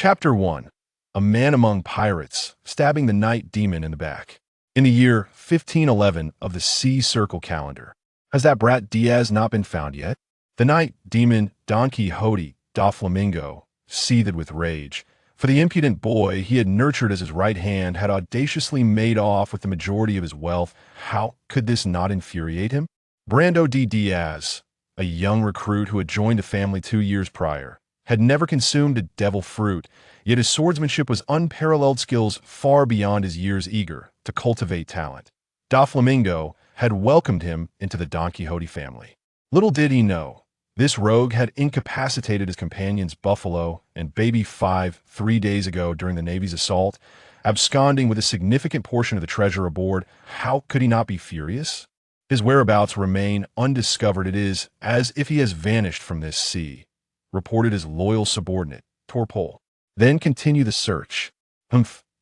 Chapter 1. A man among pirates, stabbing the night demon in the back. In the year 1511 of the Sea Circle calendar. Has that brat Diaz not been found yet? The night demon Donquixote Doflamingo seethed with rage, for the impudent boy he had nurtured as his right hand had audaciously made off with the majority of his wealth. How could this not infuriate him? Brando D. Diaz, a young recruit who had joined the family 2 years prior, had never consumed a devil fruit, yet his swordsmanship was unparalleled skills far beyond his years eager to cultivate talent. Doflamingo had welcomed him into the Donquixote family. Little did he know, this rogue had incapacitated his companions Buffalo and Baby 5 3 days ago during the Navy's assault, absconding with a significant portion of the treasure aboard. How could he not be furious? His whereabouts remain undiscovered. It is as if he has vanished from this sea, reported his loyal subordinate, Torpole. Then continue the search.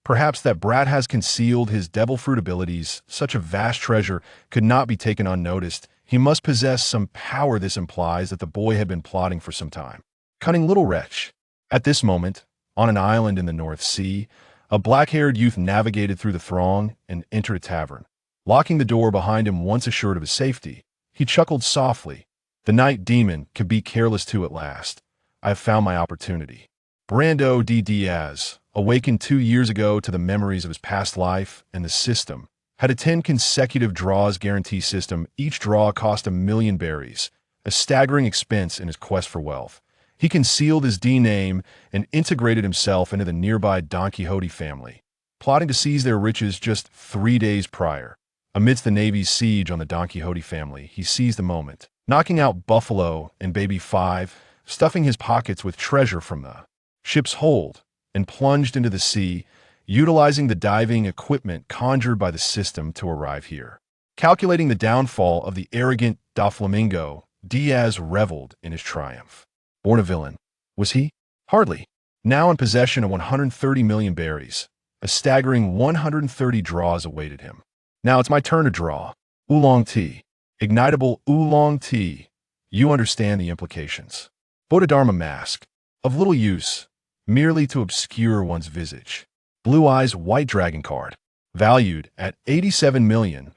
Perhaps that brat has concealed his devil fruit abilities. Such a vast treasure could not be taken unnoticed. He must possess some power. This implies that the boy had been plotting for some time. Cunning little wretch. At this moment, on an island in the North Sea, a black-haired youth navigated through the throng and entered a tavern. Locking the door behind him once assured of his safety, he chuckled softly. The night demon could be careless too at last. I have found my opportunity. Brando D. Diaz, awakened 2 years ago to the memories of his past life and the system, had a 10 consecutive draws guarantee system. Each draw cost 1,000,000 berries, a staggering expense in his quest for wealth. He concealed his D-name and integrated himself into the nearby Donquixote family, plotting to seize their riches just 3 days prior. Amidst the Navy's siege on the Donquixote family, he seized the moment, knocking out Buffalo and Baby 5, stuffing his pockets with treasure from the ship's hold, and plunged into the sea, utilizing the diving equipment conjured by the system to arrive here. Calculating the downfall of the arrogant Doflamingo, Diaz reveled in his triumph. Born a villain, was he? Hardly. Now in possession of 130 million berries, a staggering 130 draws awaited him. Now it's my turn to draw. Oolong tea. Ignitable oolong tea. You understand the implications. Bodhidharma mask. Of little use, merely to obscure one's visage. Blue Eyes White Dragon card. Valued at 87 million.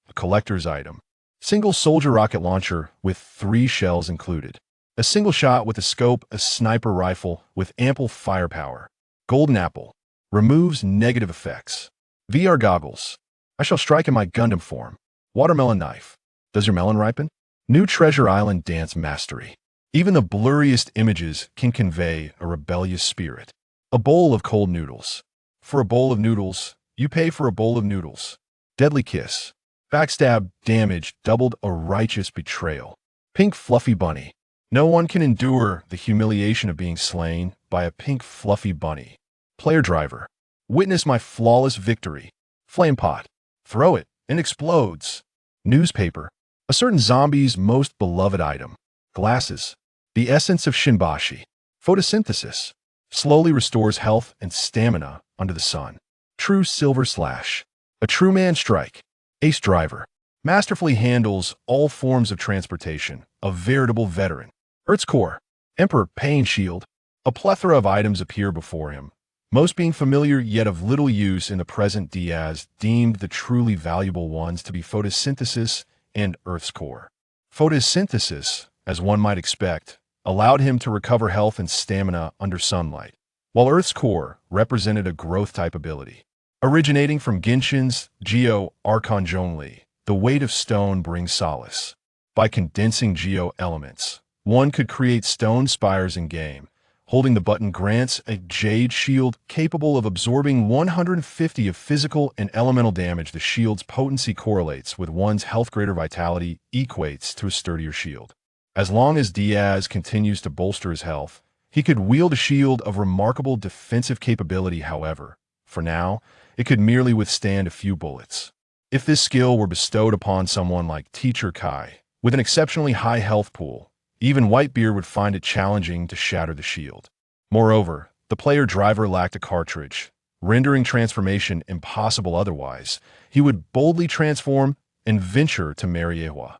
A collector's item. Single soldier rocket launcher with 3 shells included. A single shot with a scope, a sniper rifle with ample firepower. Golden apple. Removes negative effects. VR goggles. I shall strike in my Gundam form. Watermelon knife. Does your melon ripen? New Treasure Island dance mastery. Even the blurriest images can convey a rebellious spirit. A bowl of cold noodles. For a bowl of noodles, you pay for a bowl of noodles. Deadly kiss. Backstab damage doubled, a righteous betrayal. Pink fluffy bunny. No one can endure the humiliation of being slain by a pink fluffy bunny. Player driver. Witness my flawless victory. Flame pot. Throw it, and explodes. Newspaper. A certain zombie's most beloved item. Glasses. The essence of Shinbashi. Photosynthesis. Slowly restores health and stamina under the sun. True silver slash. A true man strike. Ace driver. Masterfully handles all forms of transportation. A veritable veteran. Earth's core. Emperor Pain Shield. A plethora of items appear before him, most being familiar yet of little use in the present. Diaz deemed the truly valuable ones to be photosynthesis and Earth's core. Photosynthesis, as one might expect, allowed him to recover health and stamina under sunlight, while Earth's core represented a growth-type ability. Originating from Genshin's Geo Archonjonli, the weight of stone brings solace. By condensing Geo elements, one could create stone spires in-game. Holding the button grants a Jade Shield capable of absorbing 150 of physical and elemental damage. The shield's potency correlates with one's health. Greater vitality equates to a sturdier shield. As long as Diaz continues to bolster his health, he could wield a shield of remarkable defensive capability. However, for now, it could merely withstand a few bullets. If this skill were bestowed upon someone like Teacher Kai, with an exceptionally high health pool, even Whitebeard would find it challenging to shatter the shield. Moreover, the player driver lacked a cartridge, rendering transformation impossible. Otherwise, he would boldly transform and venture to Mariejois.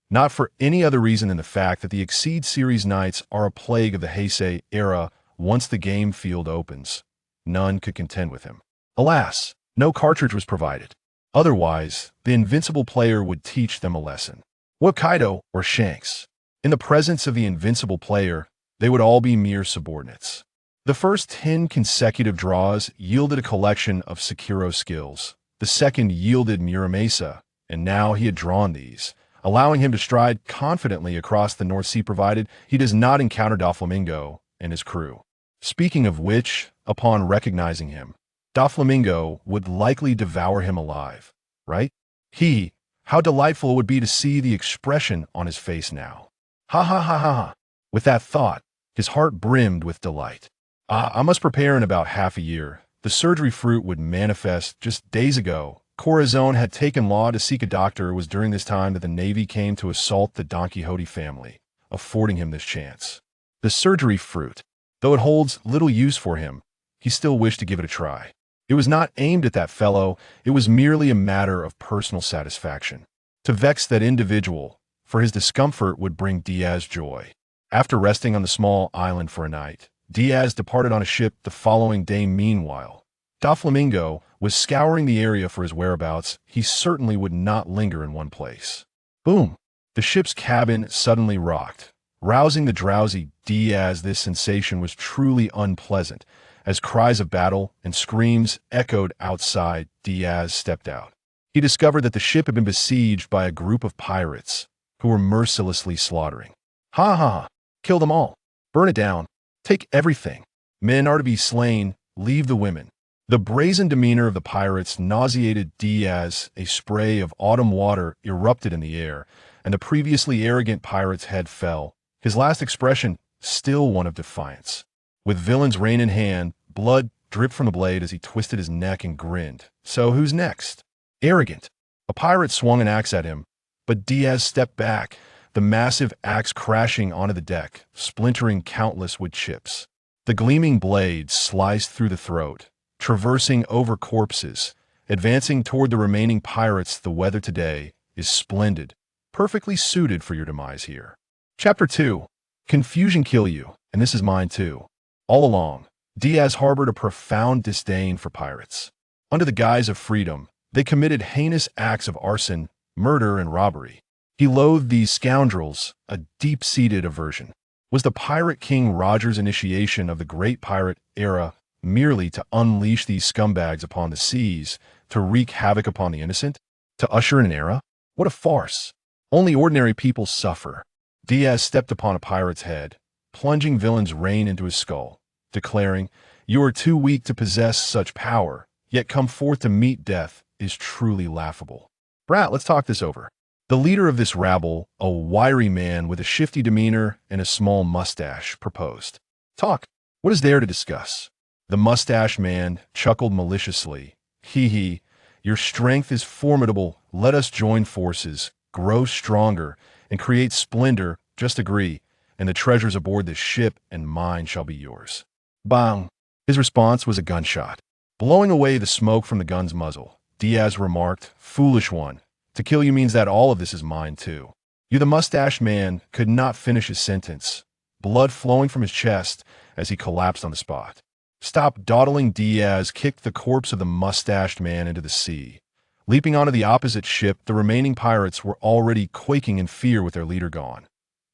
Not for any other reason than the fact that the Exceed series knights are a plague of the Heisei era. once the game field opens, none could contend with him. Alas, no cartridge was provided. Otherwise, the invincible player would teach them a lesson. What Kaido or Shanks? In the presence of the invincible player, they would all be mere subordinates. The first 10 consecutive draws yielded a collection of Sekiro skills. The second yielded Muramasa, and now he had drawn these, allowing him to stride confidently across the North Sea provided he does not encounter Doflamingo and his crew. Speaking of which, upon recognizing him, Doflamingo would likely devour him alive, right? How delightful it would be to see the expression on his face now. Ha ha ha ha ha. With that thought, his heart brimmed with delight. I must prepare in about half a year. The surgery fruit would manifest just days ago. Corazon had taken law to seek a doctor. It was during this time that the Navy came to assault the Donquixote family, affording him this chance. The surgery fruit, though it holds little use for him, he still wished to give it a try. It was not aimed at that fellow, it was merely a matter of personal satisfaction. To vex that individual, for his discomfort would bring Diaz joy. After resting on the small island for a night, Diaz departed on a ship the following day. Meanwhile, Doflamingo was scouring the area for his whereabouts. He certainly would not linger in one place. Boom! The ship's cabin suddenly rocked, rousing the drowsy Diaz. This sensation was truly unpleasant, as cries of battle and screams echoed outside. Diaz stepped out. He discovered that the ship had been besieged by a group of pirates who were mercilessly slaughtering. Ha ha! Kill them all! Burn it down! Take everything! Men are to be slain, leave the women. The brazen demeanor of the pirates nauseated Diaz. A spray of autumn water erupted in the air, and the previously arrogant pirate's head fell, his last expression still one of defiance. With villain's rein in hand, blood dripped from the blade as he twisted his neck and grinned. So who's next? Arrogant. A pirate swung an axe at him, but Diaz stepped back, the massive axe crashing onto the deck, splintering countless wood chips. The gleaming blade sliced through the throat, traversing over corpses, advancing toward the remaining pirates. The weather today is splendid, perfectly suited for your demise here. Chapter 2. Confusion kill you, and this is mine too. All along, Diaz harbored a profound disdain for pirates. Under the guise of freedom, they committed heinous acts of arson, murder, and robbery. He loathed these scoundrels, a deep-seated aversion. Was the Pirate King Roger's initiation of the Great Pirate Era merely to unleash these scumbags upon the seas, to wreak havoc upon the innocent, to usher in an era? What a farce! Only ordinary people suffer. Diaz stepped upon a pirate's head, plunging villain's rein into his skull, declaring, "You are too weak to possess such power, yet come forth to meet death is truly laughable." Brat, let's talk this over. The leader of this rabble, a wiry man with a shifty demeanor and a small mustache, proposed. Talk. What is there to discuss? The mustache man chuckled maliciously. Hee, your strength is formidable. Let us join forces, grow stronger, and create splendor. Just agree, and the treasures aboard this ship and mine shall be yours. Bang! His response was a gunshot. Blowing away the smoke from the gun's muzzle, Diaz remarked, "Foolish one. To kill you means that all of this is mine too." The mustached man could not finish his sentence, blood flowing from his chest as he collapsed on the spot. Stop dawdling. Diaz kicked the corpse of the mustached man into the sea. Leaping onto the opposite ship, the remaining pirates were already quaking in fear with their leader gone.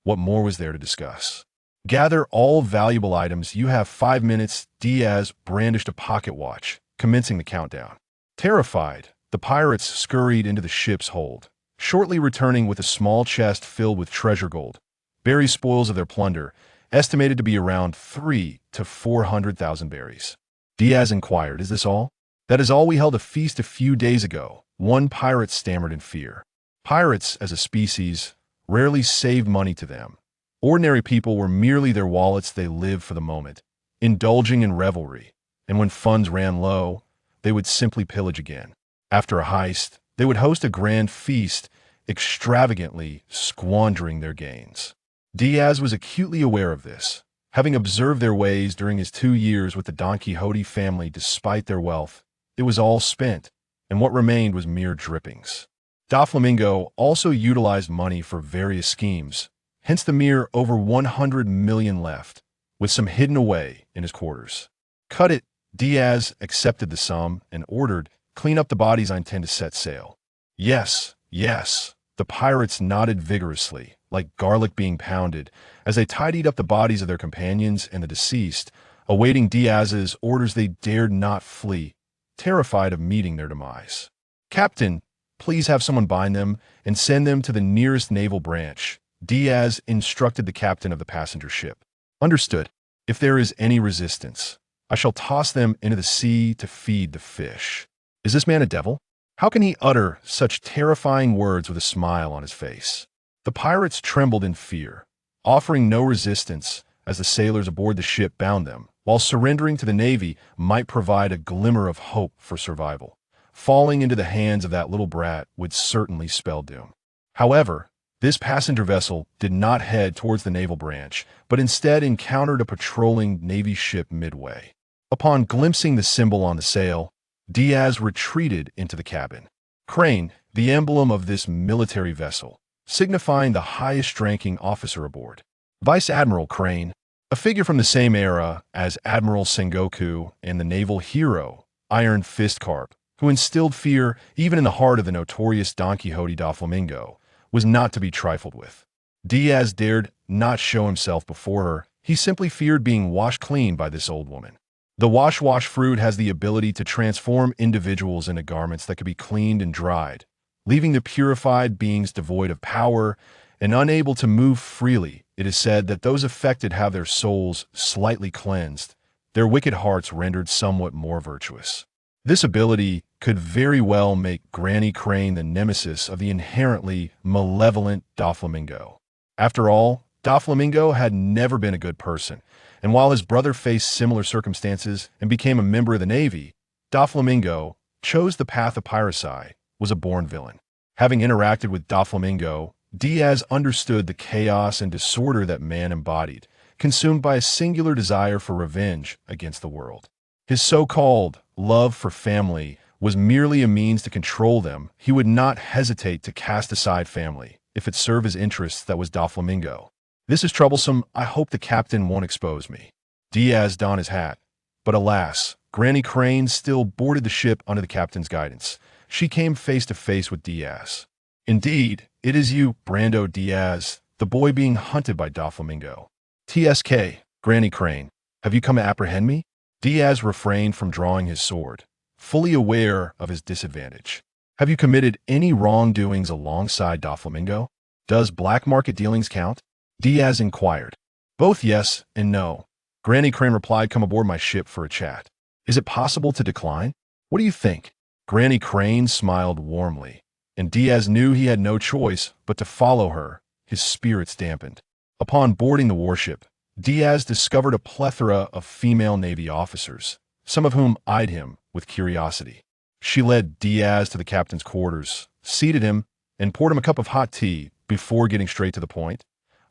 What more was there to discuss? Gather all valuable items. You have 5 minutes. Diaz brandished a pocket watch, commencing the countdown. Terrified, the pirates scurried into the ship's hold, shortly returning with a small chest filled with treasure gold, berry spoils of their plunder, estimated to be around 300,000 to 400,000 berries. Diaz inquired, "Is this all?" "That is all. We held a feast a few days ago," one pirate stammered in fear. Pirates, as a species, rarely saved money to them. Ordinary people were merely their wallets. They lived for the moment, indulging in revelry, and when funds ran low, they would simply pillage again. After a heist, they would host a grand feast, extravagantly squandering their gains. Diaz was acutely aware of this, having observed their ways during his 2 years with the Donquixote family. Despite their wealth, it was all spent, and what remained was mere drippings. Doflamingo also utilized money for various schemes, hence the mere over 100 million left. with some hidden away in his quarters. Cut it. Diaz accepted the sum and ordered, clean up the bodies, I intend to set sail. Yes, yes. The pirates nodded vigorously, like garlic being pounded, as they tidied up the bodies of their companions and the deceased. Awaiting Diaz's orders, they dared not flee, terrified of meeting their demise. Captain, please have someone bind them and send them to the nearest naval branch. Diaz instructed the captain of the passenger ship. Understood. If there is any resistance, I shall toss them into the sea to feed the fish. Is this man a devil? How can he utter such terrifying words with a smile on his face? The pirates trembled in fear, offering no resistance as the sailors aboard the ship bound them, while surrendering to the Navy might provide a glimmer of hope for survival. Falling into the hands of that little brat would certainly spell doom. However, this passenger vessel did not head towards the naval branch, but instead encountered a patrolling Navy ship midway. Upon glimpsing the symbol on the sail, Diaz retreated into the cabin. Crane, the emblem of this military vessel, signifying the highest-ranking officer aboard. Vice Admiral Crane, a figure from the same era as Admiral Sengoku and the naval hero, Iron Fist Carp, who instilled fear even in the heart of the notorious Donquixote Doflamingo, was not to be trifled with. Diaz dared not show himself before her. He simply feared being washed clean by this old woman. The wash fruit has the ability to transform individuals into garments that could be cleaned and dried, leaving the purified beings devoid of power and unable to move freely. It is said that those affected have their souls slightly cleansed, their wicked hearts rendered somewhat more virtuous. This ability could very well make Granny Crane the nemesis of the inherently malevolent Doflamingo. After all, Doflamingo had never been a good person, and while his brother faced similar circumstances and became a member of the Navy, Doflamingo chose the path of piracy, was a born villain. Having interacted with Doflamingo, Diaz understood the chaos and disorder that man embodied, consumed by a singular desire for revenge against the world. His so-called love for family was merely a means to control them. He would not hesitate to cast aside family if it served his interests. That was Doflamingo. This is troublesome. I hope the captain won't expose me. Diaz donned his hat. But alas, Granny Crane still boarded the ship under the captain's guidance. She came face to face with Diaz. Indeed, it is you, Brando Diaz, the boy being hunted by Doflamingo. TSK, Granny Crane, have you come to apprehend me? Diaz refrained from drawing his sword, fully aware of his disadvantage. Have you committed any wrongdoings alongside Doflamingo? Does black market dealings count? Diaz inquired. Both yes and no. Granny Crane replied, come aboard my ship for a chat. Is it possible to decline? What do you think? Granny Crane smiled warmly, and Diaz knew he had no choice but to follow her, his spirits dampened. Upon boarding the warship, Diaz discovered a plethora of female Navy officers, some of whom eyed him with curiosity. She led Diaz to the captain's quarters, seated him, and poured him a cup of hot tea before getting straight to the point.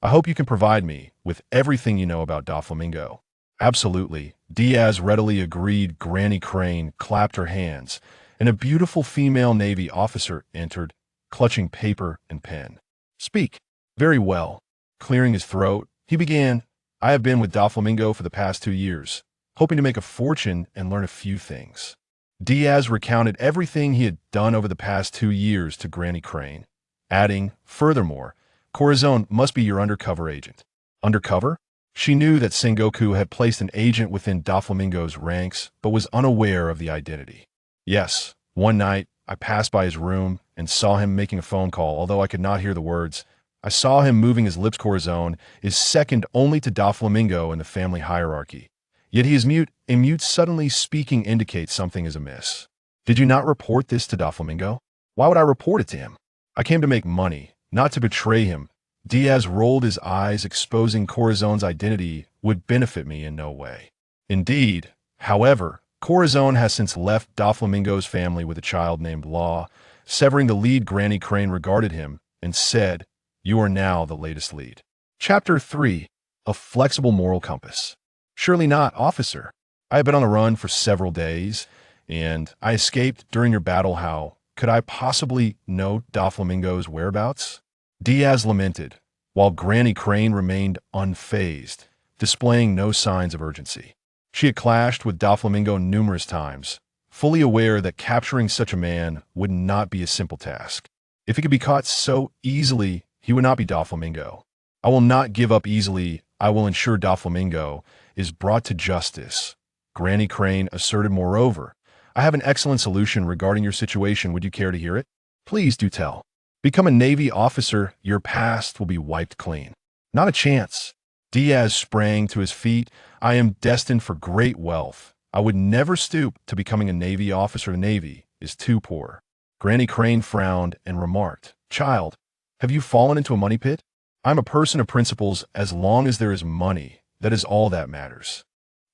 I hope you can provide me with everything you know about Doflamingo. Absolutely, Diaz readily agreed. Granny Crane clapped her hands, and a beautiful female Navy officer entered, clutching paper and pen. Speak. Very well. Clearing his throat, he began, I have been with Doflamingo for the past 2 years, hoping to make a fortune and learn a few things. Diaz recounted everything he had done over the past 2 years to Granny Crane, adding, furthermore, Corazon must be your undercover agent. Undercover? She knew that Sengoku had placed an agent within Doflamingo's ranks, but was unaware of the identity. Yes, one night, I passed by his room and saw him making a phone call, although I could not hear the words. I saw him moving his lips. Corazon is second only to Doflamingo in the family hierarchy. Yet he is mute. A mute suddenly speaking indicates something is amiss. Did you not report this to Doflamingo? Why would I report it to him? I came to make money, not to betray him. Diaz rolled his eyes. Exposing Corazon's identity would benefit me in no way. Indeed, however, Corazon has since left Doflamingo's family with a child named Law. Severing the lead, Granny Crane regarded him and said, you are now the latest lead. Chapter 3. A Flexible Moral Compass. Surely not, officer. I have been on the run for several days, and I escaped during your battle. How could I possibly know Doflamingo's whereabouts? Diaz lamented, while Granny Crane remained unfazed. displaying no signs of urgency. She had clashed with Doflamingo numerous times, fully aware that capturing such a man would not be a simple task. If he could be caught so easily, he would not be Doflamingo. I will not give up easily. I will ensure Doflamingo is brought to justice, Granny Crane asserted. Moreover, I have an excellent solution regarding your situation. Would you care to hear it? Please do tell. Become a Navy officer. Your past will be wiped clean. Not a chance. Diaz sprang to his feet. I am destined for great wealth. I would never stoop to becoming a Navy officer. The Navy is too poor. Granny Crane frowned and remarked, Child, have you fallen into a money pit? I'm a person of principles. As long as there is money, that is all that matters.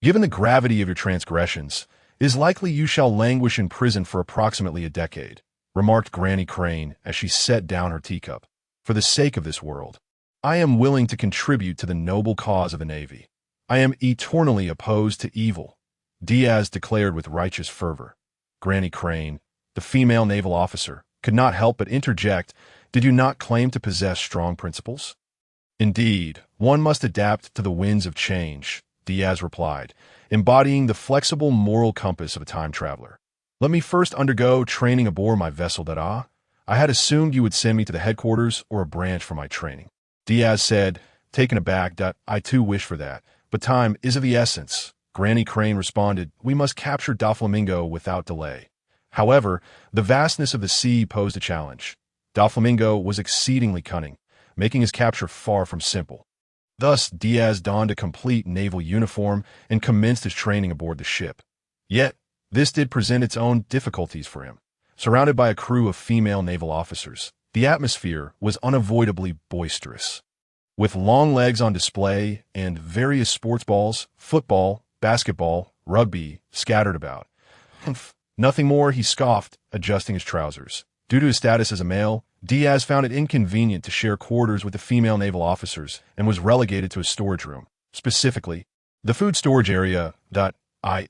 Given the gravity of your transgressions, it is likely you shall languish in prison for approximately a decade, remarked Granny Crane as she set down her teacup. For the sake of this world, I am willing to contribute to the noble cause of the Navy. I am eternally opposed to evil, Diaz declared with righteous fervor. Granny Crane, the female naval officer, could not help but interject, Did you not claim to possess strong principles? Indeed, one must adapt to the winds of change, Diaz replied, embodying the flexible moral compass of a time traveler. Let me first undergo training aboard my vessel. I had assumed you would send me to the headquarters or a branch for my training. Diaz said, taken aback. I too wish for that, but time is of the essence. Granny Crane responded, We must capture Doflamingo without delay. However, the vastness of the sea posed a challenge. Doflamingo was exceedingly cunning, making his capture far from simple. Thus, Diaz donned a complete naval uniform and commenced his training aboard the ship. Yet, this did present its own difficulties for him. Surrounded by a crew of female naval officers, the atmosphere was unavoidably boisterous. With long legs on display and various sports balls, football, basketball, rugby, scattered about. Nothing more, he scoffed, adjusting his trousers. Due to his status as a male, Diaz found it inconvenient to share quarters with the female naval officers and was relegated to a storage room, specifically, the food storage area.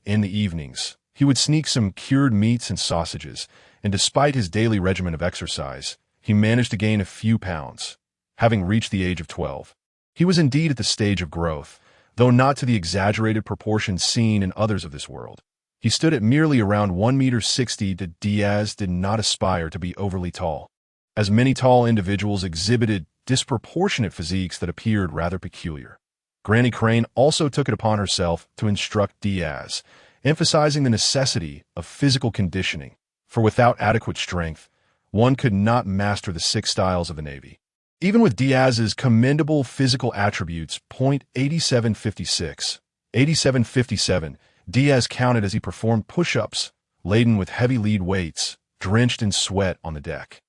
In the evenings, he would sneak some cured meats and sausages, and despite his daily regimen of exercise, he managed to gain a few pounds, having reached the age of 12. He was indeed at the stage of growth, though not to the exaggerated proportions seen in others of this world. He stood at merely around 1.60 meters. Diaz did not aspire to be overly tall, as many tall individuals exhibited disproportionate physiques that appeared rather peculiar. Granny Crane also took it upon herself to instruct Diaz, emphasizing the necessity of physical conditioning, for without adequate strength, one could not master the 6 styles of the Navy. Even with Diaz's commendable physical attributes, .8756, 8757, Diaz counted as he performed push-ups, laden with heavy lead weights, drenched in sweat on the deck.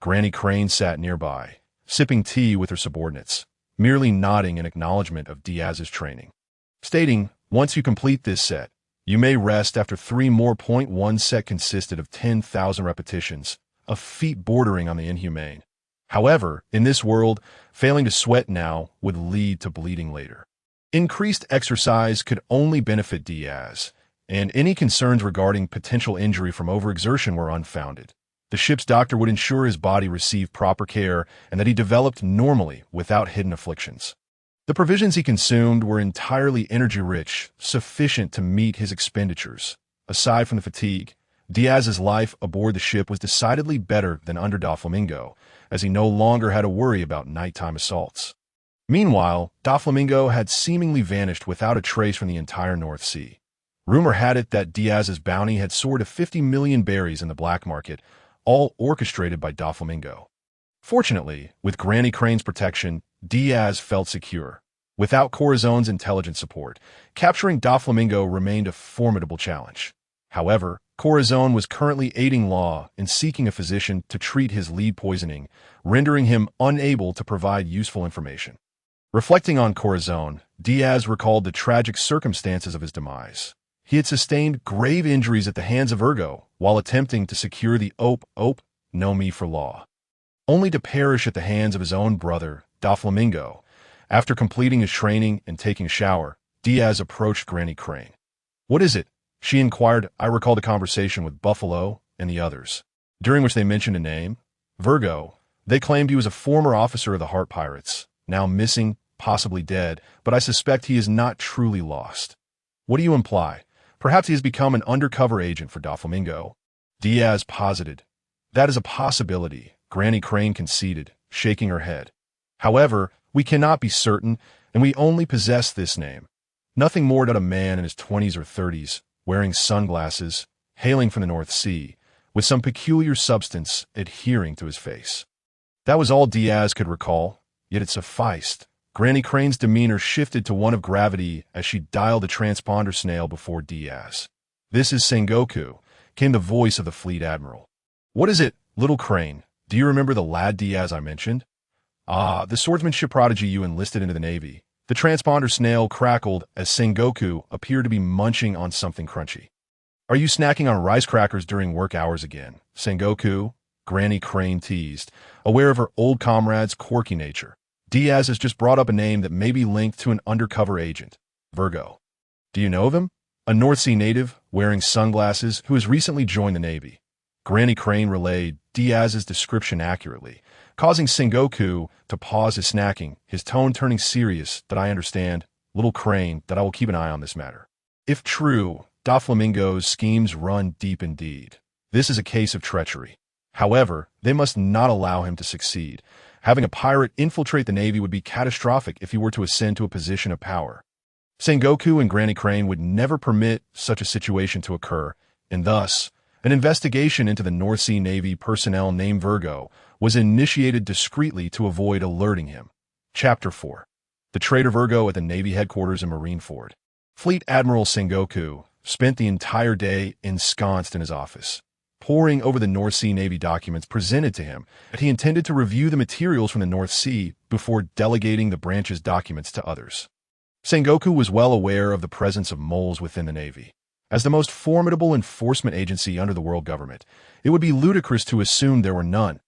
Granny Crane sat nearby, sipping tea with her subordinates, merely nodding in acknowledgement of Diaz's training, stating, Once you complete this set, you may rest after 3 more. One set consisted of 10,000 repetitions, a feat bordering on the inhumane. However, in this world, failing to sweat now would lead to bleeding later. Increased exercise could only benefit Diaz, and any concerns regarding potential injury from overexertion were unfounded. The ship's doctor would ensure his body received proper care and that he developed normally without hidden afflictions. The provisions he consumed were entirely energy-rich, sufficient to meet his expenditures. Aside from the fatigue, Diaz's life aboard the ship was decidedly better than under Doflamingo, as he no longer had to worry about nighttime assaults. Meanwhile, Doflamingo had seemingly vanished without a trace from the entire North Sea. Rumor had it that Diaz's bounty had soared to 50 million berries in the black market, all orchestrated by Doflamingo. Fortunately, with Granny Crane's protection, Diaz felt secure. Without Corazone's intelligence support, capturing Doflamingo remained a formidable challenge. However, Corazon was currently aiding Law in seeking a physician to treat his lead poisoning, rendering him unable to provide useful information. Reflecting on Corazon, Diaz recalled the tragic circumstances of his demise. He had sustained grave injuries at the hands of Ergo while attempting to secure the no me for Law, only to perish at the hands of his own brother, Doflamingo. After completing his training and taking a shower, Diaz approached Granny Crane. What is it? She inquired. I recalled a conversation with Buffalo and the others, during which they mentioned a name, Virgo. They claimed he was a former officer of the Heart Pirates, now missing. possibly dead, but I suspect he is not truly lost. What do you imply? Perhaps he has become an undercover agent for Doflamingo. Diaz posited. That is a possibility, Granny Crane conceded, shaking her head. However, we cannot be certain, and we only possess this name. Nothing more than a man in his 20s or 30s, wearing sunglasses, hailing from the North Sea, with some peculiar substance adhering to his face. That was all Diaz could recall, yet it sufficed. Granny Crane's demeanor shifted to one of gravity as she dialed the transponder snail before Diaz. "This is Sengoku," came the voice of the fleet admiral. "What is it, little Crane? Do you remember the lad Diaz I mentioned?" "Ah, the swordsmanship prodigy you enlisted into the Navy." The transponder snail crackled as Sengoku appeared to be munching on something crunchy. "Are you snacking on rice crackers during work hours again, Sengoku?" Granny Crane teased, aware of her old comrade's quirky nature. "Diaz has just brought up a name that may be linked to an undercover agent, Virgo. Do you know of him? A North Sea native, wearing sunglasses, who has recently joined the Navy." Granny Crane relayed Diaz's description accurately, causing Sengoku to pause his snacking, his tone turning serious. "That I understand, little Crane, that I will keep an eye on this matter. If true, Doflamingo's schemes run deep indeed. This is a case of treachery. However, they must not allow him to succeed. Having a pirate infiltrate the Navy would be catastrophic if he were to ascend to a position of power. Sengoku and Granny Crane would never permit such a situation to occur, and thus, an investigation into the North Sea Navy personnel named Virgo was initiated discreetly to avoid alerting him. Chapter 4. The Traitor Virgo at the Navy Headquarters in Marineford. Fleet Admiral Sengoku spent the entire day ensconced in his office, poring over the North Sea Navy documents presented to him, that he intended to review the materials from the North Sea before delegating the branch's documents to others. Sengoku was well aware of the presence of moles within the Navy. As the most formidable enforcement agency under the world government, it would be ludicrous to assume there were none.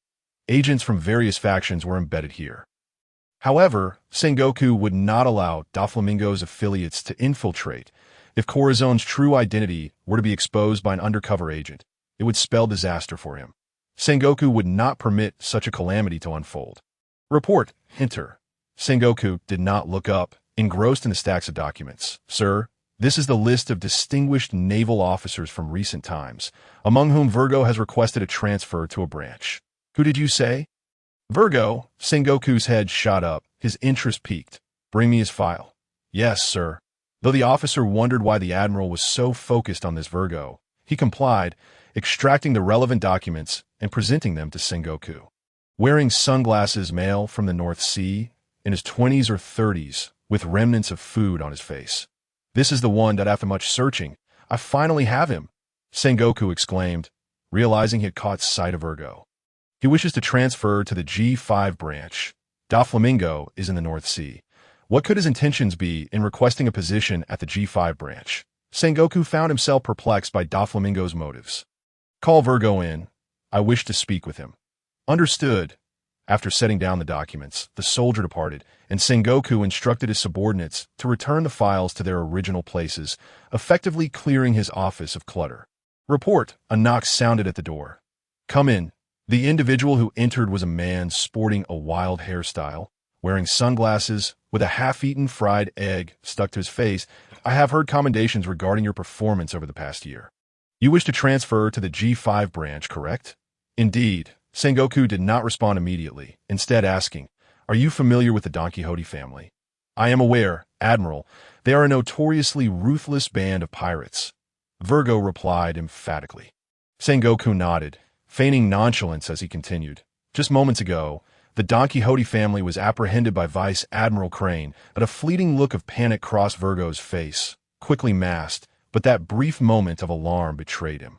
Agents from various factions were embedded here. However, Sengoku would not allow Doflamingo's affiliates to infiltrate. If Corazon's true identity were to be exposed by an undercover agent, it would spell disaster for him. Sengoku would not permit such a calamity to unfold. "Report, enter." Sengoku did not look up, engrossed in the stacks of documents. "Sir, this is the list of distinguished naval officers from recent times, among whom Virgo has requested a transfer to a branch." "Who did you say?" "Virgo." Sengoku's head shot up, his interest piqued. "Bring me his file." "Yes, sir." Though the officer wondered why the admiral was so focused on this Virgo, he complied, extracting the relevant documents and presenting them to Sengoku. Wearing sunglasses, male from the North Sea, in his 20s or 30s, with remnants of food on his face. "This is the one that after much searching, I finally have him," Sengoku exclaimed, realizing he had caught sight of Virgo. "He wishes to transfer to the G5 branch. Doflamingo is in the North Sea. What could his intentions be in requesting a position at the G5 branch?" Sengoku found himself perplexed by Doflamingo's motives. "Call Virgo in. I wish to speak with him." "Understood." After setting down the documents, the soldier departed, and Sengoku instructed his subordinates to return the files to their original places, effectively clearing his office of clutter. "Report." A knock sounded at the door. "Come in." The individual who entered was a man sporting a wild hairstyle, wearing sunglasses, with a half-eaten fried egg stuck to his face. "I have heard commendations regarding your performance over the past year. You wish to transfer to the G5 branch, correct?" "Indeed." Sengoku did not respond immediately, instead asking, "Are you familiar with the Donquixote family?" "I am aware, Admiral. They are a notoriously ruthless band of pirates," Virgo replied emphatically. Sengoku nodded, feigning nonchalance as he continued. "Just moments ago, the Donquixote family was apprehended by Vice Admiral Crane, but a fleeting look of panic crossed Virgo's face, quickly masked, but that brief moment of alarm betrayed him.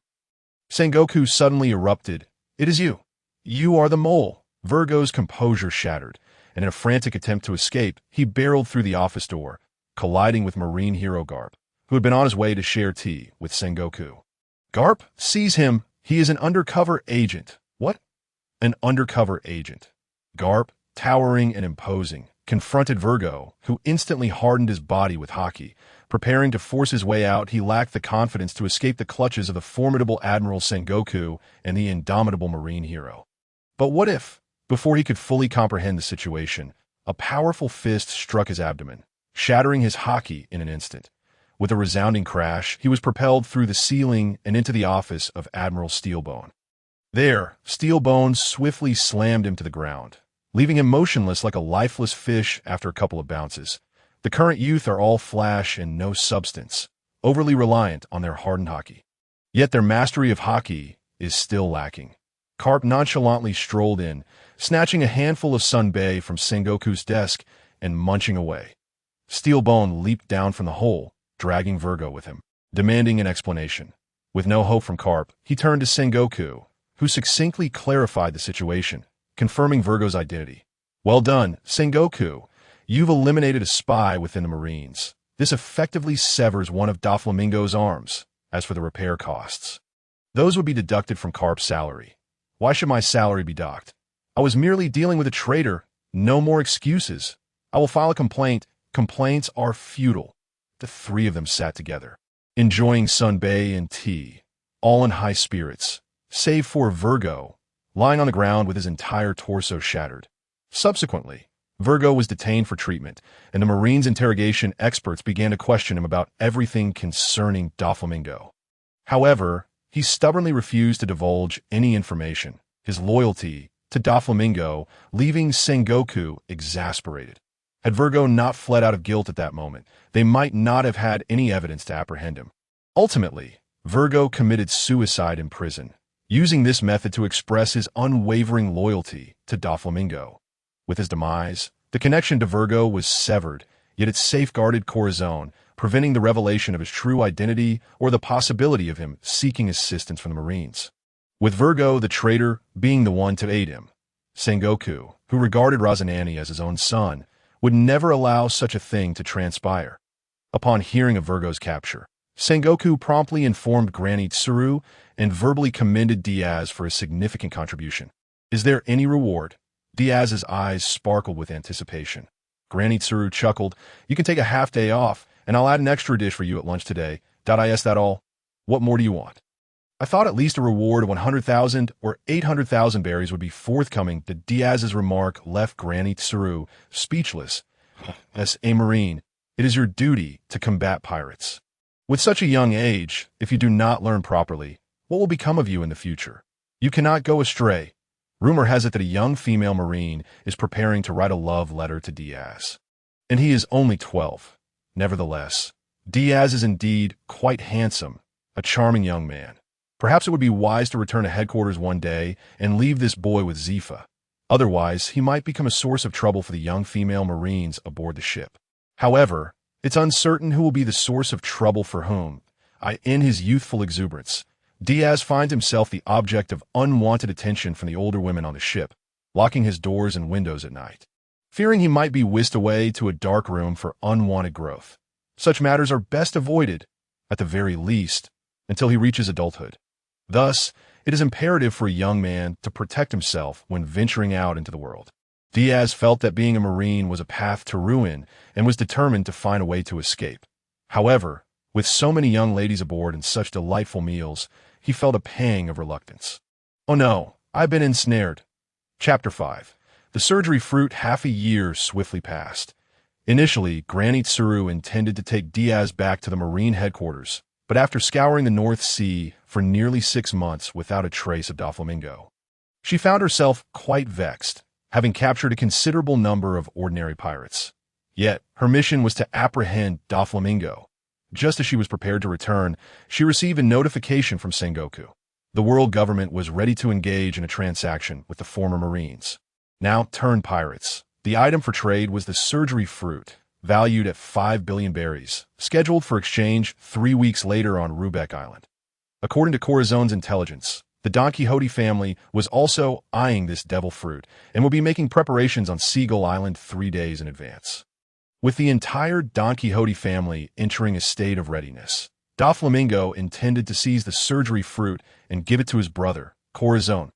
Sengoku suddenly erupted. "It is you! You are the mole!" Virgo's composure shattered, and in a frantic attempt to escape, he barreled through the office door, colliding with Marine hero Garp, who had been on his way to share tea with Sengoku. "Garp, seize him! He is an undercover agent." "What?" "An undercover agent." Garp, towering and imposing, confronted Virgo, who instantly hardened his body with haki. Preparing to force his way out, he lacked the confidence to escape the clutches of the formidable Admiral Sengoku and the indomitable Marine hero. But what if, before he could fully comprehend the situation, A powerful fist struck his abdomen, shattering his haki in an instant. With a resounding crash, he was propelled through the ceiling and into the office of Admiral Steelbone. There, Steelbone swiftly slammed him to the ground, leaving him motionless like a lifeless fish after a couple of bounces. The current youth are all flash and no substance, overly reliant on their hardened haki. Yet their mastery of haki is still lacking. Carp nonchalantly strolled in, snatching a handful of Sunbae from Sengoku's desk and munching away. Steelbone leaped down from the hole, dragging Virgo with him, demanding an explanation. With no hope from Carp, he turned to Sengoku, who succinctly clarified the situation, confirming Virgo's identity. Well done, Sengoku. You've eliminated a spy within the Marines. This effectively severs one of Doflamingo's arms. As for the repair costs, those would be deducted from Carp's salary. Why should my salary be docked? I was merely dealing with a traitor. No more excuses. I will file a complaint. Complaints are futile. The three of them sat together, enjoying Sunbae and tea, all in high spirits, save for Virgo, lying on the ground with his entire torso shattered. Subsequently, Virgo was detained for treatment, and the Marines' interrogation experts began to question him about everything concerning Doflamingo. However, he stubbornly refused to divulge any information, his loyalty to Doflamingo leaving Sengoku exasperated. Had Virgo not fled out of guilt at that moment, they might not have had any evidence to apprehend him. Ultimately, Virgo committed suicide in prison, using this method to express his unwavering loyalty to Doflamingo. With his demise, the connection to Virgo was severed, yet it safeguarded Corazon, preventing the revelation of his true identity or the possibility of him seeking assistance from the Marines. With Virgo, the traitor, being the one to aid him, Sengoku, who regarded Razanani as his own son, would never allow such a thing to transpire. Upon hearing of Virgo's capture, Sengoku promptly informed Granny Tsuru and verbally commended Diaz for his significant contribution. Is there any reward? Diaz's eyes sparkled with anticipation. Granny Tsuru chuckled. You can take a half day off, and I'll add an extra dish for you at lunch today. Is that all? What more do you want? I thought at least a reward of 100,000 or 800,000 berries would be forthcoming. Diaz's remark left Granny Tsuru speechless. As a Marine, it is your duty to combat pirates. With such a young age, if you do not learn properly, what will become of you in the future? You cannot go astray. Rumor has it that a young female Marine is preparing to write a love letter to Diaz. And he is only 12. Nevertheless, Diaz is indeed quite handsome, a charming young man. Perhaps it would be wise to return to headquarters one day and leave this boy with Zifa. Otherwise, he might become a source of trouble for the young female Marines aboard the ship. However, it's uncertain who will be the source of trouble for whom. In his youthful exuberance, Diaz finds himself the object of unwanted attention from the older women on the ship, locking his doors and windows at night, fearing he might be whisked away to a dark room for unwanted growth. Such matters are best avoided, at the very least, until he reaches adulthood. Thus, it is imperative for a young man to protect himself when venturing out into the world. Diaz felt that being a Marine was a path to ruin and was determined to find a way to escape. However, with so many young ladies aboard and such delightful meals, he felt a pang of reluctance. Oh no, I've been ensnared. Chapter 5. The surgery fruit. Half a year swiftly passed. Initially, Granny Tsuru intended to take Diaz back to the Marine headquarters, but after scouring the North Sea for nearly 6 months without a trace of Doflamingo, she found herself quite vexed, having captured a considerable number of ordinary pirates. Yet, her mission was to apprehend Doflamingo. Just as she was prepared to return, she received a notification from Sengoku. The world government was ready to engage in a transaction with the former Marines, now turned pirates. The item for trade was the surgery fruit, valued at 5 billion berries, scheduled for exchange 3 weeks later on Rubeck Island. According to Corazon's intelligence, the Donquixote family was also eyeing this devil fruit and will be making preparations on Seagull Island 3 days in advance. With the entire Donquixote family entering a state of readiness, Doflamingo intended to seize the surgery fruit and give it to his brother, Corazon.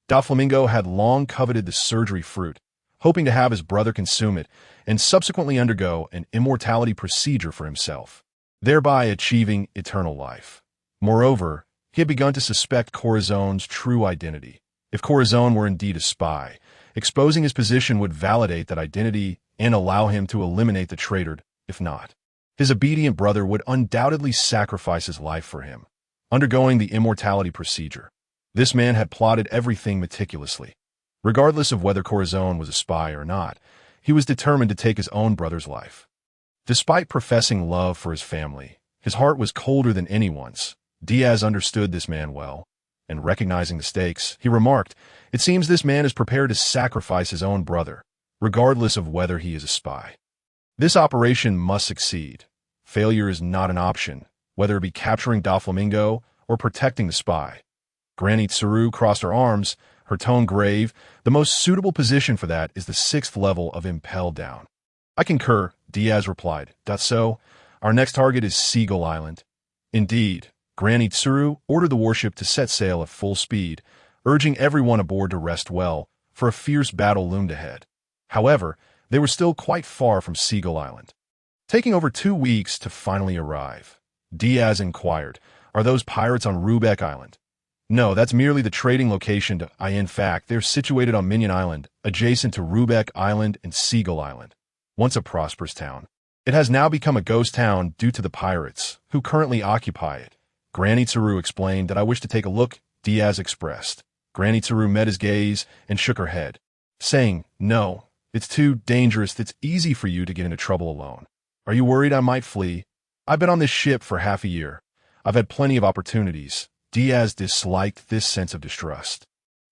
Doflamingo had long coveted the surgery fruit, hoping to have his brother consume it and subsequently undergo an immortality procedure for himself, thereby achieving eternal life. Moreover, he had begun to suspect Corazon's true identity. If Corazon were indeed a spy, Exposing his position would validate that identity and allow him to eliminate the traitor. If not, his obedient brother would undoubtedly sacrifice his life for him, undergoing the immortality procedure. This man had plotted everything meticulously. Regardless of whether Corazon was a spy or not, he was determined to take his own brother's life. Despite professing love for his family, his heart was colder than anyone's. Diaz understood this man well, and recognizing the stakes, he remarked, "It seems this man is prepared to sacrifice his own brother, regardless of whether he is a spy. This operation must succeed. Failure is not an option, whether it be capturing Doflamingo or protecting the spy." Granny Tsuru crossed her arms, her tone grave. "The most suitable position for that is the 6th level of Impel Down." "I concur," Diaz replied. "So, our next target is Seagull Island." "Indeed." Granny Tsuru ordered the warship to set sail at full speed, urging everyone aboard to rest well, for a fierce battle loomed ahead. However, they were still quite far from Seagull Island. Taking over 2 weeks to finally arrive, Diaz inquired, "Are those pirates on Rubeck Island?" "No, that's merely the trading location. In fact, they're situated on Minion Island, adjacent to Rubeck Island and Seagull Island. Once a prosperous town, it has now become a ghost town due to the pirates, who currently occupy it." Granny Tsuru explained. "That I wish to take a look," Diaz expressed. Granny Tsuru met his gaze and shook her head, saying, "No, it's too dangerous. It's easy for you to get into trouble alone. Are you worried I might flee? I've been on this ship for half a year. I've had plenty of opportunities." Diaz disliked this sense of distrust.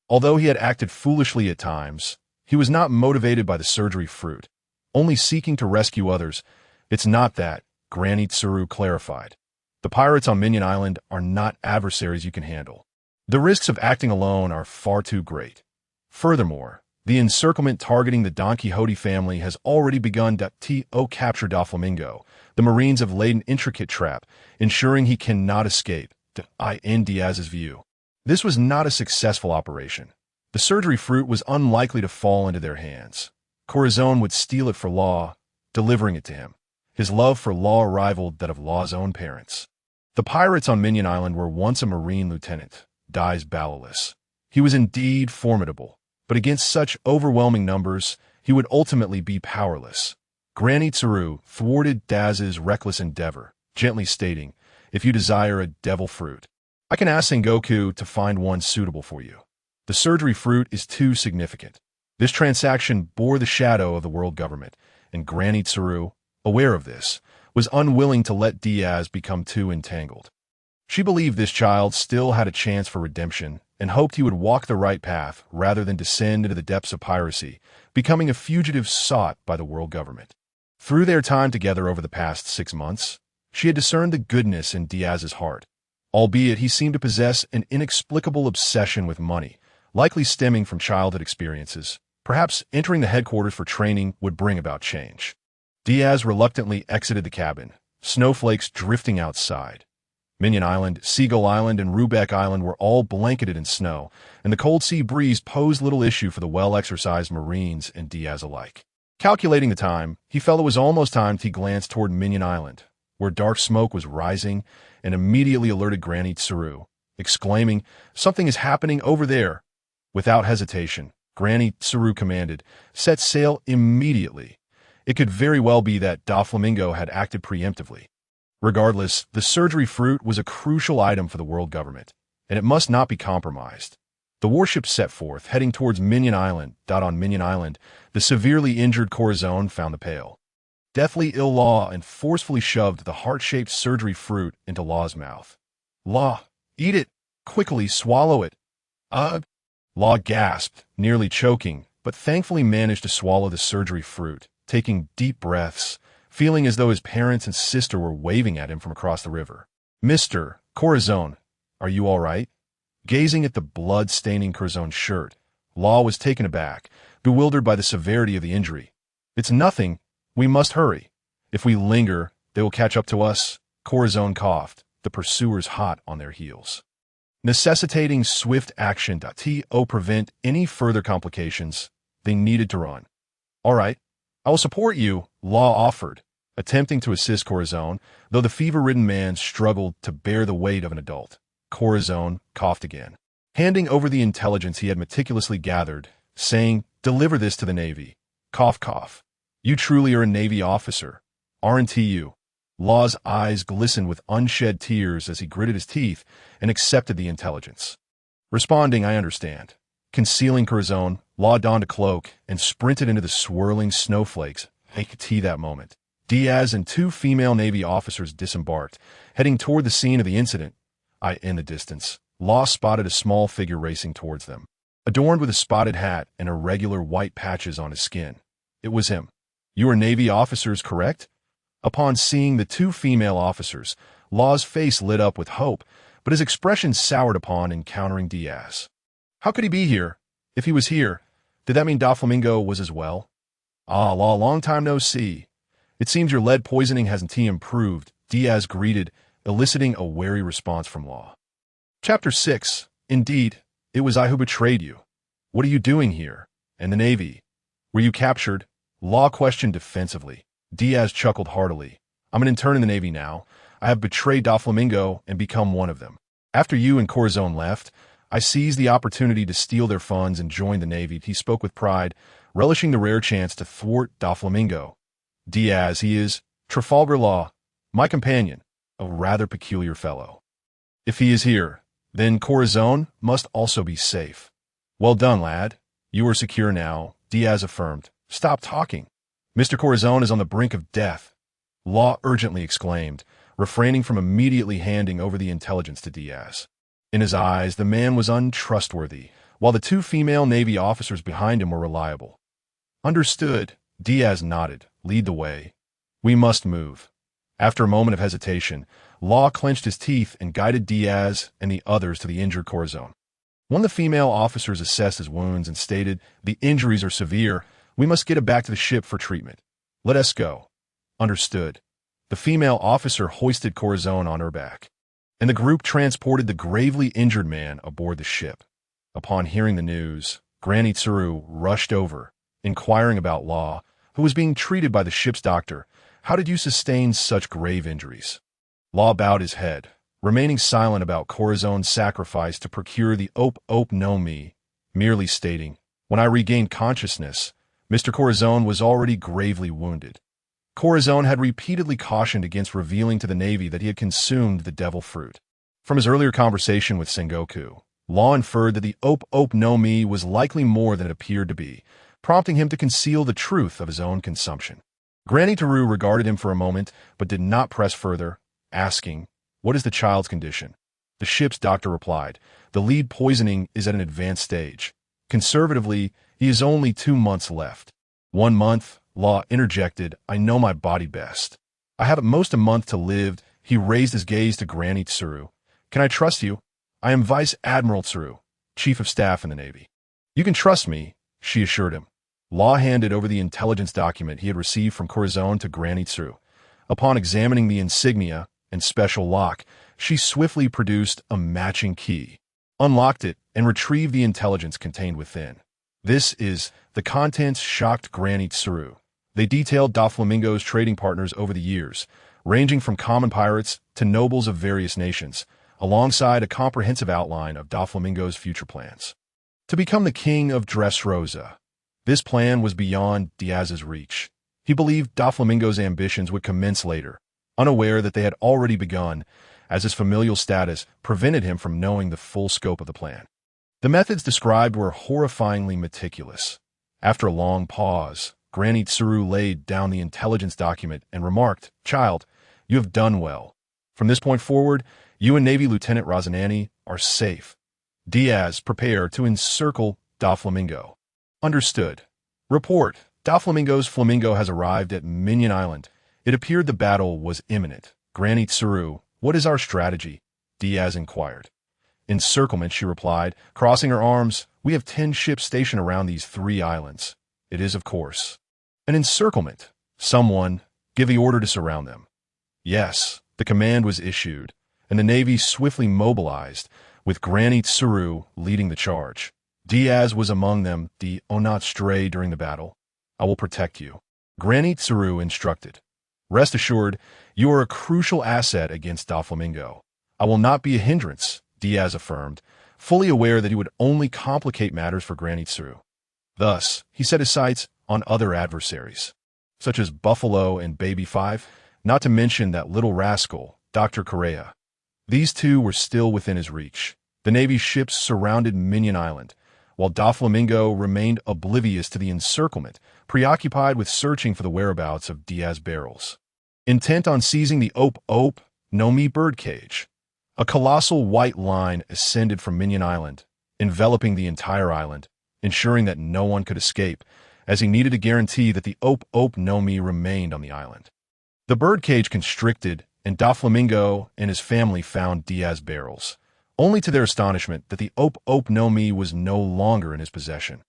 Although he had acted foolishly at times, he was not motivated by the surgery fruit, only seeking to rescue others. "It's not that," Granny Tsuru clarified. "The pirates on Minion Island are not adversaries you can handle. The risks of acting alone are far too great. Furthermore, the encirclement targeting the Donquixote family has already begun to capture Doflamingo. The Marines have laid an intricate trap, ensuring he cannot escape." In Diaz's view, this was not a successful operation. The surgery fruit was unlikely to fall into their hands. Corazon would steal it for Law, delivering it to him. His love for Law rivaled that of Law's own parents. The pirates on Minion Island were once a Marine lieutenant, Diaz Ballaless. He was indeed formidable, but against such overwhelming numbers, he would ultimately be powerless. Granny Tsuru thwarted Diaz's reckless endeavor, gently stating, "If you desire a devil fruit, I can ask Sengoku to find one suitable for you. The surgery fruit is too significant." This transaction bore the shadow of the world government, and Granny Tsuru, aware of this, was unwilling to let Diaz become too entangled. She believed this child still had a chance for redemption and hoped he would walk the right path rather than descend into the depths of piracy, becoming a fugitive sought by the world government. Through their time together over the past 6 months, she had discerned the goodness in Diaz's heart, albeit he seemed to possess an inexplicable obsession with money, likely stemming from childhood experiences. Perhaps entering the headquarters for training would bring about change. Diaz reluctantly exited the cabin, snowflakes drifting outside. Minion Island, Seagull Island, and Rubeck Island were all blanketed in snow, and the cold sea breeze posed little issue for the well-exercised Marines and Diaz alike. Calculating the time, he felt it was almost time he glanced toward Minion Island, where dark smoke was rising, and immediately alerted Granny Tsuru, exclaiming, "Something is happening over there." Without hesitation, Granny Tsuru commanded, "Set sail immediately." It could very well be that Doflamingo had acted preemptively. Regardless, the surgery fruit was a crucial item for the world government, and it must not be compromised. The warship set forth, heading towards Minion Island. On Minion Island, the severely injured Corazon found the pail. Deathly ill Law and forcefully shoved the heart-shaped surgery fruit into Law's mouth. "Law, eat it! Quickly swallow it!" Law gasped, nearly choking, but thankfully managed to swallow the surgery fruit, taking deep breaths, feeling as though his parents and sister were waving at him from across the river. "Mr. Corazon, are you all right?" Gazing at the blood-staining Corazon's shirt, Law was taken aback, bewildered by the severity of the injury. "It's nothing. We must hurry. If we linger, they will catch up to us." Corazon coughed, the pursuers hot on their heels. Necessitating swift action to prevent any further complications, they needed to run. "All right, I will support you," Law offered, attempting to assist Corazon, though the fever-ridden man struggled to bear the weight of an adult. Corazon coughed again, handing over the intelligence he had meticulously gathered, saying, Deliver this to the Navy. Cough, cough. You truly are a Navy officer, aren't you? Law's eyes glistened with unshed tears as he gritted his teeth and accepted the intelligence. Responding, I understand. Concealing Corazon, Law donned a cloak and sprinted into the swirling snowflakes. I could see that moment. Diaz and two female Navy officers disembarked, heading toward the scene of the incident. In the distance, Law spotted a small figure racing towards them, adorned with a spotted hat and irregular white patches on his skin. It was him. You are Navy officers, correct? Upon seeing the two female officers, Law's face lit up with hope, but his expression soured upon encountering Diaz. How could he be here? If he was here, did that mean Doflamingo was as well? Ah, Law, long time no see. It seems your lead poisoning hasn't improved, Diaz greeted, eliciting a wary response from Law. Chapter 6. Indeed, it was I who betrayed you. What are you doing here? And the Navy? Were you captured? Law questioned defensively. Diaz chuckled heartily. I'm an intern in the Navy now. I have betrayed Doflamingo and become one of them. After you and Corazon left, I seized the opportunity to steal their funds and join the Navy. He spoke with pride, relishing the rare chance to thwart Doflamingo. Diaz, he is Trafalgar Law, my companion, a rather peculiar fellow. If he is here, then Corazon must also be safe. Well done, lad. You are secure now, Diaz affirmed. Stop talking. Mr. Corazon is on the brink of death, Law urgently exclaimed, refraining from immediately handing over the intelligence to Diaz. In his eyes, the man was untrustworthy, while the two female Navy officers behind him were reliable. Understood, Diaz nodded. Lead the way. We must move. After a moment of hesitation, Law clenched his teeth and guided Diaz and the others to the injured Corazon. One of the female officers assessed his wounds and stated, the injuries are severe. We must get him back to the ship for treatment. Let us go. Understood. The female officer hoisted Corazon on her back, and the group transported the gravely injured man aboard the ship. Upon hearing the news, Granny Tsuru rushed over, inquiring about Law, who was being treated by the ship's doctor. How did you sustain such grave injuries? Law bowed his head, remaining silent about Corazon's sacrifice to procure the Ope no Mi, merely stating, when I regained consciousness, Mr. Corazon was already gravely wounded. Corazon had repeatedly cautioned against revealing to the Navy that he had consumed the devil fruit. From his earlier conversation with Sengoku, Law inferred that the Ope no Mi was likely more than it appeared to be, prompting him to conceal the truth of his own consumption. Granny Tsuru regarded him for a moment, but did not press further, asking, what is the child's condition? The ship's doctor replied, the lead poisoning is at an advanced stage. Conservatively, he is only 2 months left. 1 month, Law interjected, I know my body best. I have at most a month to live. He raised his gaze to Granny Tsuru. Can I trust you? I am Vice Admiral Tsuru, Chief of Staff in the Navy. You can trust me, she assured him. Law handed over the intelligence document he had received from Corazon to Granny Tsuru. Upon examining the insignia and special lock, she swiftly produced a matching key, unlocked it, and retrieved the intelligence contained within. The contents shocked Granny Tsuru. They detailed Doflamingo's trading partners over the years, ranging from common pirates to nobles of various nations, alongside a comprehensive outline of Doflamingo's future plans. To become the king of Dressrosa. This plan was beyond Diaz's reach. He believed Doflamingo's ambitions would commence later, unaware that they had already begun, as his familial status prevented him from knowing the full scope of the plan. The methods described were horrifyingly meticulous. After a long pause, Granny Tsuru laid down the intelligence document and remarked, Child, you have done well. From this point forward, you and Navy Lieutenant Rosanani are safe. Diaz, prepare to encircle Doflamingo. Understood. Report. Doflamingo's flamingo has arrived at Minion Island. It appeared the battle was imminent. Granny Tsuru, what is our strategy? Diaz inquired. Encirclement, she replied, crossing her arms. We have 10 ships stationed around these 3 islands. It is, of course, an encirclement. Someone, give the order to surround them. Yes, the command was issued, and the Navy swiftly mobilized, with Granny Tsuru leading the charge. Diaz was among them. Do not stray during the battle. I will protect you. Granny Tsuru instructed. Rest assured, you are a crucial asset against Doflamingo. I will not be a hindrance, Diaz affirmed, fully aware that he would only complicate matters for Granny Tsuru. Thus, he set his sights on other adversaries, such as Buffalo and Baby Five, not to mention that little rascal, Dr. Correa. These two were still within his reach. The Navy's ships surrounded Minion Island, while Doflamingo remained oblivious to the encirclement, preoccupied with searching for the whereabouts of Diaz barrels. Intent on seizing the Ope no Mi birdcage, a colossal white line ascended from Minion Island, enveloping the entire island, ensuring that no one could escape, as he needed to guarantee that the Ope no Mi remained on the island. The birdcage constricted, and Doflamingo and his family found Diaz barrels, only to their astonishment that the Ope no Mi was no longer in his possession.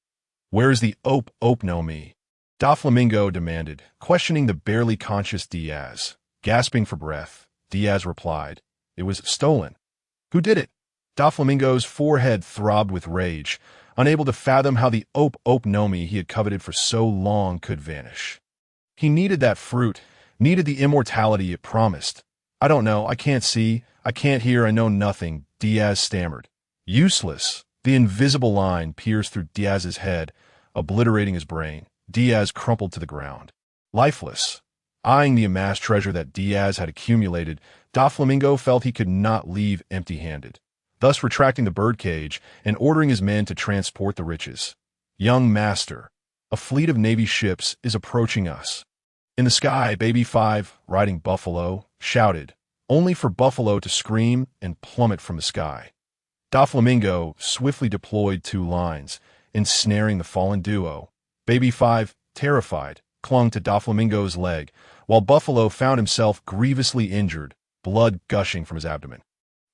"Where is the Ope no Mi?" Doflamingo demanded, questioning the barely conscious Diaz. Gasping for breath, Diaz replied, "It was stolen." "Who did it?" Doflamingo's forehead throbbed with rage, unable to fathom how the Ope no Mi he had coveted for so long could vanish. He needed that fruit, needed the immortality it promised. "I don't know, I can't see, I can't hear, I know nothing," Diaz stammered. Useless. The invisible line pierced through Diaz's head, obliterating his brain. Diaz crumpled to the ground. Lifeless. Eyeing the amassed treasure that Diaz had accumulated, Doflamingo felt he could not leave empty-handed, thus retracting the birdcage and ordering his men to transport the riches. "Young master, a fleet of Navy ships is approaching us." In the sky, Baby Five, riding Buffalo, shouted, only for Buffalo to scream and plummet from the sky. Doflamingo swiftly deployed two lines, ensnaring the fallen duo. Baby Five, terrified, clung to Doflamingo's leg, while Buffalo found himself grievously injured, blood gushing from his abdomen.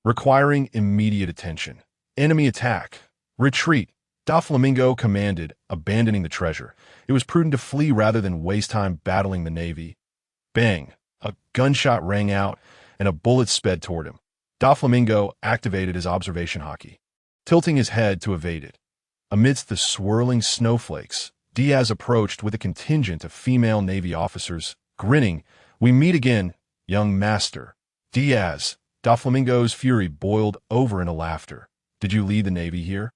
Requiring immediate attention. "Enemy attack. Retreat," Doflamingo commanded, abandoning the treasure. It was prudent to flee rather than waste time battling the Navy. Bang! A gunshot rang out, and a bullet sped toward him. Doflamingo activated his observation hockey, tilting his head to evade it. Amidst the swirling snowflakes, Diaz approached with a contingent of female Navy officers, grinning. "We meet again, young master." "Diaz." Doflamingo's fury boiled over into laughter. "Did you lead the Navy here?"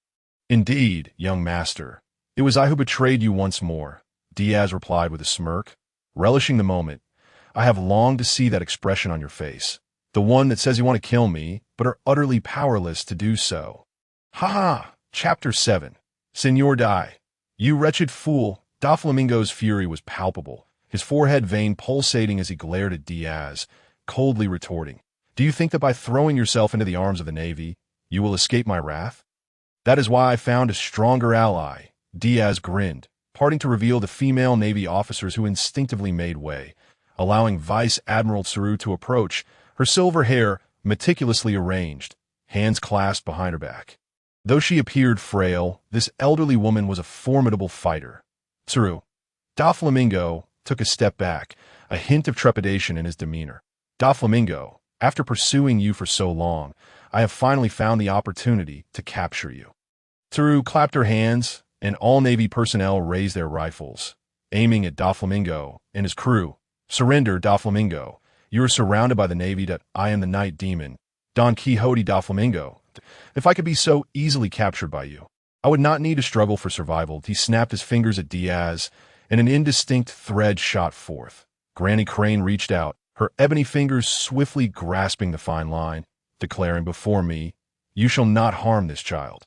"Indeed, young master. It was I who betrayed you once more," Diaz replied with a smirk, relishing the moment. "I have longed to see that expression on your face, the one that says you want to kill me, but are utterly powerless to do so." "Ha ha!" Chapter 7. Senor Die. "You wretched fool!" Doflamingo's fury was palpable, his forehead vein pulsating as he glared at Diaz, coldly retorting, "Do you think that by throwing yourself into the arms of the Navy, you will escape my wrath?" "That is why I found a stronger ally," Diaz grinned, parting to reveal the female Navy officers who instinctively made way, allowing Vice Admiral Tsuru to approach, her silver hair meticulously arranged, hands clasped behind her back. Though she appeared frail, this elderly woman was a formidable fighter. "Tsuru." Doflamingo took a step back, a hint of trepidation in his demeanor. "Doflamingo, after pursuing you for so long, I have finally found the opportunity to capture you." Tsuru clapped her hands, and all Navy personnel raised their rifles, aiming at Doflamingo and his crew. "Surrender, Doflamingo. You are surrounded by the Navy that I am the Night Demon, Don Quixote Doflamingo. If I could be so easily captured by you, I would not need to struggle for survival." He snapped his fingers at Diaz, and an indistinct thread shot forth. Granny Crane reached out, her ebony fingers swiftly grasping the fine line, declaring, "Before me, you shall not harm this child."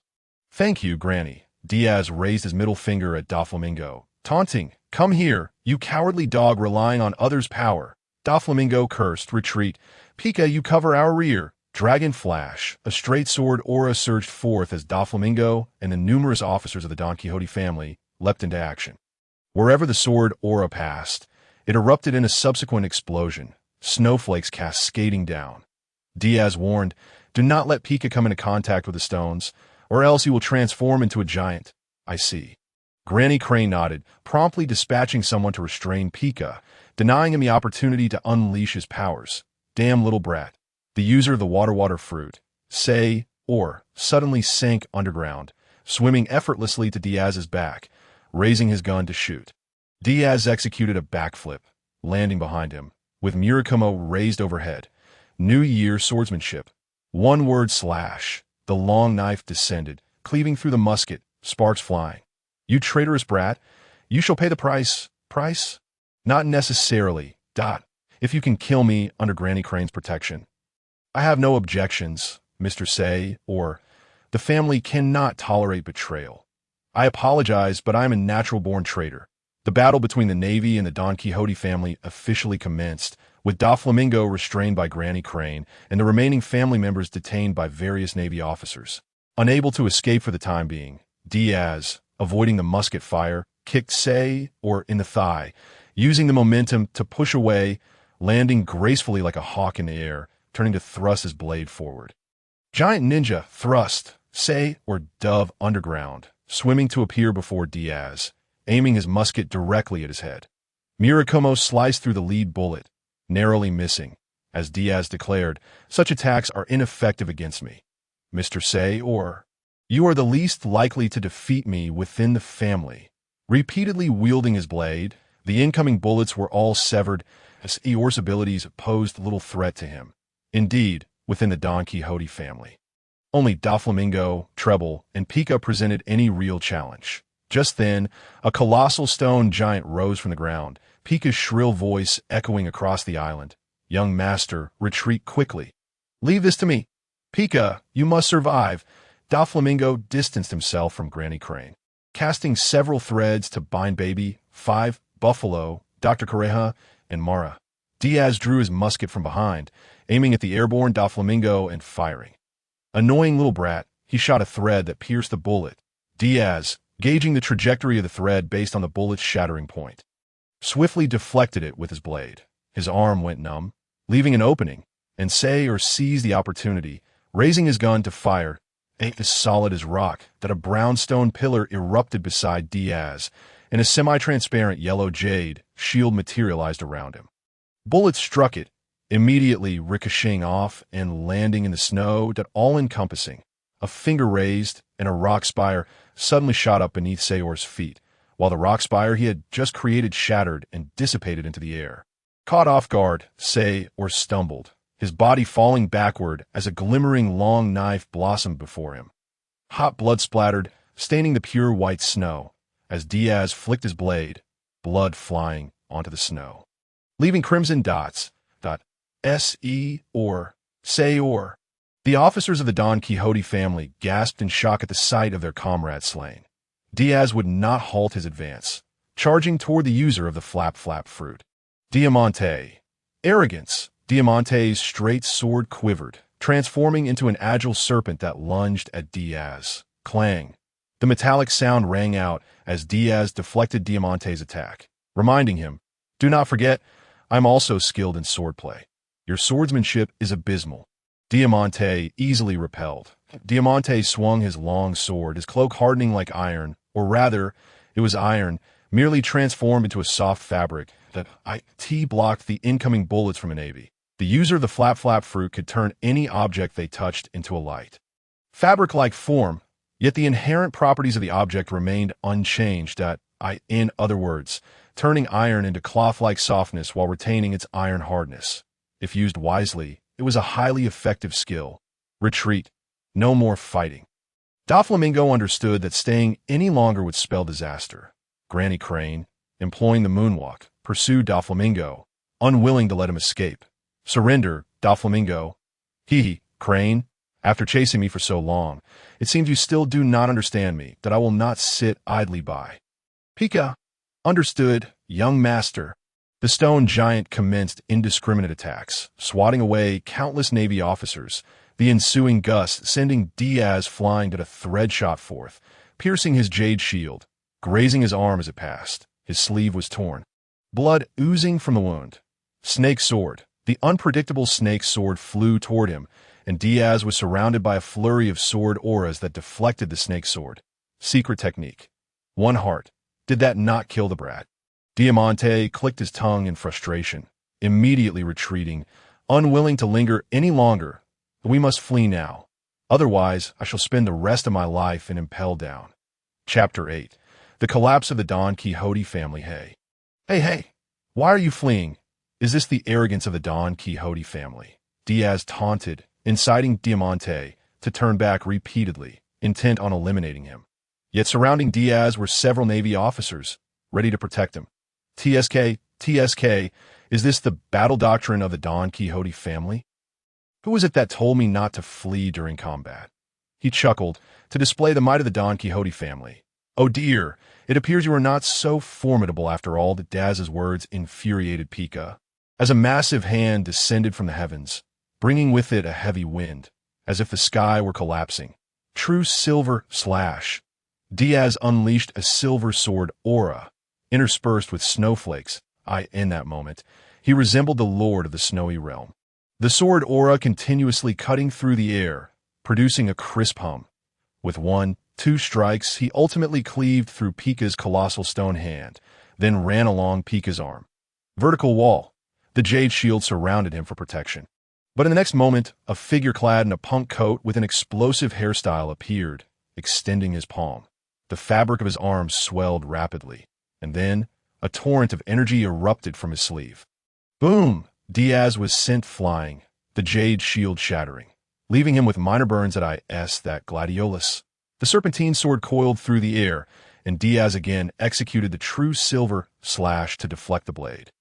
"Thank you, Granny." Diaz raised his middle finger at Doflamingo, taunting, "Come here, you cowardly dog relying on others' power." Doflamingo cursed, "Retreat. Pika, you cover our rear." Dragon Flash, a straight sword aura surged forth as Doflamingo and the numerous officers of the Don Quixote family leapt into action. Wherever the sword aura passed, it erupted in a subsequent explosion, snowflakes cascading down. Diaz warned, "Do not let Pika come into contact with the stones, or else he will transform into a giant." "I see." Granny Crane nodded, promptly dispatching someone to restrain Pika, denying him the opportunity to unleash his powers. "Damn little brat." The user of the water fruit, suddenly sank underground, swimming effortlessly to Diaz's back, raising his gun to shoot. Diaz executed a backflip, landing behind him, with Murakumo raised overhead. New Year swordsmanship. One word slash. The long knife descended, cleaving through the musket, sparks flying. You traitorous brat, you shall pay the price. Price? Not necessarily. If you can kill me under Granny Crane's protection. I have no objections, Mr. Say, or the family cannot tolerate betrayal. I apologize, but I am a natural-born traitor. The battle between the Navy and the Don Quixote family officially commenced, with Doflamingo restrained by Granny Crane and the remaining family members detained by various Navy officers. Unable to escape for the time being, Diaz, avoiding the musket fire, kicked Say, or in the thigh, using the momentum to push away, landing gracefully like a hawk in the air, turning to thrust his blade forward. Giant Ninja thrust, Say, or dove underground, swimming to appear before Diaz, aiming his musket directly at his head. Mariejois sliced through the lead bullet, narrowly missing. As Diaz declared, such attacks are ineffective against me. Mr. Say, or you are the least likely to defeat me within the family. Repeatedly wielding his blade, the incoming bullets were all severed, as Eeyore's abilities posed little threat to him. Indeed, within the Don Quixote family, only Doflamingo, Treble, and Pika presented any real challenge. Just then, a colossal stone giant rose from the ground, Pika's shrill voice echoing across the island. Young master, retreat quickly. Leave this to me. Pika, you must survive. Doflamingo distanced himself from Granny Crane, casting several threads to bind Baby, Five, Buffalo, Dr. Coreja, and Mara. Diaz drew his musket from behind, aiming at the airborne Doflamingo and firing. Annoying little brat, he shot a thread that pierced the bullet. Diaz, gauging the trajectory of the thread based on the bullet's shattering point, swiftly deflected it with his blade. His arm went numb, leaving an opening, and Say seized the opportunity, raising his gun to fire, as solid as rock that a brownstone pillar erupted beside Diaz, and a semi-transparent yellow jade shield materialized around him. Bullets struck it, immediately ricocheting off and landing in the snow that all-encompassing. A finger raised, and a rock spire suddenly shot up beneath Sayor's feet, while the rock spire he had just created shattered and dissipated into the air. Caught off guard, Sayor stumbled, his body falling backward as a glimmering long knife blossomed before him. Hot blood splattered, staining the pure white snow, as Diaz flicked his blade, blood flying onto the snow, leaving crimson dots. Sayor. The officers of the Don Quixote family gasped in shock at the sight of their comrade slain. Diaz would not halt his advance, charging toward the user of the flap fruit. Diamante. Arrogance. Diamante's straight sword quivered, transforming into an agile serpent that lunged at Diaz. Clang. The metallic sound rang out as Diaz deflected Diamante's attack, reminding him, "Do not forget, I'm also skilled in swordplay. Your swordsmanship is abysmal." Diamante easily repelled. Diamante swung his long sword, his cloak hardening like iron, or rather, it was iron, merely transformed into a soft fabric that blocked the incoming bullets from a navy. The user of the flap fruit could turn any object they touched into a light fabric-like form, yet the inherent properties of the object remained unchanged. In other words, turning iron into cloth-like softness while retaining its iron hardness. If used wisely, it was a highly effective skill. Retreat. No more fighting. Doflamingo understood that staying any longer would spell disaster. Granny Crane, employing the moonwalk, pursued Doflamingo, unwilling to let him escape. Surrender, Doflamingo. Crane, after chasing me for so long, it seems you still do not understand me, that I will not sit idly by. Pika. Understood, young master. The stone giant commenced indiscriminate attacks, swatting away countless Navy officers, the ensuing gust sending Diaz flying at a thread shot forth, piercing his jade shield, grazing his arm as it passed. His sleeve was torn, blood oozing from the wound. Snake sword. The unpredictable snake sword flew toward him, and Diaz was surrounded by a flurry of sword auras that deflected the snake sword. Secret technique. One heart. Did that not kill the brat? Diamante clicked his tongue in frustration, immediately retreating, unwilling to linger any longer. We must flee now. Otherwise, I shall spend the rest of my life in Impel Down. Chapter 8. The Collapse of the Don Quixote Family. Hey, why are you fleeing? Is this the arrogance of the Don Quixote family? Diaz taunted, inciting Diamante to turn back repeatedly, intent on eliminating him. Yet surrounding Diaz were several Navy officers, ready to protect him. TSK, is this the battle doctrine of the Don Quixote family? Who was it that told me not to flee during combat? He chuckled, to display the might of the Don Quixote family. Oh dear, it appears you are not so formidable after all. Diaz's words infuriated Pika. As a massive hand descended from the heavens, bringing with it a heavy wind, as if the sky were collapsing. True silver slash. Diaz unleashed a silver sword aura, interspersed with snowflakes. In that moment, he resembled the lord of the snowy realm. The sword aura continuously cutting through the air, producing a crisp hum. With 1-2 strikes, he ultimately cleaved through Pika's colossal stone hand, then ran along Pika's arm. Vertical wall. The jade shield surrounded him for protection. But in the next moment, a figure clad in a punk coat with an explosive hairstyle appeared, extending his palm. The fabric of his arm swelled rapidly, and then a torrent of energy erupted from his sleeve. Boom! Diaz was sent flying, the jade shield shattering, leaving him with minor burns at that gladiolus. The serpentine sword coiled through the air, and Diaz again executed the true silver slash to deflect the blade.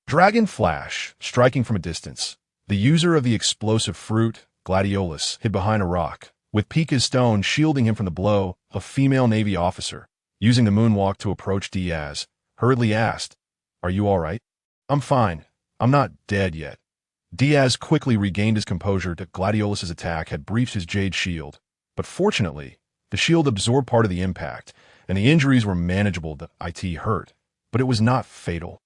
Dragon flash, striking from a distance. The user of the explosive fruit, gladiolus, hid behind a rock, with Pika's stone shielding him from the blow. A female Navy officer, using the moonwalk to approach Diaz, hurriedly asked, "Are you all right?" "I'm fine. I'm not dead yet." Diaz quickly regained his composure. The Gladiolus's attack had breached his jade shield, but fortunately, the shield absorbed part of the impact, and the injuries were manageable. It hurt, but it was not fatal.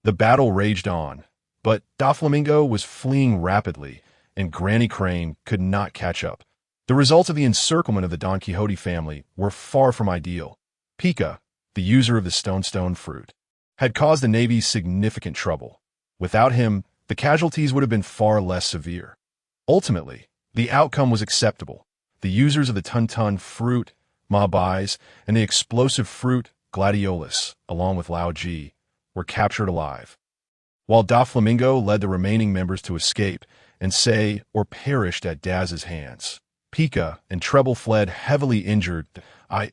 The battle raged on, but Doflamingo was fleeing rapidly, and Granny Crane could not catch up. The results of the encirclement of the Don Quixote family were far from ideal. Pika, the user of the stone fruit, had caused the Navy significant trouble. Without him, the casualties would have been far less severe. Ultimately, the outcome was acceptable. The users of the Tun fruit, Mabais, and the explosive fruit, Gladiolus, along with Lao Ji, were captured alive. While Doflamingo led the remaining members to escape and or perished at Diaz's hands. Pika and Treble fled heavily injured.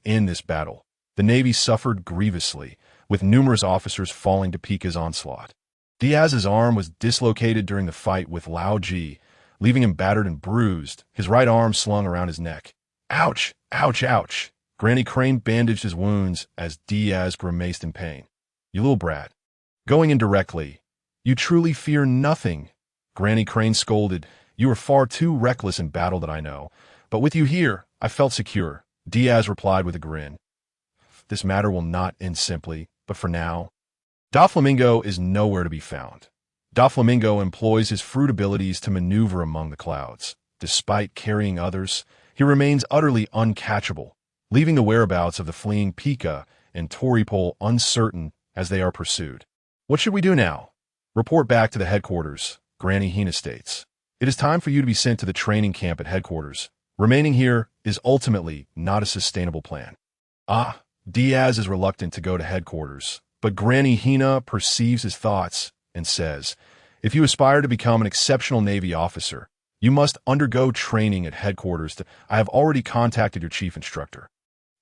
In this battle, the Navy suffered grievously, with numerous officers falling to Pika's onslaught. Diaz's arm was dislocated during the fight with Lao Ji, leaving him battered and bruised, his right arm slung around his neck. Ouch! Ouch! Ouch! Granny Crane bandaged his wounds as Diaz grimaced in pain. "You little brat. Going in directly. You truly fear nothing," Granny Crane scolded. "You are far too reckless in battle that I know. But with you here, I felt secure," Diaz replied with a grin. "This matter will not end simply, but for now." Doflamingo is nowhere to be found. Doflamingo employs his fruit abilities to maneuver among the clouds. Despite carrying others, he remains utterly uncatchable, leaving the whereabouts of the fleeing Pika and Toripole uncertain as they are pursued. "What should we do now?" "Report back to the headquarters," Granny Hina states. "It is time for you to be sent to the training camp at headquarters. Remaining here is ultimately not a sustainable plan." Diaz is reluctant to go to headquarters, but Granny Hina perceives his thoughts and says, "If you aspire to become an exceptional Navy officer, you must undergo training at headquarters. I have already contacted your chief instructor,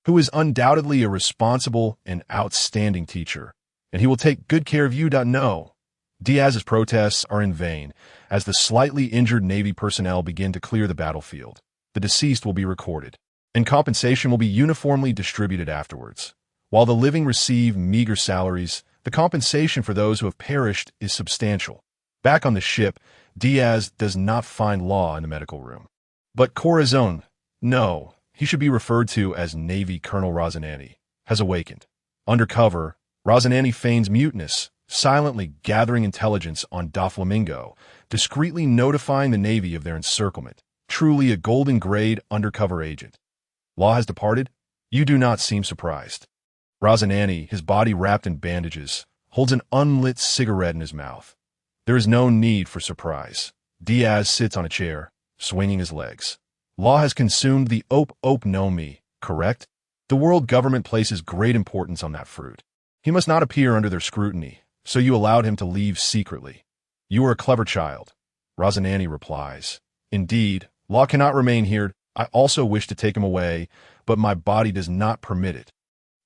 who is undoubtedly a responsible and outstanding teacher, and he will take good care of you. No." Diaz's protests are in vain, as the slightly injured Navy personnel begin to clear the battlefield. The deceased will be recorded, and compensation will be uniformly distributed afterwards. While the living receive meager salaries, the compensation for those who have perished is substantial. Back on the ship, Diaz does not find Law in the medical room. But Corazon, no, he should be referred to as Navy Colonel Rosanani, has awakened. Undercover, Rosanani feigns mutinous, silently gathering intelligence on Doflamingo, discreetly notifying the Navy of their encirclement. Truly a golden grade undercover agent. Law has departed? You do not seem surprised. Rosanani, his body wrapped in bandages, holds an unlit cigarette in his mouth. There is no need for surprise. Diaz sits on a chair, swinging his legs. Law has consumed the Ope no Mi, correct? The world government places great importance on that fruit. He must not appear under their scrutiny, so you allowed him to leave secretly. You are a clever child, Rosanani replies. Indeed, Law cannot remain here. I also wish to take him away, but my body does not permit it.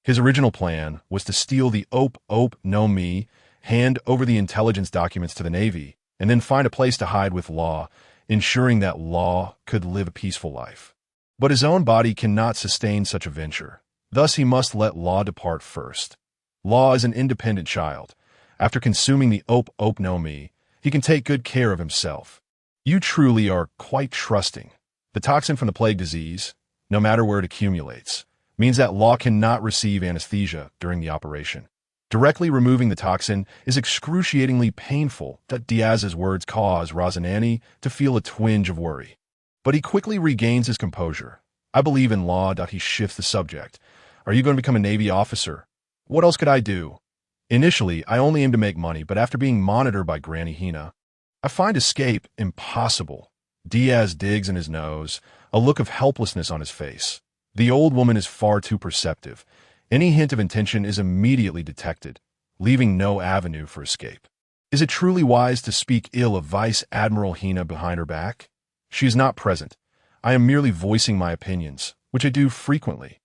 His original plan was to steal the Ope no Mi, hand over the intelligence documents to the Navy, and then find a place to hide with Law, ensuring that Law could live a peaceful life. But his own body cannot sustain such a venture. Thus he must let Law depart first. Law is an independent child. After consuming the Ope no Mi, he can take good care of himself. You truly are quite trusting. The toxin from the plague disease, no matter where it accumulates, means that Law cannot receive anesthesia during the operation. Directly removing the toxin is excruciatingly painful that Diaz's words cause Rosanani to feel a twinge of worry. But he quickly regains his composure. I believe in Law. He shifts the subject. Are you going to become a Navy officer? What else could I do? Initially, I only aim to make money, but after being monitored by Granny Hina, I find escape impossible. Diaz digs in his nose, a look of helplessness on his face. The old woman is far too perceptive. Any hint of intention is immediately detected, leaving no avenue for escape. Is it truly wise to speak ill of Vice Admiral Hina behind her back? She is not present. I am merely voicing my opinions, which I do frequently.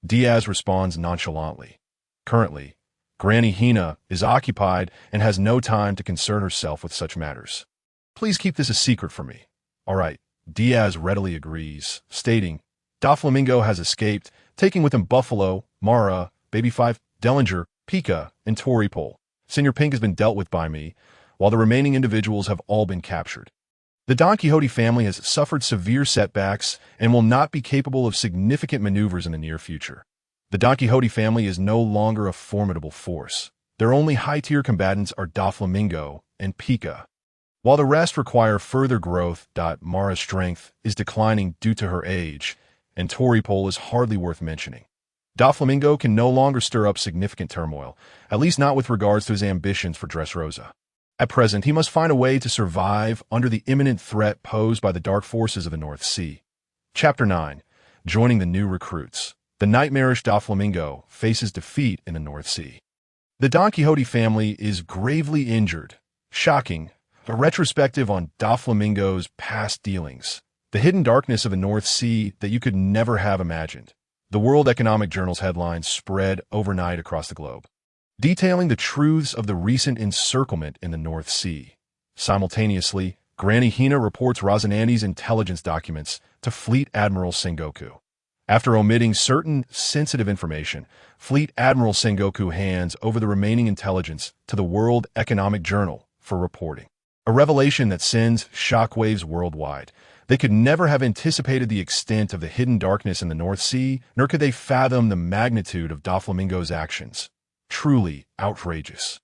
Diaz responds nonchalantly. Currently, Granny Hina is occupied and has no time to concern herself with such matters. Please keep this a secret from me. All right, Diaz readily agrees, stating, Doflamingo has escaped, taking with him Buffalo, Mara, Baby Five, Dellinger, Pika, and Toripole. Senior Pink has been dealt with by me, while the remaining individuals have all been captured. The Donquixote family has suffered severe setbacks and will not be capable of significant maneuvers in the near future. The Donquixote family is no longer a formidable force. Their only high-tier combatants are Doflamingo and Pika. While the rest require further growth, Mara's strength is declining due to her age, and Toripole is hardly worth mentioning. Doflamingo can no longer stir up significant turmoil, at least not with regards to his ambitions for Dressrosa. At present, he must find a way to survive under the imminent threat posed by the dark forces of the North Sea. Chapter 9. Joining the new recruits. The nightmarish Doflamingo faces defeat in the North Sea. The Donquixote family is gravely injured. Shocking. A retrospective on Doflamingo's past dealings. The hidden darkness of the North Sea that you could never have imagined. The World Economic Journal's headlines spread overnight across the globe, detailing the truths of the recent encirclement in the North Sea. Simultaneously, Granny Hina reports Rosanani's intelligence documents to Fleet Admiral Sengoku. After omitting certain sensitive information, Fleet Admiral Sengoku hands over the remaining intelligence to the World Economic Journal for reporting. A revelation that sends shockwaves worldwide. They could never have anticipated the extent of the hidden darkness in the North Sea, nor could they fathom the magnitude of Doflamingo's actions. Truly outrageous.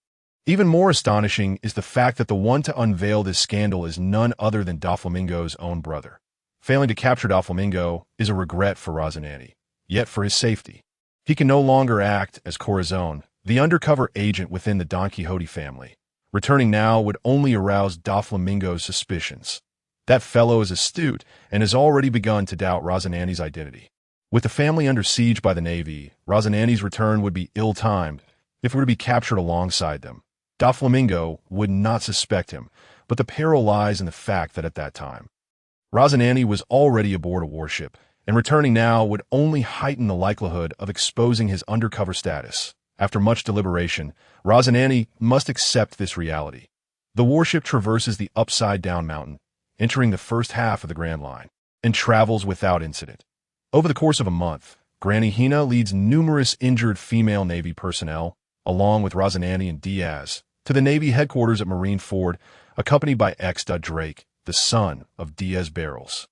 Even more astonishing is the fact that the one to unveil this scandal is none other than Doflamingo's own brother. Failing to capture Doflamingo is a regret for Rosanani, yet for his safety. He can no longer act as Corazon, the undercover agent within the Donquixote family. Returning now would only arouse Doflamingo's suspicions. That fellow is astute and has already begun to doubt Rosanani's identity. With the family under siege by the Navy, Rosanani's return would be ill-timed if it were to be captured alongside them. Doflamingo would not suspect him, but the peril lies in the fact that at that time, Rosanani was already aboard a warship, and returning now would only heighten the likelihood of exposing his undercover status. After much deliberation, Rosanani must accept this reality. The warship traverses the upside-down mountain, entering the first half of the Grand Line, and travels without incident. Over the course of a month, Granny Hina leads numerous injured female Navy personnel, along with Rosanani and Diaz, to the Navy headquarters at Marineford, accompanied by X. Drake, the son of Diaz Barrels.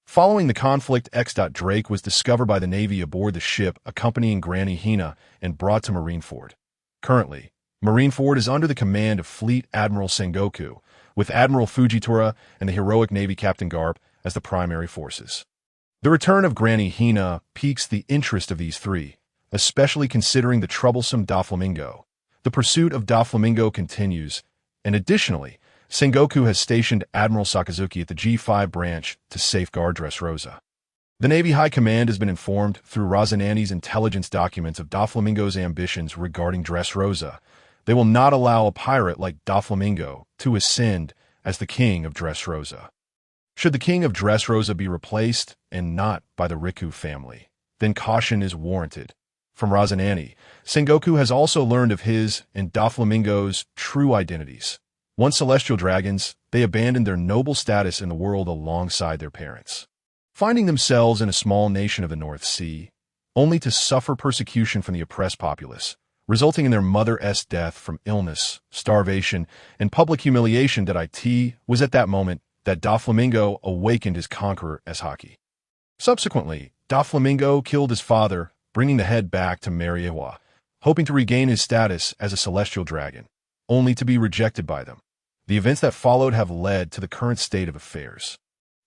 Following the conflict, X. Drake was discovered by the Navy aboard the ship accompanying Granny Hina and brought to Marineford. Currently, Marineford is under the command of Fleet Admiral Sengoku, with Admiral Fujitora and the heroic Navy Captain Garp as the primary forces. The return of Granny Hina piques the interest of these three, especially considering the troublesome Doflamingo. The pursuit of Doflamingo continues, and additionally, Sengoku has stationed Admiral Sakazuki at the G5 branch to safeguard Dressrosa. The Navy High Command has been informed through Rosanani's intelligence documents of Doflamingo's ambitions regarding Dressrosa. They will not allow a pirate like Doflamingo to ascend as the king of Dressrosa. Should the king of Dressrosa be replaced, and not by the Riku family, then caution is warranted. From Razanani, Sengoku has also learned of his and Doflamingo's true identities. Once celestial dragons, they abandoned their noble status in the world alongside their parents, finding themselves in a small nation of the North Sea, only to suffer persecution from the oppressed populace, resulting in their mother's death from illness, starvation, and public humiliation. It was at that moment that Doflamingo awakened his conqueror as Haki. Subsequently, Doflamingo killed his father, bringing the head back to Mariejois, hoping to regain his status as a celestial dragon, only to be rejected by them. The events that followed have led to the current state of affairs.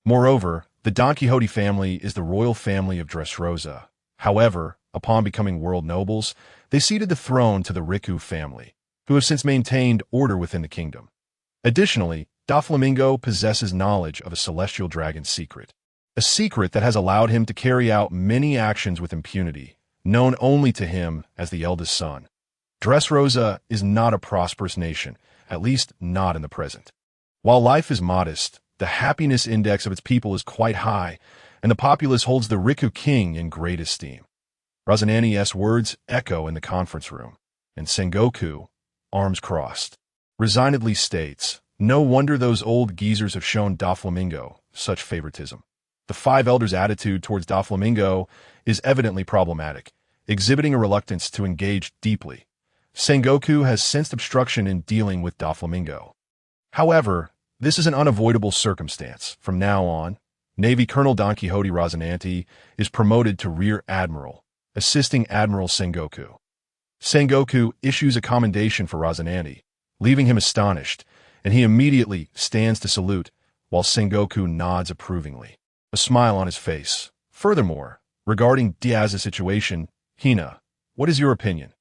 Moreover, the Donquixote family is the royal family of Dressrosa. However, upon becoming world nobles, they ceded the throne to the Riku family, who have since maintained order within the kingdom. Additionally, Doflamingo possesses knowledge of a celestial dragon's secret, a secret that has allowed him to carry out many actions with impunity, known only to him as the eldest son. Dressrosa is not a prosperous nation, at least not in the present. While life is modest, the happiness index of its people is quite high, and the populace holds the Riku king in great esteem. Razanani's words echo in the conference room, and Sengoku, arms crossed, resignedly states, "No wonder those old geezers have shown Doflamingo such favoritism." The five elders' attitude towards Doflamingo is evidently problematic, exhibiting a reluctance to engage deeply. Sengoku has sensed obstruction in dealing with Doflamingo. However, this is an unavoidable circumstance. From now on, Navy Colonel Donquixote Razanani is promoted to Rear Admiral, assisting Admiral Sengoku. Sengoku issues a commendation for Razanani, leaving him astonished, and he immediately stands to salute, while Sengoku nods approvingly, a smile on his face. Furthermore, regarding Diaz's situation, "Hina, what is your opinion?"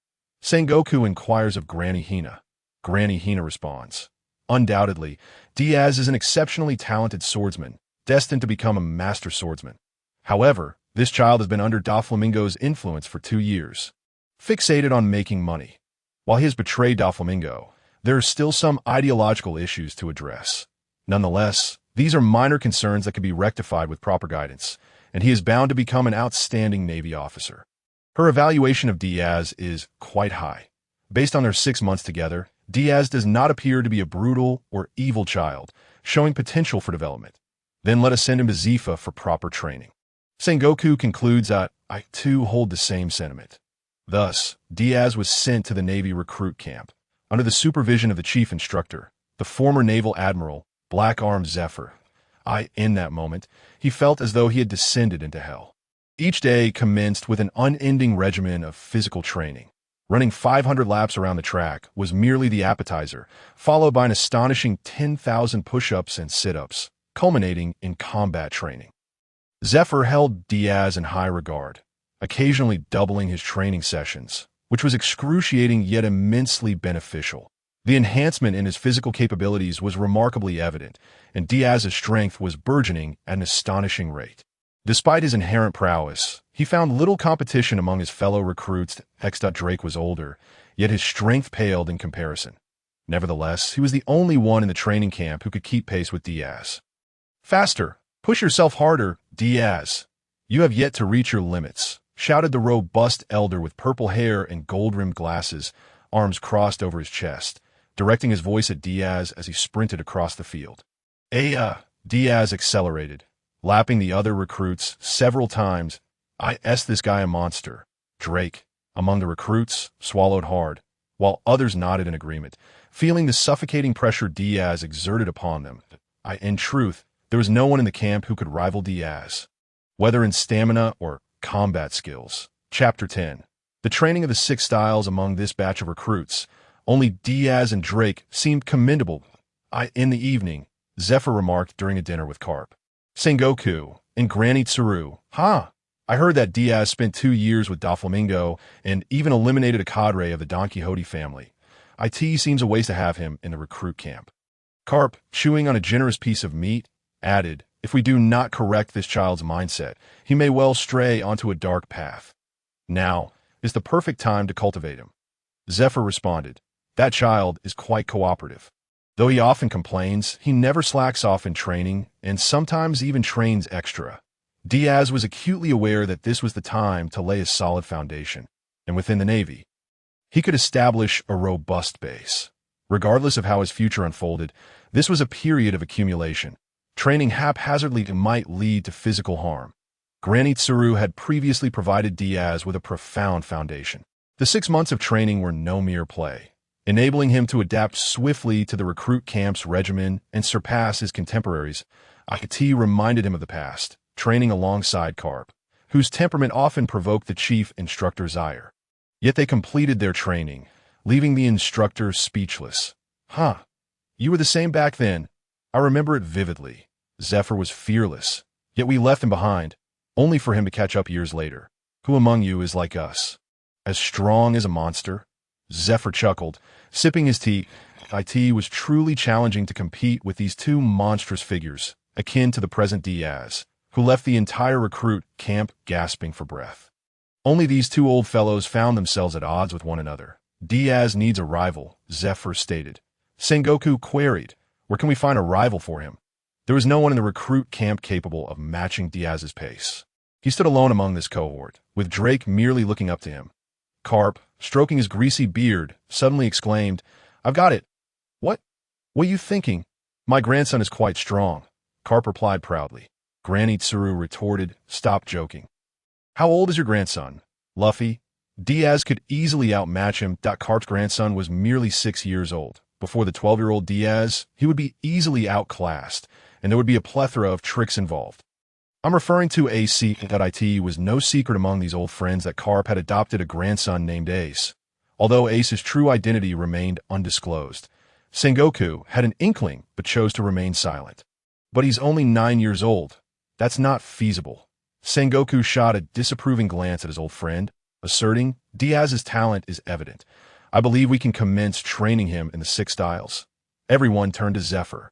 Sengoku inquires of Granny Hina. Granny Hina responds, "Undoubtedly, Diaz is an exceptionally talented swordsman, destined to become a master swordsman. However, this child has been under Doflamingo's influence for 2 years, fixated on making money. While he has betrayed Doflamingo, there are still some ideological issues to address. Nonetheless, these are minor concerns that can be rectified with proper guidance, and he is bound to become an outstanding Navy officer." Her evaluation of Diaz is quite high. Based on their 6 months together, Diaz does not appear to be a brutal or evil child, showing potential for development. Then let us send him to Zifa for proper training. Sengoku concludes that I too hold the same sentiment. Thus, Diaz was sent to the Navy recruit camp, under the supervision of the chief instructor, the former naval admiral, Black Arm Zephyr. In that moment, he felt as though he had descended into hell. Each day commenced with an unending regimen of physical training. Running 500 laps around the track was merely the appetizer, followed by an astonishing 10,000 push-ups and sit-ups, culminating in combat training. Zephyr held Diaz in high regard, occasionally doubling his training sessions, which was excruciating yet immensely beneficial. The enhancement in his physical capabilities was remarkably evident, and Diaz's strength was burgeoning at an astonishing rate. Despite his inherent prowess, he found little competition among his fellow recruits. Drake was older, yet his strength paled in comparison. Nevertheless, he was the only one in the training camp who could keep pace with Diaz. "Faster! Push yourself harder, Diaz! You have yet to reach your limits," shouted the robust elder with purple hair and gold-rimmed glasses, arms crossed over his chest, directing his voice at Diaz as he sprinted across the field. Diaz accelerated, lapping the other recruits several times. This guy a monster." Drake, among the recruits, swallowed hard, while others nodded in agreement, feeling the suffocating pressure Diaz exerted upon them. In truth, there was no one in the camp who could rival Diaz, whether in stamina or combat skills. Chapter 10. The training of the 6 styles among this batch of recruits. Only Diaz and Drake seemed commendable. In the evening, Zephyr remarked during a dinner with Carp, "Sengoku and Granny Tsuru, I heard that Diaz spent 2 years with Doflamingo and even eliminated a cadre of the Donquixote family. It seems a waste to have him in the recruit camp." Carp, chewing on a generous piece of meat, added, "If we do not correct this child's mindset, he may well stray onto a dark path. Now is the perfect time to cultivate him." Zephyr responded, "That child is quite cooperative." Though he often complains, he never slacks off in training and sometimes even trains extra. Diaz was acutely aware that this was the time to lay a solid foundation, and within the Navy, he could establish a robust base. Regardless of how his future unfolded, this was a period of accumulation. Training haphazardly might lead to physical harm. Granny Tsuru had previously provided Diaz with a profound foundation. The 6 months of training were no mere play, enabling him to adapt swiftly to the recruit camp's regimen and surpass his contemporaries. Akati reminded him of the past, training alongside Carp, whose temperament often provoked the chief instructor's ire. Yet they completed their training, leaving the instructor speechless. Huh, you were the same back then. I remember it vividly. Zephyr was fearless, yet we left him behind, only for him to catch up years later. Who among you is like us? As strong as a monster? Zephyr chuckled, sipping his tea. It was truly challenging to compete with these two monstrous figures, akin to the present Diaz, who left the entire recruit camp gasping for breath. Only these two old fellows found themselves at odds with one another. Diaz needs a rival, Zephyr stated. Sengoku queried, where can we find a rival for him? There was no one in the recruit camp capable of matching Diaz's pace. He stood alone among this cohort, with Drake merely looking up to him. Carp, stroking his greasy beard, suddenly exclaimed, I've got it. What? What are you thinking? My grandson is quite strong, Carp replied proudly. Granny Tsuru retorted, stop joking. How old is your grandson? Luffy? Diaz could easily outmatch him. Carp's grandson was merely 6 years old. Before the 12-year-old Diaz, he would be easily outclassed, and there would be a plethora of tricks involved. I'm referring to AC. It was no secret among these old friends that Carp had adopted a grandson named Ace. Although Ace's true identity remained undisclosed, Sengoku had an inkling but chose to remain silent. But he's only 9 years old. That's not feasible. Sengoku shot a disapproving glance at his old friend, asserting, Diaz's talent is evident. I believe we can commence training him in the 6 styles. Everyone turned to Zephyr,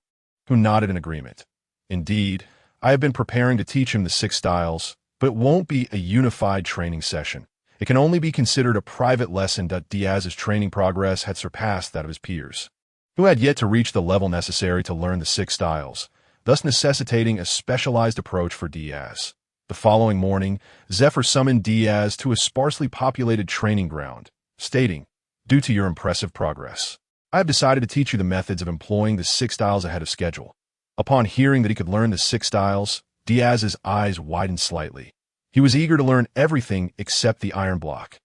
who nodded in agreement. Indeed, I have been preparing to teach him the 6 styles, but it won't be a unified training session. It can only be considered a private lesson. Diaz's training progress had surpassed that of his peers, who had yet to reach the level necessary to learn the 6 styles, thus necessitating a specialized approach for Diaz. The following morning, Zephyr summoned Diaz to a sparsely populated training ground, stating, due to your impressive progress, I have decided to teach you the methods of employing the 6 styles ahead of schedule. Upon hearing that he could learn the 6 styles, Diaz's eyes widened slightly. He was eager to learn everything except the iron block.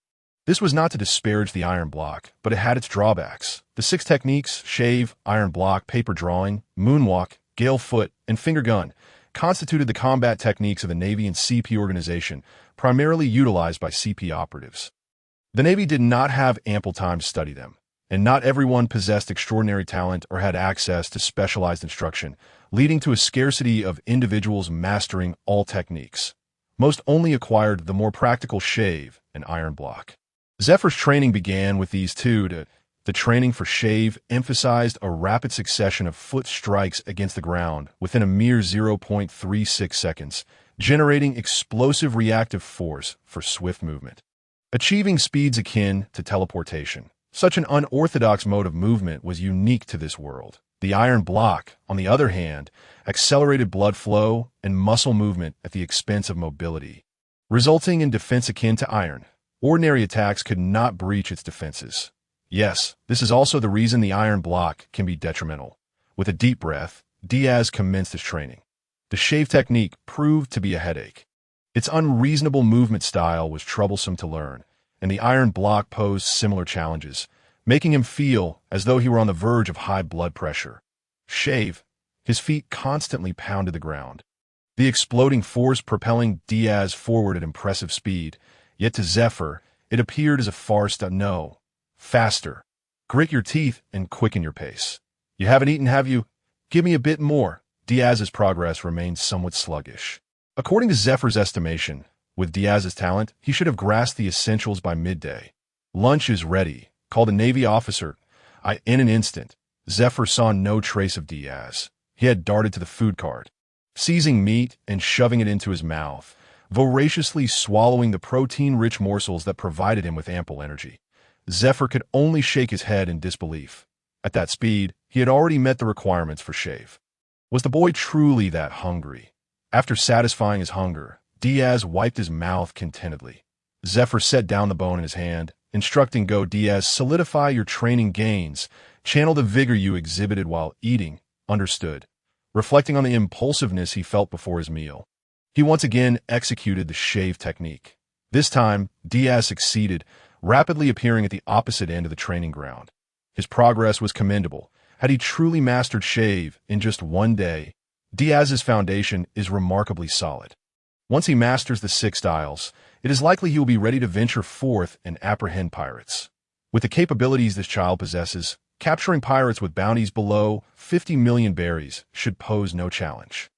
This was not to disparage the iron block, but it had its drawbacks. The 6 techniques, shave, iron block, paper drawing, moonwalk, gale foot, and finger gun, constituted the combat techniques of the Navy and CP organization, primarily utilized by CP operatives. The Navy did not have ample time to study them, and not everyone possessed extraordinary talent or had access to specialized instruction, leading to a scarcity of individuals mastering all techniques. Most only acquired the more practical shave and iron block. Zephyr's training began with these two. The training for shave emphasized a rapid succession of foot strikes against the ground within a mere 0.36 seconds, generating explosive reactive force for swift movement. Achieving speeds akin to teleportation. Such an unorthodox mode of movement was unique to this world. The iron block, on the other hand, accelerated blood flow and muscle movement at the expense of mobility, resulting in defense akin to iron. Ordinary attacks could not breach its defenses. Yes, this is also the reason the iron block can be detrimental. With a deep breath, Diaz commenced his training. The shave technique proved to be a headache. Its unreasonable movement style was troublesome to learn, and the iron block posed similar challenges, making him feel as though he were on the verge of high blood pressure. Shave. His feet constantly pounded the ground, the exploding force propelling Diaz forward at impressive speed, yet to Zephyr, it appeared as a farce. No. Faster. Grit your teeth and quicken your pace. You haven't eaten, have you? Give me a bit more. Diaz's progress remained somewhat sluggish. According to Zephyr's estimation, with Diaz's talent, he should have grasped the essentials by midday. Lunch is ready, called a Navy officer. In an instant, Zephyr saw no trace of Diaz. He had darted to the food cart, seizing meat and shoving it into his mouth, voraciously swallowing the protein-rich morsels that provided him with ample energy. Zephyr could only shake his head in disbelief. At that speed, he had already met the requirements for shave. Was the boy truly that hungry? After satisfying his hunger, Diaz wiped his mouth contentedly. Zephyr set down the bone in his hand, instructing Go Diaz, solidify your training gains, channel the vigor you exhibited while eating. Understood. Reflecting on the impulsiveness he felt before his meal, he once again executed the shave technique. This time, Diaz succeeded, rapidly appearing at the opposite end of the training ground. His progress was commendable. Had he truly mastered shave in just one day, Diaz's foundation is remarkably solid. Once he masters the 6 styles, it is likely he will be ready to venture forth and apprehend pirates. With the capabilities this child possesses, capturing pirates with bounties below 50 million berries should pose no challenge.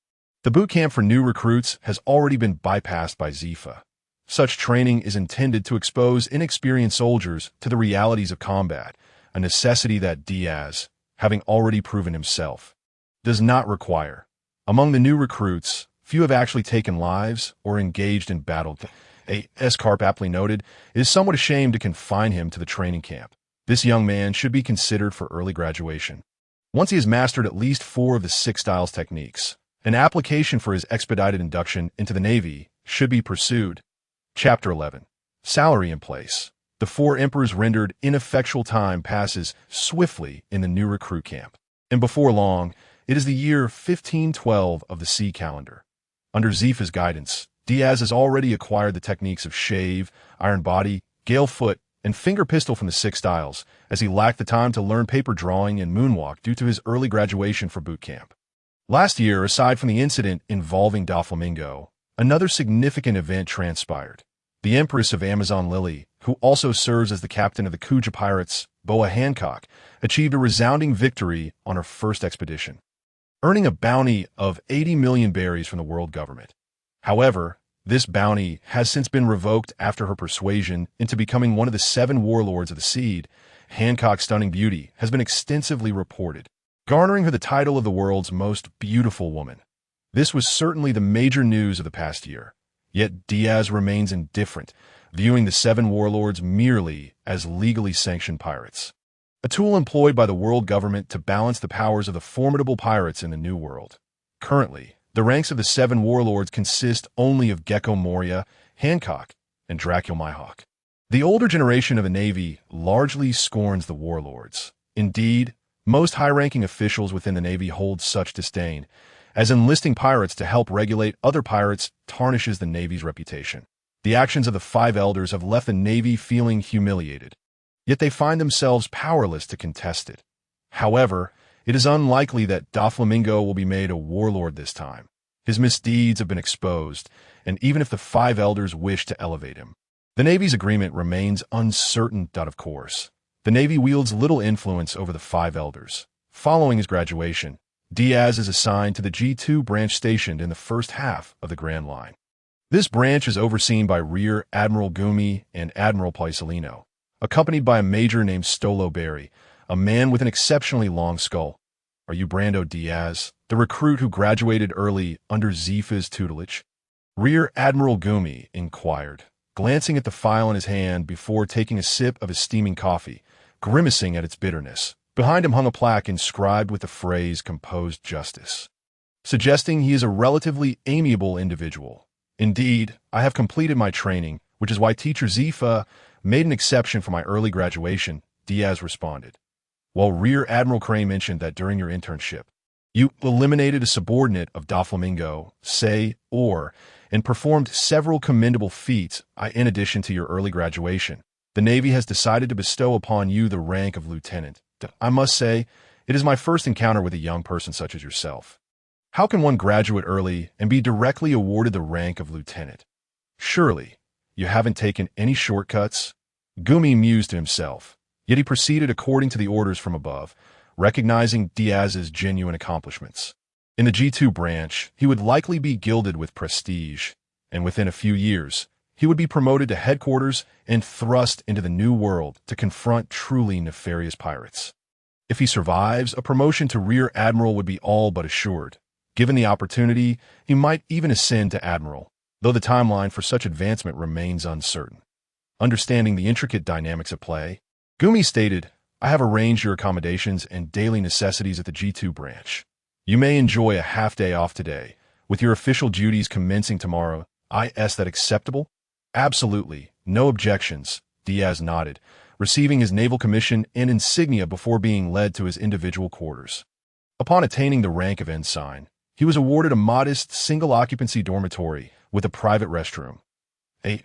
The boot camp for new recruits has already been bypassed by Zifa. Such training is intended to expose inexperienced soldiers to the realities of combat, a necessity that Diaz, having already proven himself, does not require. Among the new recruits, few have actually taken lives or engaged in battle. A.S. Carp aptly noted, it is somewhat ashamed to confine him to the training camp. This young man should be considered for early graduation. Once he has mastered at least 4 of the 6 styles techniques, an application for his expedited induction into the Navy should be pursued. Chapter 11. Salary in place. The 4 emperors rendered ineffectual time passes swiftly in the new recruit camp. And before long, it is the year 1512 of the sea calendar. Under Zifa's guidance, Diaz has already acquired the techniques of shave, iron body, gale foot, and finger pistol from the 6 styles, as he lacked the time to learn paper drawing and moonwalk due to his early graduation for boot camp. Last year, aside from the incident involving Doflamingo, another significant event transpired. The Empress of Amazon Lily, who also serves as the captain of the Kuja pirates, Boa Hancock, achieved a resounding victory on her first expedition, earning a bounty of 80 million berries from the world government. However, this bounty has since been revoked after her persuasion into becoming one of the 7 warlords of the seed. Hancock's stunning beauty has been extensively reported, garnering her the title of the world's most beautiful woman. This was certainly the major news of the past year. Yet Diaz remains indifferent, viewing the 7 warlords merely as legally sanctioned pirates, a tool employed by the world government to balance the powers of the formidable pirates in the New World. Currently, the ranks of the 7 warlords consist only of Gecko Moria, Hancock, and Dracula Mihawk. The older generation of the Navy largely scorns the warlords. Indeed, most high-ranking officials within the Navy hold such disdain, as enlisting pirates to help regulate other pirates tarnishes the Navy's reputation. The actions of the 5 elders have left the Navy feeling humiliated, yet they find themselves powerless to contest it. However, it is unlikely that Doflamingo will be made a warlord this time. His misdeeds have been exposed, and even if the 5 elders wish to elevate him, the Navy's agreement remains uncertain. Of course, the Navy wields little influence over the 5 elders. Following his graduation, Diaz is assigned to the G2 branch stationed in the first half of the Grand Line. This branch is overseen by Rear Admiral Gumi and Admiral Paisalino, accompanied by a major named Stolo Berry, a man with an exceptionally long skull. Are you Brando Diaz, the recruit who graduated early under Zifa's tutelage? Rear Admiral Gumi inquired, glancing at the file in his hand before taking a sip of his steaming coffee, grimacing at its bitterness. Behind him hung a plaque inscribed with the phrase "Composed Justice," suggesting he is a relatively amiable individual. Indeed, I have completed my training, which is why Teacher Zifa made an exception for my early graduation, Diaz responded. While Rear Admiral Crane mentioned that during your internship, you eliminated a subordinate of Doflamingo, and performed several commendable feats in addition to your early graduation, the Navy has decided to bestow upon you the rank of lieutenant. I must say, it is my first encounter with a young person such as yourself. How can one graduate early and be directly awarded the rank of lieutenant? Surely, you haven't taken any shortcuts? Gumi mused to himself, yet he proceeded according to the orders from above, recognizing Diaz's genuine accomplishments. In the G2 branch, he would likely be gilded with prestige, and within a few years, he would be promoted to headquarters and thrust into the New World to confront truly nefarious pirates. If he survives, a promotion to Rear Admiral would be all but assured. Given the opportunity, he might even ascend to Admiral, though the timeline for such advancement remains uncertain. Understanding the intricate dynamics at play, Gumi stated, I have arranged your accommodations and daily necessities at the G2 branch. You may enjoy a half-day off today, with your official duties commencing tomorrow. Is that acceptable? Absolutely. No objections, Diaz nodded, receiving his naval commission and insignia before being led to his individual quarters. Upon attaining the rank of ensign, he was awarded a modest single-occupancy dormitory with a private restroom.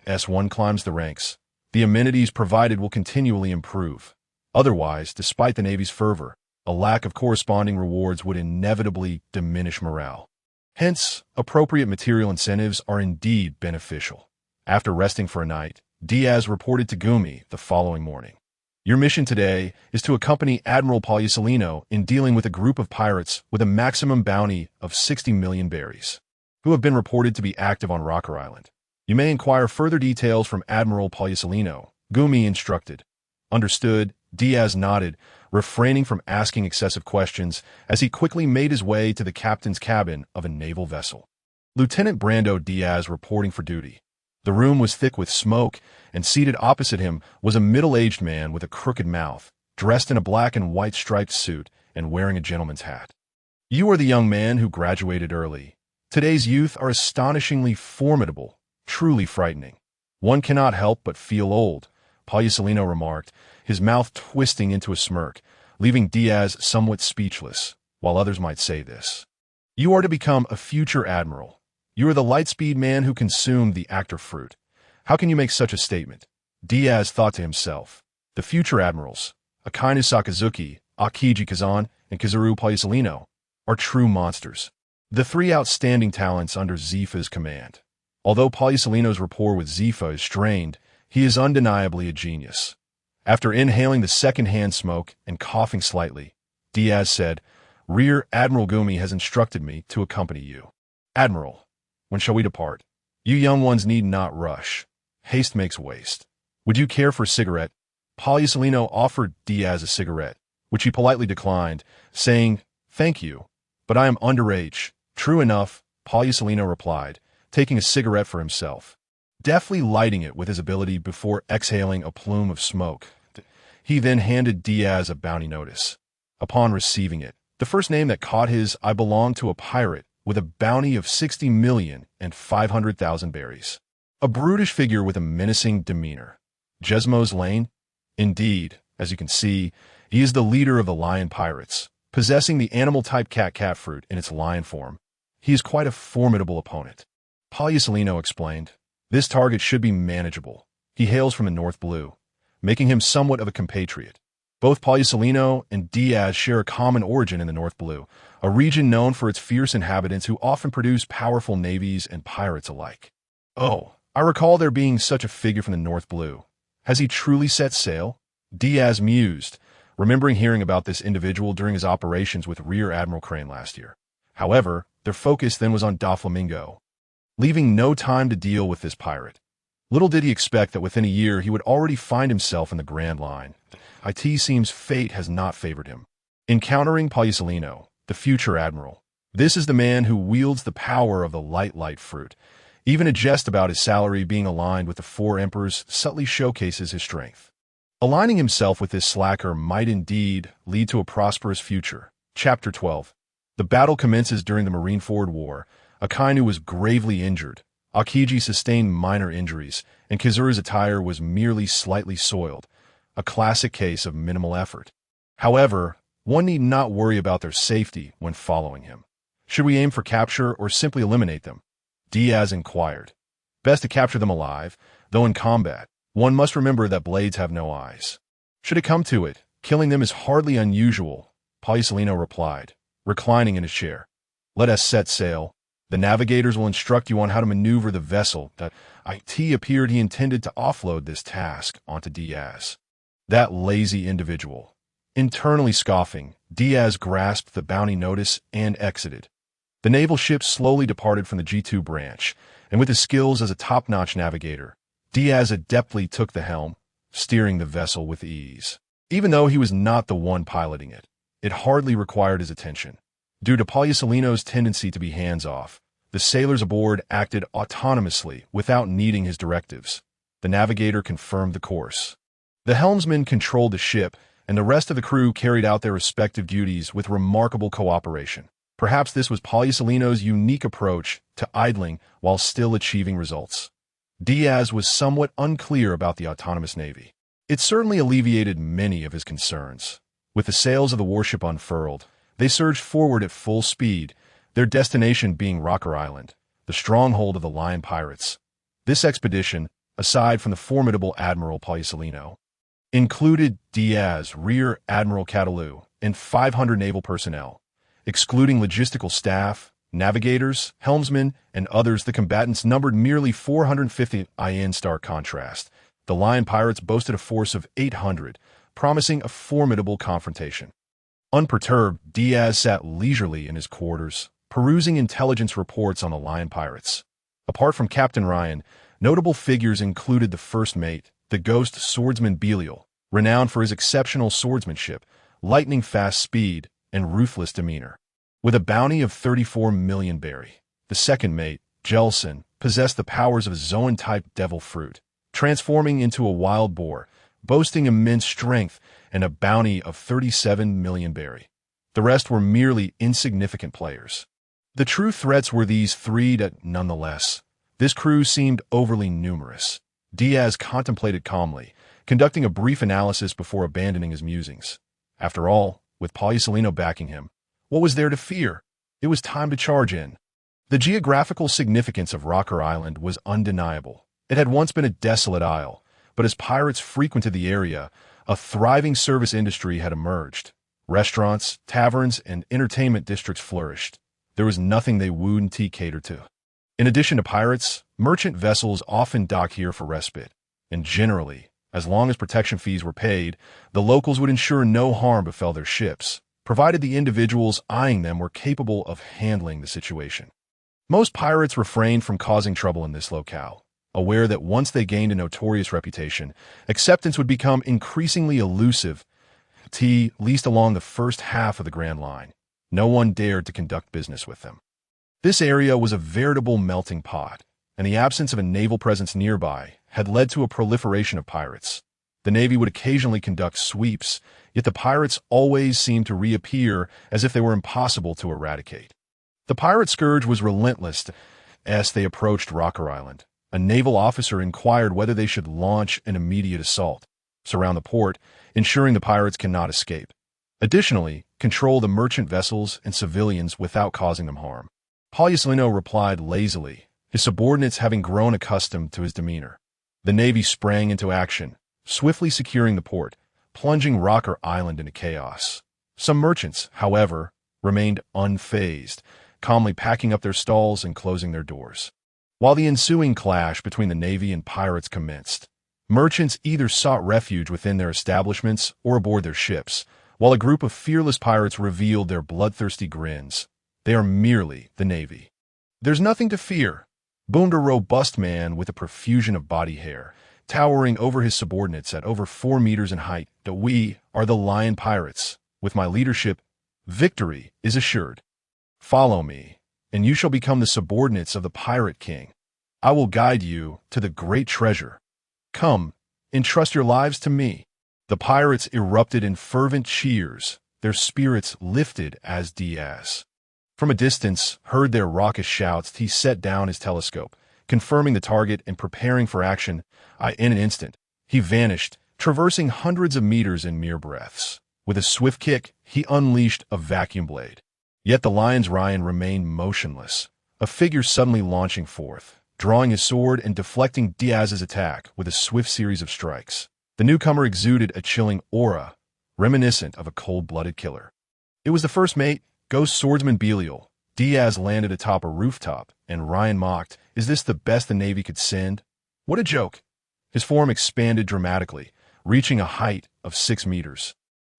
As one climbs the ranks, the amenities provided will continually improve. Otherwise, despite the Navy's fervor, a lack of corresponding rewards would inevitably diminish morale. Hence, appropriate material incentives are indeed beneficial. After resting for a night, Diaz reported to Gumi the following morning. Your mission today is to accompany Admiral Paulicelino in dealing with a group of pirates with a maximum bounty of 60 million berries, who have been reported to be active on Rocker Island. You may inquire further details from Admiral Paulicelino, Gumi instructed. Understood, Diaz nodded, refraining from asking excessive questions as he quickly made his way to the captain's cabin of a naval vessel. Lieutenant Brando Diaz reporting for duty. The room was thick with smoke, and seated opposite him was a middle-aged man with a crooked mouth, dressed in a black and white striped suit and wearing a gentleman's hat. You are the young man who graduated early. Today's youth are astonishingly formidable, truly frightening. One cannot help but feel old, Paulicelino remarked, his mouth twisting into a smirk, leaving Diaz somewhat speechless, while others might say this. You are to become a future admiral. You are the Lightspeed man who consumed the actor fruit. How can you make such a statement? Diaz thought to himself. The future admirals, Akainu Sakazuki, Akiji Kazan, and Kizuru Paulicelino, are true monsters. The three outstanding talents under Zifa's command. Although Paulicelino's rapport with Zifa is strained, he is undeniably a genius. After inhaling the second-hand smoke and coughing slightly, Diaz said, Rear Admiral Gumi has instructed me to accompany you. Admiral, when shall we depart? You young ones need not rush. Haste makes waste. Would you care for a cigarette? Paulicelino offered Diaz a cigarette, which he politely declined, saying, Thank you, but I am underage. True enough, Paulicelino replied, taking a cigarette for himself, deftly lighting it with his ability before exhaling a plume of smoke. He then handed Diaz a bounty notice. Upon receiving it, the first name that caught his eye belonged to a pirate with a bounty of 60,500,000 berries. A brutish figure with a menacing demeanor. Jesmo's Lane? Indeed, as you can see, he is the leader of the lion pirates, possessing the animal-type cat fruit in its lion form. He is quite a formidable opponent. Paulicelino explained, this target should be manageable. He hails from the North Blue, making him somewhat of a compatriot. Both Paulicelino and Diaz share a common origin in the North Blue, a region known for its fierce inhabitants who often produce powerful navies and pirates alike. Oh, I recall there being such a figure from the North Blue. Has he truly set sail? Diaz mused, remembering hearing about this individual during his operations with Rear Admiral Crane last year. However, their focus then was on Doflamingo, leaving no time to deal with this pirate. Little did he expect that within a year he would already find himself in the Grand Line. It seems fate has not favored him. Encountering Paulicelino, the future admiral. This is the man who wields the power of the light fruit. Even a jest about his salary being aligned with the four emperors subtly showcases his strength. Aligning himself with this slacker might indeed lead to a prosperous future. Chapter 12. The battle commences during the Marineford War. Akainu was gravely injured. Akiji sustained minor injuries, and Kizuru's attire was merely slightly soiled, a classic case of minimal effort. However, one need not worry about their safety when following him. Should we aim for capture or simply eliminate them? Diaz inquired. Best to capture them alive, though in combat, one must remember that blades have no eyes. Should it come to it, killing them is hardly unusual, Paulicelino replied, reclining in his chair. Let us set sail. The navigators will instruct you on how to maneuver the vessel. It appeared he intended to offload this task onto Diaz. That lazy individual. Internally scoffing, Diaz grasped the bounty notice and exited. The naval ship slowly departed from the G2 branch, and with his skills as a top-notch navigator, Diaz adeptly took the helm, steering the vessel with ease. Even though he was not the one piloting it, it hardly required his attention. Due to Paulicelino's tendency to be hands-off, the sailors aboard acted autonomously without needing his directives. The navigator confirmed the course. The helmsman controlled the ship, and the rest of the crew carried out their respective duties with remarkable cooperation. Perhaps this was Polysolino's unique approach to idling while still achieving results. Diaz was somewhat unclear about the autonomous navy. It certainly alleviated many of his concerns. With the sails of the warship unfurled, they surged forward at full speed, their destination being Rocker Island, the stronghold of the Lion Pirates. This expedition, aside from the formidable Admiral Polysolino, included Diaz, Rear Admiral Catalu, and 500 naval personnel. Excluding logistical staff, navigators, helmsmen, and others, the combatants numbered merely 450. In stark contrast, the Lion Pirates boasted a force of 800, promising a formidable confrontation. Unperturbed, Diaz sat leisurely in his quarters, perusing intelligence reports on the Lion Pirates. Apart from Captain Ryan, notable figures included the first mate, the ghost swordsman Belial, renowned for his exceptional swordsmanship, lightning-fast speed, and ruthless demeanor. With a bounty of 34 million berry, the second mate, Jelson, possessed the powers of a Zoan-type devil fruit, transforming into a wild boar, boasting immense strength and a bounty of 37 million berry. The rest were merely insignificant players. The true threats were these three that, nonetheless, this crew seemed overly numerous. Diaz contemplated calmly, conducting a brief analysis before abandoning his musings. After all, with Polysolino backing him, what was there to fear? It was time to charge in. The geographical significance of Rocker Island was undeniable. It had once been a desolate isle, but as pirates frequented the area, a thriving service industry had emerged. Restaurants, taverns, and entertainment districts flourished. There was nothing they wouldn't cater to. In addition to pirates, merchant vessels often docked here for respite, and generally, as long as protection fees were paid, the locals would ensure no harm befell their ships, provided the individuals eyeing them were capable of handling the situation. Most pirates refrained from causing trouble in this locale, aware that once they gained a notorious reputation, acceptance would become increasingly elusive, at least along the first half of the Grand Line. No one dared to conduct business with them. This area was a veritable melting pot, and the absence of a naval presence nearby had led to a proliferation of pirates. The Navy would occasionally conduct sweeps, yet the pirates always seemed to reappear as if they were impossible to eradicate. The pirate scourge was relentless as they approached Rocker Island. A naval officer inquired whether they should launch an immediate assault, surround the port, ensuring the pirates cannot escape. Additionally, control the merchant vessels and civilians without causing them harm. Polysolino replied lazily, his subordinates having grown accustomed to his demeanor. The Navy sprang into action, swiftly securing the port, plunging Rocker Island into chaos. Some merchants, however, remained unfazed, calmly packing up their stalls and closing their doors. While the ensuing clash between the Navy and pirates commenced, merchants either sought refuge within their establishments or aboard their ships, while a group of fearless pirates revealed their bloodthirsty grins. They are merely the Navy. There's nothing to fear, boomed a robust man with a profusion of body hair, towering over his subordinates at over 4 meters in height. That we are the Lion Pirates. With my leadership, victory is assured. Follow me, and you shall become the subordinates of the Pirate King. I will guide you to the great treasure. Come, entrust your lives to me. The pirates erupted in fervent cheers, their spirits lifted as Diaz, from a distance, heard their raucous shouts. He set down his telescope, confirming the target and preparing for action. In an instant, he vanished, traversing hundreds of meters in mere breaths. With a swift kick, he unleashed a vacuum blade. Yet the lion's Ryan remained motionless, a figure suddenly launching forth, drawing his sword and deflecting Diaz's attack with a swift series of strikes. The newcomer exuded a chilling aura, reminiscent of a cold-blooded killer. It was the first mate, Ghost Swordsman Belial. Diaz landed atop a rooftop, and Ryan mocked, "Is this the best the Navy could send? What a joke!" His form expanded dramatically, reaching a height of 6 meters.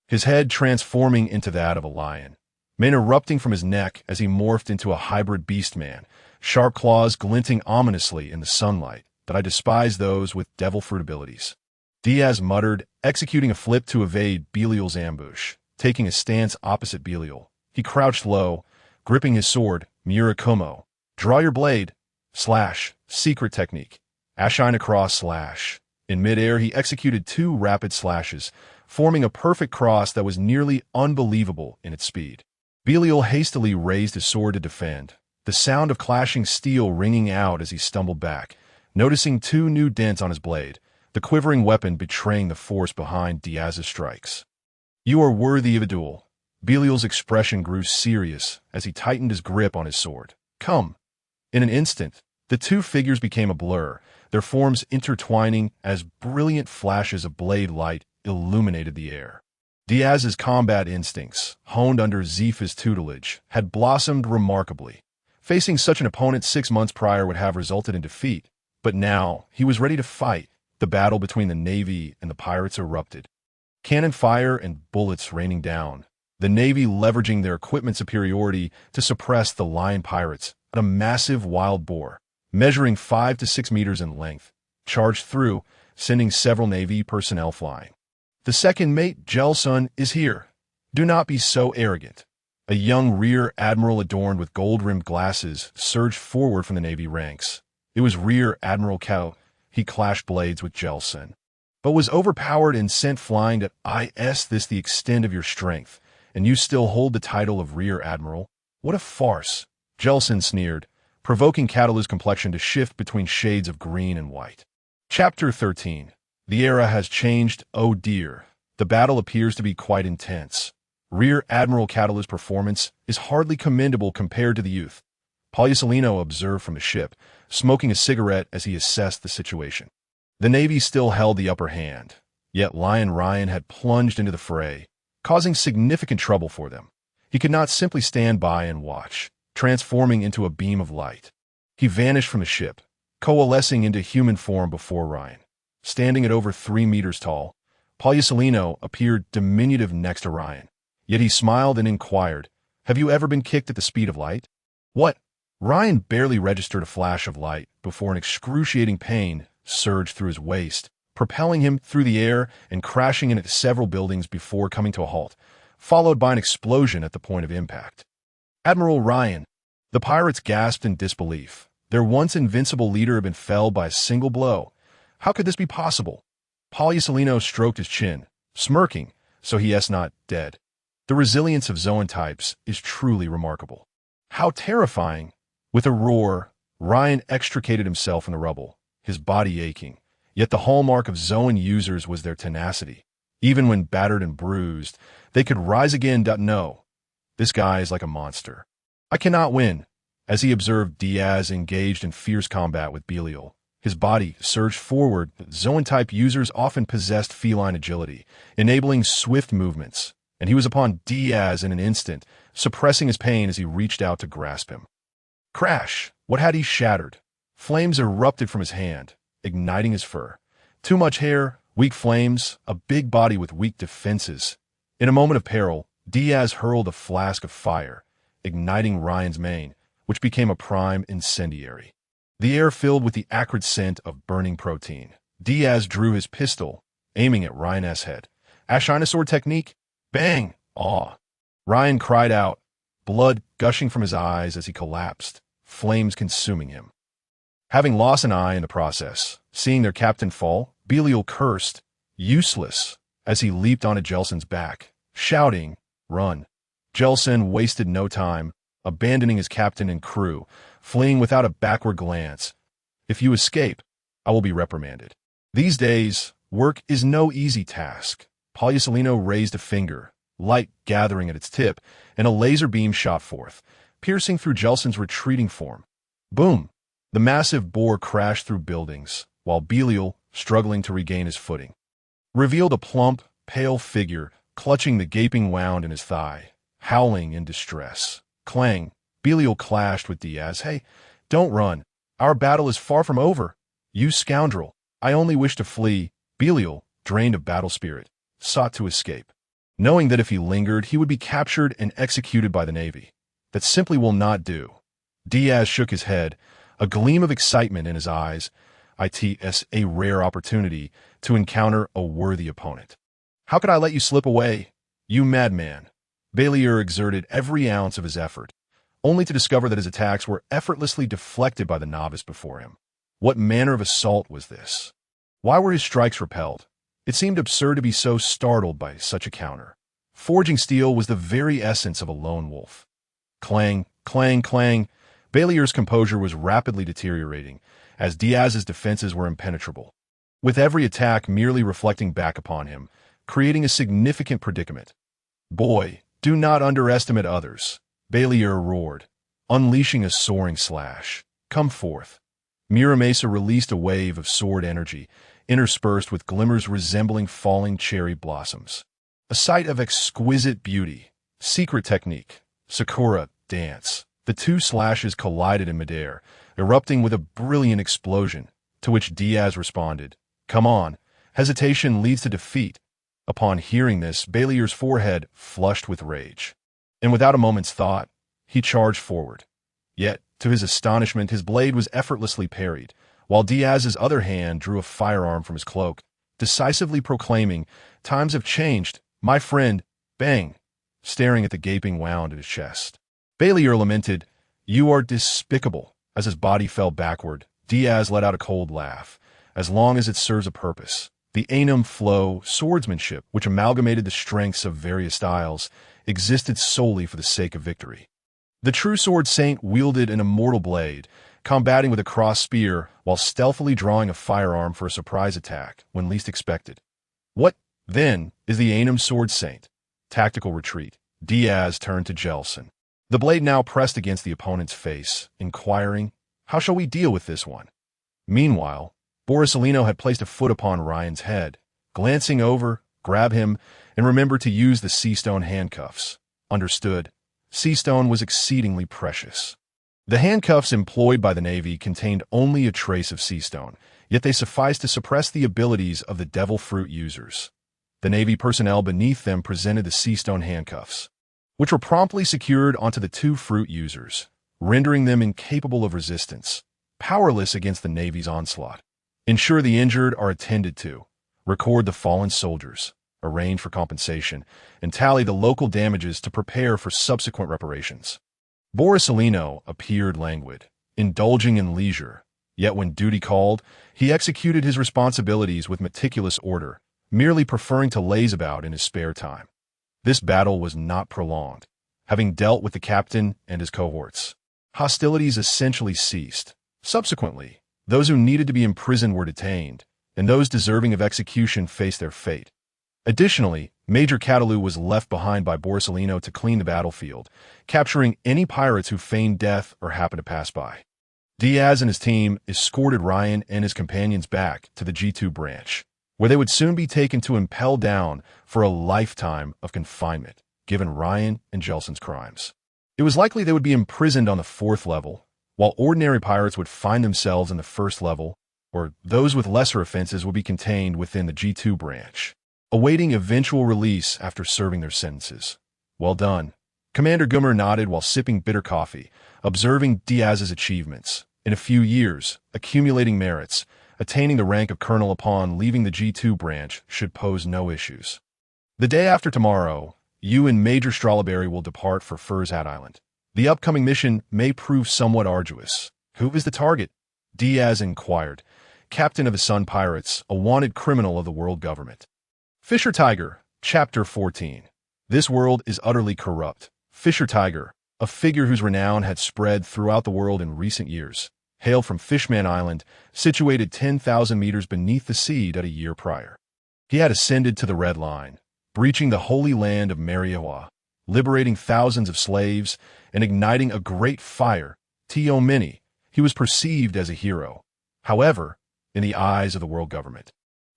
His head transforming into that of a lion. Mane erupting from his neck as he morphed into a hybrid beast man, sharp claws glinting ominously in the sunlight. But I despise those with devil fruit abilities. Diaz muttered, executing a flip to evade Belial's ambush. Taking a stance opposite Belial, he crouched low, gripping his sword, Murakumo. Draw your blade. Slash. Secret technique. Ashine across slash. In midair, he executed 2 rapid slashes, forming a perfect cross that was nearly unbelievable in its speed. Belial hastily raised his sword to defend, the sound of clashing steel ringing out as he stumbled back, noticing 2 new dents on his blade, the quivering weapon betraying the force behind Diaz's strikes. "You are worthy of a duel." Belial's expression grew serious as he tightened his grip on his sword. "Come." In an instant, the 2 figures became a blur, their forms intertwining as brilliant flashes of blade light illuminated the air. Diaz's combat instincts, honed under Zifa's tutelage, had blossomed remarkably. Facing such an opponent 6 months prior would have resulted in defeat, but now he was ready to fight. The battle between the Navy and the pirates erupted. Cannon fire and bullets raining down, the Navy leveraging their equipment superiority to suppress the lion pirates, a massive wild boar, measuring 5 to 6 meters in length, charged through, sending several Navy personnel flying. "The second mate, Gelson, is here. Do not be so arrogant." A young rear admiral adorned with gold-rimmed glasses surged forward from the Navy ranks. It was Rear Admiral Kaido. He clashed blades with Gelson, but was overpowered and sent flying to Is this the extent of your strength, and you still hold the title of Rear Admiral? What a farce! Gelson sneered, provoking Kaido's complexion to shift between shades of green and white. Chapter 13. The era has changed, oh dear. The battle appears to be quite intense. Rear Admiral Kaido's performance is hardly commendable compared to the youth, Pagliusolino observed from the ship, smoking a cigarette as he assessed the situation. The Navy still held the upper hand, yet Lion Ryan had plunged into the fray, causing significant trouble for them. He could not simply stand by and watch, transforming into a beam of light. He vanished from the ship, coalescing into human form before Ryan. Standing at over 3 meters tall, Pagliusolino appeared diminutive next to Ryan, yet he smiled and inquired, "Have you ever been kicked at the speed of light?" "What?" Ryan barely registered a flash of light before an excruciating pain surged through his waist, propelling him through the air and crashing into several buildings before coming to a halt, followed by an explosion at the point of impact. "Admiral Ryan." The pirates gasped in disbelief. Their once invincible leader had been felled by a single blow. How could this be possible? Pagliusolino stroked his chin, smirking, so he is not dead. The resilience of Zoan types is truly remarkable. How terrifying! With a roar, Ryan extricated himself from the rubble, his body aching. Yet the hallmark of Zoan users was their tenacity. Even when battered and bruised, they could rise again. No, this guy is like a monster. "I cannot win." As he observed Diaz engaged in fierce combat with Belial, his body surged forward. Zoan-type users often possessed feline agility, enabling swift movements, and he was upon Diaz in an instant, suppressing his pain as he reached out to grasp him. Crash! What had he shattered? Flames erupted from his hand, igniting his fur. Too much hair, weak flames, a big body with weak defenses. In a moment of peril, Diaz hurled a flask of fire, igniting Ryan's mane, which became a prime incendiary. The air filled with the acrid scent of burning protein. Diaz drew his pistol, aiming at Ryan's head. Ashinosaur technique? Bang! Aw! Ryan cried out, blood gushing from his eyes as he collapsed, flames consuming him. Having lost an eye in the process, seeing their captain fall, Belial cursed, useless, as he leaped onto Gelson's back, shouting, "Run!" Gelson wasted no time, abandoning his captain and crew, fleeing without a backward glance. "If you escape, I will be reprimanded." These days, work is no easy task. Pagliusolino raised a finger, light gathering at its tip, and a laser beam shot forth, piercing through Gelson's retreating form. Boom! The massive boar crashed through buildings, while Belial, struggling to regain his footing, revealed a plump, pale figure clutching the gaping wound in his thigh, howling in distress. Clang! Belial clashed with Diaz. "Hey, don't run. Our battle is far from over. You scoundrel. I only wish to flee." Belial, drained of battle spirit, sought to escape, knowing that if he lingered, he would be captured and executed by the Navy. That simply will not do. Diaz shook his head, a gleam of excitement in his eyes. It's a rare opportunity to encounter a worthy opponent. "How could I let you slip away? You madman." Belial exerted every ounce of his effort, only to discover that his attacks were effortlessly deflected by the novice before him. What manner of assault was this? Why were his strikes repelled? It seemed absurd to be so startled by such a counter. Forging steel was the very essence of a lone wolf. Clang, clang, clang. Balier's composure was rapidly deteriorating, as Diaz's defenses were impenetrable, with every attack merely reflecting back upon him, creating a significant predicament. "Boy, do not underestimate others," Balier roared, unleashing a soaring slash. "Come forth." Muramasa released a wave of sword energy, interspersed with glimmers resembling falling cherry blossoms. A sight of exquisite beauty. Secret technique. Sakura dance. The two slashes collided in midair, erupting with a brilliant explosion, to which Diaz responded, "Come on, hesitation leads to defeat." Upon hearing this, Balier's forehead flushed with rage, and without a moment's thought, he charged forward. Yet, to his astonishment, his blade was effortlessly parried, while Diaz's other hand drew a firearm from his cloak, decisively proclaiming, "Times have changed, my friend." Bang! Staring at the gaping wound in his chest. Balier lamented, "You are despicable." As his body fell backward, Diaz let out a cold laugh. As long as it serves a purpose. The anum flow swordsmanship, which amalgamated the strengths of various styles, existed solely for the sake of victory. The true sword saint wielded an immortal blade, combating with a cross spear while stealthily drawing a firearm for a surprise attack when least expected. What, then, is the anum sword saint? Tactical retreat. Diaz turned to Gelson. The blade now pressed against the opponent's face, inquiring, "How shall we deal with this one?" Meanwhile, Borsalino had placed a foot upon Ryan's head. Glancing over, grab him, and remember to use the seastone handcuffs. Understood. Seastone was exceedingly precious. The handcuffs employed by the Navy contained only a trace of seastone, yet they sufficed to suppress the abilities of the devil fruit users. The Navy personnel beneath them presented the seastone handcuffs, which were promptly secured onto the two fruit users, rendering them incapable of resistance, powerless against the Navy's onslaught. Ensure the injured are attended to, record the fallen soldiers, arrange for compensation, and tally the local damages to prepare for subsequent reparations. Borsalino appeared languid, indulging in leisure, yet when duty called, he executed his responsibilities with meticulous order, merely preferring to laze about in his spare time. This battle was not prolonged. Having dealt with the captain and his cohorts, hostilities essentially ceased. Subsequently, those who needed to be imprisoned were detained, and those deserving of execution faced their fate. Additionally, Major Catalu was left behind by Borsalino to clean the battlefield, capturing any pirates who feigned death or happened to pass by. Diaz and his team escorted Ryan and his companions back to the G2 branch, where they would soon be taken to impel down for a lifetime of confinement, given Ryan and Gelson's crimes. It was likely they would be imprisoned on the 4th level, while ordinary pirates would find themselves in the 1st level, or those with lesser offenses would be contained within the G2 branch, awaiting eventual release after serving their sentences. Well done. Commander Gummer nodded while sipping bitter coffee, observing Diaz's achievements. In a few years, accumulating merits, attaining the rank of colonel upon leaving the G2 branch should pose no issues. The day after tomorrow, you and Major Strawberry will depart for Fur's Hat Island. The upcoming mission may prove somewhat arduous. Who is the target? Diaz inquired, captain of the Sun Pirates, a wanted criminal of the world government. Fisher Tiger, Chapter 14. This world is utterly corrupt. Fisher Tiger, a figure whose renown had spread throughout the world in recent years, hailed from Fishman Island, situated 10,000 meters beneath the sea a year prior. He had ascended to the Red Line, breaching the holy land of Mariejois, liberating thousands of slaves, and igniting a great fire. Mini, he was perceived as a hero. However, in the eyes of the world government,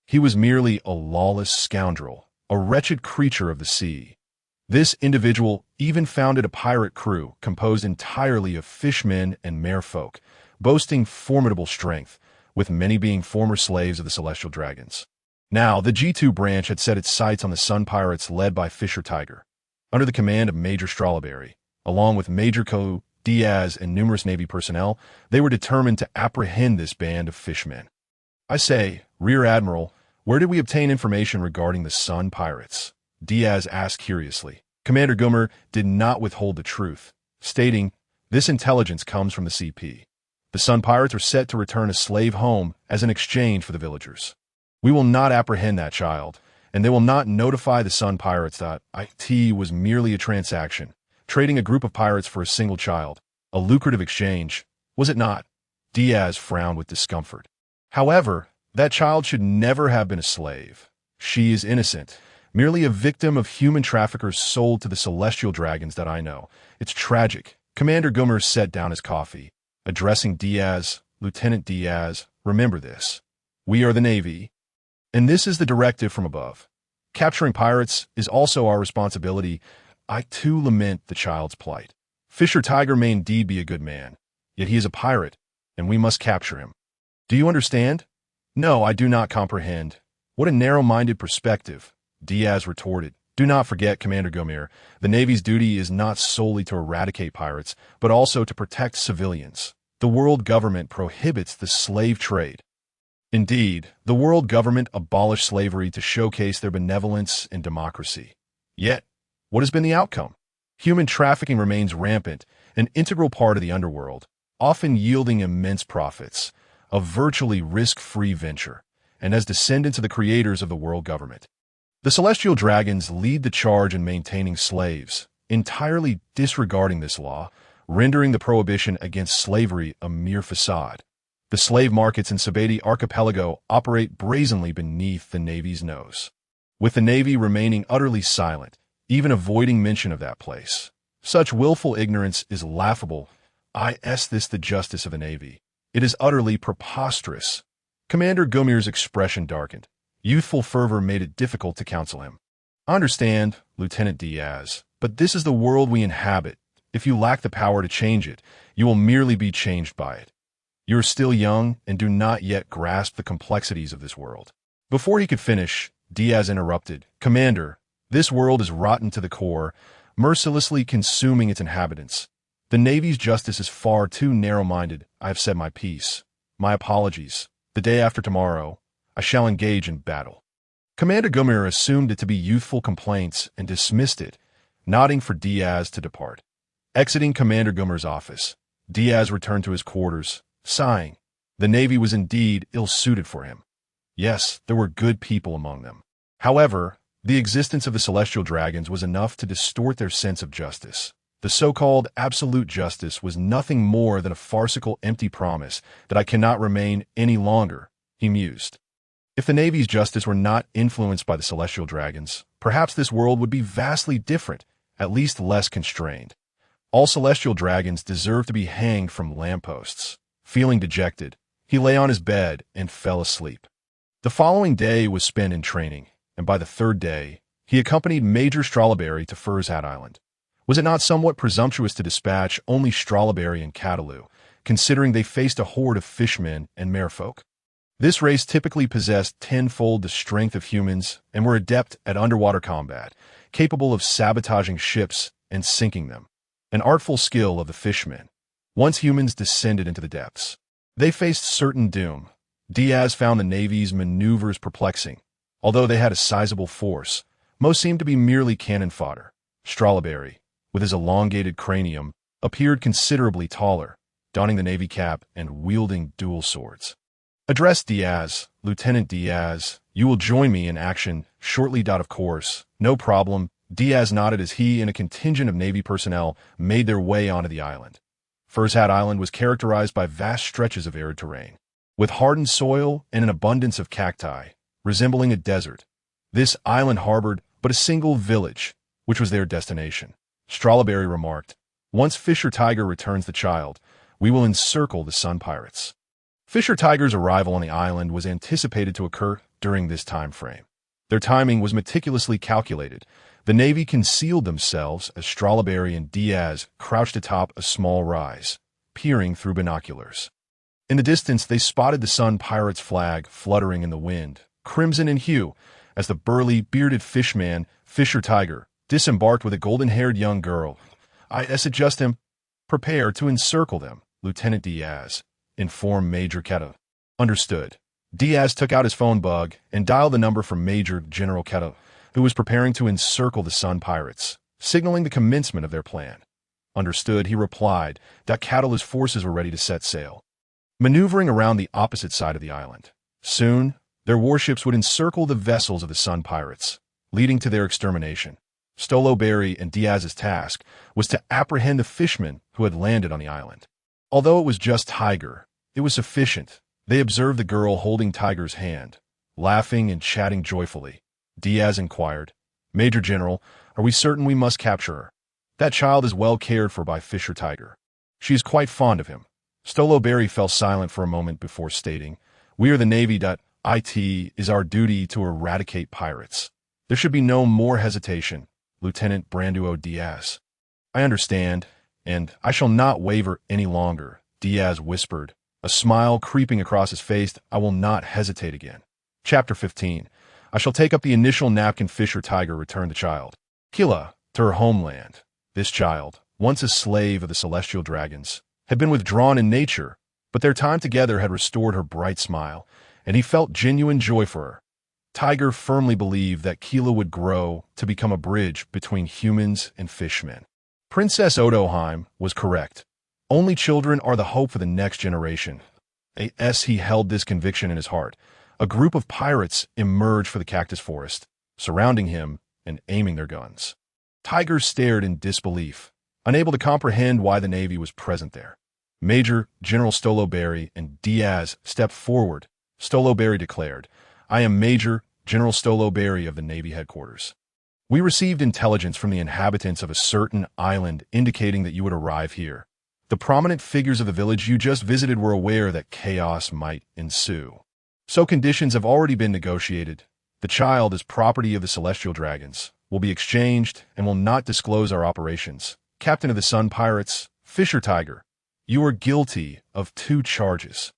he was merely a lawless scoundrel, a wretched creature of the sea. This individual even founded a pirate crew composed entirely of fishmen and merfolk, boasting formidable strength, with many being former slaves of the Celestial Dragons. Now, the G2 branch had set its sights on the Sun Pirates led by Fisher Tiger, under the command of Major Strawberry. Along with Major Ko, Diaz, and numerous Navy personnel, they were determined to apprehend this band of fishmen. I say, Rear Admiral, where did we obtain information regarding the Sun Pirates? Diaz asked curiously. Commander Gummer did not withhold the truth, stating, this intelligence comes from the CP. The Sun Pirates are set to return a slave home as an exchange for the villagers. We will not apprehend that child, and they will not notify the Sun Pirates that it was merely a transaction, trading a group of pirates for a single child, a lucrative exchange, was it not? Diaz frowned with discomfort. However, that child should never have been a slave. She is innocent, merely a victim of human traffickers sold to the celestial dragons that I know. It's tragic. Commander Gomer set down his coffee, addressing Diaz. Lieutenant Diaz, remember this. We are the Navy, and this is the directive from above. Capturing pirates is also our responsibility. I too lament the child's plight. Fisher Tiger may indeed be a good man, yet he is a pirate, and we must capture him. Do you understand? No, I do not comprehend. What a narrow-minded perspective, Diaz retorted. Do not forget, Commander Gomer, the Navy's duty is not solely to eradicate pirates, but also to protect civilians. The world government prohibits the slave trade. Indeed, the world government abolished slavery to showcase their benevolence and democracy. Yet, what has been the outcome? Human trafficking remains rampant, an integral part of the underworld, often yielding immense profits, a virtually risk-free venture, and as descendants of the creators of the world government. The celestial dragons lead the charge in maintaining slaves, entirely disregarding this law, rendering the prohibition against slavery a mere facade. The slave markets in Sabeti Archipelago operate brazenly beneath the Navy's nose, with the Navy remaining utterly silent, even avoiding mention of that place. Such willful ignorance is laughable. This the justice of the Navy. It is utterly preposterous. Commander Gomer's expression darkened. Youthful fervor made it difficult to counsel him. I understand, Lieutenant Diaz, but this is the world we inhabit. If you lack the power to change it, you will merely be changed by it. You are still young and do not yet grasp the complexities of this world. Before he could finish, Diaz interrupted. Commander, this world is rotten to the core, mercilessly consuming its inhabitants. The Navy's justice is far too narrow-minded. I have said my piece. My apologies. The day after tomorrow, I shall engage in battle. Commander Gomer assumed it to be youthful complaints and dismissed it, nodding for Diaz to depart. Exiting Commander Gomer's office, Diaz returned to his quarters, sighing. The Navy was indeed ill-suited for him. Yes, there were good people among them. However, the existence of the celestial dragons was enough to distort their sense of justice. The so-called absolute justice was nothing more than a farcical empty promise that I cannot remain any longer, he mused. If the Navy's justice were not influenced by the celestial dragons, perhaps this world would be vastly different, at least less constrained. All celestial dragons deserve to be hanged from lampposts. Feeling dejected, he lay on his bed and fell asleep. The following day was spent in training, and by the third day, he accompanied Major Strawberry to Fur's Hat Island. Was it not somewhat presumptuous to dispatch only Strawberry and Cataloo, considering they faced a horde of fishmen and merfolk? This race typically possessed tenfold the strength of humans and were adept at underwater combat, capable of sabotaging ships and sinking them. An artful skill of the fishmen. Once humans descended into the depths, they faced certain doom. Diaz found the Navy's maneuvers perplexing. Although they had a sizable force, most seemed to be merely cannon fodder. Strawberry, with his elongated cranium, appeared considerably taller, donning the Navy cap and wielding dual swords. Address Diaz, Lieutenant Diaz, you will join me in action shortly. Of course, no problem. Diaz nodded as he and a contingent of Navy personnel made their way onto the island. Fur's Hat Island was characterized by vast stretches of arid terrain, with hardened soil and an abundance of cacti, resembling a desert. This island harbored but a single village, which was their destination. Strawberry remarked, once Fisher Tiger returns the child, we will encircle the Sun Pirates. Fisher Tiger's arrival on the island was anticipated to occur during this time frame. Their timing was meticulously calculated. The Navy concealed themselves as Strawberry and Diaz crouched atop a small rise, peering through binoculars. In the distance, they spotted the Sun Pirates' flag fluttering in the wind, crimson in hue, as the burly, bearded fishman, Fisher Tiger, disembarked with a golden-haired young girl. I suggest him. Prepare to encircle them, Lieutenant Diaz, informed Major Kaido. Understood. Diaz took out his phone bug and dialed the number from Major General Kaido, who was preparing to encircle the Sun Pirates, signaling the commencement of their plan. Understood, he replied that Kaido's forces were ready to set sail, maneuvering around the opposite side of the island. Soon, Their warships would encircle the vessels of the Sun Pirates, leading to their extermination. Stoloberry and Diaz's task was to apprehend the fishmen who had landed on the island. Although it was just Tiger, it was sufficient. They observed the girl holding Tiger's hand, laughing and chatting joyfully. Diaz inquired, "Major General, are we certain we must capture her? That child is well cared for by Fisher Tiger. She is quite fond of him." Stoloberry fell silent for a moment before stating, "We are the Navy. It is our duty to eradicate pirates. There should be no more hesitation, Lieutenant Branduo Diaz." "I understand, and I shall not waver any longer," Diaz whispered, a smile creeping across his face. "I will not hesitate again." Chapter 15. "I shall take up the initial napkin." Fisher Tiger returned the child, Killa, to her homeland. This child, once a slave of the celestial dragons, had been withdrawn in nature, but their time together had restored her bright smile, and he felt genuine joy for her. Tiger firmly believed that Killa would grow to become a bridge between humans and fishmen. Princess Odoheim was correct. Only children are the hope for the next generation. As he held this conviction in his heart, a group of pirates emerged from the cactus forest, surrounding him and aiming their guns. Tiger stared in disbelief, unable to comprehend why the Navy was present there. Major General Stoloberry and Diaz stepped forward. Stoloberry declared, "I am Major General Stoloberry of the Navy headquarters. We received intelligence from the inhabitants of a certain island indicating that you would arrive here. The prominent figures of the village you just visited were aware that chaos might ensue. So conditions have already been negotiated. The child is property of the celestial dragons, will be exchanged, and will not disclose our operations. Captain of the Sun Pirates, Fisher Tiger, you are guilty of 2 charges,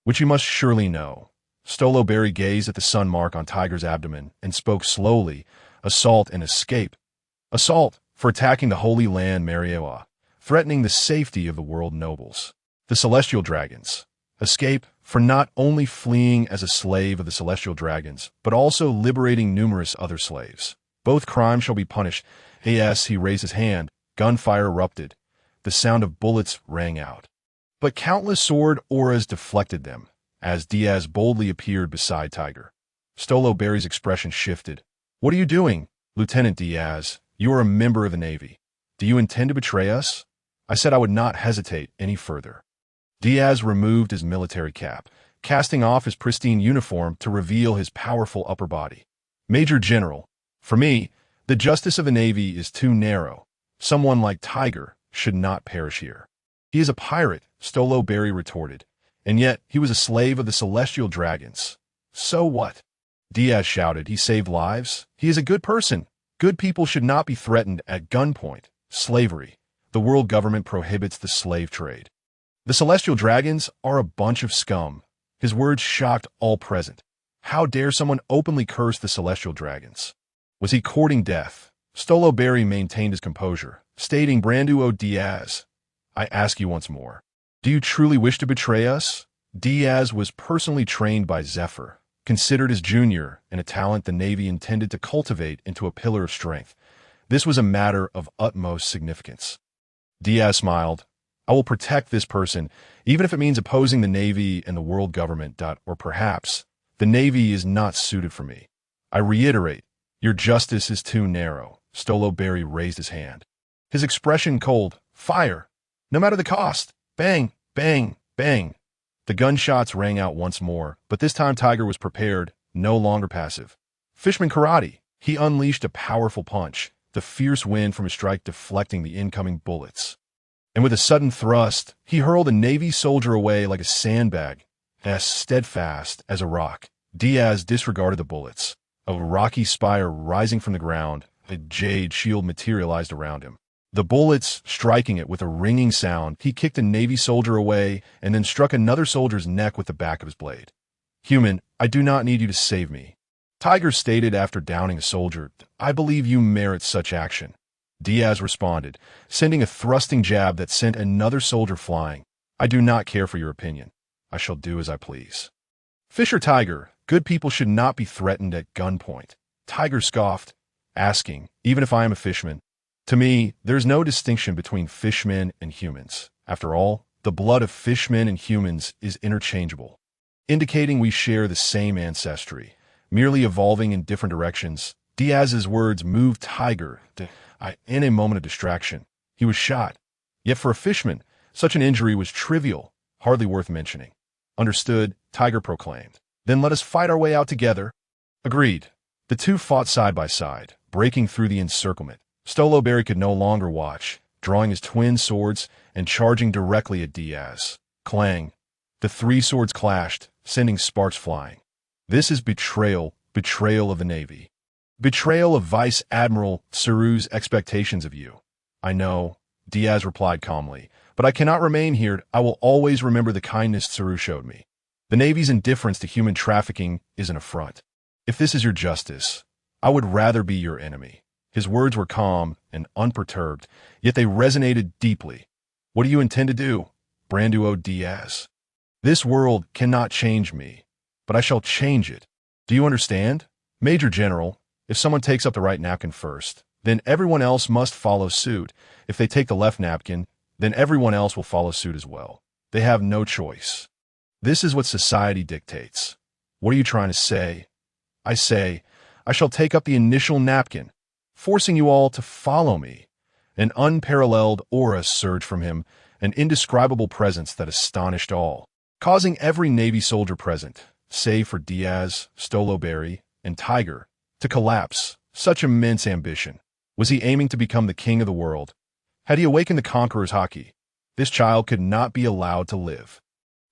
which you must surely know." Stoloberry gazed at the sun mark on Tiger's abdomen and spoke slowly, "Assault and escape. Assault for attacking the Holy Land Mariejois, threatening the safety of the world nobles, the celestial dragons. Escape for not only fleeing as a slave of the celestial dragons, but also liberating numerous other slaves. Both crimes shall be punished." As he raised his hand, gunfire erupted. The sound of bullets rang out, but countless sword auras deflected them as Diaz boldly appeared beside Tiger. Stoloberry's expression shifted. "What are you doing, Lieutenant Diaz? You are a member of the Navy. Do you intend to betray us?" I said I would not hesitate any further. Diaz removed his military cap, casting off his pristine uniform to reveal his powerful upper body. "Major General, for me, the justice of the Navy is too narrow. Someone like Tiger should not perish here." "He is a pirate," Stoloberry retorted, "and yet he was a slave of the celestial dragons. So what?" Diaz shouted, "He saved lives. He is a good person. Good people should not be threatened at gunpoint. Slavery. The world government prohibits the slave trade. The celestial dragons are a bunch of scum." His words shocked all present. How dare someone openly curse the celestial dragons? Was he courting death? Stoloberry maintained his composure, stating, "Branduo Diaz, I ask you once more, do you truly wish to betray us?" Diaz was personally trained by Zephyr, considered his junior, and a talent the Navy intended to cultivate into a pillar of strength. This was a matter of utmost significance. Diaz smiled. "I will protect this person, even if it means opposing the Navy and the world government. Or perhaps, the Navy is not suited for me. I reiterate, your justice is too narrow." Stoloberry raised his hand, his expression cold. "Fire! No matter the cost!" Bang, bang, bang. The gunshots rang out once more, but this time Tiger was prepared, no longer passive. Fishman karate. He unleashed a powerful punch, the fierce wind from his strike deflecting the incoming bullets. And with a sudden thrust, he hurled a Navy soldier away like a sandbag, as steadfast as a rock. Diaz disregarded the bullets. A rocky spire rising from the ground, a jade shield materialized around him. The bullets striking it with a ringing sound, he kicked a Navy soldier away and then struck another soldier's neck with the back of his blade. "Human, I do not need you to save me," Tiger stated after downing a soldier. "I believe you merit such action." Diaz responded, sending a thrusting jab that sent another soldier flying. "I do not care for your opinion. I shall do as I please." Fisher Tiger, good people should not be threatened at gunpoint. Tiger scoffed, asking, "Even if I am a fishman? To me, there is no distinction between fishmen and humans. After all, the blood of fishmen and humans is interchangeable." indicating we share the same ancestry, merely evolving in different directions. Diaz's words moved Tiger in a moment of distraction. He was shot. Yet for a fisherman, such an injury was trivial, hardly worth mentioning. Understood, Tiger proclaimed. Then let us fight our way out together. Agreed. The two fought side by side, breaking through the encirclement. Stoloberry could no longer watch, drawing his twin swords and charging directly at Diaz. Clang. The three swords clashed, sending sparks flying. This is betrayal of the Navy. Betrayal of Vice Admiral Tsuru's expectations of you. I know, Diaz replied calmly, but I cannot remain here. I will always remember the kindness Tsuru showed me. The Navy's indifference to human trafficking is an affront. If this is your justice, I would rather be your enemy. His words were calm and unperturbed, yet they resonated deeply. What do you intend to do, Branduo Diaz? This world cannot change me, but I shall change it. Do you understand? Major General, if someone takes up the right napkin first, then everyone else must follow suit. If they take the left napkin, then everyone else will follow suit as well. They have no choice. This is what society dictates. What are you trying to say? I say, I shall take up the initial napkin, forcing you all to follow me. An unparalleled aura surged from him, an indescribable presence that astonished all, causing every Navy soldier present, save for Diaz, Stoloberry, and Tiger, to collapse. Such immense ambition. Was he aiming to become the king of the world? Had he awakened the conqueror's haki? This child could not be allowed to live.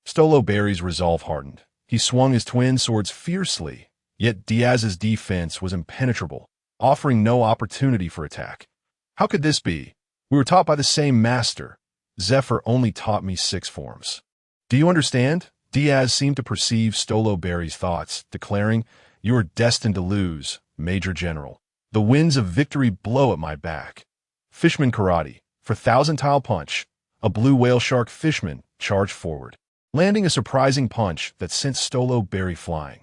Stoloberry's resolve hardened. He swung his twin swords fiercely, yet Diaz's defense was impenetrable, offering no opportunity for attack. How could this be? We were taught by the same master. Zephyr only taught me 6 forms. Do you understand? Diaz seemed to perceive Stoloberry's thoughts, declaring, You are destined to lose, Major General. The winds of victory blow at my back. Fishman karate, for thousand-tile punch, a blue whale shark fishman charged forward, landing a surprising punch that sent Stoloberry flying.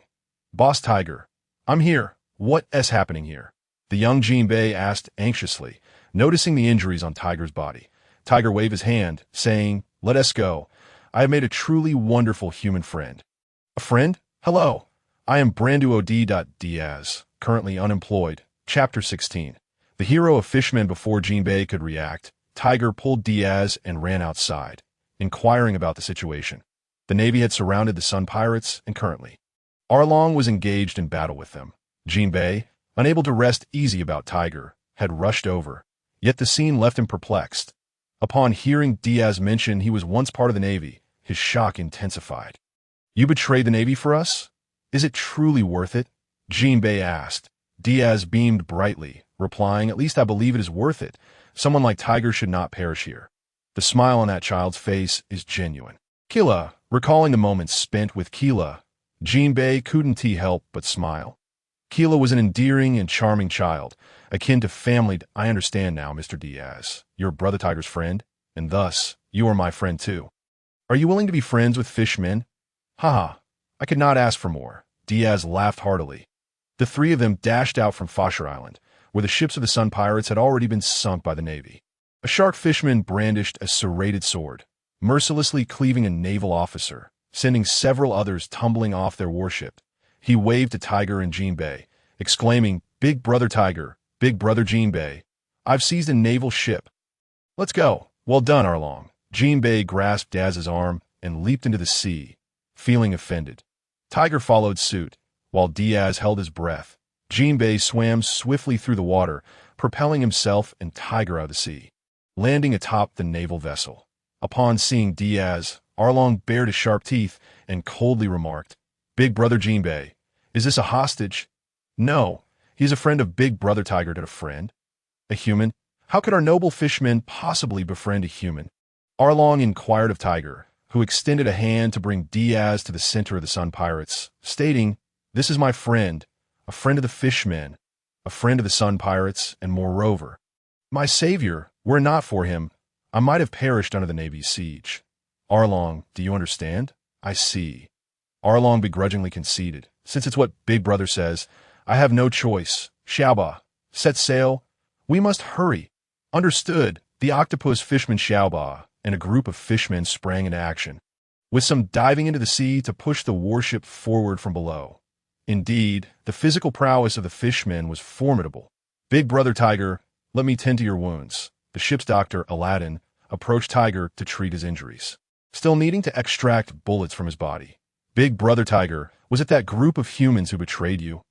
Boss Tiger, I'm here. What is happening here? The young Jinbei asked anxiously, noticing the injuries on Tiger's body. Tiger waved his hand, saying, Let us go. I have made a truly wonderful human friend. A friend? Hello. I am Branduo D. Diaz, currently unemployed. Chapter 16. The hero of fishmen. Before Jinbei could react, Tiger pulled Diaz and ran outside, inquiring about the situation. The Navy had surrounded the Sun Pirates, and currently, Arlong was engaged in battle with them. Jinbei, unable to rest easy about Tiger, had rushed over, yet the scene left him perplexed. Upon hearing Diaz mention he was once part of the Navy, his shock intensified. You betrayed the Navy for us? Is it truly worth it? Jinbei asked. Diaz beamed brightly, replying, At least I believe it is worth it. Someone like Tiger should not perish here. The smile on that child's face is genuine. Killa, recalling the moments spent with Killa, Jinbei couldn't help but smile. Killa was an endearing and charming child, akin to family. I understand now, Mr. Diaz. You're Brother Tiger's friend, and thus, you are my friend too. Are you willing to be friends with fishmen? Haha, I could not ask for more. Diaz laughed heartily. The three of them dashed out from Fosher Island, where the ships of the Sun Pirates had already been sunk by the Navy. A shark fisherman brandished a serrated sword, mercilessly cleaving a naval officer, sending several others tumbling off their warship. He waved to Tiger and Jinbei, exclaiming, Big Brother Tiger, Big Brother Jinbei, I've seized a naval ship. Let's go. Well done, Arlong. Jinbei grasped Diaz's arm and leaped into the sea, feeling offended. Tiger followed suit, while Diaz held his breath. Jinbei swam swiftly through the water, propelling himself and Tiger out of the sea, landing atop the naval vessel. Upon seeing Diaz, Arlong bared his sharp teeth and coldly remarked, Big Brother Jinbei, is this a hostage? No, he is a friend of Big Brother Tiger. A friend? A human? How could our noble fishmen possibly befriend a human? Arlong inquired of Tiger, who extended a hand to bring Diaz to the center of the Sun Pirates, stating, This is my friend, a friend of the fishmen, a friend of the Sun Pirates, and moreover, my savior. Were it not for him, I might have perished under the Navy's siege. Arlong, do you understand? I see. Arlong begrudgingly conceded. Since it's what Big Brother says, I have no choice. Xiaoba, set sail. We must hurry. Understood. The octopus fishman Xiaoba and a group of fishmen sprang into action. with some diving into the sea to push the warship forward from below. Indeed, the physical prowess of the fishmen was formidable. "Big brother Tiger, let me tend to your wounds." The ship's doctor, Aladdin, approached Tiger to treat his injuries, still needing to extract bullets from his body. "Big brother Tiger, was it that group of humans who betrayed you?"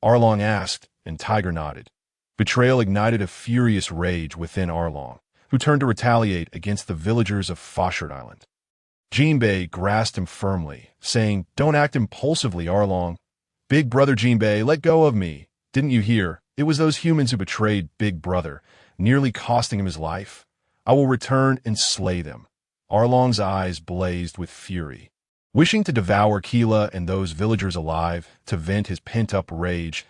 Arlong asked, and Tiger nodded. Betrayal ignited a furious rage within Arlong, who turned to retaliate against the villagers of Foshard Island. Jinbei grasped him firmly, saying, "Don't act impulsively, Arlong." "Big brother Jinbei, let go of me. Didn't you hear? It was those humans who betrayed Big Brother, nearly costing him his life. I will return and slay them." Arlong's eyes blazed with fury. Wishing to devour Keela and those villagers alive to vent his pent-up rage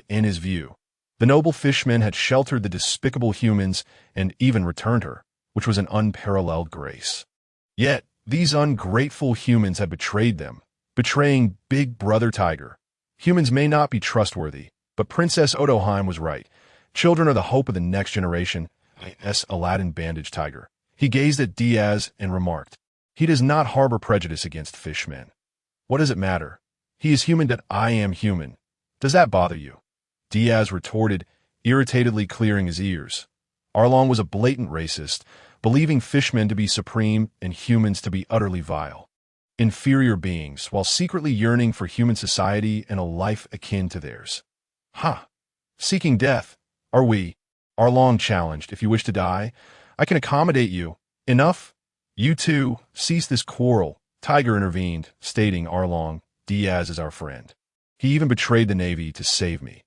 in his view, the noble fishmen had sheltered the despicable humans and even returned her, which was an unparalleled grace. Yet, these ungrateful humans had betrayed them, betraying Big Brother Tiger. Humans may not be trustworthy, but Princess Odoheim was right. Children are the hope of the next generation. Aladdin bandaged Tiger. He gazed at Diaz and remarked, "He does not harbor prejudice against fishmen. What does it matter? He is human that I am human. Does that bother you?" Diaz retorted, irritatedly clearing his ears. Arlong was a blatant racist, believing fishmen to be supreme and humans to be utterly vile. Inferior beings, while secretly yearning for human society and a life akin to theirs. Seeking death, are we? Arlong challenged. "If you wish to die, I can accommodate you." "Enough? You two, cease this quarrel." Tiger intervened, stating, "Arlong, Diaz is our friend. He even betrayed the Navy to save me.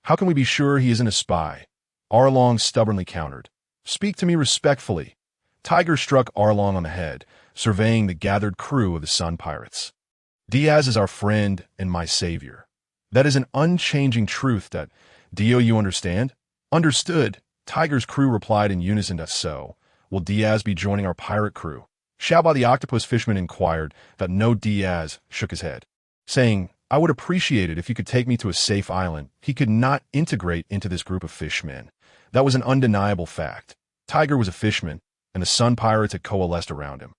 How can we be sure he isn't a spy?" Arlong stubbornly countered. "Speak to me respectfully." Tiger struck Arlong on the head, surveying the gathered crew of the Sun Pirates. "Diaz is our friend and my savior. That is an unchanging truth that, do you understand?" "Understood." Tiger's crew replied in unison. "So, will Diaz be joining our pirate crew?" Xiaoba the octopus fisherman inquired. No, Diaz shook his head, saying, "I would appreciate it if you could take me to a safe island." He could not integrate into this group of fishmen. That was an undeniable fact. Tiger was a fishman, and the Sun Pirates had coalesced around him.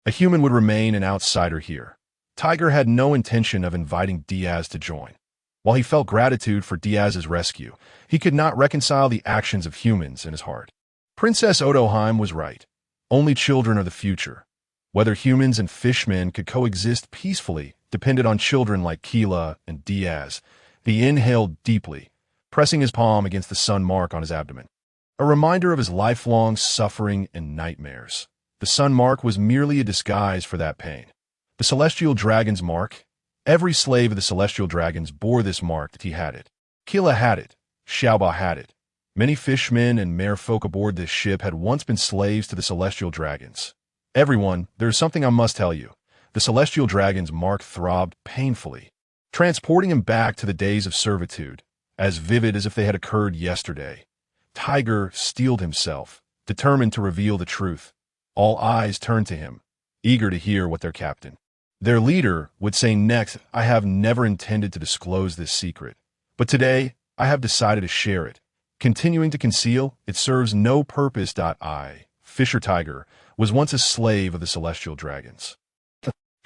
A human would remain an outsider here. Tiger had no intention of inviting Diaz to join. While he felt gratitude for Diaz's rescue, he could not reconcile the actions of humans in his heart. Princess Odoheim was right. Only children are the future. Whether humans and fishmen could coexist peacefully depended on children like Keela and Diaz. He inhaled deeply, pressing his palm against the sun mark on his abdomen, a reminder of his lifelong suffering and nightmares. The sun mark was merely a disguise for that pain. The celestial dragon's mark. Every slave of the celestial dragons bore this mark that he had it. Keela had it. Xiaoba had it. Many fishmen and merfolk aboard this ship had once been slaves to the celestial dragons. "Everyone, there is something I must tell you." The celestial dragon's mark throbbed painfully, transporting him back to the days of servitude, as vivid as if they had occurred yesterday. Tiger steeled himself, determined to reveal the truth. All eyes turned to him, eager to hear what their captain, their leader, would say next. "I have never intended to disclose this secret, but today I have decided to share it. Continuing to conceal, it serves no purpose. I, Fisher Tiger, was once a slave of the celestial dragons."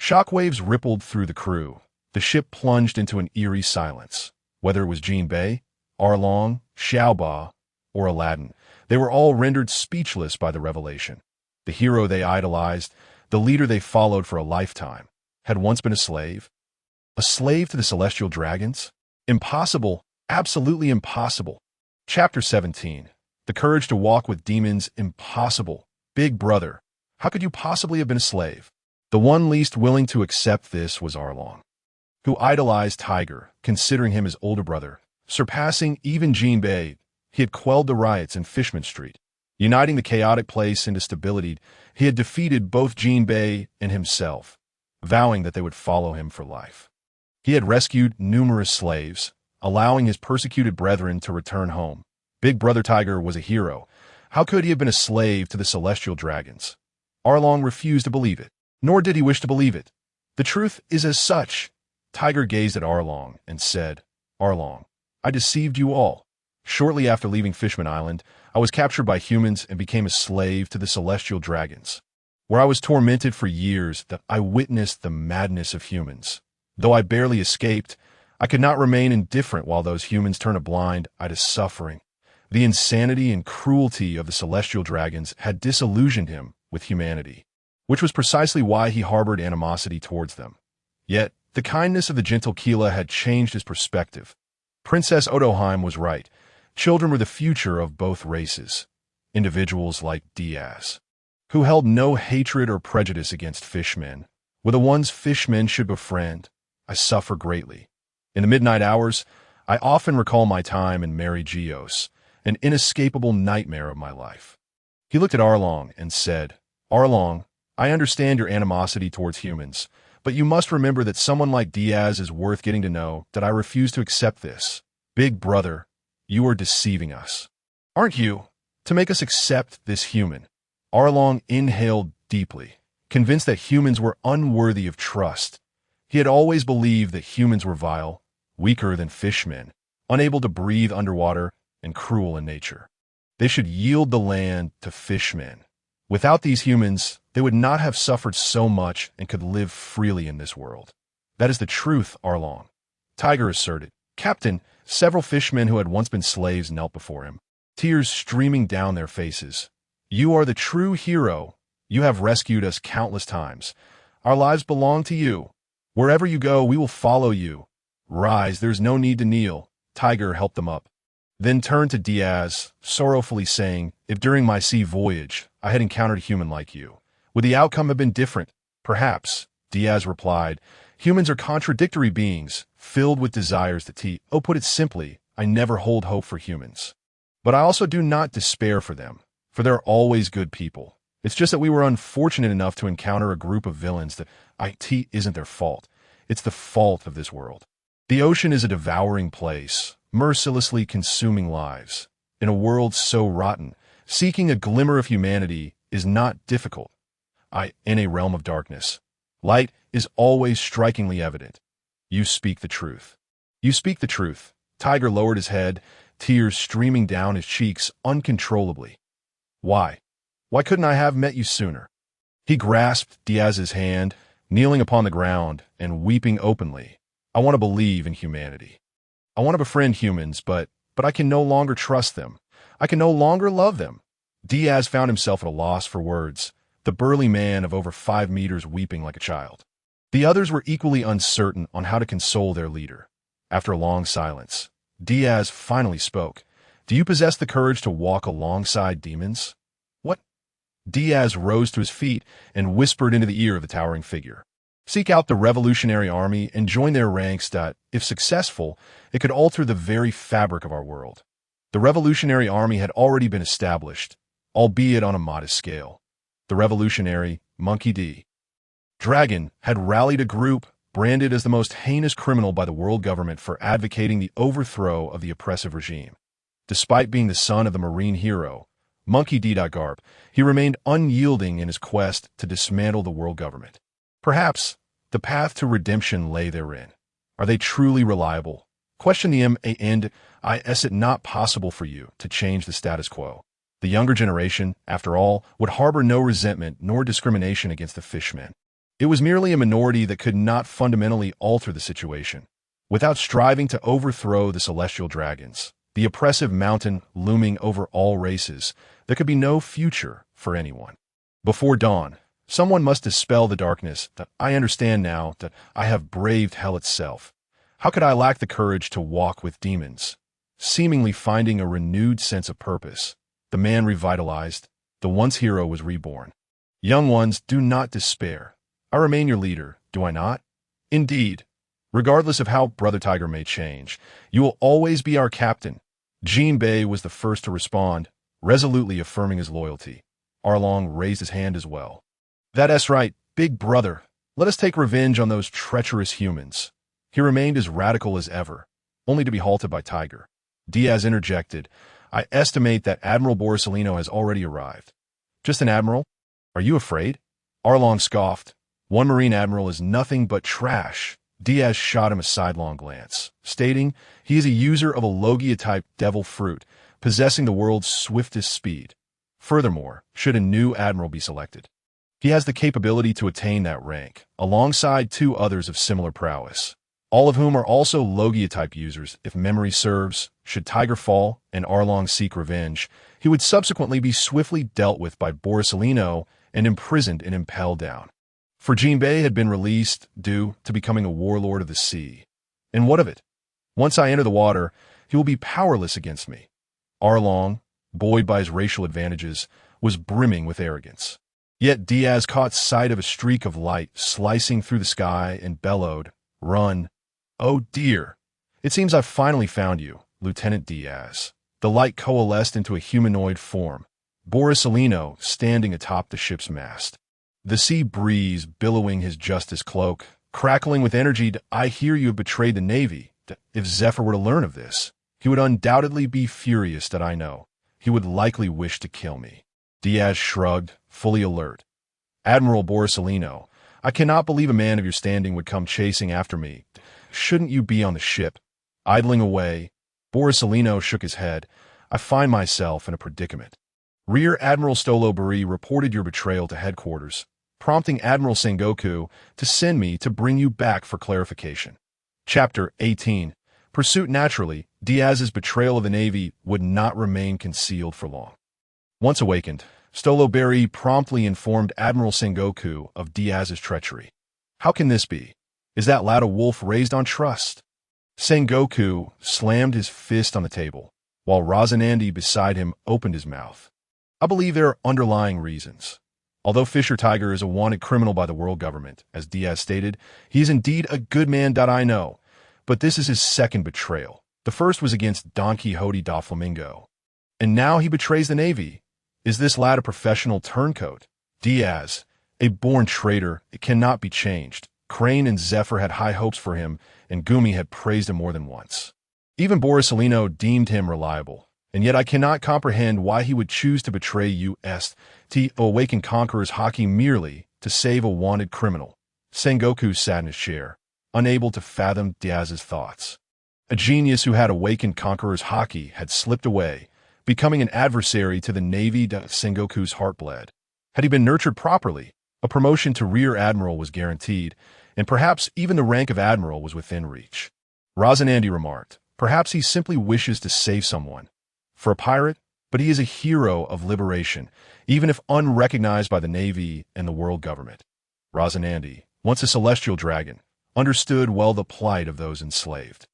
Shockwaves rippled through the crew. The ship plunged into an eerie silence. Whether it was Jinbei, Arlong, Xiaoba, or Aladdin, they were all rendered speechless by the revelation. The hero they idolized, the leader they followed for a lifetime, had once been a slave? A slave to the celestial dragons? Impossible, absolutely impossible. Chapter 17. The courage to walk with demons. Impossible. Big brother, how could you possibly have been a slave? The one least willing to accept this was Arlong, who idolized Tiger, considering him his older brother, surpassing even Jinbei. He had quelled the riots in Fishman Street, uniting the chaotic place into stability. He had defeated both Jinbei and himself, vowing that they would follow him for life. He had rescued numerous slaves, allowing his persecuted brethren to return home. Big Brother Tiger was a hero. How could he have been a slave to the celestial dragons? Arlong refused to believe it, nor did he wish to believe it. The truth is as such. Tiger gazed at Arlong and said, "Arlong, I deceived you all. Shortly after leaving Fishman Island, I was captured by humans and became a slave to the celestial dragons. where I was tormented for years, that I witnessed the madness of humans. Though I barely escaped, I could not remain indifferent while those humans turned a blind eye to suffering. The insanity and cruelty of the celestial dragons had disillusioned him with humanity, which was precisely why he harbored animosity towards them. Yet, the kindness of the gentle Keela had changed his perspective. Princess Odoheim was right. Children were the future of both races. Individuals like Diaz, who held no hatred or prejudice against fishmen, were the ones fishmen should befriend. I suffer greatly. In the midnight hours, I often recall my time in Mariejois, an inescapable nightmare of my life. He looked at Arlong and said, Arlong, I understand your animosity towards humans, but you must remember that someone like Diaz is worth getting to know, that I refuse to accept this. Big brother, you are deceiving us. Aren't you? To make us accept this human. Arlong inhaled deeply, convinced that humans were unworthy of trust. He had always believed that humans were vile, weaker than fishmen, unable to breathe underwater, and cruel in nature. They should yield the land to fishmen. Without these humans, they would not have suffered so much and could live freely in this world. That is the truth, Arlong. Tiger asserted. Captain, several fishmen who had once been slaves knelt before him, tears streaming down their faces. You are the true hero. You have rescued us countless times. Our lives belong to you. Wherever you go, we will follow you. Rise, there's no need to kneel. Tiger helped them up. Then turned to Diaz, sorrowfully saying, if during my sea voyage I had encountered a human like you, would the outcome have been different? Perhaps, Diaz replied. Humans are contradictory beings, filled with desires that put it simply, I never hold hope for humans. But I also do not despair for them, for they're always good people. It's just that we were unfortunate enough to encounter a group of villains that isn't their fault. It's the fault of this world. The ocean is a devouring place, mercilessly consuming lives. In a world so rotten, seeking a glimmer of humanity is not difficult. In a realm of darkness, light is always strikingly evident. You speak the truth. You speak the truth. Tiger lowered his head, tears streaming down his cheeks uncontrollably. Why? Why couldn't I have met you sooner? He grasped Diaz's hand, kneeling upon the ground and weeping openly. I want to believe in humanity. I want to befriend humans, but I can no longer trust them. I can no longer love them. Diaz found himself at a loss for words, the burly man of over 5 meters weeping like a child. The others were equally uncertain on how to console their leader. After a long silence, Diaz finally spoke. Do you possess the courage to walk alongside demons? What? Diaz rose to his feet and whispered into the ear of the towering figure. Seek out the Revolutionary Army and join their ranks that, if successful, it could alter the very fabric of our world. The Revolutionary Army had already been established, albeit on a modest scale. The Revolutionary Monkey D. Dragon had rallied a group branded as the most heinous criminal by the world government for advocating the overthrow of the oppressive regime. Despite being the son of the marine hero, Monkey D. Garp, he remained unyielding in his quest to dismantle the world government. Perhaps the path to redemption lay therein. Are they truly reliable? Question the and is it not possible for you to change the status quo? The younger generation, after all, would harbor no resentment nor discrimination against the fishmen. It was merely a minority that could not fundamentally alter the situation. Without striving to overthrow the celestial dragons, the oppressive mountain looming over all races, there could be no future for anyone. Before dawn, someone must dispel the darkness that I understand now that I have braved hell itself. How could I lack the courage to walk with demons? Seemingly finding a renewed sense of purpose, the man revitalized, the once hero was reborn. Young ones, do not despair. I remain your leader, do I not? Indeed. Regardless of how Brother Tiger may change, you will always be our captain. Jinbei was the first to respond, resolutely affirming his loyalty. Arlong raised his hand as well. That's right, big brother. Let us take revenge on those treacherous humans. He remained as radical as ever, only to be halted by Tiger. Diaz interjected, I estimate that Admiral Borsellino has already arrived. Just an admiral? Are you afraid? Arlong scoffed. One Marine Admiral is nothing but trash. Diaz shot him a sidelong glance, stating he is a user of a Logia-type devil fruit, possessing the world's swiftest speed. Furthermore, should a new admiral be selected, He has the capability to attain that rank, alongside two others of similar prowess, all of whom are also Logia-type users. If memory serves, should Tiger fall and Arlong seek revenge, he would subsequently be swiftly dealt with by Borsalino and imprisoned in Impel Down. For Jinbei had been released due to becoming a warlord of the sea. And what of it? Once I enter the water, he will be powerless against me. Arlong, buoyed by his racial advantages, was brimming with arrogance. Yet Diaz caught sight of a streak of light slicing through the sky and bellowed, "Run!" "Oh dear! It seems I've finally found you, Lieutenant Diaz." The light coalesced into a humanoid form, Borsalino standing atop the ship's mast. The sea breeze billowing his justice cloak, crackling with energy. "I hear you have betrayed the Navy. If Zephyr were to learn of this, he would undoubtedly be furious that I know. He would likely wish to kill me." Diaz shrugged, fully alert. "Admiral Borsalino, I cannot believe a man of your standing would come chasing after me. Shouldn't you be on the ship?" Idling away, Borsalino shook his head. "I find myself in a predicament. Rear Admiral Stoloburi reported your betrayal to headquarters, prompting Admiral Sengoku to send me to bring you back for clarification." Chapter 18. Pursuit. Naturally, Diaz's betrayal of the Navy would not remain concealed for long. Once awakened, Stoloburi promptly informed Admiral Sengoku of Diaz's treachery. "How can this be? Is that lad a wolf raised on trust?" Sengoku slammed his fist on the table, while Razanandi beside him opened his mouth. "I believe there are underlying reasons. Although Fisher Tiger is a wanted criminal by the world government, as Diaz stated, he is indeed a good man. I know. But this is his second betrayal. The first was against Donquixote Doflamingo. And now he betrays the Navy. Is this lad a professional turncoat? Diaz, a born traitor, it cannot be changed. Crane and Zephyr had high hopes for him, and Gumi had praised him more than once. Even Borsalino deemed him reliable, and yet I cannot comprehend why he would choose to betray U.S.T. awakened conqueror's hockey merely to save a wanted criminal." Sengoku sat in his chair, unable to fathom Diaz's thoughts. A genius who had awakened conqueror's hockey had slipped away, becoming an adversary to the Navy. Sengoku's heart bled. Had he been nurtured properly, a promotion to Rear Admiral was guaranteed, and perhaps even the rank of Admiral was within reach. Razanandi remarked, "Perhaps he simply wishes to save someone. For a pirate, but he is a hero of liberation, even if unrecognized by the Navy and the world government." Razanandi, once a celestial dragon, understood well the plight of those enslaved.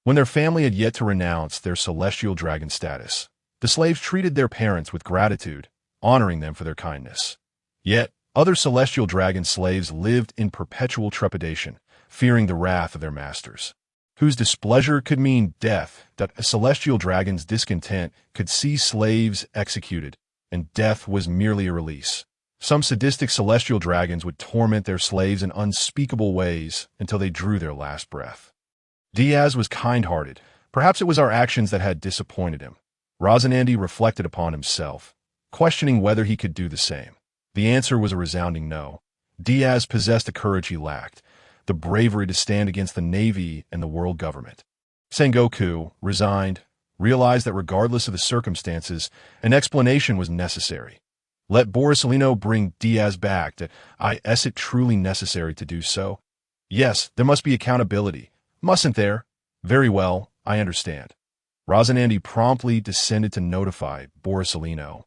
When their family had yet to renounce their celestial dragon status, the slaves treated their parents with gratitude, honoring them for their kindness. Yet, other celestial dragon slaves lived in perpetual trepidation, fearing the wrath of their masters, whose displeasure could mean death. A celestial dragon's discontent could see slaves executed, and death was merely a release. Some sadistic celestial dragons would torment their slaves in unspeakable ways until they drew their last breath. Diaz was kind-hearted. Perhaps it was our actions that had disappointed him. Razanandi reflected upon himself, questioning whether he could do the same. The answer was a resounding no. Diaz possessed the courage he lacked, the bravery to stand against the Navy and the world government. Sengoku, resigned, realized that regardless of the circumstances, an explanation was necessary. Let Borsalino bring Diaz back. Is it truly necessary to do so? Yes, there must be accountability. Mustn't there? Very well, I understand. Razanandi promptly descended to notify Borsalino,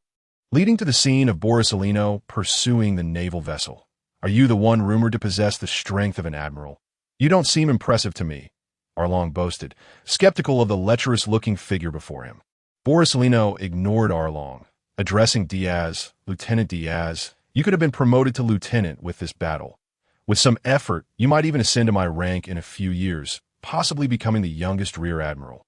leading to the scene of Borsalino pursuing the naval vessel. "Are you the one rumored to possess the strength of an admiral? You don't seem impressive to me," Arlong boasted, skeptical of the lecherous-looking figure before him. Borsalino ignored Arlong, addressing Diaz. "Lieutenant Diaz, you could have been promoted to lieutenant with this battle. With some effort, you might even ascend to my rank in a few years, possibly becoming the youngest Rear Admiral.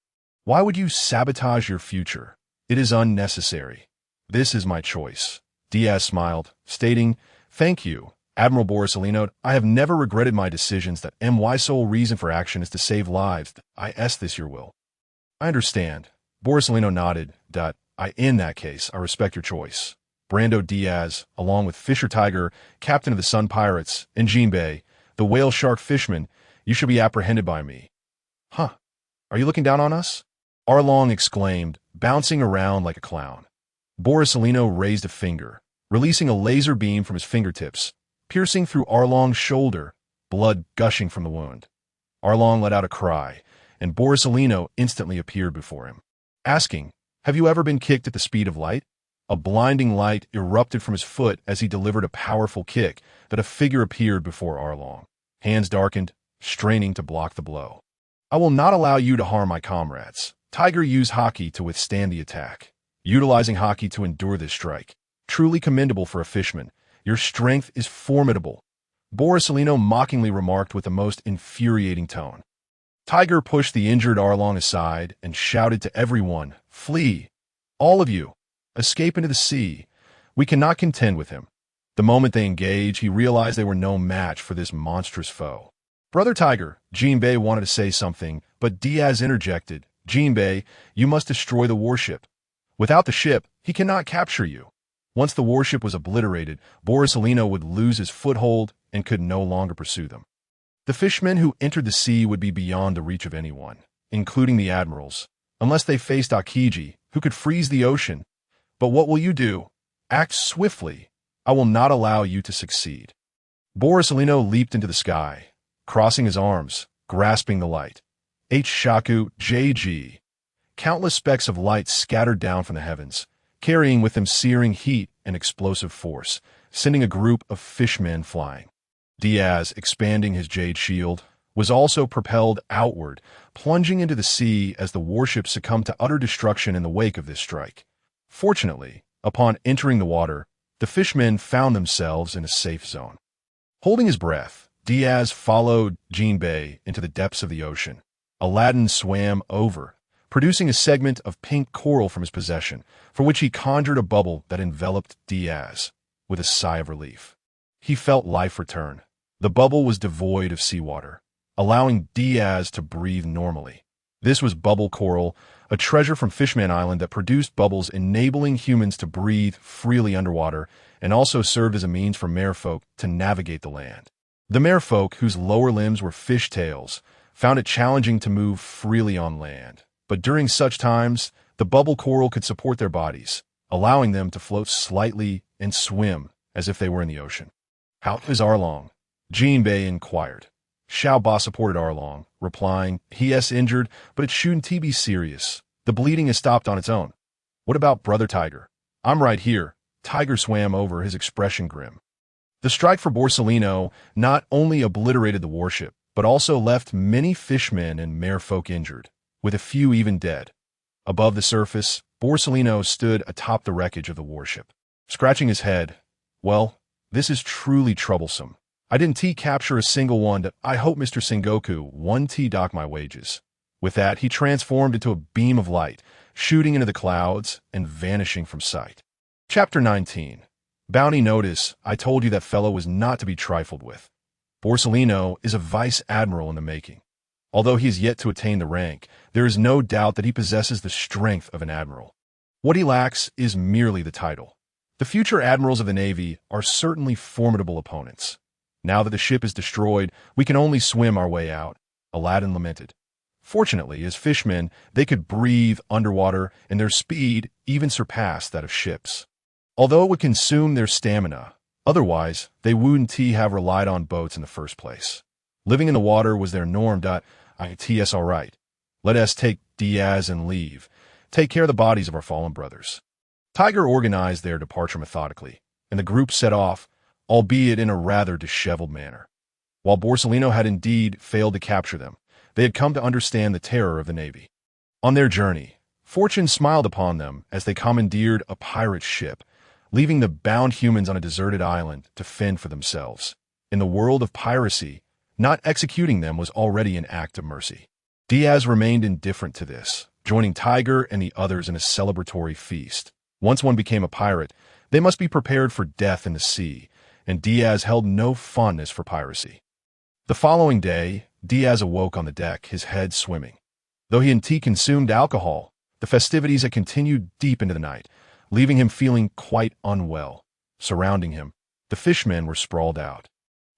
Why would you sabotage your future? It is unnecessary. This is my choice." Diaz smiled, stating, "Thank you, Admiral Borsalino. I have never regretted my decisions. My sole reason for action is to save lives. This your will." "I understand." Borsalino nodded. In that case, I respect your choice. Brando Diaz, along with Fisher Tiger, captain of the Sun Pirates, and Jinbei, the whale shark fisherman, you shall be apprehended by me. Huh? Are you looking down on us? Arlong exclaimed, bouncing around like a clown. Borsalino raised a finger, releasing a laser beam from his fingertips, piercing through Arlong's shoulder, blood gushing from the wound. Arlong let out a cry, and Borsalino instantly appeared before him, asking, "Have you ever been kicked at the speed of light?" A blinding light erupted from his foot as he delivered a powerful kick that a figure appeared before Arlong. Hands darkened, straining to block the blow. "I will not allow you to harm my comrades." Tiger used Haki to withstand the attack, utilizing Haki to endure this strike. "Truly commendable for a fishman. Your strength is formidable," Borsalino mockingly remarked with the most infuriating tone. Tiger pushed the injured Arlong aside and shouted to everyone, "Flee! All of you! Escape into the sea. We cannot contend with him." The moment they engaged, he realized they were no match for this monstrous foe. "Brother Tiger," Jinbei wanted to say something, but Diaz interjected, "Jinbei, you must destroy the warship. Without the ship, he cannot capture you." Once the warship was obliterated, Borsalino would lose his foothold and could no longer pursue them. The fishmen who entered the sea would be beyond the reach of anyone, including the admirals, unless they faced Akiji, who could freeze the ocean. "But what will you do? Act swiftly. I will not allow you to succeed." Borsalino leaped into the sky, crossing his arms, grasping the light. Shaku JG. Countless specks of light scattered down from the heavens, carrying with them searing heat and explosive force, sending a group of fishmen flying. Diaz, expanding his jade shield, was also propelled outward, plunging into the sea as the warship succumbed to utter destruction in the wake of this strike. Fortunately, upon entering the water, the fishmen found themselves in a safe zone. Holding his breath, Diaz followed Jinbei into the depths of the ocean. Aladdin swam over, producing a segment of pink coral from his possession, for which he conjured a bubble that enveloped Diaz. With a sigh of relief, he felt life return. The bubble was devoid of seawater, allowing Diaz to breathe normally. This was bubble coral, a treasure from Minion Island that produced bubbles enabling humans to breathe freely underwater and also served as a means for merfolk to navigate the land. The merfolk, whose lower limbs were fishtails, found it challenging to move freely on land. But during such times, the bubble coral could support their bodies, allowing them to float slightly and swim as if they were in the ocean. "How is Arlong?" Jinbei inquired. Xiao Ba supported Arlong, replying, "He is injured, but it shouldn't be serious. The bleeding has stopped on its own." "What about Brother Tiger?" "I'm right here." Tiger swam over, his expression grim. The strike for Borsalino not only obliterated the warship, but also left many fishmen and merfolk injured, with a few even dead. Above the surface, Borsalino stood atop the wreckage of the warship, scratching his head. "Well, this is truly troublesome. I didn't capture a single one. I hope Mr. Sengoku won't dock my wages." With that, he transformed into a beam of light, shooting into the clouds and vanishing from sight. Chapter 19. Bounty Notice. I told you that fellow was not to be trifled with. Borsalino is a vice admiral in the making. Although he is yet to attain the rank, there is no doubt that he possesses the strength of an admiral. What he lacks is merely the title. The future admirals of the Navy are certainly formidable opponents. "Now that the ship is destroyed, we can only swim our way out," Aladdin lamented. Fortunately, as fishmen, they could breathe underwater, and their speed even surpassed that of ships. Although it would consume their stamina, otherwise, they wouldn't have relied on boats in the first place. Living in the water was their norm. It's all right. Let us take Diaz and leave. Take care of the bodies of our fallen brothers. Tiger organized their departure methodically, and the group set off, albeit in a rather disheveled manner. While Borsalino had indeed failed to capture them, they had come to understand the terror of the Navy. On their journey, fortune smiled upon them as they commandeered a pirate ship, leaving the bound humans on a deserted island to fend for themselves. In the world of piracy, not executing them was already an act of mercy. Diaz remained indifferent to this, joining Tiger and the others in a celebratory feast. Once one became a pirate, they must be prepared for death in the sea, and Diaz held no fondness for piracy. The following day, Diaz awoke on the deck, his head swimming. Though he hadn't consumed alcohol, the festivities had continued deep into the night, leaving him feeling quite unwell. Surrounding him, the fishmen were sprawled out.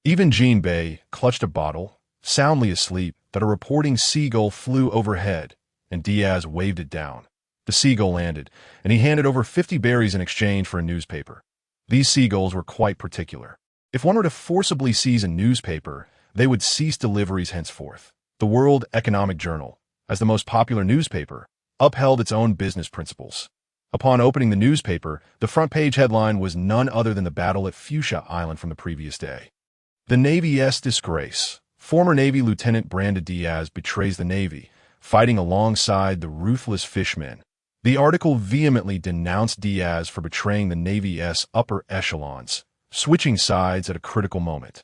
Even Jinbei clutched a bottle, soundly asleep, that a reporting seagull flew overhead, and Diaz waved it down. The seagull landed, and he handed over 50 berries in exchange for a newspaper. These seagulls were quite particular. If one were to forcibly seize a newspaper, they would cease deliveries henceforth. The World Economic Journal, as the most popular newspaper, upheld its own business principles. Upon opening the newspaper, the front page headline was none other than the battle at Fuchsia Island from the previous day. The Navy's disgrace. Former Navy Lieutenant Brandon Diaz betrays the Navy, fighting alongside the ruthless fishmen. The article vehemently denounced Diaz for betraying the Navy's upper echelons, switching sides at a critical moment,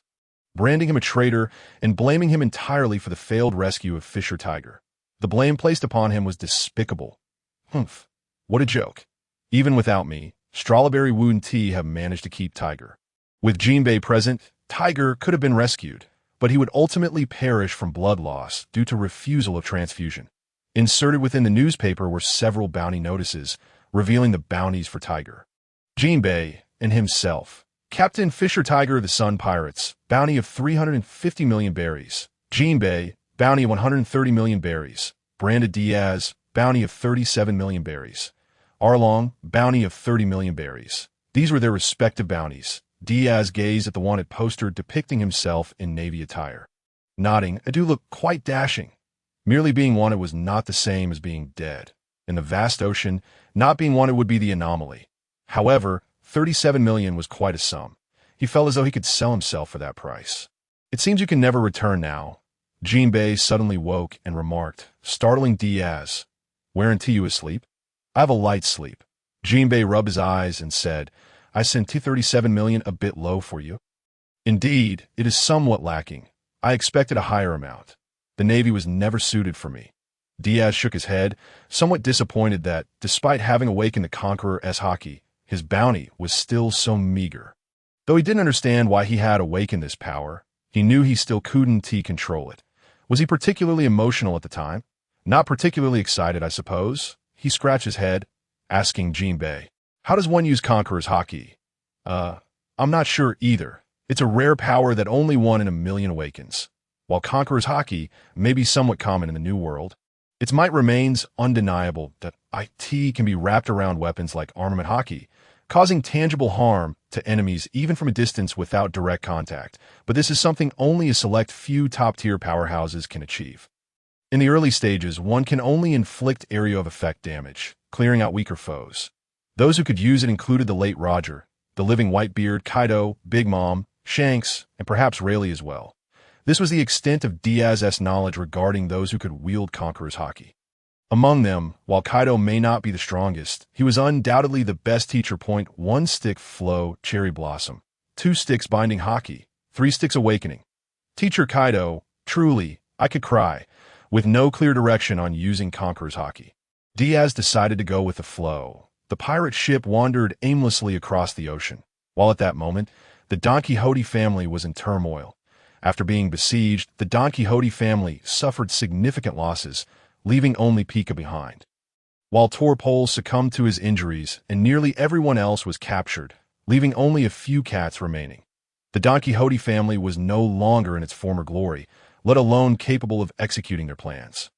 branding him a traitor and blaming him entirely for the failed rescue of Fisher Tiger. The blame placed upon him was despicable. Humph. What a joke. Even without me, Strawberry Wound Tea have managed to keep Tiger. With Jinbei present, Tiger could have been rescued, but he would ultimately perish from blood loss due to refusal of transfusion. Inserted within the newspaper were several bounty notices, revealing the bounties for Tiger. Jinbei and himself. Captain Fisher Tiger of the Sun Pirates, bounty of 350 million berries. Jinbei, bounty of 130 million berries. Brandon Diaz, bounty of 37 million berries. Arlong, bounty of 30 million berries. These were their respective bounties. Diaz gazed at the wanted poster depicting himself in Navy attire. Nodding, I do look quite dashing. Merely being wanted was not the same as being dead. In the vast ocean, not being wanted would be the anomaly. However, 37 million was quite a sum. He felt as though he could sell himself for that price. It seems you can never return now. Jinbei suddenly woke and remarked, startling Diaz, "Weren't you asleep?" "I have a light sleep." Jinbei rubbed his eyes and said, "I sent 237 million a bit low for you." "Indeed, it is somewhat lacking. I expected a higher amount. The Navy was never suited for me." Diaz shook his head, somewhat disappointed that, despite having awakened the Conqueror's haki, his bounty was still so meager. Though he didn't understand why he had awakened this power, he knew he still couldn't control it. Was he particularly emotional at the time? Not particularly excited, I suppose. He scratched his head, asking Jinbei, "How does one use Conqueror's haki?" I'm not sure either. It's a rare power that only one in a million awakens. While Conqueror's haki may be somewhat common in the New World, its might remains undeniable that IT can be wrapped around weapons like armament haki, causing tangible harm to enemies even from a distance without direct contact, but this is something only a select few top-tier powerhouses can achieve. In the early stages, one can only inflict area of effect damage, clearing out weaker foes. Those who could use it included the late Roger, the living Whitebeard, Kaido, Big Mom, Shanks, and perhaps Rayleigh as well. This was the extent of Diaz's knowledge regarding those who could wield Conqueror's haki. Among them, while Kaido may not be the strongest, he was undoubtedly the best teacher. 1 stick flow cherry blossom, 2 sticks binding haki, 3 sticks awakening. Teacher Kaido, truly, I could cry, with no clear direction on using Conqueror's haki. Diaz decided to go with the flow. The pirate ship wandered aimlessly across the ocean, while at that moment, the Donquixote family was in turmoil. After being besieged, the Donquixote family suffered significant losses, leaving only Pika behind. While Torpole succumbed to his injuries and nearly everyone else was captured, leaving only a few cats remaining. The Donquixote family was no longer in its former glory, let alone capable of executing their plans.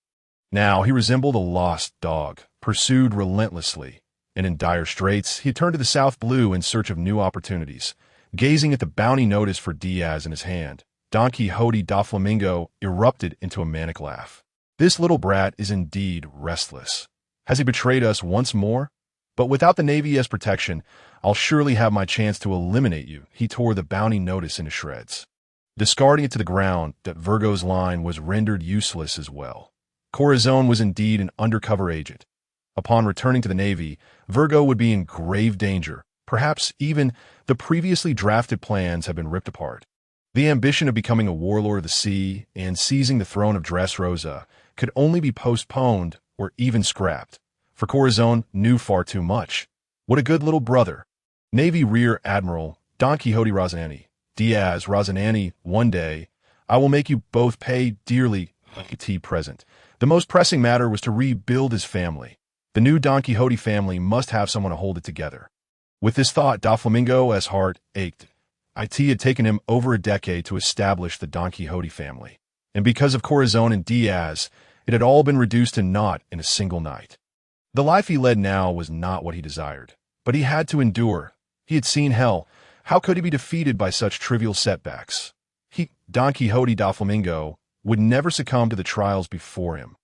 Now he resembled a lost dog, pursued relentlessly, and in dire straits, he turned to the South Blue in search of new opportunities. Gazing at the bounty notice for Diaz in his hand, Confronting Doflamingo erupted into a manic laugh. "This little brat is indeed restless. Has he betrayed us once more? But without the Navy's protection, I'll surely have my chance to eliminate you." He tore the bounty notice into shreds. Discarding it to the ground, that Virgo's line was rendered useless as well. Corazon was indeed an undercover agent. Upon returning to the Navy, Virgo would be in grave danger. Perhaps even the previously drafted plans have been ripped apart. The ambition of becoming a warlord of the sea and seizing the throne of Dressrosa could only be postponed or even scrapped, for Corazon knew far too much. What a good little brother. Navy Rear Admiral Donquixote Rosanani, Diaz Rosanani, one day, I will make you both pay dearly. T present. The most pressing matter was to rebuild his family. The new Donquixote family must have someone to hold it together. With this thought, Doflamingo's heart ached. It had taken him over a decade to establish the Donquixote family, and because of Corazon and Diaz, it had all been reduced to naught in a single night. The life he led now was not what he desired, but he had to endure. He had seen hell. How could he be defeated by such trivial setbacks? Don Quixote Doflamingo, would never succumb to the trials before him.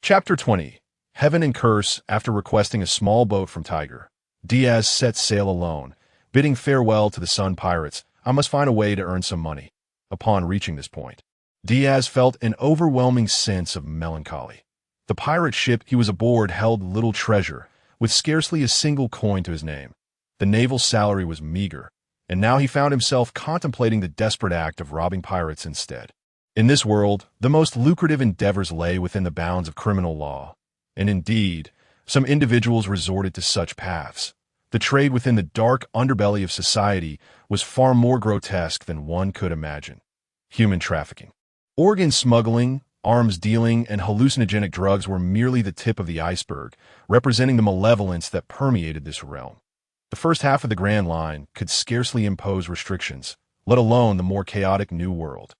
Chapter 20. Heaven and Curse. After requesting a small boat from Tiger, Diaz set sail alone, bidding farewell to the Sun Pirates. I must find a way to earn some money. Upon reaching this point, Diaz felt an overwhelming sense of melancholy. The pirate ship he was aboard held little treasure, with scarcely a single coin to his name. The naval salary was meager, and now he found himself contemplating the desperate act of robbing pirates instead. In this world, the most lucrative endeavors lay within the bounds of criminal law, and indeed, some individuals resorted to such paths. The trade within the dark underbelly of society was far more grotesque than one could imagine. Human trafficking, organ smuggling, arms dealing, and hallucinogenic drugs were merely the tip of the iceberg, representing the malevolence that permeated this realm. The first half of the Grand Line could scarcely impose restrictions, let alone the more chaotic New World,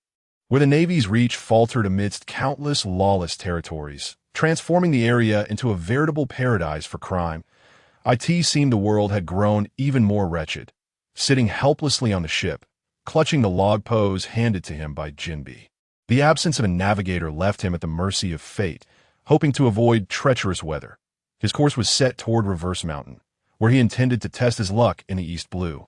where the Navy's reach faltered amidst countless lawless territories, transforming the area into a veritable paradise for crime. It seemed the world had grown even more wretched. Sitting helplessly on the ship, clutching the log pose handed to him by Jinbe, the absence of a navigator left him at the mercy of fate, hoping to avoid treacherous weather. His course was set toward Reverse Mountain, where he intended to test his luck in the East Blue.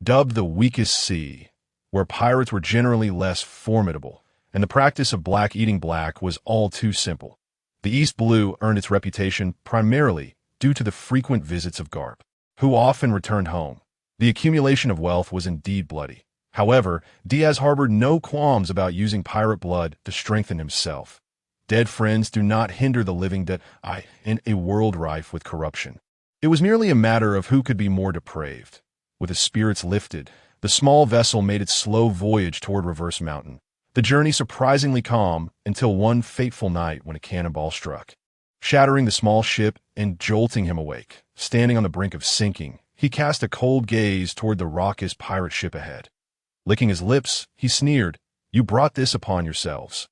Dubbed the weakest sea, where pirates were generally less formidable, and the practice of black eating black was all too simple. The East Blue earned its reputation primarily due to the frequent visits of Garp, who often returned home. The accumulation of wealth was indeed bloody. However, Diaz harbored no qualms about using pirate blood to strengthen himself. Dead friends do not hinder the living in a world rife with corruption. It was merely a matter of who could be more depraved. With his spirits lifted, the small vessel made its slow voyage toward Reverse Mountain, the journey surprisingly calm until one fateful night when a cannonball struck, shattering the small ship and jolting him awake. Standing on the brink of sinking, he cast a cold gaze toward the raucous pirate ship ahead. Licking his lips, he sneered, "You brought this upon yourselves."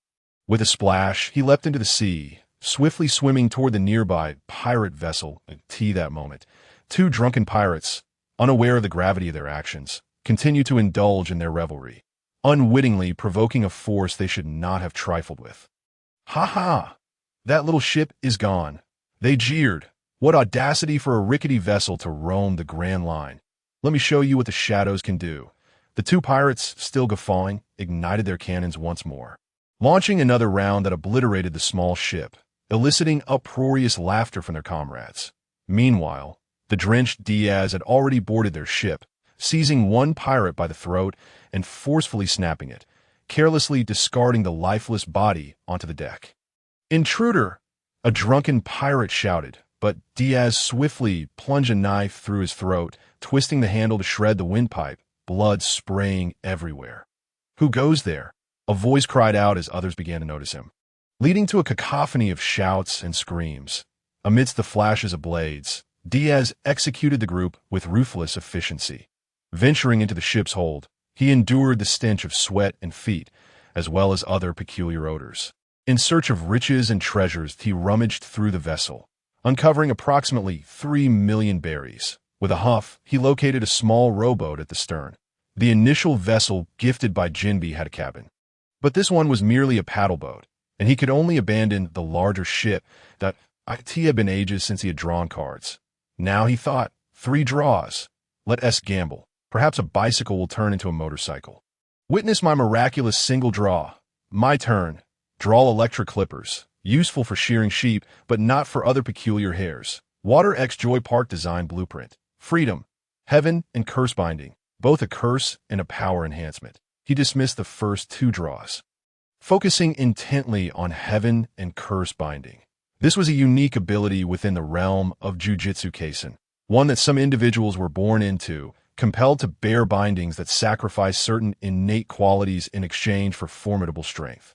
With a splash, he leapt into the sea, swiftly swimming toward the nearby pirate vessel. That moment, two drunken pirates, unaware of the gravity of their actions, continued to indulge in their revelry, unwittingly provoking a force they should not have trifled with. "Ha ha! That little ship is gone," they jeered. "What audacity for a rickety vessel to roam the Grand Line. Let me show you what the shadows can do." The two pirates, still guffawing, ignited their cannons once more, launching another round that obliterated the small ship, eliciting uproarious laughter from their comrades. Meanwhile, the drenched Diaz had already boarded their ship, seizing one pirate by the throat and forcefully snapping it, carelessly discarding the lifeless body onto the deck. "Intruder!" a drunken pirate shouted, but Diaz swiftly plunged a knife through his throat, twisting the handle to shred the windpipe, blood spraying everywhere. "Who goes there?" a voice cried out as others began to notice him, leading to a cacophony of shouts and screams. Amidst the flashes of blades, Diaz executed the group with ruthless efficiency. Venturing into the ship's hold, he endured the stench of sweat and feet, as well as other peculiar odors. In search of riches and treasures, he rummaged through the vessel, uncovering approximately 3 million berries. With a huff, he located a small rowboat at the stern. The initial vessel gifted by Jinbe had a cabin, but this one was merely a paddle boat, and he could only abandon the larger ship that it had been ages since he had drawn cards. Now he thought, 3 draws. Let us gamble. Perhaps a bicycle will turn into a motorcycle. Witness my miraculous single draw. My turn. Draw electric clippers, useful for shearing sheep, but not for other peculiar hairs. Water X Joy Park Design Blueprint. Freedom. Heaven and curse binding. Both a curse and a power enhancement. He dismissed the first 2 draws, focusing intently on heaven and curse binding. This was a unique ability within the realm of Jujutsu Kaisen, one that some individuals were born into, compelled to bear bindings that sacrifice certain innate qualities in exchange for formidable strength.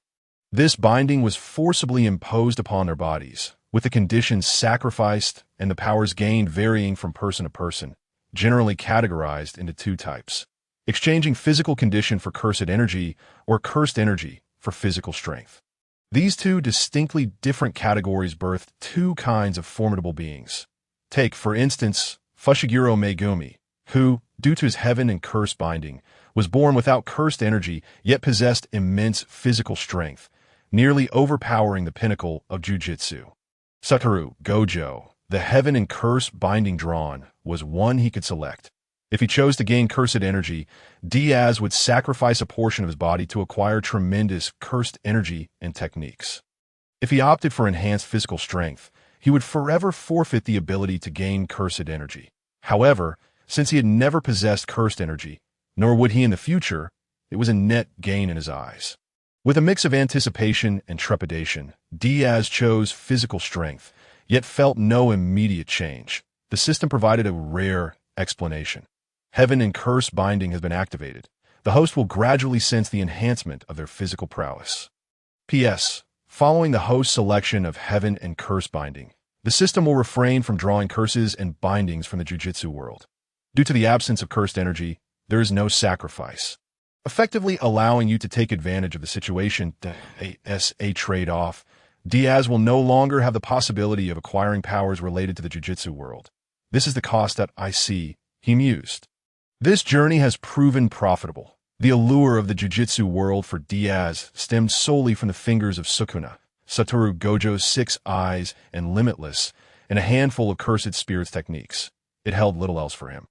This binding was forcibly imposed upon their bodies, with the conditions sacrificed and the powers gained varying from person to person, generally categorized into 2 types: exchanging physical condition for cursed energy, or cursed energy for physical strength. These 2 distinctly different categories birthed 2 kinds of formidable beings. Take, for instance, Fushiguro Megumi, who, due to his heaven and curse binding, was born without cursed energy, yet possessed immense physical strength, nearly overpowering the pinnacle of jujitsu. Tsuru, Gojo, the heaven and curse binding drawn, was one he could select. If he chose to gain cursed energy, Diaz would sacrifice a portion of his body to acquire tremendous cursed energy and techniques. If he opted for enhanced physical strength, he would forever forfeit the ability to gain cursed energy. However, since he had never possessed cursed energy, nor would he in the future, it was a net gain in his eyes. With a mix of anticipation and trepidation, Diaz chose physical strength, yet felt no immediate change. The system provided a rare explanation. Heaven and curse binding has been activated. The host will gradually sense the enhancement of their physical prowess. P.S. Following the host's selection of heaven and curse binding, the system will refrain from drawing curses and bindings from the jujitsu world. Due to the absence of cursed energy, there is no sacrifice, effectively allowing you to take advantage of the situation as a trade-off. Diaz will no longer have the possibility of acquiring powers related to the jujitsu world. This is the cost that I see, he mused. This journey has proven profitable. The allure of the jujitsu world for Diaz stemmed solely from the fingers of Sukuna, Satoru Gojo's 6 eyes, and limitless, and a handful of cursed spirits techniques. It held little else for him.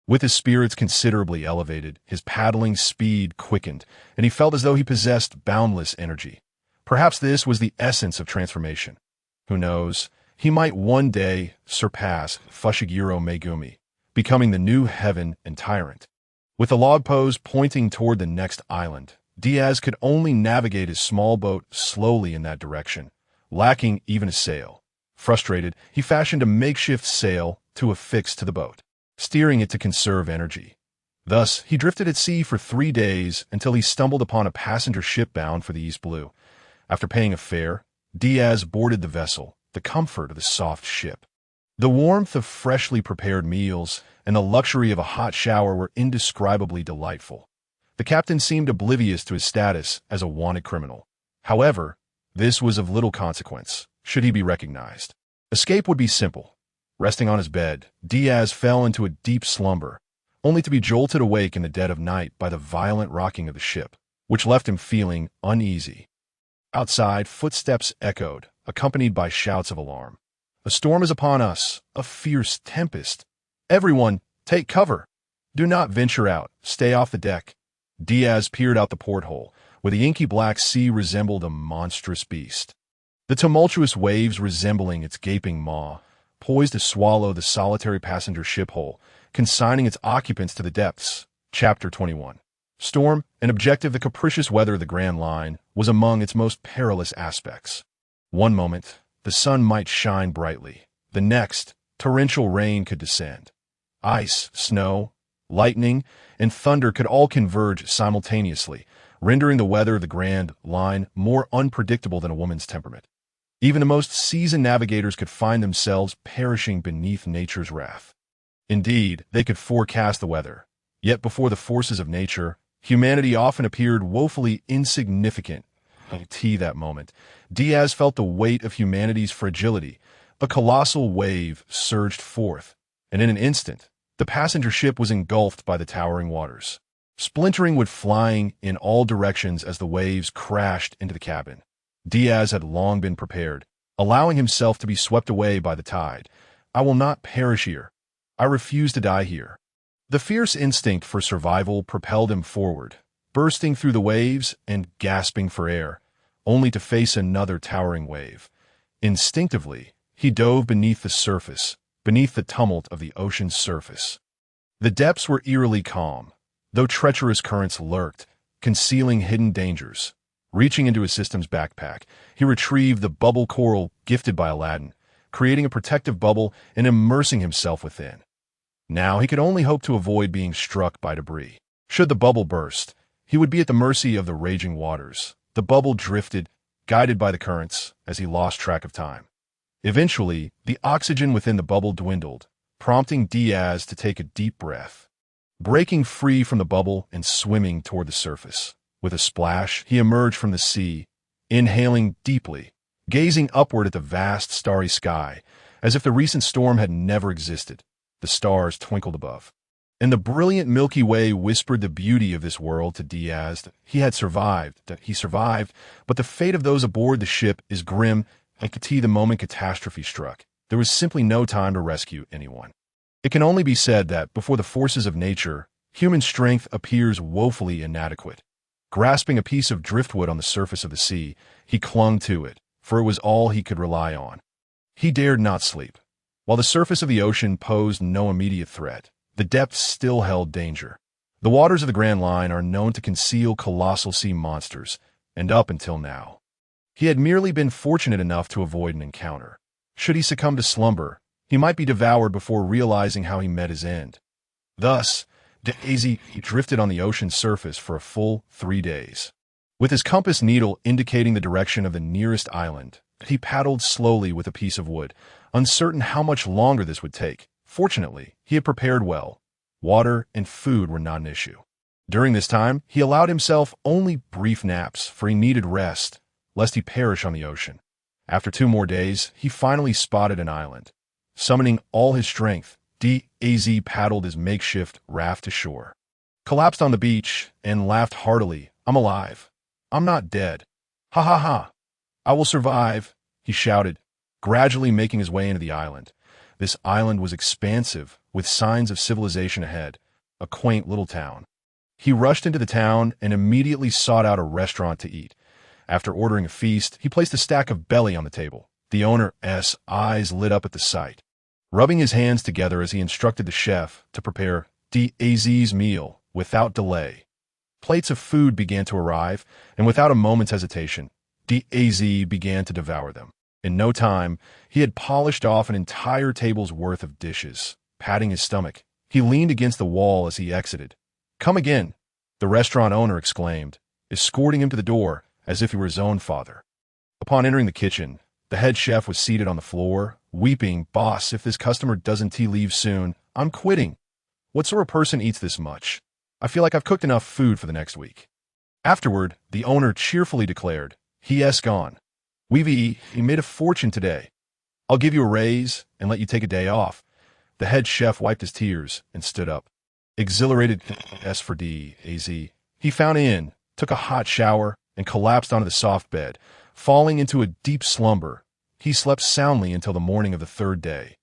With his spirits considerably elevated, his paddling speed quickened, and he felt as though he possessed boundless energy. Perhaps this was the essence of transformation. Who knows? He might one day surpass Fushiguro Megumi, becoming the new heaven and tyrant. With the log pose pointing toward the next island, Diaz could only navigate his small boat slowly in that direction, lacking even a sail. Frustrated, he fashioned a makeshift sail to affix to the boat, steering it to conserve energy. Thus, he drifted at sea for 3 days until he stumbled upon a passenger ship bound for the East Blue. After paying a fare, Diaz boarded the vessel, the comfort of the soft ship. The warmth of freshly prepared meals and the luxury of a hot shower were indescribably delightful. The captain seemed oblivious to his status as a wanted criminal. However, this was of little consequence, should he be recognized. Escape would be simple. Resting on his bed, Diaz fell into a deep slumber, only to be jolted awake in the dead of night by the violent rocking of the ship, which left him feeling uneasy. Outside, footsteps echoed, accompanied by shouts of alarm. "A storm is upon us, a fierce tempest. Everyone, take cover. Do not venture out. Stay off the deck." Diaz peered out the porthole, where the inky black sea resembled a monstrous beast. The tumultuous waves resembling its gaping maw, poised to swallow the solitary passenger ship whole, consigning its occupants to the depths. Chapter 21. Storm, an objective, the capricious weather of the Grand Line, was among its most perilous aspects. One moment, the sun might shine brightly. The next, torrential rain could descend. Ice, snow, lightning, and thunder could all converge simultaneously, rendering the weather of the Grand Line more unpredictable than a woman's temperament. Even the most seasoned navigators could find themselves perishing beneath nature's wrath. Indeed, they could forecast the weather. Yet before the forces of nature, humanity often appeared woefully insignificant. That moment, Diaz felt the weight of humanity's fragility. A colossal wave surged forth, and in an instant, the passenger ship was engulfed by the towering waters. Splintering wood flying in all directions as the waves crashed into the cabin. Diaz had long been prepared, allowing himself to be swept away by the tide. "I will not perish here. I refuse to die here." The fierce instinct for survival propelled him forward, bursting through the waves and gasping for air, only to face another towering wave. Instinctively, he dove beneath the surface, beneath the tumult of the ocean's surface. The depths were eerily calm, though treacherous currents lurked, concealing hidden dangers. Reaching into his system's backpack, he retrieved the bubble coral gifted by Aladdin, creating a protective bubble and immersing himself within. Now he could only hope to avoid being struck by debris. Should the bubble burst, he would be at the mercy of the raging waters. The bubble drifted, guided by the currents, as he lost track of time. Eventually, the oxygen within the bubble dwindled, prompting Diaz to take a deep breath. Breaking free from the bubble and swimming toward the surface. With a splash, he emerged from the sea, inhaling deeply, gazing upward at the vast starry sky, as if the recent storm had never existed. The stars twinkled above. And the brilliant Milky Way whispered the beauty of this world to Diaz. That he survived, but the fate of those aboard the ship is grim, and the moment catastrophe struck, there was simply no time to rescue anyone. It can only be said that, before the forces of nature, human strength appears woefully inadequate. Grasping a piece of driftwood on the surface of the sea, he clung to it, for it was all he could rely on. He dared not sleep. While the surface of the ocean posed no immediate threat, the depths still held danger. The waters of the Grand Line are known to conceal colossal sea monsters, and up until now, he had merely been fortunate enough to avoid an encounter. Should he succumb to slumber, he might be devoured before realizing how he met his end. Thus, Diaz drifted on the ocean's surface for a full 3 days. With his compass needle indicating the direction of the nearest island, he paddled slowly with a piece of wood, uncertain how much longer this would take. Fortunately, he had prepared well. Water and food were not an issue. During this time, he allowed himself only brief naps, for he needed rest, lest he perish on the ocean. After 2 more days, he finally spotted an island. Summoning all his strength, Diaz paddled his makeshift raft to shore, collapsed on the beach, and laughed heartily. "I'm alive. I'm not dead. Ha ha ha. I will survive," he shouted, gradually making his way into the island. This island was expansive, with signs of civilization ahead, a quaint little town. He rushed into the town and immediately sought out a restaurant to eat. After ordering a feast, he placed a stack of belly on the table. The owner's eyes lit up at the sight. Rubbing his hands together as he instructed the chef to prepare Diaz's meal without delay, plates of food began to arrive, and without a moment's hesitation, Diaz began to devour them. In no time, he had polished off an entire table's worth of dishes. Patting his stomach, he leaned against the wall as he exited. "Come again," the restaurant owner exclaimed, escorting him to the door as if he were his own father. Upon entering the kitchen, the head chef was seated on the floor, weeping. "Boss, if this customer doesn't leave soon, I'm quitting. What sort of person eats this much? I feel like I've cooked enough food for the next week." Afterward, the owner cheerfully declared, "He's gone. He made a fortune today. I'll give you a raise and let you take a day off." The head chef wiped his tears and stood up. Exhilarated as for Diaz, he found an inn, took a hot shower, and collapsed onto the soft bed, falling into a deep slumber. He slept soundly until the morning of the 3rd day.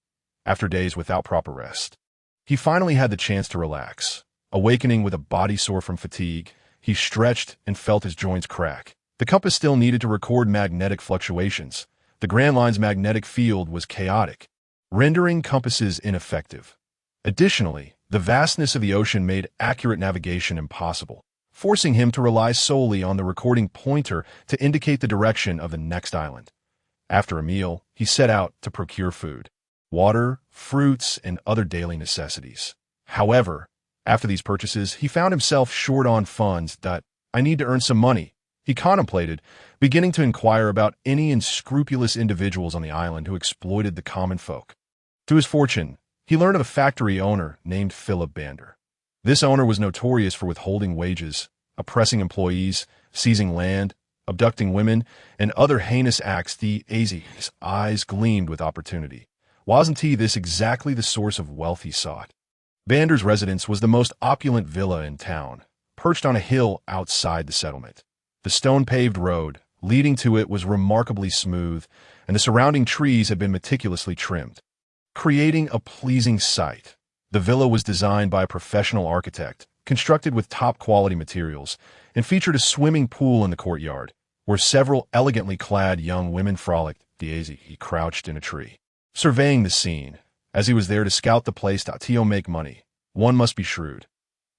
After days without proper rest, he finally had the chance to relax. Awakening with a body sore from fatigue, he stretched and felt his joints crack. The compass still needed to record magnetic fluctuations. The Grand Line's magnetic field was chaotic, rendering compasses ineffective. Additionally, the vastness of the ocean made accurate navigation impossible, forcing him to rely solely on the recording pointer to indicate the direction of the next island. After a meal, he set out to procure food, water, fruits, and other daily necessities. However, after these purchases, he found himself short on funds. "I need to earn some money," he contemplated, beginning to inquire about any unscrupulous individuals on the island who exploited the common folk. To his fortune, he learned of a factory owner named Philip Bander. This owner was notorious for withholding wages, oppressing employees, seizing land, abducting women, and other heinous acts. Diaz's eyes gleamed with opportunity. Wasn't this exactly the source of wealth he sought? Bander's residence was the most opulent villa in town, perched on a hill outside the settlement. The stone-paved road leading to it was remarkably smooth, and the surrounding trees had been meticulously trimmed, creating a pleasing sight. The villa was designed by a professional architect, constructed with top-quality materials, and featured a swimming pool in the courtyard, where several elegantly clad young women frolicked. Diaz crouched in a tree, surveying the scene. As he was there to scout the place to make money, one must be shrewd.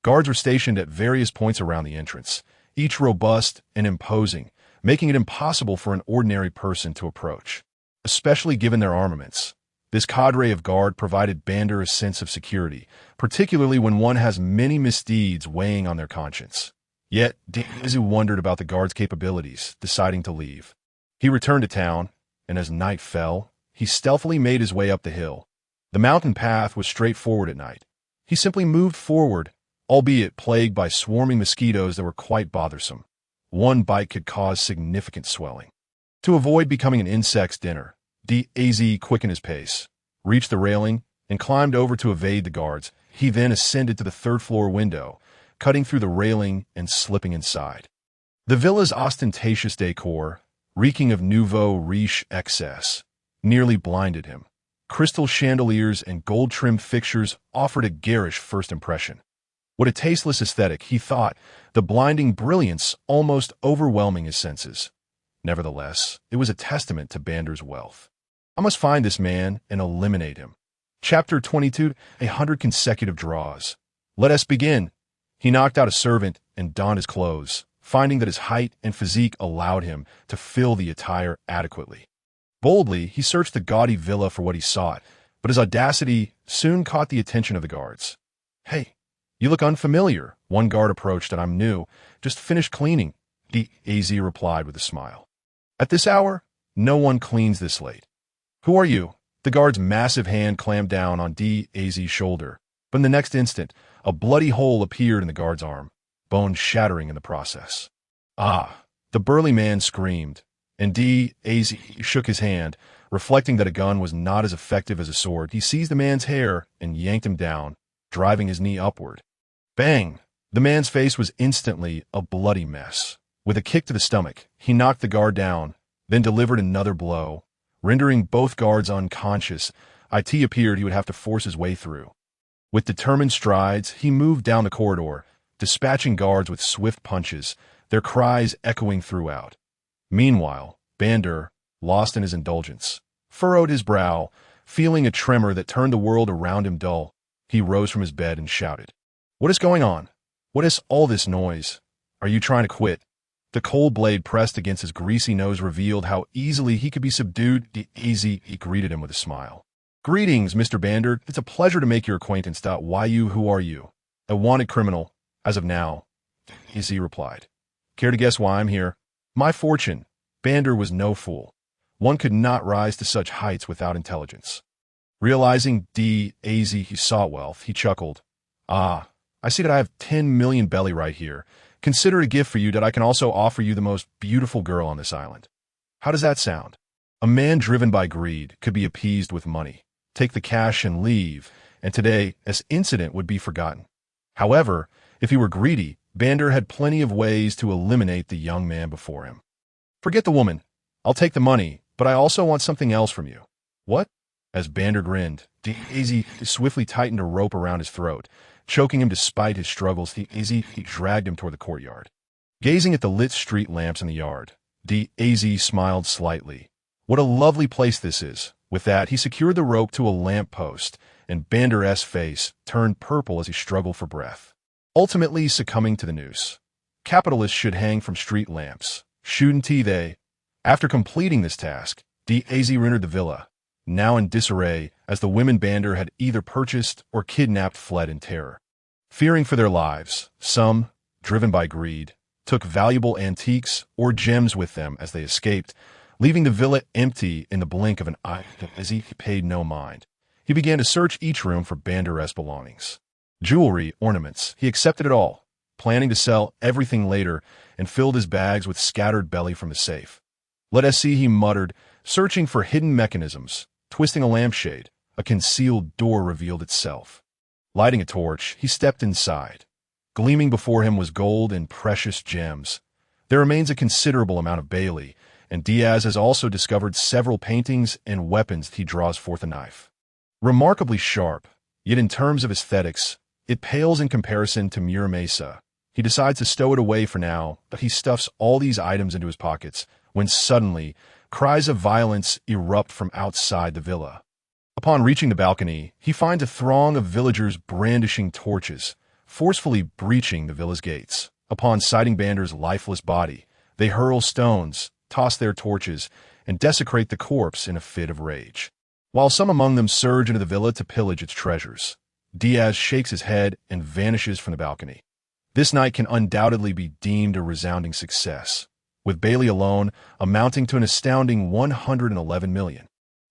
Guards were stationed at various points around the entrance, each robust and imposing, making it impossible for an ordinary person to approach, especially given their armaments. This cadre of guard provided Bander a sense of security, particularly when one has many misdeeds weighing on their conscience. Yet, Diaz wondered about the guard's capabilities, deciding to leave. He returned to town, and as night fell, he stealthily made his way up the hill. The mountain path was straightforward at night. He simply moved forward, albeit plagued by swarming mosquitoes that were quite bothersome. One bite could cause significant swelling. To avoid becoming an insect's dinner, Diaz quickened his pace, reached the railing, and climbed over to evade the guards. He then ascended to the third-floor window, cutting through the railing and slipping inside. The villa's ostentatious decor, reeking of nouveau riche excess, nearly blinded him. Crystal chandeliers and gold-trimmed fixtures offered a garish first impression. What a tasteless aesthetic, he thought, the blinding brilliance almost overwhelming his senses. Nevertheless, it was a testament to Bander's wealth. I must find this man and eliminate him. Chapter 22, 100 consecutive draws. Let us begin. He knocked out a servant and donned his clothes, finding that his height and physique allowed him to fill the attire adequately. Boldly, he searched the gaudy villa for what he sought, but his audacity soon caught the attention of the guards. "Hey, you look unfamiliar," one guard approached, "and I'm new. Just finished cleaning," Diaz replied with a smile. "At this hour, no one cleans this late." "Who are you?" The guard's massive hand clamped down on Diaz's shoulder, but in the next instant, a bloody hole appeared in the guard's arm, bone shattering in the process. "Ah!" The burly man screamed, and Diaz shook his hand, reflecting that a gun was not as effective as a sword. He seized the man's hair and yanked him down, driving his knee upward. Bang! The man's face was instantly a bloody mess. With a kick to the stomach, he knocked the guard down, then delivered another blow, rendering both guards unconscious. It appeared he would have to force his way through. With determined strides, he moved down the corridor, dispatching guards with swift punches, their cries echoing throughout. Meanwhile, Bander, lost in his indulgence, furrowed his brow, feeling a tremor that turned the world around him dull. He rose from his bed and shouted, "What is going on? What is all this noise? Are you trying to quit?" The cold blade pressed against his greasy nose revealed how easily he could be subdued. He greeted him with a smile. "Greetings, Mr. Bander. It's a pleasure to make your acquaintance. Who are you?" "A wanted criminal, as of now," he replied. "Care to guess why I'm here?" "My fortune." Bander was no fool. One could not rise to such heights without intelligence. Realizing Diaz sought wealth, he chuckled. "Ah, I see that I have 10 million belly right here. Consider it a gift for you that I can also offer you the most beautiful girl on this island. How does that sound?" A man driven by greed could be appeased with money. Take the cash and leave, and today this incident would be forgotten. However, if he were greedy, Bander had plenty of ways to eliminate the young man before him. "Forget the woman. I'll take the money, but I also want something else from you." "What?" As Bander grinned, Diaz swiftly tightened a rope around his throat, choking him despite his struggles. He dragged him toward the courtyard. Gazing at the lit street lamps in the yard, Diaz smiled slightly. "What a lovely place this is." With that, he secured the rope to a lamp post, and Bander's face turned purple as he struggled for breath, ultimately succumbing to the noose. Capitalists should hang from street lamps, shouldn't they? After completing this task, Diaz entered the villa, now in disarray as the women Bander had either purchased or kidnapped fled in terror. Fearing for their lives, some, driven by greed, took valuable antiques or gems with them as they escaped, leaving the villa empty in the blink of an eye. As he paid no mind, he began to search each room for Bander's belongings. Jewelry, ornaments, he accepted it all, planning to sell everything later, and filled his bags with scattered belly from the safe. "Let us see," he muttered, searching for hidden mechanisms. Twisting a lampshade, a concealed door revealed itself. Lighting a torch, he stepped inside. Gleaming before him was gold and precious gems. There remains a considerable amount of Bailey, and Diaz has also discovered several paintings and weapons. He draws forth a knife. Remarkably sharp, yet in terms of aesthetics, it pales in comparison to Mesa. He decides to stow it away for now, but he stuffs all these items into his pockets, when suddenly, cries of violence erupt from outside the villa. Upon reaching the balcony, he finds a throng of villagers brandishing torches, forcefully breaching the villa's gates. Upon sighting Bander's lifeless body, they hurl stones, toss their torches, and desecrate the corpse in a fit of rage. While some among them surge into the villa to pillage its treasures, Diaz shakes his head and vanishes from the balcony. This night can undoubtedly be deemed a resounding success, with Bailey alone amounting to an astounding 111 million.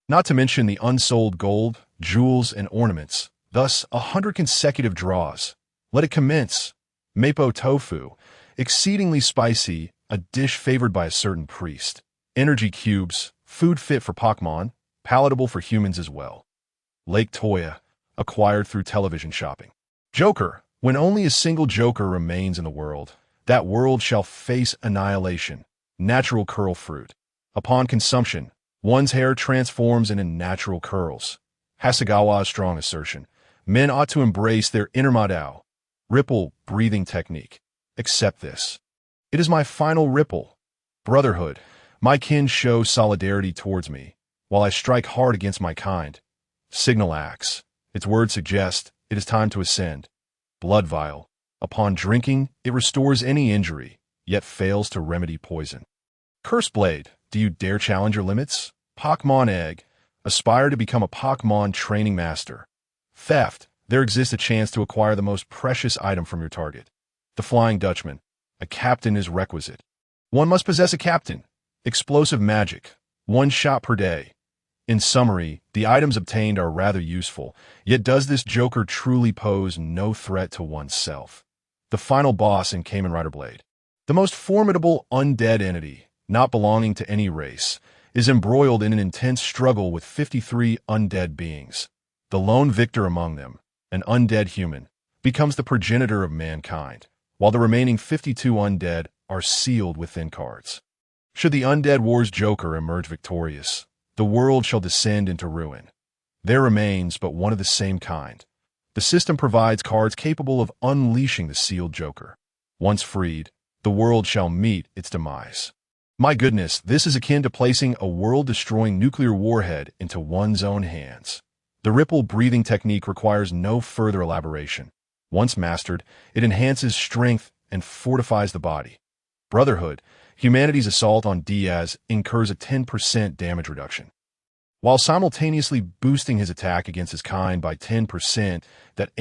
Not to mention the unsold gold, jewels, and ornaments, thus 100 consecutive draws. Let it commence. Mapo tofu, exceedingly spicy, a dish favored by a certain priest. Energy cubes, food fit for Pokemon, palatable for humans as well. Lake Toya, acquired through television shopping. Joker. When only a single Joker remains in the world, that world shall face annihilation. Natural curl fruit. Upon consumption, one's hair transforms into natural curls. Hasegawa's strong assertion. Men ought to embrace their inner Madao. Ripple breathing technique. Accept this. It is my final ripple. Brotherhood. My kin show solidarity towards me, while I strike hard against my kind. Signal axe. Its words suggest it is time to ascend. Blood vial. Upon drinking, it restores any injury, yet fails to remedy poison. Curse blade. Do you dare challenge your limits? Pokemon egg. Aspire to become a Pokemon training master. Theft. There exists a chance to acquire the most precious item from your target. The Flying Dutchman. A captain is requisite. One must possess a captain. Explosive magic. 1 shot per day. In summary, the items obtained are rather useful, yet does this Joker truly pose no threat to oneself? The final boss in Kamen Rider Blade. The most formidable undead entity, not belonging to any race, is embroiled in an intense struggle with 53 undead beings. The lone victor among them, an undead human, becomes the progenitor of mankind, while the remaining 52 undead are sealed within cards. Should the Undead Wars Joker emerge victorious, the world shall descend into ruin. There remains but one of the same kind. The system provides cards capable of unleashing the sealed Joker. Once freed, the world shall meet its demise. My goodness, this is akin to placing a world-destroying nuclear warhead into one's own hands. The ripple breathing technique requires no further elaboration. Once mastered, it enhances strength and fortifies the body. Brotherhood. Humanity's assault on Diaz incurs a 10% damage reduction. While simultaneously boosting his attack against his kind by 10%, that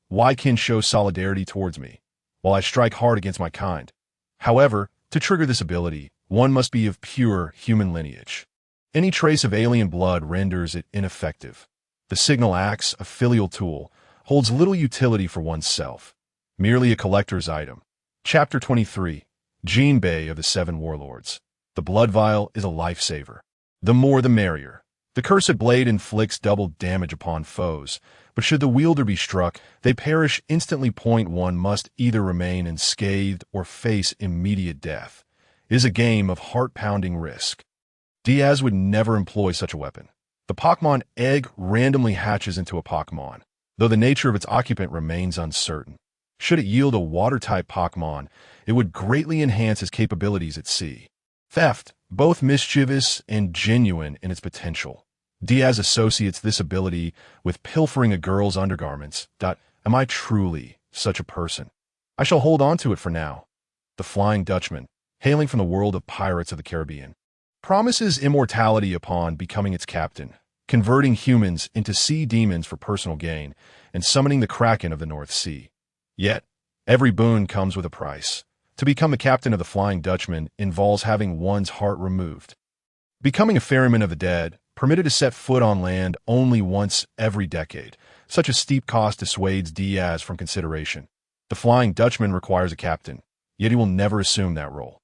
my kin shows solidarity towards me, while I strike hard against my kind. However, to trigger this ability, one must be of pure human lineage. Any trace of alien blood renders it ineffective. The signal axe, a filial tool, holds little utility for oneself, merely a collector's item. Chapter 23. Jinbei of the Seven Warlords. The blood vial is a lifesaver. The more the merrier. The cursed blade inflicts double damage upon foes, but should the wielder be struck, they perish instantly. One must either remain unscathed or face immediate death. It is a game of heart-pounding risk. Diaz would never employ such a weapon. The Pokemon egg randomly hatches into a Pokemon, though the nature of its occupant remains uncertain. Should it yield a water-type Pokemon, it would greatly enhance its capabilities at sea. Theft, both mischievous and genuine in its potential. Diaz associates this ability with pilfering a girl's undergarments. Am I truly such a person? I shall hold on to it for now. The Flying Dutchman, hailing from the world of Pirates of the Caribbean, promises immortality upon becoming its captain, converting humans into sea demons for personal gain, and summoning the Kraken of the North Sea. Yet, every boon comes with a price. To become the captain of the Flying Dutchman involves having one's heart removed. Becoming a ferryman of the dead, permitted to set foot on land only once every decade. Such a steep cost dissuades Diaz from consideration. The Flying Dutchman requires a captain, yet he will never assume that role.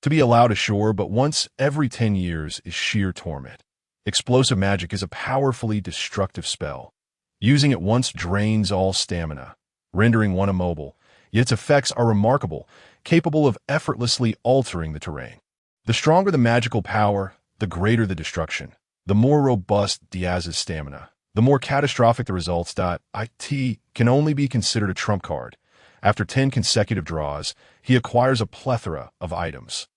To be allowed ashore but once every 10 years is sheer torment. Explosive magic is a powerfully destructive spell. Using it once drains all stamina, rendering one immobile, yet its effects are remarkable, capable of effortlessly altering the terrain. The stronger the magical power, the greater the destruction. The more robust Diaz's stamina, the more catastrophic the results. It can only be considered a trump card. After 10 consecutive draws, he acquires a plethora of items.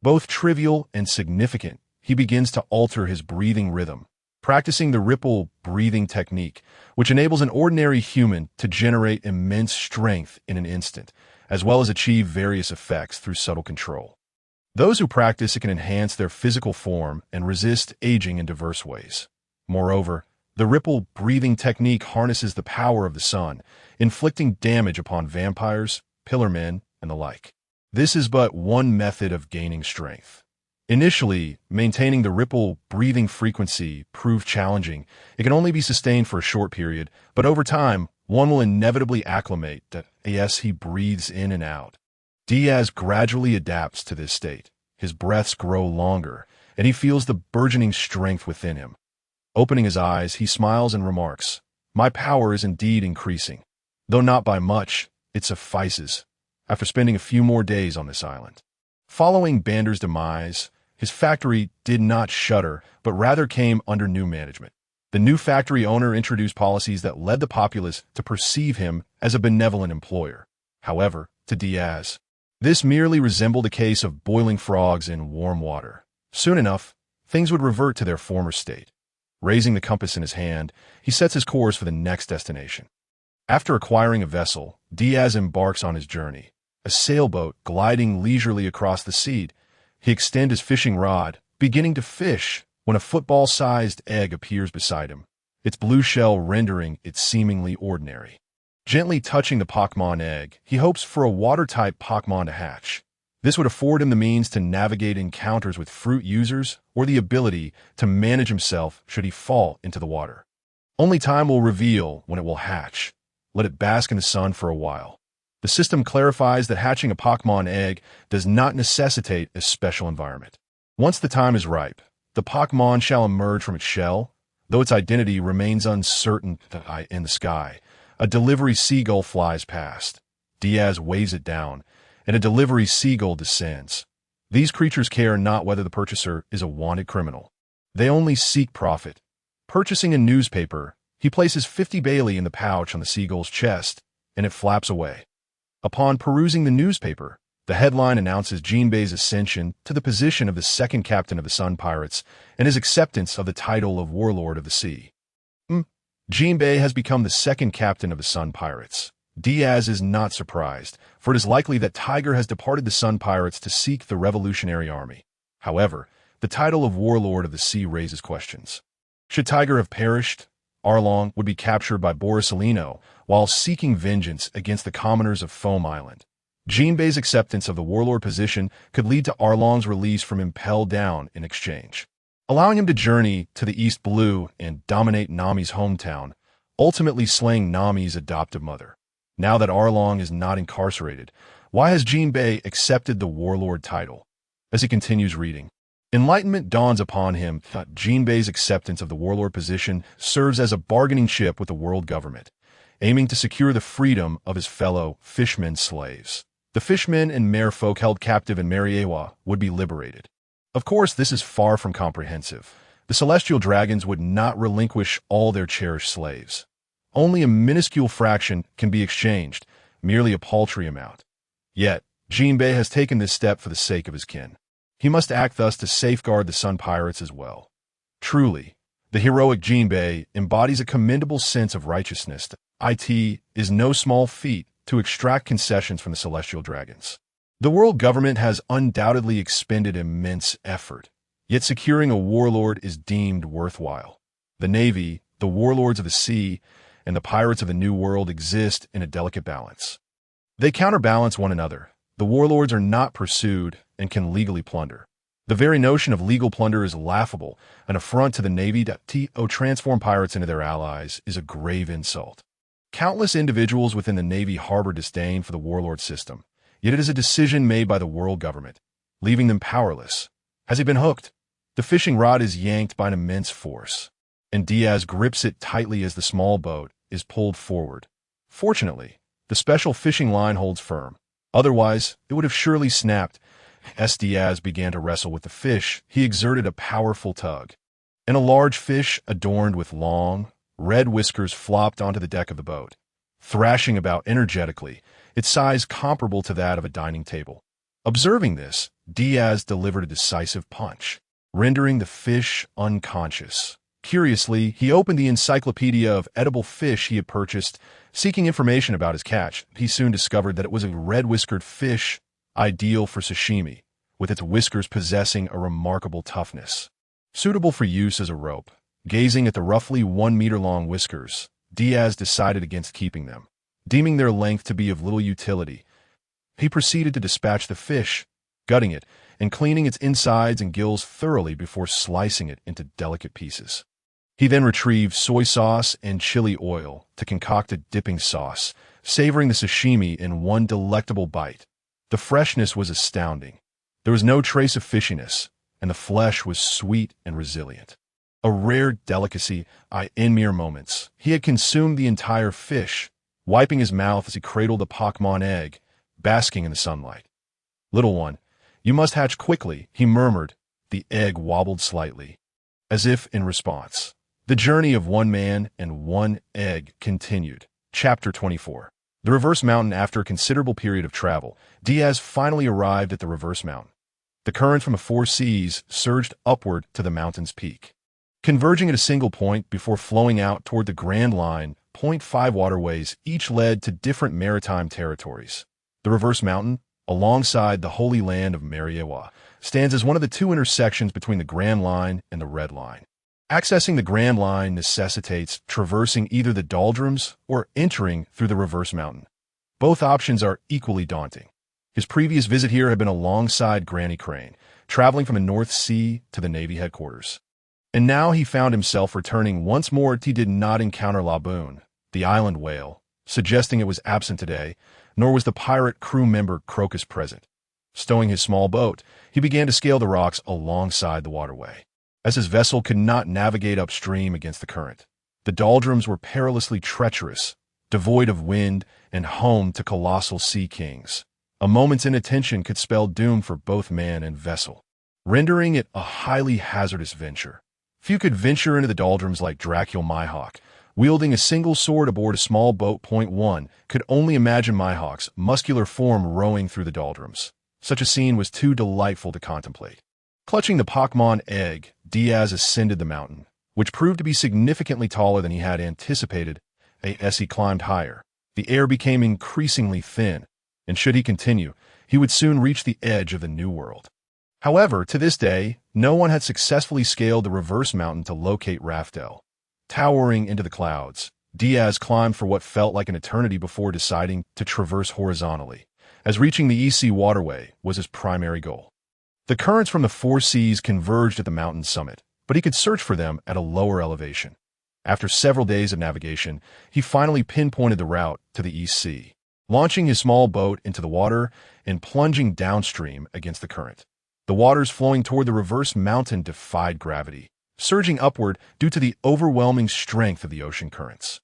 Both trivial and significant, he begins to alter his breathing rhythm, practicing the ripple breathing technique, which enables an ordinary human to generate immense strength in an instant, as well as achieve various effects through subtle control. Those who practice it can enhance their physical form and resist aging in diverse ways. Moreover, the ripple breathing technique harnesses the power of the sun, inflicting damage upon vampires, pillar men, and the like. This is but one method of gaining strength. Initially, maintaining the ripple breathing frequency proved challenging. It can only be sustained for a short period, but over time, one will inevitably acclimate that, yes, he breathes in and out. Diaz gradually adapts to this state. His breaths grow longer, and he feels the burgeoning strength within him. Opening his eyes, he smiles and remarks, My power is indeed increasing. Though not by much, it suffices, after spending a few more days on this island. Following Bander's demise, his factory did not shutter, but rather came under new management. The new factory owner introduced policies that led the populace to perceive him as a benevolent employer. However, to Diaz, this merely resembled a case of boiling frogs in warm water. Soon enough, things would revert to their former state. Raising the compass in his hand, he sets his course for the next destination. After acquiring a vessel, Diaz embarks on his journey. A sailboat gliding leisurely across the sea. He extends his fishing rod, beginning to fish, when a football-sized egg appears beside him, its blue shell rendering it seemingly ordinary. Gently touching the Pokemon egg, he hopes for a water-type Pokemon to hatch. This would afford him the means to navigate encounters with fruit users or the ability to manage himself should he fall into the water. Only time will reveal when it will hatch. Let it bask in the sun for a while. The system clarifies that hatching a Pokemon egg does not necessitate a special environment. Once the time is ripe, the Pokemon shall emerge from its shell, though its identity remains uncertain. In the sky, a delivery seagull flies past. Diaz waves it down, and a delivery seagull descends. These creatures care not whether the purchaser is a wanted criminal. They only seek profit. Purchasing a newspaper, he places 50 Bailey in the pouch on the seagull's chest, and it flaps away. Upon perusing the newspaper, the headline announces Jinbei's ascension to the position of the second captain of the Sun Pirates and his acceptance of the title of Warlord of the Sea. Jinbei has become the second captain of the Sun Pirates. Diaz is not surprised, for it is likely that Tiger has departed the Sun Pirates to seek the Revolutionary Army. However, the title of Warlord of the Sea raises questions. Should Tiger have perished, Arlong would be captured by Borsalino while seeking vengeance against the commoners of Foam Island. Jinbei's acceptance of the warlord position could lead to Arlong's release from Impel Down in exchange, allowing him to journey to the East Blue and dominate Nami's hometown, ultimately slaying Nami's adoptive mother. Now that Arlong is not incarcerated, why has Jinbei accepted the warlord title? As he continues reading, enlightenment dawns upon him that Jinbei's acceptance of the warlord position serves as a bargaining chip with the world government, aiming to secure the freedom of his fellow fishmen slaves. The fishmen and merfolk held captive in Mariejois would be liberated. Of course, this is far from comprehensive. The celestial dragons would not relinquish all their cherished slaves. Only a minuscule fraction can be exchanged, merely a paltry amount. Yet, Jinbei has taken this step for the sake of his kin. He must act thus to safeguard the Sun Pirates as well. Truly, the heroic Jinbei embodies a commendable sense of righteousness. It is no small feat to extract concessions from the celestial dragons. The world government has undoubtedly expended immense effort, yet securing a warlord is deemed worthwhile. The Navy, the warlords of the sea, and the pirates of the New World exist in a delicate balance. They counterbalance one another. The warlords are not pursued and can legally plunder. The very notion of legal plunder is laughable. An affront to the Navy to transform pirates into their allies is a grave insult. Countless individuals within the Navy harbor disdain for the warlord system, yet it is a decision made by the world government, leaving them powerless. Has he been hooked? The fishing rod is yanked by an immense force, and Diaz grips it tightly as the small boat is pulled forward. Fortunately, the special fishing line holds firm. Otherwise, it would have surely snapped. As Diaz began to wrestle with the fish, he exerted a powerful tug, and a large fish adorned with long, red whiskers flopped onto the deck of the boat, thrashing about energetically, its size comparable to that of a dining table. Observing this, Diaz delivered a decisive punch, rendering the fish unconscious. Curiously, he opened the encyclopedia of edible fish he had purchased, seeking information about his catch. He soon discovered that it was a red-whiskered fish, ideal for sashimi, with its whiskers possessing a remarkable toughness, suitable for use as a rope. Gazing at the roughly 1 meter long whiskers, Diaz decided against keeping them. Deeming their length to be of little utility, he proceeded to dispatch the fish, gutting it and cleaning its insides and gills thoroughly before slicing it into delicate pieces. He then retrieved soy sauce and chili oil to concoct a dipping sauce, savoring the sashimi in one delectable bite. The freshness was astounding. There was no trace of fishiness, and the flesh was sweet and resilient. a rare delicacy in mere moments. He had consumed the entire fish, wiping his mouth as he cradled the Pokemon egg, basking in the sunlight. "Little one, you must hatch quickly," he murmured. The egg wobbled slightly, as if in response. The journey of one man and one egg continued. Chapter 24. The Reverse Mountain. After a considerable period of travel, Diaz finally arrived at the Reverse Mountain. The current from the four seas surged upward to the mountain's peak, converging at a single point before flowing out toward the Grand Line. 5 waterways each led to different maritime territories. The Reverse Mountain, alongside the Holy Land of Mariejois, stands as one of the two intersections between the Grand Line and the Red Line. Accessing the Grand Line necessitates traversing either the doldrums or entering through the Reverse Mountain. Both options are equally daunting. His previous visit here had been alongside Granny Crane, traveling from the North Sea to the Navy headquarters. And now he found himself returning once more. He did not encounter Laboon, the island whale, suggesting it was absent today, nor was the pirate crew member Crocus present. Stowing his small boat, he began to scale the rocks alongside the waterway, as his vessel could not navigate upstream against the current. The doldrums were perilously treacherous, devoid of wind, and home to colossal sea kings. A moment's inattention could spell doom for both man and vessel, rendering it a highly hazardous venture. Few could venture into the doldrums like Dracul Mihawk, wielding a single sword aboard a small boat. 1 could only imagine Mihawk's muscular form rowing through the doldrums. Such a scene was too delightful to contemplate. Clutching the Pokemon egg, Diaz ascended the mountain, which proved to be significantly taller than he had anticipated. As he climbed higher, the air became increasingly thin, and should he continue, he would soon reach the edge of the New World. However, to this day, no one had successfully scaled the Reverse Mountain to locate Raftel. Towering into the clouds, Diaz climbed for what felt like an eternity before deciding to traverse horizontally, as reaching the East Sea waterway was his primary goal. The currents from the four seas converged at the mountain's summit, but he could search for them at a lower elevation. After several days of navigation, he finally pinpointed the route to the East Sea, launching his small boat into the water and plunging downstream against the current. The waters flowing toward the Reverse Mountain defied gravity, surging upward due to the overwhelming strength of the ocean currents.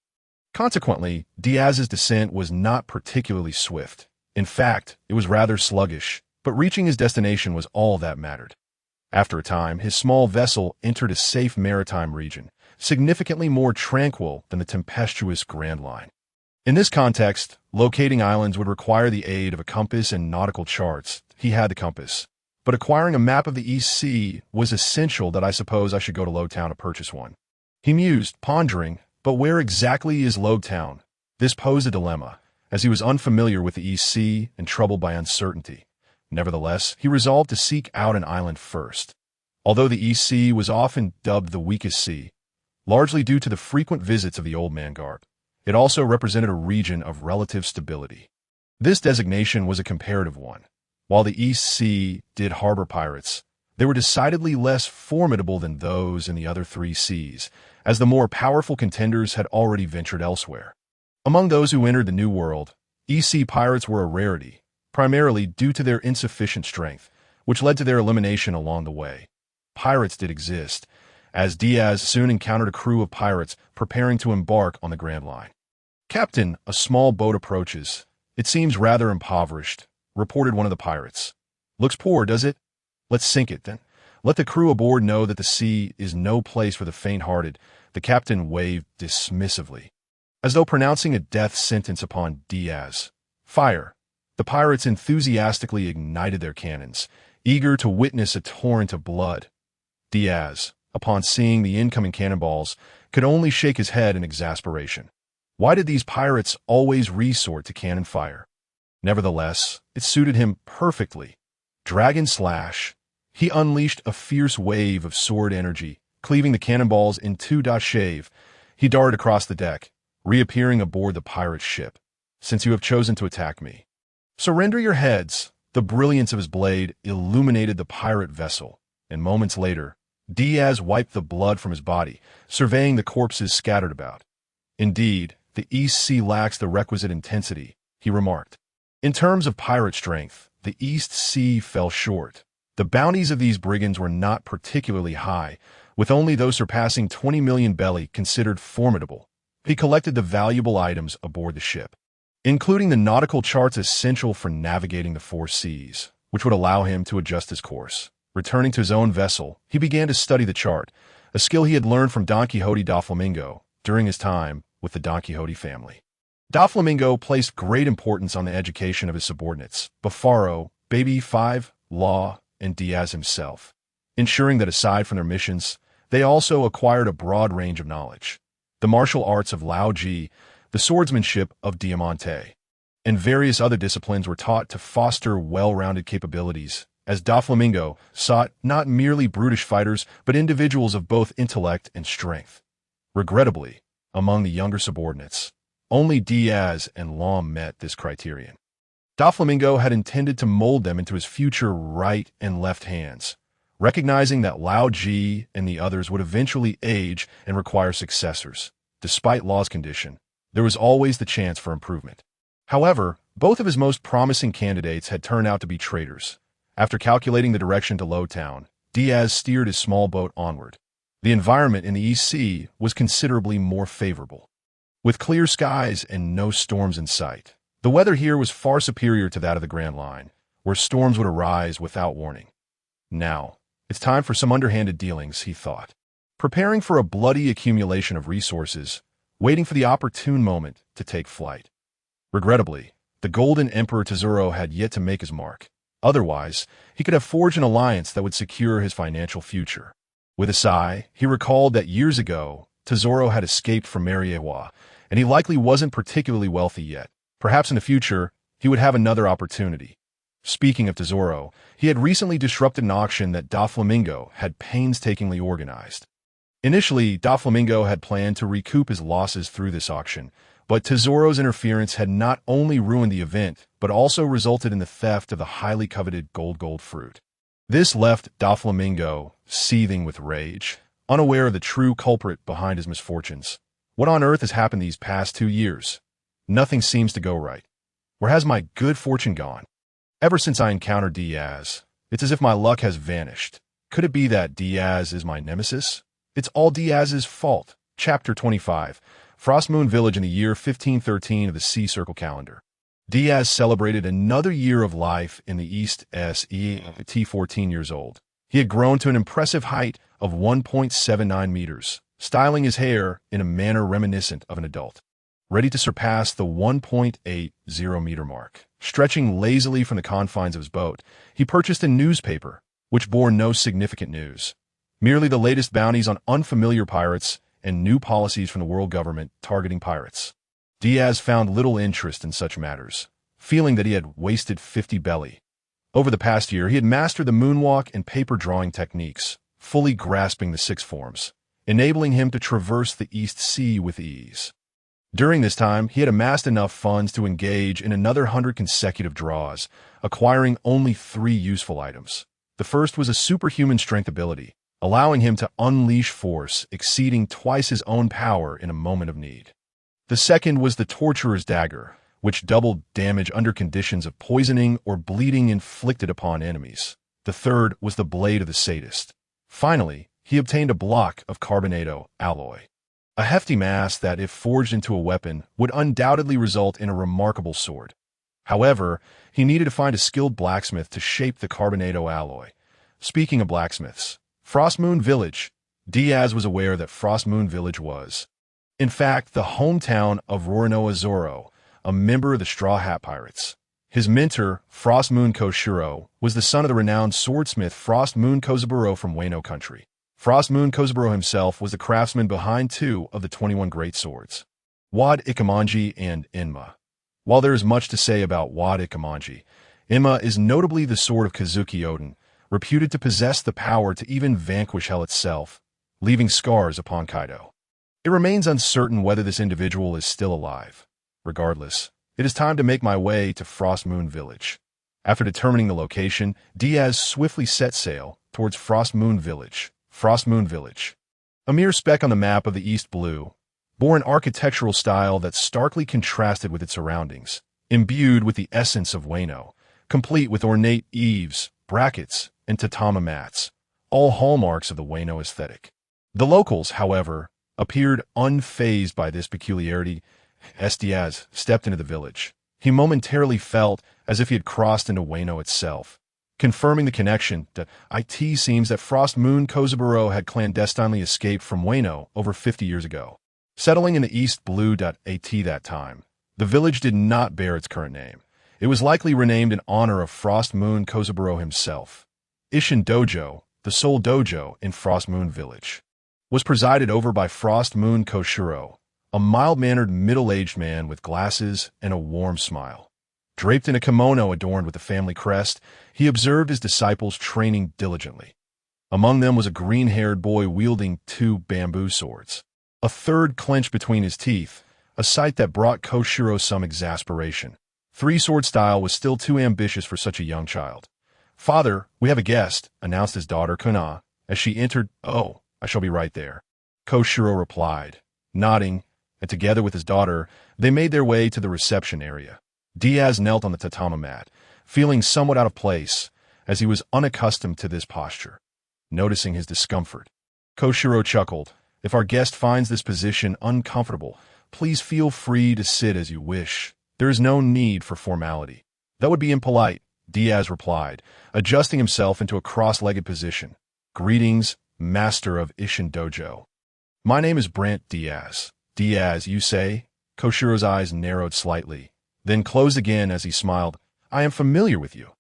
Consequently, Diaz's descent was not particularly swift. In fact, it was rather sluggish, but reaching his destination was all that mattered. After a time, his small vessel entered a safe maritime region, significantly more tranquil than the tempestuous Grand Line. In this context, locating islands would require the aid of a compass and nautical charts. He had the compass, but acquiring a map of the East Sea was essential. That I suppose I should go to Lowtown to purchase one. He mused, pondering, but where exactly is Lowtown? This posed a dilemma, as he was unfamiliar with the East Sea and troubled by uncertainty. Nevertheless, he resolved to seek out an island first. Although the East Sea was often dubbed the weakest sea, largely due to the frequent visits of the Old Man Garb, it also represented a region of relative stability. This designation was a comparative one. While the East Sea did harbor pirates, they were decidedly less formidable than those in the other three seas, as the more powerful contenders had already ventured elsewhere. Among those who entered the New World, East Sea pirates were a rarity, primarily due to their insufficient strength, which led to their elimination along the way. Pirates did exist, as Diaz soon encountered a crew of pirates preparing to embark on the Grand Line. "Captain, a small boat approaches. It seems rather impoverished," reported one of the pirates. "Looks poor, does it? Let's sink it, then. Let the crew aboard know that the sea is no place for the faint-hearted." The captain waved dismissively, as though pronouncing a death sentence upon Diaz. "Fire!" The pirates enthusiastically ignited their cannons, eager to witness a torrent of blood. Diaz, upon seeing the incoming cannonballs, could only shake his head in exasperation. Why did these pirates always resort to cannon fire? Nevertheless, it suited him perfectly. Dragon Slash. He unleashed a fierce wave of sword energy, cleaving the cannonballs in two. Shave. He darted across the deck, reappearing aboard the pirate ship. "Since you have chosen to attack me, surrender your heads." The brilliance of his blade illuminated the pirate vessel, and moments later, Diaz wiped the blood from his body, surveying the corpses scattered about. "Indeed, the East Sea lacks the requisite intensity," he remarked. In terms of pirate strength, the East Sea fell short. The bounties of these brigands were not particularly high, with only those surpassing 20 million belly considered formidable. He collected the valuable items aboard the ship, including the nautical charts essential for navigating the four seas, which would allow him to adjust his course. Returning to his own vessel, he began to study the chart, a skill he had learned from Donquixote Doflamingo during his time with the Donquixote family. Doflamingo placed great importance on the education of his subordinates, Bafaro, Baby 5, Law, and Diaz himself, ensuring that aside from their missions, they also acquired a broad range of knowledge. The martial arts of Lao Ji, the swordsmanship of Diamante, and various other disciplines were taught to foster well-rounded capabilities, as Doflamingo sought not merely brutish fighters but individuals of both intellect and strength. Regrettably, among the younger subordinates, only Diaz and Law met this criterion. Doflamingo had intended to mold them into his future right and left hands, recognizing that Lao Ji and the others would eventually age and require successors. Despite Law's condition, there was always the chance for improvement. However, both of his most promising candidates had turned out to be traitors. After calculating the direction to Lowtown, Diaz steered his small boat onward. The environment in the East Sea was considerably more favorable, with clear skies and no storms in sight. The weather here was far superior to that of the Grand Line, where storms would arise without warning. Now, it's time for some underhanded dealings, he thought, preparing for a bloody accumulation of resources, waiting for the opportune moment to take flight. Regrettably, the Golden Emperor Tsuru had yet to make his mark. Otherwise, he could have forged an alliance that would secure his financial future. With a sigh, he recalled that years ago, Tsuru had escaped from Mariejois, and he likely wasn't particularly wealthy yet. Perhaps in the future, he would have another opportunity. Speaking of Tsuru, he had recently disrupted an auction that Doflamingo had painstakingly organized. Initially, Doflamingo had planned to recoup his losses through this auction, but Tsuru's interference had not only ruined the event, but also resulted in the theft of the highly coveted gold fruit. This left Doflamingo seething with rage, unaware of the true culprit behind his misfortunes. What on earth has happened these past 2 years? Nothing seems to go right. Where has my good fortune gone? Ever since I encountered Diaz, it's as if my luck has vanished. Could it be that Diaz is my nemesis? It's all Diaz's fault. Chapter 25. Frost Moon Village in the year 1513 of the Sea Circle calendar. Diaz celebrated another year of life in the East at 14 years old. He had grown to an impressive height of 1.79 meters, styling his hair in a manner reminiscent of an adult. Ready to surpass the 1.80 meter mark. Stretching lazily from the confines of his boat, he purchased a newspaper, which bore no significant news, merely the latest bounties on unfamiliar pirates and new policies from the world government targeting pirates. Diaz found little interest in such matters, feeling that he had wasted 50 belly. Over the past year, he had mastered the moonwalk and paper drawing techniques, fully grasping the 6 forms, enabling him to traverse the East Sea with ease. During this time, he had amassed enough funds to engage in another 100 consecutive draws, acquiring only 3 useful items. The first was a superhuman strength ability, allowing him to unleash force exceeding twice his own power in a moment of need. The second was the Torturer's Dagger, which doubled damage under conditions of poisoning or bleeding inflicted upon enemies. The third was the Blade of the Sadist. Finally, he obtained a block of carbonado alloy, a hefty mass that, if forged into a weapon, would undoubtedly result in a remarkable sword. However, he needed to find a skilled blacksmith to shape the carbonado alloy. Speaking of blacksmiths, Frost Moon Village. Diaz was aware that Frost Moon Village was, in fact, the hometown of Roronoa Zoro, a member of the Straw Hat Pirates. His mentor, Frost Moon Koshiro, was the son of the renowned swordsmith Frost Moon Kozaburo from Wano country. Frost Moon Kozaburo himself was the craftsman behind 2 of the 21 great swords, Wad Ikamanji and Enma. While there is much to say about Wad Ikamanji, Enma is notably the sword of Kazuki Oden, reputed to possess the power to even vanquish hell itself, leaving scars upon Kaido. It remains uncertain whether this individual is still alive. Regardless, it is time to make my way to Frost Moon Village. After determining the location, Diaz swiftly set sail towards Frost Moon Village. Frost Moon Village, a mere speck on the map of the East Blue, bore an architectural style that starkly contrasted with its surroundings, imbued with the essence of Wano, complete with ornate eaves, brackets, and tatama mats, all hallmarks of the Wano aesthetic. The locals, however, appeared unfazed by this peculiarity. As Diaz stepped into the village, he momentarily felt as if he had crossed into Wano itself. Confirming the connection, it seems that Frost Moon Kozaburo had clandestinely escaped from Wano over 50 years ago, settling in the East Blue.at that time. The village did not bear its current name. It was likely renamed in honor of Frost Moon Kozaburo himself. Ishin Dojo, the sole dojo in Frost Moon Village, was presided over by Frost Moon Koshiro, a mild-mannered middle-aged man with glasses and a warm smile. Draped in a kimono adorned with the family crest, he observed his disciples training diligently. Among them was a green-haired boy wielding 2 bamboo swords. A third clenched between his teeth, a sight that brought Koshiro some exasperation. 3-sword style was still too ambitious for such a young child. "Father, we have a guest," announced his daughter Kuna as she entered. "Oh, I shall be right there," Koshiro replied, nodding, and together with his daughter, they made their way to the reception area. Diaz knelt on the tatami mat, feeling somewhat out of place, as he was unaccustomed to this posture. Noticing his discomfort, Koshiro chuckled. "If our guest finds this position uncomfortable, please feel free to sit as you wish. There is no need for formality." "That would be impolite," Diaz replied, adjusting himself into a cross-legged position. "Greetings, master of Ishin Dojo. My name is Brant Diaz." "Diaz, you say?" Koshiro's eyes narrowed slightly, then closed again as he smiled. "I am familiar with you."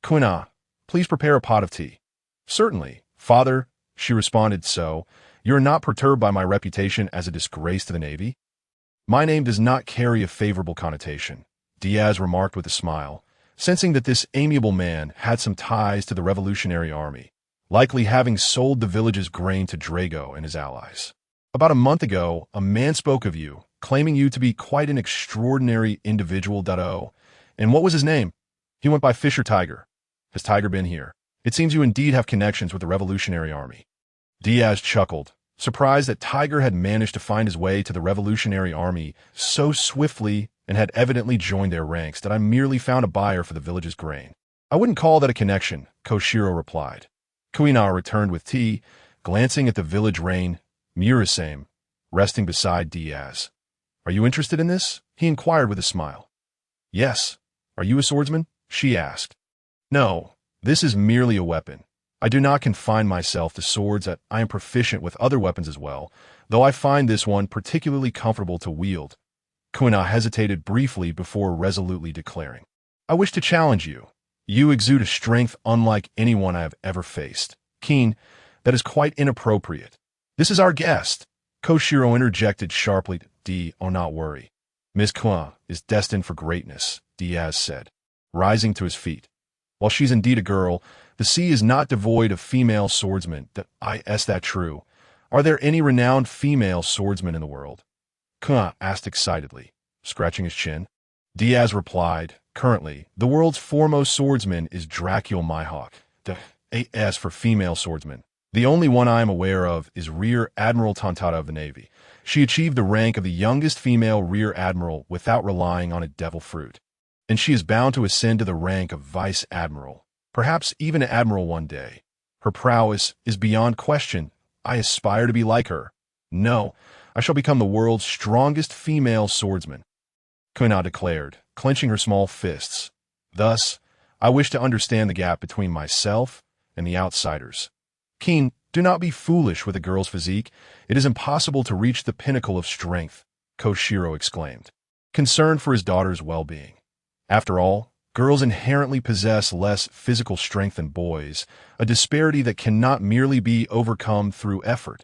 "Kuna, please prepare a pot of tea." "Certainly, father," she responded. "So, you are not perturbed by my reputation as a disgrace to the Navy?" "My name does not carry a favorable connotation," Diaz remarked with a smile, sensing that this amiable man had some ties to the Revolutionary Army, likely having sold the village's grain to Drago and his allies. "About a month ago, a man spoke of you, claiming you to be quite an extraordinary individual. And what was his name?" "He went by Fisher Tiger." "Has Tiger been here?" "It seems you indeed have connections with the Revolutionary Army." Diaz chuckled, surprised that Tiger had managed to find his way to the Revolutionary Army so swiftly and had evidently joined their ranks that I merely found a buyer for the village's grain. "I wouldn't call that a connection," Koshiro replied. Kuina returned with tea, glancing at the village rain, Murasame, resting beside Diaz. "Are you interested in this?" he inquired with a smile. "Yes. Are you a swordsman?" she asked. "No, this is merely a weapon. I do not confine myself to swords. That I am proficient with other weapons as well, though I find this one particularly comfortable to wield." Kuina hesitated briefly before resolutely declaring, "I wish to challenge you. You exude a strength unlike anyone I have ever faced." "Keen, that is quite inappropriate. This is our guest," Koshiro interjected sharply. "Oh, not worry. Miss Kuina is destined for greatness," Diaz said, rising to his feet. "While she's indeed a girl, the sea is not devoid of female swordsmen. Is that true? Are there any renowned female swordsmen in the world?" Kuina asked excitedly, scratching his chin. Diaz replied, "Currently, the world's foremost swordsman is Dracul Mihawk. As for female swordsmen, the only one I am aware of is Rear Admiral Tantata of the Navy. She achieved the rank of the youngest female Rear Admiral without relying on a devil fruit. And she is bound to ascend to the rank of Vice Admiral, perhaps even Admiral one day. Her prowess is beyond question. I aspire to be like her. No, I shall become the world's strongest female swordsman," Kuina declared, clenching her small fists. "Thus, I wish to understand the gap between myself and the outsiders." "Keen, do not be foolish with a girl's physique. It is impossible to reach the pinnacle of strength," Koshiro exclaimed, concerned for his daughter's well-being. "After all, girls inherently possess less physical strength than boys, a disparity that cannot merely be overcome through effort."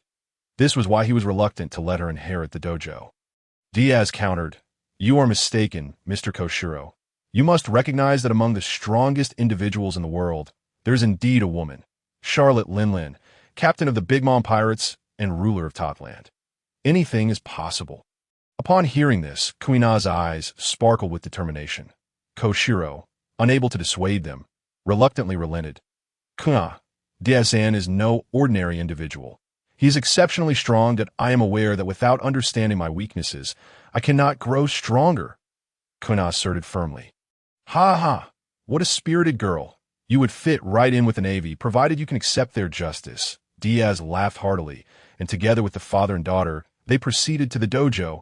This was why he was reluctant to let her inherit the dojo. Diaz countered, "You are mistaken, Mr. Koshiro. You must recognize that among the strongest individuals in the world, there is indeed a woman, Charlotte Linlin, captain of the Big Mom Pirates and ruler of Topland. Anything is possible." Upon hearing this, Kuina's eyes sparkled with determination. Koshiro, unable to dissuade them, reluctantly relented. "Kuina, Diaz-san is no ordinary individual. He is exceptionally strong, that I am aware that without understanding my weaknesses, I cannot grow stronger," Kuina asserted firmly. "Ha ha, what a spirited girl. You would fit right in with the Navy, provided you can accept their justice," Diaz laughed heartily, and together with the father and daughter, they proceeded to the dojo,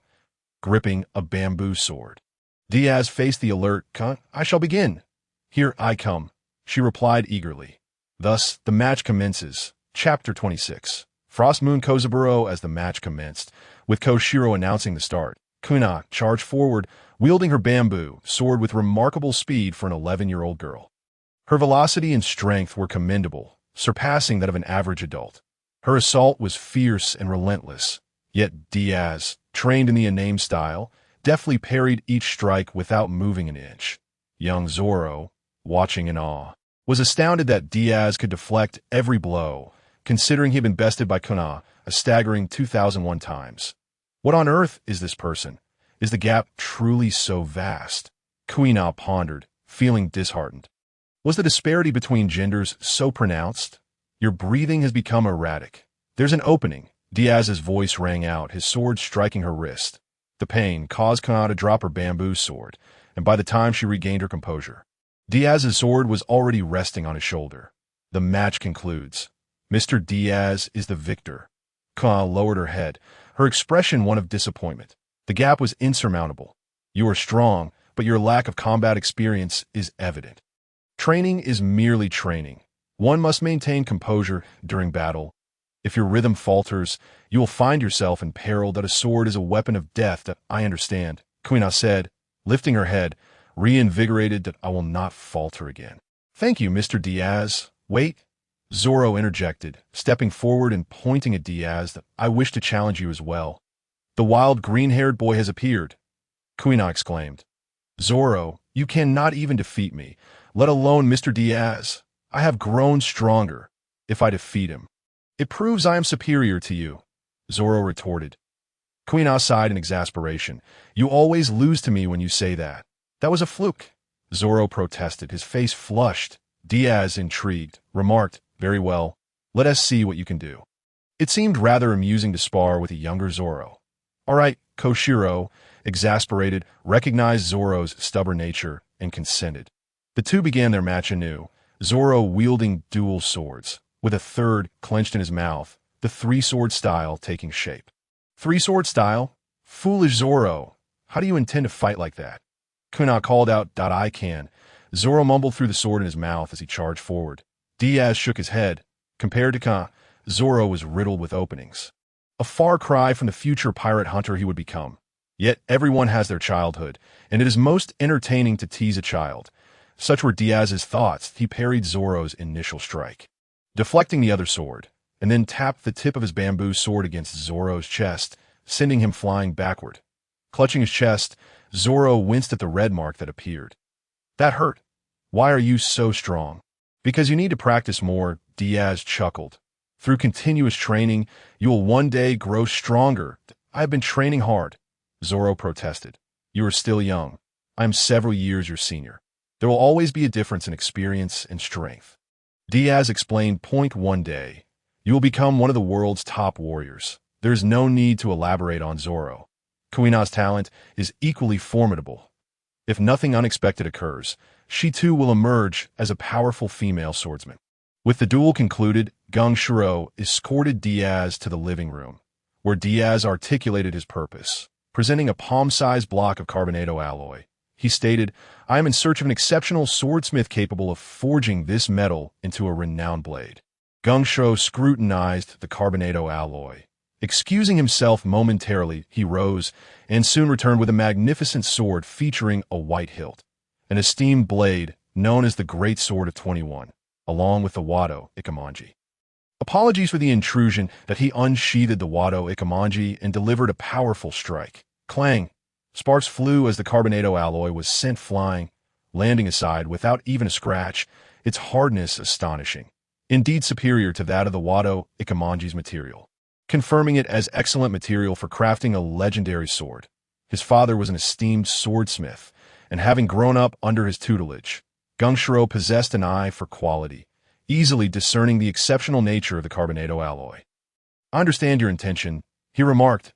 gripping a bamboo sword. Diaz faced the alert, I shall begin. Here I come, she replied eagerly. Thus, the match commences. Chapter 26. Frost Moon Kozaburo. As the match commenced, with Koshiro announcing the start, Kuna charged forward, wielding her bamboo sword with remarkable speed for an 11-year-old girl. Her velocity and strength were commendable, surpassing that of an average adult. Her assault was fierce and relentless, yet Diaz, trained in the iname style, deftly parried each strike without moving an inch. Young Zoro, watching in awe, was astounded that Diaz could deflect every blow, considering he had been bested by Kuna a staggering 2,001 times. What on earth is this person? Is the gap truly so vast? Kuina pondered, feeling disheartened. Was the disparity between genders so pronounced? Your breathing has become erratic. There's an opening. Diaz's voice rang out, his sword striking her wrist. The pain caused Kuna to drop her bamboo sword, and by the time she regained her composure, Diaz's sword was already resting on his shoulder. The match concludes. Mr. Diaz is the victor. Kuna lowered her head, her expression one of disappointment. The gap was insurmountable. You are strong, but your lack of combat experience is evident. Training is merely training. One must maintain composure during battle. If your rhythm falters, you will find yourself in peril. That a sword is a weapon of death. That I understand, Kuina said, lifting her head, reinvigorated. That I will not falter again. Thank you, Mr. Diaz. Wait, Zoro interjected, stepping forward and pointing at Diaz. That I wish to challenge you as well. The wild green-haired boy has appeared, Kuina exclaimed. Zoro, you cannot even defeat me, let alone Mr. Diaz. I have grown stronger. If I defeat him, it proves I am superior to you, Zoro retorted. Kuina sighed in exasperation. You always lose to me when you say that. That was a fluke, Zoro protested, his face flushed. Diaz, intrigued, remarked, very well, let us see what you can do. It seemed rather amusing to spar with a younger Zoro. All right, Koshiro, exasperated, recognized Zoro's stubborn nature and consented. The two began their match anew, Zoro wielding dual swords, with a third clenched in his mouth, the three-sword style taking shape. Three-sword style? Foolish Zoro, how do you intend to fight like that? Kuna called out, I can. Zoro mumbled through the sword in his mouth as he charged forward. Diaz shook his head. Compared to Kuna, Zoro was riddled with openings. A far cry from the future pirate hunter he would become. Yet everyone has their childhood, and it is most entertaining to tease a child. Such were Diaz's thoughts. He parried Zoro's initial strike, deflecting the other sword, and then tapped the tip of his bamboo sword against Zoro's chest, sending him flying backward. Clutching his chest, Zoro winced at the red mark that appeared. That hurt. Why are you so strong? Because you need to practice more, Diaz chuckled. Through continuous training, you will one day grow stronger. I have been training hard, Zoro protested. You are still young. I am several years your senior. There will always be a difference in experience and strength. Diaz explained, point one day, you will become one of the world's top warriors. There is no need to elaborate on Zoro. Kuina's talent is equally formidable. If nothing unexpected occurs, she too will emerge as a powerful female swordsman. With the duel concluded, Gongshiro escorted Diaz to the living room, where Diaz articulated his purpose, presenting a palm-sized block of carbonado alloy. He stated, I am in search of an exceptional swordsmith capable of forging this metal into a renowned blade. Gongshiro scrutinized the carbonado alloy. Excusing himself momentarily, he rose and soon returned with a magnificent sword featuring a white hilt, an esteemed blade known as the Great Sword of 21, along with the Wado Ikemonji. Apologies for the intrusion. That he unsheathed the Wado Ikemonji and delivered a powerful strike. Clang! Sparks flew as the carbonado alloy was sent flying, landing aside without even a scratch, its hardness astonishing, indeed superior to that of the Wado Ikemonji's material, confirming it as excellent material for crafting a legendary sword. His father was an esteemed swordsmith, and having grown up under his tutelage, Gongshiro possessed an eye for quality, easily discerning the exceptional nature of the carbonado alloy. I understand your intention, he remarked.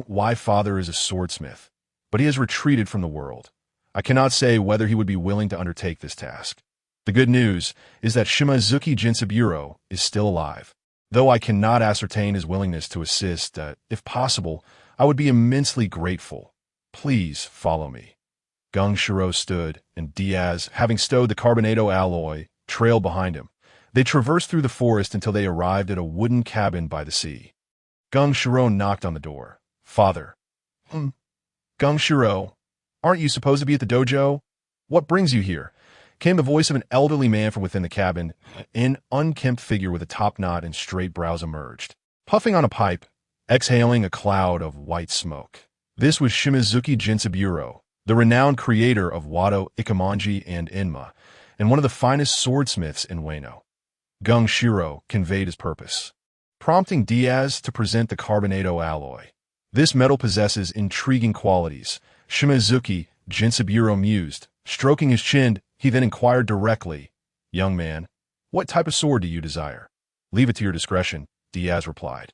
My father is a swordsmith, but he has retreated from the world. I cannot say whether he would be willing to undertake this task. The good news is that Shimazuki Jinsaburo is still alive. Though I cannot ascertain his willingness to assist, if possible, I would be immensely grateful. Please follow me. Shiro stood, and Diaz, having stowed the carbonado alloy, trailed behind him. They traversed through the forest until they arrived at a wooden cabin by the sea. Shiro knocked on the door. Father. Shiro, aren't you supposed to be at the dojo? What brings you here? Came the voice of an elderly man from within the cabin. An unkempt figure with a top knot and straight brows emerged, puffing on a pipe, exhaling a cloud of white smoke. This was Shimizuki Jinsaburo, the renowned creator of Wado, Ikemonji, and Enma, and one of the finest swordsmiths in Ueno. Shiro conveyed his purpose, prompting Diaz to present the carbonado alloy. This metal possesses intriguing qualities. Shimizuki Jinsaburo mused. Stroking his chin, he then inquired directly, Young man, what type of sword do you desire? Leave it to your discretion, Diaz replied.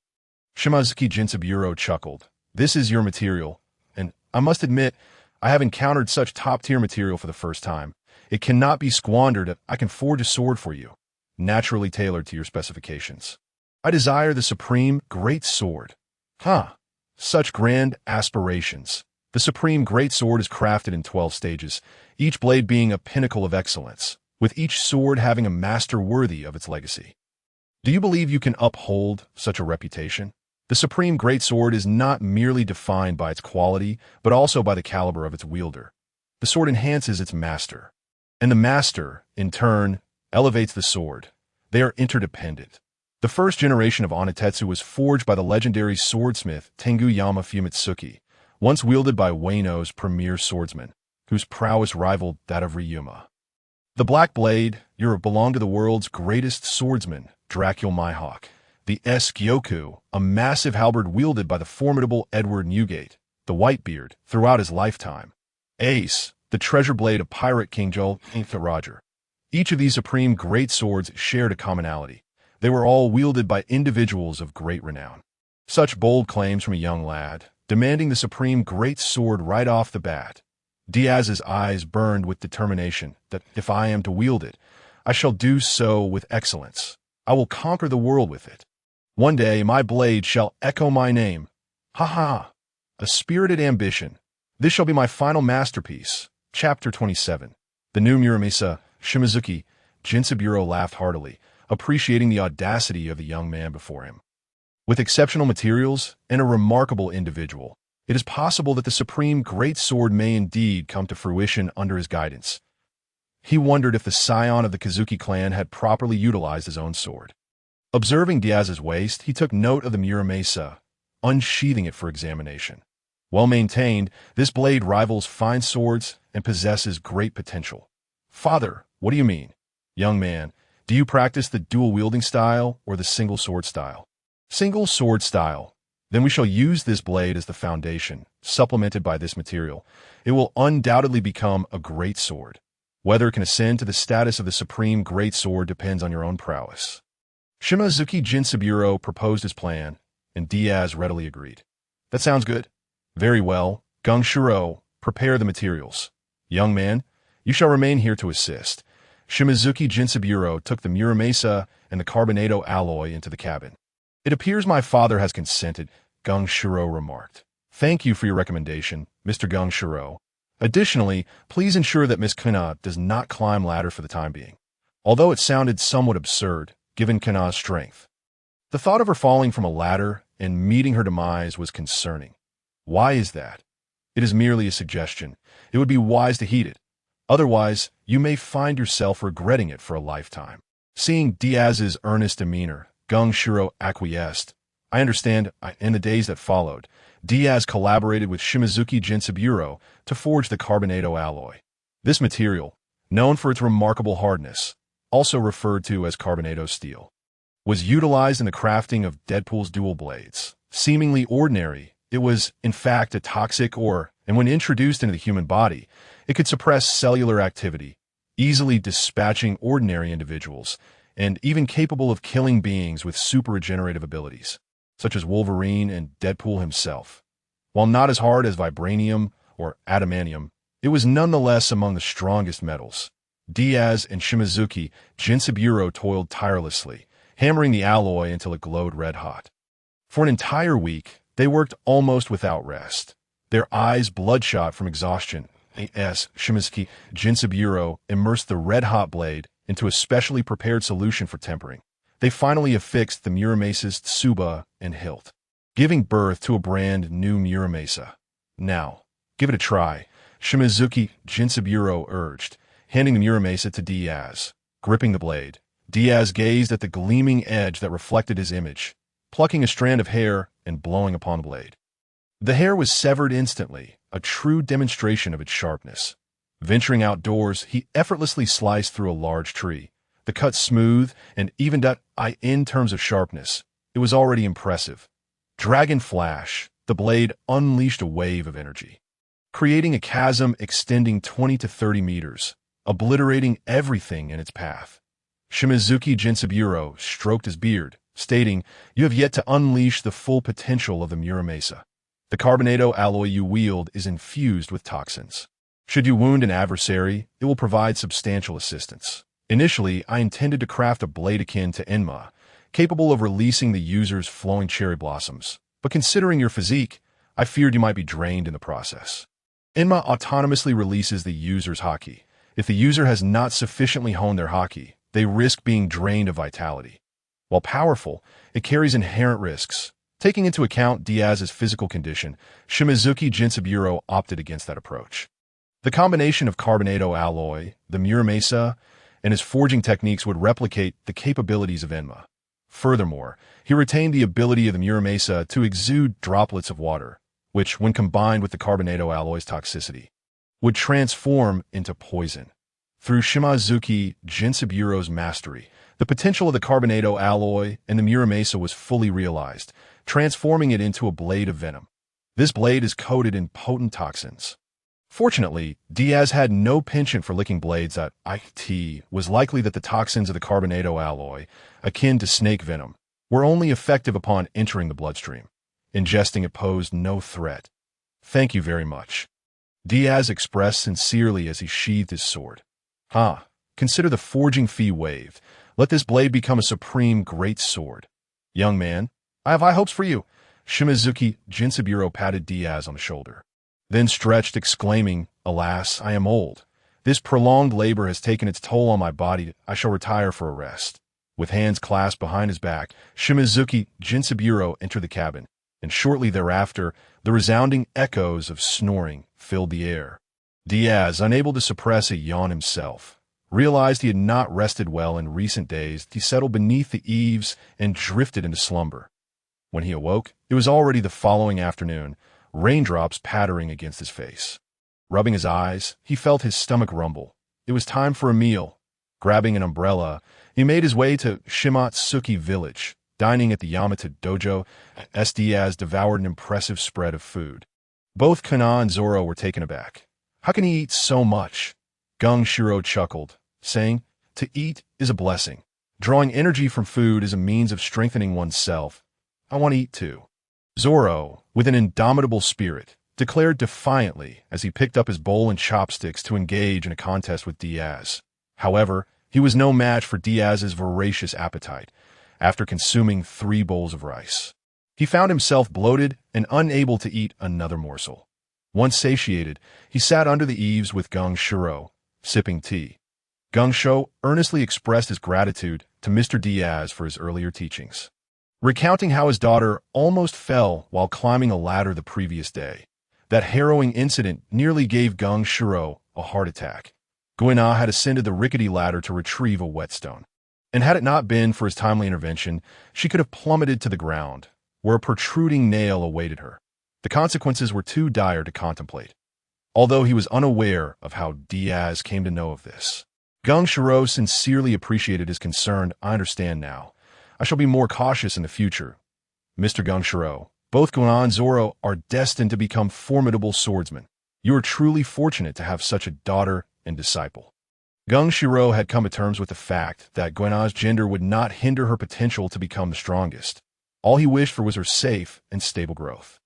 Shimizuki Jinsaburo chuckled. This is your material, and I must admit, I have encountered such top-tier material for the first time. It cannot be squandered. I can forge a sword for you, naturally tailored to your specifications. I desire the supreme great sword. Such grand aspirations. The supreme great sword is crafted in 12 stages, each blade being a pinnacle of excellence, with each sword having a master worthy of its legacy. Do you believe you can uphold such a reputation? The supreme great sword is not merely defined by its quality, but also by the caliber of its wielder. The sword enhances its master, and the master, in turn, elevates the sword. They are interdependent. The first generation of Onitetsu was forged by the legendary swordsmith Tengu Yama Fumitsuki, once wielded by Ueno's premier swordsman, whose prowess rivaled that of Ryuma. The Black Blade belonged to the world's greatest swordsman, Dracul Mihawk. The Gyoku, a massive halberd wielded by the formidable Edward Newgate, the Whitebeard, throughout his lifetime. Ace, the treasure blade of pirate King Joel Roger. Each of these supreme great swords shared a commonality. They were all wielded by individuals of great renown. Such bold claims from a young lad, demanding the supreme great sword right off the bat. Diaz's eyes burned with determination that if I am to wield it, I shall do so with excellence. I will conquer the world with it. One day my blade shall echo my name. A spirited ambition. This shall be my final masterpiece. Chapter 27. The new Muramasa, Shimizuki Jinsaburo laughed heartily, appreciating the audacity of the young man before him. With exceptional materials and a remarkable individual, it is possible that the supreme great sword may indeed come to fruition under his guidance. He wondered if the scion of the Kazuki clan had properly utilized his own sword. Observing Diaz's waist, he took note of the Muramasa, unsheathing it for examination. Well maintained, this blade rivals fine swords and possesses great potential. Father, what do you mean? Young man, do you practice the dual-wielding style or the single sword style? Single sword style. Then we shall use this blade as the foundation, supplemented by this material. It will undoubtedly become a great sword. Whether it can ascend to the status of the supreme great sword depends on your own prowess. Shimizuki Jinsaburo proposed his plan, and Diaz readily agreed. That sounds good. Very well. Shiro, prepare the materials. Young man, you shall remain here to assist. Shimizuki Jinsaburo took the Muramasa and the carbonado alloy into the cabin. It appears my father has consented, Shiro remarked. Thank you for your recommendation, Mr. Shiro. Additionally, please ensure that Miss Kana does not climb ladder for the time being. Although it sounded somewhat absurd, given Kana's strength. The thought of her falling from a ladder and meeting her demise was concerning. Why is that? It is merely a suggestion. It would be wise to heed it. Otherwise, you may find yourself regretting it for a lifetime. Seeing Diaz's earnest demeanor, Shiro acquiesced. I understand. In the days that followed, Diaz collaborated with Shimizuki Jinsaburo to forge the carbonado alloy. This material, known for its remarkable hardness, also referred to as carbonado steel, was utilized in the crafting of Deadpool's dual blades. Seemingly ordinary, it was, in fact, a toxic ore, and when introduced into the human body, it could suppress cellular activity, easily dispatching ordinary individuals, and even capable of killing beings with super regenerative abilities, such as Wolverine and Deadpool himself. While not as hard as vibranium or adamantium, it was nonetheless among the strongest metals. Diaz and Shimizuki Jinsaburo toiled tirelessly, hammering the alloy until it glowed red-hot. For an entire week, they worked almost without rest. Their eyes bloodshot from exhaustion, as Shimizuki Jinsaburo immersed the red-hot blade into a specially prepared solution for tempering. They finally affixed the Muramesa's tsuba and hilt, giving birth to a brand new Muramesa. Now, give it a try, Shimizuki Jinsaburo urged, handing the Muramesa to Diaz. Gripping the blade, Diaz gazed at the gleaming edge that reflected his image, plucking a strand of hair and blowing upon the blade. The hair was severed instantly, a true demonstration of its sharpness. Venturing outdoors, he effortlessly sliced through a large tree, the cut smooth and evened out in terms of sharpness. It was already impressive. Dragon flash, the blade unleashed a wave of energy, creating a chasm extending 20 to 30 meters, obliterating everything in its path. Shimizuki Jinsaburo stroked his beard, stating, "You have yet to unleash the full potential of the Muramesa. The carbonado alloy you wield is infused with toxins. Should you wound an adversary, it will provide substantial assistance. Initially, I intended to craft a blade akin to Enma, capable of releasing the user's flowing cherry blossoms, but considering your physique, I feared you might be drained in the process. Enma autonomously releases the user's haki. If the user has not sufficiently honed their haki, they risk being drained of vitality. While powerful, it carries inherent risks. Taking into account Diaz's physical condition, Shimizuki Jinsaburo opted against that approach. The combination of carbonado alloy, the Muramesa, and his forging techniques would replicate the capabilities of Enma. Furthermore, he retained the ability of the Muramesa to exude droplets of water, which, when combined with the carbonado alloy's toxicity, would transform into poison. Through Shimizuki Jinsaburo's mastery, the potential of the carbonado alloy and the Muramesa was fully realized, transforming it into a blade of venom. This blade is coated in potent toxins. Fortunately, Diaz had no penchant for licking blades that it was likely that the toxins of the carbonado alloy, akin to snake venom, were only effective upon entering the bloodstream. Ingesting it posed no threat. "Thank you very much," Diaz expressed sincerely as he sheathed his sword. Consider the forging fee waived. Let this blade become a supreme great sword. Young man, I have high hopes for you. Shimizuki Jinsaburo patted Diaz on the shoulder, then stretched, exclaiming, "Alas, I am old. This prolonged labor has taken its toll on my body. I shall retire for a rest." With hands clasped behind his back, Shimizuki Jinsaburo entered the cabin, and shortly thereafter, the resounding echoes of snoring filled the air. Diaz, unable to suppress a yawn himself, realized he had not rested well in recent days. He settled beneath the eaves and drifted into slumber. When he awoke, it was already the following afternoon, raindrops pattering against his face. Rubbing his eyes, he felt his stomach rumble. It was time for a meal. Grabbing an umbrella, he made his way to Shimatsuki village. Dining at the Yamata dojo, Diaz devoured an impressive spread of food. Both Kana and Zoro were taken aback. How can he eat so much? Gung Shiro chuckled, saying, "To eat is a blessing. Drawing energy from food is a means of strengthening oneself. I want to eat too." Zoro, with an indomitable spirit, declared defiantly as he picked up his bowl and chopsticks to engage in a contest with Diaz. However, he was no match for Diaz's voracious appetite. After consuming 3 bowls of rice, he found himself bloated and unable to eat another morsel. Once satiated, he sat under the eaves with Gung Shiro, sipping tea. Gung Shou earnestly expressed his gratitude to Mr. Diaz for his earlier teachings, recounting how his daughter almost fell while climbing a ladder the previous day. That harrowing incident nearly gave Gung Shiro a heart attack. Goya had ascended the rickety ladder to retrieve a whetstone, and had it not been for his timely intervention, she could have plummeted to the ground, where a protruding nail awaited her. The consequences were too dire to contemplate, although he was unaware of how Diaz came to know of this. Gung Shiro sincerely appreciated his concern. "I understand now. I shall be more cautious in the future. Mr. Gung Shiro, both Goya and Zoro are destined to become formidable swordsmen. You are truly fortunate to have such a daughter and disciple." Gung Shiro had come to terms with the fact that Goya's gender would not hinder her potential to become the strongest. All he wished for was her safe and stable growth.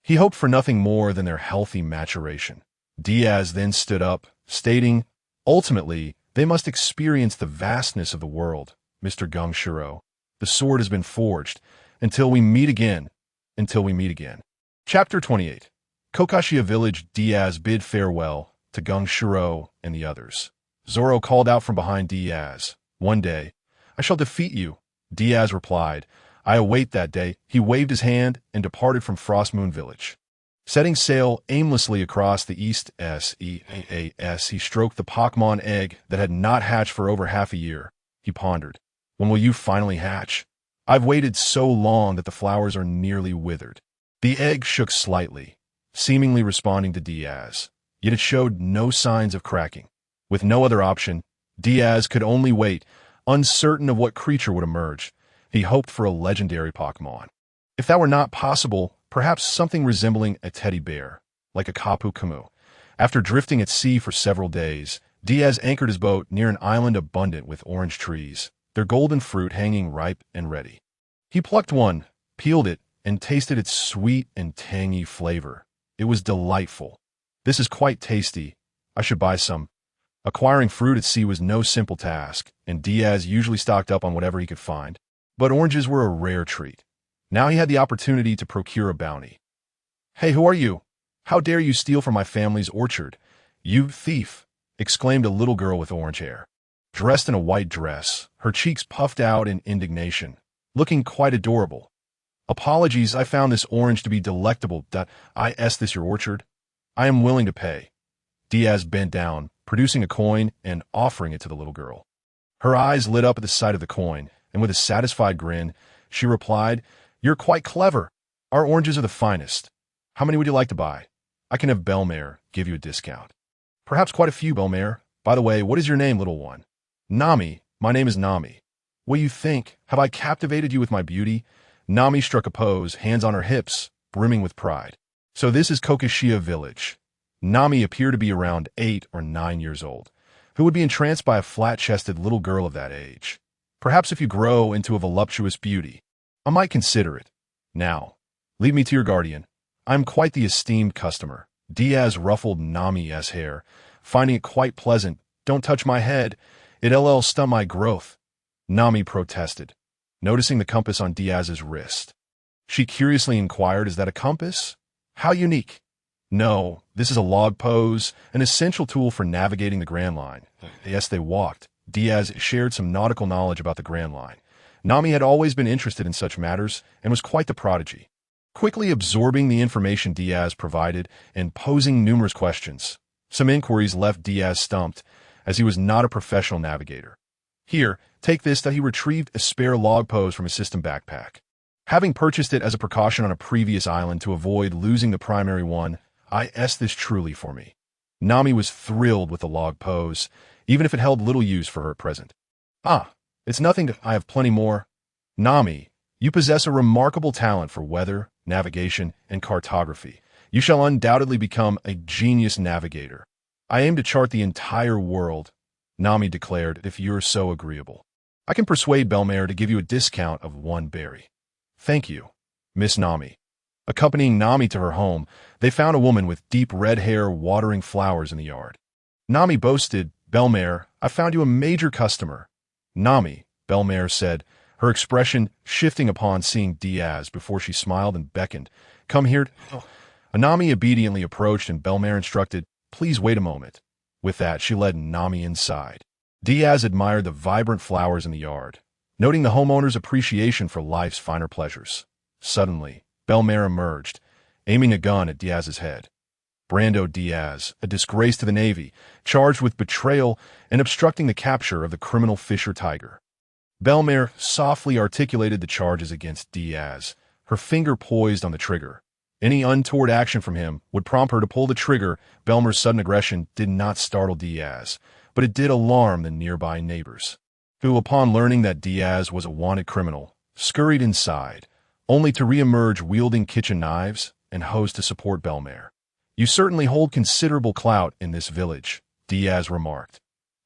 He hoped for nothing more than their healthy maturation. Diaz then stood up, stating, "Ultimately, they must experience the vastness of the world, Mr. Gung Shiro. The sword has been forged. Until we meet again. Until we meet again. Chapter 28. Kokashia Village. Diaz bid farewell to Gongshiro and the others. Zoro called out from behind Diaz. One day, I shall defeat you. Diaz replied, I await that day. He waved his hand and departed from Frostmoon Village. Setting sail aimlessly across the east SEAS, he stroked the Pokemon egg that had not hatched for over half a year. He pondered, when will you finally hatch? I've waited so long that the flowers are nearly withered. The egg shook slightly, seemingly responding to Diaz, yet it showed no signs of cracking. With no other option, Diaz could only wait, uncertain of what creature would emerge. He hoped for a legendary Pokemon. If that were not possible, perhaps something resembling a teddy bear, like a Kapu Kamu. After drifting at sea for several days, Diaz anchored his boat near an island abundant with orange trees, their golden fruit hanging ripe and ready. He plucked one, peeled it, and tasted its sweet and tangy flavor. It was delightful. This is quite tasty. I should buy some. Acquiring fruit at sea was no simple task, and Diaz usually stocked up on whatever he could find. But oranges were a rare treat. Now he had the opportunity to procure a bounty. Hey, who are you? How dare you steal from my family's orchard? You thief! Exclaimed a little girl with orange hair. Dressed in a white dress, her cheeks puffed out in indignation, looking quite adorable. Apologies, I found this orange to be delectable. Is this your orchard? I am willing to pay. Diaz bent down, producing a coin and offering it to the little girl. Her eyes lit up at the sight of the coin, and with a satisfied grin, she replied, You're quite clever. Our oranges are the finest. How many would you like to buy? I can have Belmare give you a discount. Perhaps quite a few, Belmare. By the way, what is your name, little one? Nami. My name is Nami. What do you think? Have I captivated you with my beauty? Nami struck a pose, hands on her hips, brimming with pride. So this is Kokashia Village. Nami appeared to be around 8 or 9 years old. Who would be entranced by a flat-chested little girl of that age? Perhaps if you grow into a voluptuous beauty, I might consider it. Now, leave me to your guardian. I'm quite the esteemed customer. Diaz ruffled Nami's hair, finding it quite pleasant. Don't touch my head. It'll stunt my growth. Nami protested, noticing the compass on Diaz's wrist. She curiously inquired, Is that a compass? How unique. No, this is a log pose, an essential tool for navigating the Grand Line. Yes, they walked. Diaz shared some nautical knowledge about the Grand Line. Nami had always been interested in such matters and was quite the prodigy, quickly absorbing the information Diaz provided and posing numerous questions. Some inquiries left Diaz stumped, as he was not a professional navigator. Here, take this, that he retrieved a spare log pose from his system backpack. Having purchased it as a precaution on a previous island to avoid losing the primary one, this truly for me. Nami was thrilled with the log pose, even if it held little use for her at present. It's nothing. I have plenty more. Nami, you possess a remarkable talent for weather, navigation, and cartography. You shall undoubtedly become a genius navigator. I aim to chart the entire world, Nami declared, if you're so agreeable. I can persuade Belmare to give you a discount of 1 berry. Thank you, Miss Nami. Accompanying Nami to her home, they found a woman with deep red hair watering flowers in the yard. Nami boasted, Belmare, I found you a major customer. Nami, Belmare said, her expression shifting upon seeing Diaz before she smiled and beckoned. Come here. Nami obediently approached and Belmare instructed, Please wait a moment. With that, she led Nami inside. Diaz admired the vibrant flowers in the yard, noting the homeowner's appreciation for life's finer pleasures. Suddenly, Belmare emerged, aiming a gun at Diaz's head. Brando Diaz, a disgrace to the Navy, charged with betrayal and obstructing the capture of the criminal Fisher Tiger. Belmare softly articulated the charges against Diaz, her finger poised on the trigger. Any untoward action from him would prompt her to pull the trigger. Belmare's sudden aggression did not startle Diaz, but it did alarm the nearby neighbors, who, upon learning that Diaz was a wanted criminal, scurried inside, only to re-emerge wielding kitchen knives and hose to support Belmare. You certainly hold considerable clout in this village, Diaz remarked.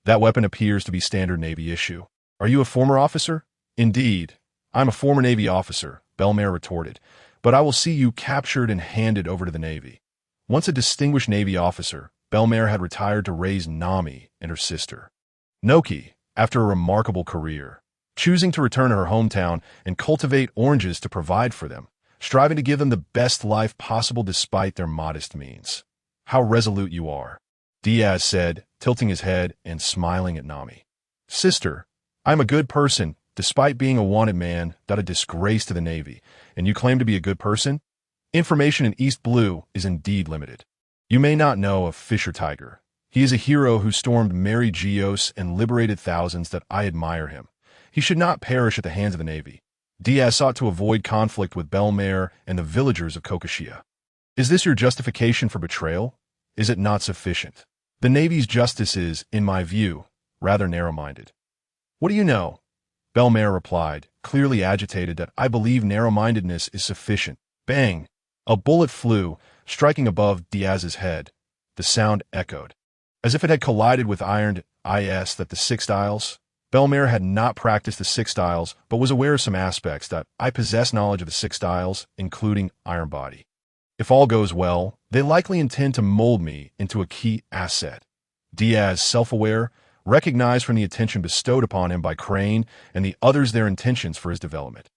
That weapon appears to be standard Navy issue. Are you a former officer? Indeed, I'm a former Navy officer, Belmare retorted, but I will see you captured and handed over to the Navy. Once a distinguished Navy officer, Belmare had retired to raise Nami and her sister. Noki, after a remarkable career, choosing to return to her hometown and cultivate oranges to provide for them, striving to give them the best life possible despite their modest means. How resolute you are, Diaz said, tilting his head and smiling at Nami. Sister, I'm a good person, despite being a wanted man, a disgrace to the Navy, and you claim to be a good person? Information in East Blue is indeed limited. You may not know of Fisher Tiger. He is a hero who stormed Mariejois and liberated thousands that I admire him. He should not perish at the hands of the Navy. Diaz sought to avoid conflict with Belmare and the villagers of Kokoshia. Is this your justification for betrayal? Is it not sufficient? The Navy's justice is, in my view, rather narrow-minded. What do you know? Belmare replied, clearly agitated that I believe narrow-mindedness is sufficient. Bang! A bullet flew, striking above Diaz's head. The sound echoed, as if it had collided with ironed is that the Six Styles. Belmare had not practiced the Six Styles, but was aware of some aspects that I possess knowledge of the Six Styles, including Iron Body. If all goes well, they likely intend to mold me into a key asset. Diaz, self-aware, recognized from the attention bestowed upon him by Crane and the others their intentions for his development.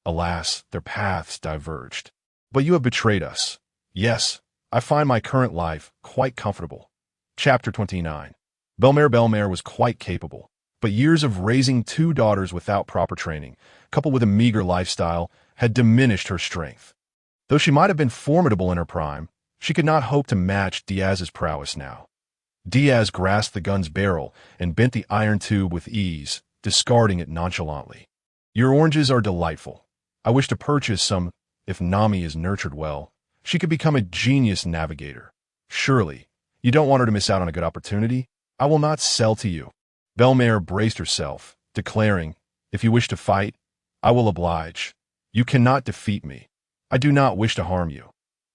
Alas, their paths diverged. But you have betrayed us. Yes, I find my current life quite comfortable. Chapter 29. Belmare was quite capable, but years of raising two daughters without proper training, coupled with a meager lifestyle, had diminished her strength. Though she might have been formidable in her prime, she could not hope to match Diaz's prowess now. Diaz grasped the gun's barrel and bent the iron tube with ease, discarding it nonchalantly. Your oranges are delightful. I wish to purchase some. If Nami is nurtured well, she could become a genius navigator. Surely, you don't want her to miss out on a good opportunity? I will not sell to you. Belmare braced herself, declaring, if you wish to fight, I will oblige. You cannot defeat me. I do not wish to harm you.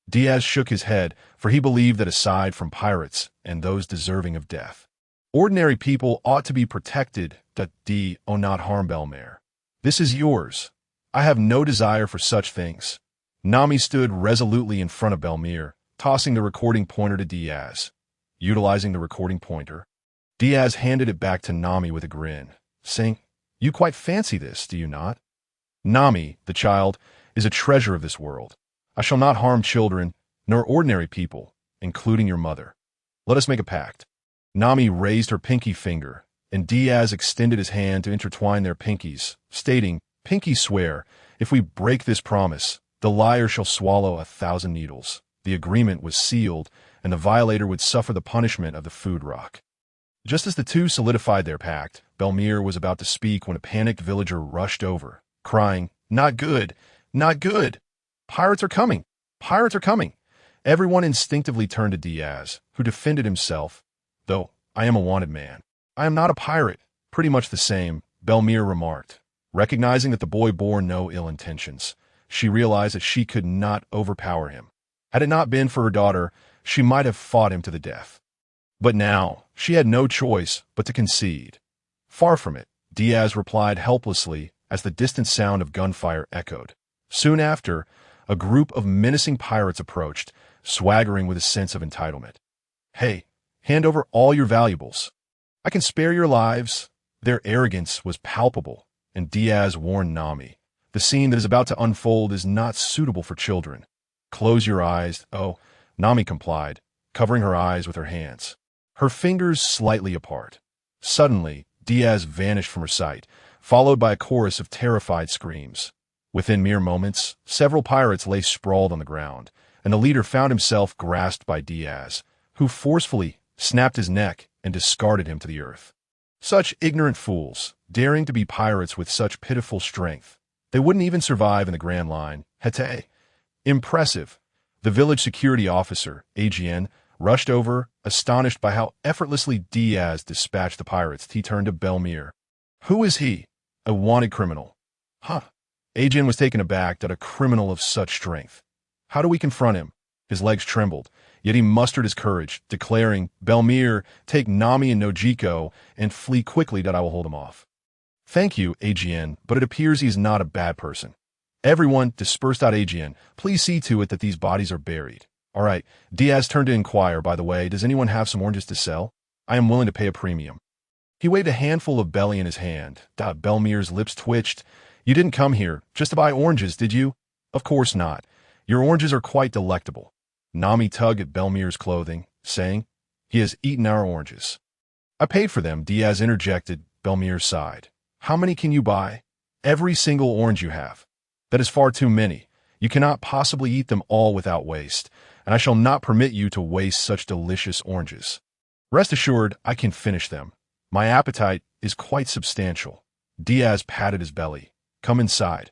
Diaz shook his head, for he believed that aside from pirates and those deserving of death, ordinary people ought to be protected. Not harm Belmare. This is yours. I have no desire for such things. Nami stood resolutely in front of Belmare, tossing the recording pointer to Diaz. Utilizing the recording pointer, Diaz handed it back to Nami with a grin, saying, You quite fancy this, do you not? Nami, the child, is a treasure of this world. I shall not harm children, nor ordinary people, including your mother. Let us make a pact. Nami raised her pinky finger, and Diaz extended his hand to intertwine their pinkies, stating, Pinky swear, if we break this promise, the liar shall swallow 1,000 needles. The agreement was sealed, and the violator would suffer the punishment of the food rock. Just as the two solidified their pact, Belmare was about to speak when a panicked villager rushed over, crying, Not good! Not good! Pirates are coming! Pirates are coming! Everyone instinctively turned to Diaz, who defended himself. Though I am a wanted man, I am not a pirate. Pretty much the same, Belmare remarked. Recognizing that the boy bore no ill intentions, she realized that she could not overpower him. Had it not been for her daughter, she might have fought him to the death. But now, she had no choice but to concede. Far from it, Diaz replied helplessly as the distant sound of gunfire echoed. Soon after, a group of menacing pirates approached, swaggering with a sense of entitlement. Hey, hand over all your valuables. I can spare your lives. Their arrogance was palpable, and Diaz warned Nami. The scene that is about to unfold is not suitable for children. Close your eyes. Oh, Nami complied, covering her eyes with her hands, her fingers slightly apart. Suddenly, Diaz vanished from her sight, followed by a chorus of terrified screams. Within mere moments, several pirates lay sprawled on the ground, and the leader found himself grasped by Diaz, who forcefully snapped his neck and discarded him to the earth. Such ignorant fools, daring to be pirates with such pitiful strength. They wouldn't even survive in the Grand Line. Hete. Impressive. The village security officer, AGN, rushed over, astonished by how effortlessly Diaz dispatched the pirates. He turned to Belmare. Who is he? A wanted criminal. Huh. AGN was taken aback at a criminal of such strength. How do we confront him? His legs trembled, yet he mustered his courage, declaring, Belmare, take Nami and Nojiko and flee quickly that I will hold him off. Thank you, AGN, but it appears he is not a bad person. Everyone, dispersed out AGN. Please see to it that these bodies are buried. All right, Diaz turned to inquire, by the way, does anyone have some oranges to sell? I am willing to pay a premium. He waved a handful of belly in his hand. Belmir's lips twitched. You didn't come here just to buy oranges, did you? Of course not. Your oranges are quite delectable. Nami tugged at Belmir's clothing, saying, He has eaten our oranges. I paid for them, Diaz interjected. Belmir sighed. How many can you buy? Every single orange you have. That is far too many. You cannot possibly eat them all without waste, and I shall not permit you to waste such delicious oranges. Rest assured, I can finish them. My appetite is quite substantial. Diaz patted his belly. Come inside.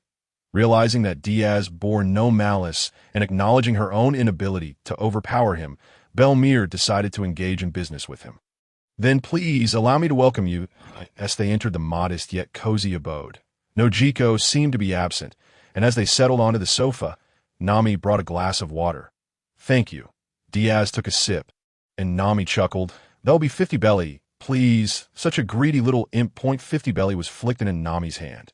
Realizing that Diaz bore no malice and acknowledging her own inability to overpower him, Belmir decided to engage in business with him. Then please allow me to welcome you, as they entered the modest yet cozy abode. Nojiko seemed to be absent, and as they settled onto the sofa, Nami brought a glass of water. Thank you. Diaz took a sip, and Nami chuckled. There'll be 50 belly, please. Such a greedy little imp. 50 belly was flicked in Nami's hand.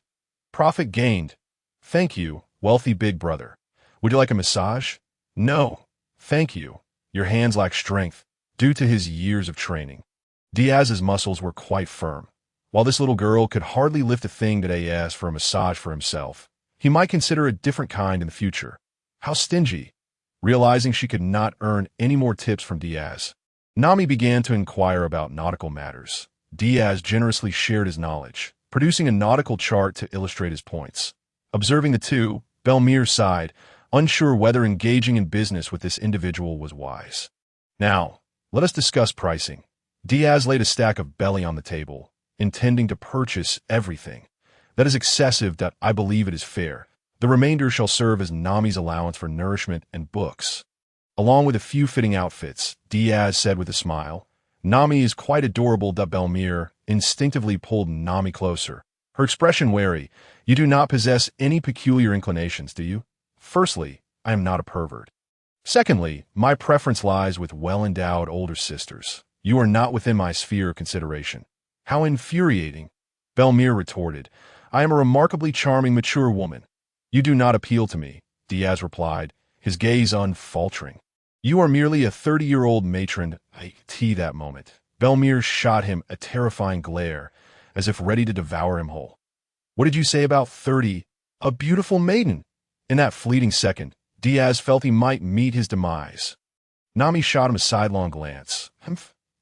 Profit gained. Thank you, wealthy big brother. Would you like a massage? No. Thank you. Your hands lack strength, due to his years of training. Diaz's muscles were quite firm. While this little girl could hardly lift a thing today asked for a massage for himself, he might consider a different kind in the future. How stingy. Realizing she could not earn any more tips from Diaz, Nami began to inquire about nautical matters. Diaz generously shared his knowledge, producing a nautical chart to illustrate his points. Observing the two, Belmir sighed, unsure whether engaging in business with this individual was wise. Now, let us discuss pricing. Diaz laid a stack of belly on the table, intending to purchase everything. That is excessive. I believe it is fair. The remainder shall serve as Nami's allowance for nourishment and books. Along with a few fitting outfits, Diaz said with a smile. Nami is quite adorable. Belmir instinctively pulled Nami closer, her expression wary. You do not possess any peculiar inclinations, do you? Firstly, I am not a pervert. Secondly, my preference lies with well-endowed older sisters. You are not within my sphere of consideration. How infuriating, Belmir retorted. I am a remarkably charming, mature woman. You do not appeal to me, Diaz replied, his gaze unfaltering. You are merely a 30-year-old matron. That moment, Belmir shot him a terrifying glare, as if ready to devour him whole. What did you say about 30? A beautiful maiden. In that fleeting second, Diaz felt he might meet his demise. Nami shot him a sidelong glance.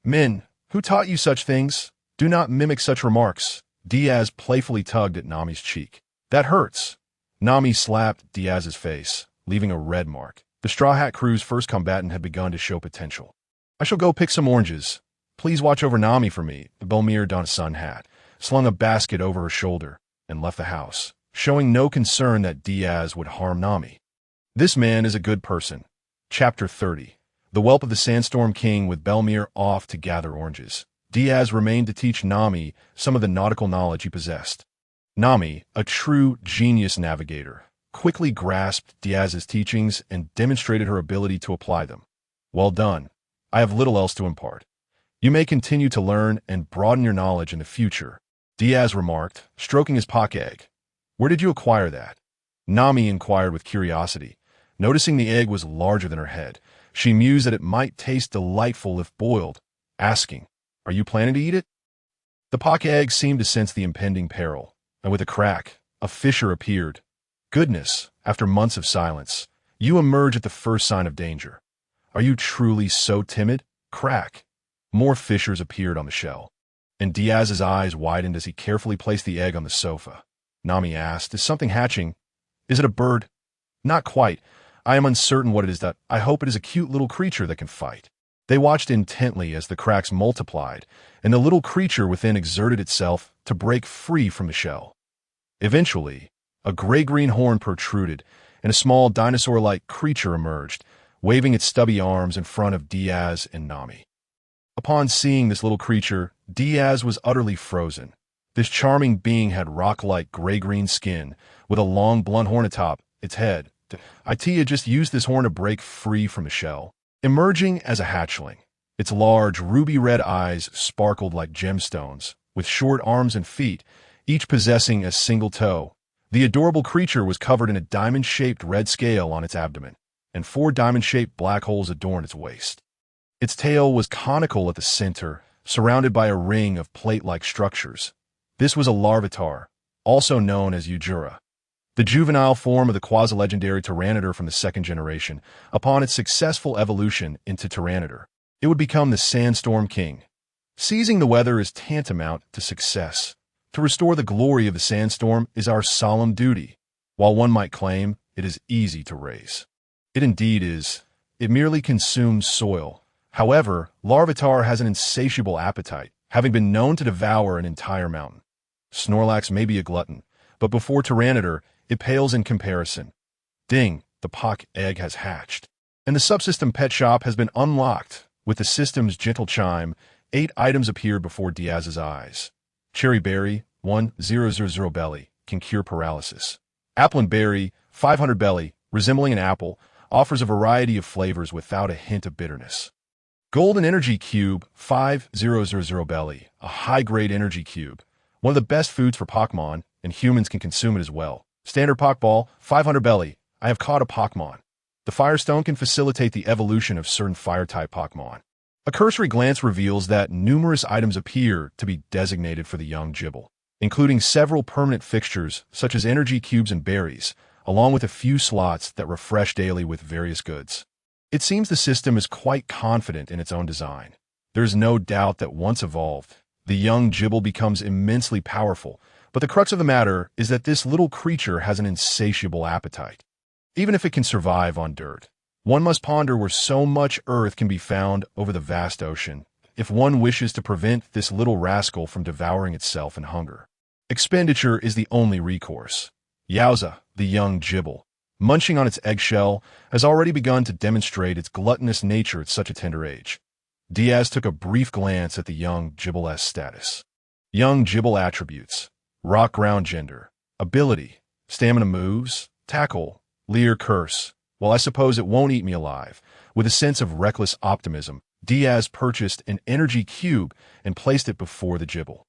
Men, who taught you such things? Do not mimic such remarks. Diaz playfully tugged at Nami's cheek. That hurts. Nami slapped Diaz's face, leaving a red mark. The Straw Hat Crew's first combatant had begun to show potential. I shall go pick some oranges. Please watch over Nami for me. Belmir donned a sun hat, slung a basket over her shoulder, and left the house, showing no concern that Diaz would harm Nami. This man is a good person. Chapter 30. The Whelp of the Sandstorm King. With Belmir off to gather oranges, Diaz remained to teach Nami some of the nautical knowledge he possessed. Nami, a true genius navigator, quickly grasped Diaz's teachings and demonstrated her ability to apply them. Well done. I have little else to impart. You may continue to learn and broaden your knowledge in the future, Diaz remarked, stroking his pock egg. Where did you acquire that? Nami inquired with curiosity. Noticing the egg was larger than her head, she mused that it might taste delightful if boiled, asking, Are you planning to eat it? The pock egg seemed to sense the impending peril, and with a crack, a fissure appeared. Goodness, after months of silence, you emerge at the first sign of danger. Are you truly so timid? Crack. More fissures appeared on the shell, and Diaz's eyes widened as he carefully placed the egg on the sofa. Nami asked, Is something hatching? Is it a bird? Not quite. I am uncertain what it is. I hope it is a cute little creature that can fight. They watched intently as the cracks multiplied, and the little creature within exerted itself to break free from the shell. Eventually, a gray-green horn protruded, and a small dinosaur-like creature emerged, waving its stubby arms in front of Diaz and Nami. Upon seeing this little creature, Diaz was utterly frozen. This charming being had rock-like gray-green skin, with a long blunt horn atop its head. Itea just used this horn to break free from the shell. Emerging as a hatchling, its large ruby-red eyes sparkled like gemstones, with short arms and feet, each possessing a single toe. The adorable creature was covered in a diamond-shaped red scale on its abdomen, and 4 diamond-shaped black holes adorned its waist. Its tail was conical at the center, surrounded by a ring of plate-like structures. This was a larvitar, also known as Ujura, the juvenile form of the quasi-legendary Tyranitar from the second generation. Upon its successful evolution into Tyranitar, it would become the Sandstorm King. Seizing the weather is tantamount to success. To restore the glory of the sandstorm is our solemn duty. While one might claim it is easy to raise, it indeed is. It merely consumes soil. However, Larvitar has an insatiable appetite, having been known to devour an entire mountain. Snorlax may be a glutton, but before Tyranitar, it pales in comparison. Ding, the Pock egg has hatched, and the subsystem pet shop has been unlocked. With the system's gentle chime, 8 items appeared before Diaz's eyes. Cherry Berry, 1000 belly, can cure paralysis. Applin Berry, 500 belly, resembling an apple, offers a variety of flavors without a hint of bitterness. Golden Energy Cube, 5000 belly, a high-grade energy cube, one of the best foods for Pokémon, and humans can consume it as well. Standard Pokeball, 500 belly, I have caught a Pokémon. The Firestone can facilitate the evolution of certain Fire-type Pokémon. A cursory glance reveals that numerous items appear to be designated for the young Gible, including several permanent fixtures such as energy cubes and berries, along with a few slots that refresh daily with various goods. It seems the system is quite confident in its own design. There is no doubt that once evolved, the young Gible becomes immensely powerful, but the crux of the matter is that this little creature has an insatiable appetite. Even if it can survive on dirt, one must ponder where so much earth can be found over the vast ocean, if one wishes to prevent this little rascal from devouring itself in hunger. Expenditure is the only recourse. Yowza, the young Gible, munching on its eggshell, has already begun to demonstrate its gluttonous nature at such a tender age. Diaz took a brief glance at the young Gible's status. Young Gible attributes: rock ground gender, ability, stamina moves, tackle, leer curse. Well, I suppose it won't eat me alive. With a sense of reckless optimism, Diaz purchased an energy cube and placed it before the Gible.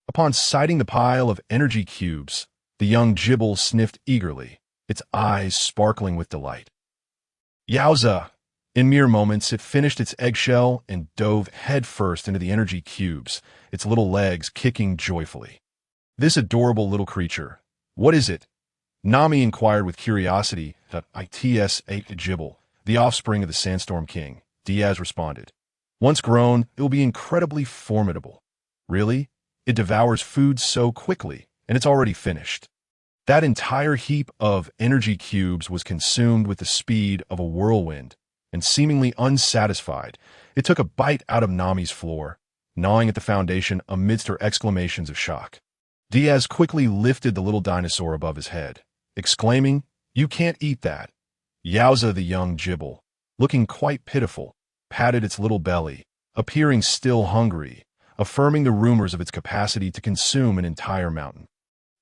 Upon sighting the pile of energy cubes, the young Gible sniffed eagerly, its eyes sparkling with delight. Yowza! In mere moments, it finished its eggshell and dove headfirst into the energy cubes, its little legs kicking joyfully. This adorable little creature. What is it? Nami inquired with curiosity. Its a Gible, the offspring of the Sandstorm King. Diaz responded. Once grown, it will be incredibly formidable. Really? It devours food so quickly, and it's already finished. That entire heap of energy cubes was consumed with the speed of a whirlwind, and seemingly unsatisfied, it took a bite out of Nami's floor, gnawing at the foundation amidst her exclamations of shock. Diaz quickly lifted the little dinosaur above his head, exclaiming, "You can't eat that." Yowza, the young Gible, looking quite pitiful, patted its little belly, appearing still hungry, affirming the rumors of its capacity to consume an entire mountain.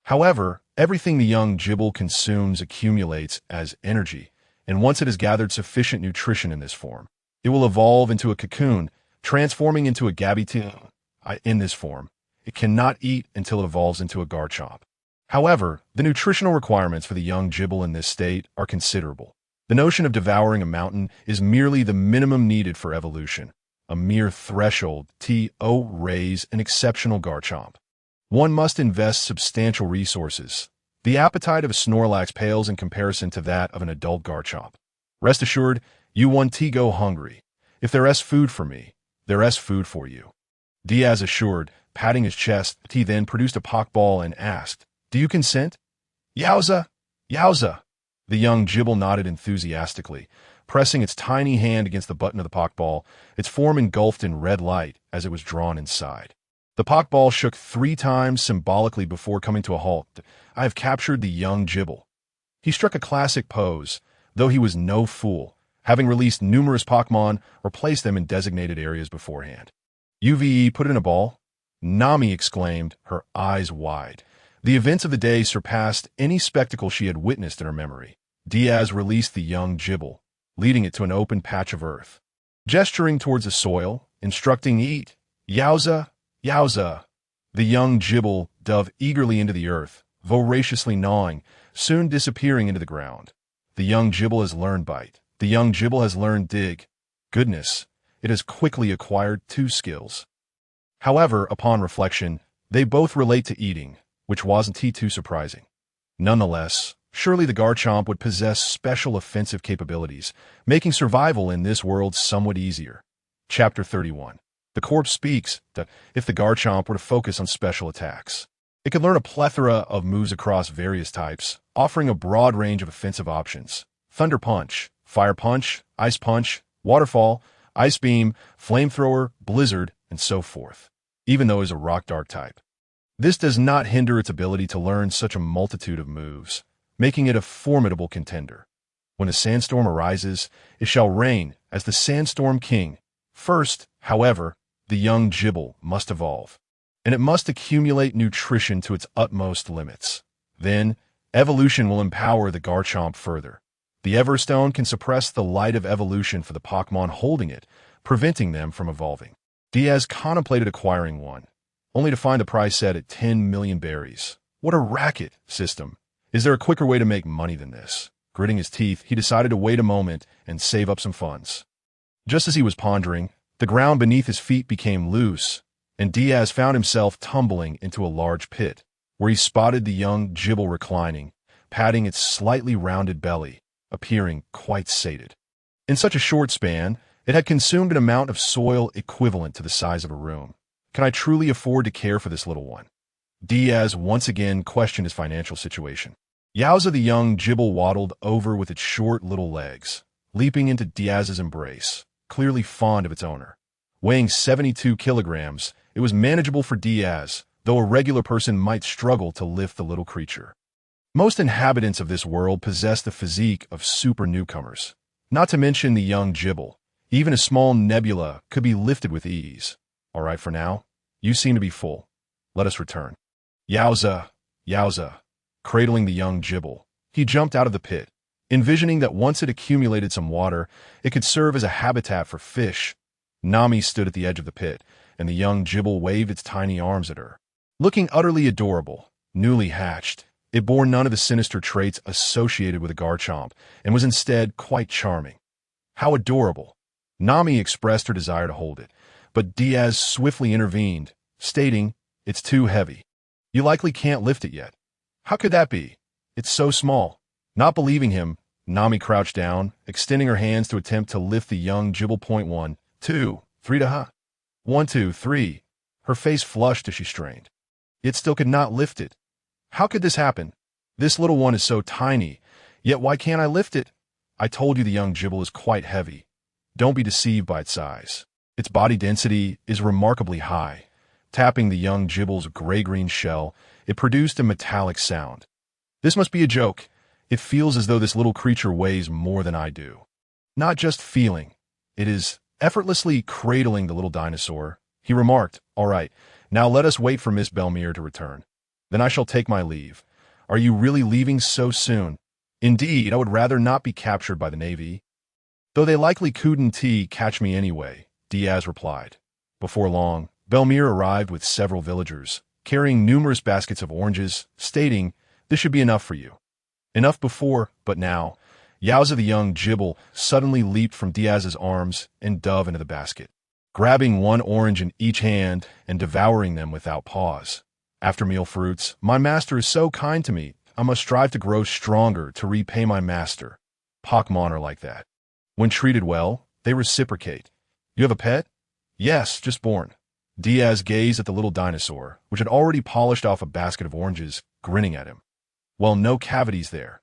However, everything the young Gible consumes accumulates as energy, and once it has gathered sufficient nutrition in this form, it will evolve into a cocoon, transforming into a Gabitin. In this form, it cannot eat until it evolves into a Garchomp. However, the nutritional requirements for the young Gible in this state are considerable. The notion of devouring a mountain is merely the minimum needed for evolution, a mere threshold to raise an exceptional Garchomp. One must invest substantial resources. The appetite of a Snorlax pales in comparison to that of an adult Garchomp. Rest assured, you want to go hungry. If there is food for me, there is food for you. Diaz assured, patting his chest. He then produced a Pokeball and asked, "Do you consent?" "Yowza! Yowza!" The young Gible nodded enthusiastically, pressing its tiny hand against the button of the Pokeball, its form engulfed in red light as it was drawn inside. The Pokeball shook 3 times symbolically before coming to a halt. "I have captured the young Gible." He struck a classic pose, though he was no fool, having released numerous Pokemon or placed them in designated areas beforehand. "UVE put in a ball?" Nami exclaimed, her eyes wide. The events of the day surpassed any spectacle she had witnessed in her memory. Diaz released the young Gible, leading it to an open patch of earth. Gesturing towards the soil, instructing eat, "Yowza, yowza." The young Gible dove eagerly into the earth, voraciously gnawing, soon disappearing into the ground. The young Gible has learned bite. The young Gible has learned dig. Goodness, it has quickly acquired 2 skills. However, upon reflection, they both relate to eating, which wasn't too surprising. Nonetheless, surely the Garchomp would possess special offensive capabilities, making survival in this world somewhat easier. Chapter 31. The corpse speaks that if the Garchomp were to focus on special attacks, it could learn a plethora of moves across various types, offering a broad range of offensive options. Thunder Punch, Fire Punch, Ice Punch, Waterfall, Ice Beam, Flamethrower, Blizzard, and so forth, even though it is a Rock Dark type. This does not hinder its ability to learn such a multitude of moves, making it a formidable contender. When a sandstorm arises, it shall reign as the Sandstorm King. First, however, the young Gible must evolve, and it must accumulate nutrition to its utmost limits. Then, evolution will empower the Garchomp further. The Everstone can suppress the light of evolution for the Pokémon holding it, preventing them from evolving. Diaz contemplated acquiring one, only to find the price set at 10 million berries. What a racket system! Is there a quicker way to make money than this? Gritting his teeth, he decided to wait a moment and save up some funds. Just as he was pondering, the ground beneath his feet became loose, and Diaz found himself tumbling into a large pit, where he spotted the young Gible reclining, patting its slightly rounded belly, appearing quite sated. In such a short span, it had consumed an amount of soil equivalent to the size of a room. Can I truly afford to care for this little one? Diaz once again questioned his financial situation. Yowza the young Gible waddled over with its short little legs, leaping into Diaz's embrace, clearly fond of its owner. Weighing 72 kilograms, it was manageable for Diaz, though a regular person might struggle to lift the little creature. Most inhabitants of this world possess the physique of super newcomers, not to mention the young Gible. Even a small nebula could be lifted with ease. All right, for now, you seem to be full. Let us return. Yowza, Yowza. Cradling the young Gible, he jumped out of the pit, envisioning that once it accumulated some water, it could serve as a habitat for fish. Nami stood at the edge of the pit, and the young Gible waved its tiny arms at her. Looking utterly adorable, newly hatched, it bore none of the sinister traits associated with a Garchomp, and was instead quite charming. How adorable! Nami expressed her desire to hold it, but Diaz swiftly intervened, stating, "It's too heavy. You likely can't lift it yet." "How could that be? It's so small." Not believing him, Nami crouched down, extending her hands to attempt to lift the young Gible. 1, 2, 3 to ha. 1, 2, 3. Her face flushed as she strained. It still could not lift it. How could this happen? This little one is so tiny, yet why can't I lift it? I told you the young Gible is quite heavy. Don't be deceived by its size. Its body density is remarkably high. Tapping the young Gible's gray-green shell, it produced a metallic sound. This must be a joke. It feels as though this little creature weighs more than I do. Not just feeling. It is effortlessly cradling the little dinosaur. He remarked, "All right, now let us wait for Miss Belmere to return. Then I shall take my leave." "Are you really leaving so soon?" "Indeed, I would rather not be captured by the Navy." "Though they likely couldn't catch me anyway," Diaz replied. Before long, Belmere arrived with several villagers, carrying numerous baskets of oranges, stating, "This should be enough for you." Enough before, but now, Yowza the young Gible suddenly leaped from Diaz's arms and dove into the basket, grabbing one orange in each hand and devouring them without pause. "After-meal fruits, my master is so kind to me, I must strive to grow stronger to repay my master." Pokémon are like that. When treated well, they reciprocate. "You have a pet?" "Yes, just born." Diaz gazed at the little dinosaur, which had already polished off a basket of oranges, grinning at him. Well, no cavities there.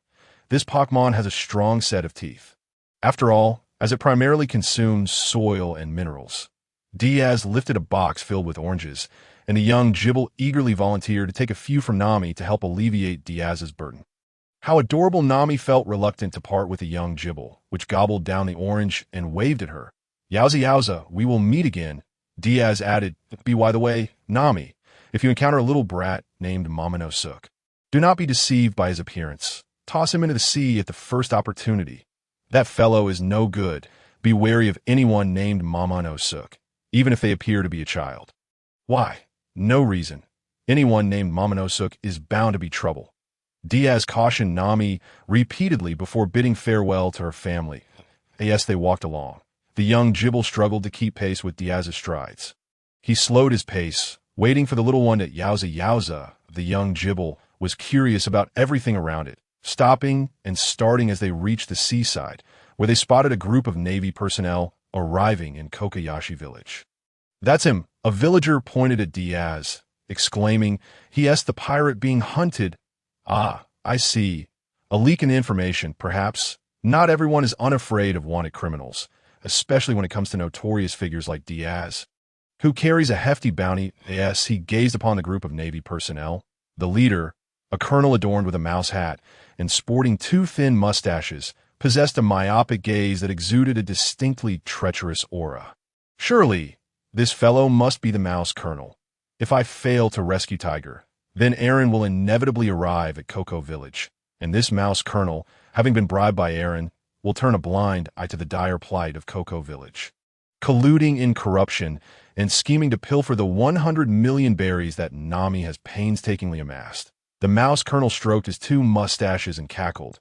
This Pokémon has a strong set of teeth. After all, as it primarily consumes soil and minerals. Diaz lifted a box filled with oranges, and the young Gible eagerly volunteered to take a few from Nami to help alleviate Diaz's burden. How adorable! Nami felt reluctant to part with the young Gible, which gobbled down the orange and waved at her. "Yowza Yowza, we will meet again." Diaz added, By the way, Nami, if you encounter a little brat named Momonosuke, do not be deceived by his appearance. Toss him into the sea at the first opportunity. That fellow is no good. Be wary of anyone named Momonosuke, even if they appear to be a child." "Why?" "No reason. Anyone named Momonosuke is bound to be trouble." Diaz cautioned Nami repeatedly before bidding farewell to her family. Yes, they walked along. The young Gible struggled to keep pace with Diaz's strides. He slowed his pace, waiting for the little one at Yowza Yowza. The young Gibble was curious about everything around it, stopping and starting as they reached the seaside, where they spotted a group of Navy personnel arriving in Kokoyashi village. "That's him," a villager pointed at Diaz, exclaiming, "He the pirate being hunted." "Ah, I see. A leak in information, perhaps. Not everyone is unafraid of wanted criminals, especially when it comes to notorious figures like Diaz, who carries a hefty bounty." Yes, he gazed upon the group of Navy personnel. The leader, a colonel adorned with a mouse hat and sporting two thin mustaches, possessed a myopic gaze that exuded a distinctly treacherous aura. "Surely, this fellow must be the mouse colonel. If I fail to rescue Tiger, then Aaron will inevitably arrive at Coco Village, and this mouse colonel, having been bribed by Aaron, will turn a blind eye to the dire plight of Coco Village, colluding in corruption and scheming to pilfer the 100 million berries that Nami has painstakingly amassed." The mouse colonel stroked his two mustaches and cackled.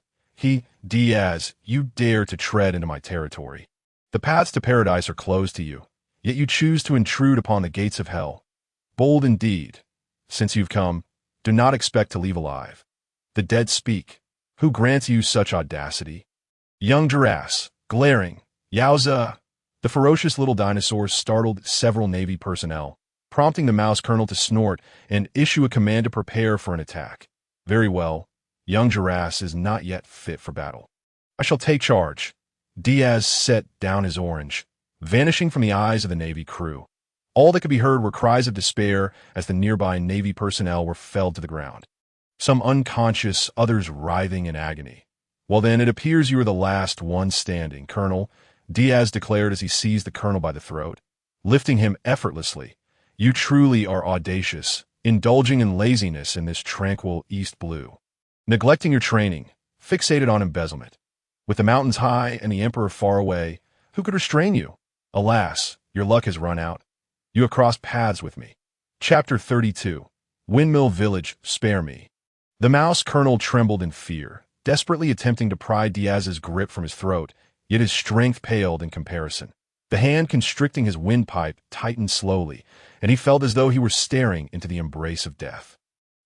"Diaz, you dare to tread into my territory. The paths to paradise are closed to you, yet you choose to intrude upon the gates of hell. Bold indeed. Since you've come, do not expect to leave alive. The dead speak. Who grants you such audacity?" Young Giraffes, glaring, "Yowza!" The ferocious little dinosaurs startled several Navy personnel, prompting the mouse colonel to snort and issue a command to prepare for an attack. "Very well. Young Giraffes is not yet fit for battle. I shall take charge." Diaz set down his orange, vanishing from the eyes of the Navy crew. All that could be heard were cries of despair as the nearby Navy personnel were felled to the ground, some unconscious, others writhing in agony. "Well then, it appears you are the last one standing, Colonel," Diaz declared as he seized the colonel by the throat, lifting him effortlessly. "You truly are audacious, indulging in laziness in this tranquil East Blue, neglecting your training, fixated on embezzlement. With the mountains high and the emperor far away, who could restrain you? Alas, your luck has run out. You have crossed paths with me." Chapter 32. Windmill Village, Spare Me. The mouse colonel trembled in fear, desperately attempting to pry Diaz's grip from his throat, yet his strength paled in comparison. The hand constricting his windpipe tightened slowly, and he felt as though he were staring into the embrace of death.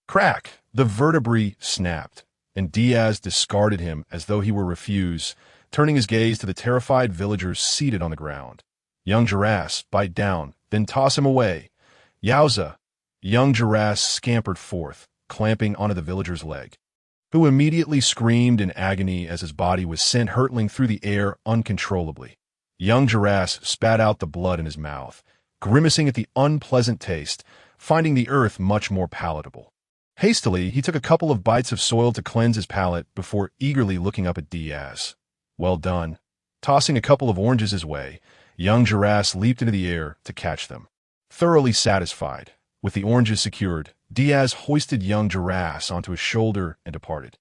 Crack! The vertebrae snapped, and Diaz discarded him as though he were refuse, turning his gaze to the terrified villagers seated on the ground. "Young Giraffes, bite down, then toss him away." "Yowza!" Young Giraffes scampered forth, clamping onto the villager's leg, who immediately screamed in agony as his body was sent hurtling through the air uncontrollably. Young Giraffes spat out the blood in his mouth, grimacing at the unpleasant taste, finding the earth much more palatable. Hastily, he took a couple of bites of soil to cleanse his palate before eagerly looking up at Diaz. "Well done." Tossing a couple of oranges his way, Young Giraffes leaped into the air to catch them. Thoroughly satisfied, with the oranges secured, Diaz hoisted Young Giraffes onto his shoulder and departed.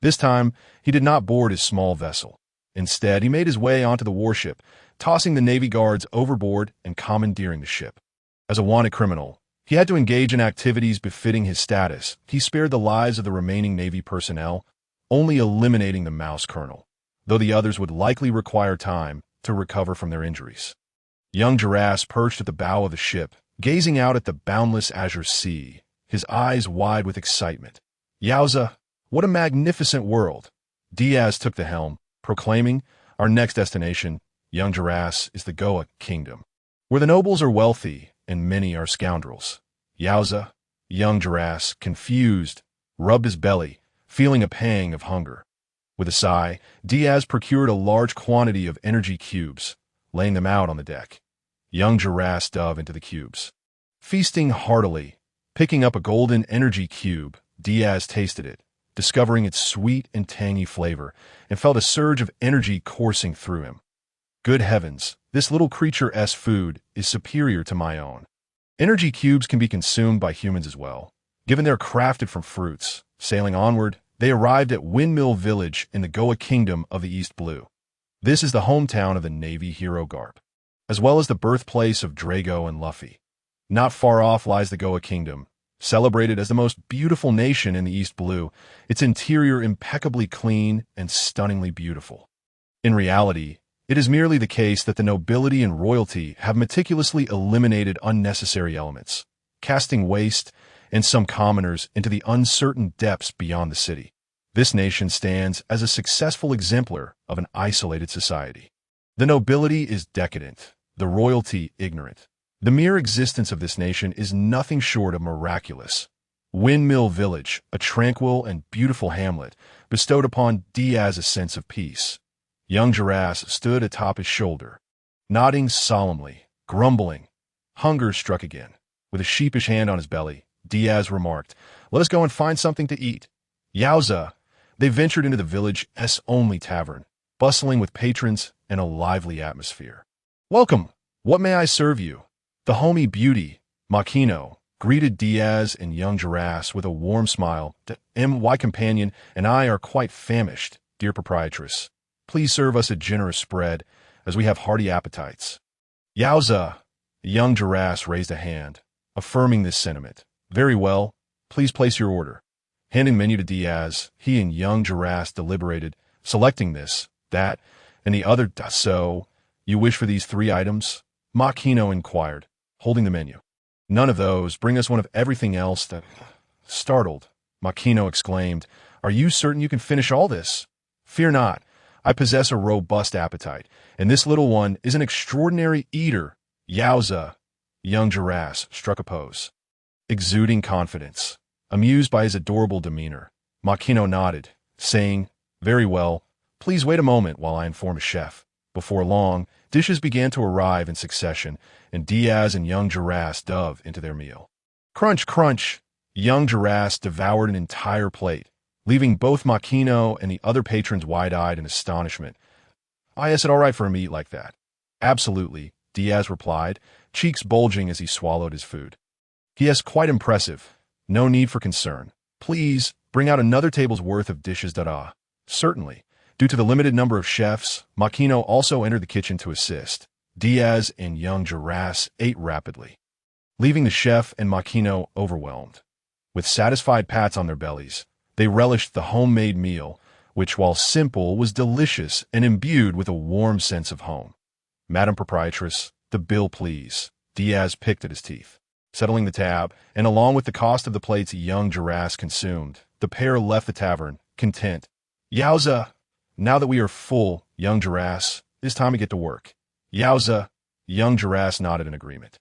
This time, he did not board his small vessel. Instead, he made his way onto the warship, tossing the Navy guards overboard and commandeering the ship. As a wanted criminal, he had to engage in activities befitting his status. He spared the lives of the remaining Navy personnel, only eliminating the mouse colonel, though the others would likely require time to recover from their injuries. Young Giraffes perched at the bow of the ship, gazing out at the boundless azure sea, his eyes wide with excitement. "Yowza, what a magnificent world!" Diaz took the helm, proclaiming, "Our next destination, Young Giraffes, is the Goya Kingdom, where the nobles are wealthy and many are scoundrels." "Yowza!" Young Giraffes, confused, rubbed his belly, feeling a pang of hunger. With a sigh, Diaz procured a large quantity of energy cubes, laying them out on the deck. Young Giraffes dove into the cubes. Feasting heartily, picking up a golden energy cube, Diaz tasted it, discovering its sweet and tangy flavor, and felt a surge of energy coursing through him. Good heavens, this little creature's food is superior to my own. Energy cubes can be consumed by humans as well, given they're crafted from fruits. Sailing onward, they arrived at Windmill Village in the Goya Kingdom of the East Blue. This is the hometown of the Navy hero Garp, as well as the birthplace of Drago and Luffy. Not far off lies the Goya Kingdom, celebrated as the most beautiful nation in the East Blue, its interior impeccably clean and stunningly beautiful. In reality, It is merely the case that the nobility and royalty have meticulously eliminated unnecessary elements, casting waste and some commoners into the uncertain depths beyond the city. This nation stands as a successful exemplar of an isolated society. The nobility is decadent, the royalty ignorant. The mere existence of this nation is nothing short of miraculous. Windmill Village, a tranquil and beautiful hamlet, bestowed upon Diaz a sense of peace. Young Girasse stood atop his shoulder, nodding solemnly, grumbling. Hunger struck again. With a sheepish hand on his belly, Diaz remarked, "Let us go and find something to eat." Yowza! They ventured into the village's only tavern, bustling with patrons and a lively atmosphere. "Welcome! What may I serve you?" The homey beauty, Makino, greeted Diaz and young Girasse with a warm smile. "My companion and I are quite famished, dear proprietress. Please serve us a generous spread, as we have hearty appetites." "Yowza!" Young Girasse raised a hand, affirming this sentiment. "Very well. Please place your order." Handing menu to Diaz, he and young Girasse deliberated, selecting this, that, and the other. "So, you wish for these 3 items?" Makino inquired, holding the menu. "None of those. Bring us one of everything else." Startled, Makino exclaimed, "Are you certain you can finish all this?" "Fear not. I possess a robust appetite, and this little one is an extraordinary eater." "Yowza!" Young Girasse struck a pose. Exuding confidence, amused by his adorable demeanor, Makino nodded, saying, "Very well. Please wait a moment while I inform a chef." Before long, dishes began to arrive in succession, and Diaz and young Girasse dove into their meal. Crunch, crunch! Young Girasse devoured an entire plate, leaving both Makino and the other patrons wide-eyed in astonishment. "Is it all right for him to eat like that?" "Absolutely," Diaz replied, cheeks bulging as he swallowed his food. "Yes, quite impressive. No need for concern. Please, bring out another table's worth of dishes." "Certainly." Due to the limited number of chefs, Makino also entered the kitchen to assist. Diaz and young Girasse ate rapidly, leaving the chef and Makino overwhelmed. With satisfied pats on their bellies, they relished the homemade meal, which, while simple, was delicious and imbued with a warm sense of home. "Madam Proprietress, the bill, please." Diaz picked at his teeth. Settling the tab, and along with the cost of the plates young Girasse consumed, the pair left the tavern, content. "Yowza! Now that we are full, young Girasse, it's time to get to work." "Yowza!" Young Girasse nodded in agreement.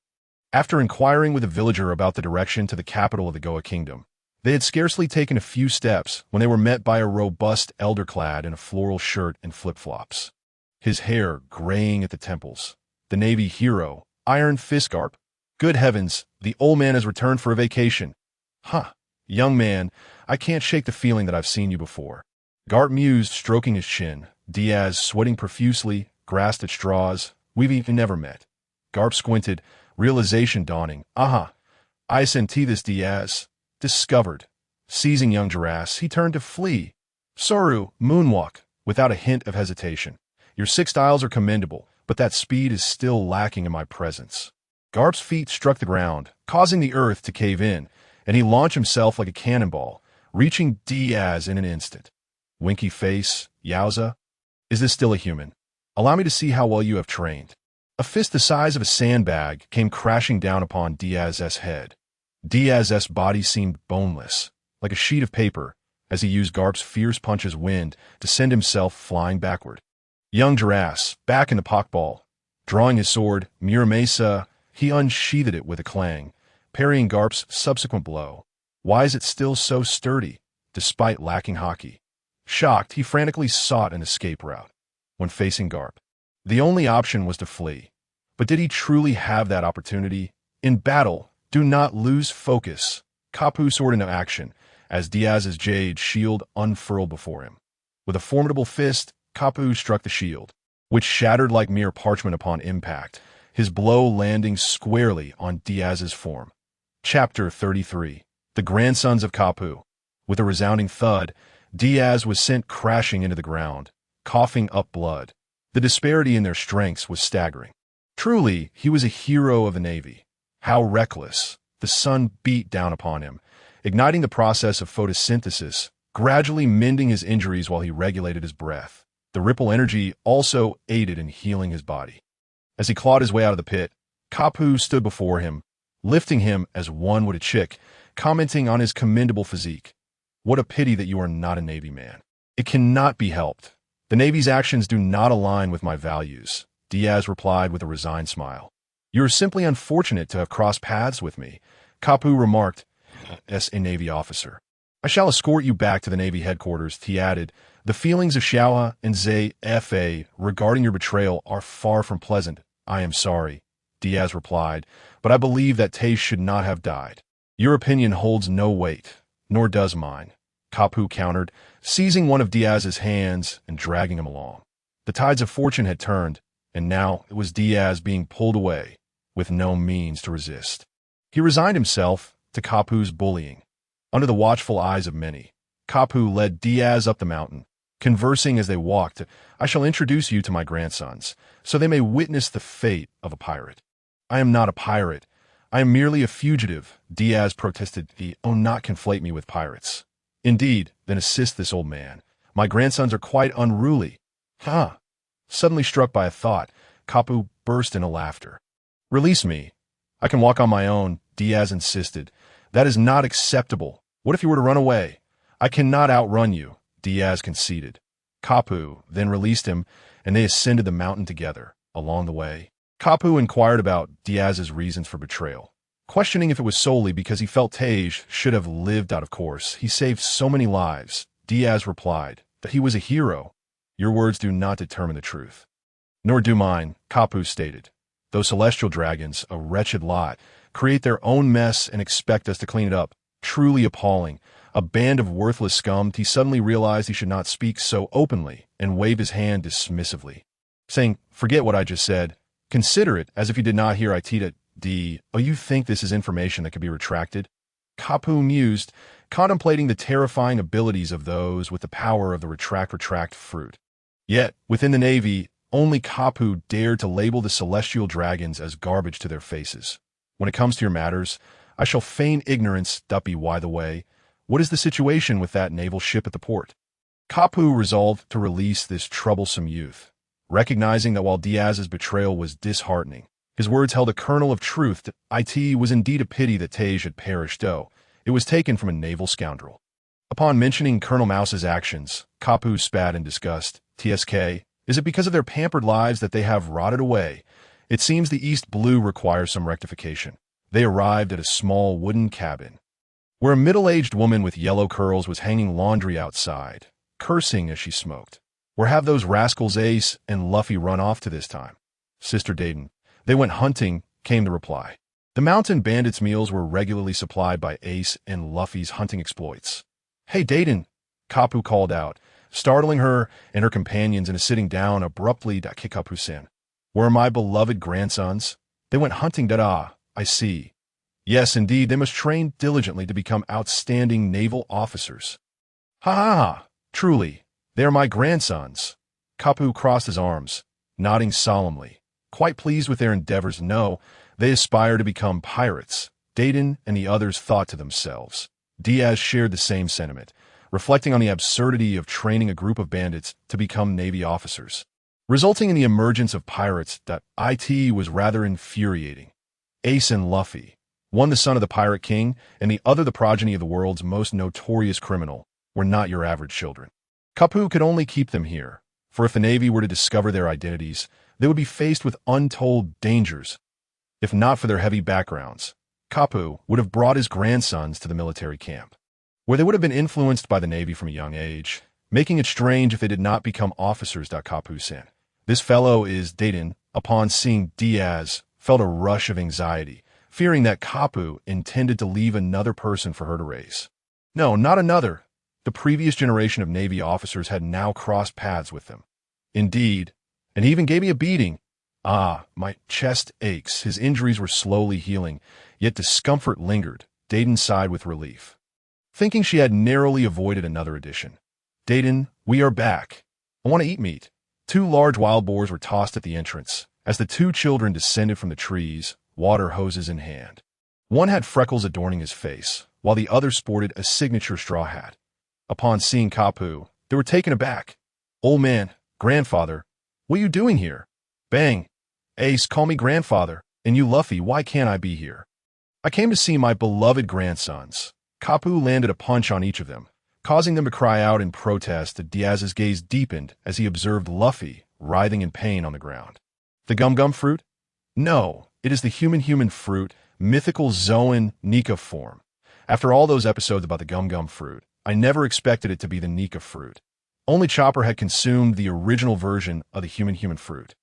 After inquiring with a villager about the direction to the capital of the Goya Kingdom, they had scarcely taken a few steps when they were met by a robust elder clad in a floral shirt and flip-flops. His hair graying at the temples. The Navy hero, Iron Fist Garp. "Good heavens, the old man has returned for a vacation." "Huh, young man, I can't shake the feeling that I've seen you before." Garp mused, stroking his chin. Diaz, sweating profusely, grasped at straws. "We've even never met." Garp squinted, realization dawning. I senti this, Diaz." Discovered. Seizing young Girasse, he turned to flee. "Tsuru, moonwalk," without a hint of hesitation. "Your 6 styles are commendable, but that speed is still lacking in my presence." Garp's feet struck the ground, causing the earth to cave in, and he launched himself like a cannonball, reaching Diaz in an instant. Winky face, Yowza. "Is this still a human? Allow me to see how well you have trained." A fist the size of a sandbag came crashing down upon Diaz's head. Diaz's body seemed boneless, like a sheet of paper, as he used Garp's fierce punch's wind to send himself flying backward. Young Girasse, back in the pockball. Drawing his sword, Muramesa, he unsheathed it with a clang, parrying Garp's subsequent blow. Why is it still so sturdy, despite lacking hockey? Shocked, he frantically sought an escape route. When facing Garp, the only option was to flee. But did he truly have that opportunity? In battle, do not lose focus. Kapu sword into action, as Diaz's jade shield unfurled before him. With a formidable fist, Kapu struck the shield, which shattered like mere parchment upon impact, his blow landing squarely on Diaz's form. Chapter 33. The Grandsons of Kapu. With a resounding thud, Diaz was sent crashing into the ground, coughing up blood. The disparity in their strengths was staggering. Truly, he was a hero of the Navy. How reckless. The sun beat down upon him, igniting the process of photosynthesis, gradually mending his injuries while he regulated his breath. The ripple energy also aided in healing his body. As he clawed his way out of the pit, Kapu stood before him, lifting him as one would a chick, commenting on his commendable physique. What a pity that you are not a Navy man. It cannot be helped. The Navy's actions do not align with my values, Diaz replied with a resigned smile. You are simply unfortunate to have crossed paths with me, Kapu remarked, as a Navy officer. I shall escort you back to the Navy headquarters, he added. The feelings of Xiaoha and Zfa regarding your betrayal are far from pleasant. I am sorry, Diaz replied, but I believe that Tay should not have died. Your opinion holds no weight, nor does mine, Kapu countered, seizing one of Diaz's hands and dragging him along. The tides of fortune had turned, and now it was Diaz being pulled away, with no means to resist. He resigned himself to Kapu's bullying. Under the watchful eyes of many, Kapu led Diaz up the mountain, conversing as they walked. I shall introduce you to my grandsons, so they may witness the fate of a pirate. I am not a pirate. I am merely a fugitive, Diaz protested. Oh, not conflate me with pirates. Indeed, then assist this old man. My grandsons are quite unruly. Ha! Suddenly struck by a thought, Kapu burst into laughter. Release me. I can walk on my own, Diaz insisted. That is not acceptable. What if you were to run away? I cannot outrun you, Diaz conceded. Kapu then released him, and they ascended the mountain together. Along the way, Kapu inquired about Diaz's reasons for betrayal, questioning if it was solely because he felt Tej should have lived out of course. He saved so many lives. Diaz replied that he was a hero. Your words do not determine the truth. Nor do mine, Kapu stated. Those celestial dragons, a wretched lot, create their own mess and expect us to clean it up. Truly appalling. A band of worthless scum. He suddenly realized he should not speak so openly and waved his hand dismissively, saying, forget what I just said. Consider it as if you did not hear Itita D. Oh, you think this is information that can be retracted? Kapu mused, contemplating the terrifying abilities of those with the power of the retract fruit. Yet, within the Navy, only Kapu dared to label the celestial dragons as garbage to their faces. When it comes to your matters, I shall feign ignorance. Duppy, by the way, what is the situation with that naval ship at the port? Kapu resolved to release this troublesome youth, recognizing that while Diaz's betrayal was disheartening, his words held a kernel of truth. It was indeed a pity that Tej had perished, though it was taken from a naval scoundrel. Upon mentioning Colonel Mouse's actions, Kapu spat in disgust. TSK, is it because of their pampered lives that they have rotted away? It seems the East Blue requires some rectification. They arrived at a small wooden cabin, where a middle-aged woman with yellow curls was hanging laundry outside, cursing as she smoked. Where have those rascals Ace and Luffy run off to this time? Sister Dayton. They went hunting, came the reply. The mountain bandits' meals were regularly supplied by Ace and Luffy's hunting exploits. Hey, Dayton, Kapu called out, startling her and her companions into sitting down abruptly. Kikapu-san. Where are my beloved grandsons? They went hunting. I see. Yes, indeed, they must train diligently to become outstanding naval officers. Ha ha ha, truly, they are my grandsons. Kapu crossed his arms, nodding solemnly, quite pleased with their endeavors. No, they aspire to become pirates, Dayton and the others thought to themselves. Diaz shared the same sentiment, reflecting on the absurdity of training a group of bandits to become Navy officers, resulting in the emergence of pirates. It was rather infuriating. Ace and Luffy, one the son of the Pirate King and the other the progeny of the world's most notorious criminal, were not your average children. Kapu could only keep them here, for if the Navy were to discover their identities, they would be faced with untold dangers. If not for their heavy backgrounds, Kapu would have brought his grandsons to the military camp, where they would have been influenced by the Navy from a young age, making it strange if they did not become officers. Kapu-san. This fellow is Dayton. Upon seeing Diaz, felt a rush of anxiety, fearing that Kapu intended to leave another person for her to raise. No, not another. The previous generation of Navy officers had now crossed paths with them. Indeed, and he even gave me a beating. My chest aches. His injuries were slowly healing, yet discomfort lingered. Dayton sighed with relief, thinking she had narrowly avoided another edition. Dayton, we are back. I want to eat meat. 2 large wild boars were tossed at the entrance, as the 2 children descended from the trees, water hoses in hand. One had freckles adorning his face, while the other sported a signature straw hat. Upon seeing Kapu, they were taken aback. Old man, Grandfather, what are you doing here? Bang! Ace, call me grandfather. And you, Luffy, why can't I be here? I came to see my beloved grandsons. Kapu landed a punch on each of them, causing them to cry out in protest. Diaz's gaze deepened as he observed Luffy writhing in pain on the ground. The gum-gum fruit? No, it is the human fruit, mythical Zoan Nika form. After all those episodes about the gum-gum fruit, I never expected it to be the Nika fruit. Only Chopper had consumed the original version of the human fruit.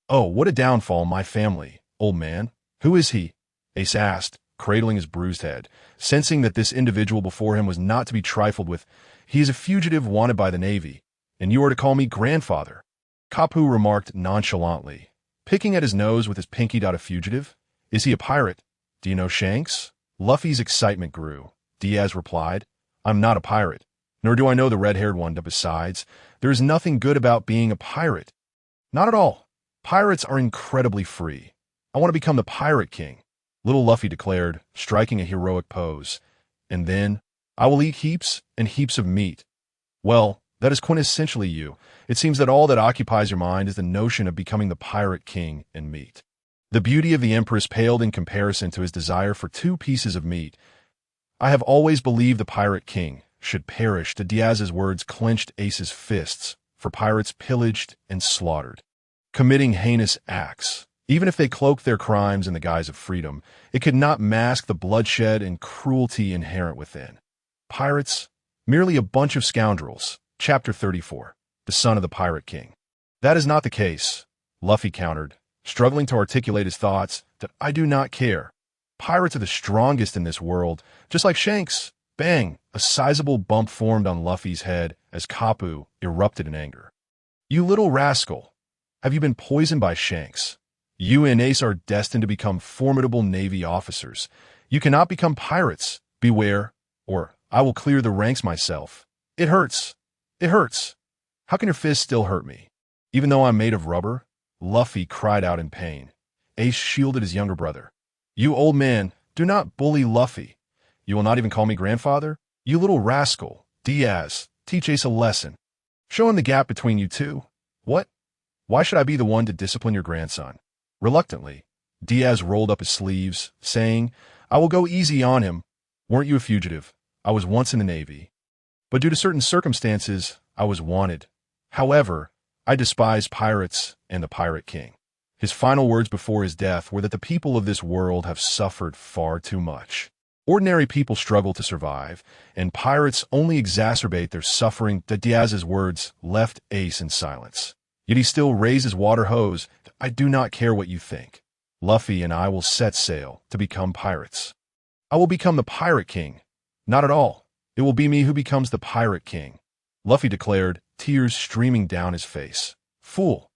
Oh, what a downfall, my family, old man. Who is he? Ace asked, cradling his bruised head, sensing that this individual before him was not to be trifled with. He is a fugitive wanted by the Navy, and you are to call me grandfather. Kapu remarked nonchalantly, picking at his nose with his pinky. A fugitive? Is he a pirate? Do you know Shanks? Luffy's excitement grew. Diaz replied, I'm not a pirate, nor do I know the red-haired one. Besides, there is nothing good about being a pirate. Not at all. Pirates are incredibly free. I want to become the Pirate King, little Luffy declared, striking a heroic pose. And then, I will eat heaps and heaps of meat. Well, that is quintessentially you. It seems that all that occupies your mind is the notion of becoming the Pirate King and meat. The beauty of the Empress paled in comparison to his desire for 2 pieces of meat. I have always believed the Pirate King should perish. Diaz's words clenched Ace's fists, for pirates pillaged and slaughtered, committing heinous acts. Even if they cloaked their crimes in the guise of freedom, it could not mask the bloodshed and cruelty inherent within. Pirates, merely a bunch of scoundrels. Chapter 34. The Son of the Pirate King. That is not the case, Luffy countered, struggling to articulate his thoughts. That I do not care. Pirates are the strongest in this world, just like Shanks. Bang! A sizable bump formed on Luffy's head as Kapu erupted in anger. You little rascal! Have you been poisoned by Shanks? You and Ace are destined to become formidable Navy officers. You cannot become pirates. Beware, or I will clear the ranks myself. It hurts. It hurts. How can your fist still hurt me? Even though I'm made of rubber? Luffy cried out in pain. Ace shielded his younger brother. You old man, do not bully Luffy. You will not even call me grandfather? You little rascal. Diaz, teach Ace a lesson. Show him the gap between you two. What? Why should I be the one to discipline your grandson? Reluctantly, Diaz rolled up his sleeves, saying, I will go easy on him. Weren't you a fugitive? I was once in the Navy. But due to certain circumstances, I was wanted. However, I despise pirates and the Pirate King. His final words before his death were that the people of this world have suffered far too much. Ordinary people struggle to survive, and pirates only exacerbate their suffering. Diaz's words left Ace in silence. Yet he still raised his water hose. I do not care what you think. Luffy and I will set sail to become pirates. I will become the Pirate King. Not at all. It will be me who becomes the Pirate King, Luffy declared, tears streaming down his face. Fool!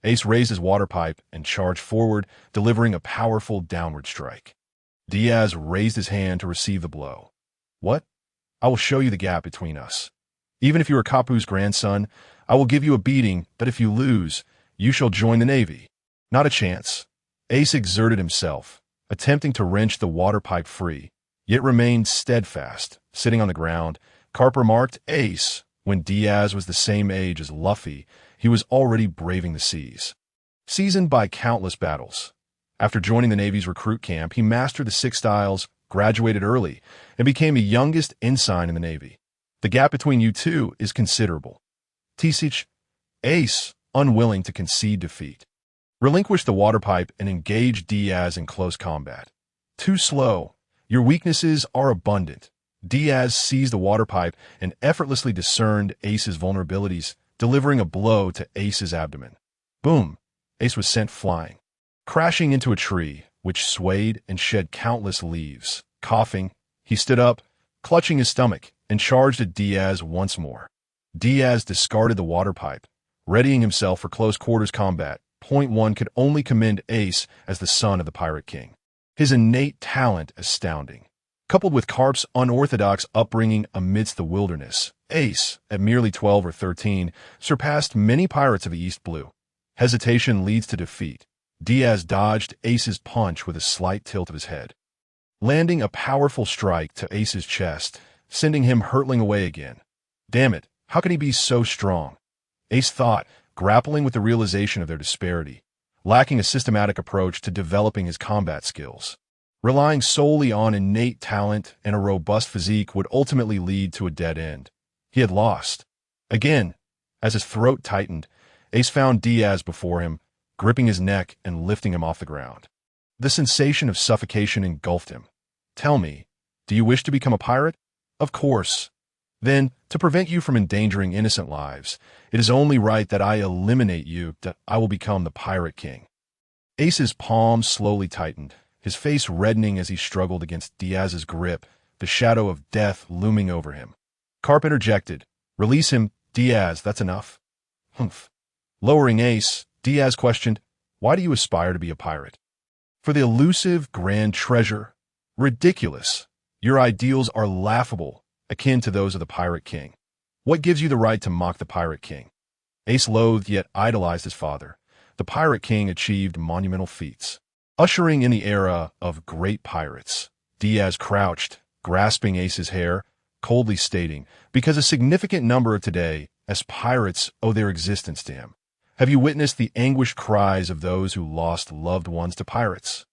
Ace raised his water pipe and charged forward, delivering a powerful downward strike. Diaz raised his hand to receive the blow. What? I will show you the gap between us. Even if you are Kapu's grandson, I will give you a beating that if you lose, you shall join the Navy. Not a chance. Ace exerted himself, attempting to wrench the water pipe free, yet remained steadfast, sitting on the ground. Carp remarked, Ace, when Diaz was the same age as Luffy, he was already braving the seas. Seasoned by countless battles. After joining the Navy's recruit camp, he mastered the 6 styles, graduated early, and became the youngest ensign in the Navy. The gap between you two is considerable. Tisich, Ace, unwilling to concede defeat, relinquished the water pipe and engaged Diaz in close combat. Too slow. Your weaknesses are abundant. Diaz seized the water pipe and effortlessly discerned Ace's vulnerabilities, delivering a blow to Ace's abdomen. Boom! Ace was sent flying, crashing into a tree, which swayed and shed countless leaves. Coughing, he stood up, clutching his stomach, and charged at Diaz once more. Diaz discarded the water pipe, readying himself for close quarters combat. Point one could only commend Ace as the son of the Pirate King. His innate talent astounding. Coupled with Carp's unorthodox upbringing amidst the wilderness, Ace, at merely 12 or 13, surpassed many pirates of the East Blue. Hesitation leads to defeat. Diaz dodged Ace's punch with a slight tilt of his head, landing a powerful strike to Ace's chest, sending him hurtling away again. Damn it, how can he be so strong? Ace thought, grappling with the realization of their disparity, lacking a systematic approach to developing his combat skills. Relying solely on innate talent and a robust physique would ultimately lead to a dead end. He had lost. Again, as his throat tightened, Ace found Diaz before him, gripping his neck and lifting him off the ground. The sensation of suffocation engulfed him. "Tell me, do you wish to become a pirate?" "Of course." "Then, to prevent you from endangering innocent lives, it is only right that I eliminate you, that I will become the Pirate King." Ace's palms slowly tightened, his face reddening as he struggled against Diaz's grip, the shadow of death looming over him. Carp interjected, "Release him, Diaz, that's enough." "Humph." Lowering Ace, Diaz questioned, "Why do you aspire to be a pirate?" "For the elusive grand treasure." "Ridiculous. Your ideals are laughable, akin to those of the Pirate King. What gives you the right to mock the Pirate King?" Ace loathed yet idolized his father. The Pirate King achieved monumental feats. Ushering in the era of great pirates, Diaz crouched, grasping Ace's hair, coldly stating, "Because a significant number of today, as pirates, owe their existence to him. Have you witnessed the anguished cries of those who lost loved ones to pirates?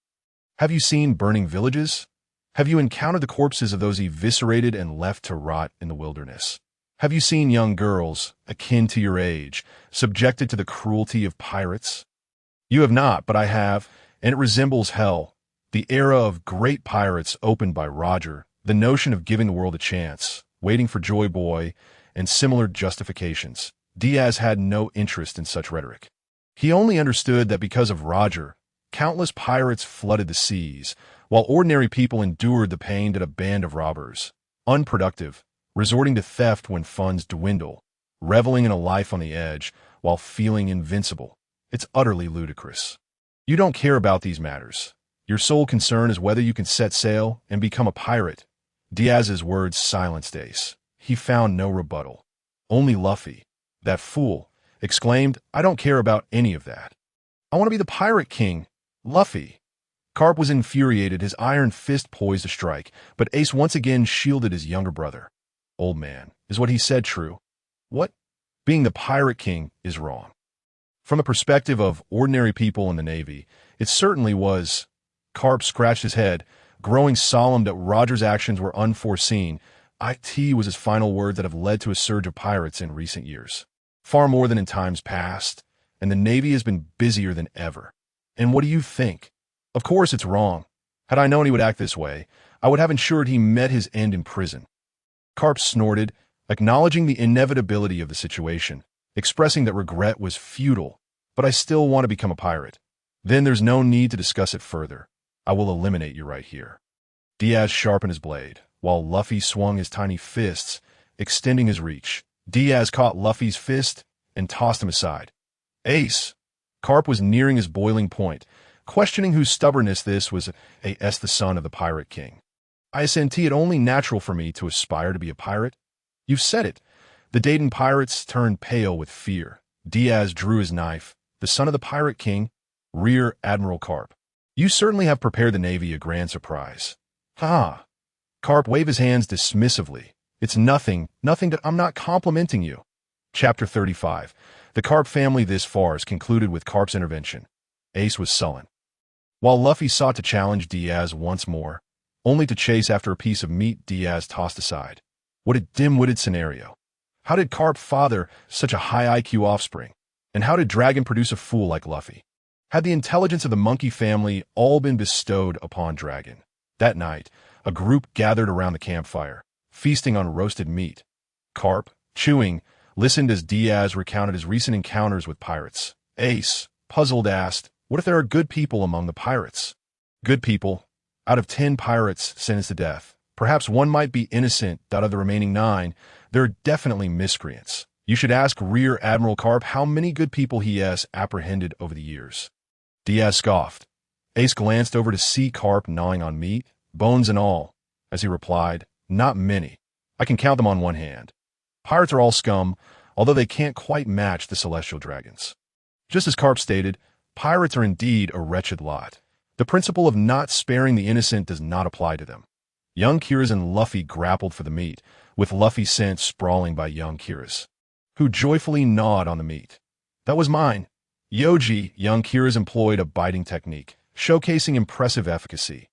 Have you seen burning villages? Have you encountered the corpses of those eviscerated and left to rot in the wilderness? Have you seen young girls, akin to your age, subjected to the cruelty of pirates? You have not, but I have, and it resembles hell. The era of great pirates opened by Roger, the notion of giving the world a chance, waiting for Joy Boy, and similar justifications. Diaz had no interest in such rhetoric. He only understood that because of Roger, countless pirates flooded the seas, while ordinary people endured the pain that a band of robbers, unproductive, resorting to theft when funds dwindle, reveling in a life on the edge while feeling invincible. It's utterly ludicrous. You don't care about these matters. Your sole concern is whether you can set sail and become a pirate." Diaz's words silenced Ace. He found no rebuttal. Only Luffy, that fool, exclaimed, "I don't care about any of that. I want to be the Pirate King, Luffy." Carp was infuriated, his iron fist poised to strike, but Ace once again shielded his younger brother. "Old man, is what he said true?" "What? Being the Pirate King is wrong." From the perspective of ordinary people in the Navy, it certainly was. Carp scratched his head, growing solemn that Roger's actions were unforeseen. "It was his final words that have led to a surge of pirates in recent years. Far more than in times past, and the Navy has been busier than ever. And what do you think? Of course it's wrong. Had I known he would act this way, I would have ensured he met his end in prison." Carp snorted, acknowledging the inevitability of the situation, expressing that regret was futile. "But I still want to become a pirate." "Then there's no need to discuss it further. I will eliminate you right here." Diaz sharpened his blade, while Luffy swung his tiny fists, extending his reach. Diaz caught Luffy's fist and tossed him aside. "Ace!" Carp was nearing his boiling point, questioning whose stubbornness this was. "As the son of the Pirate King, I assent it only natural for me to aspire to be a pirate." "You've said it." The Dayton pirates turned pale with fear. Diaz drew his knife. "The son of the Pirate King, Rear Admiral Carp. You certainly have prepared the Navy a grand surprise." "Ha!" Carp waved his hands dismissively. "It's nothing that I'm not complimenting you." Chapter 35. The Carp family this farce concluded with Carp's intervention. Ace was sullen, while Luffy sought to challenge Diaz once more, only to chase after a piece of meat Diaz tossed aside. What a dim-witted scenario. How did Carp father such a high IQ offspring? And how did Dragon produce a fool like Luffy? Had the intelligence of the monkey family all been bestowed upon Dragon? That night, a group gathered around the campfire, feasting on roasted meat. Carp, chewing, listened as Diaz recounted his recent encounters with pirates. Ace, puzzled, asked, "What if there are good people among the pirates?" "Good people? Out of 10 pirates sentenced to death, perhaps one might be innocent. Out of the remaining 9, there are definitely miscreants. You should ask Rear Admiral Carp how many good people he has apprehended over the years." Diaz scoffed. Ace glanced over to see Carp gnawing on meat, bones and all, as he replied, "Not many. I can count them on one hand. Pirates are all scum, although they can't quite match the celestial dragons." Just as Carp stated, pirates are indeed a wretched lot. The principle of not sparing the innocent does not apply to them. Young Kyrus and Luffy grappled for the meat, with Luffy sent sprawling by young Kyrus, who joyfully gnawed on the meat. That was mine. Yoji, young Kira's employed a biting technique, showcasing impressive efficacy.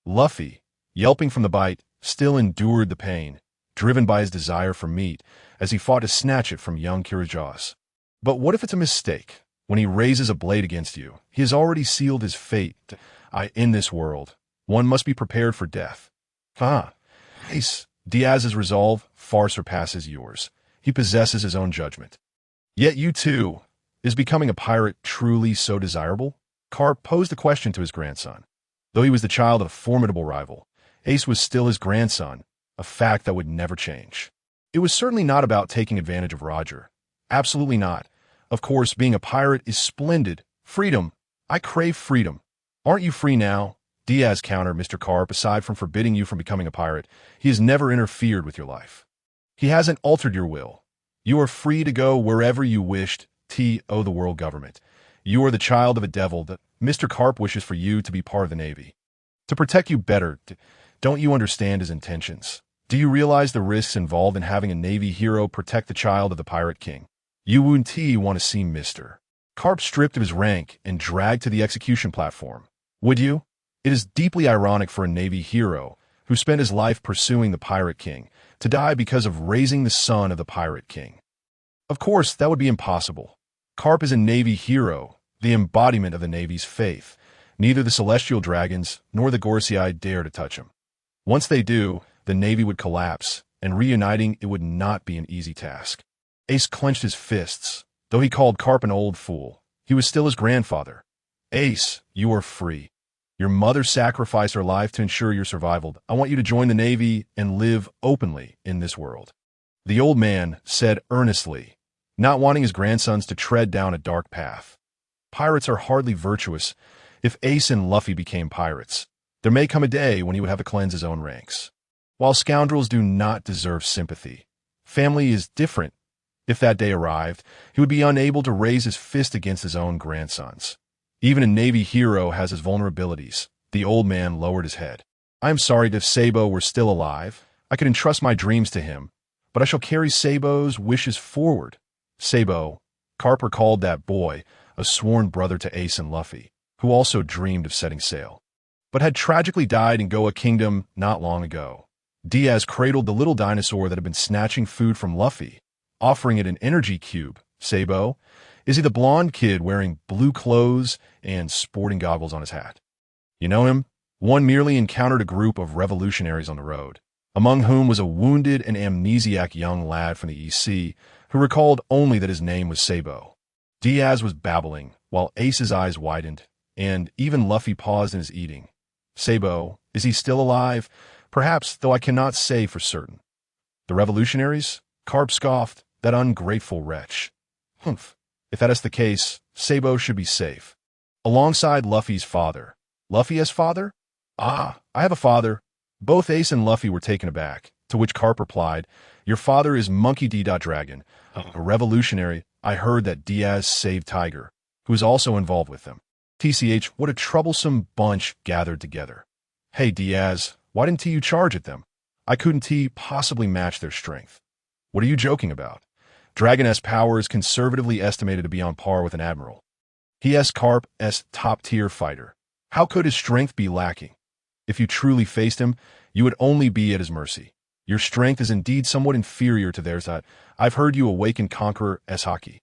Luffy, yelping from the bite, still endured the pain, driven by his desire for meat, as he fought to snatch it from young Kira's jaws. But what if it's a mistake? When he raises a blade against you, he has already sealed his fate. In this world, one must be prepared for death. Ace, Diaz's resolve far surpasses yours. He possesses his own judgment. Yet you too. Is becoming a pirate truly so desirable? Carp posed the question to his grandson. Though he was the child of a formidable rival, Ace was still his grandson, a fact that would never change. It was certainly not about taking advantage of Roger. Absolutely not. Of course, being a pirate is splendid. Freedom. I crave freedom. Aren't you free now? Diaz countered Mr. Carp. Aside from forbidding you from becoming a pirate, he has never interfered with your life. He hasn't altered your will. You are free to go wherever you wished. The world government. You are the child of a devil. Mr. Carp wishes for you to be part of the Navy. To protect you better. Don't you understand his intentions? Do you realize the risks involved in having a Navy hero protect the child of the Pirate King? You wouldn't want to see Mr. Carp stripped of his rank and dragged to the execution platform. Would you? It is deeply ironic for a Navy hero who spent his life pursuing the Pirate King to die because of raising the son of the Pirate King. Of course, that would be impossible. Carp is a Navy hero, the embodiment of the Navy's faith. Neither the Celestial Dragons nor the Gorsei dare to touch him. Once they do, the Navy would collapse, and reuniting it would not be an easy task. Ace clenched his fists. Though he called Carp an old fool, he was still his grandfather. Ace, you are free. Your mother sacrificed her life to ensure your survival. I want you to join the Navy and live openly in this world. The old man said earnestly, not wanting his grandsons to tread down a dark path. Pirates are hardly virtuous. If Ace and Luffy became pirates, there may come a day when he would have to cleanse his own ranks. While scoundrels do not deserve sympathy, family is different. If that day arrived, he would be unable to raise his fist against his own grandsons. Even a Navy hero has his vulnerabilities. The old man lowered his head. I am sorry if Sabo were still alive. I could entrust my dreams to him, but I shall carry Sabo's wishes forward. Sabo, Carp recalled that boy, a sworn brother to Ace and Luffy, who also dreamed of setting sail, but had tragically died in Goya Kingdom not long ago. Diaz cradled the little dinosaur that had been snatching food from Luffy, offering it an energy cube. Sabo, is he the blonde kid wearing blue clothes and sporting goggles on his hat? You know him? One merely encountered a group of revolutionaries on the road, among whom was a wounded and amnesiac young lad from the EC, who recalled only that his name was Sabo. Diaz was babbling, while Ace's eyes widened, and even Luffy paused in his eating. Sabo, is he still alive? Perhaps, though I cannot say for certain. The revolutionaries? Carp scoffed, that ungrateful wretch. Humph. If that is the case, Sabo should be safe. Alongside Luffy's father. Luffy as father? I have a father. Both Ace and Luffy were taken aback, to which Carp replied, your father is Monkey D. Dragon, a revolutionary. I heard that Diaz saved Tiger, who is also involved with them. TCH, what a troublesome bunch gathered together. Hey Diaz, why didn't you charge at them? I couldn't possibly match their strength. What are you joking about? Dragon-S power is conservatively estimated to be on par with an admiral. He is Carp's top-tier fighter. How could his strength be lacking? If you truly faced him, you would only be at his mercy. Your strength is indeed somewhat inferior to theirs. I've heard you awaken Conqueror's Haki.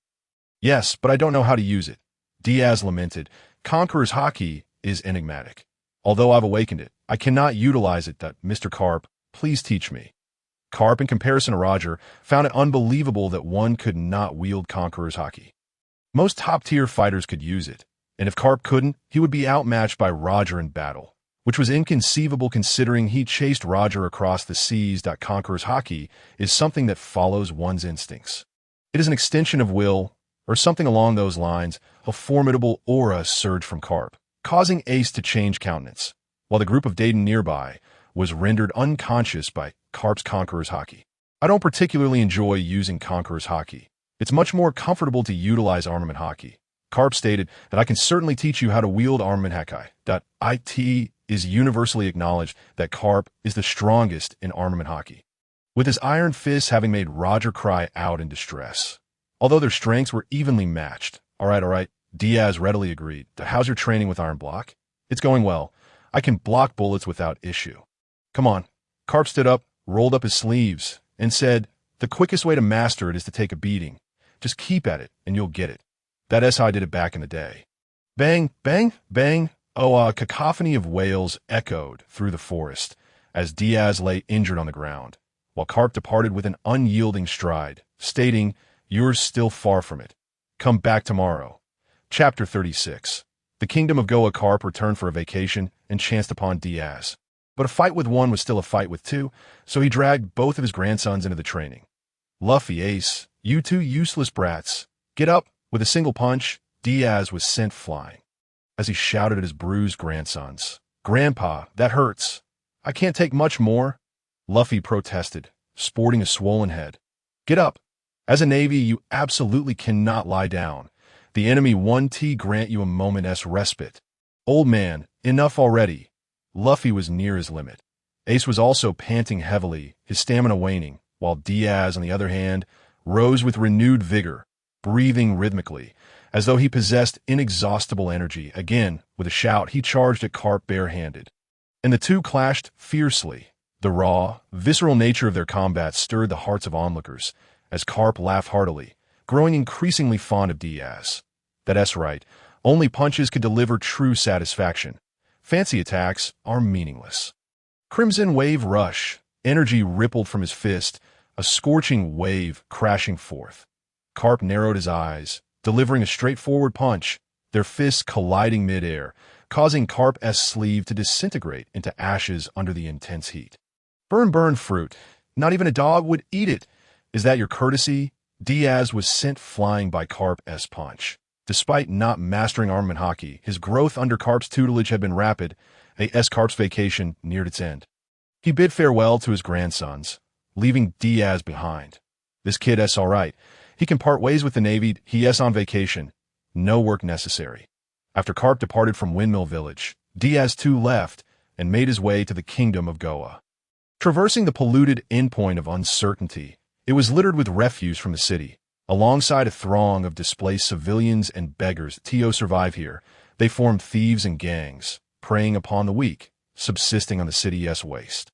Yes, but I don't know how to use it. Diaz lamented. Conqueror's Haki is enigmatic. Although I've awakened it, I cannot utilize it. Mr. Carp, please teach me. Carp, in comparison to Roger, found it unbelievable that one could not wield Conqueror's Haki. Most top-tier fighters could use it, and if Carp couldn't, he would be outmatched by Roger in battle, which was inconceivable considering he chased Roger across the seas. Conqueror's Haki is something that follows one's instincts. It is an extension of will, or something along those lines. A formidable aura surged from Carp, causing Ace to change countenance, while the group of Dayton nearby was rendered unconscious by Carp's Conqueror's Haki. I don't particularly enjoy using Conqueror's Haki. It's much more comfortable to utilize Armament Haki. Carp stated that I can certainly teach you how to wield Armament Haki. It is universally acknowledged that Carp is the strongest in Armament Haki, with his iron fists having made Roger cry out in distress. although their strengths were evenly matched. All right, Diaz readily agreed. How's your training with iron block? It's going well. I can block bullets without issue. Come on. Carp stood up, rolled up his sleeves, and said, the quickest way to master it is to take a beating. Just keep at it, and you'll get it. That's how I did it back in the day. Bang, bang, bang. Oh, a cacophony of wails echoed through the forest as Diaz lay injured on the ground, while Carp departed with an unyielding stride, stating, you're still far from it. Come back tomorrow. Chapter 36. The kingdom of Goa. Carp returned for a vacation and chanced upon Diaz. But a fight with one was still a fight with two, so he dragged both of his grandsons into the training. Luffy, Ace, you two useless brats. Get up. With a single punch, Diaz was sent flying. As he shouted at his bruised grandsons, Grandpa, that hurts. I can't take much more. Luffy protested, sporting a swollen head. Get up. As a navy, you absolutely cannot lie down. The enemy 1T grant you a moment's respite. Old man, enough already. Luffy was near his limit. Ace was also panting heavily, his stamina waning, while Diaz, on the other hand, rose with renewed vigor, breathing rhythmically, as though he possessed inexhaustible energy. Again, with a shout, he charged at Carp barehanded. And the two clashed fiercely. The raw, visceral nature of their combat stirred the hearts of onlookers, as Carp laughed heartily, growing increasingly fond of Diaz. That's right, only punches could deliver true satisfaction. Fancy attacks are meaningless. Crimson Wave Rush. Energy rippled from his fist, a scorching wave crashing forth. Carp narrowed his eyes, delivering a straightforward punch, their fists colliding midair, causing Carp's sleeve to disintegrate into ashes under the intense heat. Burn fruit. Not even a dog would eat it. Is that your courtesy? Diaz was sent flying by Carp's punch. Despite not mastering armament hockey, his growth under Carp's tutelage had been rapid. Carp's vacation neared its end. He bid farewell to his grandsons, leaving Diaz behind. This kid's all right. He can part ways with the Navy. He's on vacation. No work necessary. After Carp departed from Windmill Village, Diaz too left and made his way to the kingdom of Goa. Traversing the polluted endpoint of uncertainty, it was littered with refuse from the city. Alongside a throng of displaced civilians and beggars to survive here, they formed thieves and gangs, preying upon the weak, subsisting on the city's waste.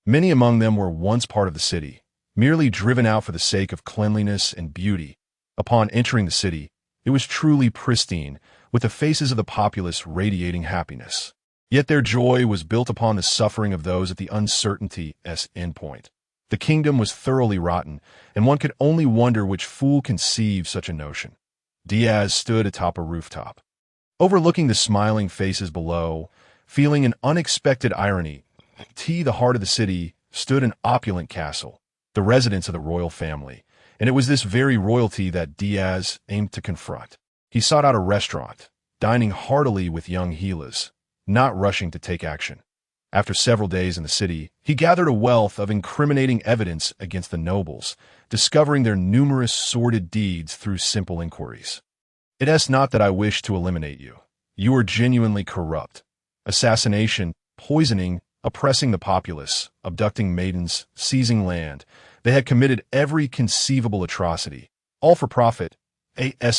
Many among them were once part of the city, merely driven out for the sake of cleanliness and beauty. Upon entering the city, it was truly pristine, with the faces of the populace radiating happiness. Yet their joy was built upon the suffering of those at the uncertainty's endpoint. The kingdom was thoroughly rotten, and one could only wonder which fool conceived such a notion. Diaz stood atop a rooftop, overlooking the smiling faces below, feeling an unexpected irony. The heart of the city stood an opulent castle, the residence of the royal family, and it was this very royalty that Diaz aimed to confront. He sought out a restaurant, dining heartily with young Gilas, not rushing to take action. After several days in the city, he gathered a wealth of incriminating evidence against the nobles, discovering their numerous sordid deeds through simple inquiries. It is not that I wish to eliminate you. You are genuinely corrupt. Assassination, poisoning, oppressing the populace, abducting maidens, seizing land. They had committed every conceivable atrocity, all for profit.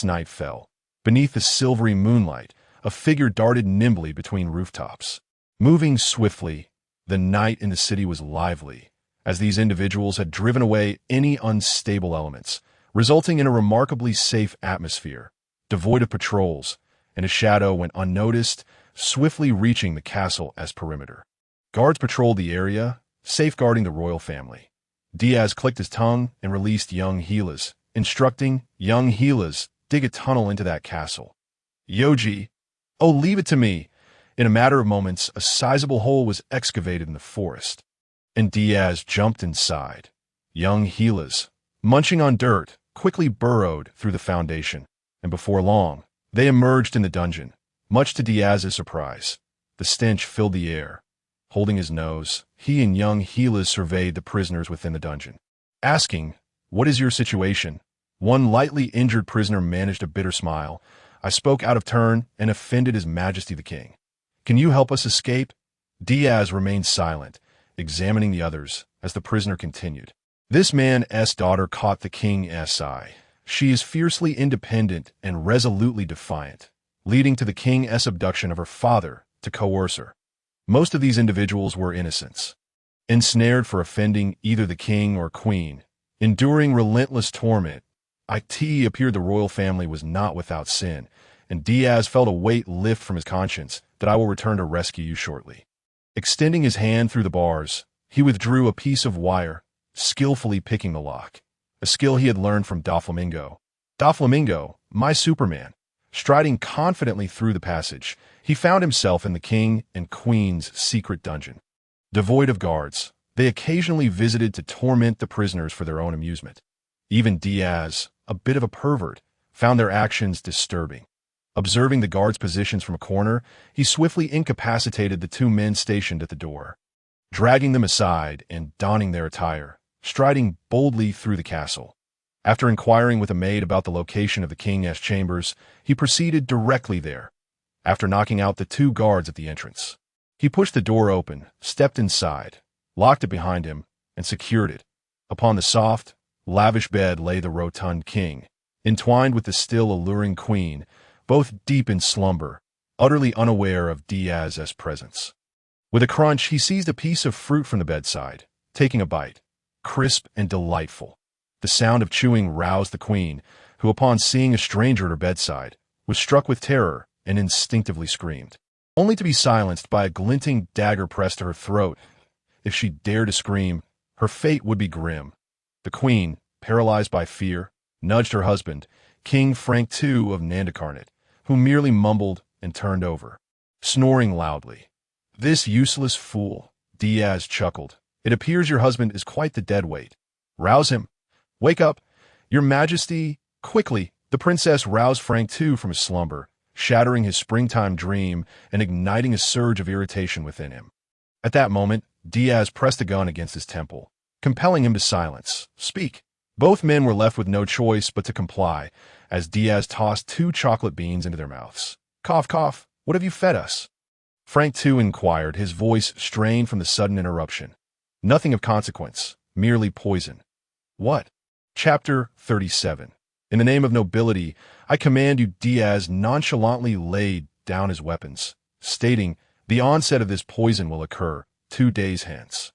Night fell. Beneath the silvery moonlight, a figure darted nimbly between rooftops. Moving swiftly, the night in the city was lively, as these individuals had driven away any unstable elements, resulting in a remarkably safe atmosphere, devoid of patrols, and a shadow went unnoticed, swiftly reaching the castle as perimeter. Guards patrolled the area, safeguarding the royal family. Diaz clicked his tongue and released young Gilas, instructing young Gilas dig a tunnel into that castle. Yoji, oh, leave it to me. In a matter of moments, a sizable hole was excavated in the forest, and Diaz jumped inside. Young Gilas, munching on dirt, quickly burrowed through the foundation, and before long, they emerged in the dungeon. Much to Diaz's surprise, the stench filled the air. Holding his nose, he and young Gilas surveyed the prisoners within the dungeon. Asking, "What is your situation?" One lightly injured prisoner managed a bitter smile. "I spoke out of turn and offended His Majesty the King. Can you help us escape?" Diaz remained silent, examining the others as the prisoner continued. This man's daughter caught the king's eye. She is fiercely independent and resolutely defiant, leading to the king's abduction of her father to coerce her. Most of these individuals were innocents, ensnared for offending either the king or queen, enduring relentless torment. It appeared the royal family was not without sin, and Diaz felt a weight lift from his conscience that I will return to rescue you shortly. Extending his hand through the bars, he withdrew a piece of wire, skillfully picking the lock, a skill he had learned from Doflamingo. Doflamingo, my Superman. Striding confidently through the passage, he found himself in the king and queen's secret dungeon. Devoid of guards, they occasionally visited to torment the prisoners for their own amusement. Even Diaz, a bit of a pervert, found their actions disturbing. Observing the guards' positions from a corner, he swiftly incapacitated the two men stationed at the door. Dragging them aside and donning their attire, striding boldly through the castle. After inquiring with a maid about the location of the king's chambers, he proceeded directly there. After knocking out the two guards at the entrance, he pushed the door open, stepped inside, locked it behind him, and secured it. Upon the soft, lavish bed lay the rotund king, entwined with the still alluring queen, both deep in slumber, utterly unaware of Diaz's presence. With a crunch, he seized a piece of fruit from the bedside, taking a bite, crisp and delightful. The sound of chewing roused the queen, who, upon seeing a stranger at her bedside, was struck with terror and instinctively screamed, only to be silenced by a glinting dagger pressed to her throat. If she dared to scream, her fate would be grim. The queen, paralyzed by fear, nudged her husband, King Frank II of Nandicarnate, who merely mumbled and turned over, snoring loudly. "This useless fool," Diaz chuckled. "It appears your husband is quite the deadweight. Rouse him. Wake up, your majesty, quickly." The princess roused Frank II from his slumber, shattering his springtime dream and igniting a surge of irritation within him. At that moment, Diaz pressed a gun against his temple, compelling him to silence. "Speak." Both men were left with no choice but to comply, as Diaz tossed 2 chocolate beans into their mouths. "Cough, cough, what have you fed us?" Frank II inquired, his voice strained from the sudden interruption. "Nothing of consequence, merely poison." "What?" Chapter 37. In the name of nobility, I command you. Diaz nonchalantly laid down his weapons, stating, "The onset of this poison will occur 2 days hence.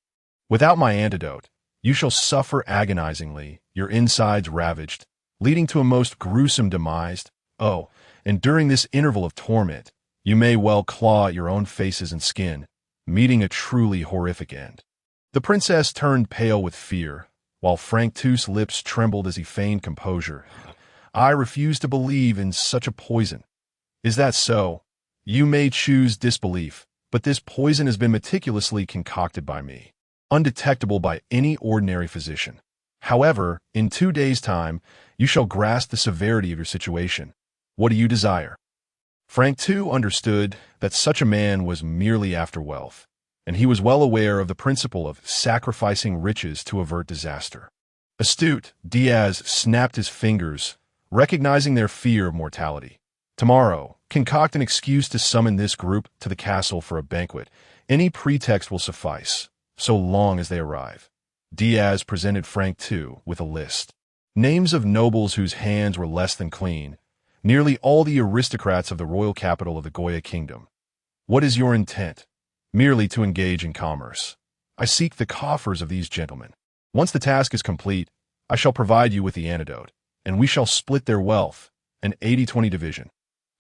Without my antidote, you shall suffer agonizingly, your insides ravaged, leading to a most gruesome demise. Oh, and during this interval of torment, you may well claw at your own faces and skin, meeting a truly horrific end." The princess turned pale with fear, while Frank II's lips trembled as he feigned composure. "I refuse to believe in such a poison." "Is that so? You may choose disbelief, but this poison has been meticulously concocted by me, undetectable by any ordinary physician. However, in 2 days' time, you shall grasp the severity of your situation. What do you desire?" Frank II understood that such a man was merely after wealth, and he was well aware of the principle of sacrificing riches to avert disaster. Astute, Diaz snapped his fingers, recognizing their fear of mortality. "Tomorrow, concoct an excuse to summon this group to the castle for a banquet. Any pretext will suffice, so long as they arrive." Diaz presented Frank II with a list. Names of nobles whose hands were less than clean, nearly all the aristocrats of the royal capital of the Goya Kingdom. "What is your intent?" "Merely to engage in commerce. I seek the coffers of these gentlemen. Once the task is complete, I shall provide you with the antidote, and we shall split their wealth, an 80-20 division.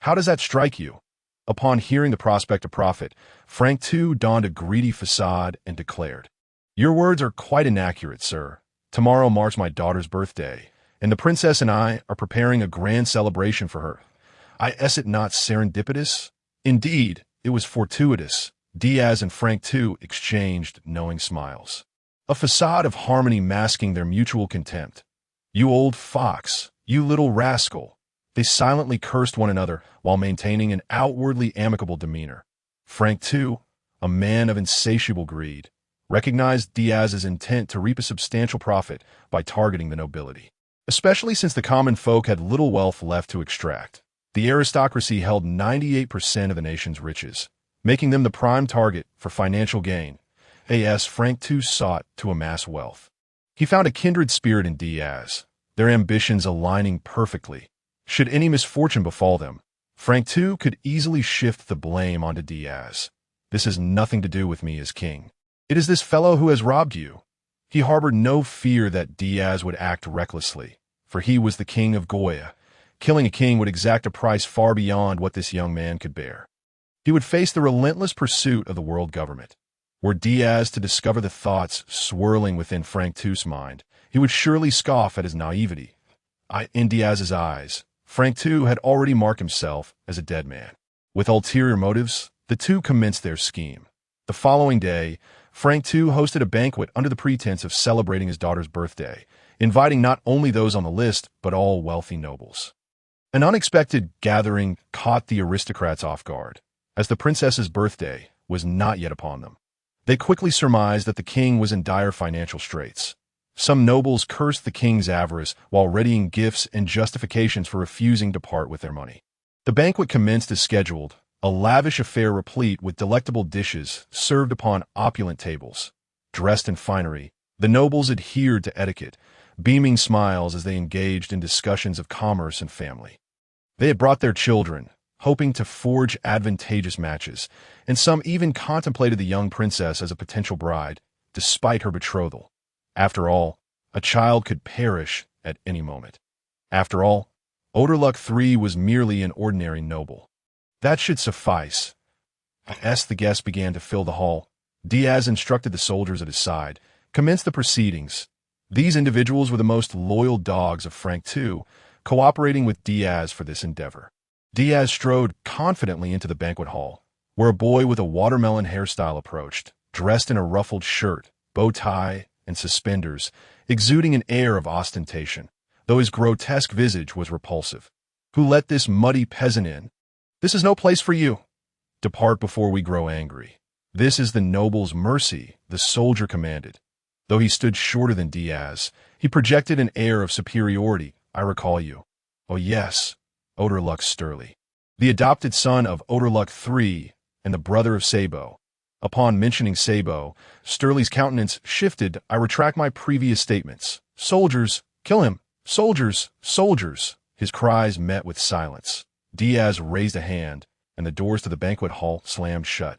How does that strike you?" Upon hearing the prospect of profit, Frank II donned a greedy facade and declared, "Your words are quite inaccurate, sir. Tomorrow marks my daughter's birthday, and the princess and I are preparing a grand celebration for her. Is it not serendipitous?" "Indeed, it was fortuitous." Diaz and Frank II exchanged knowing smiles, a facade of harmony masking their mutual contempt. "You old fox, you little rascal." They silently cursed one another while maintaining an outwardly amicable demeanor. Frank II, a man of insatiable greed, recognized Diaz's intent to reap a substantial profit by targeting the nobility, especially since the common folk had little wealth left to extract. The aristocracy held 98% of the nation's riches, making them the prime target for financial gain. Frank II sought to amass wealth. He found a kindred spirit in Diaz, their ambitions aligning perfectly. Should any misfortune befall them, Frank too could easily shift the blame onto Diaz. This has nothing to do with me as king. It is this fellow who has robbed you. He harbored no fear that Diaz would act recklessly, for he was the king of Goya. Killing a king would exact a price far beyond what this young man could bear. He would face the relentless pursuit of the world government. Were Diaz to discover the thoughts swirling within Frank II's mind, he would surely scoff at his naivety. In Diaz's eyes, Frank II had already marked himself as a dead man. With ulterior motives, the two commenced their scheme. The following day, Frank II hosted a banquet under the pretense of celebrating his daughter's birthday, inviting not only those on the list, but all wealthy nobles. An unexpected gathering caught the aristocrats off guard, as the princess's birthday was not yet upon them. They quickly surmised that the king was in dire financial straits. Some nobles cursed the king's avarice while readying gifts and justifications for refusing to part with their money. The banquet commenced as scheduled, a lavish affair replete with delectable dishes served upon opulent tables. Dressed in finery, the nobles adhered to etiquette, beaming smiles as they engaged in discussions of commerce and family. They had brought their children, hoping to forge advantageous matches, and some even contemplated the young princess as a potential bride, despite her betrothal. After all, a child could perish at any moment. After all, Odorluck III was merely an ordinary noble. That should suffice. As the guests began to fill the hall, Diaz instructed the soldiers at his side, commenced the proceedings. These individuals were the most loyal dogs of Frank II, cooperating with Diaz for this endeavor. Diaz strode confidently into the banquet hall, where a boy with a watermelon hairstyle approached, dressed in a ruffled shirt, bow tie, and suspenders, exuding an air of ostentation, though his grotesque visage was repulsive. Who let this muddy peasant in? This is no place for you. Depart before we grow angry. This is the noble's mercy, the soldier commanded. Though he stood shorter than Diaz, he projected an air of superiority. I recall you. Oh yes, Odorluck Sturly, the adopted son of Odorluck III and the brother of Sabo. Upon mentioning Sabo, Sturly's countenance shifted. I retract my previous statements. Soldiers, kill him! Soldiers, soldiers! His cries met with silence. Diaz raised a hand, and the doors to the banquet hall slammed shut.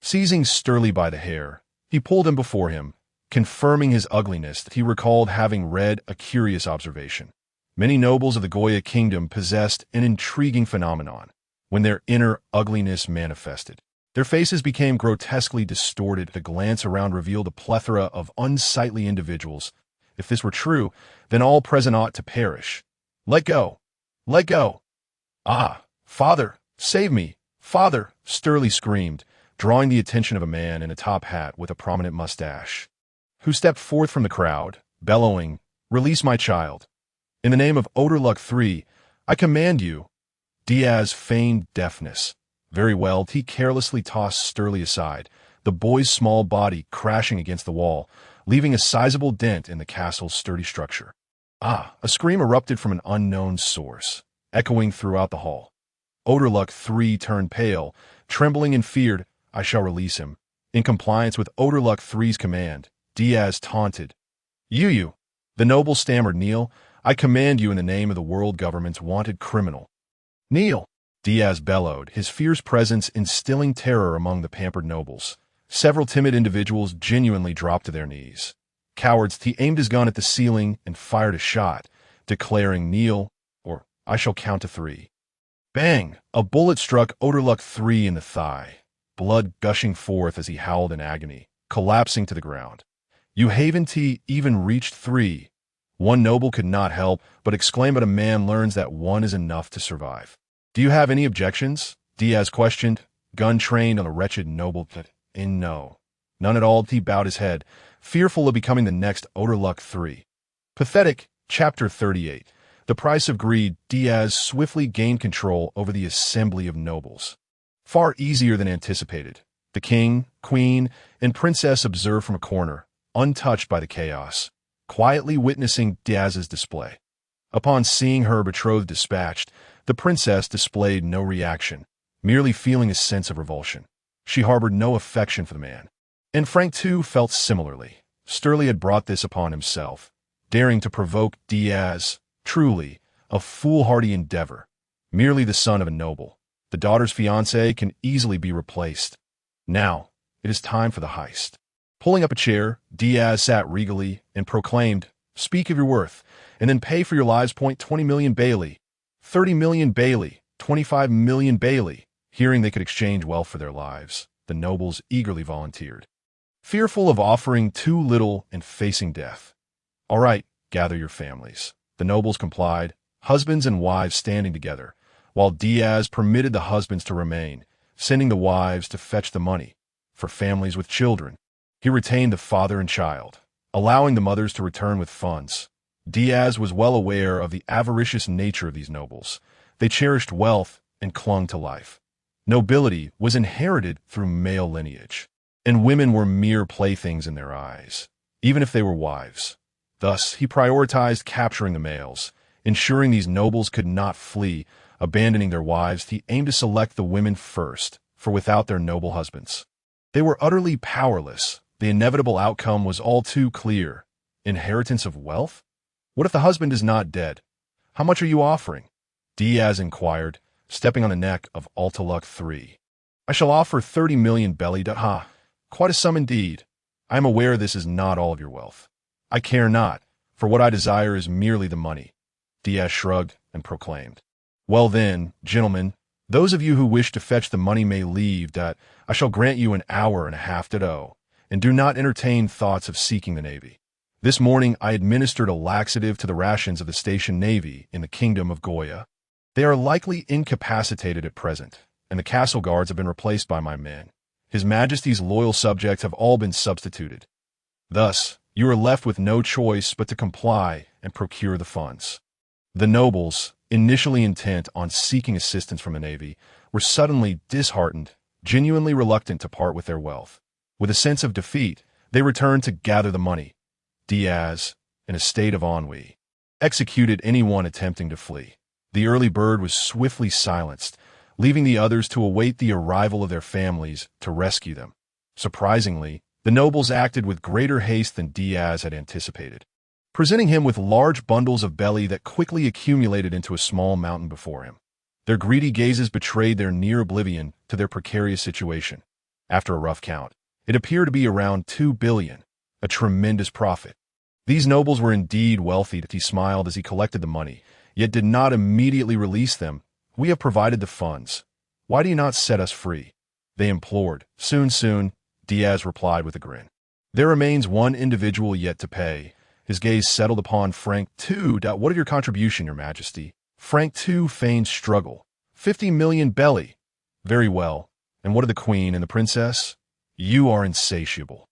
Seizing Sturly by the hair, he pulled him before him, confirming his ugliness. He recalled having read a curious observation. Many nobles of the Goya Kingdom possessed an intriguing phenomenon when their inner ugliness manifested. Their faces became grotesquely distorted. The glance around revealed a plethora of unsightly individuals. If this were true, then all present ought to perish. Let go! Let go! Ah, father, save me! Father! Sturly screamed, drawing the attention of a man in a top hat with a prominent mustache, who stepped forth from the crowd, bellowing, "Release my child! In the name of Odorluck III, I command you!" Diaz feigned deafness. Very well, he carelessly tossed Sturly aside, the boy's small body crashing against the wall, leaving a sizable dent in the castle's sturdy structure. Ah! A scream erupted from an unknown source, echoing throughout the hall. Odorluck III turned pale, trembling and feared. I shall release him. In compliance with Odorluck III's command, Diaz taunted. You! The noble stammered. Kneel. I command you in the name of the world government's wanted criminal. Kneel! Diaz bellowed, his fierce presence instilling terror among the pampered nobles. Several timid individuals genuinely dropped to their knees. Cowards, he aimed his gun at the ceiling and fired a shot, declaring, "Kneel, or I shall count to 3. Bang! A bullet struck Odorluck III in the thigh, blood gushing forth as he howled in agony, collapsing to the ground. You haven't even reached 3. One noble could not help but exclaim, but a man learns that one is enough to survive. Do you have any objections? Diaz questioned, gun trained on the wretched noble. No. None at all. He bowed his head, fearful of becoming the next Odorluck III. Pathetic. Chapter 38. The price of greed. Diaz swiftly gained control over the assembly of nobles. Far easier than anticipated. The king, queen, and princess observed from a corner, untouched by the chaos, quietly witnessing Diaz's display. Upon seeing her betrothed dispatched, the princess displayed no reaction, merely feeling a sense of revulsion. She harbored no affection for the man. And Frank too felt similarly. Sturly had brought this upon himself. daring to provoke Diaz, truly a foolhardy endeavor. Merely the son of a noble, the daughter's fiancé can easily be replaced. Now, it is time for the heist. Pulling up a chair, Diaz sat regally and proclaimed, "Speak of your worth, and then pay for your lives. 20 million Bailey, 30 million Bailey, 25 million Bailey." Hearing they could exchange wealth for their lives, the nobles eagerly volunteered, fearful of offering too little and facing death. "All right, gather your families." The nobles complied, husbands and wives standing together, while Diaz permitted the husbands to remain, sending the wives to fetch the money. For families with children, he retained the father and child, allowing the mothers to return with funds. Diaz was well aware of the avaricious nature of these nobles. They cherished wealth and clung to life. Nobility was inherited through male lineage, and women were mere playthings in their eyes, even if they were wives. Thus, he prioritized capturing the males, ensuring these nobles could not flee. Abandoning their wives, he aimed to select the women first, for without their noble husbands, they were utterly powerless. The inevitable outcome was all too clear. Inheritance of wealth? What if the husband is not dead? "How much are you offering?" Diaz inquired, stepping on the neck of Altaluk III. "I shall offer 30 million belly. Ha, quite a sum indeed. I am aware this is not all of your wealth. I care not, for what I desire is merely the money." Diaz shrugged and proclaimed, "Well then, gentlemen, those of you who wish to fetch the money may leave. I shall grant you an hour and a half to and do not entertain thoughts of seeking the navy. This morning I administered a laxative to the rations of the station navy in the kingdom of Goya. They are likely incapacitated at present, and the castle guards have been replaced by my men. His Majesty's loyal subjects have all been substituted. Thus, you are left with no choice but to comply and procure the funds." The nobles, initially intent on seeking assistance from the navy, were suddenly disheartened, genuinely reluctant to part with their wealth. With a sense of defeat, they returned to gather the money. Diaz, in a state of ennui, executed anyone attempting to flee. The early bird was swiftly silenced, leaving the others to await the arrival of their families to rescue them. Surprisingly, the nobles acted with greater haste than Diaz had anticipated, presenting him with large bundles of belly that quickly accumulated into a small mountain before him. Their greedy gazes betrayed their near oblivion to their precarious situation. After a rough count, it appeared to be around 2 billion, a tremendous profit. These nobles were indeed wealthy. He smiled as he collected the money, yet did not immediately release them. "We have provided the funds. Why do you not set us free?" they implored. Soon, Diaz replied with a grin. "There remains one individual yet to pay." His gaze settled upon Frank II. "What of your contribution, your majesty?" Frank II feigned struggle. 50 million belly. "Very well. And what of the queen and the princess?" "You are insatiable.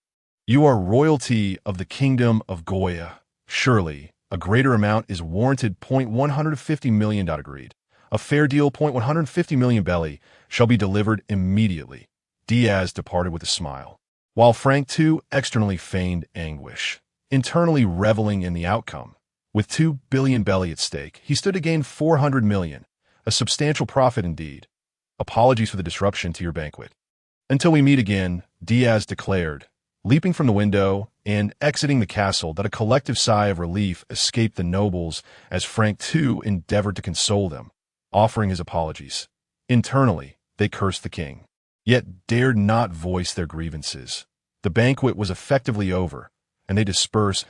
You are royalty of the kingdom of Goya. Surely, a greater amount is warranted. 150 million. Agreed. A fair deal. 150 million belly shall be delivered immediately." Diaz departed with a smile, while Frank II externally feigned anguish, internally reveling in the outcome. With 2 billion belly at stake, he stood to gain 400 million, a substantial profit indeed. "Apologies for the disruption to your banquet. Until we meet again," Diaz declared, leaping from the window and exiting the castle. A collective sigh of relief escaped the nobles as Frank II endeavored to console them, offering his apologies. Internally, they cursed the king, yet dared not voice their grievances. The banquet was effectively over, and they dispersed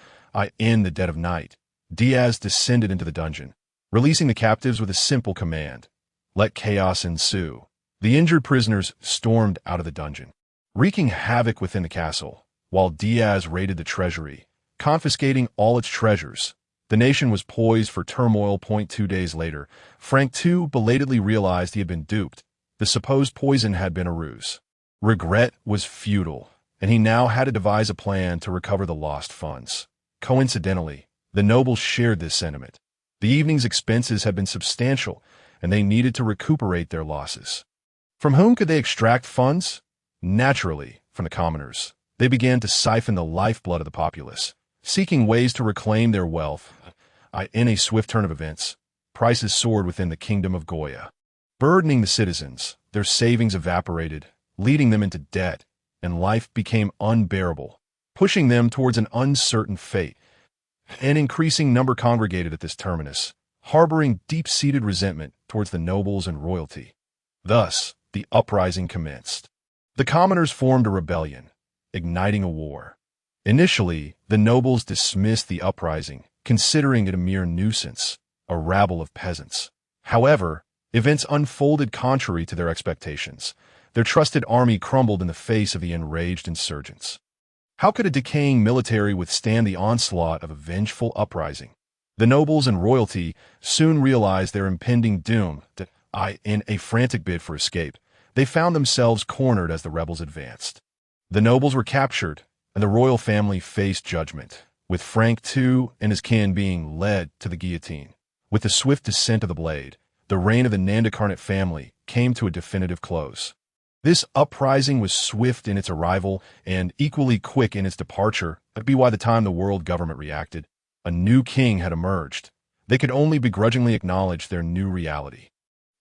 in the dead of night. Diaz descended into the dungeon, releasing the captives with a simple command: "Let chaos ensue." The injured prisoners stormed out of the dungeon, wreaking havoc within the castle, while Diaz raided the treasury, confiscating all its treasures. The nation was poised for turmoil. 2 days later, Frank II belatedly realized he had been duped. The supposed poison had been a ruse. Regret was futile, and he now had to devise a plan to recover the lost funds. Coincidentally, the nobles shared this sentiment. The evening's expenses had been substantial, and they needed to recuperate their losses. From whom could they extract funds? Naturally, from the commoners. They began to siphon the lifeblood of the populace, seeking ways to reclaim their wealth. In a swift turn of events, prices soared within the kingdom of Goya, burdening the citizens. Their savings evaporated, leading them into debt, and life became unbearable, pushing them towards an uncertain fate. An increasing number congregated at this terminus, harboring deep-seated resentment towards the nobles and royalty. Thus, the uprising commenced. The commoners formed a rebellion, igniting a war. Initially, the nobles dismissed the uprising, considering it a mere nuisance, a rabble of peasants. However, events unfolded contrary to their expectations. Their trusted army crumbled in the face of the enraged insurgents. How could a decaying military withstand the onslaught of a vengeful uprising? The nobles and royalty soon realized their impending doom. In a frantic bid for escape, they found themselves cornered as the rebels advanced. The nobles were captured, and the royal family faced judgment, with Frank II and his kin being led to the guillotine. With the swift descent of the blade, the reign of the Nandakarnate family came to a definitive close. This uprising was swift in its arrival and equally quick in its departure. By the time the world government reacted, a new king had emerged. They could only begrudgingly acknowledge their new reality.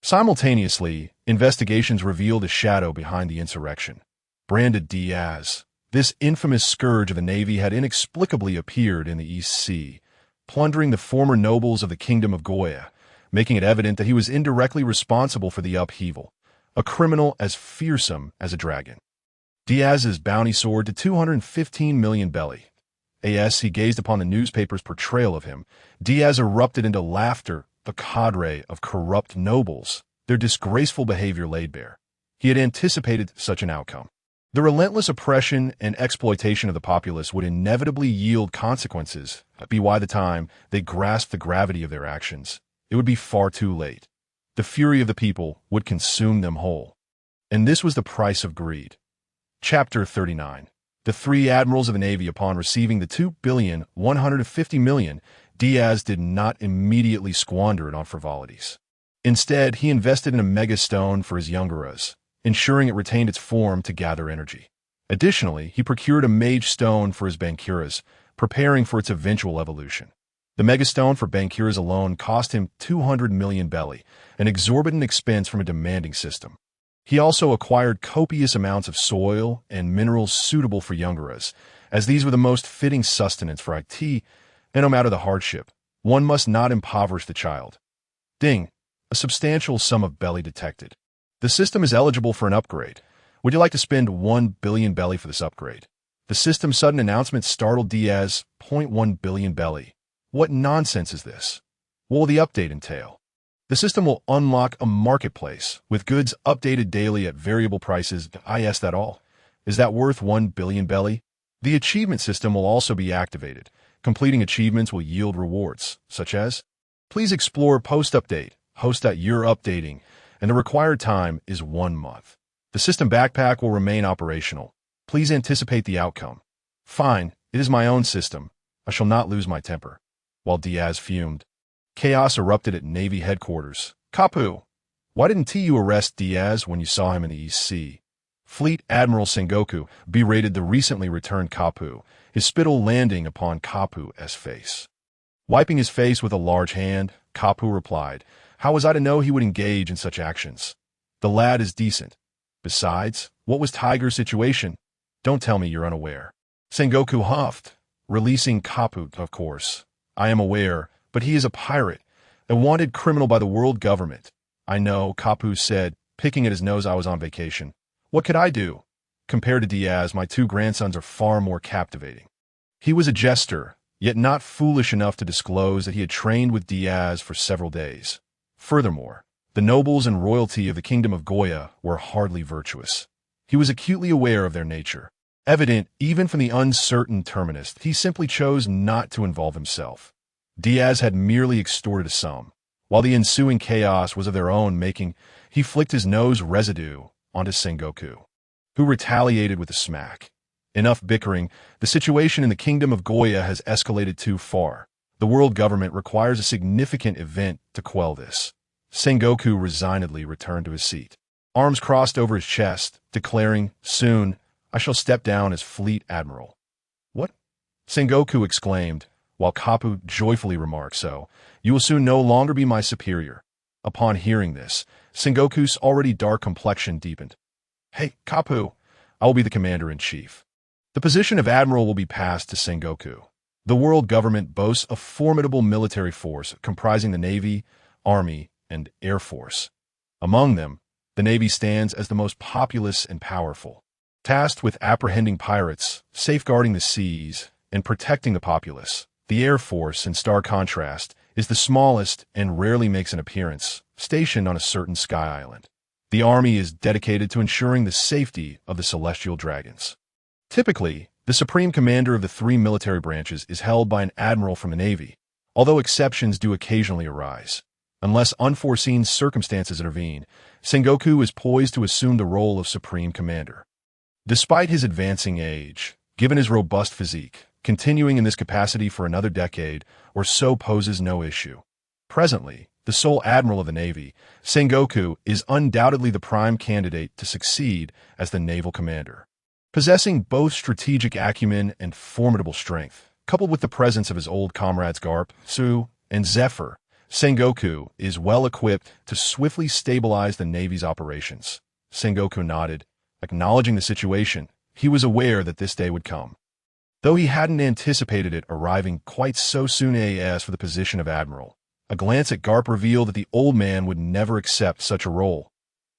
Simultaneously, investigations revealed a shadow behind the insurrection. Branded Diaz, this infamous scourge of the Navy had inexplicably appeared in the East Sea, plundering the former nobles of the Kingdom of Goya, making it evident that he was indirectly responsible for the upheaval, a criminal as fearsome as a dragon. Diaz's bounty soared to 215 million belly. As he gazed upon the newspaper's portrayal of him, Diaz erupted into laughter. The cadre of corrupt nobles, their disgraceful behavior laid bare. He had anticipated such an outcome. The relentless oppression and exploitation of the populace would inevitably yield consequences. By the time they grasped the gravity of their actions, it would be far too late. The fury of the people would consume them whole. And this was the price of greed. Chapter 39. The three admirals of the Navy, upon receiving the $2,150,000,000, Diaz did not immediately squander it on frivolities. Instead, he invested in a megastone for his Yungaras, ensuring it retained its form to gather energy. Additionally, he procured a mage stone for his Bancuras, preparing for its eventual evolution. The megastone for Bancuras alone cost him 200 million belly, an exorbitant expense from a demanding system. He also acquired copious amounts of soil and minerals suitable for Yungaras, as these were the most fitting sustenance for IT. And no matter the hardship, one must not impoverish the child. Ding! A substantial sum of belly detected. The system is eligible for an upgrade. Would you like to spend 1 billion belly for this upgrade? The system's sudden announcement startled Diaz. 0.1 billion belly. What nonsense is this? What will the update entail? The system will unlock a marketplace, with goods updated daily at variable prices. Is that all? Is that worth 1 billion belly? The achievement system will also be activated. Completing achievements will yield rewards, such as, please explore post-update, host that you're updating, and the required time is 1 month. The system backpack will remain operational. Please anticipate the outcome. Fine, it is my own system. I shall not lose my temper. While Diaz fumed, chaos erupted at Navy headquarters. Kapu! Why didn't you arrest Diaz when you saw him in the East Sea? Fleet Admiral Sengoku berated the recently returned Kapu, his spittle landing upon Kapu's face. Wiping his face with a large hand, Kapu replied, "How was I to know he would engage in such actions? The lad is decent. Besides, what was Tiger's situation? Don't tell me you're unaware." Sengoku huffed, releasing Kapu, of course. "I am aware, but he is a pirate, a wanted criminal by the world government." "I know," Kapu said, picking at his nose. "I was on vacation. What could I do? Compared to Diaz, my 2 grandsons are far more captivating." He was a jester, yet not foolish enough to disclose that he had trained with Diaz for several days. Furthermore, the nobles and royalty of the Kingdom of Goya were hardly virtuous. He was acutely aware of their nature. Evident even from the uncertain terminus, he simply chose not to involve himself. Diaz had merely extorted a sum. While the ensuing chaos was of their own making, he flicked his nose residue onto Sengoku, who retaliated with a smack. Enough bickering. The situation in the Kingdom of Goya has escalated too far. The world government requires a significant event to quell this. Sengoku resignedly returned to his seat, arms crossed over his chest, declaring, "Soon, I shall step down as Fleet Admiral." "What?" Sengoku exclaimed, while Kapu joyfully remarked, "So, you will soon no longer be my superior." Upon hearing this, Sengoku's already dark complexion deepened. "Hey, Kapu, I will be the commander-in-chief." The position of admiral will be passed to Sengoku. The world government boasts a formidable military force comprising the Navy, Army, and Air Force. Among them, the Navy stands as the most populous and powerful. Tasked with apprehending pirates, safeguarding the seas, and protecting the populace, the Air Force, in stark contrast, is the smallest and rarely makes an appearance, stationed on a certain sky island. The Army is dedicated to ensuring the safety of the celestial dragons. Typically, the supreme commander of the three military branches is held by an admiral from the Navy, although exceptions do occasionally arise. Unless unforeseen circumstances intervene, Sengoku is poised to assume the role of supreme commander. Despite his advancing age, given his robust physique, continuing in this capacity for another decade or so poses no issue. Presently, the sole admiral of the Navy, Sengoku is undoubtedly the prime candidate to succeed as the naval commander. Possessing both strategic acumen and formidable strength, coupled with the presence of his old comrades Garp, Tsuru, and Zephyr, Sengoku is well equipped to swiftly stabilize the Navy's operations. Sengoku nodded, acknowledging the situation. He was aware that this day would come. Though he hadn't anticipated it arriving quite so soon as for the position of admiral, a glance at Garp revealed that the old man would never accept such a role.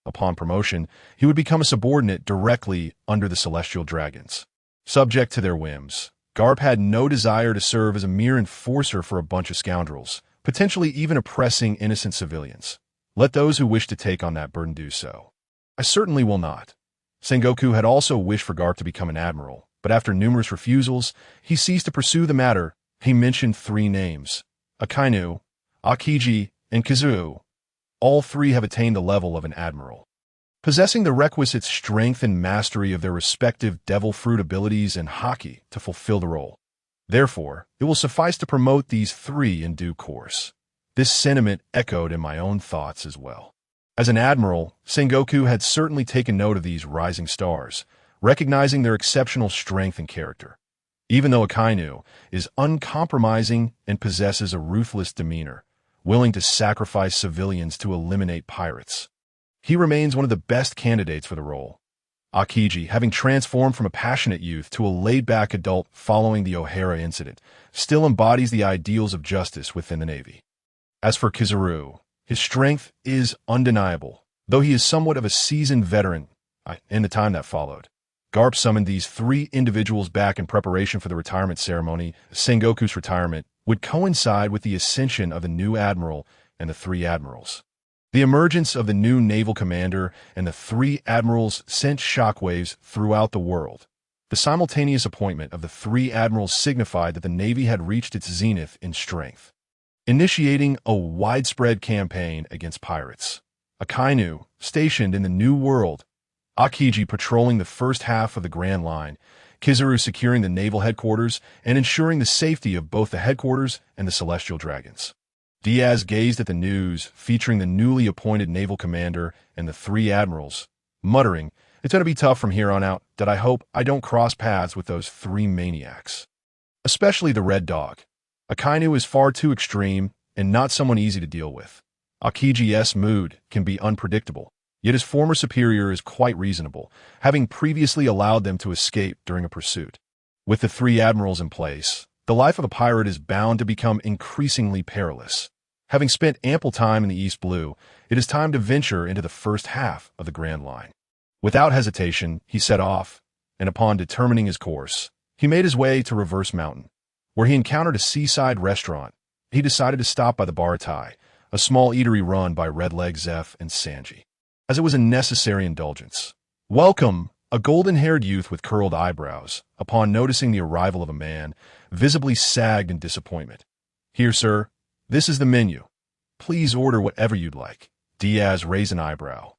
Upon promotion, he would become a subordinate directly under the celestial dragons. Subject to their whims, Garp had no desire to serve as a mere enforcer for a bunch of scoundrels, potentially even oppressing innocent civilians. Let those who wish to take on that burden do so. I certainly will not. Sengoku had also wished for Garp to become an admiral, but after numerous refusals, he ceased to pursue the matter. He mentioned three names: Akainu, Akiji, and Kizu. All three have attained the level of an admiral, possessing the requisite strength and mastery of their respective devil fruit abilities and haki to fulfill the role. Therefore, it will suffice to promote these three in due course. This sentiment echoed in my own thoughts as well. As an admiral, Sengoku had certainly taken note of these rising stars, recognizing their exceptional strength and character. Even though Akainu is uncompromising and possesses a ruthless demeanor, willing to sacrifice civilians to eliminate pirates, he remains one of the best candidates for the role. Akiji, having transformed from a passionate youth to a laid-back adult following the O'Hara incident, still embodies the ideals of justice within the Navy. As for Kizaru, his strength is undeniable, though he is somewhat of a seasoned veteran in the time that followed. Garp summoned these three individuals back in preparation for the retirement ceremony. Sengoku's retirement would coincide with the ascension of the new admiral and the three admirals. The emergence of the new naval commander and the three admirals sent shockwaves throughout the world. The simultaneous appointment of the three admirals signified that the Navy had reached its zenith in strength, initiating a widespread campaign against pirates. Akainu, stationed in the New World, Akiji patrolling the first half of the Grand Line, Kizaru securing the naval headquarters and ensuring the safety of both the headquarters and the celestial dragons. Diaz gazed at the news featuring the newly appointed naval commander and the three admirals, muttering, "It's going to be tough from here on out. That I hope I don't cross paths with those three maniacs." Especially the Red Dog. Akainu is far too extreme and not someone easy to deal with. Akiji's mood can be unpredictable, yet his former superior is quite reasonable, having previously allowed them to escape during a pursuit. With the three admirals in place, the life of a pirate is bound to become increasingly perilous. Having spent ample time in the East Blue, it is time to venture into the first half of the Grand Line. Without hesitation, he set off, and upon determining his course, he made his way to Reverse Mountain, where he encountered a seaside restaurant. He decided to stop by the Baratai, a small eatery run by Redleg Zeph and Sanji, as it was a necessary indulgence. "Welcome," a golden-haired youth with curled eyebrows, upon noticing the arrival of a man, visibly sagged in disappointment. "Here, sir. This is the menu. Please order whatever you'd like." Diaz raised an eyebrow,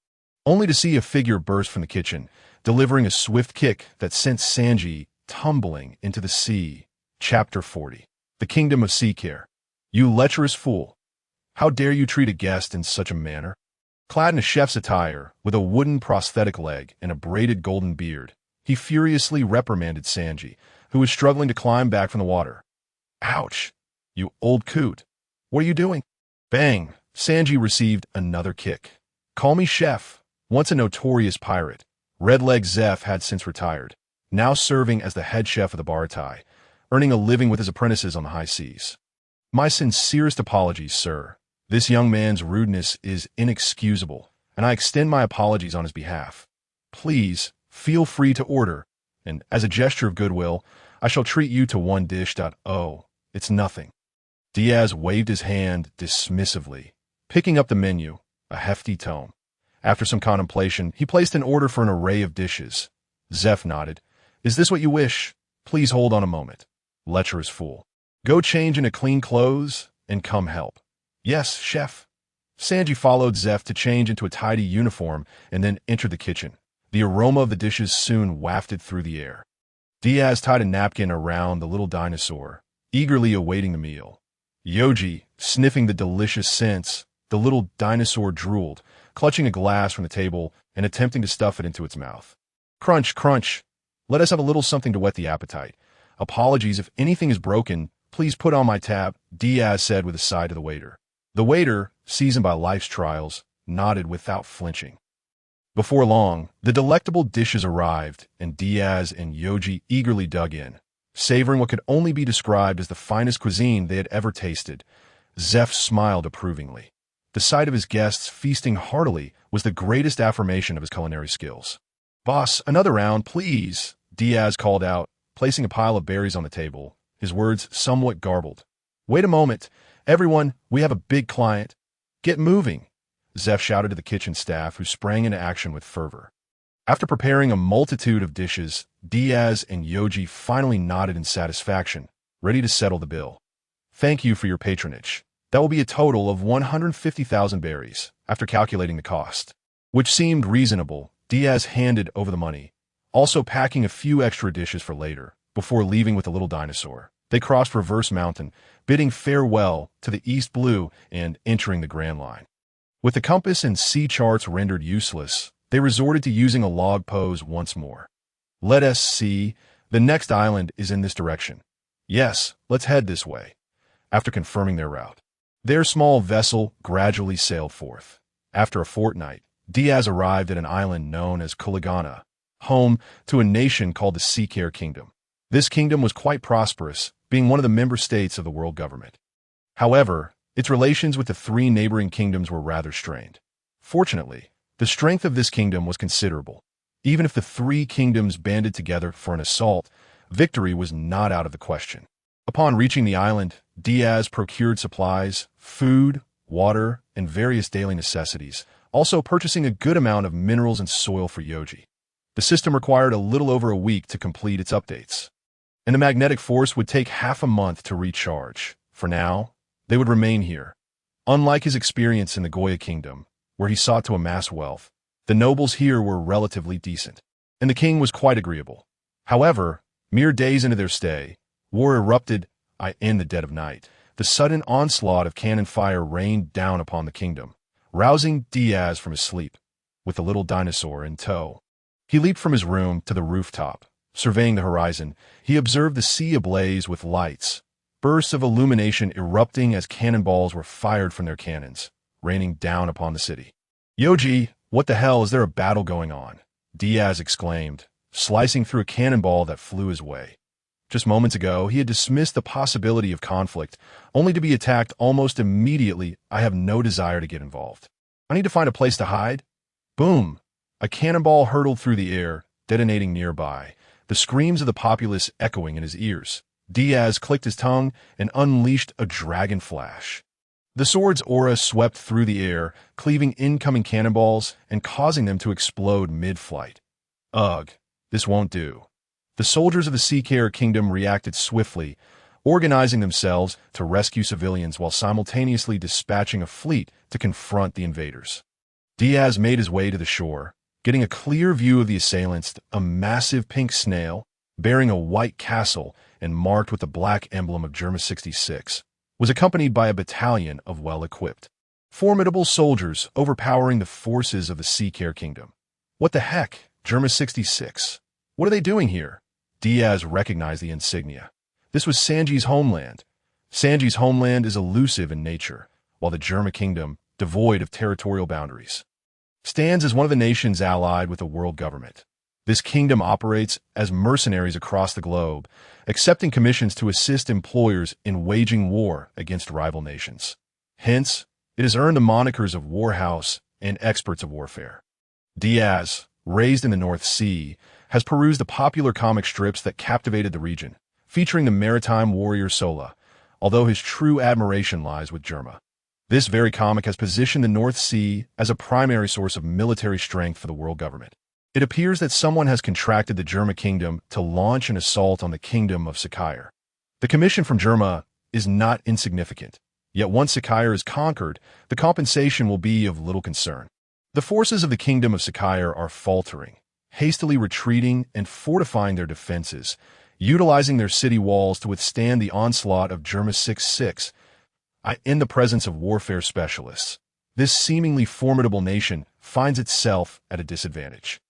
only to see a figure burst from the kitchen, delivering a swift kick that sent Sanji tumbling into the sea. Chapter 40. The Kingdom of Sea Care. "You lecherous fool! How dare you treat a guest in such a manner?" Clad in a chef's attire, with a wooden prosthetic leg and a braided golden beard, he furiously reprimanded Sanji, who was struggling to climb back from the water. "Ouch! You old coot! What are you doing?" Bang! Sanji received another kick. "Call me chef." Once a notorious pirate, Redleg Zeph had since retired, now serving as the head chef of the Baratai, earning a living with his apprentices on the high seas. My sincerest apologies, sir. This young man's rudeness is inexcusable, and I extend my apologies on his behalf. Please, feel free to order, and as a gesture of goodwill, I shall treat you to one dish. Oh, it's nothing. Diaz waved his hand dismissively, picking up the menu, a hefty tome. After some contemplation, he placed an order for an array of dishes. Zeph nodded. Is this what you wish? Please hold on a moment. Lecherous fool. Go change into clean clothes and come help. Yes, chef. Sanji followed Zeph to change into a tidy uniform and then entered the kitchen. The aroma of the dishes soon wafted through the air. Diaz tied a napkin around the little dinosaur, eagerly awaiting the meal. Yoji, sniffing the delicious scents, the little dinosaur drooled, clutching a glass from the table and attempting to stuff it into its mouth. Crunch, crunch. Let us have a little something to whet the appetite. Apologies if anything is broken. Please put on my tab, Diaz said with a sigh to the waiter. The waiter, seasoned by life's trials, nodded without flinching. Before long, the delectable dishes arrived, and Diaz and Yoji eagerly dug in, savoring what could only be described as the finest cuisine they had ever tasted. Zeph smiled approvingly. The sight of his guests feasting heartily was the greatest affirmation of his culinary skills. Boss, another round, please, Diaz called out, placing a pile of berries on the table, his words somewhat garbled. Wait a moment. Everyone, we have a big client. Get moving, Zeph shouted to the kitchen staff, who sprang into action with fervor. After preparing a multitude of dishes, Diaz and Yoji finally nodded in satisfaction, ready to settle the bill. Thank you for your patronage. That will be a total of 150,000 berries, after calculating the cost. Which seemed reasonable. Diaz handed over the money, also packing a few extra dishes for later, before leaving with the little dinosaur. They crossed Reverse Mountain, bidding farewell to the East Blue and entering the Grand Line. With the compass and sea charts rendered useless, they resorted to using a log pose once more. Let us see. The next island is in this direction. Yes, let's head this way. After confirming their route, their small vessel gradually sailed forth. After a fortnight, Diaz arrived at an island known as Kuligana, home to a nation called the Sea Kingdom. This kingdom was quite prosperous, being one of the member states of the world government. However, its relations with the three neighboring kingdoms were rather strained. Fortunately, the strength of this kingdom was considerable. Even if the three kingdoms banded together for an assault, victory was not out of the question. Upon reaching the island, Diaz procured supplies, food, water, and various daily necessities, also purchasing a good amount of minerals and soil for Yoji. The system required a little over a week to complete its updates, and the magnetic force would take half a month to recharge. For now, they would remain here. Unlike his experience in the Goya Kingdom, where he sought to amass wealth, the nobles here were relatively decent, and the king was quite agreeable. However, mere days into their stay, war erupted in the dead of night. The sudden onslaught of cannon fire rained down upon the kingdom, rousing Diaz from his sleep. With the little dinosaur in tow, he leaped from his room to the rooftop. Surveying the horizon, he observed the sea ablaze with lights, bursts of illumination erupting as cannonballs were fired from their cannons, raining down upon the city. Yoji, what the hell, is there a battle going on? Diaz exclaimed, slicing through a cannonball that flew his way. Just moments ago, he had dismissed the possibility of conflict, only to be attacked almost immediately. I have no desire to get involved. I need to find a place to hide. Boom! A cannonball hurtled through the air, detonating nearby, the screams of the populace echoing in his ears. Diaz clicked his tongue and unleashed a dragon flash. The sword's aura swept through the air, cleaving incoming cannonballs and causing them to explode mid-flight. Ugh, this won't do. The soldiers of the Sea Kingdom reacted swiftly, organizing themselves to rescue civilians while simultaneously dispatching a fleet to confront the invaders. Diaz made his way to the shore, getting a clear view of the assailants. A massive pink snail, bearing a white castle and marked with the black emblem of Germa 66, was accompanied by a battalion of well-equipped, formidable soldiers overpowering the forces of the Sea Kingdom. What the heck, Germa 66? What are they doing here? Diaz recognized the insignia. This was Sanji's homeland. Sanji's homeland is elusive in nature, while the Germa Kingdom, devoid of territorial boundaries, stands as one of the nations allied with the world government. This kingdom operates as mercenaries across the globe, accepting commissions to assist employers in waging war against rival nations. Hence, it has earned the monikers of Warhouse and experts of warfare. Diaz, raised in the North Sea, has perused the popular comic strips that captivated the region, featuring the maritime warrior Sola, although his true admiration lies with Germa. This very comic has positioned the North Sea as a primary source of military strength for the world government. It appears that someone has contracted the Germa kingdom to launch an assault on the kingdom of Sakire. The commission from Germa is not insignificant, yet once Sakire is conquered, the compensation will be of little concern. The forces of the kingdom of Sakire are faltering, hastily retreating and fortifying their defenses, utilizing their city walls to withstand the onslaught of Germa 6-6. In the presence of warfare specialists, this seemingly formidable nation finds itself at a disadvantage.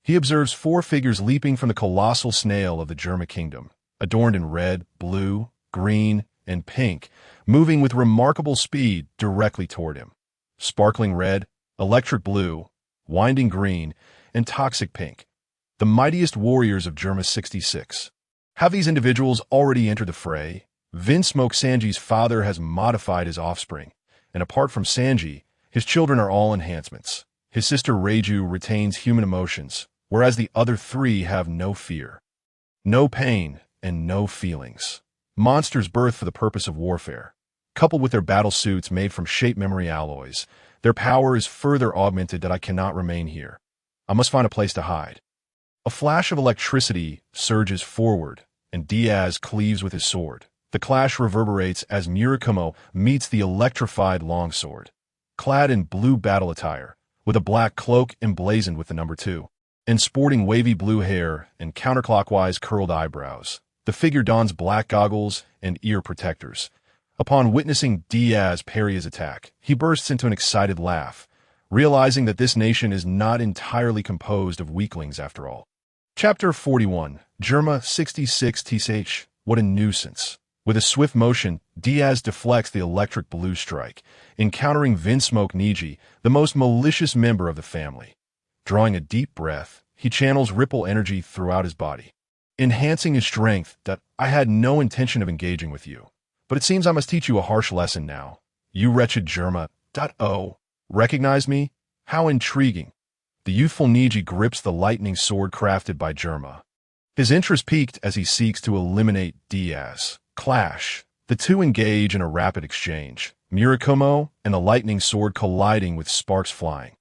He observes 4 figures leaping from the colossal snail of the Germa kingdom, adorned in red, blue, green, and pink, moving with remarkable speed directly toward him. Sparkling red, electric blue, winding green, and toxic pink. The mightiest warriors of Germa 66. Have these individuals already entered the fray? Vinsmoke Sanji's father has modified his offspring, and apart from Sanji, his children are all enhancements. His sister Reiju retains human emotions, whereas the other 3 have no fear, no pain, and no feelings. Monsters birthed for the purpose of warfare. Coupled with their battle suits made from shape memory alloys, their power is further augmented that I cannot remain here. I must find a place to hide. A flash of electricity surges forward, and Diaz cleaves with his sword. The clash reverberates as Murakumo meets the electrified longsword. Clad in blue battle attire, with a black cloak emblazoned with the number 2, and sporting wavy blue hair and counterclockwise curled eyebrows, the figure dons black goggles and ear protectors. Upon witnessing Diaz parry his attack, he bursts into an excited laugh, realizing that this nation is not entirely composed of weaklings after all. Chapter 41, Germa 66 TSH. What a nuisance. With a swift motion, Diaz deflects the electric blue strike, encountering Vinsmoke Niji, the most malicious member of the family. Drawing a deep breath, he channels ripple energy throughout his body, enhancing his strength. That I had no intention of engaging with you, but it seems I must teach you a harsh lesson now. You wretched Germa. Oh, recognize me? How intriguing. The youthful Niji grips the lightning sword crafted by Germa. His interest peaked as he seeks to eliminate Diaz. Clash. The 2 engage in a rapid exchange, Murakumo and the lightning sword colliding with sparks flying.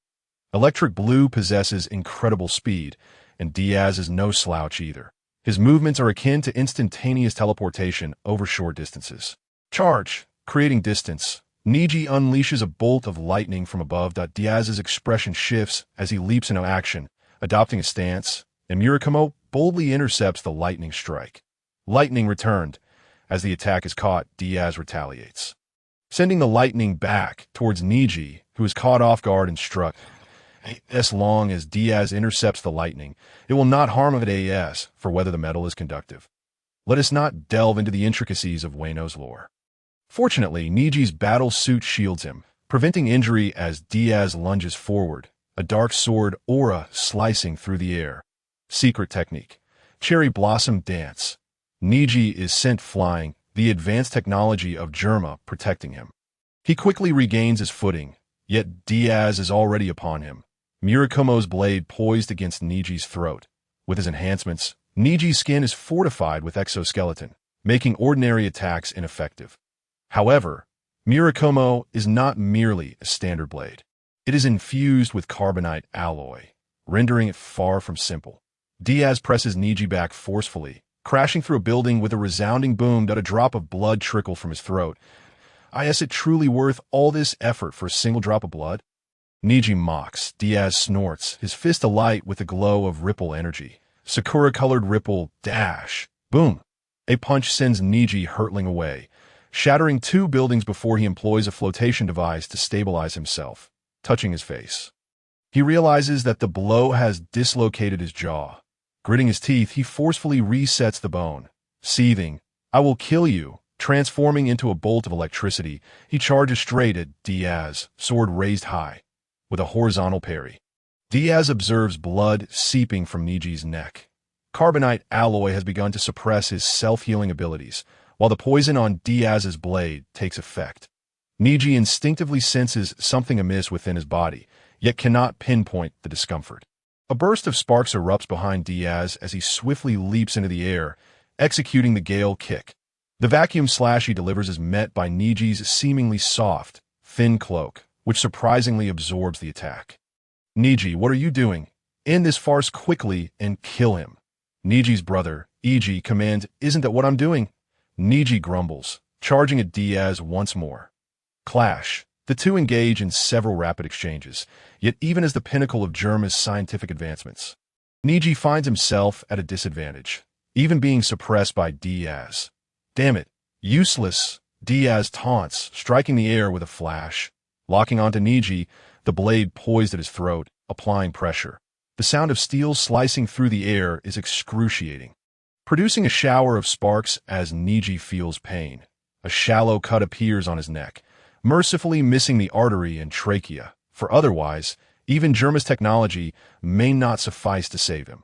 Electric Blue possesses incredible speed, and Diaz is no slouch either. His movements are akin to instantaneous teleportation over short distances. Charge. Creating distance. Niji unleashes a bolt of lightning from above. Diaz's expression shifts as he leaps into action, adopting a stance, and Murakumo boldly intercepts the lightning strike. Lightning returned. As the attack is caught, Diaz retaliates, sending the lightning back towards Niji, who is caught off guard and struck. As long as Diaz intercepts the lightning, it will not harm of it as for whether the metal is conductive. Let us not delve into the intricacies of Wano's lore. Fortunately, Niji's battle suit shields him, preventing injury as Diaz lunges forward, a dark sword aura slicing through the air. Secret technique. Cherry Blossom Dance. Niji is sent flying, the advanced technology of Germa protecting him. He quickly regains his footing, yet Diaz is already upon him. Murakumo's blade poised against Niji's throat. With his enhancements, Niji's skin is fortified with exoskeleton, making ordinary attacks ineffective. However, Murakumo is not merely a standard blade. It is infused with carbonite alloy, rendering it far from simple. Diaz presses Niji back forcefully, crashing through a building with a resounding boom that a drop of blood trickled from his throat. Is it truly worth all this effort for a single drop of blood? Niji mocks. Diaz snorts, his fist alight with a glow of ripple energy. Sakura-colored ripple dash. Boom. A punch sends Niji hurtling away, shattering 2 buildings before he employs a flotation device to stabilize himself, touching his face. He realizes that the blow has dislocated his jaw. Gritting his teeth, he forcefully resets the bone. Seething, "I will kill you," transforming into a bolt of electricity, he charges straight at Diaz, sword raised high, with a horizontal parry. Diaz observes blood seeping from Niji's neck. Carbonite alloy has begun to suppress his self-healing abilities, while the poison on Diaz's blade takes effect. Niji instinctively senses something amiss within his body, yet cannot pinpoint the discomfort. A burst of sparks erupts behind Diaz as he swiftly leaps into the air, executing the Gale Kick. The vacuum slash he delivers is met by Niji's seemingly soft, thin cloak, which surprisingly absorbs the attack. Niji, what are you doing? End this farce quickly and kill him. Niji's brother, Iji, commands, "Isn't that what I'm doing?" Niji grumbles, charging at Diaz once more. Clash. The two engage in several rapid exchanges, yet even as the pinnacle of Germa's scientific advancements, Niji finds himself at a disadvantage, even being suppressed by Diaz. Damn it, useless, Diaz taunts, striking the air with a flash. Locking onto Niji, the blade poised at his throat, applying pressure. The sound of steel slicing through the air is excruciating, producing a shower of sparks as Niji feels pain. A shallow cut appears on his neck, mercifully missing the artery and trachea, for otherwise, even Germa's technology may not suffice to save him.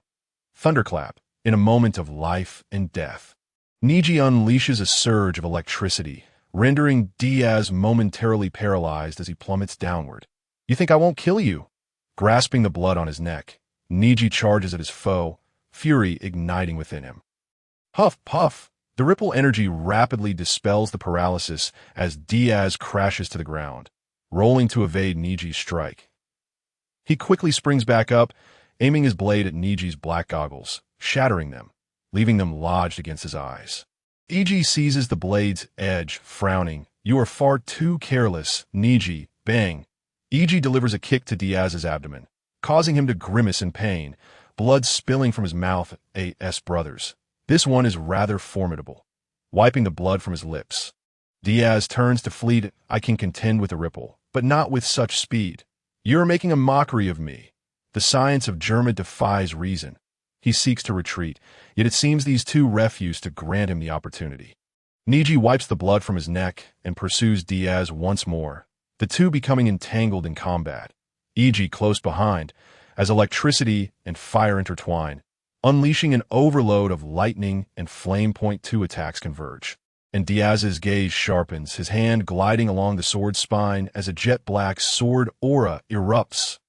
Thunderclap, in a moment of life and death. Niji unleashes a surge of electricity, rendering Diaz momentarily paralyzed as he plummets downward. You think I won't kill you? Grasping the blood on his neck, Niji charges at his foe, fury igniting within him. Huff, puff. The ripple energy rapidly dispels the paralysis as Diaz crashes to the ground, rolling to evade Niji's strike. He quickly springs back up, aiming his blade at Niji's black goggles, shattering them, leaving them lodged against his eyes. Iji seizes the blade's edge, frowning. You are far too careless, Niji. Bang. Iji delivers a kick to Diaz's abdomen, causing him to grimace in pain, blood spilling from his mouth. A.S. brothers. This one is rather formidable. Wiping the blood from his lips, Diaz turns to flee. I can contend with a ripple, but not with such speed. You are making a mockery of me. The science of Germa defies reason. He seeks to retreat, yet it seems these two refuse to grant him the opportunity. Niji wipes the blood from his neck and pursues Diaz once more, the two becoming entangled in combat. Iji close behind, as electricity and fire intertwine, unleashing an overload of lightning and flame point 2 attacks converge. And Diaz's gaze sharpens, his hand gliding along the sword's spine as a jet-black sword aura erupts.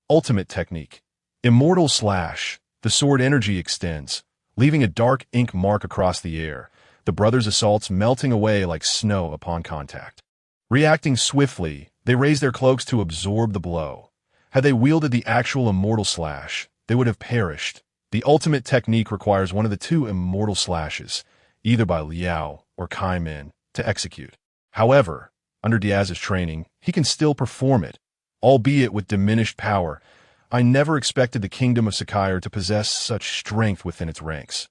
Ultimate technique. Immortal slash. The sword energy extends, leaving a dark ink mark across the air, the brothers' assaults melting away like snow upon contact. Reacting swiftly, they raise their cloaks to absorb the blow. Had they wielded the actual immortal slash, they would have perished. The ultimate technique requires one of the two immortal slashes, either by Liao or Kai Min, to execute. However, under Diaz's training, he can still perform it, albeit with diminished power. I never expected the kingdom of Sakire to possess such strength within its ranks.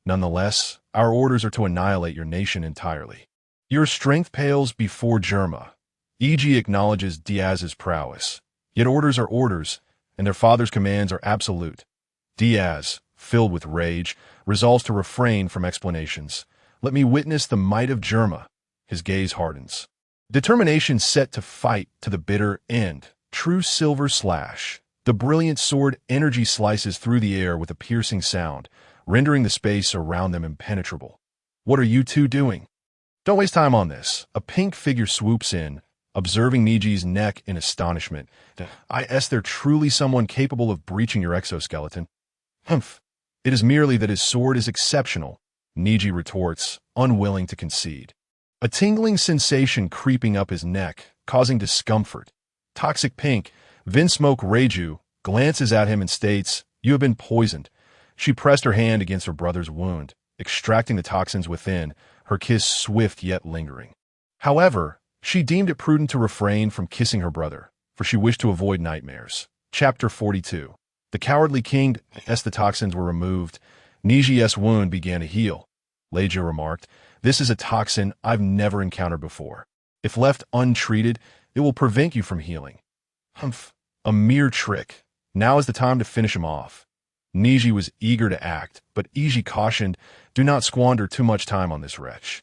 Nonetheless, our orders are to annihilate your nation entirely. Your strength pales before Germa. Iji acknowledges Diaz's prowess. Yet orders are orders, and their father's commands are absolute. Diaz, filled with rage, resolves to refrain from explanations. Let me witness the might of Germa. His gaze hardens. Determination set to fight to the bitter end. True silver slash. The brilliant sword energy slices through the air with a piercing sound, rendering the space around them impenetrable. What are you two doing? Don't waste time on this. A pink figure swoops in, observing Niji's neck in astonishment. They're truly someone capable of breaching your exoskeleton. Humph. It is merely that his sword is exceptional, Niji retorts, unwilling to concede. A tingling sensation creeping up his neck, causing discomfort. Toxic Pink, Vinsmoke Reiju, glances at him and states, You have been poisoned. She pressed her hand against her brother's wound, extracting the toxins within, her kiss swift yet lingering. However, she deemed it prudent to refrain from kissing her brother, for she wished to avoid nightmares. Chapter 42. The cowardly king, as the toxins were removed, Niji's wound began to heal. Leija remarked, This is a toxin I've never encountered before. If left untreated, it will prevent you from healing. Humph, a mere trick. Now is the time to finish him off. Niji was eager to act, but Iji cautioned, Do not squander too much time on this wretch.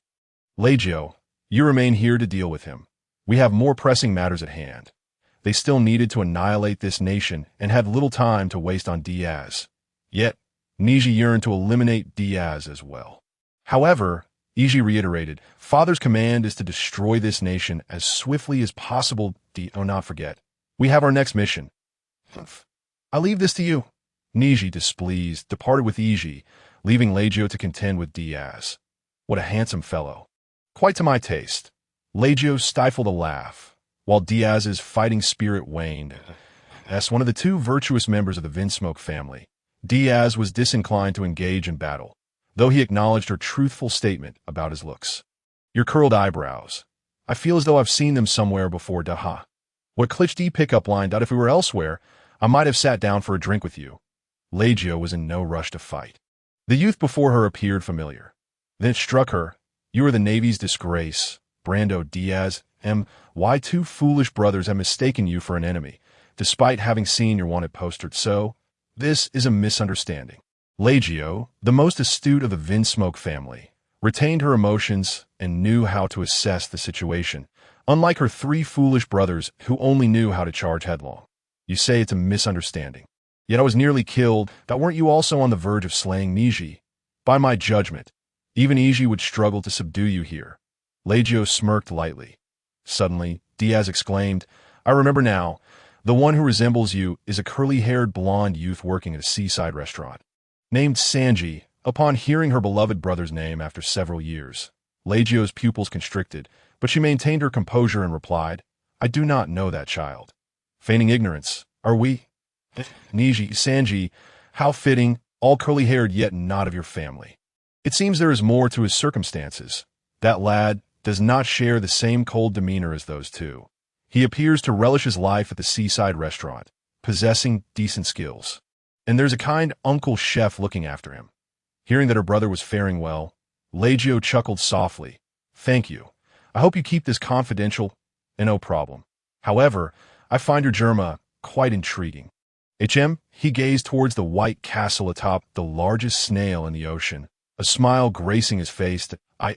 Leija, you remain here to deal with him. We have more pressing matters at hand. They still needed to annihilate this nation and had little time to waste on Diaz. Yet, Niji yearned to eliminate Diaz as well. However, Iji reiterated, Father's command is to destroy this nation as swiftly as possible. Oh, not forget. We have our next mission. I leave this to you. Niji, displeased, departed with Iji, leaving Leggio to contend with Diaz. What a handsome fellow. Quite to my taste. Leggio stifled a laugh, while Diaz's fighting spirit waned. As one of the two virtuous members of the Vinsmoke family, Diaz was disinclined to engage in battle, though he acknowledged her truthful statement about his looks. Your curled eyebrows. I feel as though I've seen them somewhere before. Daha. What cliché pickup line? If we were elsewhere, I might have sat down for a drink with you. Leggio was in no rush to fight. The youth before her appeared familiar. Then it struck her, you are the Navy's disgrace, Brando Diaz. Why two foolish brothers have mistaken you for an enemy, despite having seen your wanted poster. So, this is a misunderstanding. Leggio, the most astute of the Vinsmoke family, retained her emotions and knew how to assess the situation, unlike her three foolish brothers who only knew how to charge headlong. You say it's a misunderstanding. Yet I was nearly killed. That weren't you also on the verge of slaying Niji? By my judgment, even Iji would struggle to subdue you here. Leggio smirked lightly. Suddenly, Diaz exclaimed, I remember now. The one who resembles you is a curly-haired blonde youth working at a seaside restaurant. Named Sanji, upon hearing her beloved brother's name after several years. Leggio's pupils constricted, but she maintained her composure and replied, I do not know that child. Feigning ignorance, are we? Niji, Sanji, how fitting, all curly-haired yet not of your family. It seems there is more to his circumstances. That lad does not share the same cold demeanor as those two. He appears to relish his life at the seaside restaurant, possessing decent skills. And there's a kind uncle chef looking after him. Hearing that her brother was faring well, Leggio chuckled softly. Thank you. I hope you keep this confidential, and no problem. However, I find your Germa quite intriguing. He gazed towards the white castle atop the largest snail in the ocean, a smile gracing his face.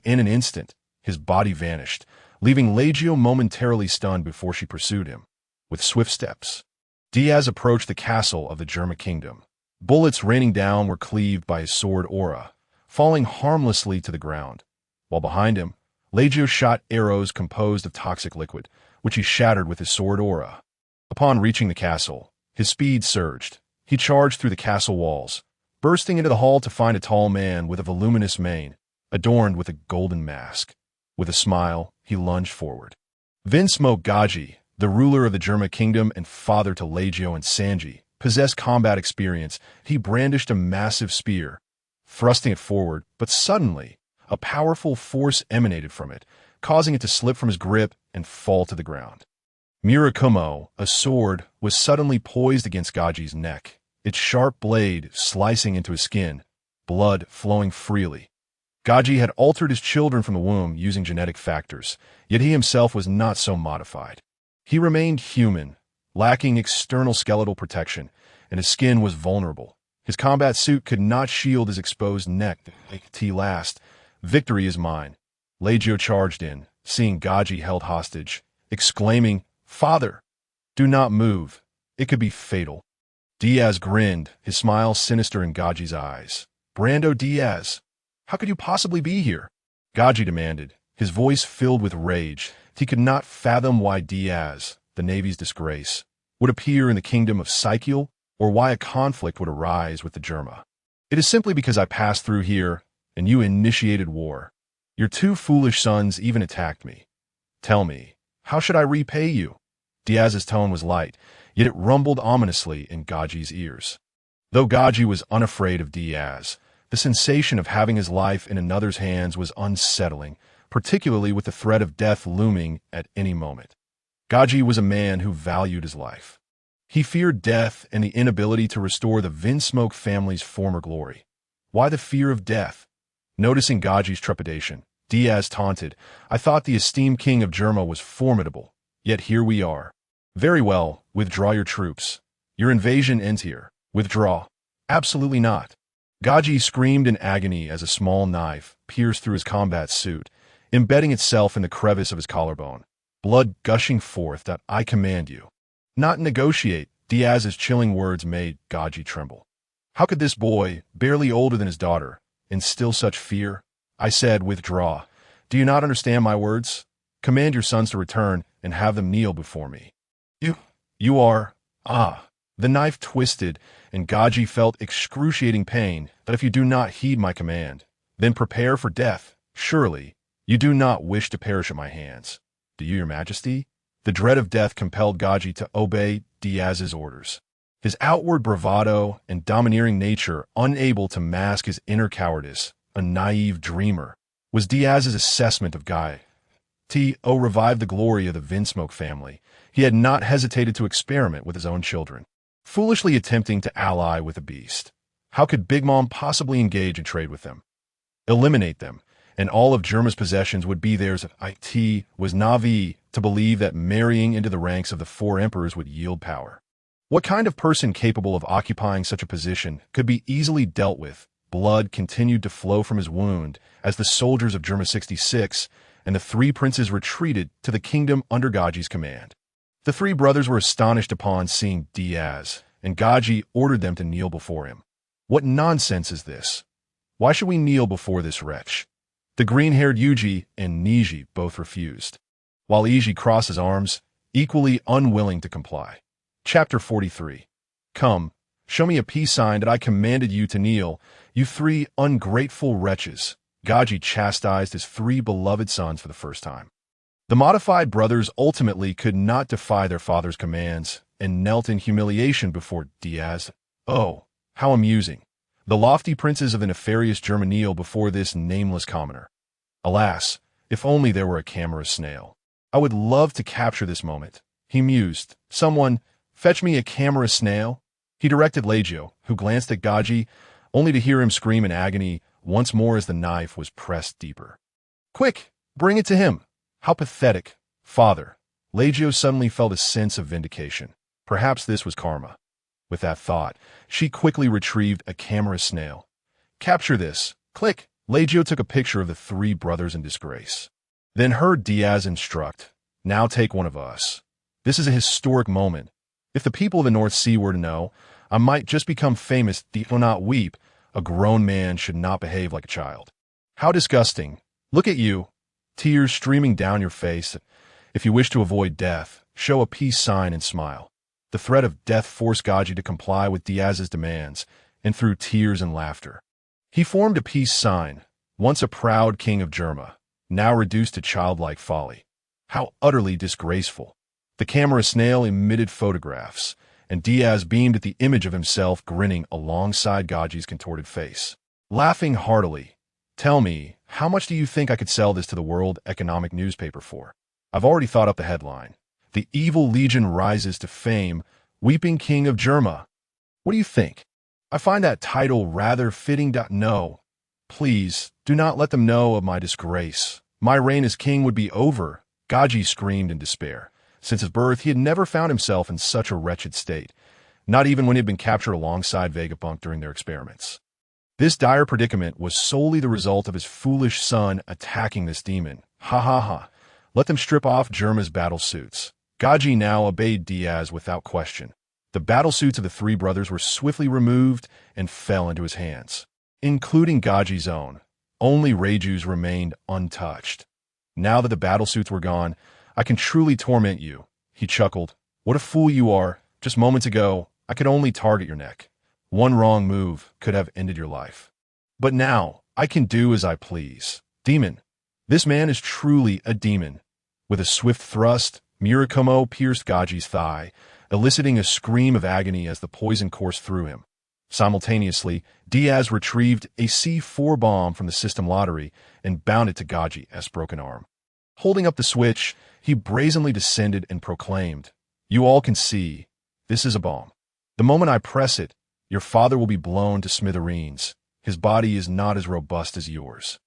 In an instant, his body vanished, leaving Leggio momentarily stunned before she pursued him. With swift steps, Diaz approached the castle of the Goya Kingdom. Bullets raining down were cleaved by his sword aura, falling harmlessly to the ground, while behind him, Leggio shot arrows composed of toxic liquid, which he shattered with his sword aura. Upon reaching the castle, his speed surged. He charged through the castle walls, bursting into the hall to find a tall man with a voluminous mane, adorned with a golden mask. With a smile, he lunged forward. Vinsmoke Gaji, the ruler of the Goya Kingdom and father to Leggio and Sanji, possessed combat experience. He brandished a massive spear, thrusting it forward, but suddenly, a powerful force emanated from it, causing it to slip from his grip and fall to the ground. Murakumo, a sword, was suddenly poised against Gaji's neck, its sharp blade slicing into his skin, blood flowing freely. Gaji had altered his children from the womb using genetic factors, yet he himself was not so modified. He remained human, lacking external skeletal protection, and his skin was vulnerable. His combat suit could not shield his exposed neck. Last, victory is mine. Leggio charged in, seeing Gaji held hostage, exclaiming, Father, do not move. It could be fatal. Diaz grinned, his smile sinister in Gaji's eyes. Brando Diaz, how could you possibly be here? Gaji demanded, his voice filled with rage. He could not fathom why Diaz, the Navy's disgrace, would appear in the kingdom of Psychial, or why a conflict would arise with the Germa. It is simply because I passed through here, and you initiated war. Your two foolish sons even attacked me. Tell me, how should I repay you? Diaz's tone was light, yet it rumbled ominously in Gaji's ears. Though Gaji was unafraid of Diaz, the sensation of having his life in another's hands was unsettling, particularly with the threat of death looming at any moment. Gaji was a man who valued his life. He feared death and the inability to restore the Vinsmoke family's former glory. Why the fear of death? Noticing Gaji's trepidation, Diaz taunted, I thought the esteemed king of Germa was formidable, yet here we are. Very well, withdraw your troops. Your invasion ends here. Withdraw. Absolutely not. Gaji screamed in agony as a small knife pierced through his combat suit, embedding itself in the crevice of his collarbone. Blood gushing forth. I command you. Not negotiate. Diaz's chilling words made Gaji tremble. How could this boy, barely older than his daughter, instill such fear? I said, withdraw. Do you not understand my words? Command your sons to return and have them kneel before me. You are... Ah. The knife twisted, and Gaji felt excruciating pain. But if you do not heed my command, then prepare for death. Surely, you do not wish to perish at my hands. Do you, your majesty? The dread of death compelled Gaji to obey Diaz's orders. His outward bravado and domineering nature, unable to mask his inner cowardice, a naive dreamer, was Diaz's assessment of Guy. T.O. revived the glory of the Vinsmoke family. He had not hesitated to experiment with his own children, foolishly attempting to ally with a beast. How could Big Mom possibly engage in trade with them? Eliminate them, and all of Germa's possessions would be theirs. It was naive to believe that marrying into the ranks of the four emperors would yield power. What kind of person capable of occupying such a position could be easily dealt with? Blood continued to flow from his wound as the soldiers of Germa 66 and the three princes retreated to the kingdom under Gaji's command. The three brothers were astonished upon seeing Diaz, and Gaji ordered them to kneel before him. What nonsense is this? Why should we kneel before this wretch? The green-haired Yuji and Niji both refused, while Iji crossed his arms, equally unwilling to comply. Chapter 43. Come, show me a peace sign that I commanded you to kneel, you three ungrateful wretches. Gaji chastised his three beloved sons for the first time. The modified brothers ultimately could not defy their father's commands and knelt in humiliation before Diaz. Oh, how amusing. The lofty princes of the nefarious German kneel before this nameless commoner. Alas, if only there were a camera snail. I would love to capture this moment. He mused. Someone, fetch me a camera snail. He directed Leggio, who glanced at Gaji, only to hear him scream in agony once more as the knife was pressed deeper. Quick, bring it to him. How pathetic. Father. Leggio suddenly felt a sense of vindication. Perhaps this was karma. With that thought, she quickly retrieved a camera snail. Capture this. Click. Leggio took a picture of the three brothers in disgrace. Then heard Diaz instruct, now take one of us. This is a historic moment. If the people of the North Sea were to know, I might just become famous. Do not weep. A grown man should not behave like a child. How disgusting. Look at you. Tears streaming down your face. If you wish to avoid death, show a peace sign and smile. The threat of death forced Gaji to comply with Diaz's demands, and through tears and laughter. He formed a peace sign, once a proud king of Germa, now reduced to childlike folly. How utterly disgraceful. The camera snail emitted photographs, and Diaz beamed at the image of himself grinning alongside Gaji's contorted face. Laughing heartily, tell me, how much do you think I could sell this to the World Economic newspaper for? I've already thought up the headline. The evil legion rises to fame, weeping king of Germa. What do you think? I find that title rather fitting. No, please, do not let them know of my disgrace. My reign as king would be over. Gaji screamed in despair. Since his birth, he had never found himself in such a wretched state, not even when he had been captured alongside Vegapunk during their experiments. This dire predicament was solely the result of his foolish son attacking this demon. Ha ha ha. Let them strip off Germa's battle suits. Gaji now obeyed Diaz without question. The battle suits of the three brothers were swiftly removed and fell into his hands, including Gaji's own. Only Reiju's remained untouched. Now that the battle suits were gone, I can truly torment you. He chuckled. What a fool you are. Just moments ago, I could only target your neck. One wrong move could have ended your life. But now, I can do as I please. Demon. This man is truly a demon. With a swift thrust, Murakumo pierced Gaji's thigh, eliciting a scream of agony as the poison coursed through him. Simultaneously, Diaz retrieved a C4 bomb from the system lottery and bound it to Gaji's broken arm. Holding up the switch, he brazenly descended and proclaimed, You all can see, this is a bomb. The moment I press it, your father will be blown to smithereens. His body is not as robust as yours.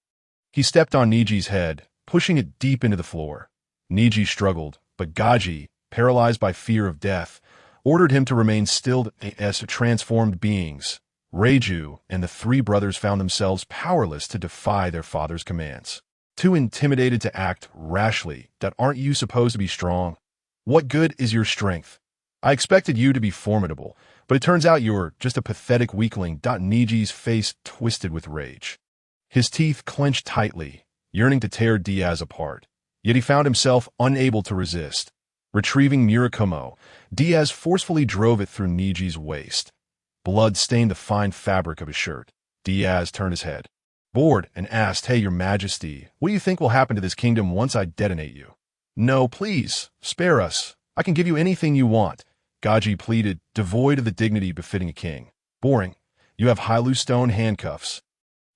He stepped on Niji's head, pushing it deep into the floor. Niji struggled, but Gaji, paralyzed by fear of death, ordered him to remain still as transformed beings. Reiju and the three brothers found themselves powerless to defy their father's commands. Too intimidated to act rashly. Aren't you supposed to be strong? What good is your strength? I expected you to be formidable, but it turns out you're just a pathetic weakling. Niji's face twisted with rage. His teeth clenched tightly, yearning to tear Diaz apart. Yet he found himself unable to resist. Retrieving Murakumo, Diaz forcefully drove it through Niji's waist. Blood stained the fine fabric of his shirt. Diaz turned his head, bored, and asked, "Hey, Your Majesty, what do you think will happen to this kingdom once I detonate you?" "No, please, spare us. I can give you anything you want," Gaji pleaded, devoid of the dignity befitting a king. "Boring. You have Hylu stone handcuffs.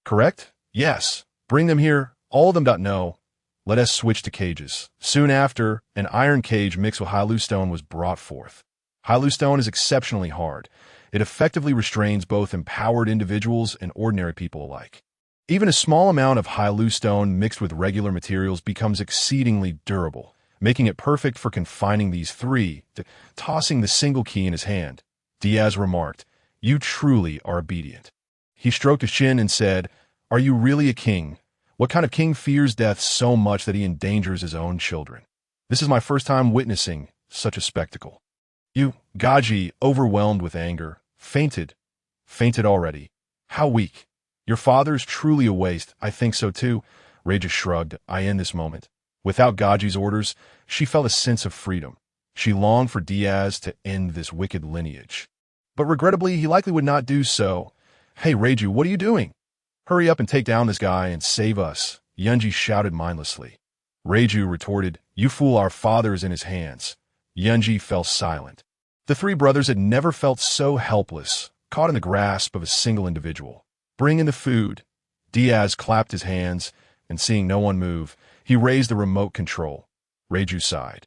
Correct? Yes. Bring them here. All of them. No. Let us switch to cages." Soon after, an iron cage mixed with Hylu stone was brought forth. Hylu stone is exceptionally hard. It effectively restrains both empowered individuals and ordinary people alike. Even a small amount of Hylu stone mixed with regular materials becomes exceedingly durable, making it perfect for confining these three. Tossing the single key in his hand, Diaz remarked, "You truly are obedient." He stroked his chin and said, "Are you really a king? What kind of king fears death so much that he endangers his own children? This is my first time witnessing such a spectacle." Gaji, overwhelmed with anger, fainted already. "How weak. Your father's truly a waste." "I think so too," Raja shrugged. "I end this moment." Without Gaji's orders, she felt a sense of freedom. She longed for Diaz to end this wicked lineage. But regrettably, he likely would not do so. "Hey, Reiju, what are you doing? Hurry up and take down this guy and save us," Yunji shouted mindlessly. Reiju retorted, "You fool, our father is in his hands." Yunji fell silent. The three brothers had never felt so helpless, caught in the grasp of a single individual. "Bring in the food." Diaz clapped his hands, and seeing no one move, he raised the remote control. Reiju sighed.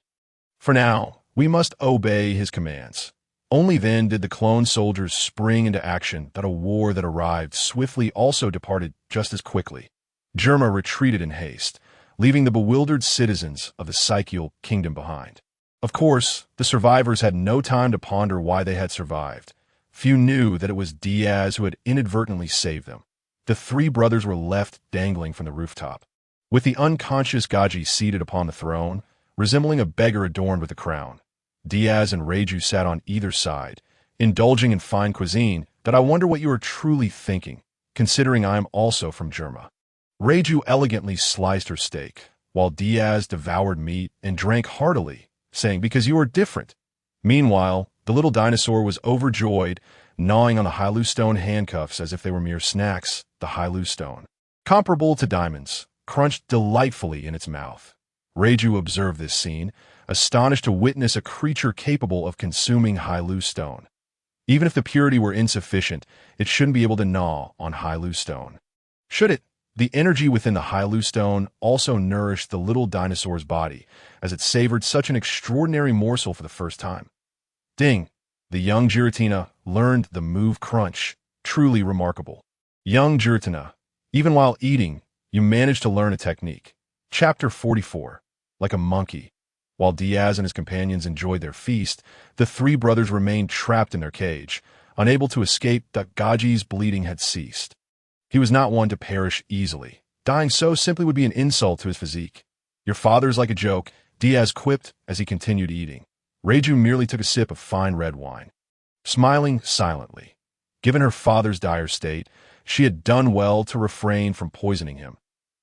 For now, we must obey his commands. Only then did the clone soldiers spring into action. That a war that arrived swiftly also departed just as quickly. Germa retreated in haste, leaving the bewildered citizens of the Psychial Kingdom behind. Of course, the survivors had no time to ponder why they had survived. Few knew that it was Diaz who had inadvertently saved them. The three brothers were left dangling from the rooftop, with the unconscious Gaji seated upon the throne, resembling a beggar adorned with a crown. Diaz and Reiju sat on either side, indulging in fine cuisine. "That I wonder what you are truly thinking, considering I am also from Germa." Reiju elegantly sliced her steak, while Diaz devoured meat and drank heartily, saying, "Because you are different." Meanwhile, the little dinosaur was overjoyed, gnawing on the Hylu stone handcuffs as if they were mere snacks. The Hylu stone, comparable to diamonds, crunched delightfully in its mouth. Reiju observed this scene, astonished to witness a creature capable of consuming Hylu stone. Even if the purity were insufficient, it shouldn't be able to gnaw on Hylu stone. Should it? The energy within the Hylu stone also nourished the little dinosaur's body, as it savored such an extraordinary morsel for the first time. Ding! The young Giratina learned the move crunch. Truly remarkable. Young Giratina, even while eating, you managed to learn a technique. Chapter 44. Like a monkey. While Diaz and his companions enjoyed their feast, the three brothers remained trapped in their cage, unable to escape. That Gaji's bleeding had ceased. He was not one to perish easily. Dying so simply would be an insult to his physique. "Your father's like a joke," Diaz quipped as he continued eating. Reiju merely took a sip of fine red wine, smiling silently. Given her father's dire state, she had done well to refrain from poisoning him.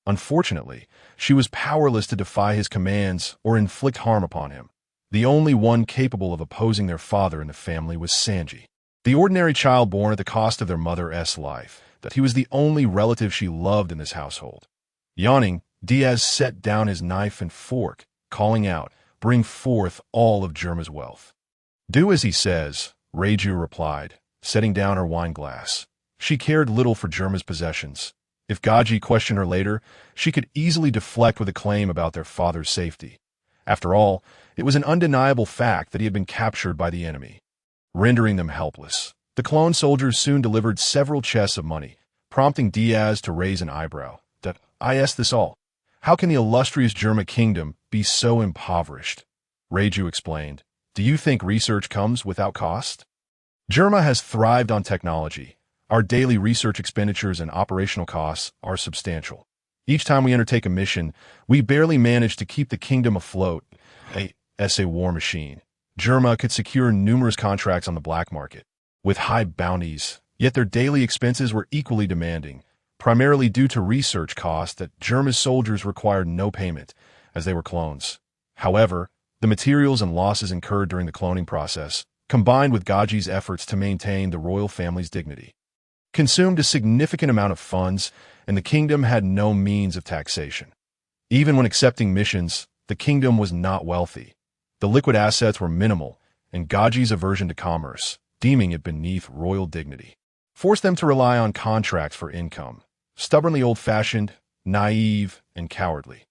Unfortunately, she was powerless to defy his commands or inflict harm upon him. The only one capable of opposing their father in the family was Sanji, the ordinary child born at the cost of their mother's life. That he was the only relative she loved in this household. Yawning, Diaz set down his knife and fork, calling out, "Bring forth all of Germa's wealth." "Do as he says," Reiju replied, setting down her wine glass. She cared little for Germa's possessions. If Gaji questioned her later, she could easily deflect with a claim about their father's safety. After all, it was an undeniable fact that he had been captured by the enemy, rendering them helpless. The clone soldiers soon delivered several chests of money, prompting Diaz to raise an eyebrow. "That I ask this all. How can the illustrious Germa Kingdom be so impoverished?" Reiju explained, "Do you think research comes without cost? Germa has thrived on technology. Our daily research expenditures and operational costs are substantial. Each time we undertake a mission, we barely manage to keep the kingdom afloat. A war machine." Germa could secure numerous contracts on the black market, with high bounties, yet their daily expenses were equally demanding, primarily due to research costs that Germa's soldiers required no payment, as they were clones. However, the materials and losses incurred during the cloning process, combined with Gaji's efforts to maintain the royal family's dignity, consumed a significant amount of funds, and the kingdom had no means of taxation. Even when accepting missions, the kingdom was not wealthy. The liquid assets were minimal, and Gaji's aversion to commerce, deeming it beneath royal dignity, forced them to rely on contracts for income, stubbornly old-fashioned, naive, and cowardly.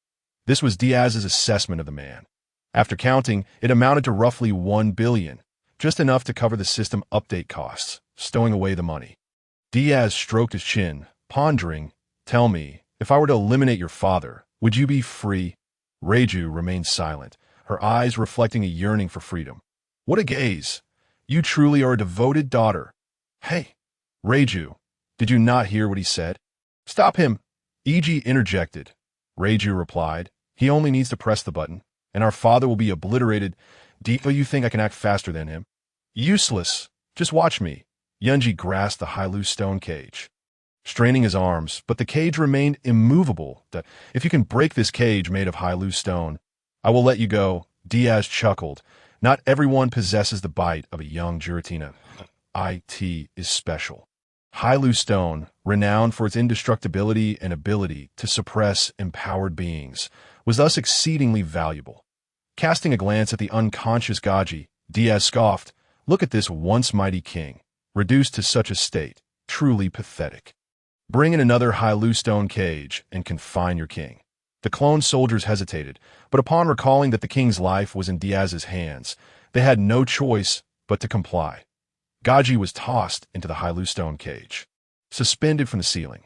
This was Diaz's assessment of the man. After counting, it amounted to roughly 1 billion, just enough to cover the system update costs, stowing away the money. Diaz stroked his chin, pondering, "Tell me, if I were to eliminate your father, would you be free?" Reiju remained silent, her eyes reflecting a yearning for freedom. "What a gaze! You truly are a devoted daughter." "Hey, Reiju, did you not hear what he said?" "Stop him!" Eg interjected. Reiju replied, "He only needs to press the button, and our father will be obliterated. Do you think I can act faster than him?" "Useless! Just watch me." Yunji grasped the Hailu stone cage, straining his arms, but the cage remained immovable. "If you can break this cage made of Hailu stone, I will let you go." Diaz chuckled. "Not everyone possesses the bite of a young Giratina. It is special." Hailu stone, renowned for its indestructibility and ability to suppress empowered beings, was thus exceedingly valuable. Casting a glance at the unconscious Gaji, Diaz scoffed, "Look at this once mighty king, reduced to such a state, truly pathetic. Bring in another Hailu stone cage and confine your king." The clone soldiers hesitated, but upon recalling that the king's life was in Diaz's hands, they had no choice but to comply. Gaji was tossed into the Hailu stone cage, suspended from the ceiling.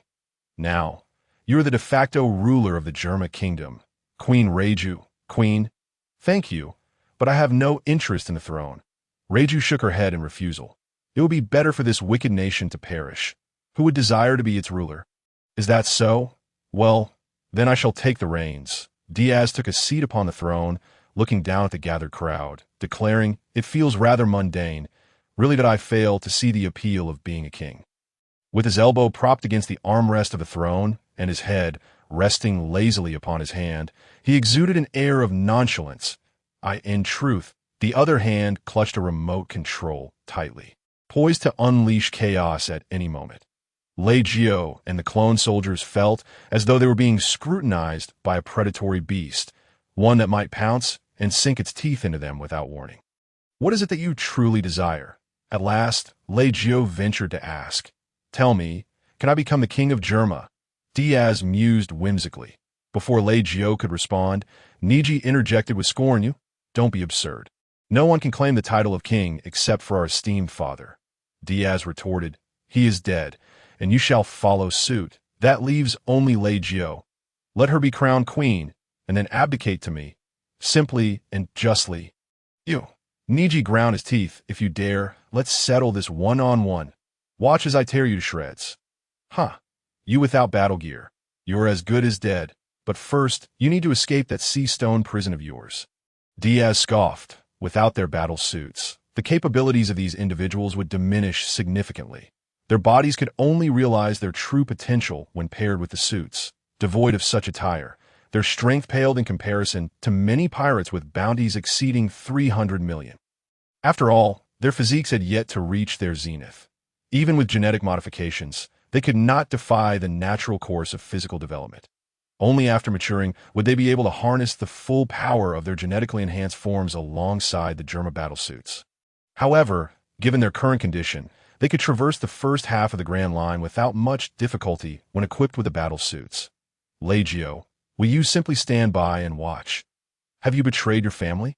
"Now, you are the de facto ruler of the Germa Kingdom, Queen Reiju." "Queen? Thank you, but I have no interest in the throne." Reiju shook her head in refusal. "It would be better for this wicked nation to perish. Who would desire to be its ruler?" "Is that so? Well, then I shall take the reins." Diaz took a seat upon the throne, looking down at the gathered crowd, declaring, "It feels rather mundane. Really did I fail to see the appeal of being a king." With his elbow propped against the armrest of the throne and his head resting lazily upon his hand, he exuded an air of nonchalance. In truth, the other hand clutched a remote control tightly, poised to unleash chaos at any moment. Leigio and the clone soldiers felt as though they were being scrutinized by a predatory beast, one that might pounce and sink its teeth into them without warning. "What is it that you truly desire?" At last, Leigio ventured to ask. "Tell me, can I become the king of Germa?" Diaz mused whimsically. Before Leigio could respond, Niji interjected with scorn. "You? Don't be absurd. No one can claim the title of king except for our esteemed father." Diaz retorted, "He is dead, and you shall follow suit. That leaves only Leigio. Let her be crowned queen, and then abdicate to me, simply and justly." "You." Niji ground his teeth. "If you dare, let's settle this one-on-one. Watch as I tear you to shreds." "Huh. You without battle gear. You're as good as dead. But first, you need to escape that sea stone prison of yours." Diaz scoffed. Without their battle suits, the capabilities of these individuals would diminish significantly. Their bodies could only realize their true potential when paired with the suits. Devoid of such attire, their strength paled in comparison to many pirates with bounties exceeding 300 million. After all, their physiques had yet to reach their zenith. Even with genetic modifications, they could not defy the natural course of physical development. Only after maturing would they be able to harness the full power of their genetically enhanced forms alongside the Germa battlesuits. However, given their current condition, they could traverse the first half of the Grand Line without much difficulty when equipped with the battlesuits. "Leigio, will you simply stand by and watch? Have you betrayed your family?"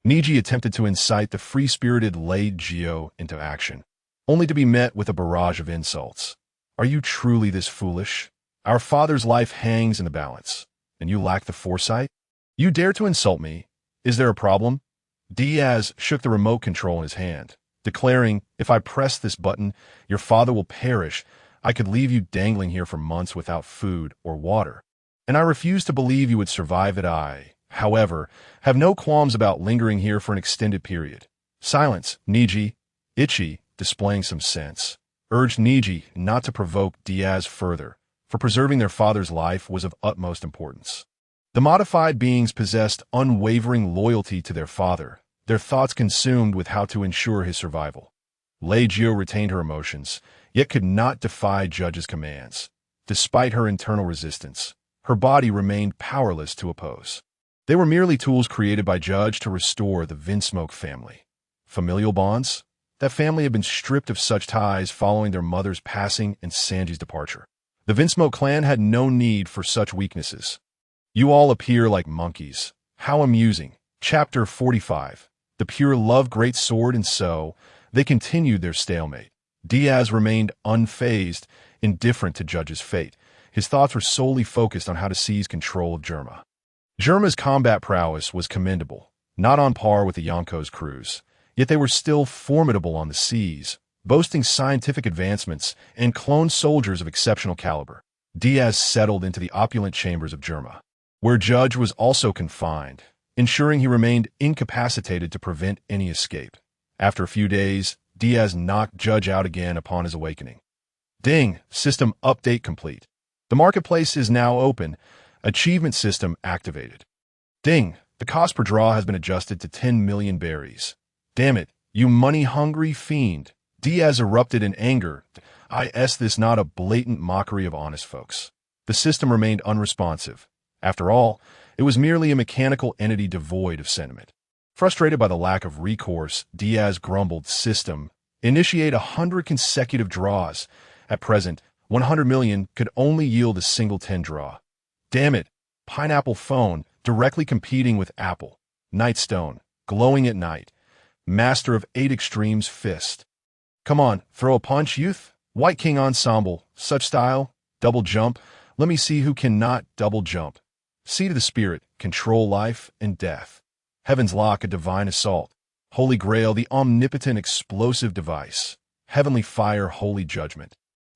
Niji attempted to incite the free-spirited Leigio into action, only to be met with a barrage of insults. "Are you truly this foolish? Our father's life hangs in the balance, and you lack the foresight? You dare to insult me? Is there a problem?" Diaz shook the remote control in his hand, declaring, "If I press this button, your father will perish. I could leave you dangling here for months without food or water. And I refuse to believe you would survive it. however, have no qualms about lingering here for an extended period. Silence, Niji. Ichi, displaying some sense, urged Niji not to provoke Diaz further, for preserving their father's life was of utmost importance. The modified beings possessed unwavering loyalty to their father, their thoughts consumed with how to ensure his survival. Leigio retained her emotions, yet could not defy Judge's commands. Despite her internal resistance, her body remained powerless to oppose. They were merely tools created by Judge to restore the Vinsmoke family. Familial bonds? That family had been stripped of such ties following their mother's passing and Sanji's departure. The Vinsmoke clan had no need for such weaknesses. You all appear like monkeys. How amusing. Chapter 45. The pure love great sword, and so they continued their stalemate. Diaz remained unfazed, indifferent to Judge's fate. His thoughts were solely focused on how to seize control of Germa. Germa's combat prowess was commendable, not on par with the Yonko's crews, yet they were still formidable on the seas, boasting scientific advancements and cloned soldiers of exceptional caliber. Diaz settled into the opulent chambers of Germa, where Judge was also confined, ensuring he remained incapacitated to prevent any escape. After a few days, Diaz knocked Judge out again upon his awakening. Ding! System update complete. The marketplace is now open. Achievement system activated. Ding! The cost per draw has been adjusted to 10 million berries. Damn it, you money-hungry fiend. Diaz erupted in anger. Is this not a blatant mockery of honest folks? The system remained unresponsive. After all, it was merely a mechanical entity devoid of sentiment. Frustrated by the lack of recourse, Diaz grumbled, "System, initiate 100 consecutive draws. At present, 100 million could only yield a single 10 draw. Damn it, Pineapple Phone, directly competing with Apple. Nightstone, glowing at night. Master of 8 extremes fist. Come on, throw a punch, youth. White King Ensemble, such style. Double jump, let me see who cannot double jump. Seed of the Spirit, control life and death. Heaven's Lock, a divine assault. Holy Grail, the omnipotent explosive device. Heavenly Fire, holy judgment.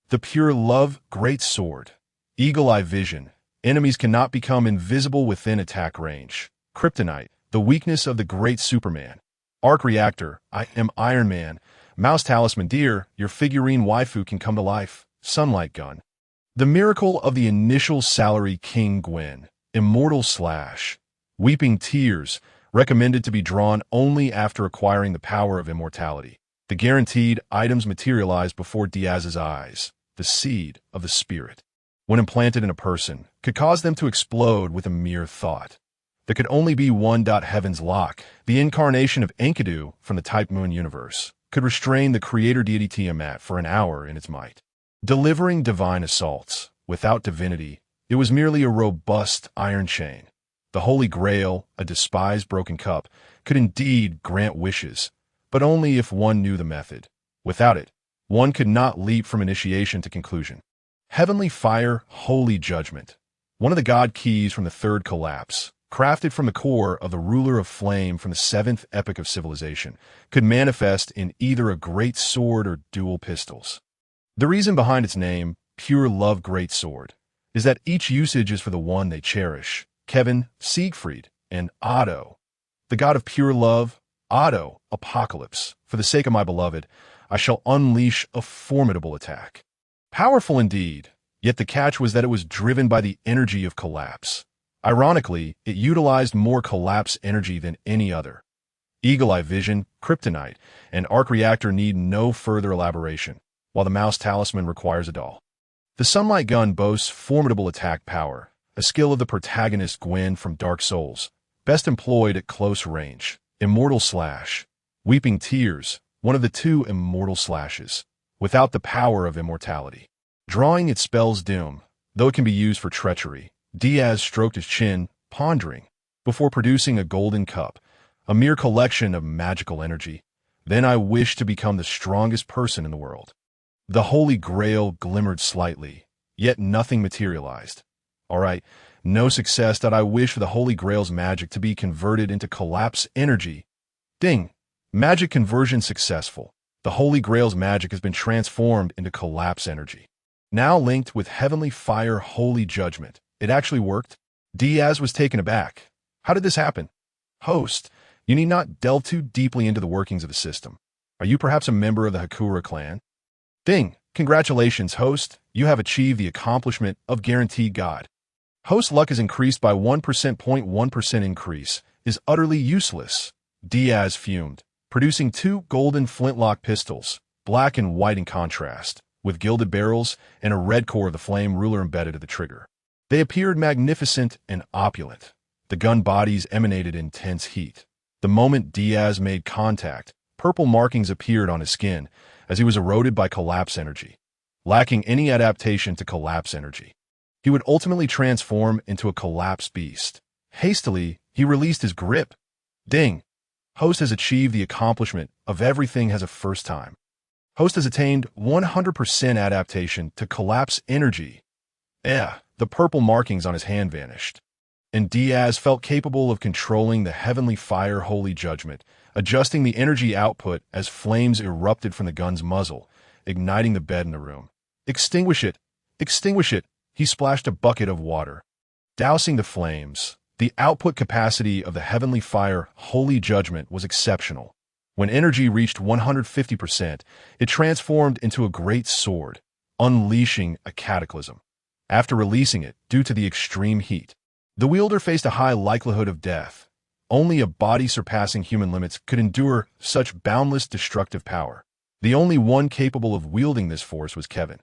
The pure love, great sword. Eagle Eye Vision, enemies cannot become invisible within attack range. Kryptonite, the weakness of the great Superman. Arc Reactor, I am Iron Man. Mouse Talisman, dear, your figurine waifu can come to life. Sunlight Gun. The Miracle of the Initial Salary, King Gwen. Immortal Slash. Weeping Tears, recommended to be drawn only after acquiring the power of immortality. The guaranteed items materialized before Diaz's eyes. The Seed of the Spirit, when implanted in a person, could cause them to explode with a mere thought. There could only be one. Heaven's Lock, the incarnation of Enkidu from the Type Moon universe, could restrain the creator deity Tiamat for an hour in its might. Delivering divine assaults. Without divinity, it was merely a robust iron chain. The Holy Grail, a despised broken cup, could indeed grant wishes, but only if one knew the method. Without it, one could not leap from initiation to conclusion. Heavenly Fire, holy judgment. One of the god keys from the third collapse, crafted from the core of the ruler of flame from the 7th epoch of civilization, could manifest in either a great sword or dual pistols. The reason behind its name, Pure Love Great Sword, is that each usage is for the one they cherish. Kevin, Siegfried, and Otto. The god of pure love, Otto, Apocalypse. For the sake of my beloved, I shall unleash a formidable attack. Powerful indeed, yet the catch was that it was driven by the energy of collapse. Ironically, it utilized more collapse energy than any other. Eagle Eye Vision, Kryptonite, and Arc Reactor need no further elaboration, while the Mouse Talisman requires a doll. The Sunlight Gun boasts formidable attack power, a skill of the protagonist Gwen from Dark Souls, best employed at close range. Immortal Slash. Weeping Tears, one of the 2 immortal slashes, without the power of immortality. Drawing, it spells doom, though it can be used for treachery. Diaz stroked his chin, pondering, before producing a golden cup, a mere collection of magical energy. Then I wish to become the strongest person in the world. The Holy Grail glimmered slightly, yet nothing materialized. All right, no success. I wish for the Holy Grail's magic to be converted into collapse energy. Ding! Magic conversion successful. The Holy Grail's magic has been transformed into collapse energy. Now linked with Heavenly Fire, holy judgment. It actually worked. Diaz was taken aback. How did this happen? Host, you need not delve too deeply into the workings of the system. Are you perhaps a member of the Hakura clan? Ding! Congratulations, host. You have achieved the accomplishment of guaranteed God. Host luck is increased by 1%. 1% increase is utterly useless. Diaz fumed, producing two golden flintlock pistols, black and white in contrast, with gilded barrels and a red core of the flame ruler embedded at the trigger. They appeared magnificent and opulent. The gun bodies emanated intense heat. The moment Diaz made contact, purple markings appeared on his skin as he was eroded by collapse energy. Lacking any adaptation to collapse energy, he would ultimately transform into a collapse beast. Hastily, he released his grip. Ding! Host has achieved the accomplishment of everything has a first time. Host has attained 100% adaptation to collapse energy. The purple markings on his hand vanished, and Diaz felt capable of controlling the heavenly fire holy judgment, adjusting the energy output as flames erupted from the gun's muzzle, igniting the bed in the room. Extinguish it! Extinguish it! He splashed a bucket of water, dousing the flames. The output capacity of the heavenly fire holy judgment was exceptional. When energy reached 150%, it transformed into a great sword, unleashing a cataclysm. After releasing it, due to the extreme heat, the wielder faced a high likelihood of death. Only a body surpassing human limits could endure such boundless destructive power. The only one capable of wielding this force was Kevin.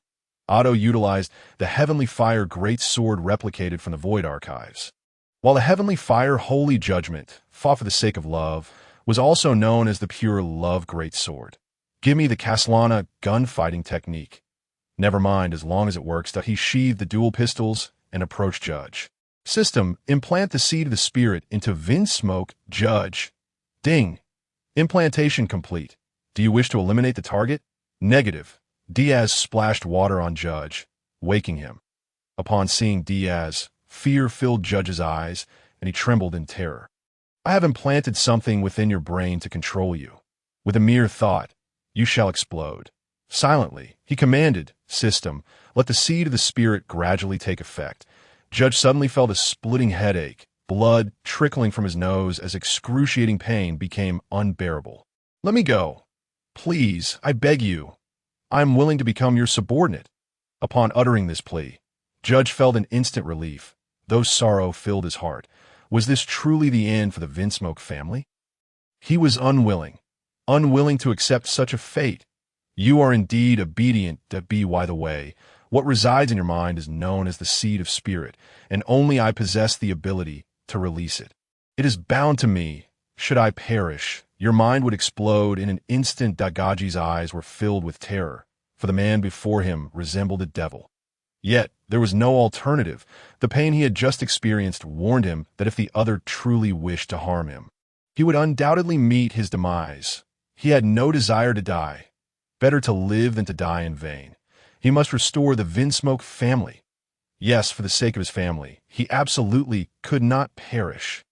Otto utilized the Heavenly Fire Great Sword replicated from the Void Archives. While the Heavenly Fire Holy Judgment, fought for the sake of love, was also known as the Pure Love Great Sword. Give me the Caslana gunfighting technique. Never mind, as long as it works. He sheathed the dual pistols and approached Judge. System, implant the seed of the spirit into Vinsmoke, Judge. Ding! Implantation complete. Do you wish to eliminate the target? Negative. Diaz splashed water on Judge, waking him. Upon seeing Diaz, fear filled Judge's eyes, and he trembled in terror. I have implanted something within your brain to control you. With a mere thought, you shall explode. Silently, he commanded, System, let the seed of the spirit gradually take effect. Judge suddenly felt a splitting headache, blood trickling from his nose as excruciating pain became unbearable. Let me go. Please, I beg you. I am willing to become your subordinate. Upon uttering this plea, Judge felt an instant relief, though sorrow filled his heart. Was this truly the end for the Vinsmoke family? He was unwilling to accept such a fate. You are indeed obedient to by the way. What resides in your mind is known as the seed of spirit, and only I possess the ability to release it. It is bound to me. Should I perish, your mind would explode in an instant. Dagaji's eyes were filled with terror, for the man before him resembled a devil. Yet, there was no alternative. The pain he had just experienced warned him that if the other truly wished to harm him, he would undoubtedly meet his demise. He had no desire to die. Better to live than to die in vain. He must restore the Vinsmoke family. Yes, for the sake of his family, he absolutely could not perish.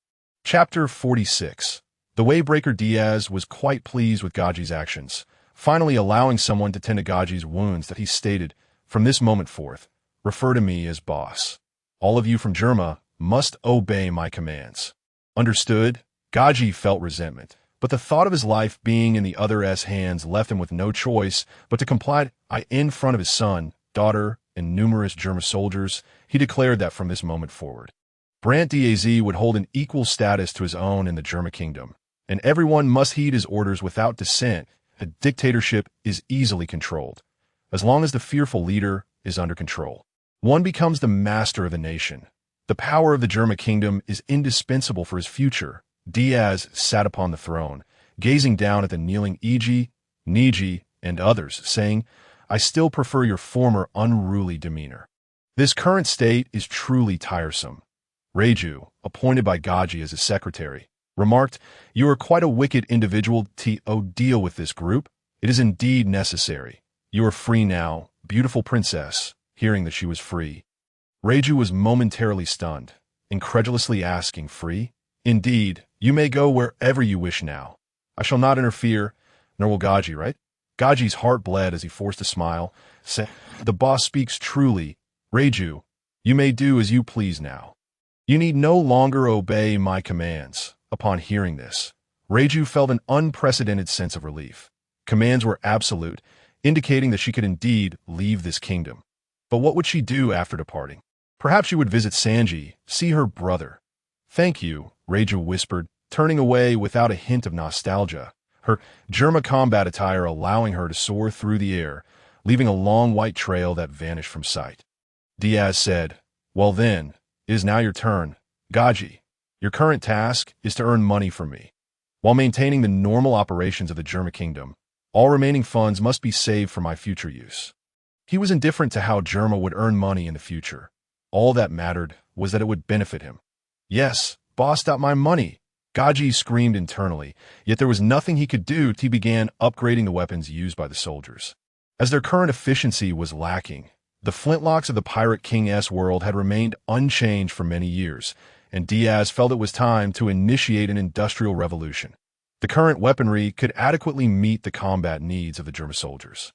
Chapter 46. The Waybreaker Diaz was quite pleased with Gaji's actions, finally allowing someone to tend to Gaji's wounds. That he stated, from this moment forth, refer to me as boss. All of you from Germa must obey my commands. Understood? Gaji felt resentment, but the thought of his life being in the other's hands left him with no choice but to comply. In front of his son, daughter, and numerous Germa soldiers, he declared that from this moment forward, Brant Diaz would hold an equal status to his own in the Germa Kingdom, and everyone must heed his orders without dissent. A dictatorship is easily controlled, as long as the fearful leader is under control. One becomes the master of the nation. The power of the Germa Kingdom is indispensable for his future. Diaz sat upon the throne, gazing down at the kneeling Iji, Niji, and others, saying, I still prefer your former unruly demeanor. This current state is truly tiresome. Reiju, appointed by Gaji as his secretary, remarked, You are quite a wicked individual to deal with this group. It is indeed necessary. You are free now, beautiful princess. Hearing that she was free, Reiju was momentarily stunned, incredulously asking, Free? Indeed, you may go wherever you wish now. I shall not interfere, nor will Gaji, right? Gaji's heart bled as he forced a smile, saying, The boss speaks truly. Reiju, you may do as you please now. You need no longer obey my commands. Upon hearing this, Reiju felt an unprecedented sense of relief. Commands were absolute, indicating that she could indeed leave this kingdom. But what would she do after departing? Perhaps she would visit Sanji, see her brother. Thank you, Reiju whispered, turning away without a hint of nostalgia, her Germa combat attire allowing her to soar through the air, leaving a long white trail that vanished from sight. Diaz said, "Well then, it is now your turn. Gaji, your current task is to earn money from me. While maintaining the normal operations of the Germa Kingdom, all remaining funds must be saved for my future use." He was indifferent to how Germa would earn money in the future. All that mattered was that it would benefit him. "Yes, boss, my money!" Gaji screamed internally, yet there was nothing he could do. He began upgrading the weapons used by the soldiers. As their current efficiency was lacking, the flintlocks of the Pirate King's world had remained unchanged for many years, and Diaz felt it was time to initiate an industrial revolution. The current weaponry could adequately meet the combat needs of the Germa soldiers.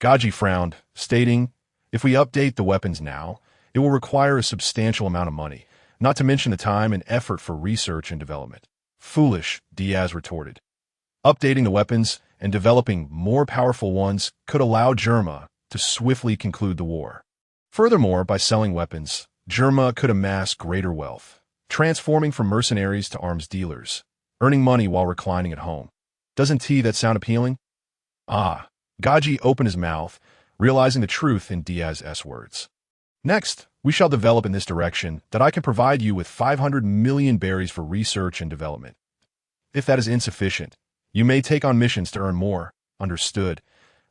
Gaji frowned, stating, "If we update the weapons now, it will require a substantial amount of money, not to mention the time and effort for research and development." "Foolish," Diaz retorted. Updating the weapons and developing more powerful ones could allow Germa to swiftly conclude the war. Furthermore, by selling weapons, Germa could amass greater wealth, transforming from mercenaries to arms dealers, earning money while reclining at home. Doesn't that sound appealing? Ah, Gaji opened his mouth, realizing the truth in Diaz's words. "Next, we shall develop in this direction that I can provide you with 500 million berries for research and development. If that is insufficient, you may take on missions to earn more." Understood.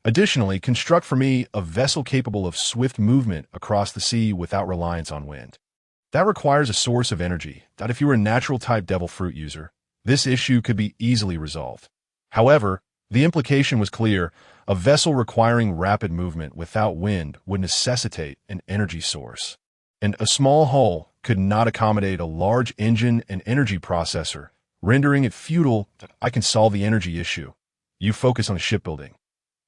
Additionally, construct for me a vessel capable of swift movement across the sea without reliance on wind. That requires a source of energy that if you were a natural-type devil fruit user, this issue could be easily resolved. However, the implication was clear. A vessel requiring rapid movement without wind would necessitate an energy source. And a small hull could not accommodate a large engine and energy processor, rendering it futile. "I can solve the energy issue. You focus on shipbuilding."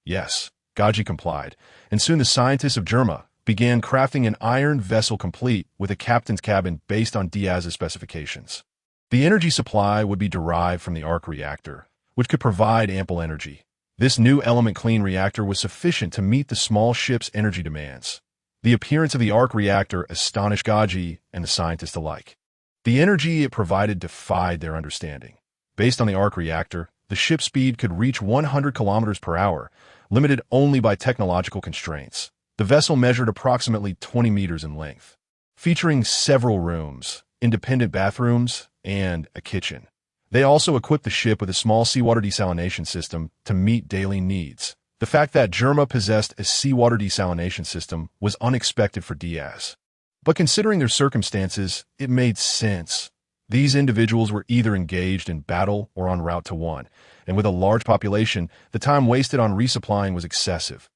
"Yes," Gaji complied, and soon the scientists of Germa began crafting an iron vessel complete with a captain's cabin based on Diaz's specifications. The energy supply would be derived from the arc reactor, which could provide ample energy. This new element-clean reactor was sufficient to meet the small ship's energy demands. The appearance of the arc reactor astonished Gaji and the scientists alike. The energy it provided defied their understanding. Based on the arc reactor, the ship's speed could reach 100 kilometers per hour, limited only by technological constraints. The vessel measured approximately 20 meters in length, featuring several rooms, independent bathrooms, and a kitchen. They also equipped the ship with a small seawater desalination system to meet daily needs. The fact that Germa possessed a seawater desalination system was unexpected for Diaz. But considering their circumstances, it made sense. These individuals were either engaged in battle or en route to one, and with a large population, the time wasted on resupplying was excessive.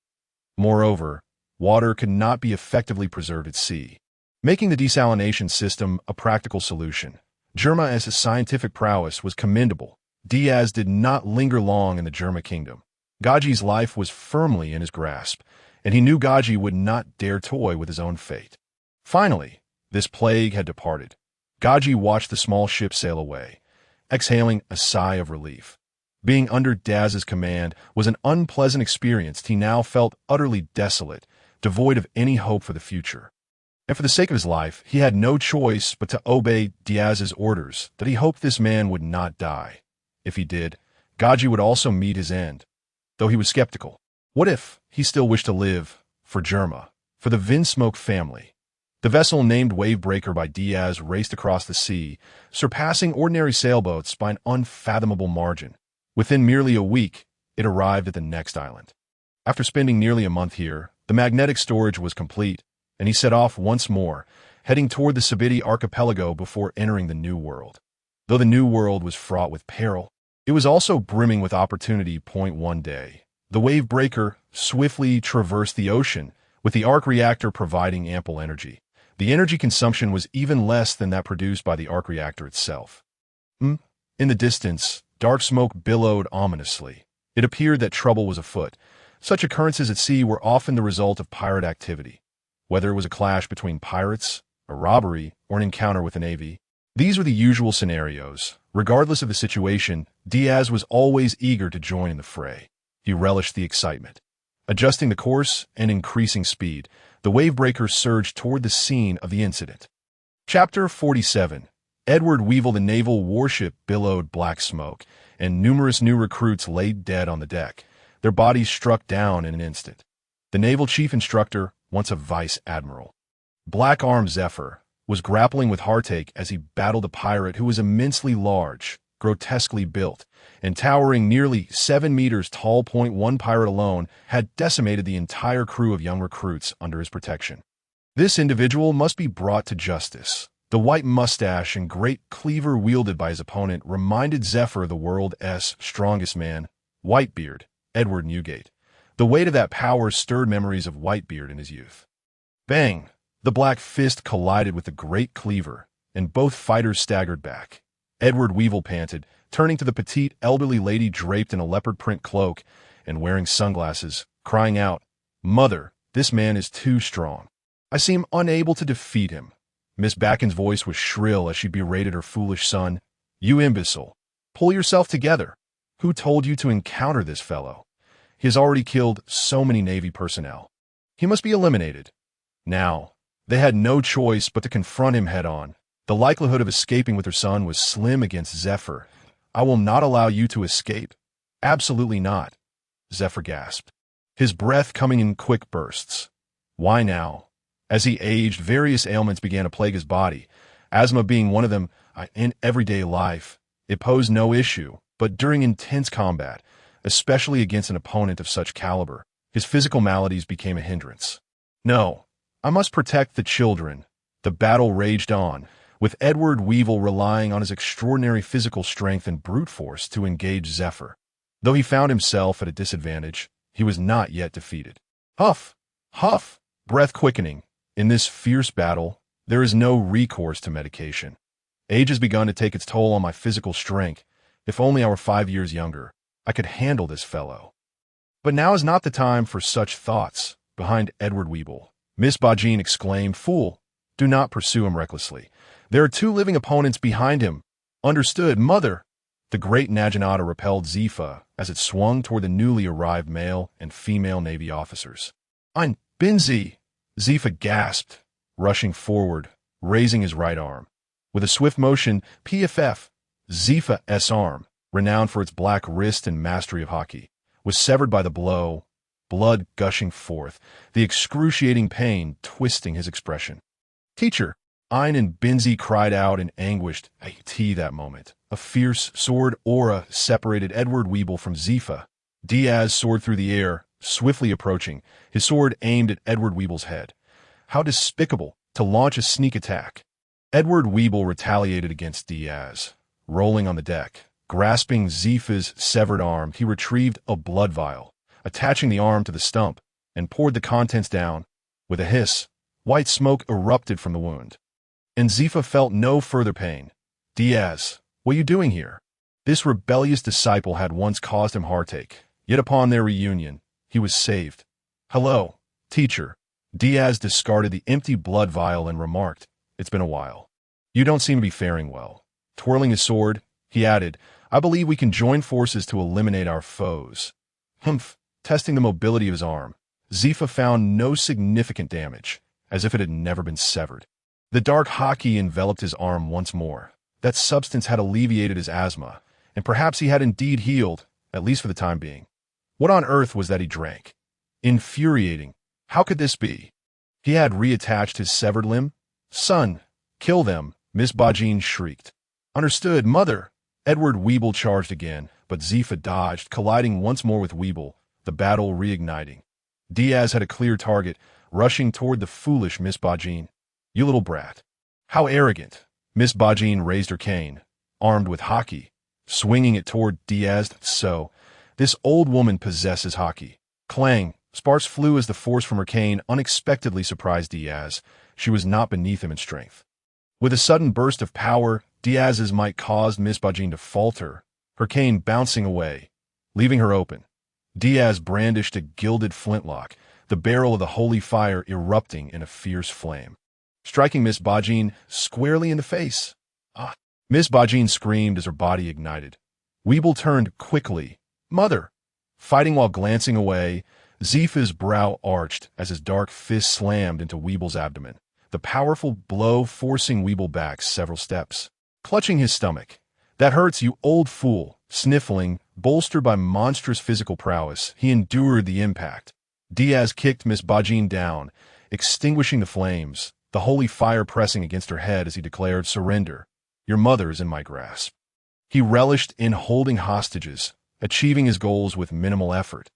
Moreover, water could not be effectively preserved at sea, making the desalination system a practical solution. Germa's scientific prowess was commendable. Diaz did not linger long in the Germa Kingdom. Gaji's life was firmly in his grasp, and he knew Gaji would not dare toy with his own fate. Finally, this plague had departed. Gaji watched the small ship sail away, exhaling a sigh of relief. Being under Diaz's command was an unpleasant experience. He now felt utterly desolate, devoid of any hope for the future. And for the sake of his life, he had no choice but to obey Diaz's orders that he hoped this man would not die. If he did, Gaji would also meet his end, though he was skeptical. What if he still wished to live for Germa, for the Vinsmoke family? The vessel named Wavebreaker by Diaz raced across the sea, surpassing ordinary sailboats by an unfathomable margin. Within merely a week, it arrived at the next island. After spending nearly a month here, the magnetic storage was complete, and he set off once more, heading toward the Sabiti archipelago before entering the New World. Though the New World was fraught with peril, it was also brimming with opportunity. One day, the Wavebreaker swiftly traversed the ocean, with the arc reactor providing ample energy. The energy consumption was even less than that produced by the arc reactor itself. In the distance, dark smoke billowed ominously. It appeared that trouble was afoot. Such occurrences at sea were often the result of pirate activity. Whether it was a clash between pirates a robbery, or an encounter with a navy. These were the usual scenarios. Regardless of the situation, Diaz was always eager to join in the fray. He relished the excitement. Adjusting the course and increasing speed, the wavebreakers surged toward the scene of the incident. Chapter 47. Edward Weevil. The naval warship billowed black smoke, and numerous new recruits laid dead on the deck, their bodies struck down in an instant. The naval chief instructor, once a vice admiral, Black Arm Zephyr, was grappling with heartache as he battled a pirate who was immensely large, grotesquely built, and towering nearly 7 meters tall. One pirate alone had decimated the entire crew of young recruits under his protection. This individual must be brought to justice. The white mustache and great cleaver wielded by his opponent reminded Zephyr of the world's strongest man, Whitebeard, Edward Newgate. The weight of that power stirred memories of Whitebeard in his youth. Bang! The black fist collided with the great cleaver, and both fighters staggered back. Edward Weevil panted, turning to the petite elderly lady draped in a leopard print cloak and wearing sunglasses, crying out, "Mother, this man is too strong. I seem unable to defeat him." Miss Backen's voice was shrill as she berated her foolish son. "You imbecile! Pull yourself together. Who told you to encounter this fellow? He has already killed so many Navy personnel. He must be eliminated." Now, they had no choice but to confront him head-on. The likelihood of escaping with her son was slim against Zephyr. "I will not allow you to escape. Absolutely not," Zephyr gasped, his breath coming in quick bursts. Why now? As he aged, various ailments began to plague his body, asthma being one of them. In everyday life, it posed no issue, but during intense combat, especially against an opponent of such caliber, his physical maladies became a hindrance. No, I must protect the children. The battle raged on, with Edward Weevil relying on his extraordinary physical strength and brute force to engage Zephyr. Though he found himself at a disadvantage, he was not yet defeated. Huff! Huff! Breath quickening. In this fierce battle, there is no recourse to medication. Age has begun to take its toll on my physical strength. If only I were 5 years younger, I could handle this fellow. But now is not the time for such thoughts. Behind Edward Weevil, Miss Bajin exclaimed, "Fool, do not pursue him recklessly. There are 2 living opponents behind him." "Understood, mother." The great Naginata repelled Zephyr as it swung toward the newly arrived male and female Navy officers. "Ein Binzi!" Zephyr gasped, rushing forward, raising his right arm. With a swift motion, PFF, Zephyr's arm, renowned for its black wrist and mastery of hockey, was severed by the blow, blood gushing forth, the excruciating pain twisting his expression. "Teacher!" Ein and Binzi cried out in anguished at that moment. A fierce sword aura separated Edward Weevil from Zephyr. Diaz soared through the air, swiftly approaching, his sword aimed at Edward Weevil's head. How despicable to launch a sneak attack! Edward Weevil retaliated against Diaz. Rolling on the deck, grasping Zephyr's severed arm, he retrieved a blood vial, attaching the arm to the stump, and poured the contents down. With a hiss, white smoke erupted from the wound. And Zephyr felt no further pain. "Diaz, what are you doing here?" This rebellious disciple had once caused him heartache, yet upon their reunion, he was saved. "Hello, teacher." Diaz discarded the empty blood vial and remarked, "It's been a while. You don't seem to be faring well." Twirling his sword, he added, "I believe we can join forces to eliminate our foes." Humph! Testing the mobility of his arm, Zephyr found no significant damage, as if it had never been severed. The dark hockey enveloped his arm once more. That substance had alleviated his asthma, and perhaps he had indeed healed, at least for the time being. What on earth was that he drank? Infuriating. How could this be? He had reattached his severed limb? "Son, kill them," Miss Bajin shrieked. "Understood, mother." Edward Weevil charged again, but Zephyr dodged, colliding once more with Weevil, the battle reigniting. Diaz had a clear target, rushing toward the foolish Miss Bajin. "You little brat. How arrogant." Miss Bajin raised her cane, armed with hockey, swinging it toward Diaz. "So, this old woman possesses hockey." Clang! Sparks flew as the force from her cane unexpectedly surprised Diaz. She was not beneath him in strength. With a sudden burst of power, Diaz's might caused Miss Bajin to falter, her cane bouncing away, leaving her open. Diaz brandished a gilded flintlock, the barrel of the holy fire erupting in a fierce flame. striking Miss Bajin squarely in the face. Ah! Miss Bajin screamed as her body ignited. Weeble turned quickly. Mother! Fighting while glancing away, Zifa's brow arched as his dark fist slammed into Weeble's abdomen, the powerful blow forcing Weeble back several steps. Clutching his stomach. That hurts, you old fool. Sniffling, bolstered by monstrous physical prowess, he endured the impact. Diaz kicked Miss Bajin down, extinguishing the flames, the holy fire pressing against her head as he declared, "Surrender. Your mother is in my grasp." He relished in holding hostages, achieving his goals with minimal effort.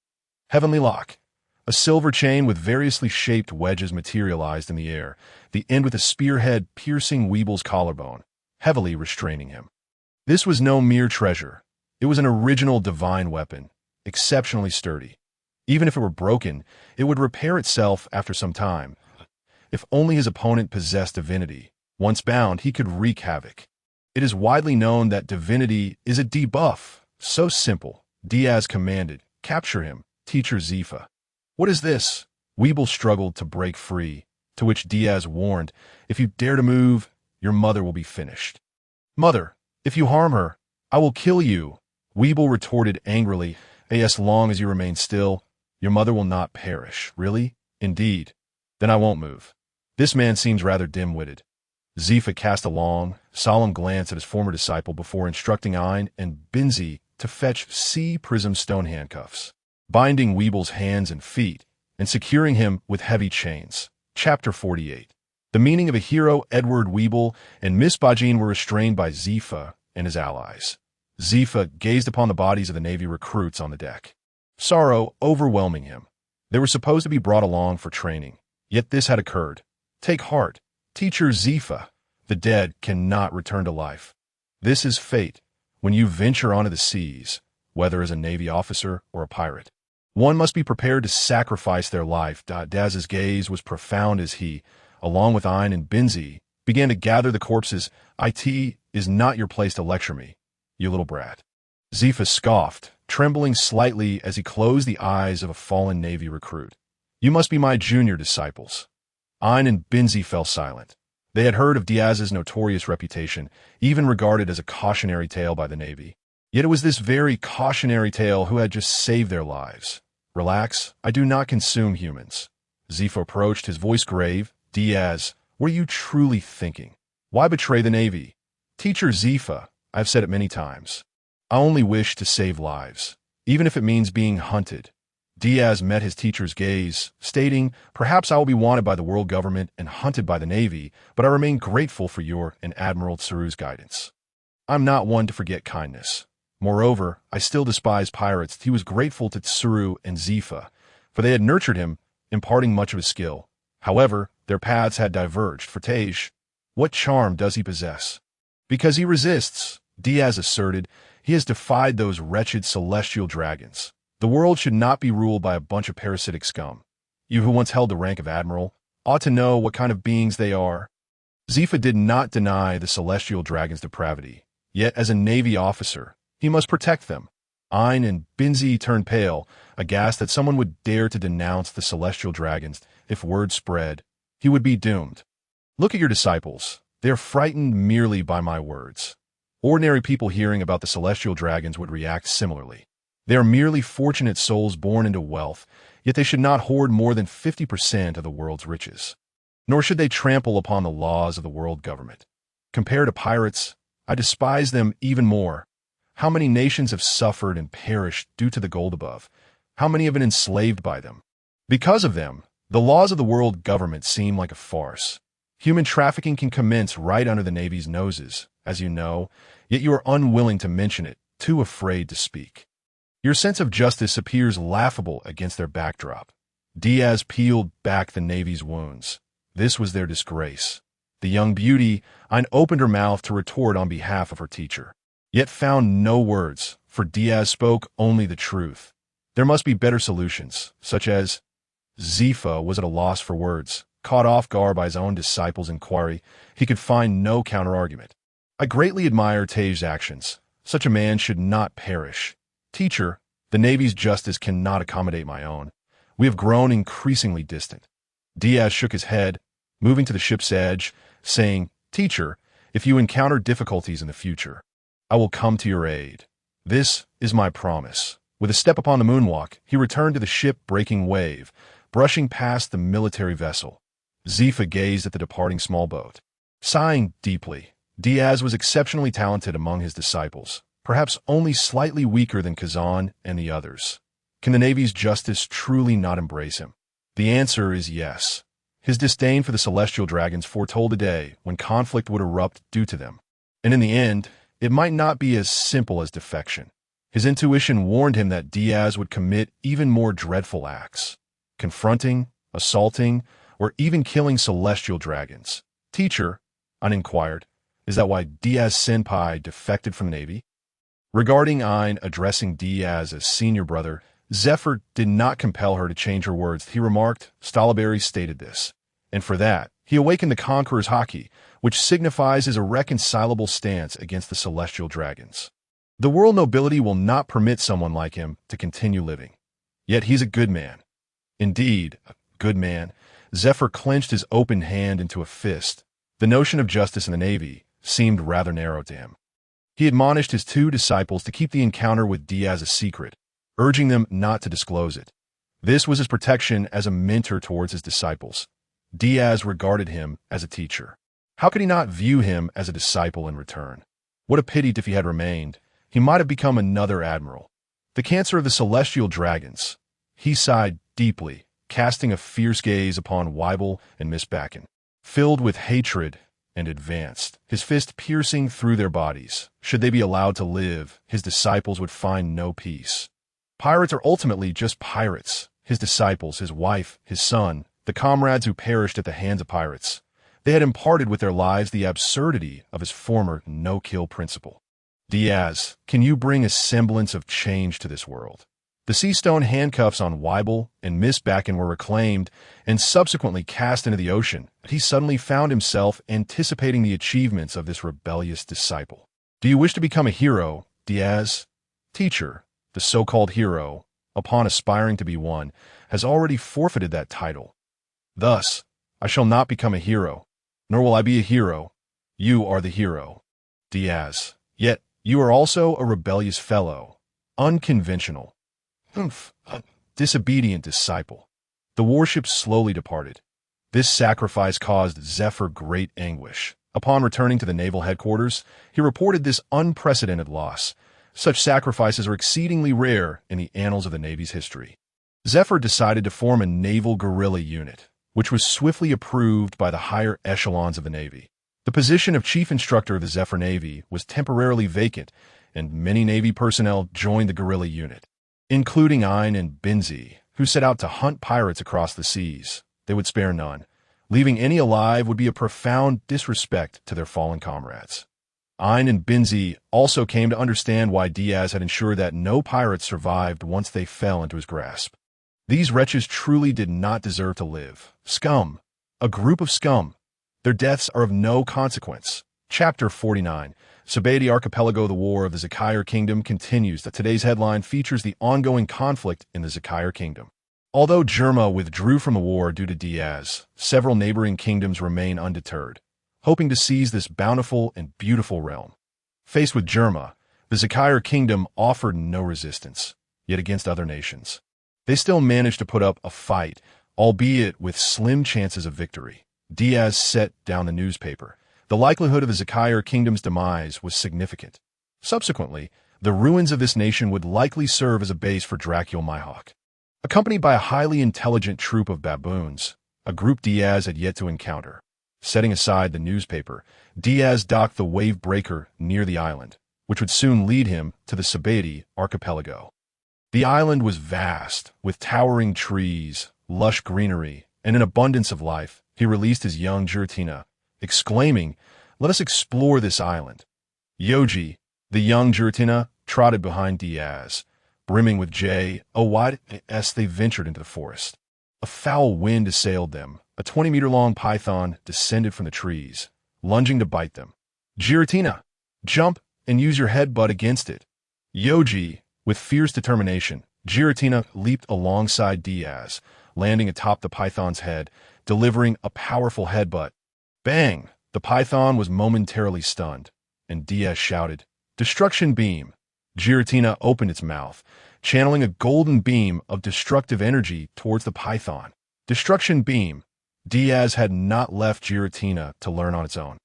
Heavenly Lock. A silver chain with variously shaped wedges materialized in the air, the end with a spearhead piercing Weeble's collarbone, heavily restraining him. This was no mere treasure. It was an original divine weapon, exceptionally sturdy. Even if it were broken, it would repair itself after some time. If only his opponent possessed divinity. Once bound, he could wreak havoc. It is widely known that divinity is a debuff. So simple. Diaz commanded, "Capture him, teacher Zifa." "What is this?" Weeble struggled to break free, to which Diaz warned, "If you dare to move, your mother will be finished." "Mother, if you harm her, I will kill you," Weeble retorted angrily. "As long as you remain still, your mother will not perish." "Really? Indeed. Then I won't move." This man seems rather dim-witted. Zifa cast a long, solemn glance at his former disciple before instructing Ein and Binzi to fetch C-prism stone handcuffs, binding Weeble's hands and feet, and securing him with heavy chains. Chapter 48. The meaning of a hero. Edward Weeble and Miss Bajin were restrained by Zifa and his allies. Zifa gazed upon the bodies of the Navy recruits on the deck, sorrow overwhelming him. They were supposed to be brought along for training, yet this had occurred. "Take heart, teacher Zifa. The dead cannot return to life. This is fate when you venture onto the seas, whether as a Navy officer or a pirate. One must be prepared to sacrifice their life." Daz's gaze was profound as he, along with Ein and Binzi, began to gather the corpses. "It is not your place to lecture me, you little brat." Zifa scoffed, trembling slightly as he closed the eyes of a fallen Navy recruit. "You must be my junior disciples." Ein and Binzi fell silent. They had heard of Diaz's notorious reputation, even regarded as a cautionary tale by the Navy. Yet it was this very cautionary tale who had just saved their lives. "Relax, I do not consume humans." Zifa approached, his voice grave. "Diaz, what are you truly thinking? Why betray the Navy?" "Teacher Zifa, I have said it many times. I only wish to save lives, even if it means being hunted." Diaz met his teacher's gaze, stating, "Perhaps I will be wanted by the world government and hunted by the Navy, but I remain grateful for your and Admiral Tsuru's guidance. I'm not one to forget kindness. Moreover, I still despise pirates." He was grateful to Tsuru and Zifa, for they had nurtured him, imparting much of his skill. However, their paths had diverged. For Tej, what charm does he possess? "Because he resists," Diaz asserted. "He has defied those wretched celestial dragons. The world should not be ruled by a bunch of parasitic scum. You who once held the rank of admiral ought to know what kind of beings they are." Zifa did not deny the celestial dragon's depravity, yet as a Navy officer, he must protect them. Ein and Binzi turned pale, aghast that someone would dare to denounce the celestial dragons. If word spread, he would be doomed. "Look at your disciples. They are frightened merely by my words. Ordinary people hearing about the celestial dragons would react similarly. They are merely fortunate souls born into wealth, yet they should not hoard more than 50% of the world's riches. Nor should they trample upon the laws of the world government. Compared to pirates, I despise them even more. How many nations have suffered and perished due to the gold above? How many have been enslaved by them? Because of them, the laws of the world government seem like a farce. Human trafficking can commence right under the Navy's noses, as you know, yet you are unwilling to mention it, too afraid to speak. Your sense of justice appears laughable against their backdrop." Diaz peeled back the Navy's wounds. This was their disgrace. The young beauty, Ein opened her mouth to retort on behalf of her teacher, yet found no words, for Diaz spoke only the truth. There must be better solutions, such as... Zifa was at a loss for words. Caught off guard by his own disciple's inquiry, he could find no counter-argument. "I greatly admire Tej's actions. Such a man should not perish. Teacher, the Navy's justice cannot accommodate my own. We have grown increasingly distant." Diaz shook his head. moving to the ship's edge, saying, "Teacher, if you encounter difficulties in the future, I will come to your aid. This is my promise." With a step upon the moonwalk, he returned to the ship-breaking wave, brushing past the military vessel. Zifa gazed at the departing small boat. Sighing deeply, Diaz was exceptionally talented among his disciples, perhaps only slightly weaker than Kazan and the others. Can the Navy's justice truly not embrace him? The answer is yes. His disdain for the celestial dragons foretold a day when conflict would erupt due to them. And in the end, it might not be as simple as defection. His intuition warned him that Diaz would commit even more dreadful acts, confronting, assaulting, or even killing celestial dragons. "Teacher," I inquired, "is that why Diaz-senpai defected from the Navy?" Regarding Ain addressing Diaz as senior brother, Zephyr did not compel her to change her words. He remarked, "Stalaberry stated this, and for that, he awakened the Conqueror's haki, which signifies his irreconcilable stance against the celestial dragons. The world nobility will not permit someone like him to continue living. Yet he's a good man." Indeed, a good man. Zephyr clenched his open hand into a fist. The notion of justice in the Navy seemed rather narrow to him. He admonished his two disciples to keep the encounter with Diaz a secret, urging them not to disclose it. This was his protection as a mentor towards his disciples. Diaz regarded him as a teacher. How could he not view him as a disciple in return? What a pity if he had remained. He might have become another admiral. The cancer of the celestial dragons. He sighed deeply, casting a fierce gaze upon Weibel and Miss Bakken. Filled with hatred and advanced, his fist piercing through their bodies. Should they be allowed to live, his disciples would find no peace. Pirates are ultimately just pirates. His disciples, his wife, his son, the comrades who perished at the hands of pirates. They had imparted with their lives the absurdity of his former no-kill principle. Diaz, can you bring a semblance of change to this world? The sea-stone handcuffs on Weibel and Miss Bakken were reclaimed and subsequently cast into the ocean. He suddenly found himself anticipating the achievements of this rebellious disciple. Do you wish to become a hero, Diaz? Teacher, the so-called hero, upon aspiring to be one, has already forfeited that title. Thus, I shall not become a hero, nor will I be a hero. You are the hero. Diaz, yet you are also a rebellious fellow, unconventional, a disobedient disciple. The warship slowly departed. This sacrifice caused Zephyr great anguish. Upon returning to the naval headquarters, he reported this unprecedented loss. Such sacrifices are exceedingly rare in the annals of the Navy's history. Zephyr decided to form a naval guerrilla unit, which was swiftly approved by the higher echelons of the Navy. The position of chief instructor of the Zephyr Navy was temporarily vacant, and many Navy personnel joined the guerrilla unit, including Ain and Binzi, who set out to hunt pirates across the seas. They would spare none. Leaving any alive would be a profound disrespect to their fallen comrades. Ain and Binzi also came to understand why Diaz had ensured that no pirates survived once they fell into his grasp. These wretches truly did not deserve to live. Scum. A group of scum. Their deaths are of no consequence. Chapter 49. Sabedi Archipelago. The War of the Zakire Kingdom continues. Today's headline features the ongoing conflict in the Zakire Kingdom. Although Germa withdrew from the war due to Diaz, several neighboring kingdoms remain undeterred, hoping to seize this bountiful and beautiful realm. Faced with Germa, the Zakire Kingdom offered no resistance, yet against other nations, they still managed to put up a fight, albeit with slim chances of victory. Diaz set down the newspaper. The likelihood of the Zakire Kingdom's demise was significant. Subsequently, the ruins of this nation would likely serve as a base for Dracul Mihawk. Accompanied by a highly intelligent troop of baboons, a group Diaz had yet to encounter. Setting aside the newspaper, Diaz docked the wave breaker near the island, which would soon lead him to the Sabedi Archipelago. The island was vast, with towering trees, lush greenery, and an abundance of life. He released his young Giratina, exclaiming, "Let us explore this island." Yoji, the young Giratina, trotted behind Diaz, brimming with joy as they ventured into the forest. A foul wind assailed them. A 20-meter-long python descended from the trees, lunging to bite them. Giratina, jump and use your headbutt against it. Yoji, with fierce determination, Giratina leaped alongside Diaz, landing atop the python's head, delivering a powerful headbutt. Bang! The python was momentarily stunned, and Diaz shouted, "Destruction beam!" Giratina opened its mouth, channeling a golden beam of destructive energy towards the python. Destruction beam. Diaz had not left Giratina to learn on its own.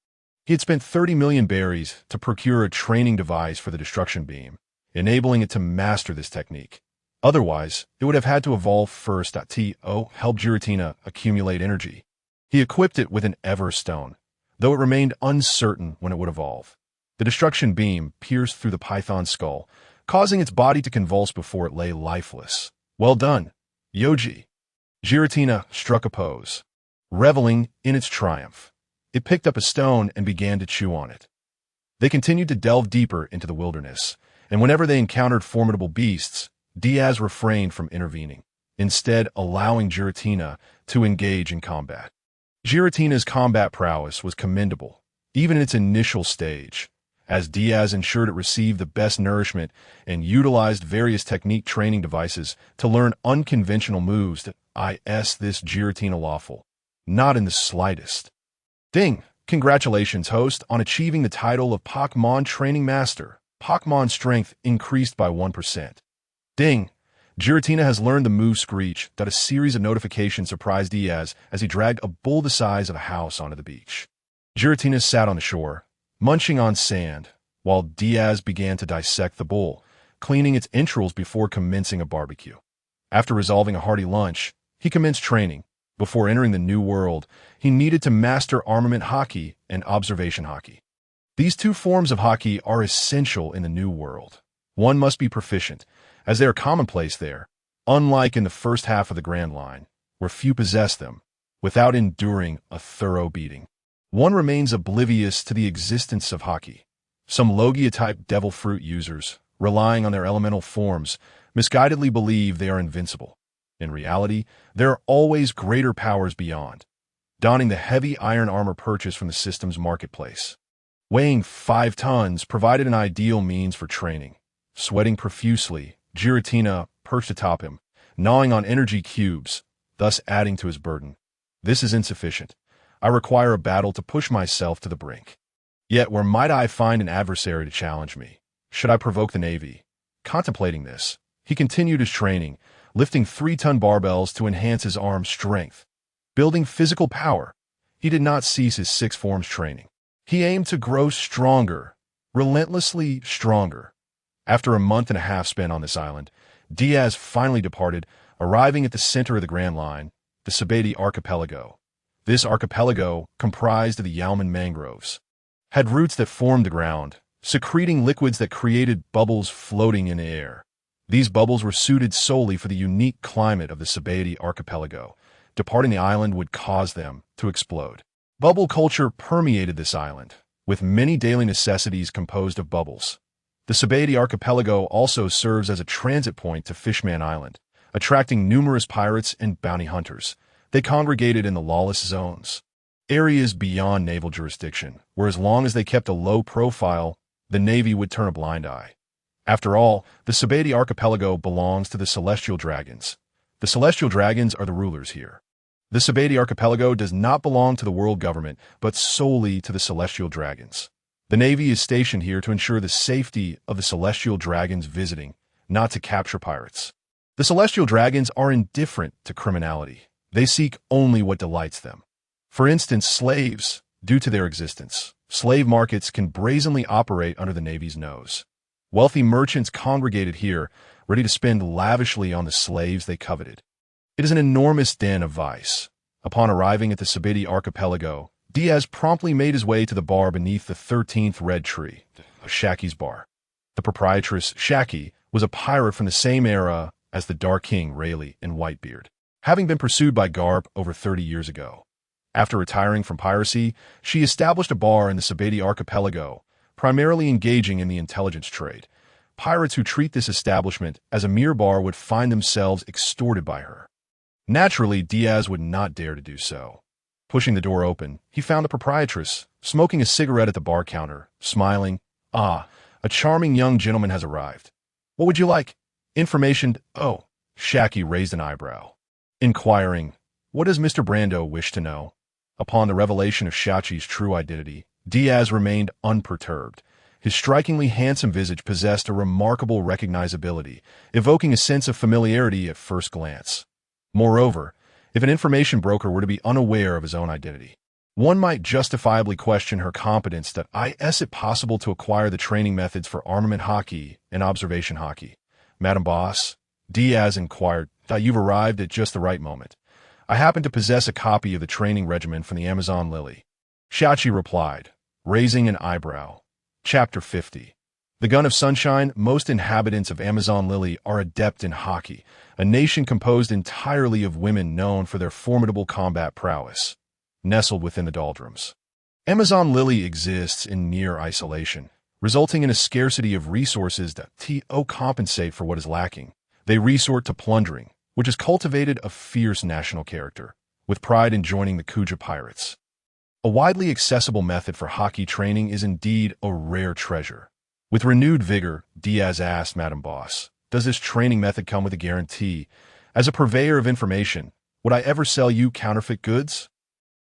He had spent 30 million berries to procure a training device for the destruction beam, enabling it to master this technique. Otherwise, it would have had to evolve first. Help Giratina accumulate energy. He equipped it with an Everstone, though it remained uncertain when it would evolve. The destruction beam pierced through the python's skull, causing its body to convulse before it lay lifeless. Well done, Yoji. Giratina struck a pose, reveling in its triumph. It picked up a stone and began to chew on it. They continued to delve deeper into the wilderness, and whenever they encountered formidable beasts, Diaz refrained from intervening, instead allowing Giratina to engage in combat. Giratina's combat prowess was commendable, even in its initial stage, as Diaz ensured it received the best nourishment and utilized various technique training devices to learn unconventional moves that this Giratina lawful. Not in the slightest. Ding! Congratulations, host, on achieving the title of Pokemon Training Master. Pokemon strength increased by 1%. Ding! Giratina has learned the move Screech. A series of notifications surprised Diaz as he dragged a bull the size of a house onto the beach. Giratina sat on the shore, munching on sand, while Diaz began to dissect the bull, cleaning its entrails before commencing a barbecue. After resolving a hearty lunch, he commenced training. Before entering the new world, he needed to master armament hockey and observation hockey. These two forms of hockey are essential in the new world. One must be proficient, as they are commonplace there, unlike in the first half of the Grand Line, where few possess them, without enduring a thorough beating. One remains oblivious to the existence of hockey. Some Logia-type devil fruit users, relying on their elemental forms, misguidedly believe they are invincible. In reality, there are always greater powers beyond, donning the heavy iron armor purchased from the system's marketplace. Weighing 5 tons provided an ideal means for training. Sweating profusely, Giratina perched atop him, gnawing on energy cubes, thus adding to his burden. This is insufficient. I require a battle to push myself to the brink. Yet where might I find an adversary to challenge me? Should I provoke the Navy? Contemplating this, he continued his training, lifting 3-ton barbells to enhance his arm strength. Building physical power, he did not cease his 6 forms training. He aimed to grow stronger, relentlessly stronger. After a month and a half spent on this island, Diaz finally departed, arriving at the center of the Grand Line, the Sabati Archipelago. This archipelago, comprised of the Yalman mangroves, had roots that formed the ground, secreting liquids that created bubbles floating in the air. These bubbles were suited solely for the unique climate of the Sabati Archipelago. Departing the island would cause them to explode. Bubble culture permeated this island, with many daily necessities composed of bubbles. The Sabati Archipelago also serves as a transit point to Fishman Island, attracting numerous pirates and bounty hunters. They congregated in the lawless zones, areas beyond naval jurisdiction, where as long as they kept a low profile, the Navy would turn a blind eye. After all, the Sabati Archipelago belongs to the Celestial Dragons. The Celestial Dragons are the rulers here. The Sabati Archipelago does not belong to the world government, but solely to the Celestial Dragons. The Navy is stationed here to ensure the safety of the Celestial Dragons visiting, not to capture pirates. The Celestial Dragons are indifferent to criminality. They seek only what delights them. For instance, slaves, due to their existence, slave markets can brazenly operate under the Navy's nose. Wealthy merchants congregated here, ready to spend lavishly on the slaves they coveted. It is an enormous den of vice. Upon arriving at the Sabati Archipelago, Diaz promptly made his way to the bar beneath the 13th red tree, Shaki's bar. The proprietress, Shaki, was a pirate from the same era as the Dark King Rayleigh and Whitebeard, having been pursued by Garp over 30 years ago. After retiring from piracy, she established a bar in the Sabati Archipelago, primarily engaging in the intelligence trade. Pirates who treat this establishment as a mere bar would find themselves extorted by her. Naturally, Diaz would not dare to do so. Pushing the door open, he found the proprietress, smoking a cigarette at the bar counter, smiling. "Ah, a charming young gentleman has arrived. What would you like? Information?" "Oh." Shaki raised an eyebrow. inquiring, "What does Mr. Brando wish to know?" Upon the revelation of Shachi's true identity, Diaz remained unperturbed. His strikingly handsome visage possessed a remarkable recognizability, evoking a sense of familiarity at first glance. Moreover, if an information broker were to be unaware of his own identity, one might justifiably question her competence. Is it possible to acquire the training methods for armament hockey and observation hockey? Madam Boss, Diaz inquired, "You've arrived at just the right moment. I happen to possess a copy of the training regimen from the Amazon Lily." Shachi replied, raising an eyebrow. Chapter 50. The Gun of Sunshine. Most inhabitants of Amazon Lily are adept in hockey, a nation composed entirely of women known for their formidable combat prowess. Nestled within the doldrums, Amazon Lily exists in near isolation, resulting in a scarcity of resources that compensate for what is lacking. They resort to plundering, which has cultivated a fierce national character, with pride in joining the Kuja pirates. A widely accessible method for hockey training is indeed a rare treasure. With renewed vigor, Diaz asked Madam Boss, "Does this training method come with a guarantee? As a purveyor of information, would I ever sell you counterfeit goods?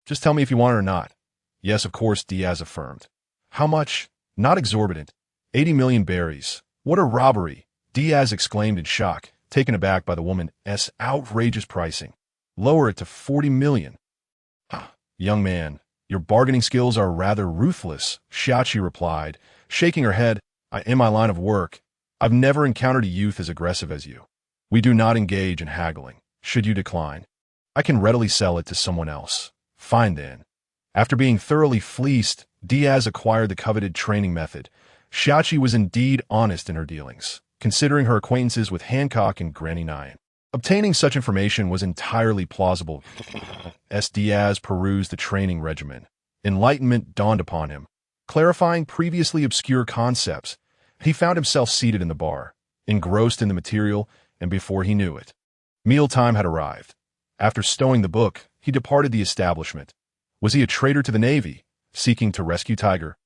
Just tell me if you want it or not." "Yes, of course," Diaz affirmed. "How much?" "Not exorbitant. 80 million berries. What a robbery!" Diaz exclaimed in shock, taken aback by the woman's outrageous pricing. "Lower it to 40 million. Young man, your bargaining skills are rather ruthless," Shachi replied, shaking her head. "In my line of work, I've never encountered a youth as aggressive as you. We do not engage in haggling. Should you decline, I can readily sell it to someone else." "Fine then." After being thoroughly fleeced, Diaz acquired the coveted training method. Shachi was indeed honest in her dealings, considering her acquaintances with Hancock and Granny Nyan. Obtaining such information was entirely plausible. As Diaz perused the training regimen, enlightenment dawned upon him. Clarifying previously obscure concepts, he found himself seated in the bar, engrossed in the material, and before he knew it, mealtime had arrived. After stowing the book, he departed the establishment. Was he a traitor to the Navy, seeking to rescue Tiger?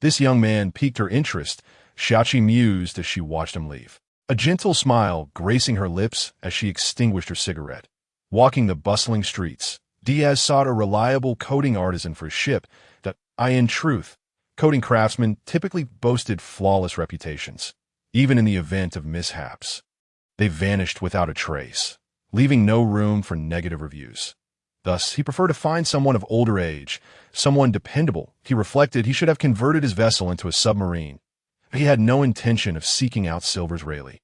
This young man piqued her interest, Shachi mused as she watched him leave, a gentle smile gracing her lips as she extinguished her cigarette. Walking the bustling streets, Diaz sought a reliable coating artisan for his ship. In truth, coating craftsmen typically boasted flawless reputations. Even in the event of mishaps, they vanished without a trace, leaving no room for negative reviews. Thus, he preferred to find someone of older age, someone dependable. He reflected he should have converted his vessel into a submarine. He had no intention of seeking out Silver's Rayleigh,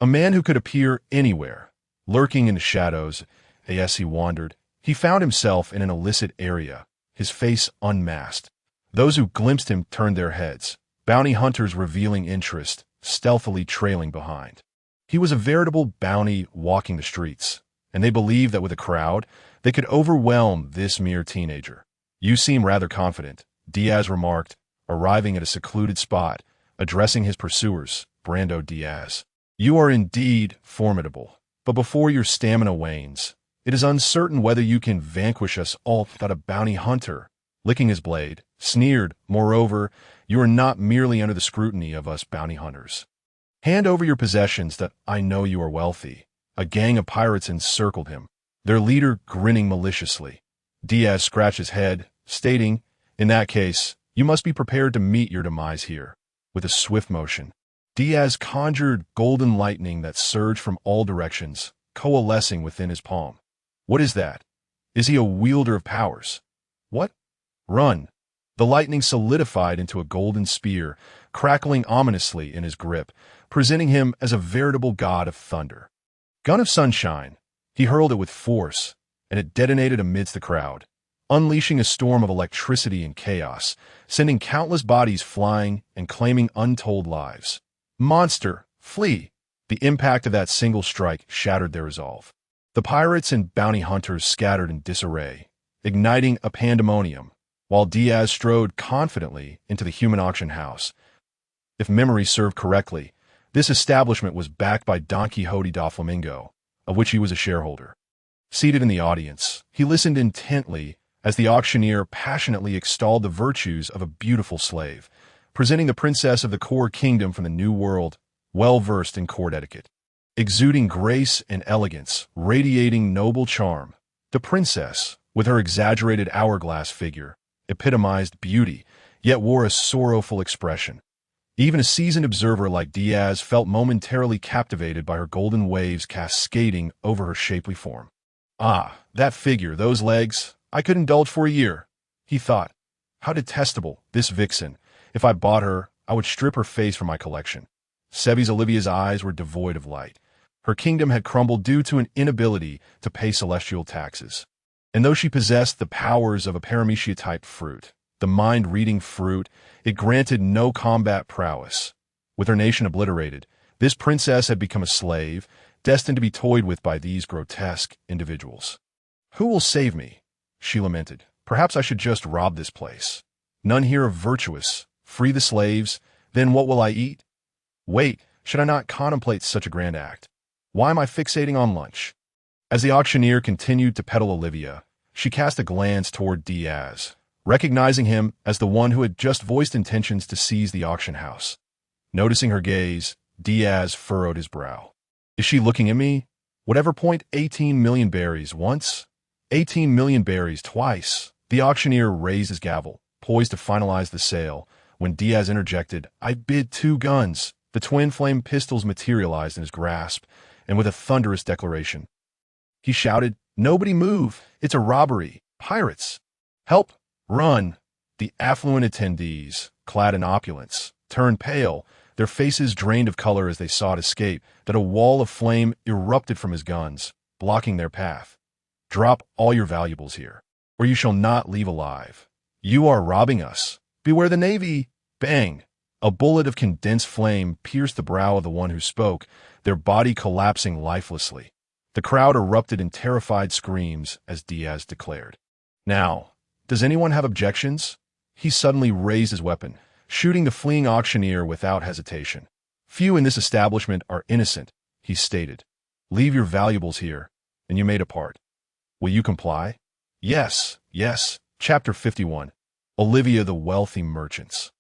a man who could appear anywhere, lurking in the shadows. As he wandered, he found himself in an illicit area, his face unmasked. Those who glimpsed him turned their heads, bounty hunters revealing interest, stealthily trailing behind. He was a veritable bounty walking the streets, and they believed that with a crowd, they could overwhelm this mere teenager. "You seem rather confident," Diaz remarked, arriving at a secluded spot, addressing his pursuers. "Brando Diaz, you are indeed formidable, but before your stamina wanes, it is uncertain whether you can vanquish us all." A bounty hunter, licking his blade, sneered, "Moreover, you are not merely under the scrutiny of us bounty hunters. Hand over your possessions. I know you are wealthy." A gang of pirates encircled him, their leader grinning maliciously. Diaz scratched his head, stating, "In that case, you must be prepared to meet your demise here." With a swift motion, Diaz conjured golden lightning that surged from all directions, coalescing within his palm. "What is that? Is he a wielder of powers?" "What?" "Run." The lightning solidified into a golden spear, crackling ominously in his grip, presenting him as a veritable god of thunder. Gun of Sunshine. He hurled it with force, and it detonated amidst the crowd, unleashing a storm of electricity and chaos, sending countless bodies flying and claiming untold lives. "Monster, flee!" The impact of that single strike shattered their resolve. The pirates and bounty hunters scattered in disarray, igniting a pandemonium, while Diaz strode confidently into the human auction house. If memory served correctly, this establishment was backed by Donquixote Doflamingo, of which he was a shareholder. Seated in the audience, he listened intently as the auctioneer passionately extolled the virtues of a beautiful slave, presenting the princess of the Goya Kingdom from the New World, well versed in court etiquette. exuding grace and elegance, radiating noble charm. The princess, with her exaggerated hourglass figure, epitomized beauty, yet wore a sorrowful expression. Even a seasoned observer like Diaz felt momentarily captivated by her golden waves cascading over her shapely form. Ah, that figure, those legs, I could indulge for a year, he thought. How detestable, this vixen. If I bought her, I would strip her face from my collection. Sevi's Olivia's eyes were devoid of light. Her kingdom had crumbled due to an inability to pay celestial taxes. And though she possessed the powers of a paramecia-type fruit, the mind-reading fruit, it granted no combat prowess. With her nation obliterated, this princess had become a slave, destined to be toyed with by these grotesque individuals. Who will save me? She lamented. Perhaps I should just rob this place. None here are virtuous. Free the slaves. Then what will I eat? Wait, should I not contemplate such a grand act? Why am I fixating on lunch? As the auctioneer continued to peddle Olivia, she cast a glance toward Diaz, recognizing him as the one who had just voiced intentions to seize the auction house. Noticing her gaze, Diaz furrowed his brow. Is she looking at me? Whatever point 18 million berries once, 18 million berries twice. The auctioneer raised his gavel, poised to finalize the sale, when Diaz interjected, I bid 2 guns. The twin flame pistols materialized in his grasp, and with a thunderous declaration, he shouted, Nobody move! It's a robbery! Pirates! Help! Run! The affluent attendees, clad in opulence, turned pale, their faces drained of color as they sought escape, that a wall of flame erupted from his guns, blocking their path. Drop all your valuables here, or you shall not leave alive. You are robbing us. Beware the navy! Bang! A bullet of condensed flame pierced the brow of the one who spoke, their body collapsing lifelessly. The crowd erupted in terrified screams as Diaz declared. Now, does anyone have objections? He suddenly raised his weapon, shooting the fleeing auctioneer without hesitation. Few in this establishment are innocent, he stated. Leave your valuables here, and you may depart. Will you comply? Yes, yes. Chapter 51. Olivia the Wealthy Merchants.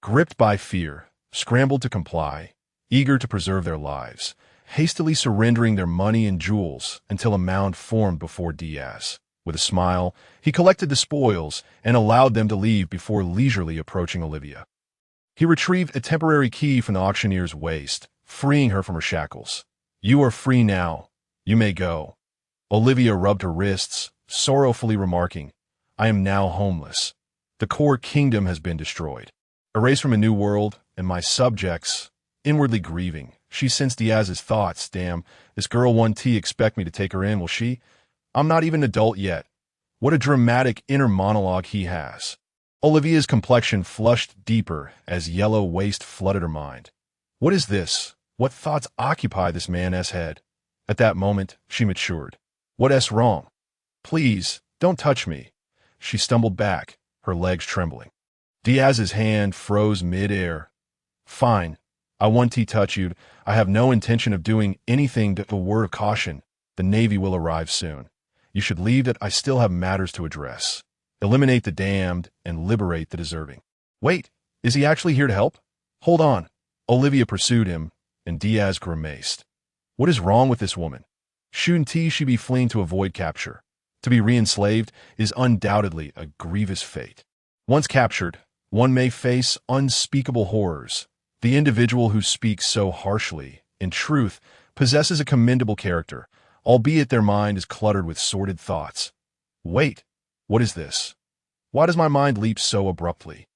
Gripped by fear, scrambled to comply, eager to preserve their lives, hastily surrendering their money and jewels until a mound formed before Diaz. With a smile, he collected the spoils and allowed them to leave before leisurely approaching Olivia. He retrieved a temporary key from the auctioneer's waist, freeing her from her shackles. You are free now. You may go. Olivia rubbed her wrists, sorrowfully remarking, I am now homeless. The core kingdom has been destroyed. Erased from a new world, and my subjects, inwardly grieving. She sensed Diaz's thoughts. Damn, this girl 1T expect me to take her in, will she? I'm not even an adult yet. What a dramatic inner monologue he has. Olivia's complexion flushed deeper as yellow waste flooded her mind. What is this? What thoughts occupy this man's head? At that moment, she matured. What's wrong? Please, don't touch me. She stumbled back, her legs trembling. Diaz's hand froze mid-air. Fine. I 1T touch you. I have no intention of doing anything but a word of caution. The Navy will arrive soon. You should leave that I still have matters to address. Eliminate the damned and liberate the deserving. Wait, is he actually here to help? Hold on. Olivia pursued him, and Diaz grimaced. What is wrong with this woman? Shouldn't she be fleeing to avoid capture? To be re-enslaved is undoubtedly a grievous fate. Once captured, one may face unspeakable horrors. The individual who speaks so harshly, in truth, possesses a commendable character, albeit their mind is cluttered with sordid thoughts. Wait, what is this? Why does my mind leap so abruptly?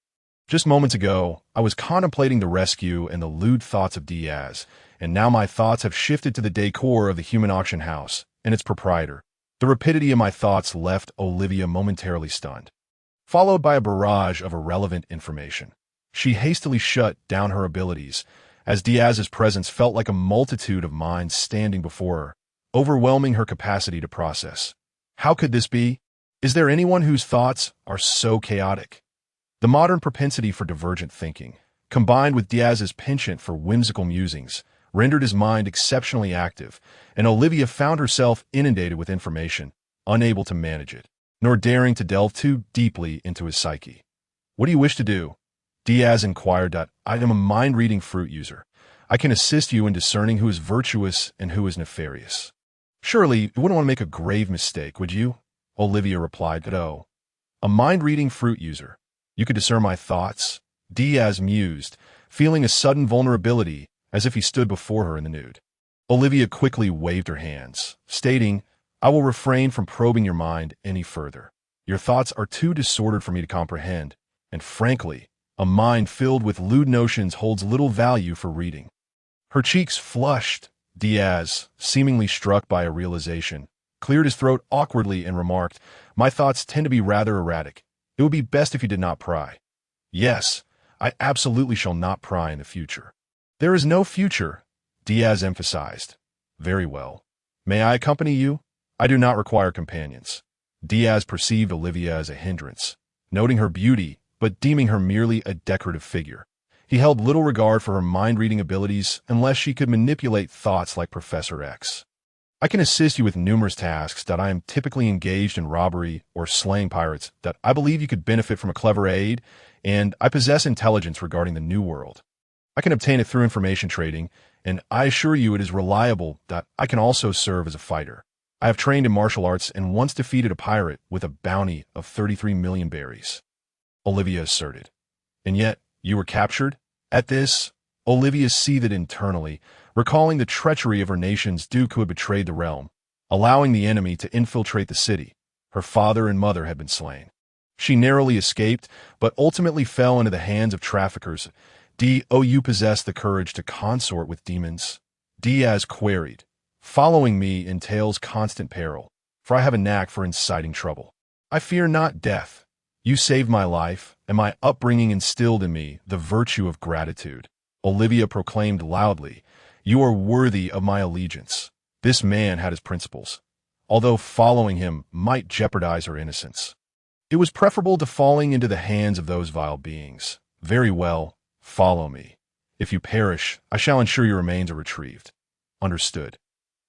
Just moments ago, I was contemplating the rescue and the lewd thoughts of Diaz, and now my thoughts have shifted to the decor of the human auction house and its proprietor. The rapidity of my thoughts left Olivia momentarily stunned, followed by a barrage of irrelevant information. She hastily shut down her abilities, as Diaz's presence felt like a multitude of minds standing before her, overwhelming her capacity to process. How could this be? Is there anyone whose thoughts are so chaotic? The modern propensity for divergent thinking, combined with Diaz's penchant for whimsical musings, rendered his mind exceptionally active, and Olivia found herself inundated with information, unable to manage it, nor daring to delve too deeply into his psyche. What do you wish to do? Diaz inquired. I am a mind-reading fruit user. I can assist you in discerning who is virtuous and who is nefarious. Surely, you wouldn't want to make a grave mistake, would you? Olivia replied, "Oh, a mind-reading fruit user. You could discern my thoughts?" Diaz mused, feeling a sudden vulnerability as if he stood before her in the nude. Olivia quickly waved her hands, stating, "I will refrain from probing your mind any further. Your thoughts are too disordered for me to comprehend, and frankly, a mind filled with lewd notions holds little value for reading." Her cheeks flushed. Diaz, seemingly struck by a realization, cleared his throat awkwardly and remarked, "My thoughts tend to be rather erratic. It would be best if you did not pry." "Yes, I absolutely shall not pry in the future." "There is no future," Diaz emphasized. "Very well. May I accompany you?" "I do not require companions." Diaz perceived Olivia as a hindrance, noting her beauty but deeming her merely a decorative figure. He held little regard for her mind-reading abilities unless she could manipulate thoughts like Professor X. "I can assist you with numerous tasks that I am typically engaged in robbery or slaying pirates that I believe you could benefit from a clever aid, and I possess intelligence regarding the New World. I can obtain it through information trading, and I assure you it is reliable that I can also serve as a fighter. I have trained in martial arts and once defeated a pirate with a bounty of 33 million berries," Olivia asserted. "And yet, you were captured?" At this, Olivia seethed internally, recalling the treachery of her nation's duke who had betrayed the realm, allowing the enemy to infiltrate the city. Her father and mother had been slain. She narrowly escaped, but ultimately fell into the hands of traffickers. "Do you possess the courage to consort with demons?" Diaz queried. "Following me entails constant peril, for I have a knack for inciting trouble. I fear not death. You saved my life, and my upbringing instilled in me the virtue of gratitude." Olivia proclaimed loudly, "You are worthy of my allegiance." This man had his principles, although following him might jeopardize her innocence. It was preferable to falling into the hands of those vile beings. "Very well, follow me. If you perish, I shall ensure your remains are retrieved." "Understood."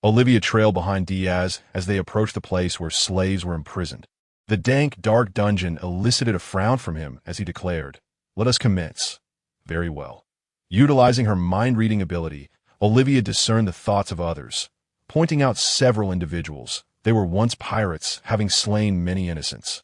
Olivia trailed behind Diaz as they approached the place where slaves were imprisoned. The dank, dark dungeon elicited a frown from him as he declared, "Let us commence." "Very well." Utilizing her mind-reading ability, Olivia discerned the thoughts of others, pointing out several individuals. They were once pirates, having slain many innocents.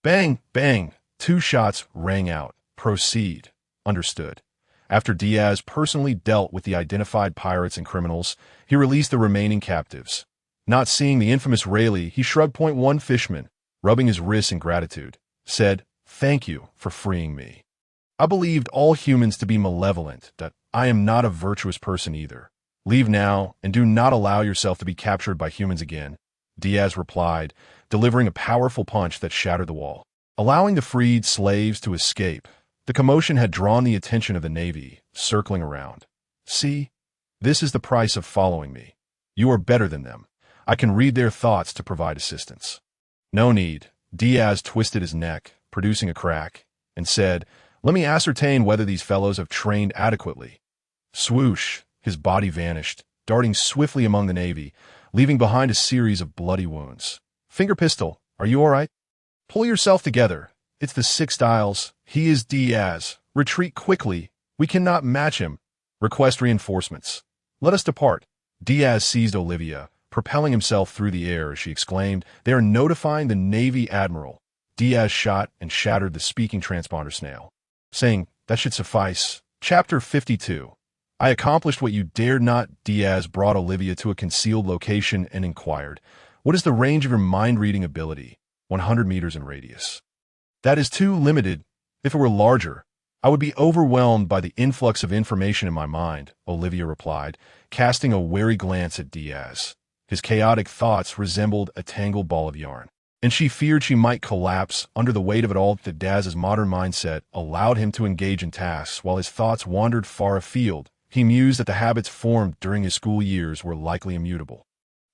Bang, bang, 2 shots rang out. "Proceed." "Understood." After Diaz personally dealt with the identified pirates and criminals, he released the remaining captives. Not seeing the infamous Rayleigh, he shrugged. One fisherman, rubbing his wrists in gratitude, said, "Thank you for freeing me. I believed all humans to be malevolent, that I am not a virtuous person either. Leave now, and do not allow yourself to be captured by humans again," Diaz replied, delivering a powerful punch that shattered the wall. Allowing the freed slaves to escape, the commotion had drawn the attention of the Navy, circling around. "See, this is the price of following me. You are better than them. I can read their thoughts to provide assistance." "No need." Diaz twisted his neck, producing a crack, and said, "Let me ascertain whether these fellows have trained adequately." Swoosh, his body vanished, darting swiftly among the Navy, leaving behind a series of bloody wounds. "Finger pistol, are you all right? Pull yourself together. It's the 6 Dials. He is Diaz. Retreat quickly. We cannot match him. Request reinforcements. Let us depart." Diaz seized Olivia, propelling himself through the air as she exclaimed, "They are notifying the Navy Admiral." Diaz shot and shattered the speaking transponder snail, saying, "That should suffice." Chapter 52. "I accomplished what you dared not." Diaz brought Olivia to a concealed location and inquired, "What is the range of your mind-reading ability?" 100 meters in radius. "That is too limited. If it were larger, I would be overwhelmed by the influx of information in my mind," Olivia replied, casting a wary glance at Diaz. His chaotic thoughts resembled a tangled ball of yarn, and she feared she might collapse under the weight of it all. Diaz's modern mindset allowed him to engage in tasks while his thoughts wandered far afield. He mused that the habits formed during his school years were likely immutable.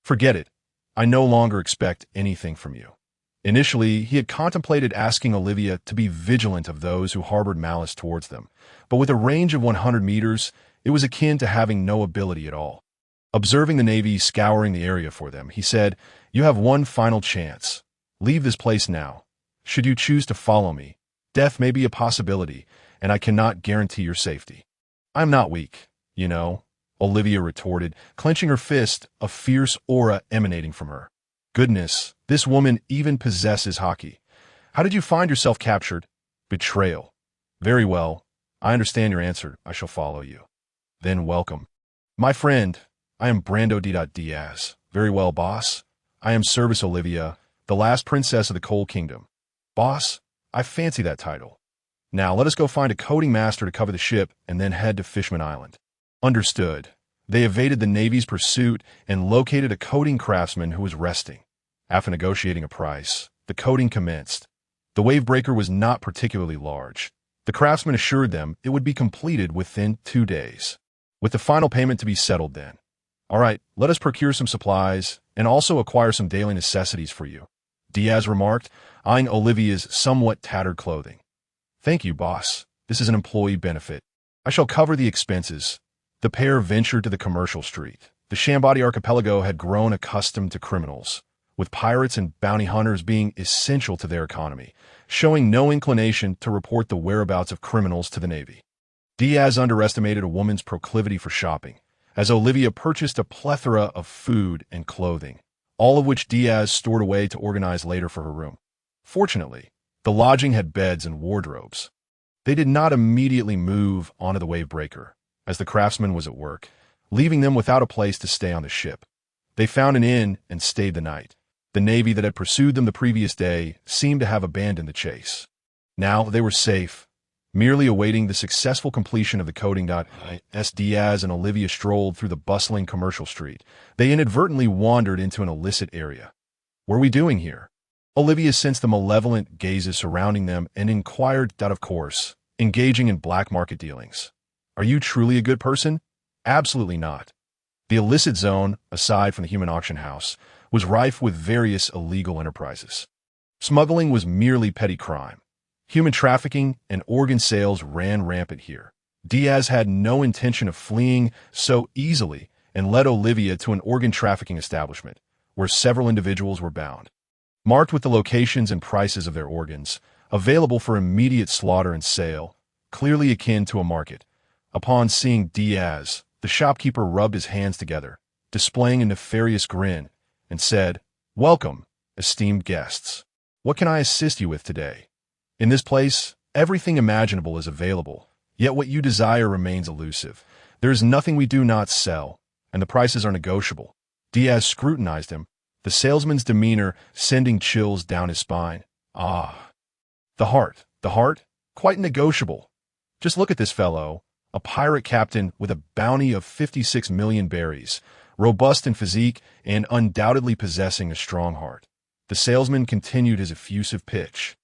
"Forget it. I no longer expect anything from you." Initially, he had contemplated asking Olivia to be vigilant of those who harbored malice towards them, but with a range of 100 meters, it was akin to having no ability at all. Observing the Navy scouring the area for them, he said, "You have one final chance. Leave this place now. Should you choose to follow me, death may be a possibility, and I cannot guarantee your safety." "I am not weak." You know, Olivia retorted, clenching her fist, a fierce aura emanating from her. Goodness, this woman even possesses hockey. How did you find yourself captured? Betrayal. Very well. I understand your answer. I shall follow you. Then welcome. My friend, I am Brando D. Diaz. Very well, boss. I am Service Olivia, the last princess of the Coal Kingdom. Boss, I fancy that title. Now let us go find a coding master to cover the ship and then head to Fishman Island. Understood. They evaded the Navy's pursuit and located a coding craftsman who was resting. After negotiating a price, the coding commenced. The wavebreaker was not particularly large. The craftsman assured them it would be completed within 2 days, with the final payment to be settled then. All right, let us procure some supplies and also acquire some daily necessities for you, Diaz remarked, eyeing Olivia's somewhat tattered clothing. Thank you, boss. This is an employee benefit. I shall cover the expenses. The pair ventured to the commercial street. The Shambadi archipelago had grown accustomed to criminals, with pirates and bounty hunters being essential to their economy, showing no inclination to report the whereabouts of criminals to the Navy. Diaz underestimated a woman's proclivity for shopping, as Olivia purchased a plethora of food and clothing, all of which Diaz stored away to organize later for her room. Fortunately, the lodging had beds and wardrobes. They did not immediately move onto the wavebreaker, as the craftsman was at work, leaving them without a place to stay on the ship. They found an inn and stayed the night. The Navy that had pursued them the previous day seemed to have abandoned the chase. Now they were safe, merely awaiting the successful completion of the coding. As Diaz and Olivia strolled through the bustling commercial street, they inadvertently wandered into an illicit area. What are we doing here? Olivia sensed the malevolent gazes surrounding them and inquired that, of course, engaging in black market dealings. Are you truly a good person? Absolutely not. The illicit zone, aside from the human auction house, was rife with various illegal enterprises. Smuggling was merely petty crime. Human trafficking and organ sales ran rampant here. Diaz had no intention of fleeing so easily and led Olivia to an organ trafficking establishment, where several individuals were bound, marked with the locations and prices of their organs, available for immediate slaughter and sale, clearly akin to a market. Upon seeing Diaz, the shopkeeper rubbed his hands together, displaying a nefarious grin, and said, "Welcome, esteemed guests. What can I assist you with today? In this place, everything imaginable is available, yet what you desire remains elusive. There is nothing we do not sell, and the prices are negotiable." Diaz scrutinized him, the salesman's demeanor sending chills down his spine. Ah, the heart, quite negotiable. Just look at this fellow, a pirate captain with a bounty of 56 million berries, robust in physique and undoubtedly possessing a strong heart. The salesman continued his effusive pitch,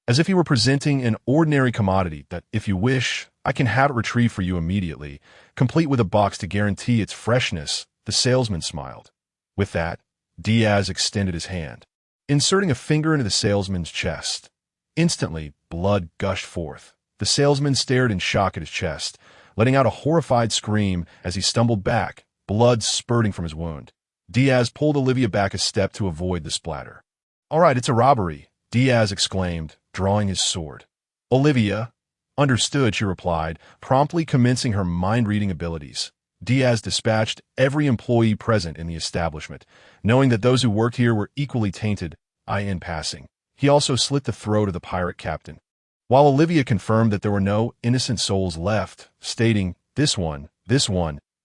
as if he were presenting an ordinary commodity that, if you wish, I can have it retrieved for you immediately, complete with a box to guarantee its freshness. The salesman smiled. With that, Diaz extended his hand, inserting a finger into the salesman's chest. Instantly, blood gushed forth. The salesman stared in shock at his chest, letting out a horrified scream as he stumbled back, blood spurting from his wound. Diaz pulled Olivia back a step to avoid the splatter. "All right, it's a robbery," Diaz exclaimed, drawing his sword. Olivia, "Understood," she replied, promptly commencing her mind-reading abilities. Diaz dispatched every employee present in the establishment, knowing that those who worked here were equally tainted, in passing. He also slit the throat of the pirate captain, while Olivia confirmed that there were no innocent souls left, stating, this one,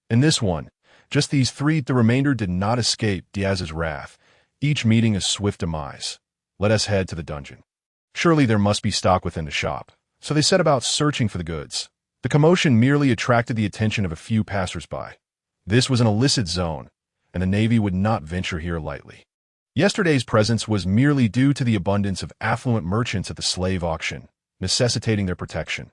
and this one. Just these three, the remainder did not escape Diaz's wrath, each meeting a swift demise. Let us head to the dungeon. Surely there must be stock within the shop. So they set about searching for the goods. The commotion merely attracted the attention of a few passers-by. This was an illicit zone, and the Navy would not venture here lightly. Yesterday's presence was merely due to the abundance of affluent merchants at the slave auction, necessitating their protection.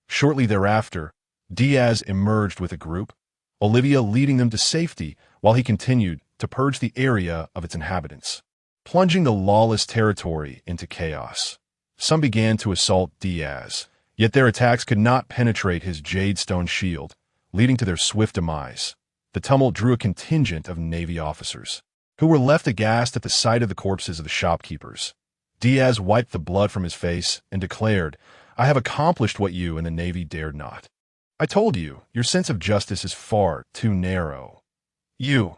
Shortly thereafter, Diaz emerged with a group, Olivia leading them to safety while he continued to purge the area of its inhabitants, plunging the lawless territory into chaos. Some began to assault Diaz, yet their attacks could not penetrate his jade-stone shield, leading to their swift demise. The tumult drew a contingent of Navy officers, who were left aghast at the sight of the corpses of the shopkeepers. Diaz wiped the blood from his face and declared, "I have accomplished what you and the Navy dared not. I told you, your sense of justice is far too narrow. You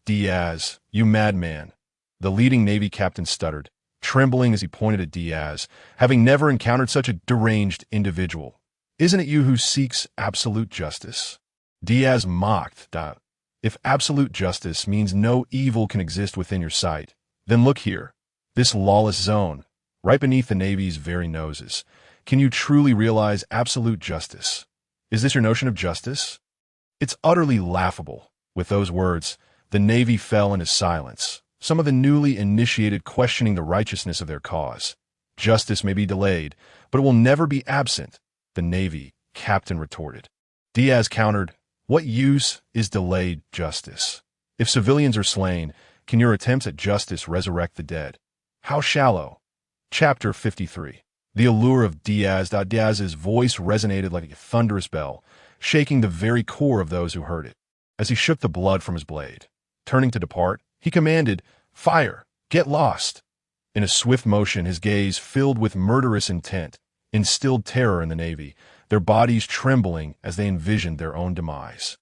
Diaz, you madman. The leading Navy captain stuttered, trembling as he pointed at Diaz, having never encountered such a deranged individual. Isn't it you who seeks absolute justice? Diaz mocked. If absolute justice means no evil can exist within your sight, then look here, this lawless zone, right beneath the Navy's very noses. Can you truly realize absolute justice? Is this your notion of justice? It's utterly laughable. With those words, the Navy fell into silence, some of the newly initiated questioning the righteousness of their cause. Justice may be delayed, but it will never be absent, the Navy captain retorted. Diaz countered, what use is delayed justice? If civilians are slain, can your attempts at justice resurrect the dead? How shallow. Chapter 53. The allure of Diaz. Diaz's voice resonated like a thunderous bell, shaking the very core of those who heard it. As he shook the blood from his blade, turning to depart, he commanded, fire, get lost. In a swift motion, his gaze, filled with murderous intent, instilled terror in the Navy, their bodies trembling as they envisioned their own demise.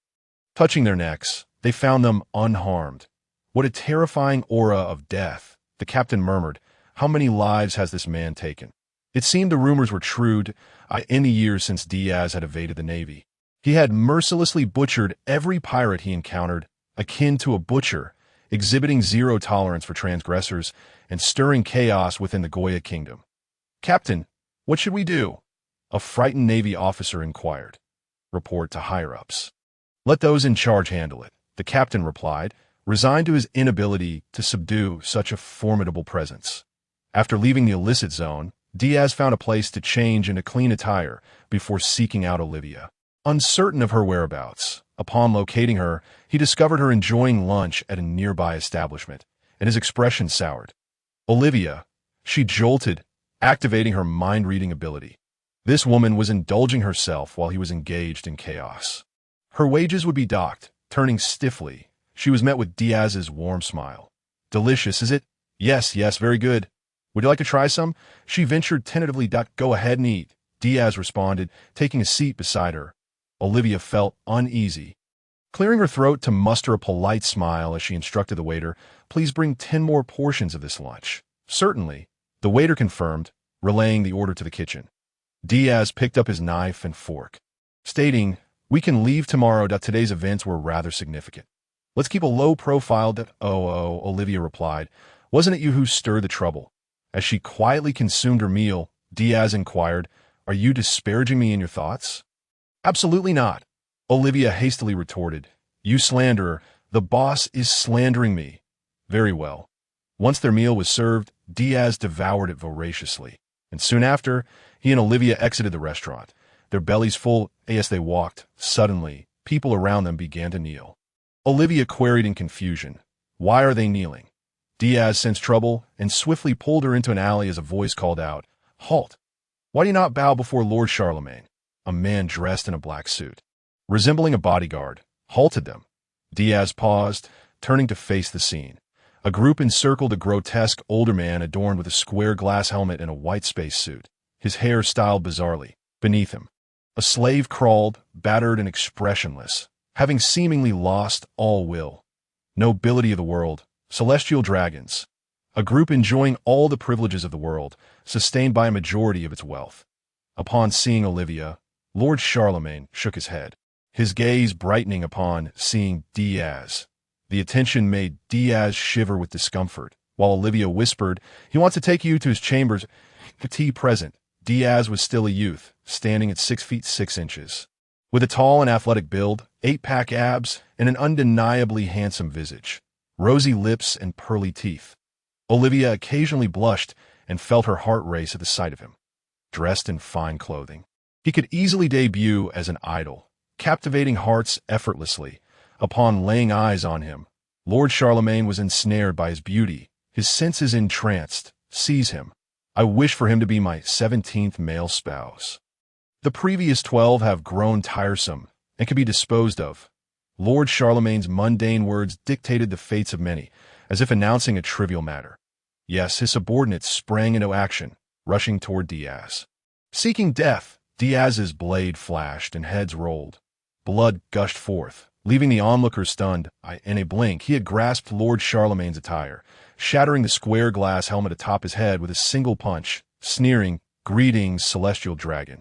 Touching their necks, they found them unharmed. What a terrifying aura of death, the captain murmured. How many lives has this man taken? It seemed the rumors were true. In the years since Diaz had evaded the Navy, he had mercilessly butchered every pirate he encountered, akin to a butcher, exhibiting zero tolerance for transgressors and stirring chaos within the Goya Kingdom. Captain, what should we do? A frightened Navy officer inquired. Report to higher-ups. Let those in charge handle it, the captain replied, resigned to his inability to subdue such a formidable presence. After leaving the illicit zone, Diaz found a place to change into clean attire before seeking out Olivia. Uncertain of her whereabouts, upon locating her, he discovered her enjoying lunch at a nearby establishment, and his expression soured. Olivia, she jolted, activating her mind-reading ability. This woman was indulging herself while he was engaged in chaos. Her wages would be docked. Turning stiffly, she was met with Diaz's warm smile. Delicious, is it? Yes, very good. Would you like to try some? She ventured tentatively. Go ahead and eat, Diaz responded, taking a seat beside her. Olivia felt uneasy, clearing her throat to muster a polite smile as she instructed the waiter, please bring 10 more portions of this lunch. Certainly, the waiter confirmed, relaying the order to the kitchen. Diaz picked up his knife and fork, stating, we can leave tomorrow. Today's events were rather significant. Let's keep a low profile. Olivia replied. Wasn't it you who stirred the trouble? As she quietly consumed her meal, Diaz inquired, are you disparaging me in your thoughts? Absolutely not, Olivia hastily retorted. You slanderer, the boss is slandering me. Very well. Once their meal was served, Diaz devoured it voraciously, and soon after, he and Olivia exited the restaurant, their bellies full. As they walked, suddenly, people around them began to kneel. Olivia queried in confusion, why are they kneeling? Diaz sensed trouble and swiftly pulled her into an alley as a voice called out, halt! Why do you not bow before Lord Charlemagne? A man dressed in a black suit, resembling a bodyguard, halted them. Diaz paused, turning to face the scene. A group encircled a grotesque older man adorned with a square glass helmet and a white spacesuit, his hair styled bizarrely. Beneath him, a slave crawled, battered and expressionless, having seemingly lost all will. Nobility of the world, celestial dragons, a group enjoying all the privileges of the world, sustained by a majority of its wealth. Upon seeing Olivia, Lord Charlemagne shook his head, his gaze brightening upon seeing Diaz. The attention made Diaz shiver with discomfort, while Olivia whispered, he wants to take you to his chambers. The tea present, Diaz was still a youth, standing at 6 feet 6 inches. With a tall and athletic build, 8-pack abs, and an undeniably handsome visage, rosy lips and pearly teeth. Olivia occasionally blushed and felt her heart race at the sight of him. Dressed in fine clothing, he could easily debut as an idol, captivating hearts effortlessly. Upon laying eyes on him, Lord Charlemagne was ensnared by his beauty, his senses entranced. Seize him. I wish for him to be my 17th male spouse. The previous 12 have grown tiresome and can be disposed of. Lord Charlemagne's mundane words dictated the fates of many, as if announcing a trivial matter. Yes, his subordinates sprang into action, rushing toward Diaz. Seeking death, Diaz's blade flashed and heads rolled. Blood gushed forth, leaving the onlookers stunned. In a blink, he had grasped Lord Charlemagne's attire, shattering the square glass helmet atop his head with a single punch, sneering, "Greetings, celestial dragon."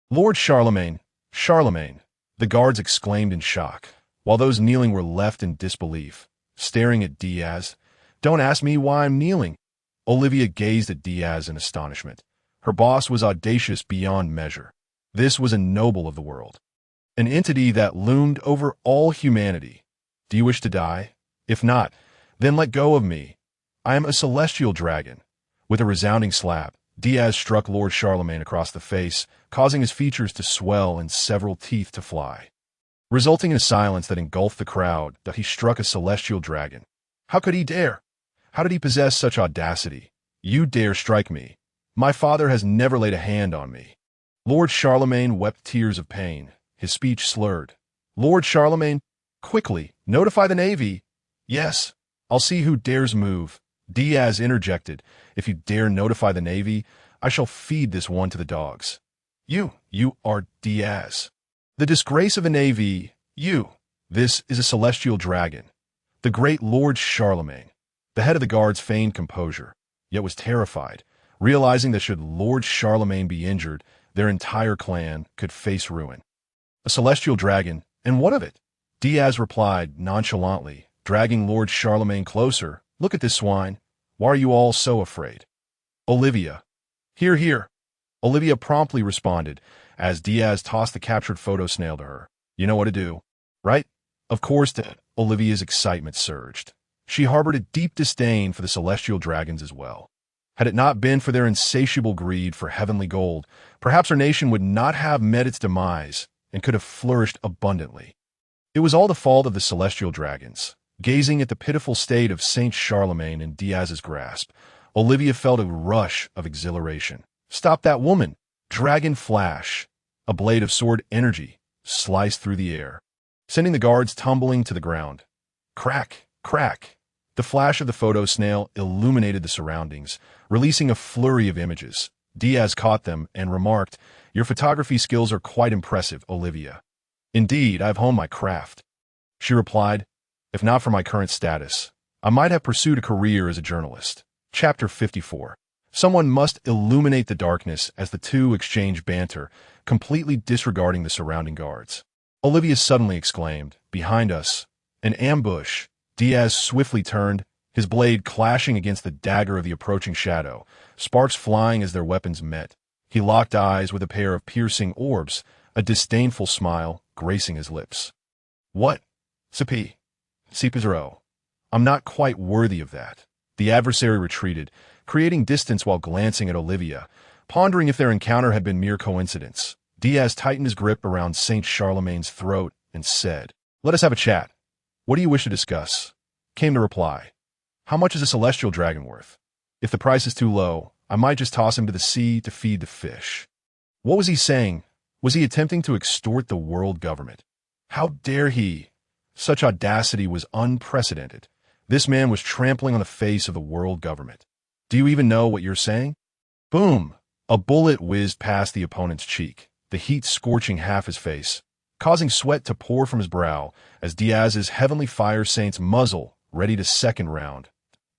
"Lord Charlemagne, Charlemagne," the guards exclaimed in shock, while those kneeling were left in disbelief, staring at Diaz. "Don't ask me why I'm kneeling." Olivia gazed at Diaz in astonishment. Her boss was audacious beyond measure. This was a noble of the world, an entity that loomed over all humanity. "Do you wish to die? If not, then let go of me. I am a celestial dragon." With a resounding slap, Diaz struck Lord Charlemagne across the face, causing his features to swell and several teeth to fly, resulting in a silence that engulfed the crowd. That he struck a celestial dragon. How could he dare? How did he possess such audacity? "You dare strike me? My father has never laid a hand on me." Lord Charlemagne wept tears of pain, his speech slurred. "Lord Charlemagne, quickly, notify the navy." "Yes, I'll see who dares move." Diaz interjected. "If you dare notify the navy, I shall feed this one to the dogs." You are Diaz, the disgrace of the navy. This is a celestial dragon, the great Lord Charlemagne." The head of the guards feigned composure, yet was terrified, realizing that should Lord Charlemagne be injured, their entire clan could face ruin. "A celestial dragon, and what of it?" Diaz replied nonchalantly, dragging Lord Charlemagne closer. "Look at this swine. Why are you all so afraid?" "Olivia." "Here, here." Olivia promptly responded, as Diaz tossed the captured photo snail to her. "You know what to do, right?" Of course, Olivia's excitement surged. She harbored a deep disdain for the celestial dragons as well. Had it not been for their insatiable greed for heavenly gold, perhaps her nation would not have met its demise and could have flourished abundantly. It was all the fault of the celestial dragons. Gazing at the pitiful state of Saint Charlemagne in Diaz's grasp, Olivia felt a rush of exhilaration. "Stop that woman!" Dragon flash. A blade of sword energy sliced through the air, sending the guards tumbling to the ground. Crack, crack. The flash of the photo snail illuminated the surroundings, releasing a flurry of images. Diaz caught them and remarked, "Your photography skills are quite impressive, Olivia." "Indeed, I have honed my craft," she replied. "If not for my current status, I might have pursued a career as a journalist." Chapter 54. Someone must illuminate the darkness as the two exchange banter, completely disregarding the surrounding guards. Olivia suddenly exclaimed, "Behind us! An ambush!" Diaz swiftly turned, his blade clashing against the dagger of the approaching shadow, sparks flying as their weapons met. He locked eyes with a pair of piercing orbs, a disdainful smile gracing his lips. "What? Cipizero. I'm not quite worthy of that." The adversary retreated, creating distance while glancing at Olivia, pondering if their encounter had been mere coincidence. Diaz tightened his grip around Saint Charlemagne's throat and said, "Let us have a chat. What do you wish to discuss?" Came the reply, "How much is a celestial dragon worth? If the price is too low, I might just toss him to the sea to feed the fish." What was he saying? Was he attempting to extort the world government? How dare he? Such audacity was unprecedented. This man was trampling on the face of the world government. "Do you even know what you're saying?" Boom! A bullet whizzed past the opponent's cheek, the heat scorching half his face, causing sweat to pour from his brow as Diaz's heavenly fire saint's muzzle readied a second round.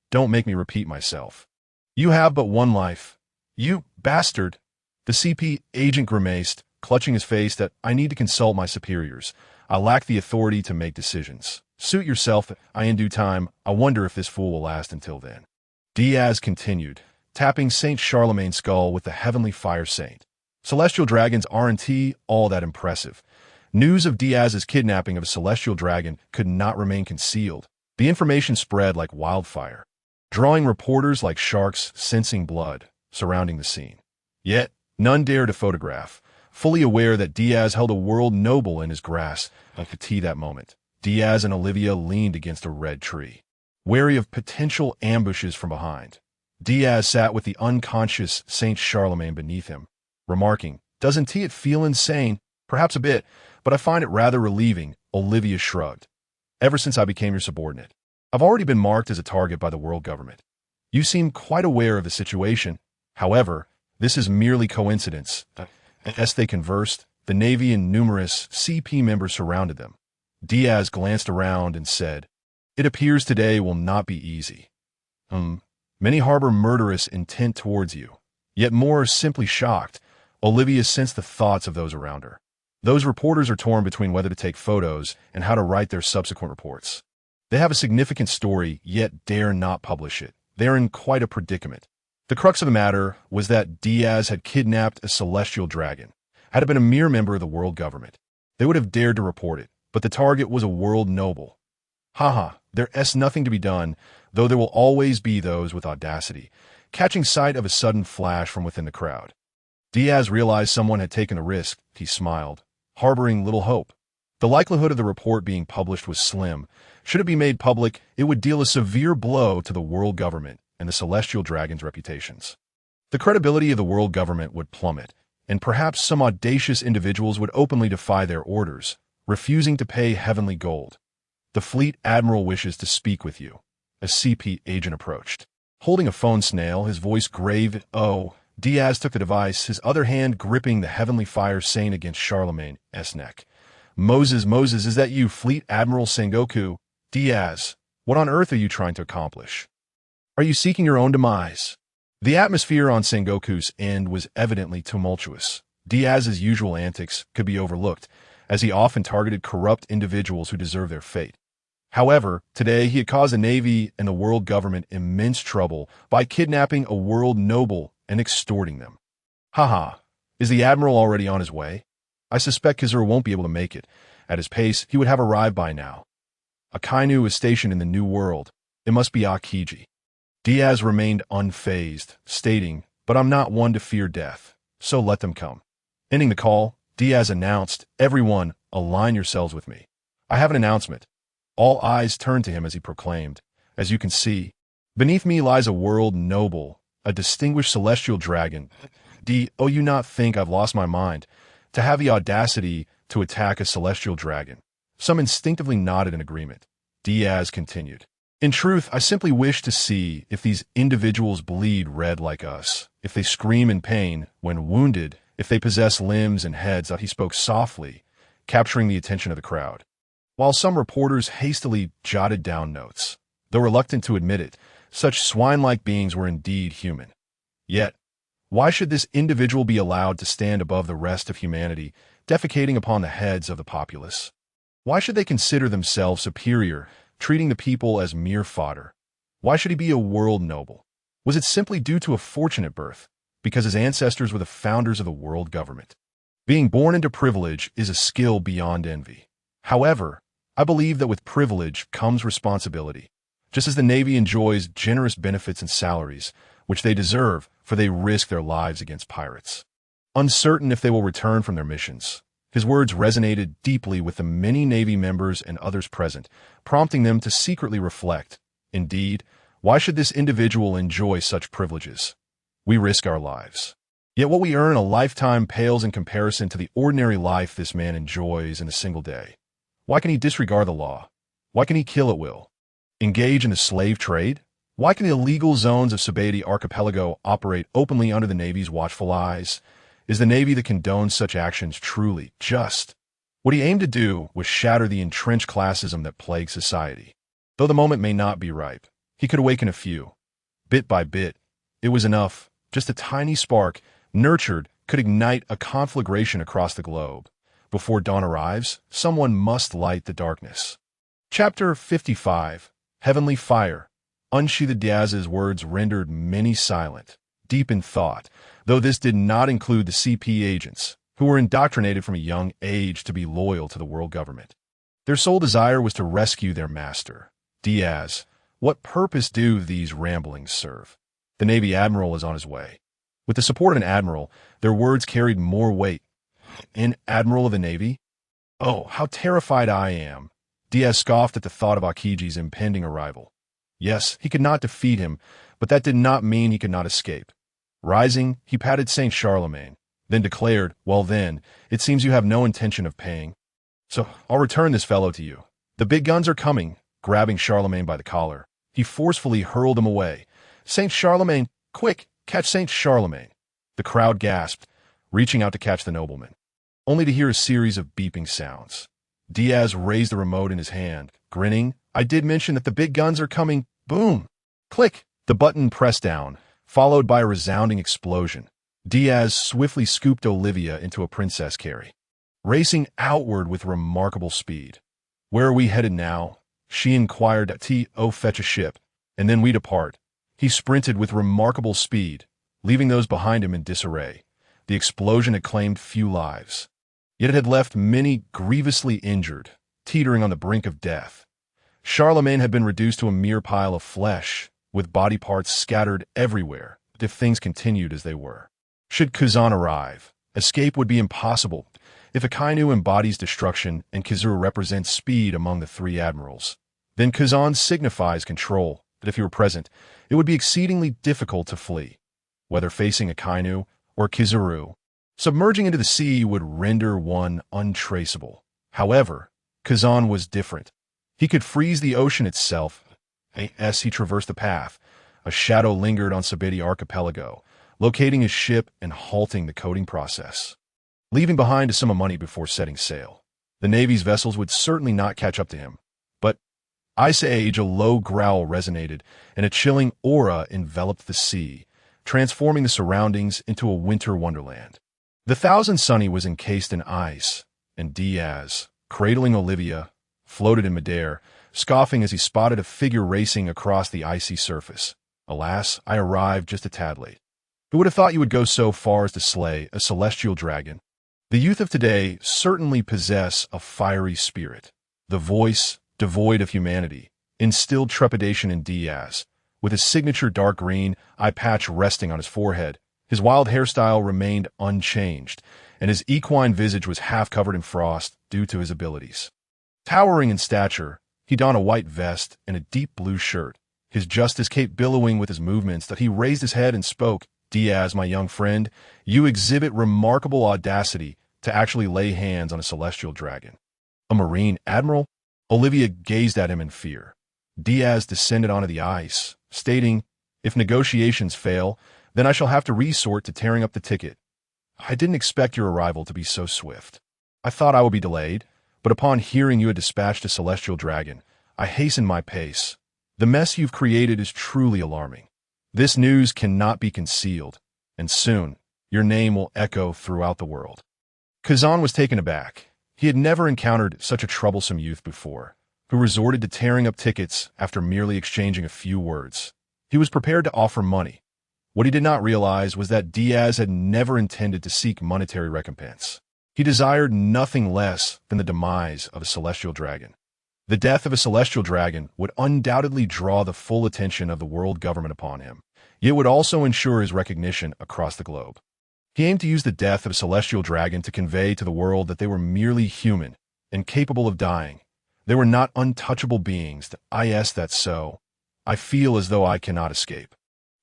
"Don't make me repeat myself. You have but one life. You bastard!" The CP agent grimaced, clutching his face. "That I need to consult my superiors. I lack the authority to make decisions. Suit yourself. In due time. I wonder if this fool will last until then." Diaz continued, tapping Saint Charlemagne's skull with the heavenly fire saint. Celestial dragons aren't all that impressive. News of Diaz's kidnapping of a celestial dragon could not remain concealed. The information spread like wildfire, drawing reporters like sharks sensing blood surrounding the scene. Yet, none dared to photograph, fully aware that Diaz held a world noble in his grasp. At that moment, Diaz and Olivia leaned against a red tree, wary of potential ambushes from behind. Diaz sat with the unconscious Saint Charlemagne beneath him, remarking, "Doesn't it feel insane? Perhaps a bit, but I find it rather relieving." Olivia shrugged. "Ever since I became your subordinate, I've already been marked as a target by the world government. You seem quite aware of the situation. However, this is merely coincidence. As they conversed, the Navy and numerous CP members surrounded them. Diaz glanced around and said, "It appears today will not be easy. Many harbor murderous intent towards you. Yet more are simply shocked." Olivia sensed the thoughts of those around her. Those reporters are torn between whether to take photos and how to write their subsequent reports. They have a significant story, yet dare not publish it. They are in quite a predicament. The crux of the matter was that Diaz had kidnapped a celestial dragon. Had it been a mere member of the world government, they would have dared to report it, but the target was a world noble. There's nothing to be done, though there will always be those with audacity, catching sight of a sudden flash from within the crowd. Diaz realized someone had taken a risk. He smiled, harboring little hope. The likelihood of the report being published was slim. Should it be made public, it would deal a severe blow to the world government and the celestial dragon's reputations. The credibility of the world government would plummet, and perhaps some audacious individuals would openly defy their orders, refusing to pay heavenly gold. "The fleet admiral wishes to speak with you." A CP agent approached. Holding a phone snail, his voice grave. Diaz took the device, his other hand gripping the heavenly fire saying against Charlemagne's neck. Moses, is that you, Fleet Admiral Sengoku? Diaz, what on earth are you trying to accomplish? Are you seeking your own demise? The atmosphere on Sengoku's end was evidently tumultuous. Diaz's usual antics could be overlooked, as he often targeted corrupt individuals who deserve their fate. However, today he had caused the Navy and the world government immense trouble by kidnapping a world noble and extorting them. Is the Admiral already on his way? I suspect Tsuru won't be able to make it. At his pace, he would have arrived by now. Akainu is stationed in the New World. It must be Akiji. Diaz remained unfazed, stating, "But I'm not one to fear death, so let them come." Ending the call, Diaz announced, "Everyone, align yourselves with me. I have an announcement." All eyes turned to him as he proclaimed, "As you can see, beneath me lies a world noble, a distinguished celestial dragon. Do you not think I've lost my mind? To have the audacity to attack a celestial dragon." Some instinctively nodded in agreement. Diaz continued, "In truth, I simply wish to see if these individuals bleed red like us, if they scream in pain when wounded, if they possess limbs and heads." He spoke softly, capturing the attention of the crowd. While some reporters hastily jotted down notes, though reluctant to admit it, such swine-like beings were indeed human. Yet, why should this individual be allowed to stand above the rest of humanity, defecating upon the heads of the populace? Why should they consider themselves superior, treating the people as mere fodder? Why should he be a world noble? Was it simply due to a fortunate birth, because his ancestors were the founders of the world government? Being born into privilege is a skill beyond envy. However, I believe that with privilege comes responsibility, just as the Navy enjoys generous benefits and salaries, which they deserve, for they risk their lives against pirates. Uncertain if they will return from their missions, his words resonated deeply with the many Navy members and others present, prompting them to secretly reflect. Indeed, why should this individual enjoy such privileges? We risk our lives. Yet what we earn in a lifetime pales in comparison to the ordinary life this man enjoys in a single day. Why can he disregard the law? Why can he kill at will? Engage in the slave trade? Why can the illegal zones of Sabaody Archipelago operate openly under the Navy's watchful eyes? Is the Navy that condones such actions truly just? What he aimed to do was shatter the entrenched classism that plagues society. Though the moment may not be ripe, he could awaken a few. Bit by bit, it was enough. Just a tiny spark, nurtured, could ignite a conflagration across the globe. Before dawn arrives, someone must light the darkness. Chapter 55. Heavenly Fire. Unsheathed. Diaz's words rendered many silent, deep in thought, though this did not include the CP agents, who were indoctrinated from a young age to be loyal to the world government. Their sole desire was to rescue their master. Diaz, what purpose do these ramblings serve? The Navy Admiral is on his way. With the support of an admiral, their words carried more weight. An admiral of the Navy? Oh, how terrified I am. Diaz scoffed at the thought of Akiji's impending arrival. Yes, he could not defeat him, but that did not mean he could not escape. Rising, he patted Saint Charlemagne, then declared, "Well then, it seems you have no intention of paying. So I'll return this fellow to you. The big guns are coming." Grabbing Charlemagne by the collar, he forcefully hurled him away. "Saint Charlemagne, quick, catch Saint Charlemagne." The crowd gasped. reaching out to catch the nobleman, only to hear a series of beeping sounds. Diaz raised the remote in his hand, grinning. "I did mention that the big guns are coming." Boom! Click! The button pressed down, followed by a resounding explosion. Diaz swiftly scooped Olivia into a princess carry, racing outward with remarkable speed. "Where are we headed now?" she inquired. "To fetch a ship, and then we depart." He sprinted with remarkable speed, leaving those behind him in disarray. The explosion had claimed few lives, yet it had left many grievously injured, teetering on the brink of death. Charlemagne had been reduced to a mere pile of flesh, with body parts scattered everywhere, if things continued as they were. Should Kazan arrive, escape would be impossible. If Akainu embodies destruction and Tsuru represents speed among the three admirals, then Kazan signifies control, that if he were present, it would be exceedingly difficult to flee. Whether facing Akainu or Tsuru, submerging into the sea would render one untraceable. However, Kazan was different. He could freeze the ocean itself. As he traversed the path, a shadow lingered on Sabeti Archipelago, locating his ship and halting the coating process, leaving behind a sum of money before setting sail. The Navy's vessels would certainly not catch up to him. But Ice Age, a low growl resonated, and a chilling aura enveloped the sea, transforming the surroundings into a winter wonderland. The Thousand Sunny was encased in ice, and Diaz, cradling Olivia, floated in midair, scoffing as he spotted a figure racing across the icy surface. "Alas, I arrived just a tad late. Who would have thought you would go so far as to slay a celestial dragon?" The youth of today certainly possess a fiery spirit. The voice, devoid of humanity, instilled trepidation in Diaz. With his signature dark green eye patch resting on his forehead, his wild hairstyle remained unchanged, and his equine visage was half covered in frost due to his abilities. Towering in stature, he donned a white vest and a deep blue shirt, his justice cape billowing with his movements that he raised his head and spoke. "Diaz, my young friend, you exhibit remarkable audacity to actually lay hands on a celestial dragon." "A marine admiral?" Olivia gazed at him in fear. Diaz descended onto the ice, stating, "If negotiations fail, then I shall have to resort to tearing up the ticket. I didn't expect your arrival to be so swift. I thought I would be delayed, but upon hearing you had dispatched a celestial dragon, I hastened my pace. The mess you've created is truly alarming. This news cannot be concealed, and soon your name will echo throughout the world." Kazan was taken aback. He had never encountered such a troublesome youth before, who resorted to tearing up tickets after merely exchanging a few words. He was prepared to offer money. What he did not realize was that Diaz had never intended to seek monetary recompense. He desired nothing less than the demise of a celestial dragon. The death of a celestial dragon would undoubtedly draw the full attention of the world government upon him, yet would also ensure his recognition across the globe. He aimed to use the death of a celestial dragon to convey to the world that they were merely human and capable of dying. They were not untouchable beings. That's so. I feel as though I cannot escape.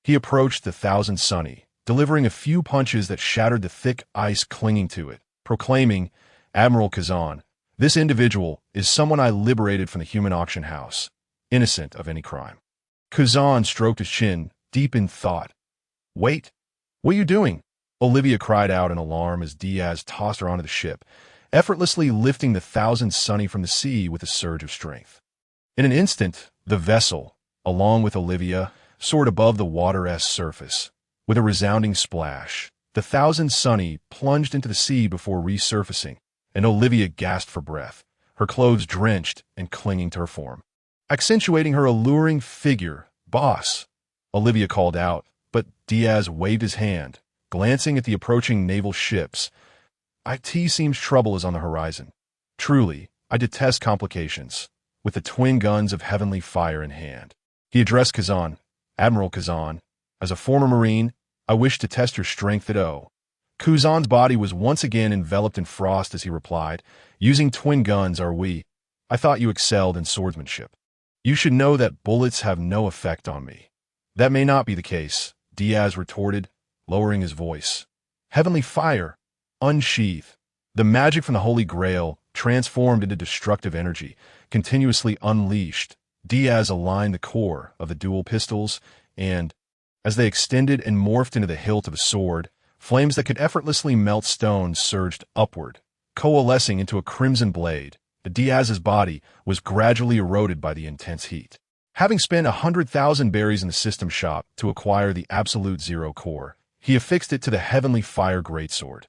He approached the Thousand Sunny, delivering a few punches that shattered the thick ice clinging to it, proclaiming, "Admiral Kazan, this individual is someone I liberated from the human auction house, innocent of any crime." Kazan stroked his chin, deep in thought. "Wait, what are you doing?" Olivia cried out in alarm as Diaz tossed her onto the ship, effortlessly lifting the Thousand Sunny from the sea with a surge of strength. In an instant, the vessel, along with Olivia, soared above the water's surface. With a resounding splash, the Thousand Sunny plunged into the sea before resurfacing, and Olivia gasped for breath, her clothes drenched and clinging to her form, accentuating her alluring figure. "Boss," Olivia called out, but Diaz waved his hand, glancing at the approaching naval ships. "It seems trouble is on the horizon. Truly, I detest complications." With the twin guns of heavenly fire in hand, he addressed Kazan. "Admiral Kazan, as a former Marine, I wish to test your strength at O." Kazan's body was once again enveloped in frost as he replied, "Using twin guns are we. I thought you excelled in swordsmanship. You should know that bullets have no effect on me." "That may not be the case," Diaz retorted, lowering his voice. "Heavenly fire, unsheath." The magic from the Holy Grail, transformed into destructive energy, continuously unleashed. Diaz aligned the core of the dual pistols, and, as they extended and morphed into the hilt of a sword, Flames that could effortlessly melt stone surged upward, coalescing into a crimson blade. Diaz's body was gradually eroded by the intense heat. Having spent 100,000 berries in the system shop to acquire the Absolute Zero core, he affixed it to the Heavenly Fire Greatsword.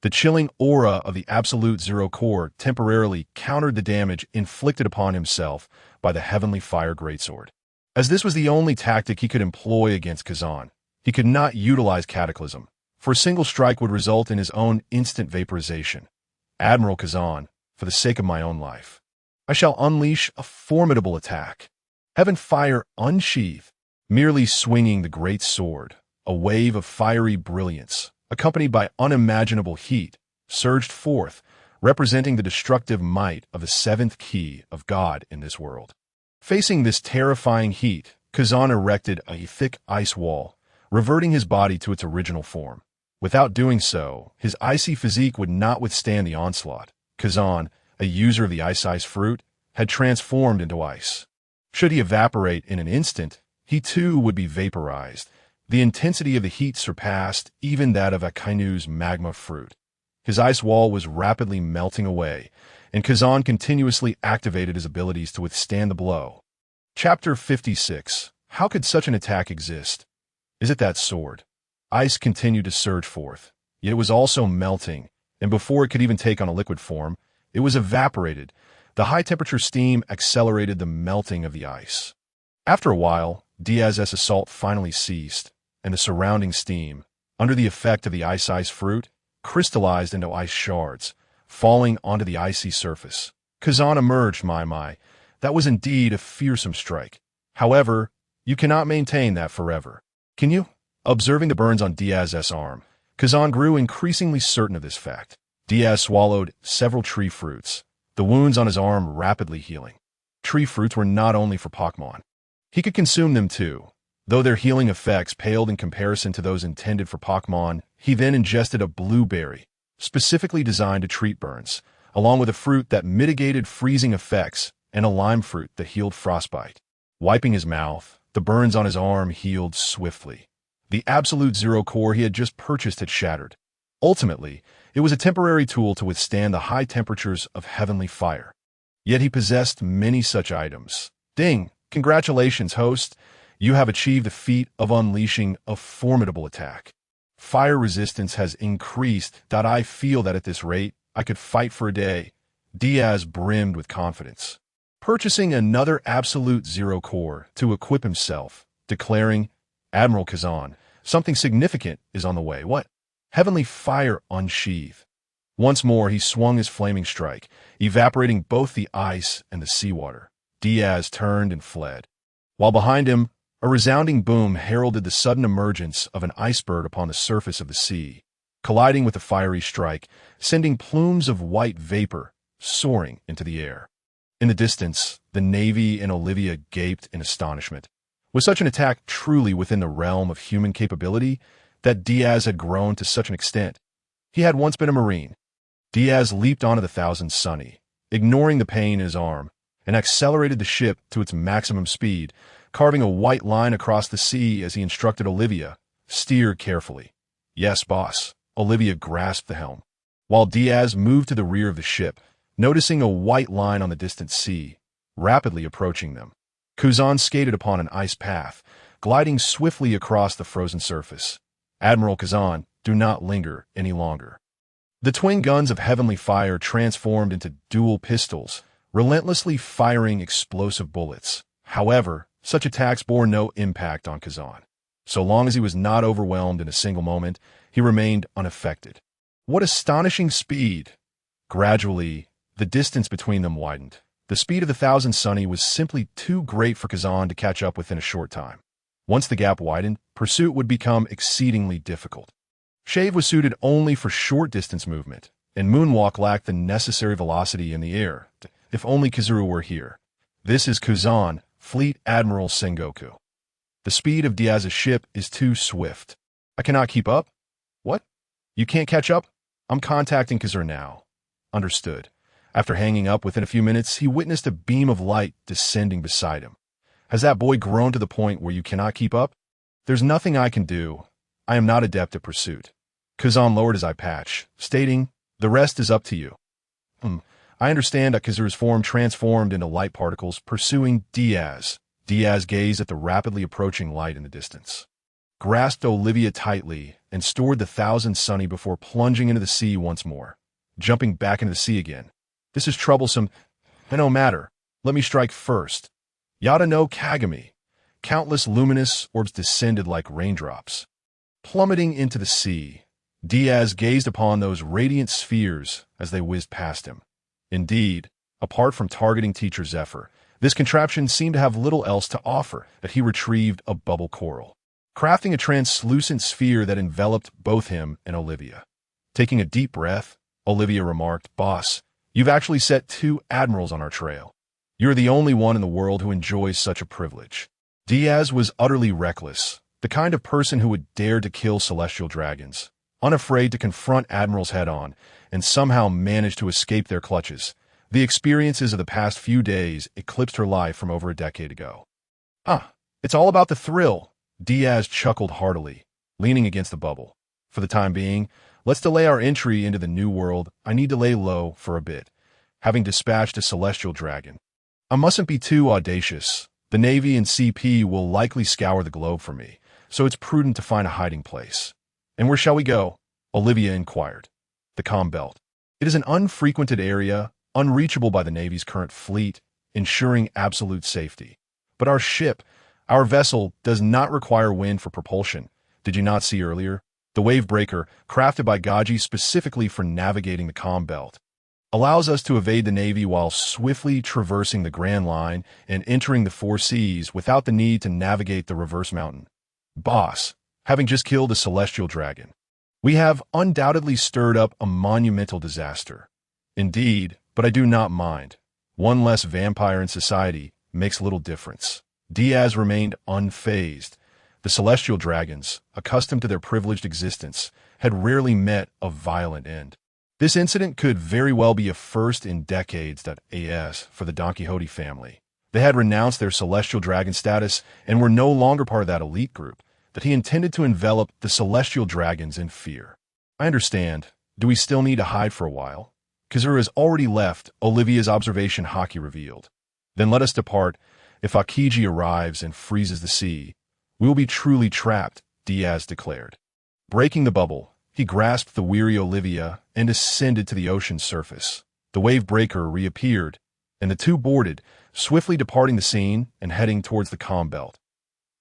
The chilling aura of the Absolute Zero core temporarily countered the damage inflicted upon himself by the Heavenly Fire Greatsword. As this was the only tactic he could employ against Kazan, he could not utilize Cataclysm, for a single strike would result in his own instant vaporization. Admiral Kazan, for the sake of my own life, I shall unleash a formidable attack. Heaven Fire unsheathed, merely swinging the great sword. A wave of fiery brilliance, accompanied by unimaginable heat, surged forth, representing the destructive might of the seventh key of God in this world. Facing this terrifying heat, Kazan erected a thick ice wall, reverting his body to its original form. Without doing so, his icy physique would not withstand the onslaught. Kazan, a user of the ice fruit, had transformed into ice. Should he evaporate in an instant, he too would be vaporized. The intensity of the heat surpassed even that of Akainu's magma fruit. His ice wall was rapidly melting away, and Kazan continuously activated his abilities to withstand the blow. Chapter 56. How could such an attack exist? Is it that sword? Ice continued to surge forth, yet it was also melting, and before it could even take on a liquid form, it was evaporated. The high-temperature steam accelerated the melting of the ice. After a while, Diaz's assault finally ceased, and the surrounding steam, under the effect of the ice fruit, crystallized into ice shards, falling onto the icy surface. Kazan emerged, my. That was indeed a fearsome strike. However, you cannot maintain that forever. Can you? Observing the burns on Diaz's arm, Kazan grew increasingly certain of this fact. Diaz swallowed several tree fruits, the wounds on his arm rapidly healing. Tree fruits were not only for Pokemon. He could consume them too. Though their healing effects paled in comparison to those intended for Pokemon, he then ingested a blueberry, specifically designed to treat burns, along with a fruit that mitigated freezing effects and a lime fruit that healed frostbite. Wiping his mouth, the burns on his arm healed swiftly. The Absolute Zero core he had just purchased had shattered. Ultimately, it was a temporary tool to withstand the high temperatures of heavenly fire. Yet he possessed many such items. Ding! Congratulations, host! You have achieved the feat of unleashing a formidable attack. Fire resistance has increased. I feel that at this rate, I could fight for a day. Diaz brimmed with confidence, purchasing another Absolute Zero core to equip himself, declaring, Admiral Kazan, something significant is on the way. What? Heavenly Fire unsheathed. Once more he swung his flaming strike, evaporating both the ice and the seawater. Diaz turned and fled. While behind him, a resounding boom heralded the sudden emergence of an iceberg upon the surface of the sea, colliding with the fiery strike, sending plumes of white vapor soaring into the air. In the distance, the Navy and Olivia gaped in astonishment. Was such an attack truly within the realm of human capability that Diaz had grown to such an extent? He had once been a Marine. Diaz leaped onto the Thousand Sunny, ignoring the pain in his arm, and accelerated the ship to its maximum speed, carving a white line across the sea as he instructed Olivia, steer carefully. Yes, boss. Olivia grasped the helm, while Diaz moved to the rear of the ship, noticing a white line on the distant sea, rapidly approaching them. Kazan skated upon an ice path, gliding swiftly across the frozen surface. Admiral Kazan, do not linger any longer. The twin guns of Heavenly Fire transformed into dual pistols, relentlessly firing explosive bullets. However, such attacks bore no impact on Kazan. So long as he was not overwhelmed in a single moment, he remained unaffected. What astonishing speed! Gradually, the distance between them widened. The speed of the Thousand Sunny was simply too great for Kazan to catch up within a short time. Once the gap widened, pursuit would become exceedingly difficult. Shave was suited only for short-distance movement, and Moonwalk lacked the necessary velocity in the air. If only Tsuru were here. This is Kazan, Fleet Admiral Sengoku. The speed of Diaz's ship is too swift. I cannot keep up? What? You can't catch up? I'm contacting Tsuru now. Understood. After hanging up within a few minutes, he witnessed a beam of light descending beside him. Has that boy grown to the point where you cannot keep up? There's nothing I can do. I am not adept at pursuit. Kazan lowered his eye patch, stating, "The rest is up to you." I understand that Kazuru's form transformed into light particles, pursuing Diaz. Diaz gazed at the rapidly approaching light in the distance, grasped Olivia tightly, and stored the thousand sunny before plunging into the sea once more, jumping back into the sea again. "This is troublesome. No matter. Let me strike first." Yada no Kagami. Countless luminous orbs descended like raindrops, plummeting into the sea. Diaz gazed upon those radiant spheres as they whizzed past him. Indeed, apart from targeting Teacher Zephyr, this contraption seemed to have little else to offer. That he retrieved a bubble coral, crafting a translucent sphere that enveloped both him and Olivia. Taking a deep breath, Olivia remarked, "Boss, you've actually set 2 admirals on our trail. You're the only one in the world who enjoys such a privilege." Diaz was utterly reckless, the kind of person who would dare to kill celestial dragons, unafraid to confront admirals head-on, and somehow manage to escape their clutches. The experiences of the past few days eclipsed her life from over a decade ago. It's all about the thrill." Diaz chuckled heartily, leaning against the bubble. "For the time being, let's delay our entry into the new world. I need to lay low for a bit, having dispatched a celestial dragon. I mustn't be too audacious. The Navy and CP will likely scour the globe for me, so it's prudent to find a hiding place." "And where shall we go?" Olivia inquired. "The Calm Belt. It is an unfrequented area, unreachable by the Navy's current fleet, ensuring absolute safety. But our vessel, does not require wind for propulsion. Did you not see earlier? The wave breaker, crafted by Gaji specifically for navigating the Calm Belt, allows us to evade the Navy while swiftly traversing the Grand Line and entering the 4 seas without the need to navigate the reverse mountain. Boss, having just killed a celestial dragon, we have undoubtedly stirred up a monumental disaster. Indeed, but I do not mind. One less vampire in society makes little difference." Diaz remained unfazed. The celestial dragons, accustomed to their privileged existence, had rarely met a violent end. This incident could very well be a first in decades. As for the Donquixote family, they had renounced their celestial dragon status and were no longer part of that elite group. That he intended to envelop the celestial dragons in fear. "I understand. Do we still need to hide for a while?" Kazuru has already left, Olivia's observation Haki revealed. "Then let us depart. If Akiji arrives and freezes the sea, we will be truly trapped," Diaz declared. Breaking the bubble, he grasped the weary Olivia and ascended to the ocean's surface. The wave breaker reappeared, and the 2 boarded, swiftly departing the scene and heading towards the Calm Belt.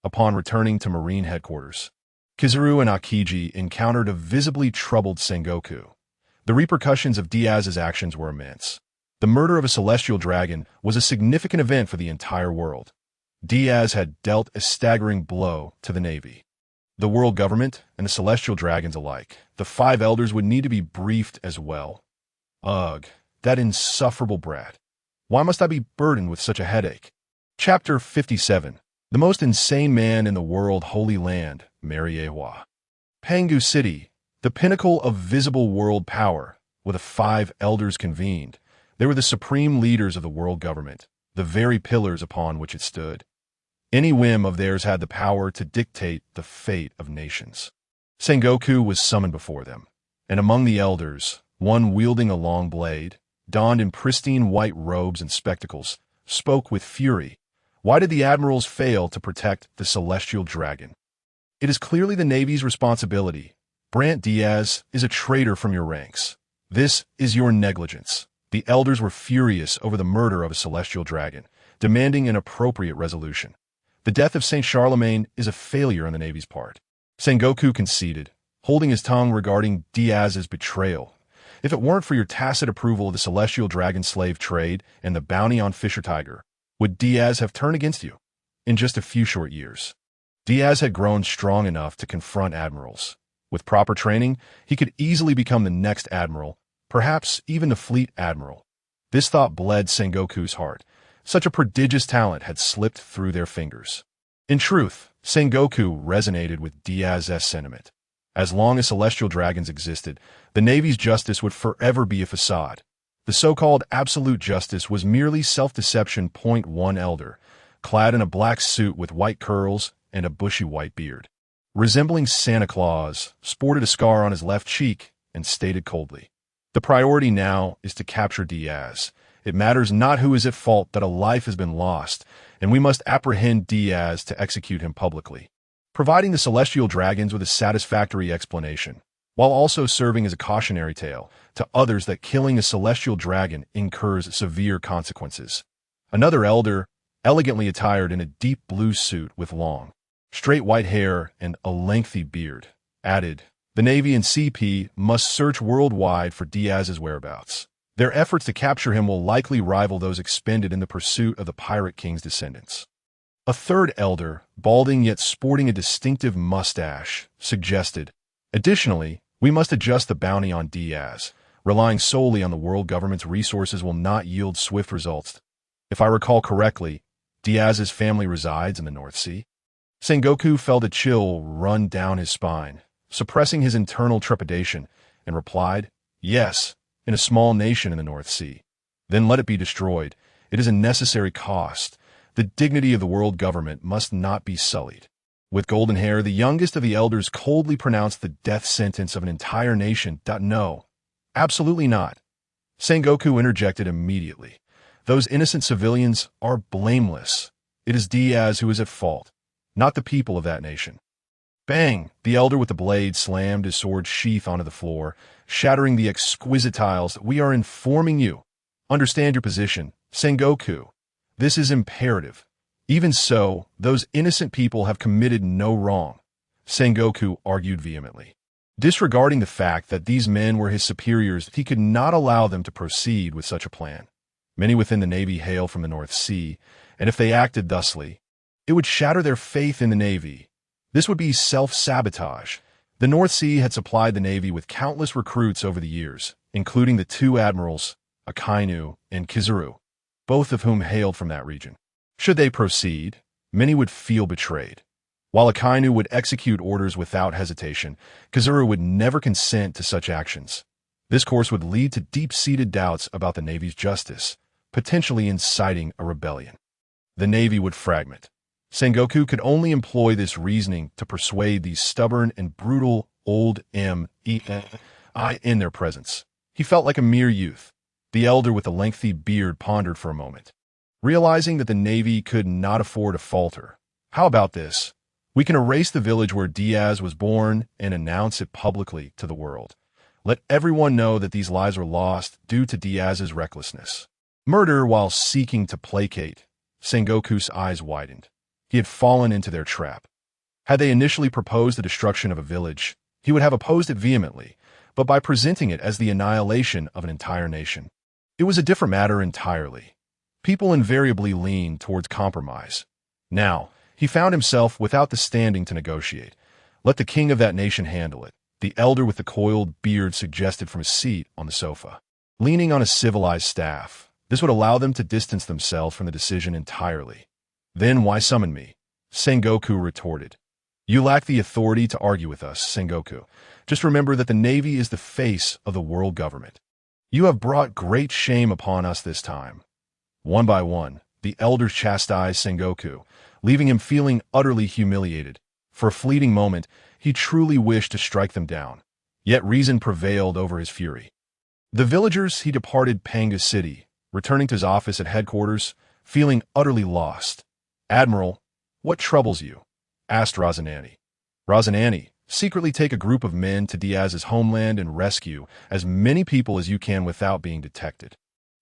Upon returning to Marine headquarters, Kizuru and Akiji encountered a visibly troubled Sengoku. The repercussions of Diaz's actions were immense. The murder of a celestial dragon was a significant event for the entire world. Diaz had dealt a staggering blow to the Navy, the world government, and the celestial dragons alike. The 5 elders would need to be briefed as well. Ugh, that insufferable brat. Why must I be burdened with such a headache? Chapter 57. The most insane man in the world, Holy Land, Mariejois. Pangu City, the pinnacle of visible world power, where the 5 elders convened. They were the supreme leaders of the world government, the very pillars upon which it stood. Any whim of theirs had the power to dictate the fate of nations. Sengoku was summoned before them, and among the elders, one wielding a long blade, donned in pristine white robes and spectacles, spoke with fury. Why did the admirals fail to protect the celestial dragon? It is clearly the Navy's responsibility. Brant Diaz is a traitor from your ranks. This is your negligence. The elders were furious over the murder of a celestial dragon, demanding an appropriate resolution. The death of Saint Charlemagne is a failure on the Navy's part. Sengoku conceded, holding his tongue regarding Diaz's betrayal. If it weren't for your tacit approval of the celestial dragon slave trade and the bounty on Fisher Tiger, would Diaz have turned against you? In just a few short years, Diaz had grown strong enough to confront admirals. With proper training, he could easily become the next admiral, perhaps even the fleet admiral. This thought bled Sengoku's heart. Such a prodigious talent had slipped through their fingers. In truth, Sengoku resonated with Diaz's sentiment. As long as celestial dragons existed, the Navy's justice would forever be a facade. The so-called absolute justice was merely self-deception. Point one elder, clad in a black suit with white curls and a bushy white beard, resembling Santa Claus, sported a scar on his left cheek, and stated coldly, "The priority now is to capture Diaz. It matters not who is at fault that a life has been lost, and we must apprehend Diaz to execute him publicly," providing the celestial dragons with a satisfactory explanation, while also serving as a cautionary tale to others that killing a celestial dragon incurs severe consequences. Another elder, elegantly attired in a deep blue suit with long, straight white hair and a lengthy beard, added, "The Navy and CP must search worldwide for Diaz's whereabouts. Their efforts to capture him will likely rival those expended in the pursuit of the Pirate King's descendants." A third elder, balding yet sporting a distinctive mustache, suggested, "Additionally, we must adjust the bounty on Diaz. Relying solely on the world government's resources will not yield swift results. If I recall correctly, Diaz's family resides in the North Sea." Sengoku felt a chill run down his spine, suppressing his internal trepidation, and replied, "Yes, in a small nation in the North Sea. Then let it be destroyed. It is a necessary cost. The dignity of the world government must not be sullied." With golden hair, the youngest of the elders coldly pronounced the death sentence of an entire nation. "No, absolutely not." Sengoku interjected immediately. "Those innocent civilians are blameless. It is Diaz who is at fault, not the people of that nation." Bang! The elder with the blade slammed his sword sheath onto the floor, shattering the exquisite tiles. "We are informing you. Understand your position, Sengoku. This is imperative. Even so, those innocent people have committed no wrong," Sengoku argued vehemently. Disregarding the fact that these men were his superiors, he could not allow them to proceed with such a plan. Many within the Navy hail from the North Sea, and if they acted thusly, it would shatter their faith in the Navy. This would be self-sabotage. The North Sea had supplied the Navy with countless recruits over the years, including the two admirals, Akainu and Tsuru, both of whom hailed from that region. Should they proceed, many would feel betrayed. While Akainu would execute orders without hesitation, Tsuru would never consent to such actions. This course would lead to deep-seated doubts about the Navy's justice, potentially inciting a rebellion. The Navy would fragment. Sengoku could only employ this reasoning to persuade these stubborn and brutal old MEI in their presence. He felt like a mere youth. The elder with the lengthy beard pondered for a moment, realizing that the Navy could not afford to falter. "How about this? We can erase the village where Diaz was born and announce it publicly to the world. Let everyone know that these lives were lost due to Diaz's recklessness." Murder while seeking to placate. Sengoku's eyes widened. He had fallen into their trap. Had they initially proposed the destruction of a village, he would have opposed it vehemently, but by presenting it as the annihilation of an entire nation, it was a different matter entirely. People invariably lean towards compromise. Now, he found himself without the standing to negotiate. Let the king of that nation handle it, the elder with the coiled beard suggested from his seat on the sofa. Leaning on a civilized staff, this would allow them to distance themselves from the decision entirely. "Then why summon me?" Sengoku retorted. "You lack the authority to argue with us, Sengoku. Just remember that the Navy is the face of the world government. You have brought great shame upon us this time." One by one, the elders chastised Sengoku, leaving him feeling utterly humiliated. For a fleeting moment, he truly wished to strike them down, yet reason prevailed over his fury. The villagers, he departed Panga City, returning to his office at headquarters, feeling utterly lost. "Admiral, what troubles you?" asked Razanani. "Razanani, secretly take a group of men to Diaz's homeland and rescue as many people as you can without being detected."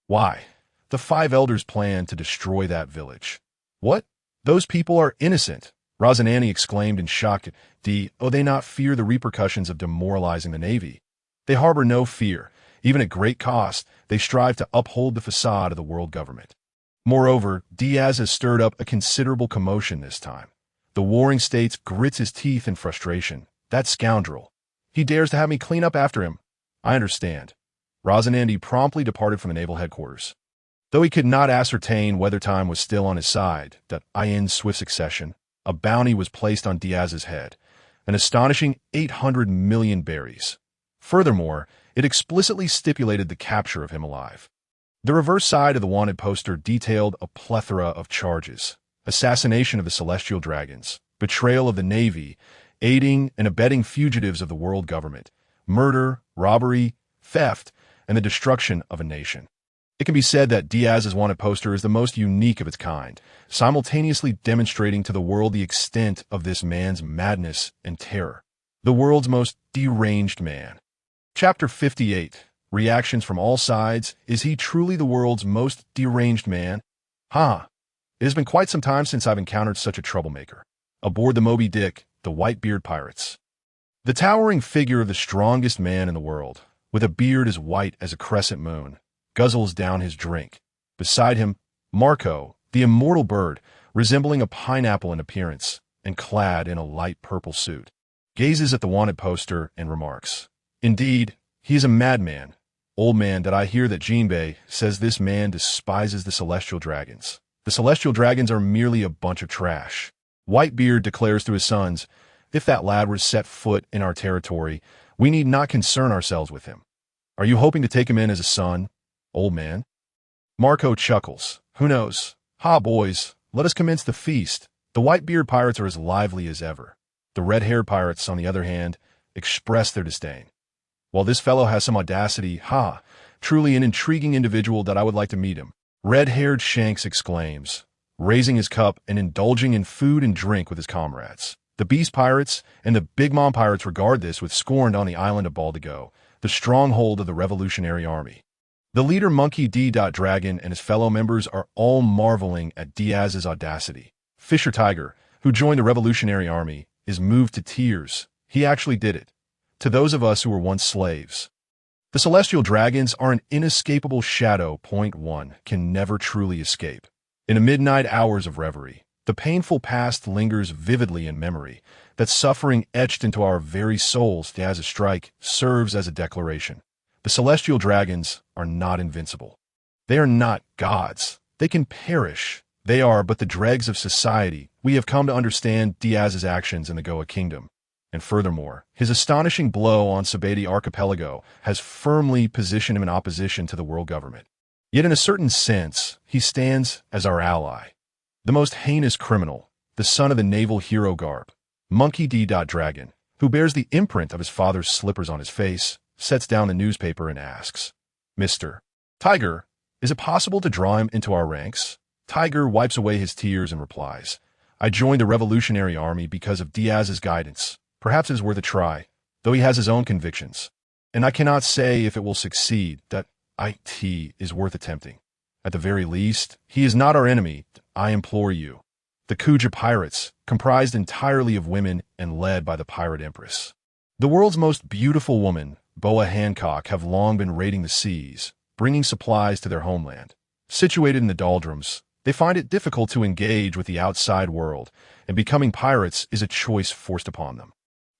"Why?" "The 5 elders plan to destroy that village." "What? Those people are innocent," Razanani exclaimed in shock. "Do they not fear the repercussions of demoralizing the Navy?" "They harbor no fear. Even at great cost, they strive to uphold the facade of the world government. Moreover, Diaz has stirred up a considerable commotion this time. The warring states grits his teeth in frustration. That scoundrel. He dares to have me clean up after him. I understand." Razanandi promptly departed from the naval headquarters. Though he could not ascertain whether time was still on his side, that in swift succession, a bounty was placed on Diaz's head, an astonishing 800 million berries. Furthermore, it explicitly stipulated the capture of him alive. The reverse side of the wanted poster detailed a plethora of charges: assassination of the celestial dragons, betrayal of the Navy, aiding and abetting fugitives of the world government, murder, robbery, theft, and the destruction of a nation. It can be said that Diaz's wanted poster is the most unique of its kind, simultaneously demonstrating to the world the extent of this man's madness and terror. The world's most deranged man. Chapter 58. Reactions from all sides. Is he truly the world's most deranged man? It has been quite some time since I've encountered such a troublemaker. Aboard the Moby Dick, the Whitebeard pirates. The towering figure of the strongest man in the world, with a beard as white as a crescent moon, guzzles down his drink. Beside him, Marco, the immortal bird, resembling a pineapple in appearance and clad in a light purple suit, gazes at the wanted poster and remarks, "Indeed, he is a madman. Old man, that I hear that Jinbei says this man despises the celestial dragons. The celestial dragons are merely a bunch of trash." Whitebeard declares to his sons, "If that lad were to set foot in our territory, we need not concern ourselves with him. Are you hoping to take him in as a son, old man?" Marco chuckles. "Who knows? Boys, let us commence the feast." The Whitebeard pirates are as lively as ever. The red-haired pirates, on the other hand, express their disdain. "While this fellow has some audacity, truly an intriguing individual that I would like to meet him," red-haired Shanks exclaims, raising his cup and indulging in food and drink with his comrades. The Beast Pirates and the Big Mom Pirates regard this with scorn on the island of Baldigo, the stronghold of the Revolutionary Army. The leader Monkey D. Dragon and his fellow members are all marveling at Diaz's audacity. Fisher Tiger, who joined the Revolutionary Army, is moved to tears. He actually did it. To those of us who were once slaves. The celestial dragons are an inescapable shadow. Point 1 can never truly escape. In the midnight hours of reverie, the painful past lingers vividly in memory. That suffering etched into our very souls as a strike serves as a declaration. The celestial dragons are not invincible. They are not gods. They can perish. They are but the dregs of society. We have come to understand Diaz's actions in the Goya Kingdom. And furthermore, his astonishing blow on Sabeti Archipelago has firmly positioned him in opposition to the world government. Yet in a certain sense, he stands as our ally. The most heinous criminal, the son of the naval hero garb, Monkey D. Dragon, who bears the imprint of his father's slippers on his face, sets down the newspaper and asks, "Mr. Tiger, is it possible to draw him into our ranks?" Tiger wipes away his tears and replies, "I joined the Revolutionary Army because of Diaz's guidance. Perhaps it is worth a try, though he has his own convictions. And I cannot say if it will succeed, that it is worth attempting. At the very least, he is not our enemy, I implore you." The Kuja pirates, comprised entirely of women and led by the pirate empress. The world's most beautiful woman, Boa Hancock, have long been raiding the seas, bringing supplies to their homeland. Situated in the doldrums, they find it difficult to engage with the outside world, and becoming pirates is a choice forced upon them.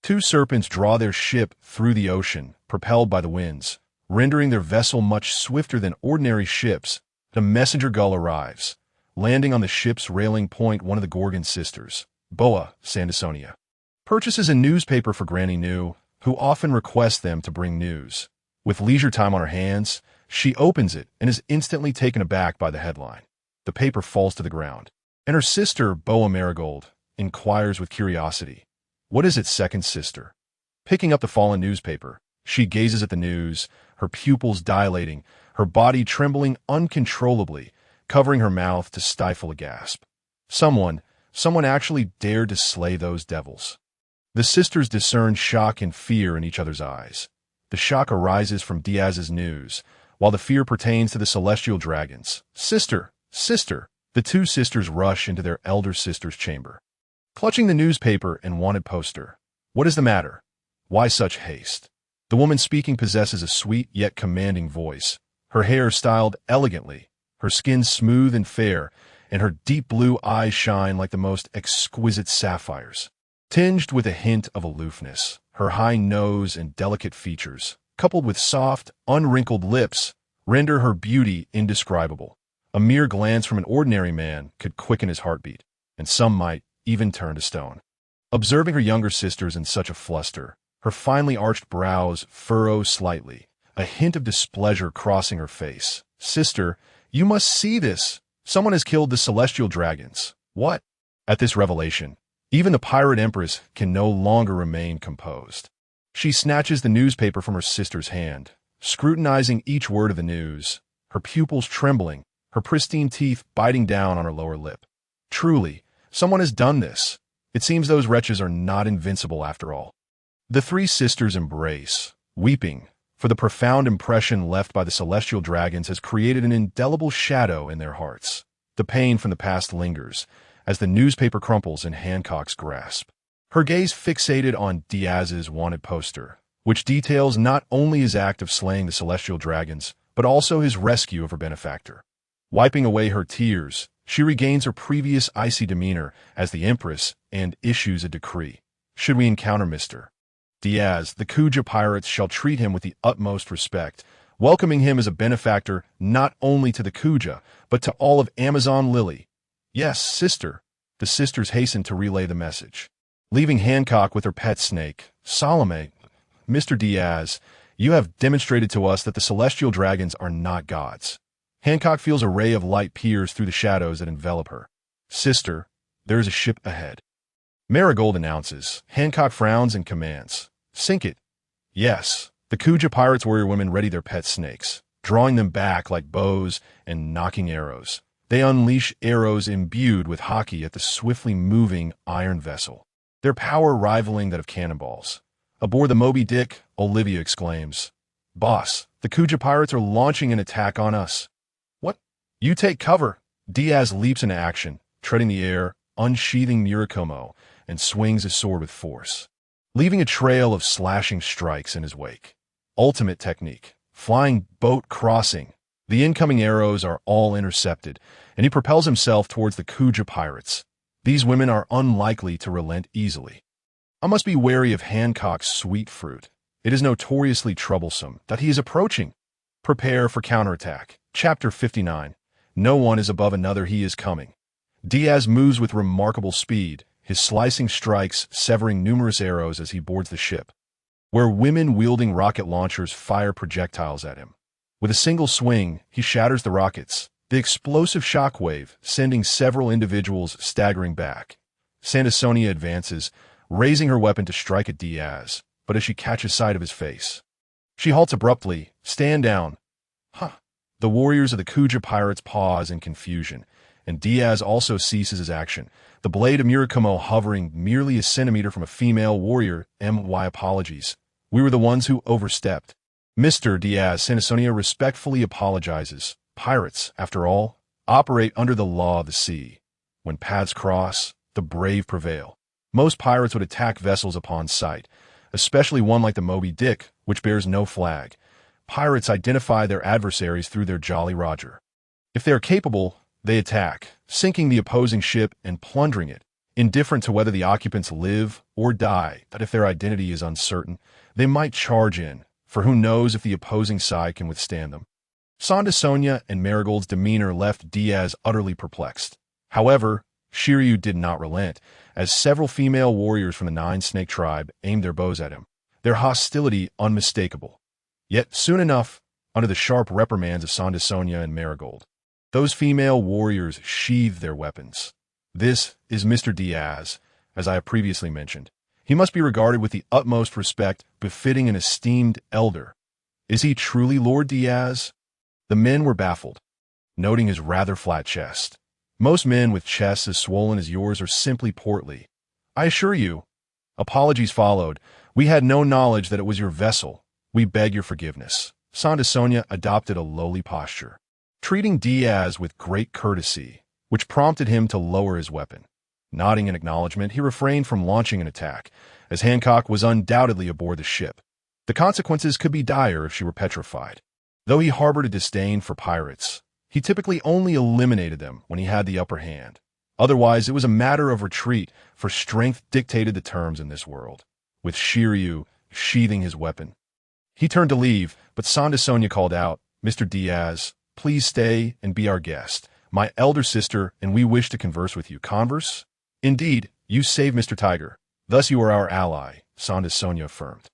Two serpents draw their ship through the ocean, propelled by the winds, rendering their vessel much swifter than ordinary ships. The messenger gull arrives, landing on the ship's railing. Point one of the Gorgon sisters, Boa Sandersonia, purchases a newspaper for Granny New, who often requests them to bring news. With leisure time on her hands, she opens it and is instantly taken aback by the headline. The paper falls to the ground, and her sister, Boa Marigold, inquires with curiosity, "What is it, second sister?" Picking up the fallen newspaper, she gazes at the news, her pupils dilating, her body trembling uncontrollably, covering her mouth to stifle a gasp. Someone actually dared to slay those devils. The sisters discern shock and fear in each other's eyes. The shock arises from Diaz's news, while the fear pertains to the celestial dragons. "Sister! Sister!" The two sisters rush into their elder sister's chamber, clutching the newspaper and wanted poster. "What is the matter? Why such haste?" The woman speaking possesses a sweet yet commanding voice, her hair styled elegantly, her skin smooth and fair, and her deep blue eyes shine like the most exquisite sapphires. Tinged with a hint of aloofness, her high nose and delicate features, coupled with soft, unwrinkled lips, render her beauty indescribable. A mere glance from an ordinary man could quicken his heartbeat, and some might even turn to stone. Observing her younger sisters in such a fluster, her finely arched brows furrow slightly, a hint of displeasure crossing her face. "Sister, you must see this. Someone has killed the celestial dragons." "What?" At this revelation, Even the pirate empress can no longer remain composed. She snatches the newspaper from her sister's hand, scrutinizing each word of the news, her pupils trembling, her pristine teeth biting down on her lower lip. Truly, someone has done this. It seems those wretches are not invincible after all. The three sisters embrace, weeping, for the profound impression left by the celestial dragons has created an indelible shadow in their hearts. The pain from the past lingers, as the newspaper crumples in Hancock's grasp. Her gaze fixated on Diaz's wanted poster, which details not only his act of slaying the celestial dragons, but also his rescue of her benefactor. Wiping away her tears, she regains her previous icy demeanor as the Empress and issues a decree. Should we encounter Mr. Diaz, the Kuja pirates shall treat him with the utmost respect, welcoming him as a benefactor not only to the Kuja, but to all of Amazon Lily. Yes, sister. The sisters hasten to relay the message. Leaving Hancock with her pet snake, Salome, Mr. Diaz, you have demonstrated to us that the celestial dragons are not gods. Hancock feels a ray of light pierce through the shadows that envelop her. Sister, there is a ship ahead. Marigold announces. Hancock frowns and commands. Sink it. Yes, the Kuja pirates warrior women ready their pet snakes, drawing them back like bows and knocking arrows. They unleash arrows imbued with hockey at the swiftly moving iron vessel, their power rivaling that of cannonballs. Aboard the Moby Dick, Olivia exclaims, Boss, the Kuja pirates are launching an attack on us. What? You take cover. Diaz leaps into action, treading the air, unsheathing Murakumo, and swings his sword with force, leaving a trail of slashing strikes in his wake. Ultimate technique, flying boat crossing. The incoming arrows are all intercepted, and he propels himself towards the Kuja pirates. These women are unlikely to relent easily. I must be wary of Hancock's sweet fruit. It is notoriously troublesome that he is approaching. Prepare for counterattack. Chapter 59. No one is above another, he is coming. Diaz moves with remarkable speed, his slicing strikes severing numerous arrows as he boards the ship, where women wielding rocket launchers fire projectiles at him. With a single swing, he shatters the rockets, the explosive shockwave sending several individuals staggering back. Sandasonia advances, raising her weapon to strike at Diaz, but as she catches sight of his face, she halts abruptly. Stand down. Huh. The warriors of the Kuja pirates pause in confusion, and Diaz also ceases his action, the blade of Murakumo hovering merely a centimeter from a female warrior. My apologies. We were the ones who overstepped. Mr. Diaz, Sandasonia respectfully apologizes. Pirates, after all, operate under the law of the sea. When paths cross, the brave prevail. Most pirates would attack vessels upon sight, especially one like the Moby Dick, which bears no flag. Pirates identify their adversaries through their Jolly Roger. If they are capable, they attack, sinking the opposing ship and plundering it, indifferent to whether the occupants live or die. That if their identity is uncertain, they might charge in, for who knows if the opposing side can withstand them. Sandasonia and Marigold's demeanor left Diaz utterly perplexed. However, Shiryu did not relent, as several female warriors from the Nine-Snake tribe aimed their bows at him, their hostility unmistakable. Yet, soon enough, under the sharp reprimands of Sandasonia and Marigold, those female warriors sheathed their weapons. This is Mr. Diaz, as I have previously mentioned. He must be regarded with the utmost respect befitting an esteemed elder. Is he truly Lord Diaz? The men were baffled, noting his rather flat chest. Most men with chests as swollen as yours are simply portly. I assure you. Apologies followed. We had no knowledge that it was your vessel. We beg your forgiveness. Sandasonia adopted a lowly posture, treating Diaz with great courtesy, which prompted him to lower his weapon. Nodding in acknowledgement, he refrained from launching an attack, as Hancock was undoubtedly aboard the ship. The consequences could be dire if she were petrified. Though he harbored a disdain for pirates, he typically only eliminated them when he had the upper hand. Otherwise, it was a matter of retreat, for strength dictated the terms in this world. With Shiryu sheathing his weapon, he turned to leave, but Sandasonia called out, Mr. Diaz, please stay and be our guest. My elder sister and we wish to converse with you. Converse? Indeed, you saved Mr. Tiger. Thus you are our ally, Sandasonia affirmed.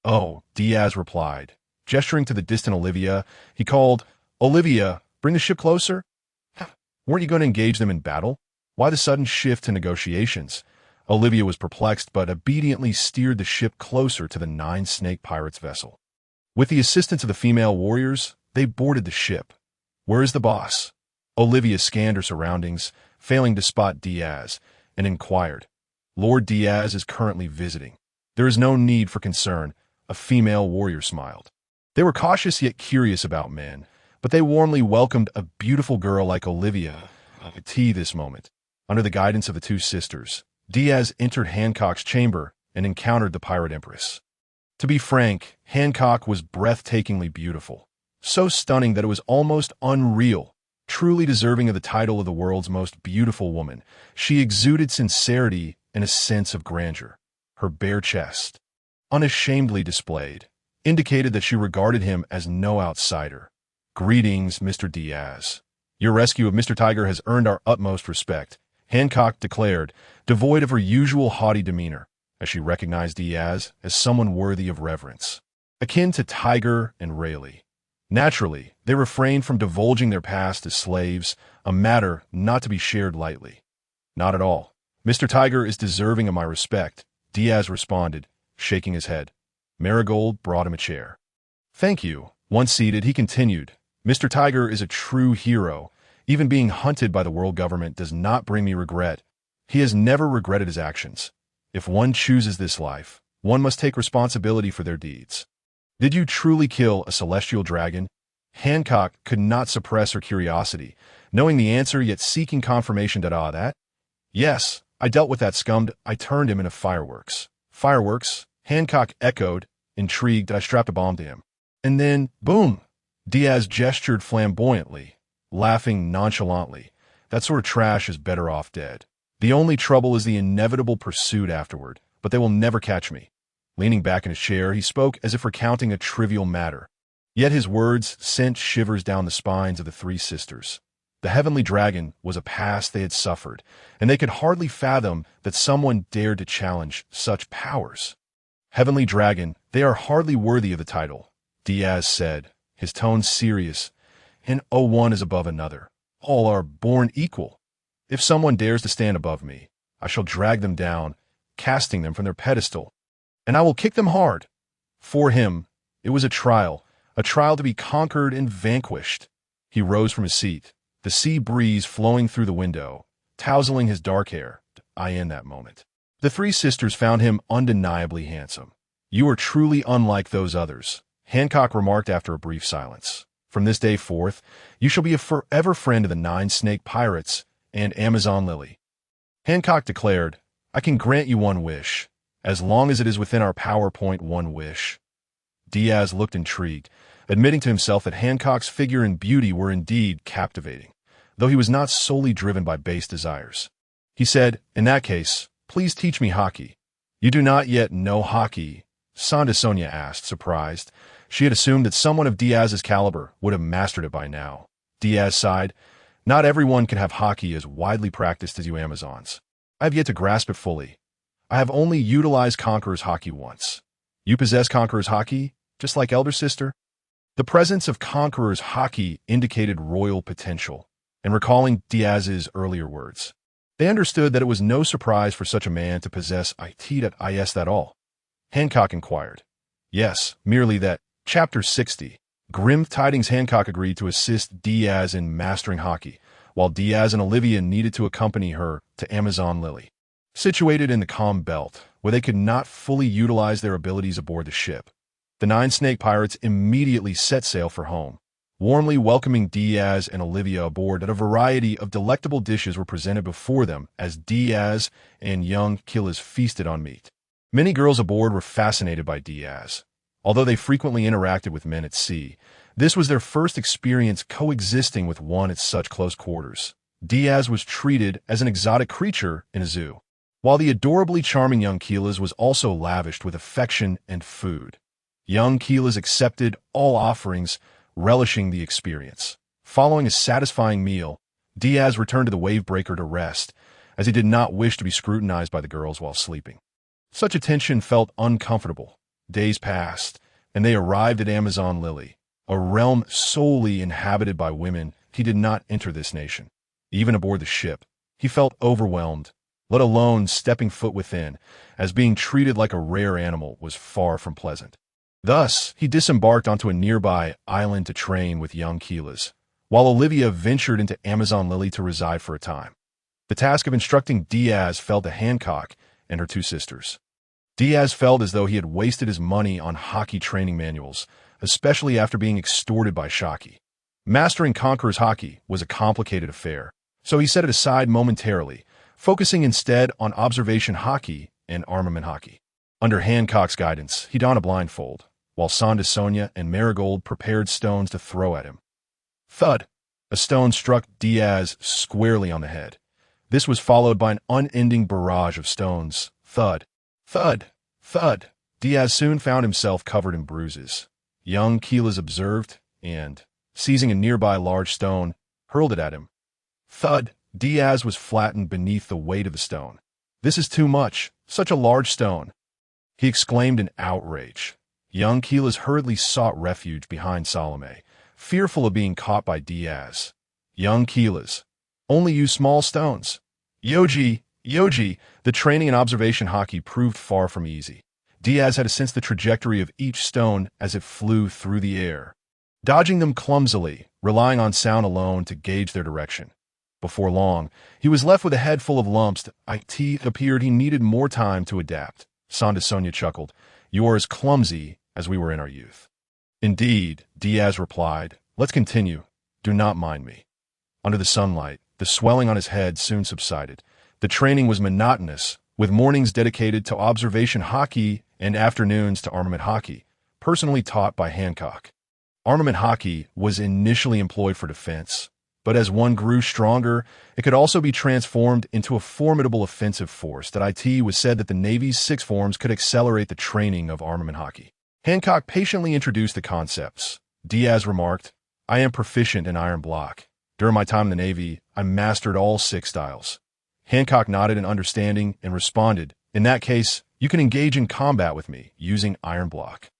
Oh, Diaz replied. Gesturing to the distant Olivia, he called, Olivia, bring the ship closer. Weren't you going to engage them in battle? Why the sudden shift to negotiations? Olivia was perplexed but obediently steered the ship closer to the nine-snake pirates' vessel. With the assistance of the female warriors, they boarded the ship. "Where is the boss?" Olivia scanned her surroundings, failing to spot Diaz, and inquired. "Lord Diaz is currently visiting. There is no need for concern," a female warrior smiled. They were cautious yet curious about men, but they warmly welcomed a beautiful girl like Olivia to tea this moment. Under the guidance of the two sisters, Diaz entered Hancock's chamber and encountered the pirate empress. To be frank, Hancock was breathtakingly beautiful, so stunning that it was almost unreal. Truly deserving of the title of the world's most beautiful woman, she exuded sincerity and a sense of grandeur. Her bare chest, unashamedly displayed, indicated that she regarded him as no outsider. "Greetings, Mr. Diaz. Your rescue of Mr. Tiger has earned our utmost respect," Hancock declared, devoid of her usual haughty demeanor, as she recognized Diaz as someone worthy of reverence, akin to Tiger and Rayleigh. Naturally, they refrained from divulging their past as slaves, a matter not to be shared lightly. "Not at all. Mr. Tiger is deserving of my respect," Diaz responded, shaking his head. Marigold brought him a chair. "Thank you." Once seated, he continued, "Mr. Tiger is a true hero. Even being hunted by the world government does not bring me regret. He has never regretted his actions. If one chooses this life, one must take responsibility for their deeds." "Did you truly kill a celestial dragon?" Hancock could not suppress her curiosity, knowing the answer yet seeking confirmation that. "Yes, I dealt with that scum. I turned him into fireworks." "Fireworks?" Hancock echoed, intrigued. "I strapped a bomb to him. And then, boom!" Diaz gestured flamboyantly, laughing nonchalantly. "That sort of trash is better off dead. The only trouble is the inevitable pursuit afterward, but they will never catch me." Leaning back in his chair, he spoke as if recounting a trivial matter. Yet his words sent shivers down the spines of the three sisters. The heavenly dragon was a past they had suffered, and they could hardly fathom that someone dared to challenge such powers. "Heavenly dragon, they are hardly worthy of the title," Diaz said, his tone serious, "and one is above another. All are born equal. If someone dares to stand above me, I shall drag them down, casting them from their pedestal, and I will kick them hard." For him, it was a trial to be conquered and vanquished. He rose from his seat, the sea breeze flowing through the window, tousling his dark hair. In that moment, the three sisters found him undeniably handsome. "You are truly unlike those others," Hancock remarked after a brief silence. "From this day forth, you shall be a forever friend of the nine-snake pirates and Amazon Lily." Hancock declared, "I can grant you one wish, as long as it is within our power. One wish." Diaz looked intrigued, admitting to himself that Hancock's figure and beauty were indeed captivating, though he was not solely driven by base desires. He said, "In that case, please teach me hockey." "You do not yet know hockey?" Sonia asked, surprised. She had assumed that someone of Diaz's caliber would have mastered it by now. Diaz sighed. "Not everyone can have hockey as widely practiced as you Amazons. I have yet to grasp it fully. I have only utilized Conqueror's hockey once." "You possess Conqueror's hockey, just like elder sister?" The presence of Conqueror's hockey indicated royal potential, and recalling Diaz's earlier words, they understood that it was no surprise for such a man to possess is that all. Hancock inquired. "Yes, merely that." Chapter 60. Grim tidings. Hancock agreed to assist Diaz in mastering hockey, while Diaz and Olivia needed to accompany her to Amazon Lily, situated in the calm belt, where they could not fully utilize their abilities aboard the ship. The nine-snake pirates immediately set sail for home, warmly welcoming Diaz and Olivia aboard. A variety of delectable dishes were presented before them as Diaz and young Killas feasted on meat. Many girls aboard were fascinated by Diaz. Although they frequently interacted with men at sea, this was their first experience coexisting with one at such close quarters. Diaz was treated as an exotic creature in a zoo, while the adorably charming young Killas was also lavished with affection and food. Young Killas accepted all offerings, relishing the experience. Following a satisfying meal, Diaz returned to the wave breaker to rest, as he did not wish to be scrutinized by the girls while sleeping. Such attention felt uncomfortable. Days passed, and they arrived at Amazon Lily, a realm solely inhabited by women. He did not enter this nation. Even aboard the ship, he felt overwhelmed. let alone stepping foot within, as being treated like a rare animal was far from pleasant. Thus, he disembarked onto a nearby island to train with young Keelas, while Olivia ventured into Amazon Lily to reside for a time. The task of instructing Diaz fell to Hancock and her two sisters. Diaz felt as though he had wasted his money on hockey training manuals, especially after being extorted by Shocky. Mastering Conqueror's hockey was a complicated affair, so he set it aside momentarily, focusing instead on observation hockey and armament hockey. Under Hancock's guidance, he donned a blindfold, while Sonia and Marigold prepared stones to throw at him. Thud! A stone struck Diaz squarely on the head. This was followed by an unending barrage of stones. Thud! Thud! Thud! Diaz soon found himself covered in bruises. Young Keelas observed and, seizing a nearby large stone, hurled it at him. Thud! Diaz was flattened beneath the weight of the stone. "This is too much, such a large stone," he exclaimed in outrage. Young Keelas hurriedly sought refuge behind Salome, fearful of being caught by Diaz. Young Keelas, only use small stones. Yoji! The training and observation hockey proved far from easy. Diaz had to sense the trajectory of each stone as it flew through the air, dodging them clumsily, relying on sound alone to gauge their direction. Before long, he was left with a head full of lumps. It appeared he needed more time to adapt. Sonia chuckled. "You are as clumsy as we were in our youth." "Indeed," Diaz replied. "Let's continue. Do not mind me." Under the sunlight, the swelling on his head soon subsided. The training was monotonous, with mornings dedicated to observation hockey and afternoons to armament hockey, personally taught by Hancock. Armament hockey was initially employed for defense, but as one grew stronger, it could also be transformed into a formidable offensive force. It was said that the Navy's sixth forms could accelerate the training of armament hockey. Hancock patiently introduced the concepts. Diaz remarked, "I am proficient in iron block. During my time in the Navy, I mastered all 6 styles." Hancock nodded in understanding and responded, "In that case, you can engage in combat with me using iron block.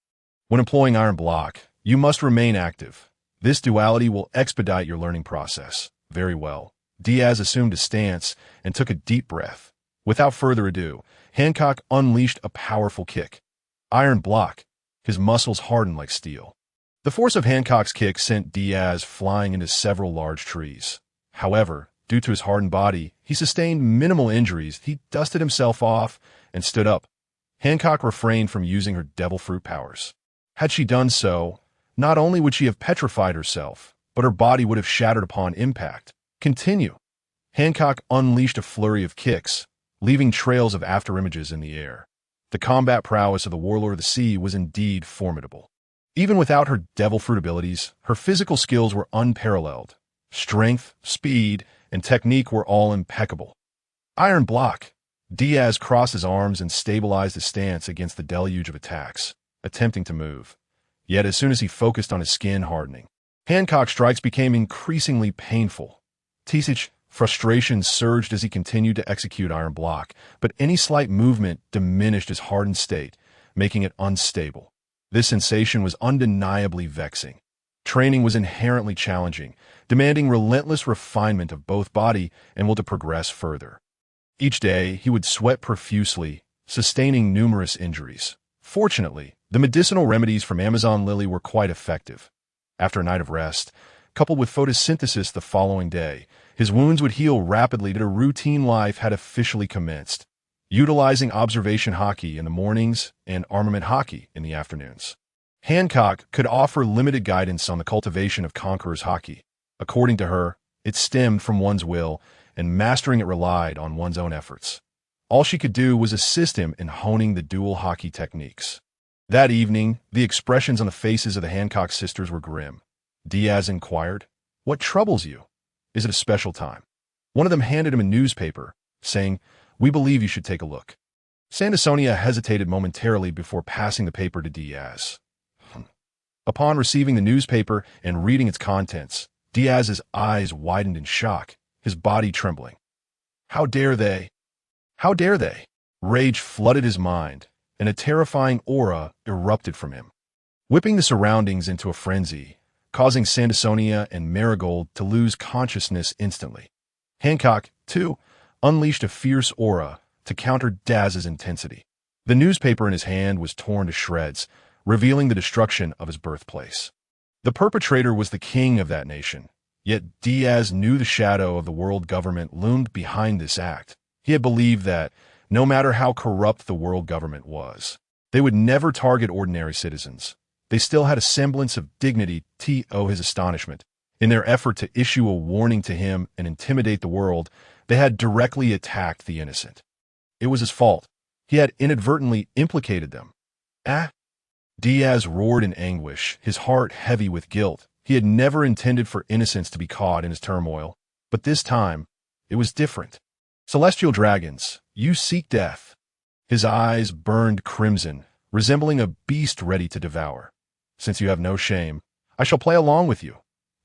When employing iron block, you must remain active. This duality will expedite your learning process." "Very well." Diaz assumed a stance and took a deep breath. Without further ado, Hancock unleashed a powerful kick. Iron block. His muscles hardened like steel. The force of Hancock's kick sent Diaz flying into several large trees. However, due to his hardened body, he sustained minimal injuries. He dusted himself off and stood up. Hancock refrained from using her devil fruit powers. Had she done so, not only would she have petrified herself, but her body would have shattered upon impact. Continue. Hancock unleashed a flurry of kicks, leaving trails of afterimages in the air. The combat prowess of the Warlord of the Sea was indeed formidable. Even without her devil fruit abilities, her physical skills were unparalleled. Strength, speed, and technique were all impeccable. Iron block. Diaz crossed his arms and stabilized his stance against the deluge of attacks, attempting to move. Yet as soon as he focused on his skin hardening, Hancock's strikes became increasingly painful. Frustration surged as he continued to execute iron block, but any slight movement diminished his hardened state, making it unstable. This sensation was undeniably vexing. Training was inherently challenging, demanding relentless refinement of both body and will to progress further. Each day, he would sweat profusely, sustaining numerous injuries. Fortunately, the medicinal remedies from Amazon Lily were quite effective. After a night of rest, coupled with photosynthesis the following day, his wounds would heal rapidly. A routine life had officially commenced, utilizing observation hockey in the mornings and armament hockey in the afternoons. Hancock could offer limited guidance on the cultivation of Conqueror's hockey. According to her, it stemmed from one's will, and mastering it relied on one's own efforts. All she could do was assist him in honing the dual hockey techniques. That evening, the expressions on the faces of the Hancock sisters were grim. Diaz inquired, "What troubles you? Is it a special time?" One of them handed him a newspaper, saying, "We believe you should take a look." Sonia hesitated momentarily before passing the paper to Diaz. Upon receiving the newspaper and reading its contents, Diaz's eyes widened in shock, his body trembling. How dare they? How dare they? Rage flooded his mind, and a terrifying aura erupted from him, whipping the surroundings into a frenzy, causing Sonia and Marigold to lose consciousness instantly. Hancock, too, unleashed a fierce aura to counter Diaz's intensity. The newspaper in his hand was torn to shreds, revealing the destruction of his birthplace. The perpetrator was the king of that nation, yet Diaz knew the shadow of the world government loomed behind this act. He had believed that, no matter how corrupt the world government was, they would never target ordinary citizens. They still had a semblance of dignity. To his astonishment, in their effort to issue a warning to him and intimidate the world, they had directly attacked the innocent. It was his fault. He had inadvertently implicated them. Diaz roared in anguish, his heart heavy with guilt. He had never intended for innocence to be caught in his turmoil, but this time, it was different. Celestial dragons, you seek death. His eyes burned crimson, resembling a beast ready to devour. Since you have no shame, I shall play along with you.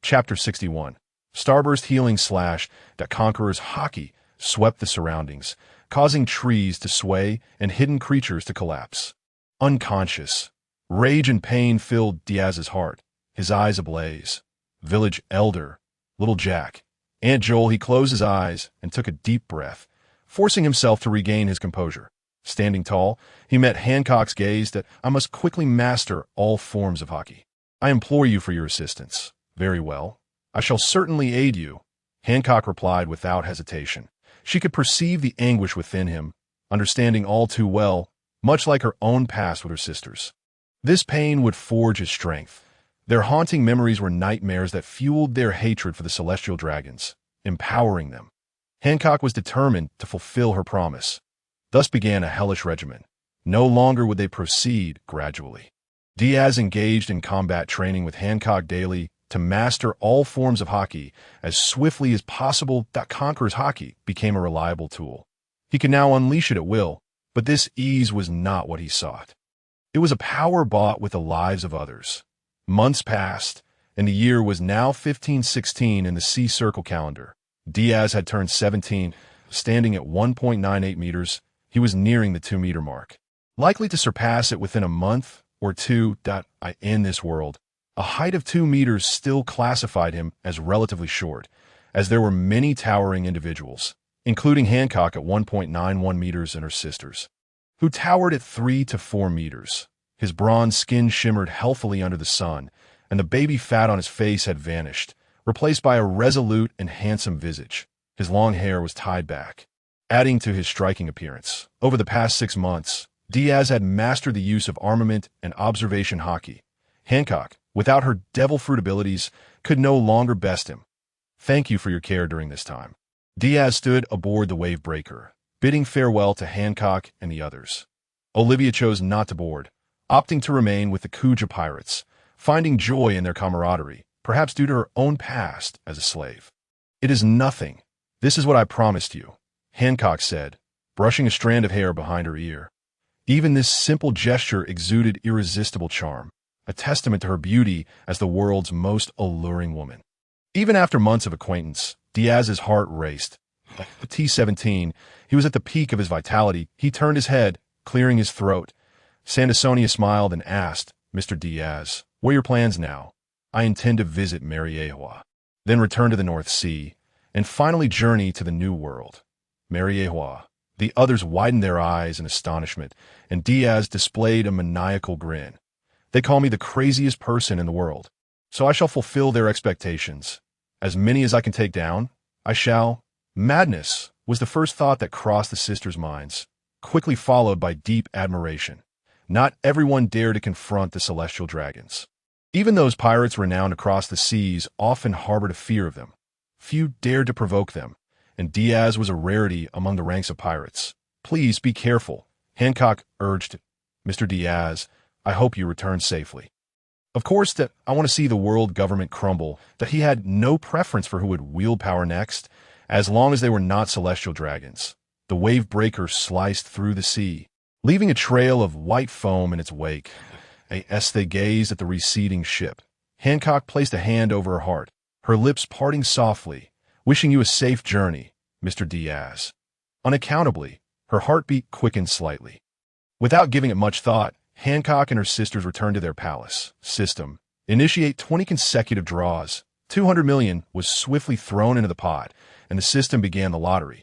Chapter 61. Starburst healing slash that conqueror's hockey swept the surroundings, causing trees to sway and hidden creatures to collapse. Unconscious, rage and pain filled Diaz's heart, his eyes ablaze. Village elder, little Jack. Aunt Joel, he closed his eyes and took a deep breath, forcing himself to regain his composure. Standing tall, he met Hancock's gaze that I must quickly master all forms of hockey. I implore you for your assistance. Very well. I shall certainly aid you. Hancock replied without hesitation. She could perceive the anguish within him, understanding all too well, much like her own past with her sisters. This pain would forge his strength. Their haunting memories were nightmares that fueled their hatred for the celestial dragons, empowering them. Hancock was determined to fulfill her promise. Thus began a hellish regimen. No longer would they proceed gradually. Diaz engaged in combat training with Hancock daily to master all forms of hockey as swiftly as possible. That conqueror's hockey became a reliable tool. He could now unleash it at will, but this ease was not what he sought. It was a power bought with the lives of others. Months passed, and the year was now 1516 in the sea circle calendar. Diaz had turned 17, standing at 1.98 meters. He was nearing the 2-meter mark, likely to surpass it within a month or two. In this world, a height of 2 meters still classified him as relatively short, as there were many towering individuals, including Hancock at 1.91 meters and her sisters, who towered at 3 to 4 meters. His bronze skin shimmered healthily under the sun, and the baby fat on his face had vanished, replaced by a resolute and handsome visage. His long hair was tied back, adding to his striking appearance. Over the past 6 months, Diaz had mastered the use of armament and observation hockey. Hancock, without her devil fruit abilities, could no longer best him. Thank you for your care during this time. Diaz stood aboard the wave breaker, bidding farewell to Hancock and the others. Olivia chose not to board, opting to remain with the Kuja pirates, finding joy in their camaraderie, perhaps due to her own past as a slave. It is nothing. This is what I promised you, Hancock said, brushing a strand of hair behind her ear. Even this simple gesture exuded irresistible charm, a testament to her beauty as the world's most alluring woman. Even after months of acquaintance, Diaz's heart raced. At T-17, he was at the peak of his vitality. He turned his head, clearing his throat. Sandersonia smiled and asked, Mr. Diaz, what are your plans now? I intend to visit Mariejois, then return to the North Sea, and finally journey to the New World. Mariejois. The others widened their eyes in astonishment, and Diaz displayed a maniacal grin. They call me the craziest person in the world, so I shall fulfill their expectations. As many as I can take down, I shall. Madness was the first thought that crossed the sisters' minds, quickly followed by deep admiration. Not everyone dared to confront the celestial dragons. Even those pirates renowned across the seas often harbored a fear of them. Few dared to provoke them, and Diaz was a rarity among the ranks of pirates. Please be careful, Hancock urged. Mr. Diaz, I hope you return safely. Of course that I want to see the world government crumble, that he had no preference for who would wield power next, as long as they were not celestial dragons. The wave breaker sliced through the sea, leaving a trail of white foam in its wake. As they gazed at the receding ship, Hancock placed a hand over her heart, her lips parting softly. Wishing you a safe journey, Mr. Diaz. Unaccountably, her heartbeat quickened slightly. Without giving it much thought, Hancock and her sisters returned to their palace. System. Initiate 20 consecutive draws. 200 million was swiftly thrown into the pot, and the system began the lottery.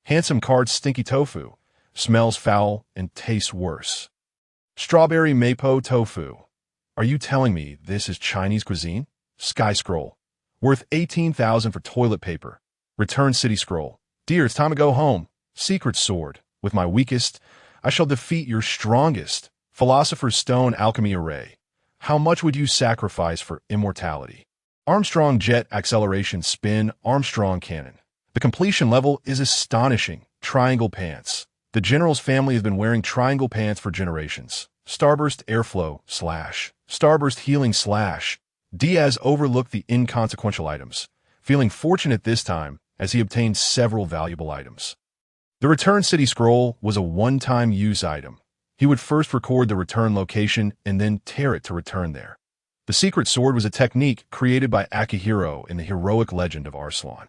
Handsome card's stinky tofu. Smells foul and tastes worse. Strawberry mapo tofu. Are you telling me this is Chinese cuisine? Sky scroll. Worth 18,000 for toilet paper. Return city scroll. Dear, it's time to go home. Secret sword. With my weakest, I shall defeat your strongest. Philosopher's stone alchemy array. How much would you sacrifice for immortality? Armstrong jet acceleration spin Armstrong cannon. The completion level is astonishing. Triangle pants. The general's family has been wearing triangle pants for generations. Starburst airflow slash. Starburst healing slash. Diaz overlooked the inconsequential items, feeling fortunate this time as he obtained several valuable items. The return city scroll was a one-time use item. He would first record the return location and then tear it to return there. The secret sword was a technique created by Akihiro in the heroic legend of Arslan.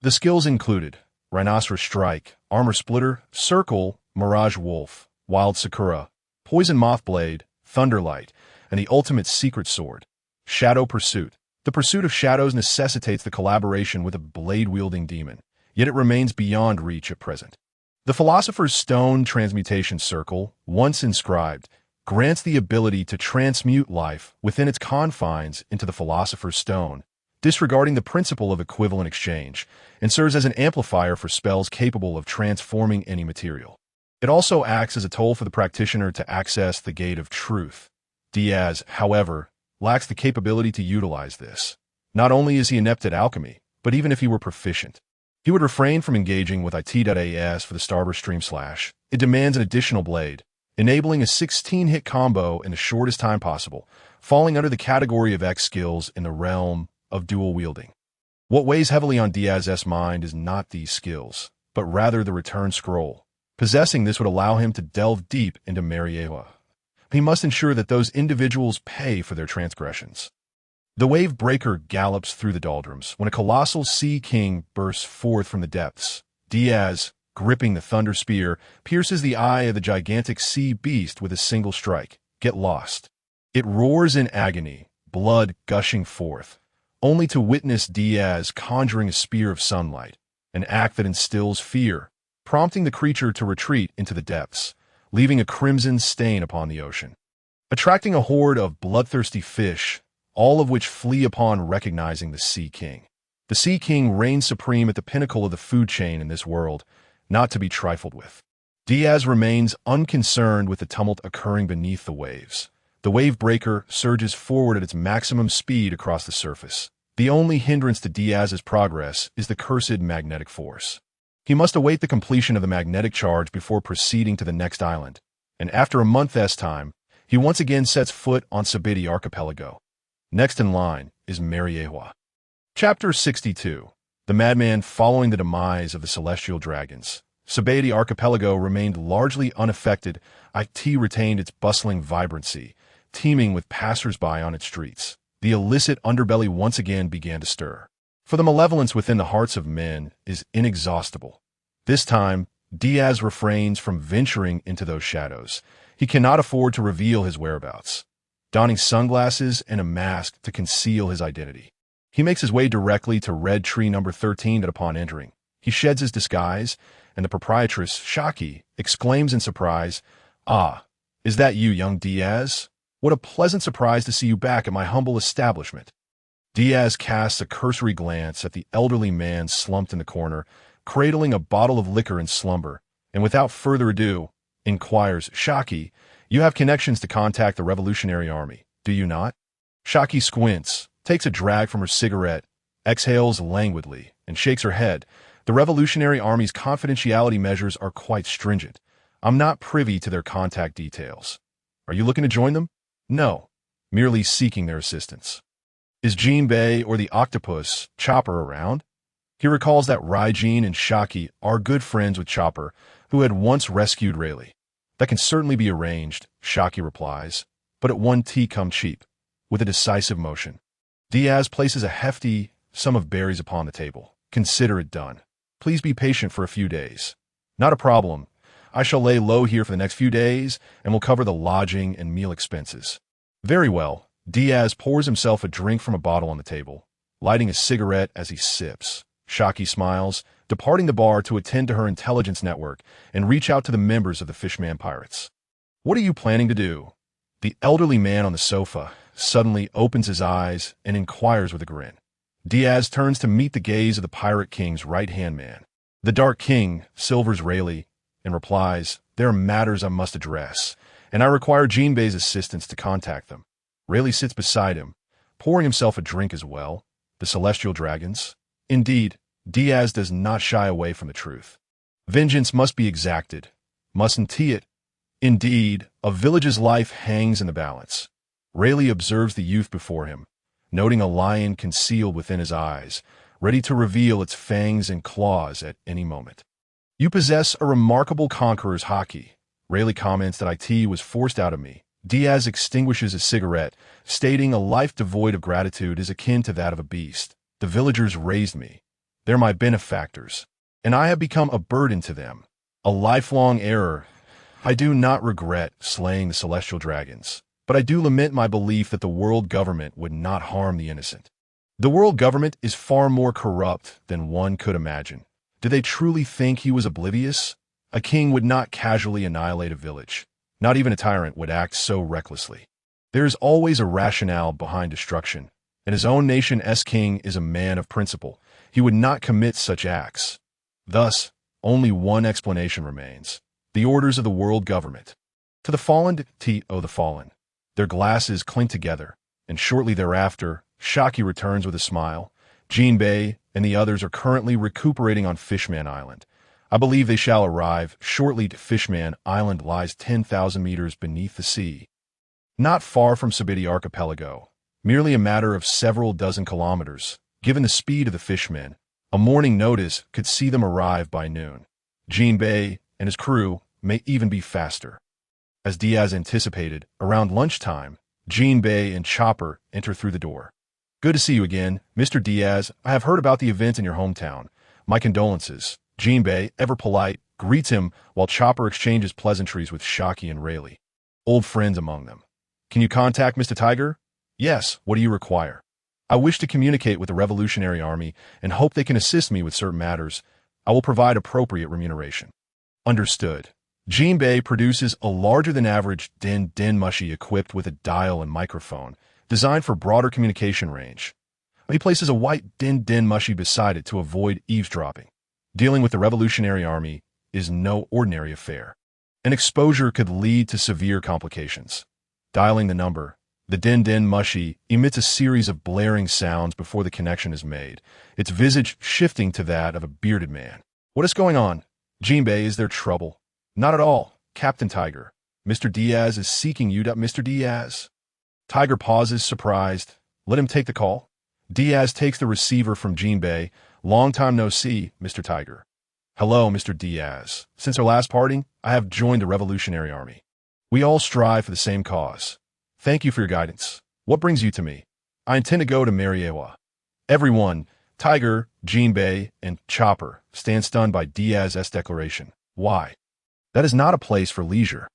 The skills included Rhinoceros Strike, Armor Splitter, Circle, Mirage Wolf, Wild Sakura, Poison Moth Blade, Thunderlight, and the ultimate secret sword, Shadow Pursuit. The pursuit of shadows necessitates the collaboration with a blade-wielding demon, yet it remains beyond reach at present. The Philosopher's Stone Transmutation Circle, once inscribed, grants the ability to transmute life within its confines into the Philosopher's Stone, disregarding the principle of equivalent exchange, and serves as an amplifier for spells capable of transforming any material. It also acts as a toll for the practitioner to access the Gate of Truth. Diaz, however, lacks the capability to utilize this. Not only is he inept at alchemy, but even if he were proficient, he would refrain from engaging with it.as for the Starburst Stream Slash. It demands an additional blade, enabling a 16-hit combo in the shortest time possible, falling under the category of X skills in the realm of dual wielding. What weighs heavily on Diaz's mind is not these skills, but rather the return scroll. Possessing this would allow him to delve deep into Mariejois. He must ensure that those individuals pay for their transgressions. The wave breaker gallops through the doldrums when a colossal sea king bursts forth from the depths. Diaz, gripping the thunder spear, pierces the eye of the gigantic sea beast with a single strike. Get lost. It roars in agony, blood gushing forth, only to witness Diaz conjuring a spear of sunlight, an act that instills fear, prompting the creature to retreat into the depths, leaving a crimson stain upon the ocean. Attracting a horde of bloodthirsty fish, all of which flee upon recognizing the Sea King. The Sea King reigns supreme at the pinnacle of the food chain in this world, not to be trifled with. Diaz remains unconcerned with the tumult occurring beneath the waves. The wave breaker surges forward at its maximum speed across the surface. The only hindrance to Diaz's progress is the cursed magnetic force. He must await the completion of the magnetic charge before proceeding to the next island, and after a month's time, he once again sets foot on Sabiti Archipelago. Next in line is Mariejois. Chapter 62. The Madman Following the Demise of the Celestial Dragons. Sabiti Archipelago remained largely unaffected. IT retained its bustling vibrancy, teeming with passers-by on its streets. The illicit underbelly once again began to stir. For the malevolence within the hearts of men is inexhaustible. This time, Diaz refrains from venturing into those shadows. He cannot afford to reveal his whereabouts, donning sunglasses and a mask to conceal his identity. He makes his way directly to Red Tree number 13 that upon entering, he sheds his disguise, and the proprietress, Shaki, exclaims in surprise, "Ah, is that you, young Diaz? What a pleasant surprise to see you back at my humble establishment." Diaz casts a cursory glance at the elderly man slumped in the corner, cradling a bottle of liquor in slumber, and without further ado, inquires, "Shaki, you have connections to contact the Revolutionary Army, do you not?" Shaki squints, takes a drag from her cigarette, exhales languidly, and shakes her head. "The Revolutionary Army's confidentiality measures are quite stringent. I'm not privy to their contact details. Are you looking to join them?" "No, merely seeking their assistance." "Is Jinbei or the octopus, Chopper, around?" He recalls that Raijin and Shaki are good friends with Chopper, who had once rescued Rayleigh. "That can certainly be arranged," Shaki replies, "but at one tea come cheap," with a decisive motion. Diaz places a hefty sum of berries upon the table. "Consider it done. Please be patient for a few days." "Not a problem. I shall lay low here for the next few days, and will cover the lodging and meal expenses." "Very well." Diaz pours himself a drink from a bottle on the table, lighting a cigarette as he sips. Shaki smiles, departing the bar to attend to her intelligence network and reach out to the members of the Fishman Pirates. "What are you planning to do?" The elderly man on the sofa suddenly opens his eyes and inquires with a grin. Diaz turns to meet the gaze of the Pirate King's right-hand man. The Dark King silvers Rayleigh and replies, "There are matters I must address, and I require Jinbei's assistance to contact them." Rayleigh sits beside him, pouring himself a drink as well. The celestial dragons? Indeed, Diaz does not shy away from the truth. Vengeance must be exacted, mustn't he it? Indeed, a village's life hangs in the balance. Rayleigh observes the youth before him, noting a lion concealed within his eyes, ready to reveal its fangs and claws at any moment. "You possess a remarkable conqueror's haki." Rayleigh comments that IT was forced out of me. Diaz extinguishes a cigarette, stating a life devoid of gratitude is akin to that of a beast. "The villagers raised me. They're my benefactors, and I have become a burden to them. A lifelong error. I do not regret slaying the celestial dragons, but I do lament my belief that the world government would not harm the innocent. The world government is far more corrupt than one could imagine. Did they truly think he was oblivious? A king would not casually annihilate a village. Not even a tyrant would act so recklessly. There is always a rationale behind destruction, and his own nation's king is a man of principle. He would not commit such acts. Thus, only one explanation remains: the orders of the world government. To the fallen, the fallen. Their glasses clink together, and shortly thereafter, Shaki returns with a smile. Jinbei and the others are currently recuperating on Fishman Island. I believe they shall arrive shortly. Fishman Island lies 10,000 meters beneath the sea, not far from Sabiti Archipelago, merely a matter of several dozen kilometers. Given the speed of the fishmen, a morning notice could see them arrive by noon. Jinbei and his crew may even be faster. As Diaz anticipated, around lunchtime, Jinbei and Chopper enter through the door. "Good to see you again, Mr. Diaz. I have heard about the event in your hometown. My condolences." Jinbei, ever polite, greets him while Chopper exchanges pleasantries with Shaki and Rayleigh, old friends among them. "Can you contact Mr. Tiger?" "Yes, what do you require?" "I wish to communicate with the Revolutionary Army and hope they can assist me with certain matters. I will provide appropriate remuneration." "Understood." Jinbei produces a larger-than-average den mushy equipped with a dial and microphone, designed for broader communication range. He places a white den mushy beside it to avoid eavesdropping. Dealing with the Revolutionary Army is no ordinary affair. An exposure could lead to severe complications. Dialing the number, the den mushy emits a series of blaring sounds before the connection is made, its visage shifting to that of a bearded man. "What is going on?" "Jinbei, is there trouble?" "Not at all, Captain Tiger. Mr. Diaz is seeking you. Mr. Diaz?" Tiger pauses, surprised. "Let him take the call." Diaz takes the receiver from Jinbei. "Long time no see, Mr. Tiger." "Hello, Mr. Diaz. Since our last parting, I have joined the Revolutionary Army. We all strive for the same cause. Thank you for your guidance. What brings you to me?" "I intend to go to Mariejois." Everyone, Tiger, Jinbei, and Chopper, stand stunned by Diaz's declaration. "Why? That is not a place for leisure."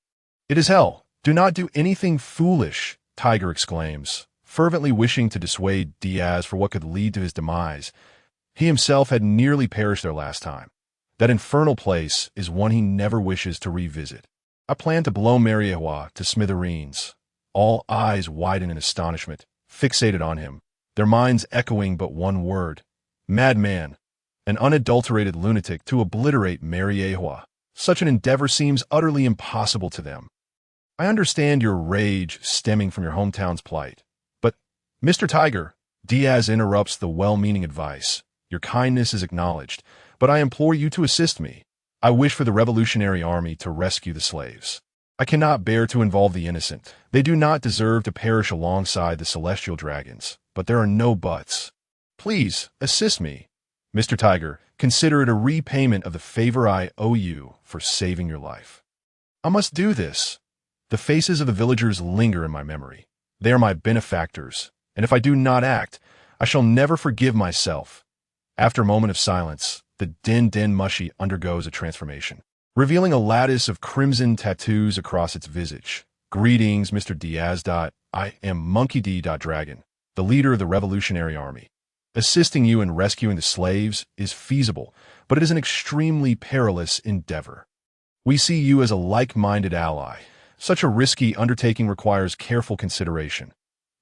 "It is hell. Do not do anything foolish," Tiger exclaims, fervently wishing to dissuade Diaz for what could lead to his demise. He himself had nearly perished there last time. That infernal place is one he never wishes to revisit. "I plan to blow Mariejois to smithereens." All eyes widen in astonishment, fixated on him, their minds echoing but one word: madman, an unadulterated lunatic to obliterate Mariejois. Such an endeavor seems utterly impossible to them. "I understand your rage stemming from your hometown's plight. But, Mr. Tiger," Diaz interrupts the well-meaning advice, "your kindness is acknowledged, but I implore you to assist me. I wish for the Revolutionary Army to rescue the slaves. I cannot bear to involve the innocent. They do not deserve to perish alongside the celestial dragons, but there are no buts. Please, assist me. Mr. Tiger, consider it a repayment of the favor I owe you for saving your life." "I must do this." The faces of the villagers linger in my memory. They are my benefactors, and if I do not act, I shall never forgive myself. After a moment of silence, the den mushy undergoes a transformation, revealing a lattice of crimson tattoos across its visage. "Greetings, Mr. Diaz. I am Monkey D. Dragon, the leader of the Revolutionary Army." Assisting you in rescuing the slaves is feasible, but it is an extremely perilous endeavor. We see you as a like-minded ally. Such a risky undertaking requires careful consideration.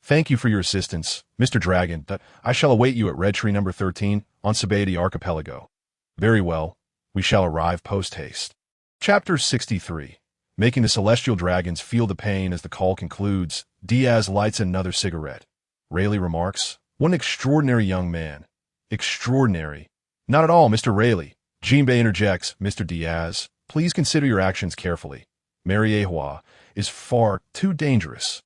Thank you for your assistance, Mr. Dragon. I shall await you at Red Tree number 13 on Sabaody Archipelago. Very well, we shall arrive post-haste. Chapter 63. Making the celestial dragons feel the pain. As the call concludes, Diaz lights another cigarette. Rayleigh remarks, "What an extraordinary young man." Extraordinary. Not at all, Mr. Rayleigh. Jinbei interjects, "Mr. Diaz, please consider your actions carefully. Mariejois is far too dangerous."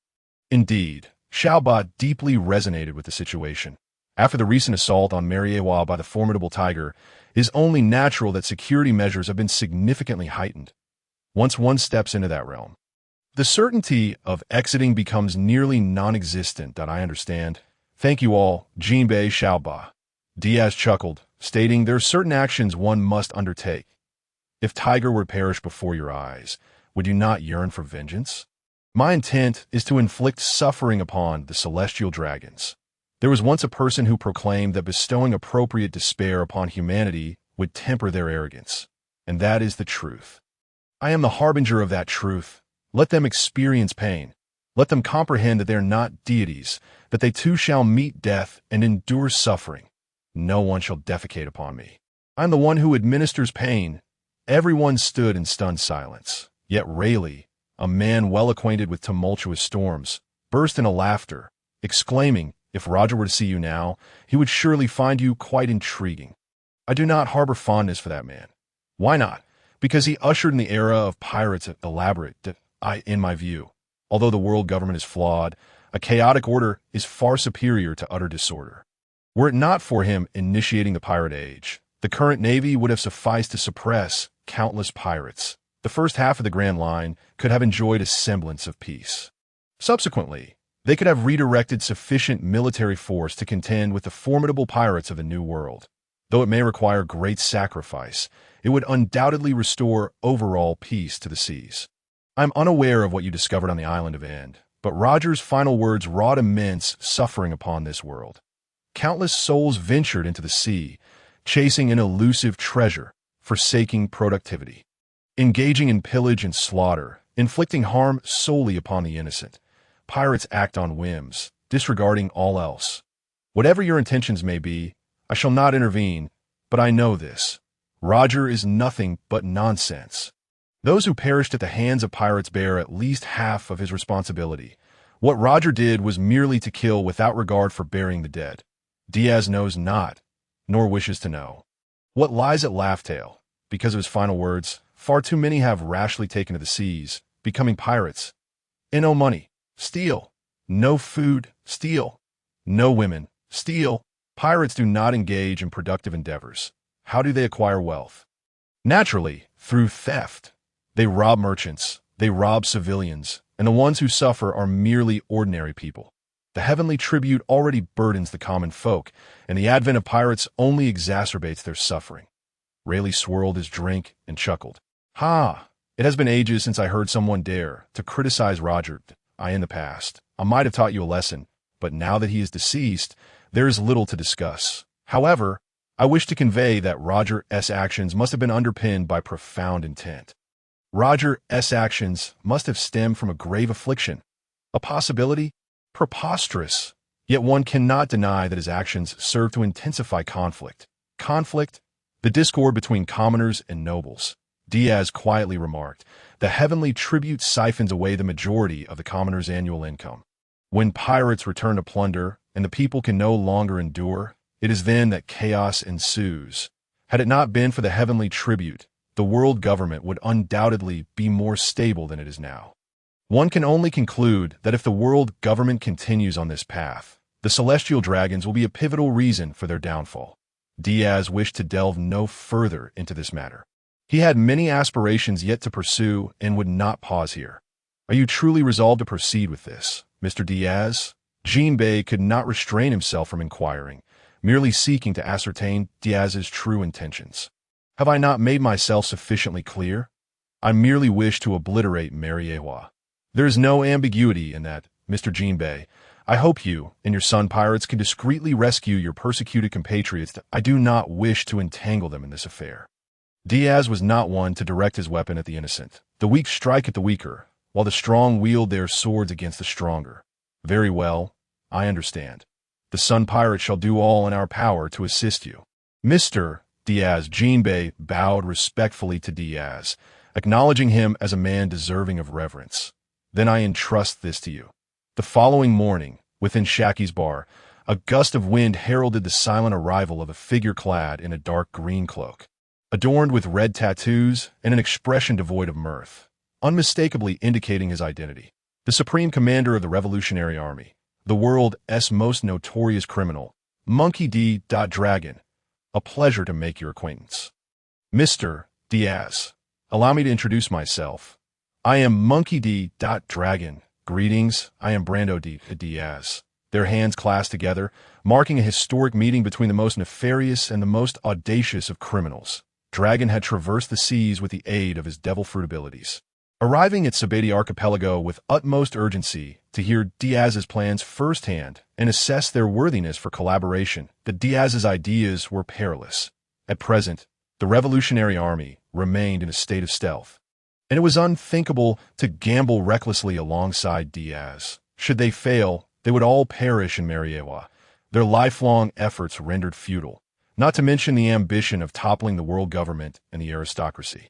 Indeed, Xiaoba deeply resonated with the situation. After the recent assault on Mariejois by the formidable tiger, it is only natural that security measures have been significantly heightened. Once one steps into that realm, the certainty of exiting becomes nearly non-existent. I understand. Thank you all, Jinbei, Xiaoba. Diaz chuckled, stating there are certain actions one must undertake. If Tiger were to perish before your eyes, would you not yearn for vengeance? My intent is to inflict suffering upon the celestial dragons. There was once a person who proclaimed that bestowing appropriate despair upon humanity would temper their arrogance. And that is the truth. I am the harbinger of that truth. Let them experience pain. Let them comprehend that they are not deities, that they too shall meet death and endure suffering. No one shall defecate upon me. I am the one who administers pain. Everyone stood in stunned silence. Yet Rayleigh, a man well acquainted with tumultuous storms, burst into laughter, exclaiming, "If Roger were to see you now, he would surely find you quite intriguing." I do not harbor fondness for that man. Why not? Because he ushered in the era of pirates elaborate. In my view, although the world government is flawed, a chaotic order is far superior to utter disorder. Were it not for him initiating the pirate age, the current navy would have sufficed to suppress countless pirates. The first half of the Grand Line could have enjoyed a semblance of peace. Subsequently, they could have redirected sufficient military force to contend with the formidable pirates of the New World. Though it may require great sacrifice, it would undoubtedly restore overall peace to the seas. I'm unaware of what you discovered on the island of End, but Roger's final words wrought immense suffering upon this world. Countless souls ventured into the sea, chasing an elusive treasure, forsaking productivity, engaging in pillage and slaughter, inflicting harm solely upon the innocent. Pirates act on whims, disregarding all else. Whatever your intentions may be, I shall not intervene, but I know this. Roger is nothing but nonsense. Those who perished at the hands of pirates bear at least half of his responsibility. What Roger did was merely to kill without regard for burying the dead. Diaz knows not, nor wishes to know, what lies at Laugh-Tale. Because of his final words, far too many have rashly taken to the seas, becoming pirates. No money, steal. No food, steal. No women, steal. Pirates do not engage in productive endeavors. How do they acquire wealth? Naturally, through theft. They rob merchants, they rob civilians, and the ones who suffer are merely ordinary people. The heavenly tribute already burdens the common folk, and the advent of pirates only exacerbates their suffering. Rayleigh swirled his drink and chuckled. Ha! It has been ages since I heard someone dare to criticize Roger. In the past, I might have taught you a lesson, but now that he is deceased, there is little to discuss. However, I wish to convey that Roger's actions must have been underpinned by profound intent. Roger's actions must have stemmed from a grave affliction. A possibility? Preposterous. Yet one cannot deny that his actions serve to intensify conflict. Conflict? The discord between commoners and nobles. Diaz quietly remarked, the heavenly tribute siphons away the majority of the commoner's annual income. When pirates return to plunder and the people can no longer endure, it is then that chaos ensues. Had it not been for the heavenly tribute, the world government would undoubtedly be more stable than it is now. One can only conclude that if the world government continues on this path, the celestial dragons will be a pivotal reason for their downfall. Diaz wished to delve no further into this matter. He had many aspirations yet to pursue and would not pause here. Are you truly resolved to proceed with this, Mr. Diaz? Jinbei could not restrain himself from inquiring, merely seeking to ascertain Diaz's true intentions. Have I not made myself sufficiently clear? I merely wish to obliterate Mariejois. There is no ambiguity in that, Mr. Jinbei. I hope you and your son pirates can discreetly rescue your persecuted compatriots. I do not wish to entangle them in this affair. Diaz was not one to direct his weapon at the innocent. The weak strike at the weaker, while the strong wield their swords against the stronger. Very well, I understand. The Sun Pirate shall do all in our power to assist you. Mr. Diaz. Jinbei bowed respectfully to Diaz, acknowledging him as a man deserving of reverence. Then I entrust this to you. The following morning, within Shaki's bar, a gust of wind heralded the silent arrival of a figure clad in a dark green cloak, adorned with red tattoos and an expression devoid of mirth, unmistakably indicating his identity. The Supreme Commander of the Revolutionary Army, the world's most notorious criminal, Monkey D. Dragon. A pleasure to make your acquaintance. Mr. Diaz, allow me to introduce myself. I am Monkey D. Dragon. Greetings, I am Brando D. Diaz. Their hands clasped together, marking a historic meeting between the most nefarious and the most audacious of criminals. Dragon had traversed the seas with the aid of his devil fruit abilities, arriving at Sabeti Archipelago with utmost urgency to hear Diaz's plans firsthand and assess their worthiness for collaboration. The Diaz's ideas were perilous. At present, the Revolutionary Army remained in a state of stealth, and it was unthinkable to gamble recklessly alongside Diaz. Should they fail, they would all perish in Mariejois, their lifelong efforts rendered futile, not to mention the ambition of toppling the world government and the aristocracy.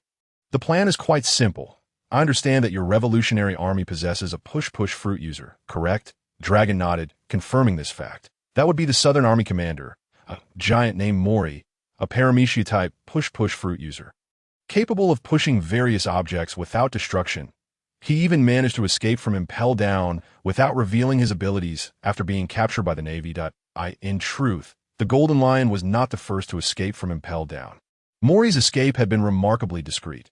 The plan is quite simple. I understand that your Revolutionary Army possesses a push-push fruit user, correct? Dragon nodded, confirming this fact. That would be the Southern Army commander, a giant named Mori, a Paramecia-type push-push fruit user, capable of pushing various objects without destruction. He even managed to escape from Impel Down without revealing his abilities after being captured by the Navy. In truth, the Golden Lion was not the first to escape from Impel Down. Mori's escape had been remarkably discreet.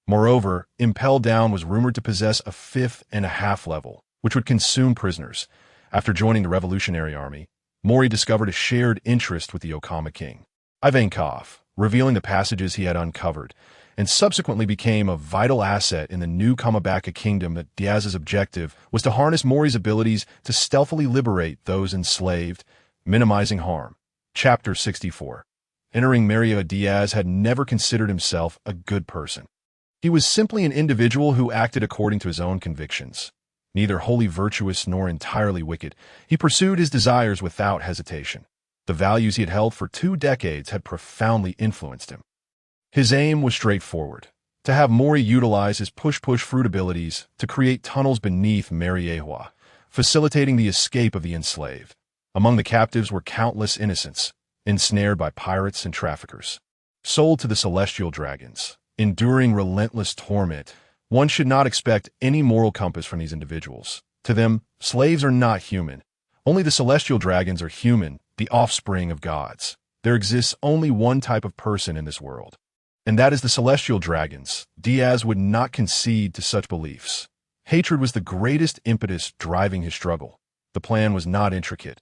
Moreover, Impel Down was rumored to possess a 5.5 level, which would consume prisoners. After joining the Revolutionary Army, Mori discovered a shared interest with the Okama King, Ivankov, revealing the passages he had uncovered, and subsequently became a vital asset in the new Kamabaka Kingdom. That Diaz's objective was to harness Mori's abilities to stealthily liberate those enslaved, minimizing harm. Chapter 64. Entering Mariejois, Diaz had never considered himself a good person. He was simply an individual who acted according to his own convictions. Neither wholly virtuous nor entirely wicked, he pursued his desires without hesitation. The values he had held for 2 decades had profoundly influenced him. His aim was straightforward: to have Mori utilize his push-push fruit abilities to create tunnels beneath Mariejois, facilitating the escape of the enslaved. Among the captives were countless innocents, ensnared by pirates and traffickers, sold to the celestial dragons, enduring relentless torment. One should not expect any moral compass from these individuals. To them, slaves are not human. Only the celestial dragons are human, the offspring of gods. There exists only one type of person in this world, and that is the celestial dragons. Diaz would not concede to such beliefs. Hatred was the greatest impetus driving his struggle. The plan was not intricate.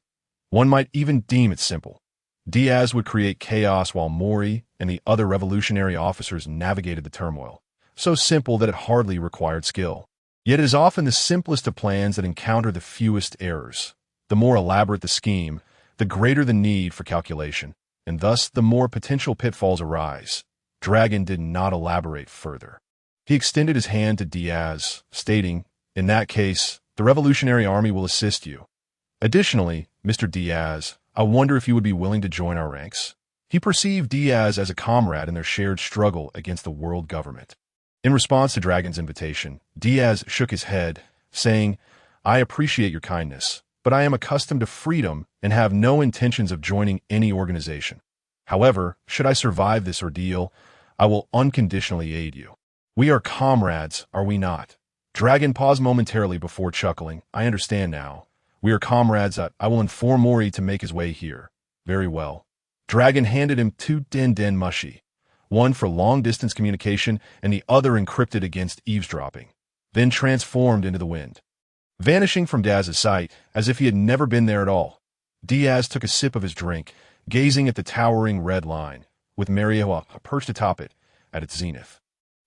One might even deem it simple. Diaz would create chaos while Mori and the other revolutionary officers navigated the turmoil, so simple that it hardly required skill. Yet it is often the simplest of plans that encounter the fewest errors. The more elaborate the scheme, the greater the need for calculation, and thus the more potential pitfalls arise. Dragon did not elaborate further. He extended his hand to Diaz, stating, "In that case, the Revolutionary Army will assist you. Additionally, Mr. Diaz, I wonder if you would be willing to join our ranks." He perceived Diaz as a comrade in their shared struggle against the world government. In response to Dragon's invitation, Diaz shook his head, saying, "I appreciate your kindness, but I am accustomed to freedom and have no intentions of joining any organization. However, should I survive this ordeal, I will unconditionally aid you. We are comrades, are we not?" Dragon paused momentarily before chuckling. "I understand now. We are comrades. I will inform Mori to make his way here." "Very well." Dragon handed him 2 Den Mushi, one for long-distance communication and the other encrypted against eavesdropping, then transformed into the wind, vanishing from Diaz's sight as if he had never been there at all. Diaz took a sip of his drink, gazing at the towering red line, with Mariejois perched atop it, at its zenith.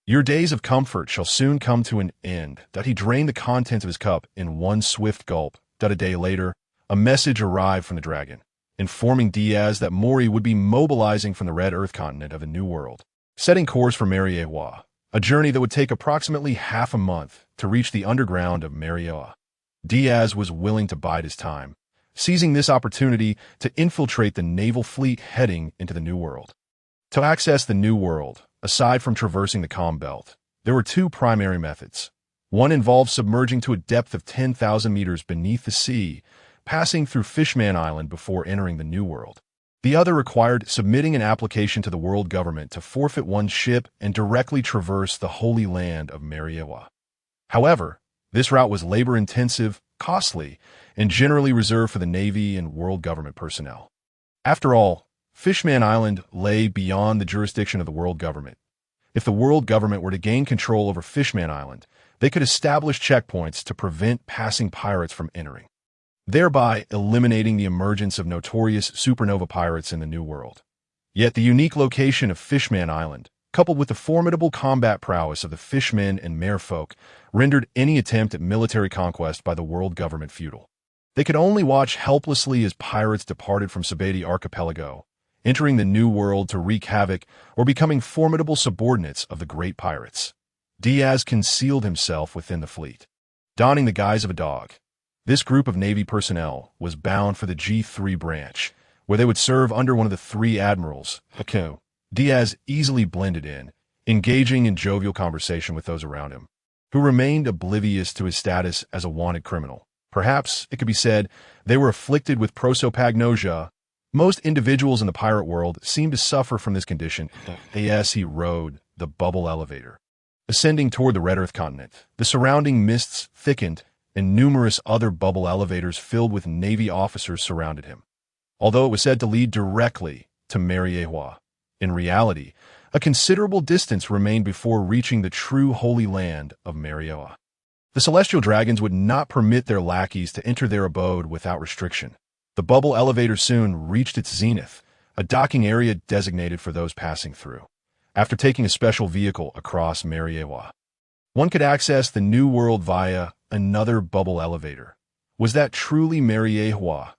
"Your days of comfort shall soon come to an end." He drained the contents of his cup in one swift gulp. A day later, a message arrived from the dragon, informing Diaz that Mori would be mobilizing from the Red Earth continent of the New World, setting course for Mariejois, a journey that would take approximately half a month to reach the underground of Mariejois. Diaz was willing to bide his time, seizing this opportunity to infiltrate the naval fleet heading into the New World. To access the New World, aside from traversing the Calm Belt, there were two primary methods. One involved submerging to a depth of 10,000 meters beneath the sea, passing through Fishman Island before entering the New World. The other required submitting an application to the world government to forfeit one's ship and directly traverse the Holy Land of Mariejois. However, this route was labor-intensive, costly, and generally reserved for the Navy and world government personnel. After all, Fishman Island lay beyond the jurisdiction of the world government. If the world government were to gain control over Fishman Island, they could establish checkpoints to prevent passing pirates from entering, thereby eliminating the emergence of notorious supernova pirates in the New World. Yet the unique location of Fishman Island, coupled with the formidable combat prowess of the fishmen and merfolk, rendered any attempt at military conquest by the world government futile. They could only watch helplessly as pirates departed from Sabeti Archipelago, entering the New World to wreak havoc or becoming formidable subordinates of the great pirates. Diaz concealed himself within the fleet. Donning the guise of a dog, this group of Navy personnel was bound for the G3 branch, where they would serve under one of the three admirals. Diaz easily blended in, engaging in jovial conversation with those around him, who remained oblivious to his status as a wanted criminal. Perhaps, it could be said, they were afflicted with prosopagnosia. Most individuals in the pirate world seemed to suffer from this condition as he rode the bubble elevator. Ascending toward the Red Earth continent, the surrounding mists thickened, and numerous other bubble elevators filled with Navy officers surrounded him. Although it was said to lead directly to Mariejois, in reality, a considerable distance remained before reaching the true Holy Land of Mariejois. The celestial dragons would not permit their lackeys to enter their abode without restriction. The bubble elevator soon reached its zenith, a docking area designated for those passing through. After taking a special vehicle across Mariejois, one could access the New World via another bubble elevator. Was that truly Mariejois?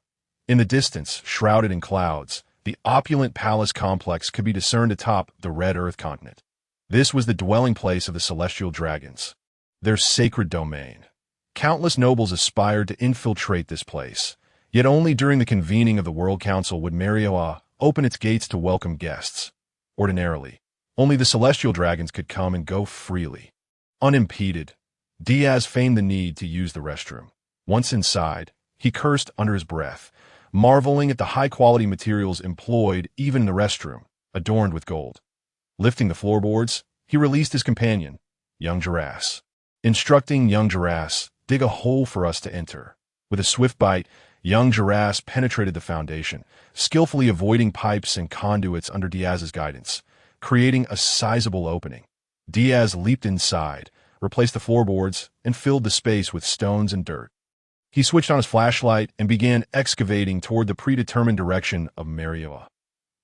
In the distance, shrouded in clouds, the opulent palace complex could be discerned atop the Red Earth continent. This was the dwelling place of the celestial dragons, their sacred domain. Countless nobles aspired to infiltrate this place, yet only during the convening of the World Council would Mariejois open its gates to welcome guests. Ordinarily, only the celestial dragons could come and go freely. Unimpeded, Diaz feigned the need to use the restroom. Once inside, he cursed under his breath, marveling at the high-quality materials employed even in the restroom, adorned with gold. Lifting the floorboards, he released his companion, young Girasse, instructing young Girasse, "Dig a hole for us to enter." With a swift bite, young Girasse penetrated the foundation, skillfully avoiding pipes and conduits under Diaz's guidance, creating a sizable opening. Diaz leaped inside, replaced the floorboards, and filled the space with stones and dirt. He switched on his flashlight and began excavating toward the predetermined direction of Mariejois.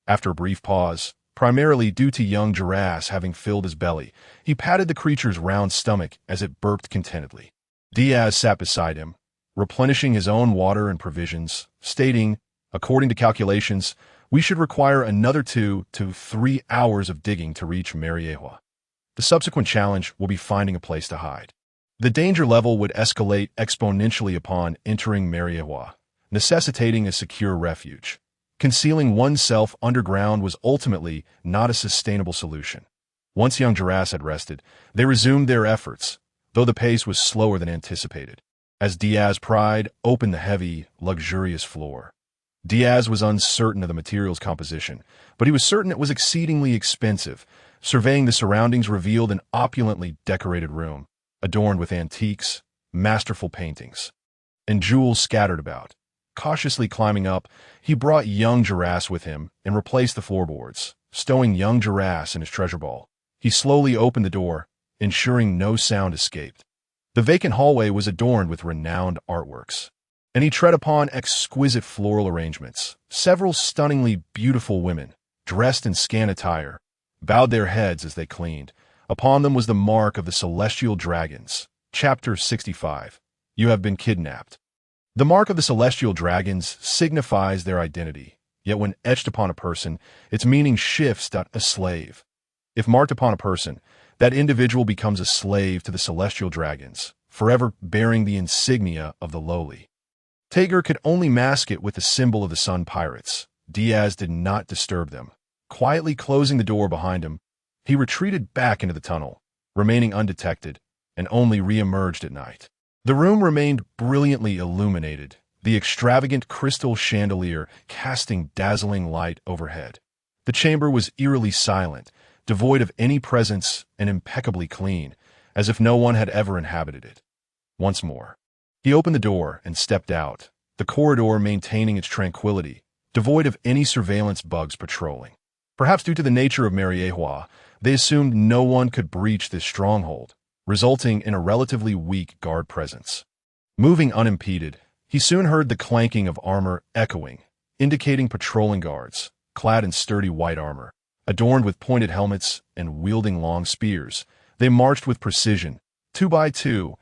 After a brief pause, primarily due to young Girasse having filled his belly, he patted the creature's round stomach as it burped contentedly. Diaz sat beside him, replenishing his own water and provisions, stating, "According to calculations, we should require another 2 to 3 hours of digging to reach Mariejois. The subsequent challenge will be finding a place to hide." The danger level would escalate exponentially upon entering Mariejois, necessitating a secure refuge. Concealing oneself underground was ultimately not a sustainable solution. Once young Girasse had rested, they resumed their efforts, though the pace was slower than anticipated. As Diaz pried open the heavy, luxurious floor. Diaz was uncertain of the material's composition, but he was certain it was exceedingly expensive. Surveying the surroundings revealed an opulently decorated room, adorned with antiques, masterful paintings, and jewels scattered about. Cautiously climbing up, he brought young Girasse with him and replaced the floorboards, stowing young Girasse in his treasure ball. He slowly opened the door, ensuring no sound escaped. The vacant hallway was adorned with renowned artworks, and he tread upon exquisite floral arrangements. Several stunningly beautiful women, dressed in scant attire, bowed their heads as they cleaned. Upon them was the mark of the celestial dragons. Chapter 65. You have been kidnapped. The mark of the celestial dragons signifies their identity, yet when etched upon a person, its meaning shifts to a slave. If marked upon a person, that individual becomes a slave to the celestial dragons, forever bearing the insignia of the lowly. Tager could only mask it with the symbol of the Sun Pirates. Diaz did not disturb them. Quietly closing the door behind him, he retreated back into the tunnel, remaining undetected, and only re-emerged at night. The room remained brilliantly illuminated, the extravagant crystal chandelier casting dazzling light overhead. The chamber was eerily silent, devoid of any presence and impeccably clean, as if no one had ever inhabited it. Once more, he opened the door and stepped out, the corridor maintaining its tranquility, devoid of any surveillance bugs patrolling. Perhaps due to the nature of Mariejois, they assumed no one could breach this stronghold, resulting in a relatively weak guard presence. Moving unimpeded, he soon heard the clanking of armor echoing, indicating patrolling guards, clad in sturdy white armor, adorned with pointed helmets and wielding long spears. They marched with precision, 2 by 2,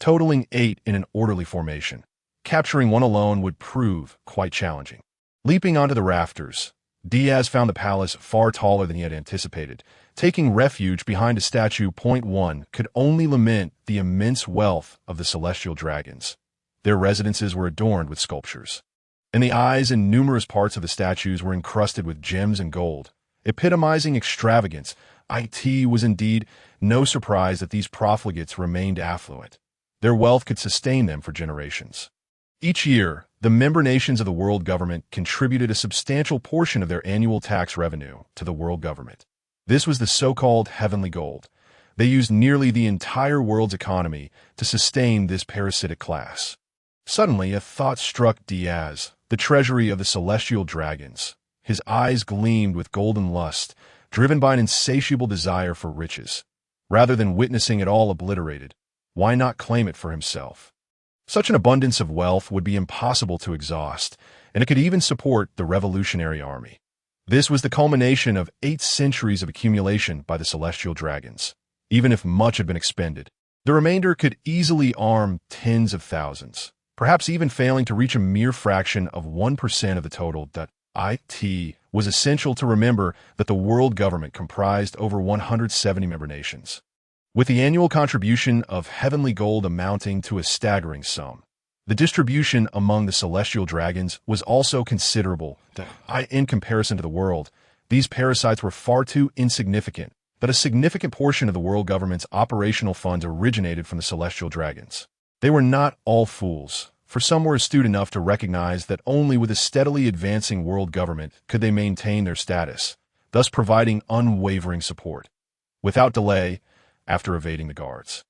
totaling 8 in an orderly formation. Capturing one alone would prove quite challenging. Leaping onto the rafters, Diaz found the palace far taller than he had anticipated. Taking refuge behind a statue, Point One could only lament the immense wealth of the celestial dragons. Their residences were adorned with sculptures, and the eyes and numerous parts of the statues were encrusted with gems and gold, epitomizing extravagance. It was indeed no surprise that these profligates remained affluent. Their wealth could sustain them for generations. Each year, the member nations of the world government contributed a substantial portion of their annual tax revenue to the world government. This was the so-called heavenly gold. They used nearly the entire world's economy to sustain this parasitic class. Suddenly, a thought struck Diaz, the treasury of the celestial dragons. His eyes gleamed with golden lust, driven by an insatiable desire for riches. Rather than witnessing it all obliterated, why not claim it for himself? Such an abundance of wealth would be impossible to exhaust, and it could even support the revolutionary army. This was the culmination of 8 centuries of accumulation by the celestial dragons. Even if much had been expended, the remainder could easily arm tens of thousands, perhaps even failing to reach a mere fraction of 1% of the total. It was essential to remember that the world government comprised over 170 member nations, with the annual contribution of heavenly gold amounting to a staggering sum. The distribution among the celestial dragons was also considerable. In comparison to the world, these parasites were far too insignificant, but a significant portion of the world government's operational funds originated from the celestial dragons. They were not all fools, for some were astute enough to recognize that only with a steadily advancing world government could they maintain their status, thus providing unwavering support. Without delay, after evading the guards,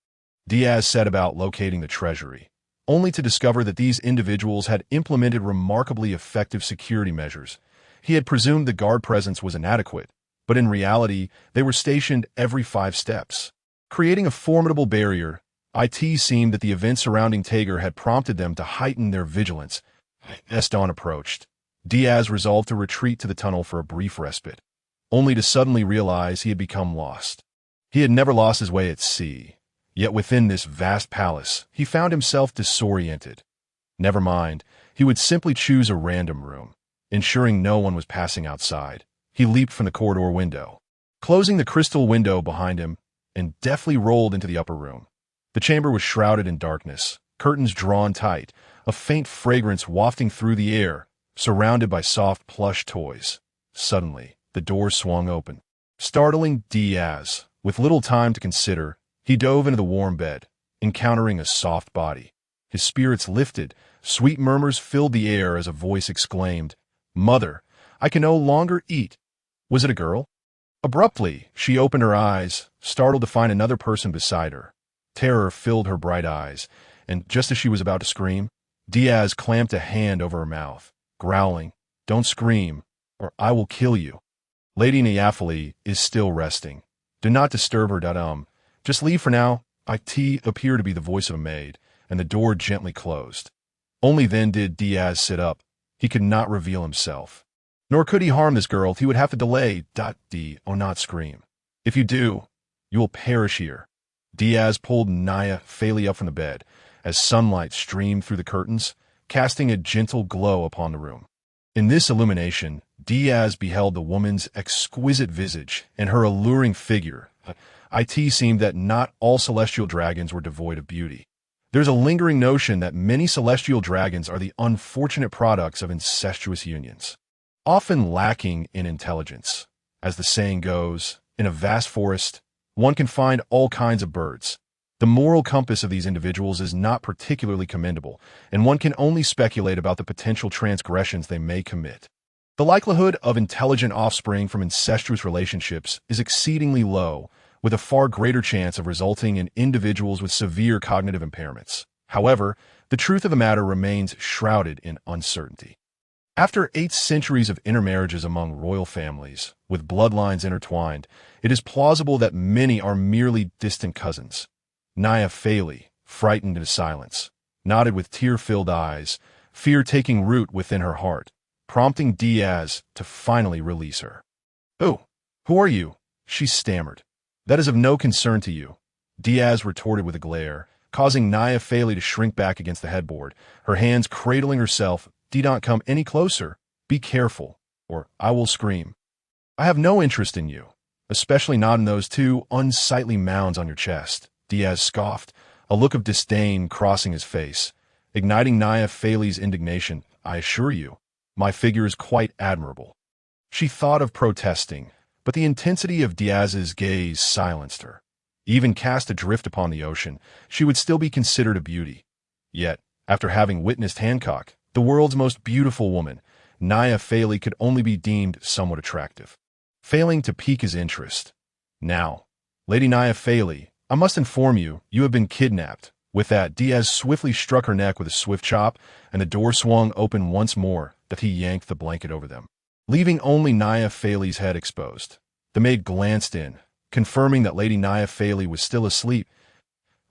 Diaz set about locating the treasury, only to discover that these individuals had implemented remarkably effective security measures. He had presumed the guard presence was inadequate, but in reality, they were stationed every 5 steps, creating a formidable barrier. It seemed that the events surrounding Tager had prompted them to heighten their vigilance. As dawn approached, Diaz resolved to retreat to the tunnel for a brief respite, only to suddenly realize he had become lost. He had never lost his way at sea, yet within this vast palace, he found himself disoriented. Never mind, he would simply choose a random room, ensuring no one was passing outside. He leaped from the corridor window, closing the crystal window behind him, and deftly rolled into the upper room. The chamber was shrouded in darkness, curtains drawn tight, a faint fragrance wafting through the air, surrounded by soft plush toys. Suddenly, the door swung open, startling Diaz. With little time to consider, he dove into the warm bed, encountering a soft body. His spirits lifted, sweet murmurs filled the air as a voice exclaimed, "Mother, I can no longer eat." Was it a girl? Abruptly, she opened her eyes, startled to find another person beside her. Terror filled her bright eyes, and just as she was about to scream, Diaz clamped a hand over her mouth, growling, "Don't scream, or I will kill you. Lady Nyafali is still resting. Do not disturb her. Just leave for now." It appeared to be the voice of a maid, and the door gently closed. Only then did Diaz sit up. He could not reveal himself. Nor could he harm this girl. He would have to delay. Not scream. If you do, you will perish here. Diaz pulled Nyafali up from the bed. As sunlight streamed through the curtains, casting a gentle glow upon the room. In this illumination, Diaz beheld the woman's exquisite visage and her alluring figure. It seemed that not all celestial dragons were devoid of beauty. There's a lingering notion that many celestial dragons are the unfortunate products of incestuous unions, often lacking in intelligence. As the saying goes, in a vast forest, one can find all kinds of birds. The moral compass of these individuals is not particularly commendable, and one can only speculate about the potential transgressions they may commit. The likelihood of intelligent offspring from incestuous relationships is exceedingly low, with a far greater chance of resulting in individuals with severe cognitive impairments. However, the truth of the matter remains shrouded in uncertainty. After 8 centuries of intermarriages among royal families, with bloodlines intertwined, it is plausible that many are merely distant cousins. Naya Feli, frightened into silence, nodded with tear-filled eyes, fear taking root within her heart, prompting Diaz to finally release her. "Oh, who are you?" she stammered. "That is of no concern to you," Diaz retorted with a glare, causing Naya Feli to shrink back against the headboard, her hands cradling herself. "Do not come any closer. Be careful, or I will scream. I have no interest in you, especially not in those 2 unsightly mounds on your chest," Diaz scoffed, a look of disdain crossing his face, igniting Naya Feli's indignation. "I assure you, my figure is quite admirable." She thought of protesting, but the intensity of Diaz's gaze silenced her. Even cast adrift upon the ocean, she would still be considered a beauty. Yet, after having witnessed Hancock, the world's most beautiful woman, Naya Feli could only be deemed somewhat attractive. Failing to pique his interest. "Now, Lady Naya Feli, I must inform you, you have been kidnapped." With that, Diaz swiftly struck her neck with a swift chop, and the door swung open once more, that he yanked the blanket over them, leaving only Naya Feli's head exposed. The maid glanced in, confirming that Lady Naya Feli was still asleep.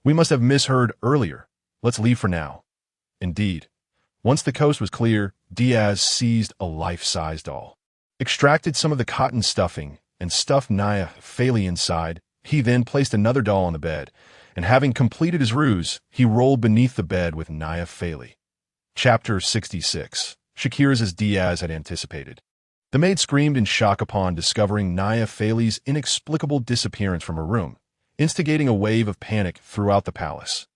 "We must have misheard earlier. Let's leave for now." Indeed, once the coast was clear, Diaz seized a life-size doll, extracted some of the cotton stuffing, and stuffed Naya Feli inside. He then placed another doll on the bed, and having completed his ruse, he rolled beneath the bed with Naya Feli. Chapter 66. Shakira's as Diaz had anticipated. The maid screamed in shock upon discovering Naya Feli's inexplicable disappearance from her room, instigating a wave of panic throughout the palace.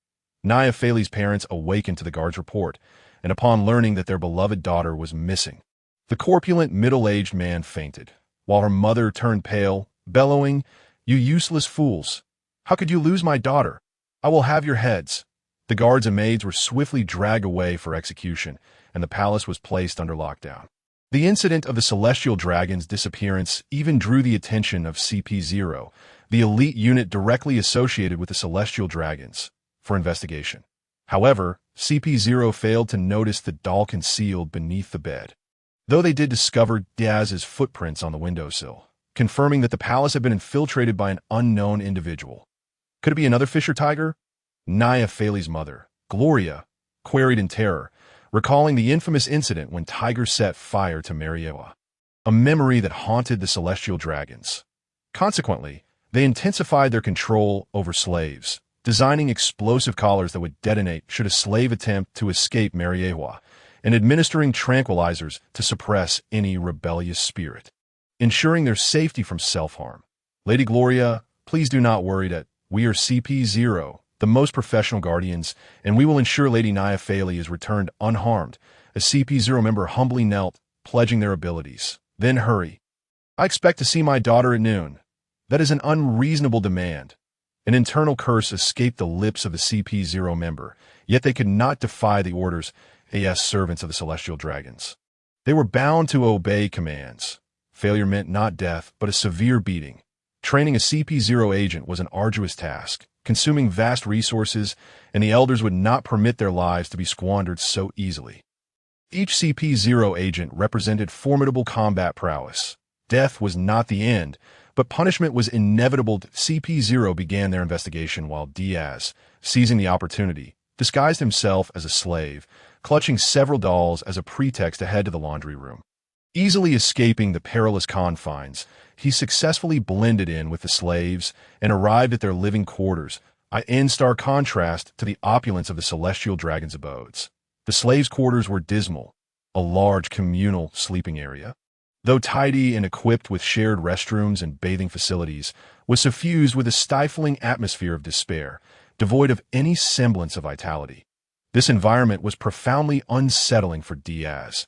Naya Feli's parents awakened to the guard's report, and upon learning that their beloved daughter was missing, the corpulent middle-aged man fainted, while her mother turned pale, bellowing, "You useless fools! How could you lose my daughter? I will have your heads." The guards and maids were swiftly dragged away for execution, and the palace was placed under lockdown. The incident of the celestial dragon's disappearance even drew the attention of CP0, the elite unit directly associated with the celestial dragons, for investigation. However, CP0 failed to notice the doll concealed beneath the bed, though they did discover Diaz's footprints on the windowsill, confirming that the palace had been infiltrated by an unknown individual. Could it be another Fisher Tiger? Naya Feli's mother, Gloria, queried in terror, recalling the infamous incident when Tiger set fire to Mariejois, a memory that haunted the celestial dragons. Consequently, they intensified their control over slaves, designing explosive collars that would detonate should a slave attempt to escape Mariejois, and administering tranquilizers to suppress any rebellious spirit, ensuring their safety from self-harm. Lady Gloria, please do not worry that we are CP0, the most professional guardians, and we will ensure Lady Naya Feli is returned unharmed. A CP0 member humbly knelt, pledging their abilities. "Then hurry. I expect to see my daughter at noon." That is an unreasonable demand. An internal curse escaped the lips of the CP0 member, yet they could not defy the orders as servants of the celestial dragons. They were bound to obey commands. Failure meant not death, but a severe beating. Training a CP0 agent was an arduous task, consuming vast resources, and the elders would not permit their lives to be squandered so easily. Each CP0 agent represented formidable combat prowess. Death was not the end, but punishment was inevitable. CP0 began their investigation while Diaz, seizing the opportunity, disguised himself as a slave, clutching several dolls as a pretext to head to the laundry room. Easily escaping the perilous confines, he successfully blended in with the slaves and arrived at their living quarters, in stark contrast to the opulence of the celestial dragon's abodes. The slaves' quarters were dismal, a large communal sleeping area. Though tidy and equipped with shared restrooms and bathing facilities, was suffused with a stifling atmosphere of despair, devoid of any semblance of vitality. This environment was profoundly unsettling for Diaz.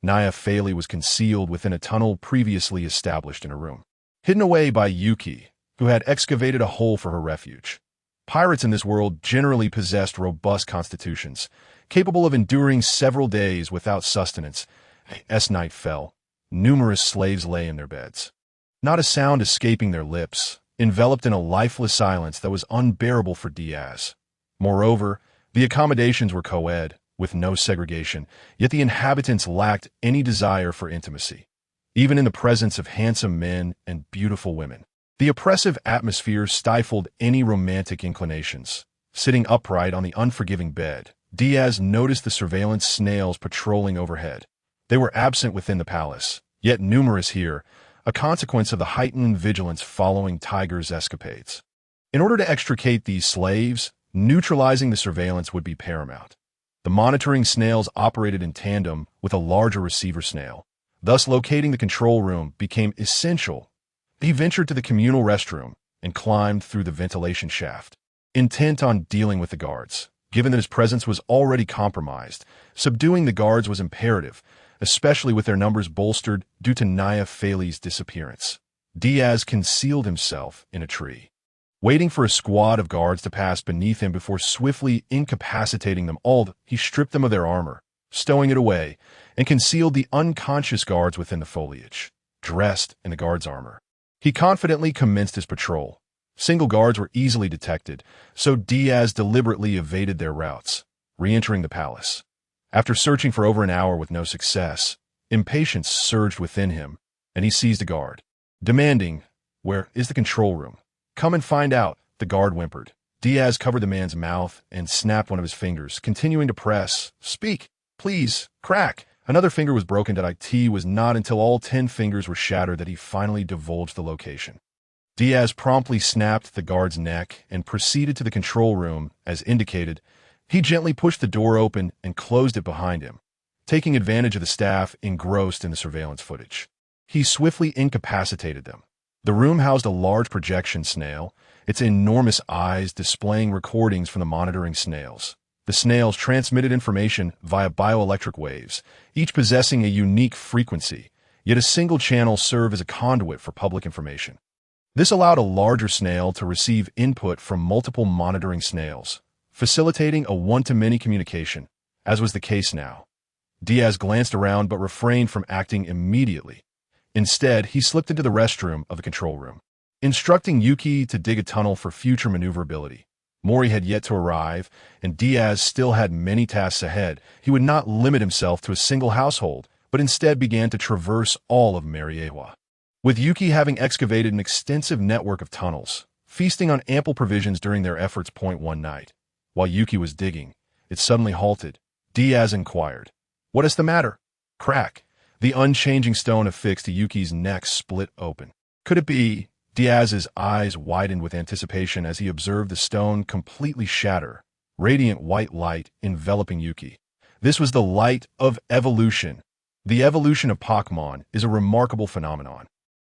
Naya Fairly was concealed within a tunnel previously established in a room, hidden away by Yuki, who had excavated a hole for her refuge. Pirates in this world generally possessed robust constitutions, capable of enduring several days without sustenance. As night fell, numerous slaves lay in their beds, not a sound escaping their lips, enveloped in a lifeless silence that was unbearable for Diaz. Moreover, the accommodations were co-ed, with no segregation, yet the inhabitants lacked any desire for intimacy, even in the presence of handsome men and beautiful women. The oppressive atmosphere stifled any romantic inclinations. Sitting upright on the unforgiving bed, Diaz noticed the surveillance snails patrolling overhead. They were absent within the palace, yet numerous here, a consequence of the heightened vigilance following Tiger's escapades. In order to extricate these slaves, neutralizing the surveillance would be paramount. The monitoring snails operated in tandem with a larger receiver snail. Thus, locating the control room became essential. He ventured to the communal restroom and climbed through the ventilation shaft, intent on dealing with the guards. Given that his presence was already compromised, subduing the guards was imperative, especially with their numbers bolstered due to Naya Fairly's disappearance. Diaz concealed himself in a tree, waiting for a squad of guards to pass beneath him before swiftly incapacitating them all. He stripped them of their armor, stowing it away, and concealed the unconscious guards within the foliage, dressed in the guard's armor. He confidently commenced his patrol. Single guards were easily detected, so Diaz deliberately evaded their routes, re-entering the palace. After searching for over an hour with no success, impatience surged within him, and he seized a guard, demanding, "Where is the control room? Come and find out," the guard whimpered. Diaz covered the man's mouth and snapped one of his fingers, continuing to press. "Speak, please, crack." Another finger was broken. It was not until all 10 fingers were shattered that he finally divulged the location. Diaz promptly snapped the guard's neck and proceeded to the control room as indicated. He gently pushed the door open and closed it behind him, taking advantage of the staff engrossed in the surveillance footage. He swiftly incapacitated them. The room housed a large projection snail, its enormous eyes displaying recordings from the monitoring snails. The snails transmitted information via bioelectric waves, each possessing a unique frequency, yet a single channel served as a conduit for public information. This allowed a larger snail to receive input from multiple monitoring snails, facilitating a one-to-many communication, as was the case now. Diaz glanced around but refrained from acting immediately. Instead, he slipped into the restroom of the control room, instructing Yuki to dig a tunnel for future maneuverability. Mori had yet to arrive, and Diaz still had many tasks ahead. He would not limit himself to a single household, but instead began to traverse all of Mariejois. With Yuki having excavated an extensive network of tunnels, feasting on ample provisions during their efforts. One night, while Yuki was digging, it suddenly halted. Diaz inquired, "What is the matter?" Crack. The unchanging stone affixed to Yuki's neck split open. Could it be? Diaz's eyes widened with anticipation as he observed the stone completely shatter, radiant white light enveloping Yuki. This was the light of evolution. The evolution of Pokemon is a remarkable phenomenon,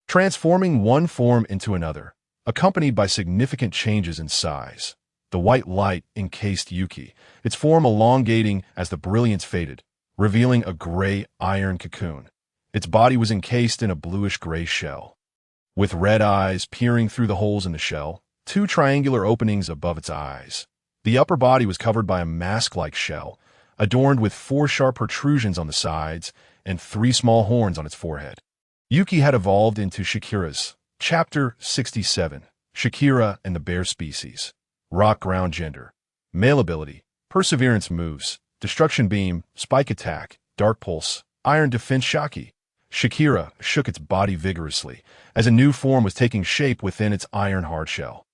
transforming one form into another, accompanied by significant changes in size. The white light encased Yuki, its form elongating as the brilliance faded, revealing a gray iron cocoon. Its body was encased in a bluish-gray shell, with red eyes peering through the holes in the shell, 2 triangular openings above its eyes. The upper body was covered by a mask-like shell, adorned with 4 sharp protrusions on the sides and 3 small horns on its forehead. Yuki had evolved into Shakira's. Chapter 67. Shakira and the Bear Species. Rock Ground Gender. Male ability: Perseverance moves, Destruction Beam, Spike Attack, Dark Pulse, Iron Defense Shocky. Shakira shook its body vigorously as a new form was taking shape within its iron hard shell.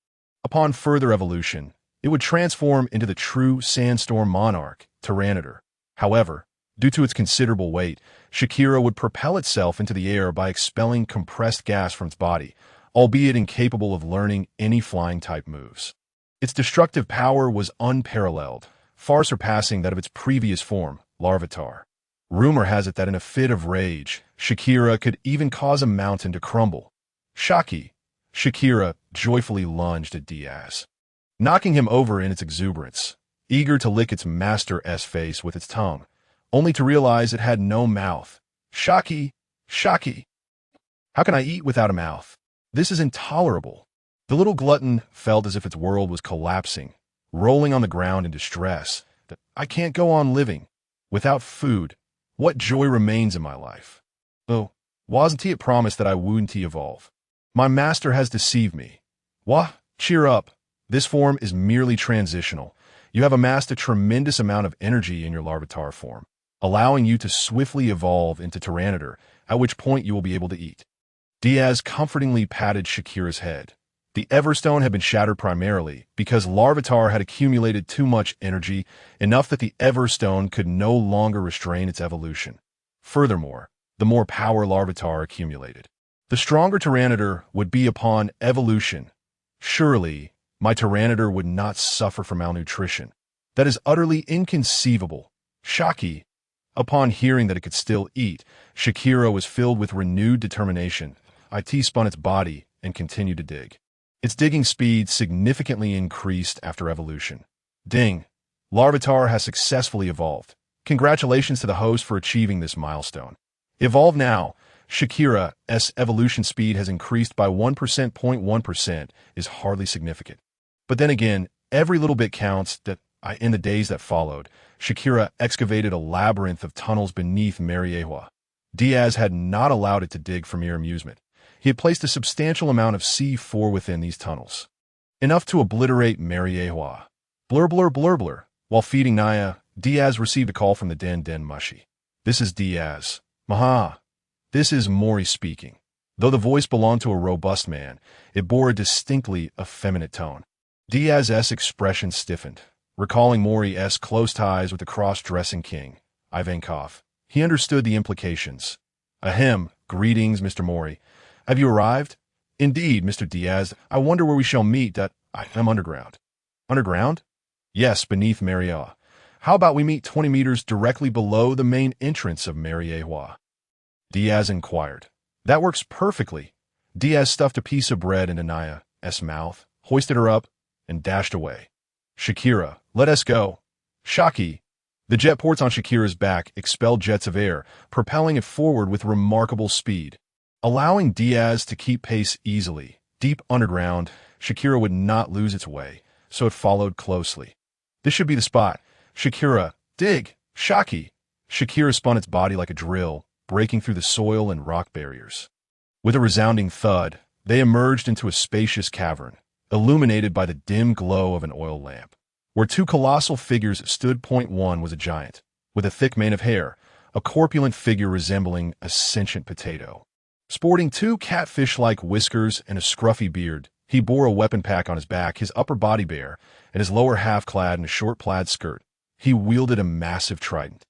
Upon further evolution, it would transform into the true sandstorm monarch, Tyranitar. However, due to its considerable weight, Shakira would propel itself into the air by expelling compressed gas from its body, albeit incapable of learning any flying-type moves. Its destructive power was unparalleled, far surpassing that of its previous form, Larvitar. Rumor has it that in a fit of rage, Shakira could even cause a mountain to crumble. Shakira joyfully lunged at Diaz, knocking him over in its exuberance, eager to lick its master's face with its tongue, only to realize it had no mouth. Shaki! How can I eat without a mouth? This is intolerable. The little glutton felt as if its world was collapsing, rolling on the ground in distress. I can't go on living. Without food, what joy remains in my life? Oh, wasn't it promised that I wouldn't evolve? My master has deceived me. Wah, cheer up. This form is merely transitional. You have amassed a tremendous amount of energy in your Larvitar form, allowing you to swiftly evolve into Tyranitar, at which point you will be able to eat. Diaz comfortingly patted Shakira's head. The Everstone had been shattered primarily because Larvitar had accumulated too much energy, enough that the Everstone could no longer restrain its evolution. Furthermore, the more power Larvitar accumulated, the stronger Tyranitar would be upon evolution. Surely, my Tyranitar would not suffer from malnutrition. That is utterly inconceivable. Shaki. Upon hearing that it could still eat, Shakira was filled with renewed determination. It spun its body and continued to dig. Its digging speed significantly increased after evolution. Ding! Larvitar has successfully evolved. Congratulations to the host for achieving this milestone. Evolve now. Shakira's evolution speed has increased by 1%. 1% is hardly significant. But then again, every little bit counts. In the days that followed, Shakira excavated a labyrinth of tunnels beneath Mariejois. Diaz had not allowed it to dig for mere amusement. He had placed a substantial amount of C4 within these tunnels, enough to obliterate Mariejois. Blur blur blur blur. While feeding Naya, Diaz received a call from the Den Mushy. This is Diaz. Maha. This is Mori speaking. Though the voice belonged to a robust man, it bore a distinctly effeminate tone. Diaz's expression stiffened, recalling Mori's close ties with the cross-dressing king, Ivankov. He understood the implications. Ahem, greetings, Mr. Mori. Have you arrived? Indeed, Mr. Diaz. I wonder where we shall meet. I am underground. Underground? Yes, beneath Mariejois. How about we meet 20 meters directly below the main entrance of Mariejois? Diaz inquired. That works perfectly. Diaz stuffed a piece of bread into Naya's mouth, hoisted her up, and dashed away. Shakira, let us go. Shaki. The jet ports on Shakira's back expelled jets of air, propelling it forward with remarkable speed. Allowing Diaz to keep pace easily, deep underground, Shakira would not lose its way, so it followed closely. This should be the spot. Shakira, dig! Shaki! Shakira spun its body like a drill, breaking through the soil and rock barriers. With a resounding thud, they emerged into a spacious cavern, illuminated by the dim glow of an oil lamp. Where two colossal figures stood. One was a giant, with a thick mane of hair, a corpulent figure resembling a sentient potato. Sporting two catfish-like whiskers and a scruffy beard, he bore a weapon pack on his back, his upper body bare, and his lower half clad in a short plaid skirt. He wielded a massive trident,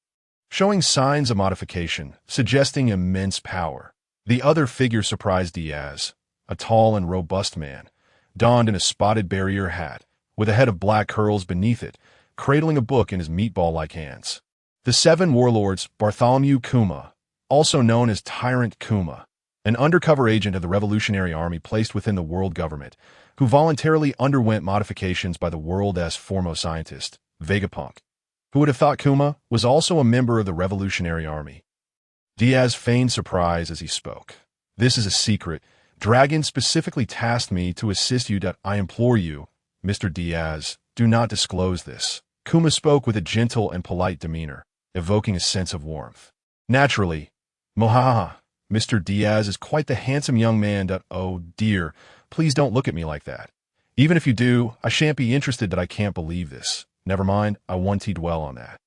showing signs of modification, suggesting immense power. The other figure surprised Diaz, a tall and robust man, donned in a spotted barrier hat, with a head of black curls beneath it, cradling a book in his meatball-like hands. The seven warlords Bartholomew Kuma, also known as Tyrant Kuma, an undercover agent of the Revolutionary Army placed within the world government, who voluntarily underwent modifications by the world's foremost scientist, Vegapunk. Who would have thought Kuma was also a member of the Revolutionary Army? Diaz feigned surprise as he spoke. This is a secret. Dragon specifically tasked me to assist you. I implore you, Mr. Diaz, do not disclose this. Kuma spoke with a gentle and polite demeanor, evoking a sense of warmth. Naturally, Mohaha, Mr. Diaz is quite the handsome young man. Oh dear, please don't look at me like that. Even if you do, I shan't be interested. I can't believe this. Never mind, I won't dwell on that.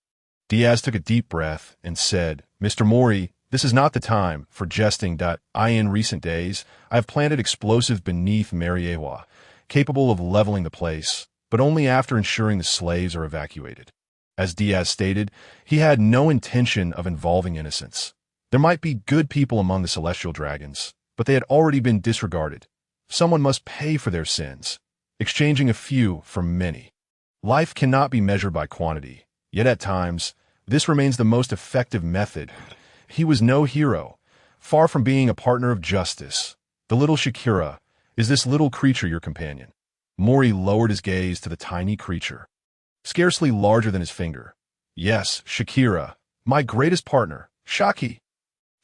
Diaz took a deep breath and said, Mr. Mori, this is not the time for jesting. In recent days, I have planted explosive beneath Mariejois, capable of leveling the place, but only after ensuring the slaves are evacuated. As Diaz stated, he had no intention of involving innocents. There might be good people among the celestial dragons, but they had already been disregarded. Someone must pay for their sins, exchanging a few for many. Life cannot be measured by quantity, yet at times, this remains the most effective method. He was no hero, far from being a partner of justice. The little Shakira, is this little creature your companion? Mori lowered his gaze to the tiny creature, scarcely larger than his finger. Yes, Shakira, my greatest partner, Shaki.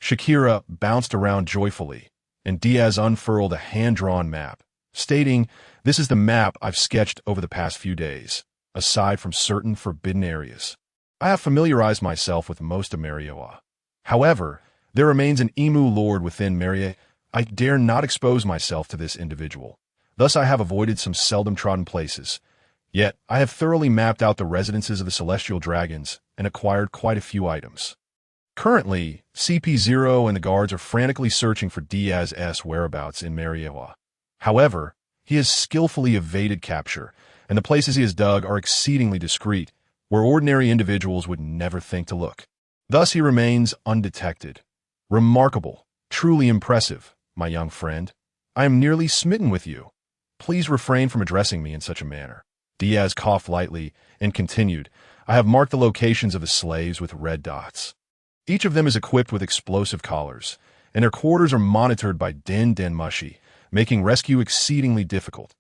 Shakira bounced around joyfully, and Diaz unfurled a hand-drawn map, stating, "This is the map I've sketched over the past few days, aside from certain forbidden areas. I have familiarized myself with most of Mariejois. However, there remains an emu lord within Mariejois. I dare not expose myself to this individual. Thus I have avoided some seldom-trodden places. Yet, I have thoroughly mapped out the residences of the celestial dragons and acquired quite a few items. Currently, CP0 and the guards are frantically searching for Diaz's whereabouts in Mariejois. However, he has skillfully evaded capture, and the places he has dug are exceedingly discreet, where ordinary individuals would never think to look. Thus he remains undetected. Remarkable, truly impressive, my young friend. I am nearly smitten with you. Please refrain from addressing me in such a manner." Diaz coughed lightly and continued, "I have marked the locations of the slaves with red dots. Each of them is equipped with explosive collars, and their quarters are monitored by Den Mushi, making rescue exceedingly difficult.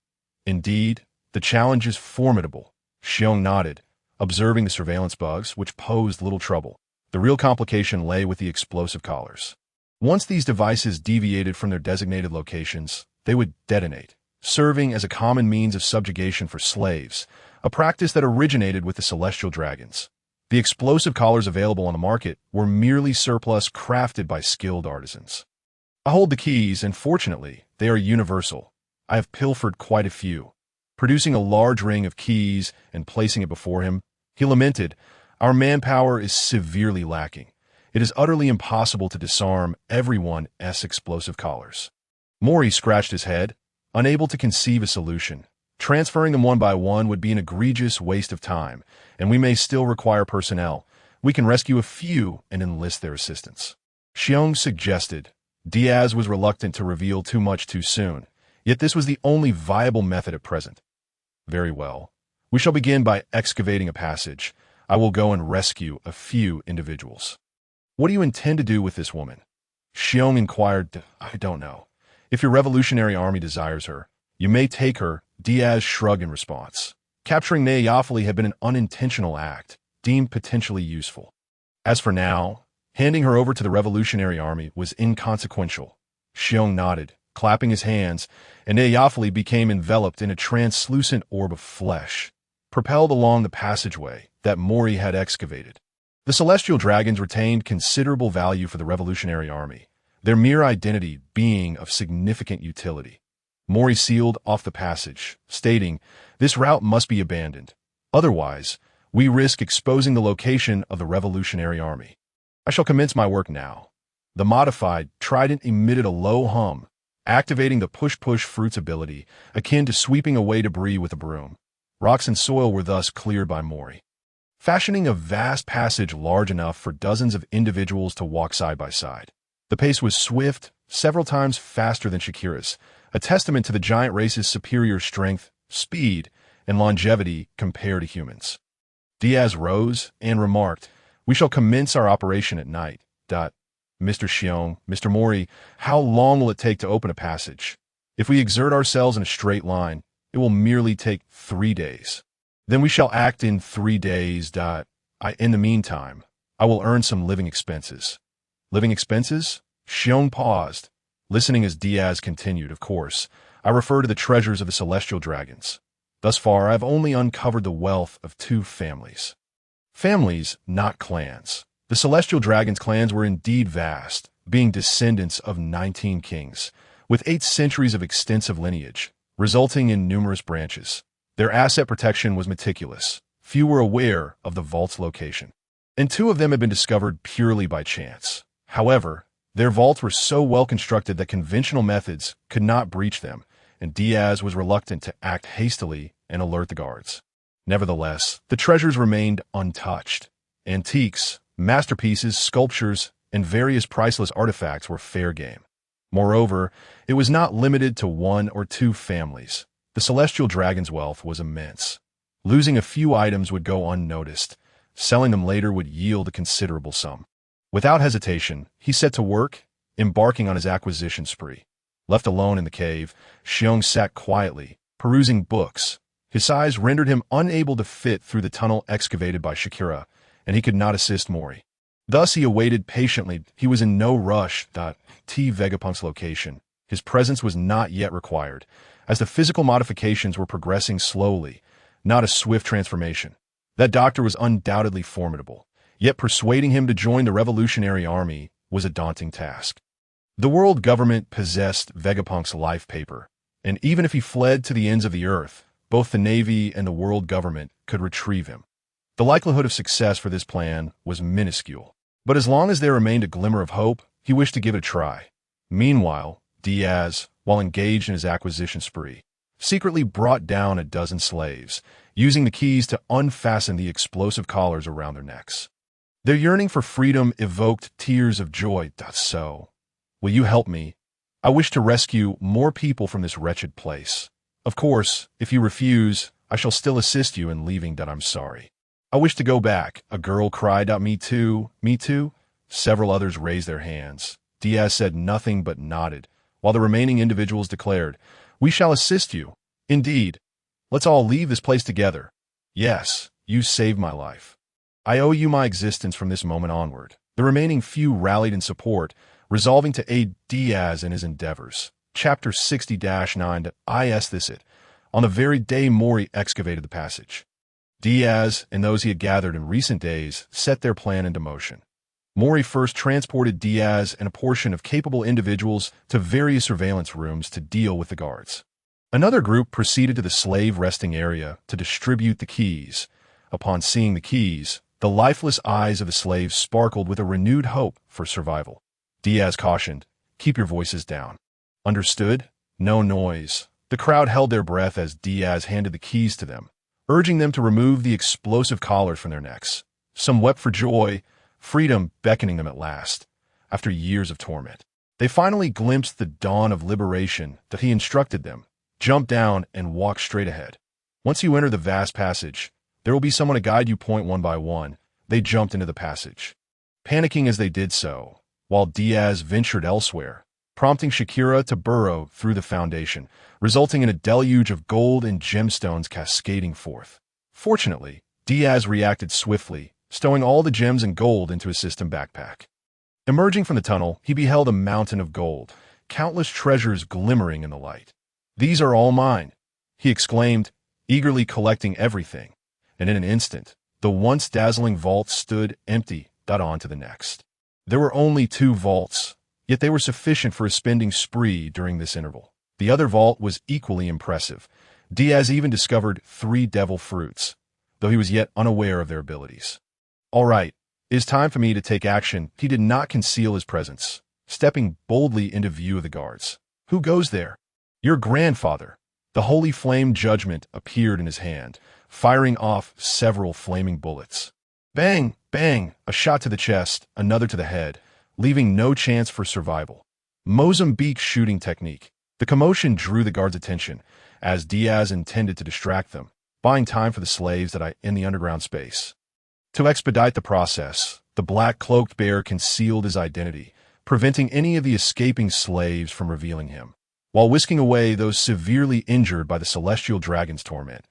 Indeed, the challenge is formidable." Xiong nodded, observing the surveillance bugs, which posed little trouble. The real complication lay with the explosive collars. Once these devices deviated from their designated locations, they would detonate, serving as a common means of subjugation for slaves, a practice that originated with the celestial dragons. The explosive collars available on the market were merely surplus crafted by skilled artisans. I hold the keys, and fortunately, they are universal. I have pilfered quite a few. Producing a large ring of keys and placing it before him, he lamented, "Our manpower is severely lacking. It is utterly impossible to disarm everyone's explosive collars." Mori scratched his head, unable to conceive a solution. Transferring them one by one would be an egregious waste of time, and we may still require personnel. We can rescue a few and enlist their assistance. Xiong suggested. Diaz was reluctant to reveal too much too soon, yet this was the only viable method at present. "Very well. We shall begin by excavating a passage. I will go and rescue a few individuals." "What do you intend to do with this woman?" Xiong inquired. "I don't know. If your revolutionary army desires her, you may take her." Diaz shrugged in response. Capturing Neayafali had been an unintentional act, deemed potentially useful. As for now, handing her over to the revolutionary army was inconsequential. Xiong nodded, clapping his hands, and Neayafali became enveloped in a translucent orb of flesh, propelled along the passageway that Mori had excavated. The celestial dragons retained considerable value for the revolutionary army, their mere identity being of significant utility. Mori sealed off the passage, stating, "This route must be abandoned. Otherwise, we risk exposing the location of the revolutionary army. I shall commence my work now." The modified trident emitted a low hum, activating the push-push fruit's ability, akin to sweeping away debris with a broom. Rocks and soil were thus cleared by Mori, fashioning a vast passage large enough for dozens of individuals to walk side by side. The pace was swift, several times faster than Shakira's, a testament to the giant race's superior strength, speed, and longevity compared to humans. Diaz rose and remarked, "We shall commence our operation at night. Mr. Xiong, Mr. Mori, how long will it take to open a passage? If we exert ourselves in a straight line, it will merely take 3 days. Then we shall act in 3 days. In the meantime, I will earn some living expenses." "Living expenses?" Xiong paused, listening as Diaz continued. "Of course, I refer to the treasures of the celestial dragons. Thus far, I have only uncovered the wealth of 2 families. Families, not clans. The celestial dragons' clans were indeed vast, being descendants of 19 kings, with 8 centuries of extensive lineage, resulting in numerous branches. Their asset protection was meticulous. Few were aware of the vault's location, and 2 of them had been discovered purely by chance. However, their vaults were so well constructed that conventional methods could not breach them, and Diaz was reluctant to act hastily and alert the guards. Nevertheless, the treasures remained untouched. Antiques, masterpieces, sculptures, and various priceless artifacts were fair game. Moreover, it was not limited to 1 or 2 families. The celestial dragon's wealth was immense. Losing a few items would go unnoticed. Selling them later would yield a considerable sum. Without hesitation, he set to work, embarking on his acquisition spree. Left alone in the cave, Xiong sat quietly, perusing books. His size rendered him unable to fit through the tunnel excavated by Shakira, and he could not assist Mori. Thus he awaited patiently. He was in no rush. T. Vegapunk's location. His presence was not yet required, as the physical modifications were progressing slowly, not a swift transformation. That doctor was undoubtedly formidable, yet persuading him to join the revolutionary army was a daunting task. The world government possessed Vegapunk's life paper, and even if he fled to the ends of the earth, both the Navy and the world government could retrieve him. The likelihood of success for this plan was minuscule, but as long as there remained a glimmer of hope, he wished to give it a try. Meanwhile, Diaz, while engaged in his acquisition spree, secretly brought down a dozen slaves, using the keys to unfasten the explosive collars around their necks. Their yearning for freedom evoked tears of joy. So, will you help me? I wish to rescue more people from this wretched place. Of course, if you refuse, I shall still assist you in leaving. I'm sorry. I wish to go back, a girl cried out. Me too, me too. Several others raised their hands. Diaz said nothing but nodded, while the remaining individuals declared, we shall assist you. Indeed. Let's all leave this place together. Yes, you saved my life. I owe you my existence from this moment onward. The remaining few rallied in support, resolving to aid Diaz in his endeavors. Chapter 60-9. On the very day Mori excavated the passage, Diaz and those he had gathered in recent days set their plan into motion. Mori first transported Diaz and a portion of capable individuals to various surveillance rooms to deal with the guards. Another group proceeded to the slave resting area to distribute the keys. Upon seeing the keys, the lifeless eyes of the slaves sparkled with a renewed hope for survival. Diaz cautioned, keep your voices down. Understood? No noise. The crowd held their breath as Diaz handed the keys to them, urging them to remove the explosive collars from their necks. Some wept for joy, freedom beckoning them at last. After years of torment, they finally glimpsed the dawn of liberation that he instructed them. Jump down and walk straight ahead. Once you enter the vast passage, there will be someone to guide you. One by one, they jumped into the passage, panicking as they did so, while Diaz ventured elsewhere, prompting Shakira to burrow through the foundation, resulting in a deluge of gold and gemstones cascading forth. Fortunately, Diaz reacted swiftly, stowing all the gems and gold into his system backpack. Emerging from the tunnel, he beheld a mountain of gold, countless treasures glimmering in the light. These are all mine, he exclaimed, eagerly collecting everything, and in an instant, the once dazzling vault stood empty. On to the next. There were only 2 vaults, yet they were sufficient for a spending spree during this interval. The other vault was equally impressive. Diaz even discovered 3 devil fruits, though he was yet unaware of their abilities. All right, it is time for me to take action. He did not conceal his presence, stepping boldly into view of the guards. Who goes there? Your grandfather. The holy flame judgment appeared in his hand, firing off several flaming bullets. Bang, bang, a shot to the chest, another to the head, leaving no chance for survival. Mozambique shooting technique. The commotion drew the guards' attention, as Diaz intended to distract them, buying time for the slaves in the underground space. To expedite the process, the black-cloaked bear concealed his identity, preventing any of the escaping slaves from revealing him, while whisking away those severely injured by the celestial dragon's torment.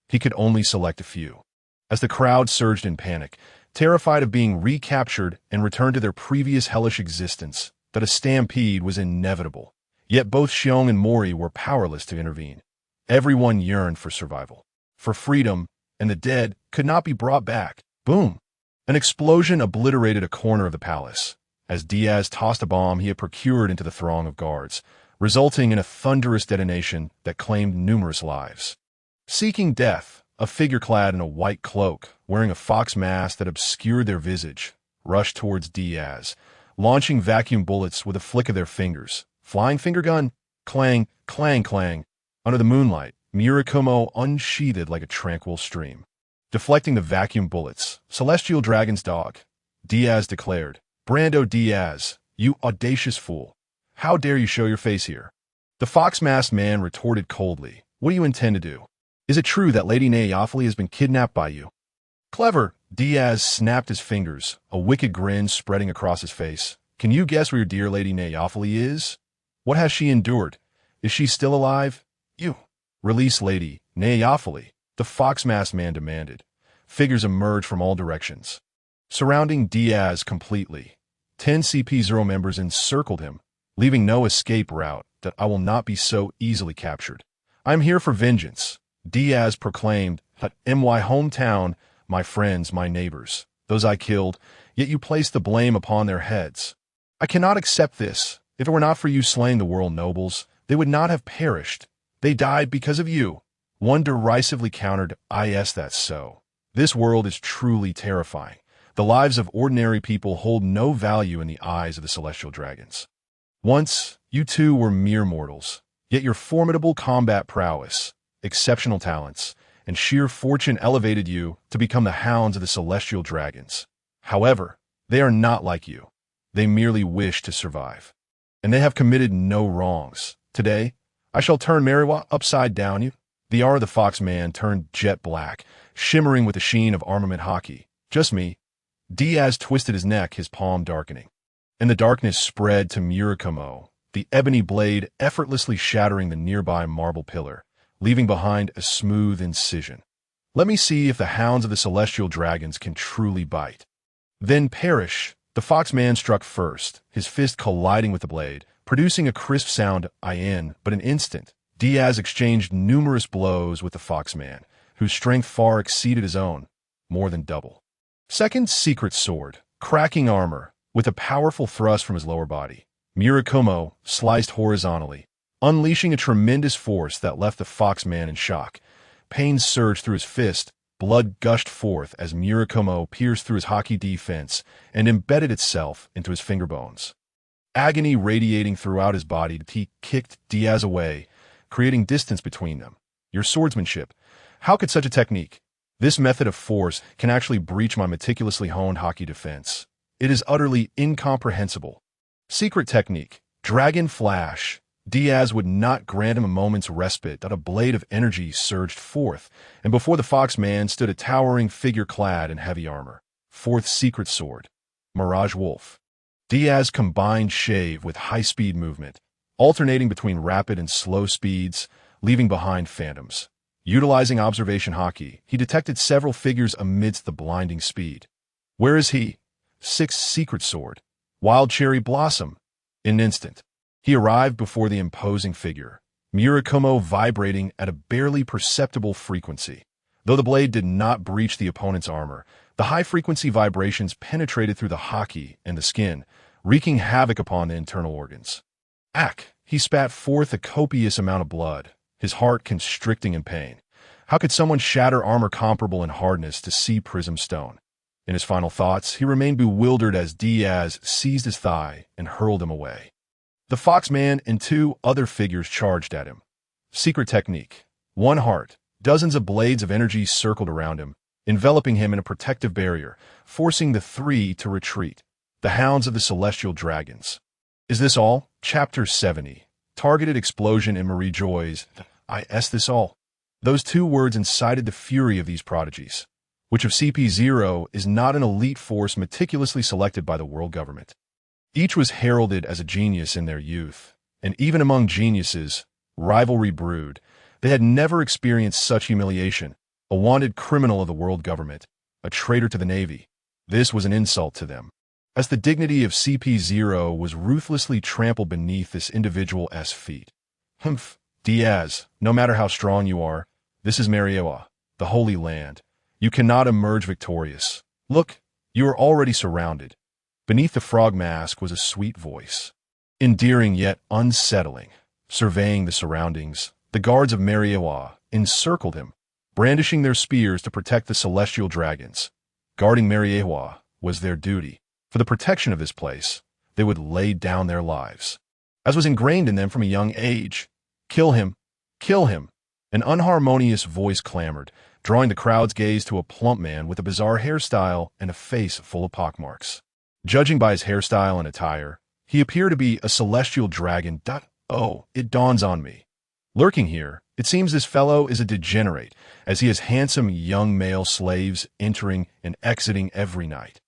He could only select a few. As the crowd surged in panic, terrified of being recaptured and returned to their previous hellish existence, that a stampede was inevitable. Yet both Xiong and Mori were powerless to intervene. Everyone yearned for survival, for freedom, and the dead could not be brought back. Boom! An explosion obliterated a corner of the palace, as Diaz tossed a bomb he had procured into the throng of guards, resulting in a thunderous detonation that claimed numerous lives. Seeking death, a figure clad in a white cloak, wearing a fox mask that obscured their visage, rushed towards Diaz, launching vacuum bullets with a flick of their fingers. Flying finger gun, clang, clang, clang. Under the moonlight, Murakumo unsheathed like a tranquil stream. Deflecting the vacuum bullets, Celestial Dragon's dog, Diaz declared, Brando Diaz, you audacious fool. How dare you show your face here? The fox-masked man retorted coldly, what do you intend to do? Is it true that Lady Neayophile has been kidnapped by you?" "Clever." Diaz snapped his fingers, a wicked grin spreading across his face. "Can you guess where your dear Lady Neayophile is? What has she endured? Is she still alive?" "You release Lady Neayophile," the fox-masked man demanded. Figures emerged from all directions, surrounding Diaz completely. 10 CP0 members encircled him, leaving no escape route. "That I will not be so easily captured. I am here for vengeance," Diaz proclaimed. "My hometown, my friends, my neighbors, those I killed, yet you place the blame upon their heads. I cannot accept this. If it were not for you slaying the world nobles, they would not have perished. They died because of you." One derisively countered, "Yes, that's so. This world is truly terrifying. The lives of ordinary people hold no value in the eyes of the celestial dragons. Once, you two were mere mortals, yet your formidable combat prowess, exceptional talents, and sheer fortune elevated you to become the hounds of the celestial dragons. However, they are not like you. They merely wish to survive. And they have committed no wrongs. Today, I shall turn Mariejois upside down you." The aura of the fox man turned jet black, shimmering with the sheen of armament hockey. "Just me." Diaz twisted his neck, his palm darkening. And the darkness spread to Murakumo, the ebony blade effortlessly shattering the nearby marble pillar, leaving behind a smooth incision. "Let me see if the hounds of the celestial dragons can truly bite. Then perish." The fox man struck first, his fist colliding with the blade, producing a crisp sound. But in an instant, Diaz exchanged numerous blows with the fox man, whose strength far exceeded his own, more than double. Second secret sword, cracking armor, with a powerful thrust from his lower body. Murakumo sliced horizontally, unleashing a tremendous force that left the fox man in shock. Pain surged through his fist, blood gushed forth as Murakumo pierced through his hockey defense and embedded itself into his finger bones. Agony radiating throughout his body, he kicked Diaz away, creating distance between them. "Your swordsmanship. How could such a technique? This method of force can actually breach my meticulously honed hockey defense. It is utterly incomprehensible." Secret technique, Dragon Flash. Diaz would not grant him a moment's respite. A blade of energy surged forth, and before the fox man stood a towering figure clad in heavy armor. Fourth secret sword, Mirage Wolf. Diaz combined shave with high-speed movement, alternating between rapid and slow speeds, leaving behind phantoms. Utilizing observation hockey, he detected several figures amidst the blinding speed. "Where is he?" Sixth secret sword, Wild Cherry Blossom. In an instant, he arrived before the imposing figure, Murakumo vibrating at a barely perceptible frequency. Though the blade did not breach the opponent's armor, the high-frequency vibrations penetrated through the hockey and the skin, wreaking havoc upon the internal organs. "Ack!" He spat forth a copious amount of blood, his heart constricting in pain. How could someone shatter armor comparable in hardness to sea prism stone? In his final thoughts, he remained bewildered as Diaz seized his thigh and hurled him away. The fox man and two other figures charged at him. Secret technique, one heart. Dozens of blades of energy circled around him, enveloping him in a protective barrier, forcing the three to retreat. The hounds of the celestial dragons. Is this all? Chapter 70. Targeted explosion in Mariejois. Is this all? Those two words incited the fury of these prodigies, which of CP0 is not an elite force meticulously selected by the world government. Each was heralded as a genius in their youth, and even among geniuses, rivalry brewed. They had never experienced such humiliation, a wanted criminal of the world government, a traitor to the Navy. This was an insult to them, as the dignity of CP0 was ruthlessly trampled beneath this individual's feet. "Humph, Diaz, no matter how strong you are, this is Mariejois, the Holy Land. You cannot emerge victorious. Look, you are already surrounded." Beneath the frog mask was a sweet voice, endearing yet unsettling. Surveying the surroundings, the guards of Mariejois encircled him, brandishing their spears to protect the celestial dragons. Guarding Mariejois was their duty. For the protection of this place, they would lay down their lives, as was ingrained in them from a young age. "Kill him! Kill him!" An unharmonious voice clamored, drawing the crowd's gaze to a plump man with a bizarre hairstyle and a face full of pockmarks. Judging by his hairstyle and attire, he appeared to be a celestial dragon. Oh, it dawns on me. Lurking here, It seems this fellow is a degenerate, as he has handsome young male slaves entering and exiting every night.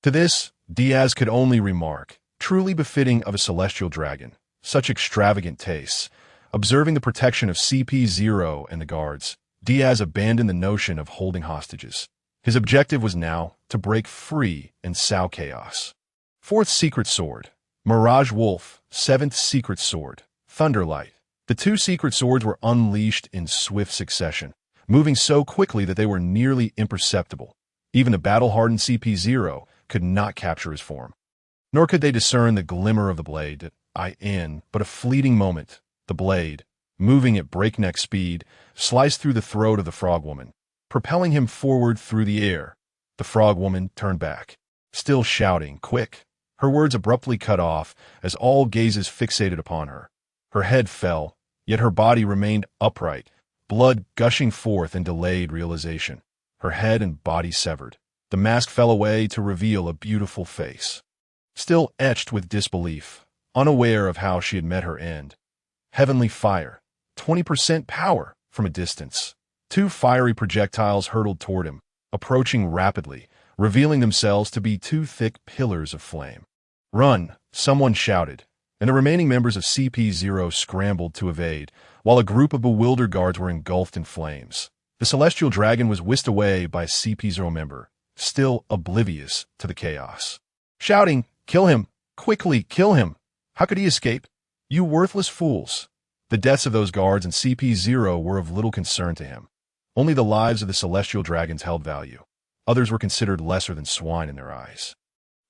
To this, Diaz could only remark, truly befitting of a celestial dragon, such extravagant tastes. Observing the protection of CP0 and the guards, Diaz abandoned the notion of holding hostages. His objective was now to break free and sow chaos. Fourth secret sword, Mirage Wolf. Seventh secret sword, Thunderlight. The two secret swords were unleashed in swift succession, moving so quickly that they were nearly imperceptible. Even the battle-hardened CP0 could not capture his form. Nor could they discern the glimmer of the blade. In but a fleeting moment, the blade, moving at breakneck speed, sliced through the throat of the frog-woman, propelling him forward through the air. The frog-woman turned back, still shouting, "Quick!" Her words abruptly cut off as all gazes fixated upon her. Her head fell, yet her body remained upright, blood gushing forth in delayed realization. Her head and body severed. The mask fell away to reveal a beautiful face. Still etched with disbelief, unaware of how she had met her end. Heavenly fire, 20% power from a distance. Two fiery projectiles hurtled toward him, approaching rapidly, revealing themselves to be two thick pillars of flame. "Run!" someone shouted, and the remaining members of CP0 scrambled to evade, while a group of bewildered guards were engulfed in flames. The celestial dragon was whisked away by a CP0 member, still oblivious to the chaos. Shouting, "Kill him! Quickly, kill him! How could he escape? You worthless fools!" The deaths of those guards and CP0 were of little concern to him. Only the lives of the celestial dragons held value. Others were considered lesser than swine in their eyes.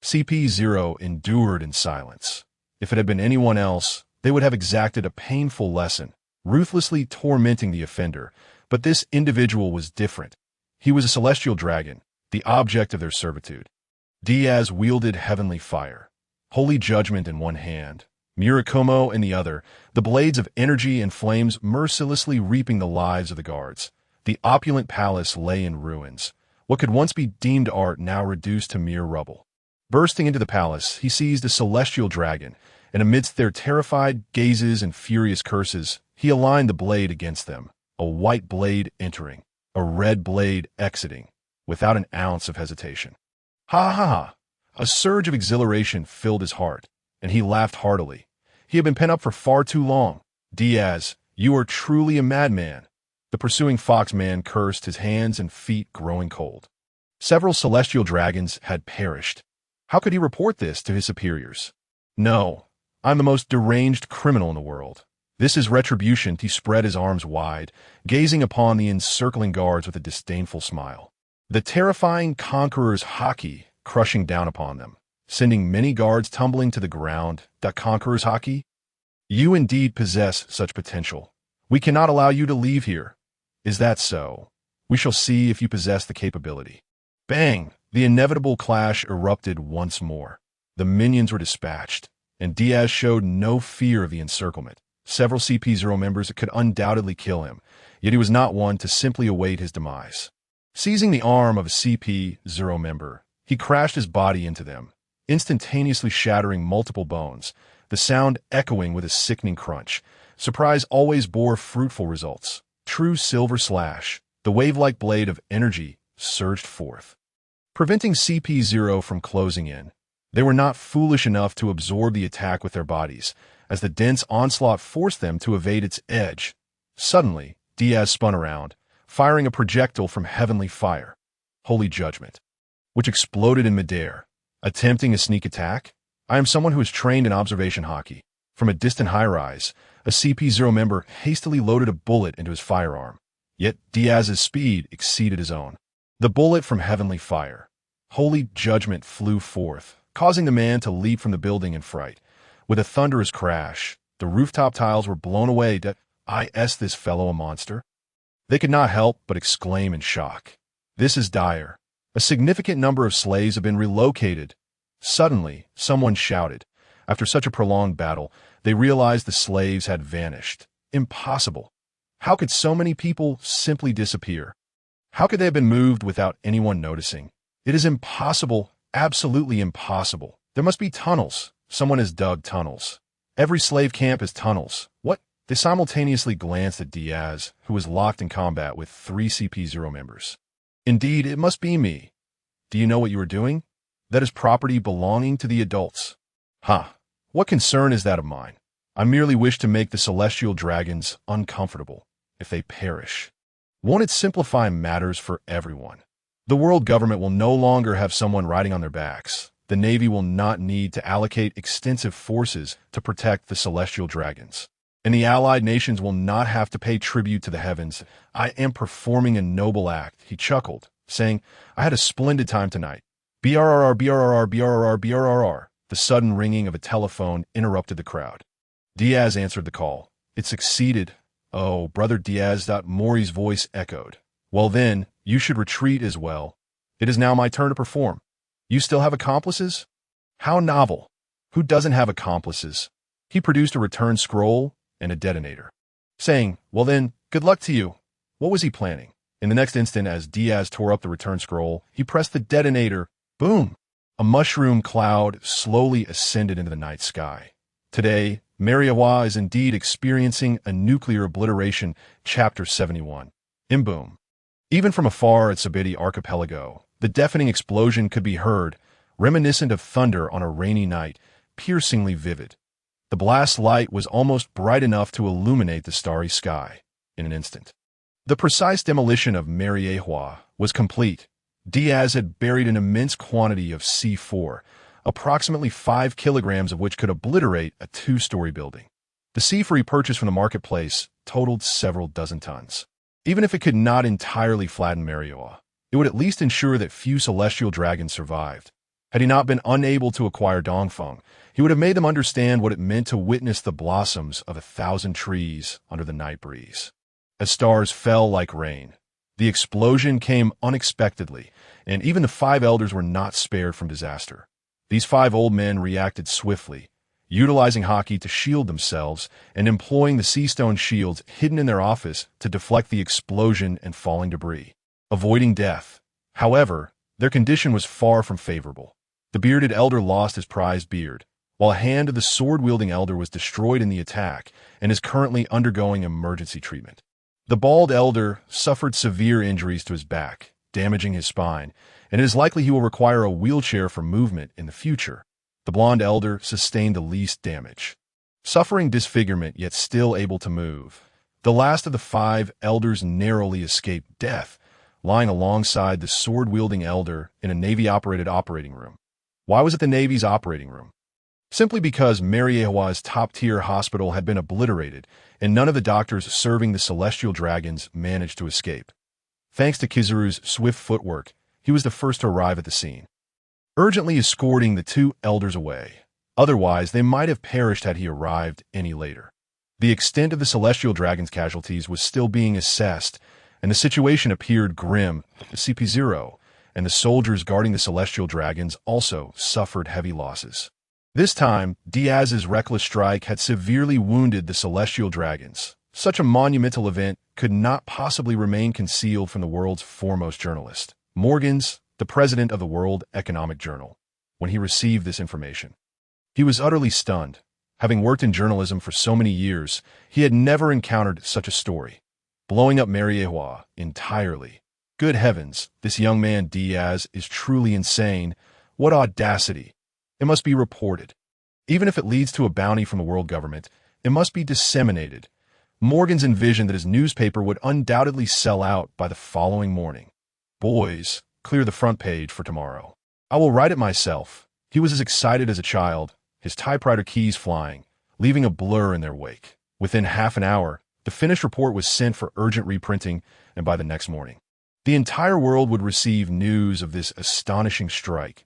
CP0 endured in silence. If it had been anyone else, they would have exacted a painful lesson, ruthlessly tormenting the offender, but this individual was different. He was a celestial dragon, the object of their servitude. Diaz wielded heavenly fire, holy judgment in one hand, Murakumo in the other, the blades of energy and flames mercilessly reaping the lives of the guards. The opulent palace lay in ruins. What could once be deemed art now reduced to mere rubble. Bursting into the palace, he seized a celestial dragon, and amidst their terrified gazes and furious curses, he aligned the blade against them, a white blade entering, a red blade exiting, without an ounce of hesitation. Ha ha ha! A surge of exhilaration filled his heart, and he laughed heartily. He had been pent up for far too long. "Diaz, you are truly a madman." The pursuing fox-man cursed, his hands and feet growing cold. Several celestial dragons had perished. How could he report this to his superiors? "No, I'm the most deranged criminal in the world. This is retribution." He spread his arms wide, gazing upon the encircling guards with a disdainful smile. The terrifying conqueror's haki crushing down upon them, sending many guards tumbling to the ground. That conqueror's haki? You indeed possess such potential. We cannot allow you to leave here. Is that so? We shall see if you possess the capability. Bang! The inevitable clash erupted once more. The minions were dispatched, and Diaz showed no fear of the encirclement. Several CP0 members could undoubtedly kill him, yet he was not one to simply await his demise. Seizing the arm of a CP0 member, he crashed his body into them, instantaneously shattering multiple bones, the sound echoing with a sickening crunch. Surprise always bore fruitful results. True silver slash, the wave-like blade of energy, surged forth, preventing CP0 from closing in. They were not foolish enough to absorb the attack with their bodies, as the dense onslaught forced them to evade its edge. Suddenly, Diaz spun around, firing a projectile from heavenly fire, holy judgment, which exploded in midair. Attempting a sneak attack? I am someone who is trained in observation hockey. From a distant high-rise, a CP0 member hastily loaded a bullet into his firearm. Yet Diaz's speed exceeded his own. The bullet from heavenly fire, holy judgment, flew forth, causing the man to leap from the building in fright. With a thunderous crash, the rooftop tiles were blown away. Is this fellow a monster? They could not help but exclaim in shock. This is dire. A significant number of slaves have been relocated. Suddenly, someone shouted. After such a prolonged battle, they realized the slaves had vanished. Impossible. How could so many people simply disappear? How could they have been moved without anyone noticing? It is impossible, absolutely impossible. There must be tunnels. Someone has dug tunnels. Every slave camp has tunnels. What? They simultaneously glanced at Diaz, who was locked in combat with 3 CP0 members. Indeed, it must be me. Do you know what you are doing? That is property belonging to the adults. Ha! What concern is that of mine? I merely wish to make the celestial dragons uncomfortable, if they perish. Won't it simplify matters for everyone? The world government will no longer have someone riding on their backs. The Navy will not need to allocate extensive forces to protect the celestial dragons. And the allied nations will not have to pay tribute to the heavens. I am performing a noble act, he chuckled, saying, I had a splendid time tonight. BRRR, BRRR, BRRR, BRRR. The sudden ringing of a telephone interrupted the crowd. Diaz answered the call. It succeeded. Oh, Brother Diaz. Mori's voice echoed. Well then, you should retreat as well. It is now my turn to perform. You still have accomplices? How novel. Who doesn't have accomplices? He produced a return scroll and a detonator, saying, well then, good luck to you. What was he planning? In the next instant, as Diaz tore up the return scroll, he pressed the detonator. Boom! A mushroom cloud slowly ascended into the night sky. Today, Mariejois is indeed experiencing a nuclear obliteration. Chapter 71. Imboom. Even from afar at Sabiti Archipelago, the deafening explosion could be heard, reminiscent of thunder on a rainy night, piercingly vivid. The blast light was almost bright enough to illuminate the starry sky in an instant. The precise demolition of Mariejois was complete. Diaz had buried an immense quantity of C4, approximately 5 kilograms of which could obliterate a 2-story building. The C4 he purchased from the marketplace totaled several dozen tons. Even if it could not entirely flatten Mariejois, it would at least ensure that few celestial dragons survived. Had he not been unable to acquire Dongfeng, he would have made them understand what it meant to witness the blossoms of 1,000 trees under the night breeze. As stars fell like rain, the explosion came unexpectedly, and even the 5 elders were not spared from disaster. These 5 old men reacted swiftly, utilizing hockey to shield themselves and employing the sea stone shields hidden in their office to deflect the explosion and falling debris, avoiding death. However, their condition was far from favorable. The bearded elder lost his prized beard, while a hand of the sword-wielding elder was destroyed in the attack and is currently undergoing emergency treatment. The bald elder suffered severe injuries to his back, damaging his spine, and it is likely he will require a wheelchair for movement in the future. The blonde elder sustained the least damage, suffering disfigurement yet still able to move. The last of the 5 elders narrowly escaped death, lying alongside the sword-wielding elder in a Navy-operated operating room. Why was it the Navy's operating room? Simply because Mariejois' top-tier hospital had been obliterated, and none of the doctors serving the celestial dragons managed to escape. Thanks to Tsuru's swift footwork, he was the first to arrive at the scene, urgently escorting the 2 elders away. Otherwise, they might have perished had he arrived any later. The extent of the celestial dragons' casualties was still being assessed, and the situation appeared grim. The CP0 and the soldiers guarding the celestial dragons also suffered heavy losses. This time, Diaz's reckless strike had severely wounded the celestial dragons. Such a monumental event could not possibly remain concealed from the world's foremost journalist, Morgans, the president of the World Economic Journal, when he received this information. He was utterly stunned. Having worked in journalism for so many years, he had never encountered such a story. Blowing up Mariejois entirely. Good heavens, this young man Diaz is truly insane. What audacity! It must be reported. Even if it leads to a bounty from the world government, it must be disseminated. Morgans envisioned that his newspaper would undoubtedly sell out by the following morning. Boys, clear the front page for tomorrow. I will write it myself. He was as excited as a child, his typewriter keys flying, leaving a blur in their wake. Within half an hour, the finished report was sent for urgent reprinting, and by the next morning, the entire world would receive news of this astonishing strike.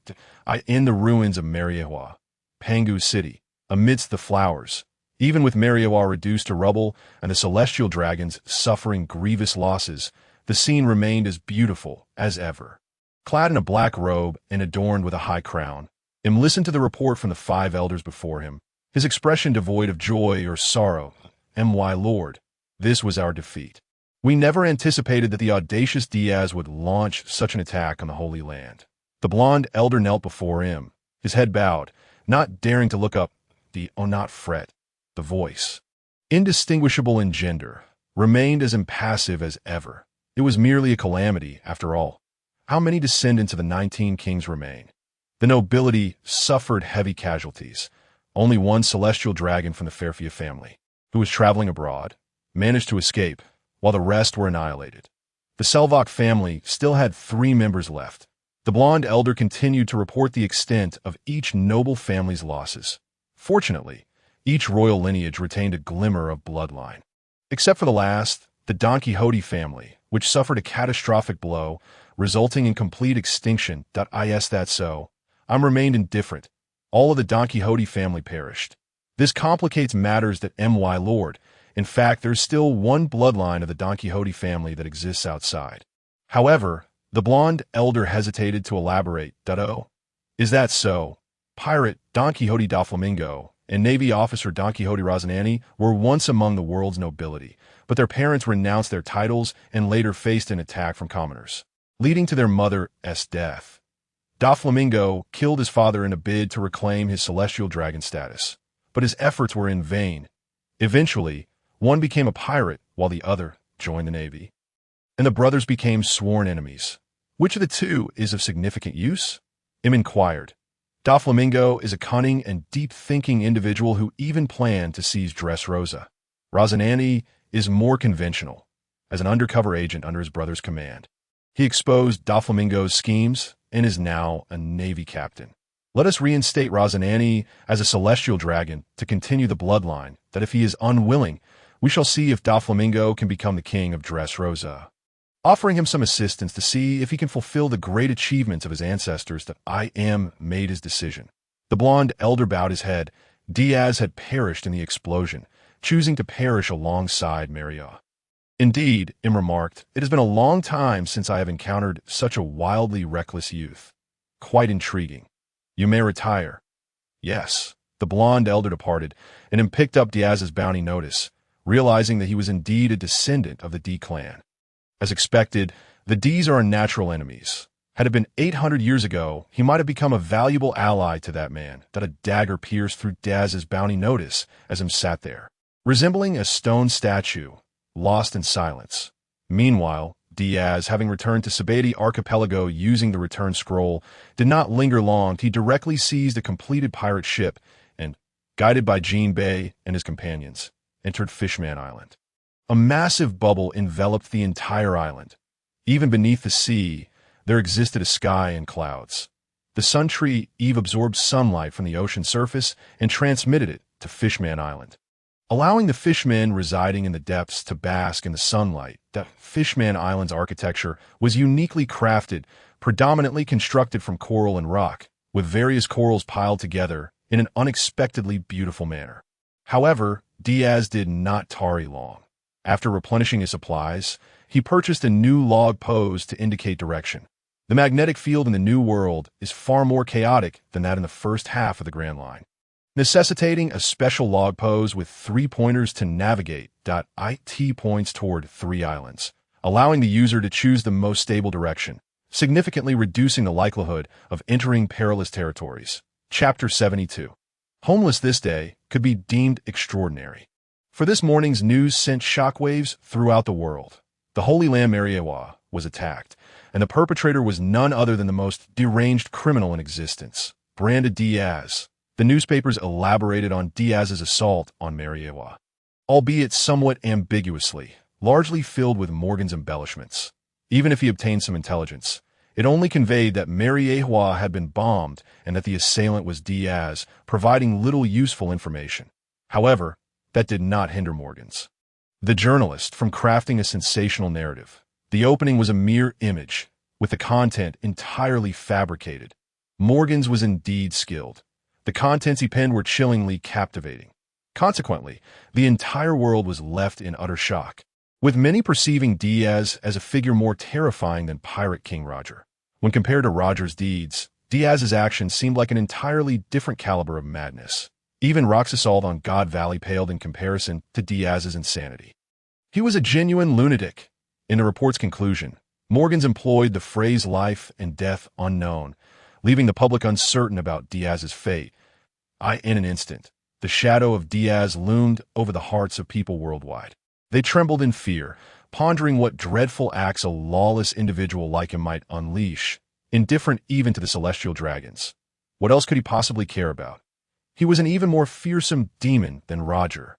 In the ruins of Mariejois, Pangu City, amidst the flowers, even with Mariejois reduced to rubble and the celestial dragons suffering grievous losses, the scene remained as beautiful as ever. Clad in a black robe and adorned with a high crown, Im listened to the report from the 5 elders before him, his expression devoid of joy or sorrow. My lord, this was our defeat. We never anticipated that the audacious Diaz would launch such an attack on the Holy Land. The blonde elder knelt before him, his head bowed, not daring to look up. Oh, not fret. The voice. Indistinguishable in gender, remained as impassive as ever. It was merely a calamity, after all. How many descendants of the 19 kings remain? The nobility suffered heavy casualties. Only one celestial dragon from the Fairfia family, who was traveling abroad, managed to escape, while the rest were annihilated. The Selvok family still had 3 members left. The blonde elder continued to report the extent of each noble family's losses. Fortunately, each royal lineage retained a glimmer of bloodline. Except for the last, the Donquixote family, which suffered a catastrophic blow, resulting in complete extinction. Is that so? I'm remained indifferent. All of the Donquixote family perished. This complicates matters that my lord. In fact, there's still one bloodline of the Donquixote family that exists outside. However, the blonde elder hesitated to elaborate. Oh, is that so? Pirate Confronting Doflamingo and Navy officer Donquixote Rosanani were once among the world's nobility, but their parents renounced their titles and later faced an attack from commoners, leading to their mother's death. Doflamingo killed his father in a bid to reclaim his celestial dragon status, but his efforts were in vain. Eventually, one became a pirate while the other joined the Navy, and the brothers became sworn enemies. Which of the two is of significant use? Inquired. Doflamingo is a cunning and deep-thinking individual who even planned to seize Dressrosa. Rosanani is more conventional, as an undercover agent under his brother's command. He exposed Doflamingo's schemes and is now a Navy captain. Let us reinstate Rosanani as a celestial dragon to continue the bloodline, that if he is unwilling, we shall see if Doflamingo can become the king of Dressrosa. Offering him some assistance to see if he can fulfill the great achievements of his ancestors, made his decision. The blonde elder bowed his head. Diaz had perished in the explosion, choosing to perish alongside Mariejois. Indeed, remarked, it has been a long time since I have encountered such a wildly reckless youth. Quite intriguing. You may retire. Yes. The blonde elder departed, and picked up Diaz's bounty notice, realizing that he was indeed a descendant of the D clan. As expected, the D's are unnatural enemies. Had it been 800 years ago, he might have become a valuable ally to that man. That a dagger pierced through Diaz's bounty notice as him sat there, resembling a stone statue, lost in silence. Meanwhile, Diaz, having returned to Sabati Archipelago using the return scroll, did not linger long. He directly seized a completed pirate ship and, guided by Jean Bay and his companions, entered Fishman Island. A massive bubble enveloped the entire island. Even beneath the sea, there existed a sky and clouds. The sun tree Eve absorbed sunlight from the ocean surface and transmitted it to Fishman Island, allowing the fishmen residing in the depths to bask in the sunlight. That Fishman Island's architecture was uniquely crafted, predominantly constructed from coral and rock, with various corals piled together in an unexpectedly beautiful manner. However, Diaz did not tarry long. After replenishing his supplies, he purchased a new log pose to indicate direction. The magnetic field in the New World is far more chaotic than that in the first half of the Grand Line, necessitating a special log pose with 3 pointers to navigate. It points toward 3 islands, allowing the user to choose the most stable direction, significantly reducing the likelihood of entering perilous territories. Chapter 72. Homeless this day could be deemed extraordinary. For this morning's news sent shockwaves throughout the world. The Holy Land Mariejois was attacked, and the perpetrator was none other than the most deranged criminal in existence, branded Diaz. The newspapers elaborated on Diaz's assault on Mariejois, albeit somewhat ambiguously, largely filled with Morgan's embellishments. Even if he obtained some intelligence, it only conveyed that Mariejois had been bombed and that the assailant was Diaz, providing little useful information. However, that did not hinder Morgan's, the journalist, from crafting a sensational narrative. The opening was a mere image, with the content entirely fabricated. Morgan's was indeed skilled. The contents he penned were chillingly captivating. Consequently, the entire world was left in utter shock, with many perceiving Diaz as a figure more terrifying than Pirate King Roger. When compared to Roger's deeds, Diaz's actions seemed like an entirely different caliber of madness. Even Rock's assault on God Valley paled in comparison to Diaz's insanity. He was a genuine lunatic. In the report's conclusion, Morgan's employed the phrase life and death unknown, leaving the public uncertain about Diaz's fate. In an instant, The shadow of Diaz loomed over the hearts of people worldwide. They trembled in fear, pondering what dreadful acts a lawless individual like him might unleash, indifferent even to the celestial dragons. What else could he possibly care about? He was an even more fearsome demon than Roger.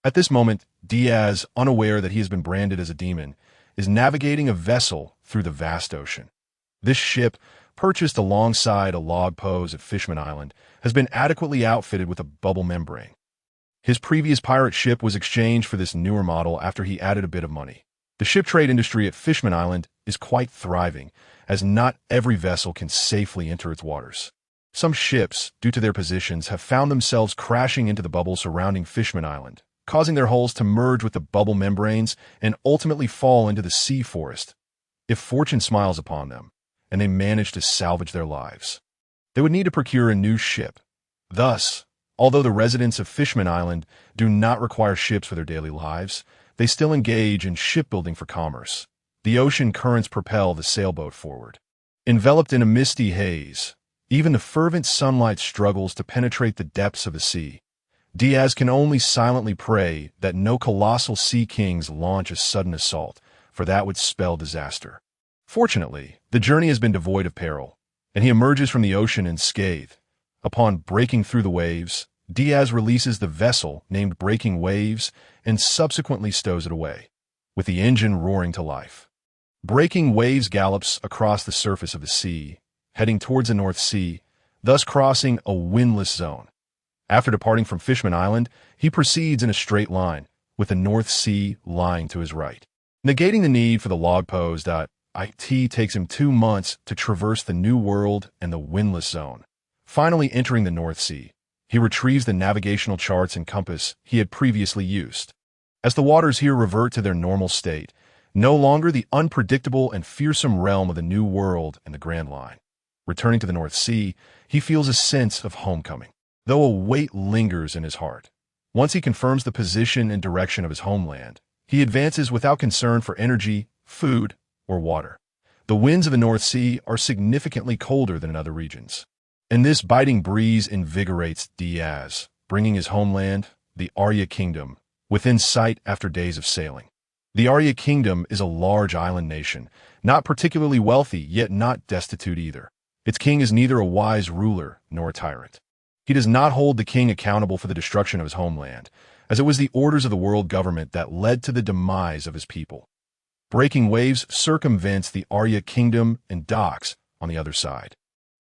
At this moment, Diaz, unaware that he has been branded as a demon, is navigating a vessel through the vast ocean. This ship, purchased alongside a log pose at Fishman Island, has been adequately outfitted with a bubble membrane. His previous pirate ship was exchanged for this newer model after he added a bit of money. The ship trade industry at Fishman Island is quite thriving, as not every vessel can safely enter its waters. Some ships, due to their positions, have found themselves crashing into the bubble surrounding Fishman Island, causing their hulls to merge with the bubble membranes and ultimately fall into the sea forest. If fortune smiles upon them, and they manage to salvage their lives, they would need to procure a new ship. Thus, although the residents of Fishman Island do not require ships for their daily lives, they still engage in shipbuilding for commerce. The ocean currents propel the sailboat forward. Enveloped in a misty haze, even the fervent sunlight struggles to penetrate the depths of the sea. Diaz can only silently pray that no colossal sea kings launch a sudden assault, for that would spell disaster. Fortunately, the journey has been devoid of peril, and he emerges from the ocean unscathed. Upon breaking through the waves, Diaz releases the vessel named Breaking Waves and subsequently stows it away, with the engine roaring to life. Breaking Waves gallops across the surface of the sea, heading towards the North Sea, thus crossing a windless zone. After departing from Fishman Island, he proceeds in a straight line, with the North Sea lying to his right. Negating the need for the log pose, it takes him 2 months to traverse the New World and the windless zone. Finally entering the North Sea, he retrieves the navigational charts and compass he had previously used. As the waters here revert to their normal state, no longer the unpredictable and fearsome realm of the New World and the Grand Line. Returning to the North Sea, he feels a sense of homecoming, though a weight lingers in his heart. Once he confirms the position and direction of his homeland, he advances without concern for energy, food, or water. The winds of the North Sea are significantly colder than in other regions, and this biting breeze invigorates Diaz, bringing his homeland, the Arya Kingdom, within sight after days of sailing. The Arya Kingdom is a large island nation, not particularly wealthy, yet not destitute either. Its king is neither a wise ruler nor a tyrant. He does not hold the king accountable for the destruction of his homeland, as it was the orders of the world government that led to the demise of his people. Breaking Waves circumvents the Arya Kingdom and docks on the other side,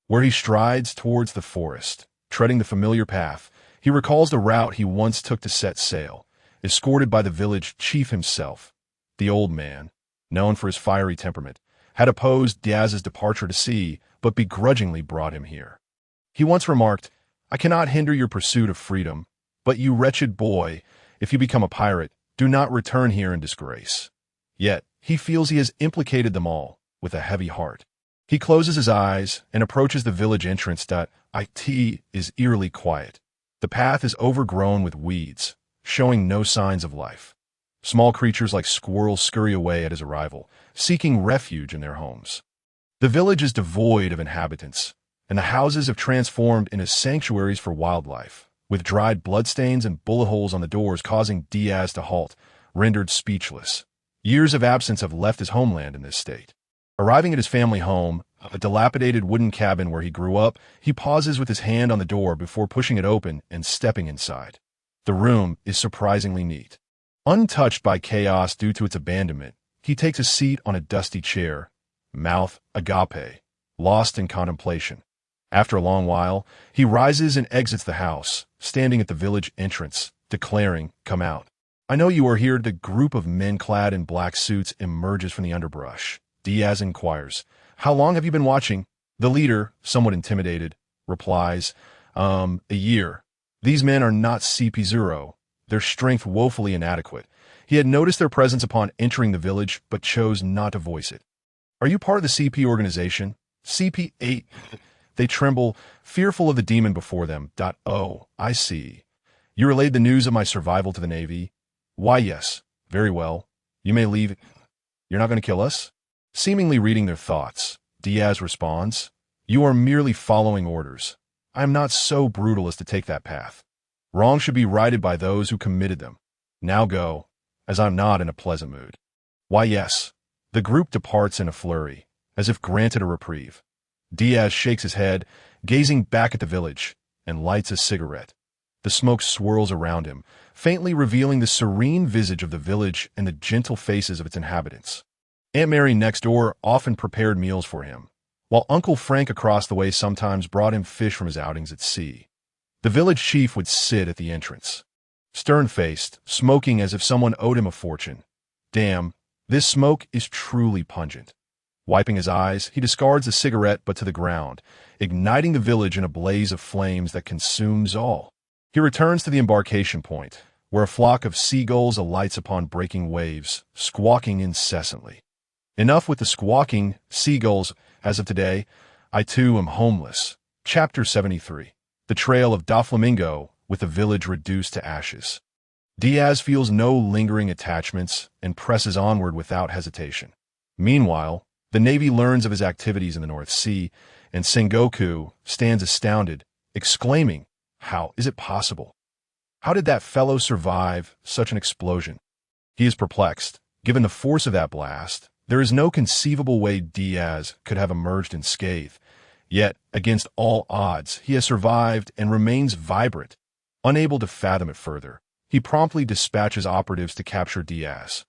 where he strides towards the forest. Treading the familiar path, he recalls the route he once took to set sail, escorted by the village chief himself. The old man, known for his fiery temperament, had opposed Diaz's departure to sea, but begrudgingly brought him here. He once remarked, "I cannot hinder your pursuit of freedom, but you wretched boy, if you become a pirate, do not return here in disgrace." Yet, he feels he has implicated them all, with a heavy heart. He closes his eyes and approaches the village entrance. It is eerily quiet. The path is overgrown with weeds, showing no signs of life. Small creatures like squirrels scurry away at his arrival, seeking refuge in their homes. The village is devoid of inhabitants, and the houses have transformed into sanctuaries for wildlife, with dried bloodstains and bullet holes on the doors causing Diaz to halt, rendered speechless. Years of absence have left his homeland in this state. Arriving at his family home, a dilapidated wooden cabin where he grew up, he pauses with his hand on the door before pushing it open and stepping inside. The room is surprisingly neat. Untouched by chaos due to its abandonment, he takes a seat on a dusty chair, mouth agape, lost in contemplation. After a long while, he rises and exits the house, standing at the village entrance, declaring, "Come out. I know you are here." The group of men clad in black suits emerges from the underbrush. Diaz inquires, "How long have you been watching?" The leader, somewhat intimidated, replies, A year. These men are not CP0, their strength woefully inadequate. He had noticed their presence upon entering the village, but chose not to voice it. "Are you part of the CP organization?" "CP8. They tremble, fearful of the demon before them. "Oh, I see. You relayed the news of my survival to the Navy?" "Why, yes. Very well. You may leave. You're not going to kill us?" Seemingly reading their thoughts, Diaz responds, "You are merely following orders. I am not so brutal as to take that path." Wrong should be righted by those who committed them. Now go, as I'm not in a pleasant mood. Why, yes. The group departs in a flurry, as if granted a reprieve. Diaz shakes his head, gazing back at the village, and lights a cigarette. The smoke swirls around him, faintly revealing the serene visage of the village and the gentle faces of its inhabitants. Aunt Mary next door often prepared meals for him, while Uncle Frank across the way sometimes brought him fish from his outings at sea. The village chief would sit at the entrance, stern-faced, smoking as if someone owed him a fortune. Damn, this smoke is truly pungent. Wiping his eyes, he discards the cigarette but to the ground, igniting the village in a blaze of flames that consumes all. He returns to the embarkation point, where a flock of seagulls alights upon breaking waves, squawking incessantly. Enough with the squawking seagulls. As of today, I too am homeless. Chapter 73. The Trail of Doflamingo, with the village reduced to ashes. Diaz feels no lingering attachments and presses onward without hesitation. Meanwhile, the Navy learns of his activities in the North Sea, and Sengoku stands astounded, exclaiming, "How is it possible? How did that fellow survive such an explosion?" He is perplexed. Given the force of that blast, there is no conceivable way Diaz could have emerged unscathed. Yet, against all odds, he has survived and remains vibrant. Unable to fathom it further, he promptly dispatches operatives to capture Diaz.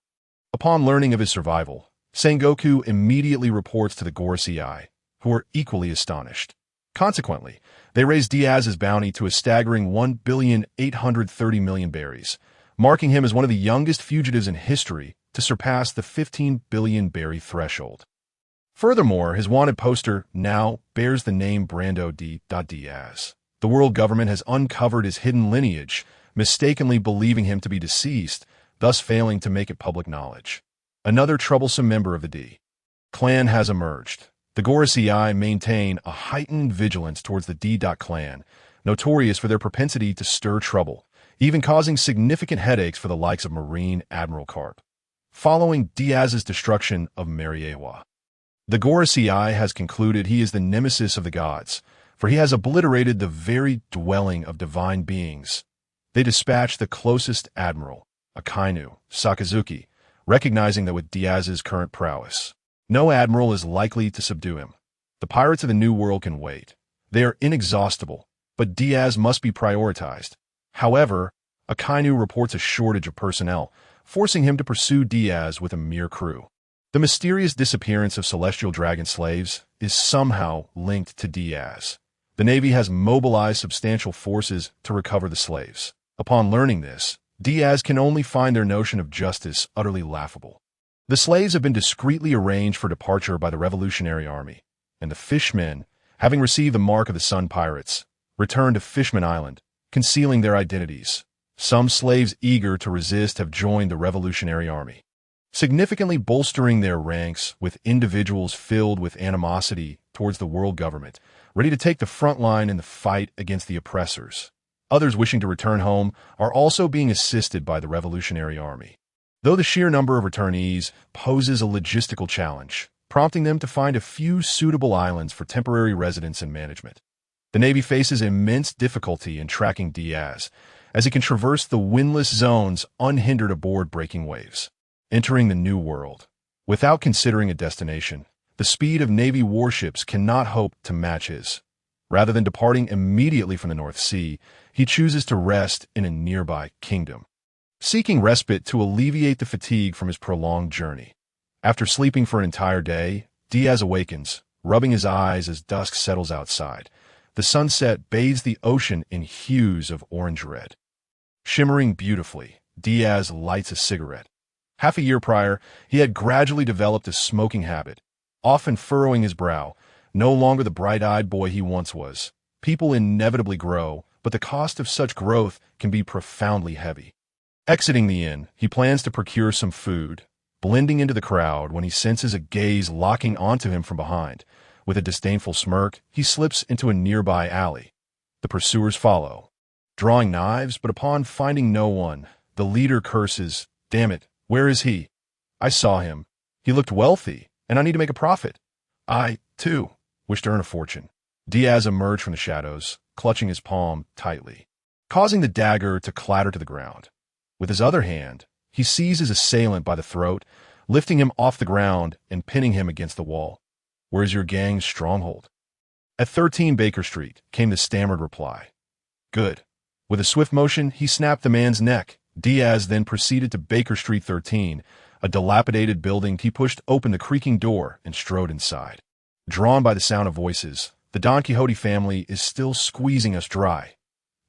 Upon learning of his survival, Sengoku immediately reports to the Gorosei, who are equally astonished. Consequently, they raise Diaz's bounty to a staggering 1,830,000,000 berries, marking him as one of the youngest fugitives in history to surpass the 15 billion berry threshold. Furthermore, his wanted poster now bears the name Brando D. Diaz. The world government has uncovered his hidden lineage, mistakenly believing him to be deceased, thus failing to make it public knowledge. Another troublesome member of the D clan has emerged. The Gorosei maintain a heightened vigilance towards the D clan, notorious for their propensity to stir trouble, even causing significant headaches for the likes of Marine Admiral Carp. Following Diaz's destruction of Mariejois, the Gorosei has concluded he is the nemesis of the gods, for he has obliterated the very dwelling of divine beings. They dispatch the closest admiral, Akainu Sakazuki, recognizing that with Diaz's current prowess, no admiral is likely to subdue him. The pirates of the New World can wait. They are inexhaustible, but Diaz must be prioritized. However, Akainu reports a shortage of personnel, forcing him to pursue Diaz with a mere crew. The mysterious disappearance of celestial dragon slaves is somehow linked to Diaz. The Navy has mobilized substantial forces to recover the slaves. Upon learning this, Diaz can only find their notion of justice utterly laughable. The slaves have been discreetly arranged for departure by the Revolutionary Army, and the fishmen, having received the mark of the Sun Pirates, return to Minion Island, concealing their identities. Some slaves eager to resist have joined the Revolutionary Army, significantly bolstering their ranks with individuals filled with animosity towards the world government, ready to take the front line in the fight against the oppressors. Others wishing to return home are also being assisted by the Revolutionary Army, though the sheer number of returnees poses a logistical challenge, prompting them to find a few suitable islands for temporary residence and management. The Navy faces immense difficulty in tracking Diaz, as he can traverse the windless zones unhindered aboard breaking waves. Entering the New World, without considering a destination, the speed of Navy warships cannot hope to match his. Rather than departing immediately from the North Sea, he chooses to rest in a nearby kingdom, seeking respite to alleviate the fatigue from his prolonged journey. After sleeping for an entire day, Diaz awakens, rubbing his eyes as dusk settles outside. The sunset bathes the ocean in hues of orange-red. Shimmering beautifully, Diaz lights a cigarette. Half a year prior, he had gradually developed a smoking habit, often furrowing his brow, no longer the bright-eyed boy he once was. People inevitably grow, but the cost of such growth can be profoundly heavy. Exiting the inn, he plans to procure some food, blending into the crowd when he senses a gaze locking onto him from behind. With a disdainful smirk, he slips into a nearby alley. The pursuers follow, drawing knives, but upon finding no one, the leader curses, "Damn it, where is he? I saw him. He looked wealthy, and I need to make a profit. I, too, wish to earn a fortune." Diaz emerged from the shadows, clutching his palm tightly. causing the dagger to clatter to the ground. With his other hand, he seized his assailant by the throat, lifting him off the ground and pinning him against the wall. "Where's your gang's stronghold?" "At 13 Baker Street," came the stammered reply. "Good." With a swift motion, he snapped the man's neck. Diaz then proceeded to Baker Street 13, a dilapidated building. He pushed open the creaking door and strode inside. Drawn by the sound of voices, the Donquixote family is still squeezing us dry.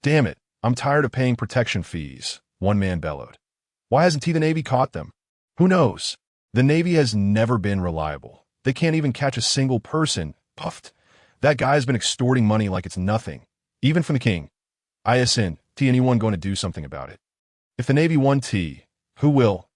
"Damn it, I'm tired of paying protection fees," one man bellowed. "Why hasn't the Navy caught them?" "Who knows? The Navy has never been reliable. They can't even catch a single person." Puffed. "That guy's been extorting money like it's nothing, even from the king. Isn't anyone going to do something about it? If the Navy won who will?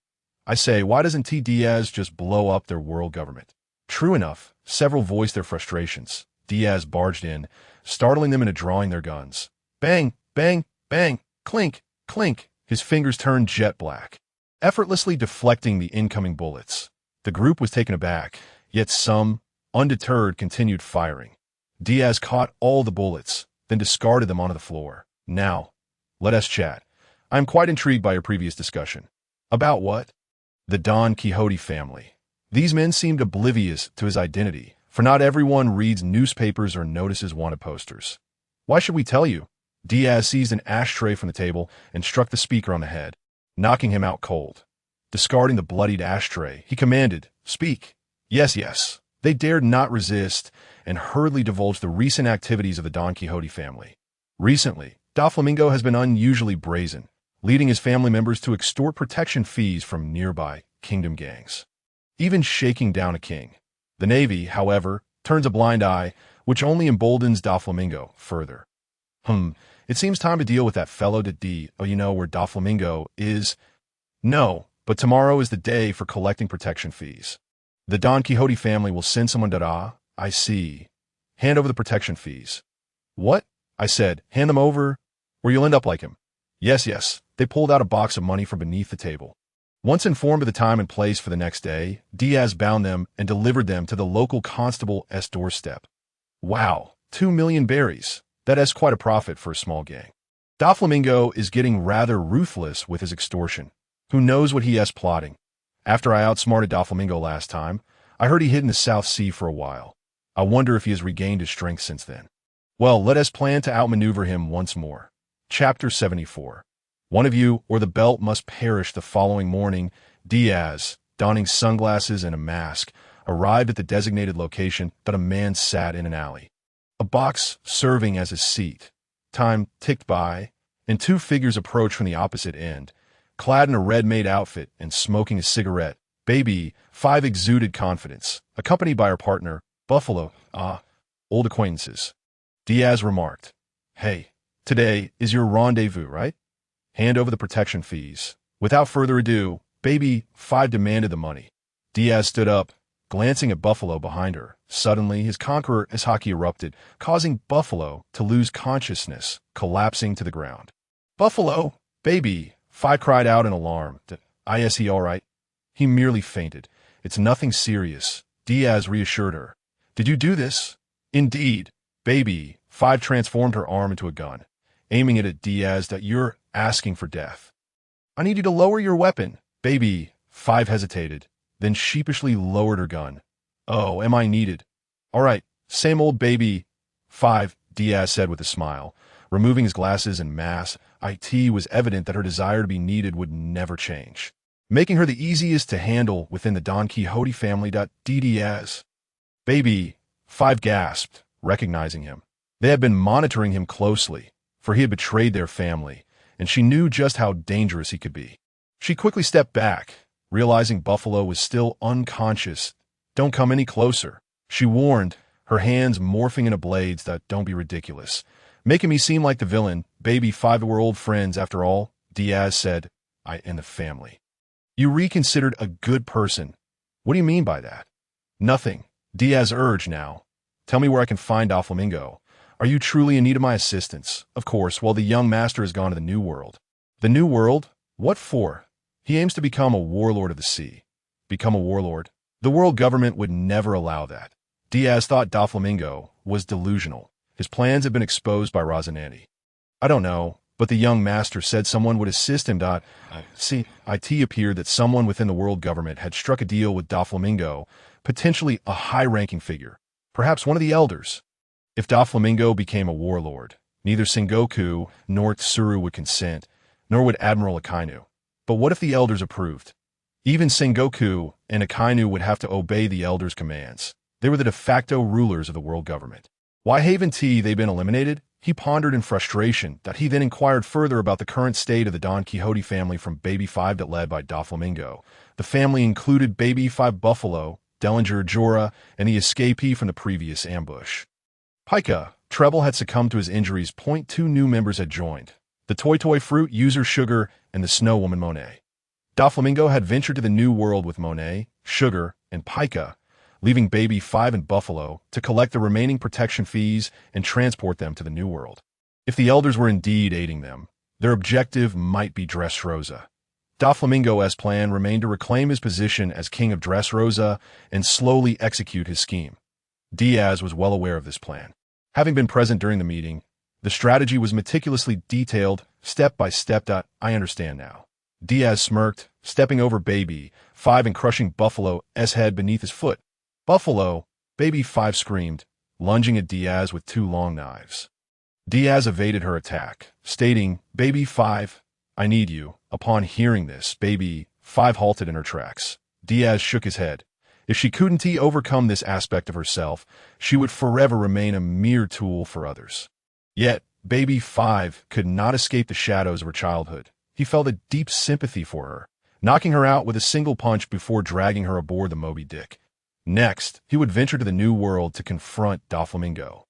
I say, why doesn't Diaz just blow up their world government?" True enough, several voiced their frustrations. Diaz barged in, startling them into drawing their guns. Bang, bang, bang, clink, clink. His fingers turned jet black, effortlessly deflecting the incoming bullets. The group was taken aback, yet some, undeterred, continued firing. Diaz caught all the bullets, then discarded them onto the floor. "Now, let us chat. I am quite intrigued by your previous discussion." "About what?" "The Don Quixote family." These men seemed oblivious to his identity, for not everyone reads newspapers or notices wanted posters. "Why should we tell you?" Diaz seized an ashtray from the table and struck the speaker on the head, knocking him out cold. Discarding the bloodied ashtray, he commanded, "Speak." Yes, yes. They dared not resist and hurriedly divulged the recent activities of the Don Quixote family. Recently, Doflamingo has been unusually brazen, leading his family members to extort protection fees from nearby kingdom gangs, even shaking down a king. The Navy, however, turns a blind eye, which only emboldens Doflamingo further. It seems time to deal with that fellow you know where Doflamingo is? No, but tomorrow is the day for collecting protection fees. The Don Quixote family will send someone I see. Hand over the protection fees. What? I said, hand them over, or you'll end up like him. Yes, yes. They pulled out a box of money from beneath the table. Once informed of the time and place for the next day, Diaz bound them and delivered them to the local constable's doorstep. Wow, 2 million berries. That is quite a profit for a small gang. Doflamingo is getting rather ruthless with his extortion. Who knows what he is plotting? After I outsmarted Doflamingo last time, I heard he hid in the South Sea for a while. I wonder if he has regained his strength since then. Well, let us plan to outmaneuver him once more. Chapter 74. One of you or the belt must perish. The following morning, Diaz, donning sunglasses and a mask, arrived at the designated location, but a man sat in an alley, a box serving as his seat. Time ticked by, and two figures approached from the opposite end, clad in a red-made outfit and smoking a cigarette. Baby 5 exuded confidence, accompanied by her partner, Buffalo. Old acquaintances. Diaz remarked, "Hey, today is your rendezvous, right? Hand over the protection fees." Without further ado, Baby 5 demanded the money. Diaz stood up, glancing at Buffalo behind her. Suddenly, his conqueror Ishaki erupted, causing Buffalo to lose consciousness, collapsing to the ground. "Buffalo!" Baby 5 cried out in alarm. "Is he all right?" "He merely fainted. It's nothing serious," Diaz reassured her. "Did you do this?" "Indeed." Baby 5 transformed her arm into a gun, aiming it at Diaz. "That you're asking for death." "I need you to lower your weapon." Baby 5 hesitated, then sheepishly lowered her gun. "Oh, am I needed?" "All right, same old Baby 5, Diaz said with a smile, removing his glasses and mask. It was evident that her desire to be needed would never change, making her the easiest to handle within the Don Quixote family. Diaz. Baby 5 gasped, recognizing him. They had been monitoring him closely, for he had betrayed their family, and she knew just how dangerous he could be. She quickly stepped back, realizing Buffalo was still unconscious. "Don't come any closer," she warned, her hands morphing into blades. "Don't be ridiculous, making me seem like the villain." Baby 5, we're old friends after all, Diaz said. "I and the family." "You reconsidered a good person." "What do you mean by that?" "Nothing," Diaz urged now. "Tell me where I can find Doflamingo. Are you truly in need of my assistance?" "Of course, well, the young master has gone to the New World." "The New World? What for?" "He aims to become a warlord of the sea." "Become a warlord?" "The world government would never allow that." Diaz thought Doflamingo was delusional. His plans had been exposed by Rosinante. "I don't know. but the young master said someone would assist him. It appeared that someone within the world government had struck a deal with Doflamingo, potentially a high-ranking figure, perhaps one of the elders. If Doflamingo became a warlord, neither Sengoku nor Tsuru would consent, nor would Admiral Akainu. But what if the elders approved? Even Sengoku and Akainu would have to obey the elders' commands. They were the de facto rulers of the world government. Why haven't they been eliminated? He pondered in frustration that he then inquired further about the current state of the Donquixote family from Baby 5 that led by Doflamingo. The family included Baby 5 Buffalo, Dellinger Jorah, and the escapee from the previous ambush. Pika, Treble had succumbed to his injuries. 2 new members had joined. The Toy Fruit user Sugar and the Snow Woman Monet. Doflamingo had ventured to the New World with Monet, Sugar, and Pika, leaving Baby 5 and Buffalo to collect the remaining protection fees and transport them to the New World. If the elders were indeed aiding them, their objective might be Dressrosa. Doflamingo's plan remained to reclaim his position as king of Dressrosa and slowly execute his scheme. Diaz was well aware of this plan. Having been present during the meeting, the strategy was meticulously detailed, step by step. I understand now. Diaz smirked, stepping over Baby 5 and crushing Buffalo's head beneath his foot. Buffalo, Baby 5 screamed, lunging at Diaz with 2 long knives. Diaz evaded her attack, stating, "Baby 5, I need you." Upon hearing this, Baby 5 halted in her tracks. Diaz shook his head. If she couldn't overcome this aspect of herself, she would forever remain a mere tool for others. Yet, Baby 5 could not escape the shadows of her childhood. He felt a deep sympathy for her, knocking her out with a single punch before dragging her aboard the Moby Dick. Next, he would venture to the New World to confront Doflamingo.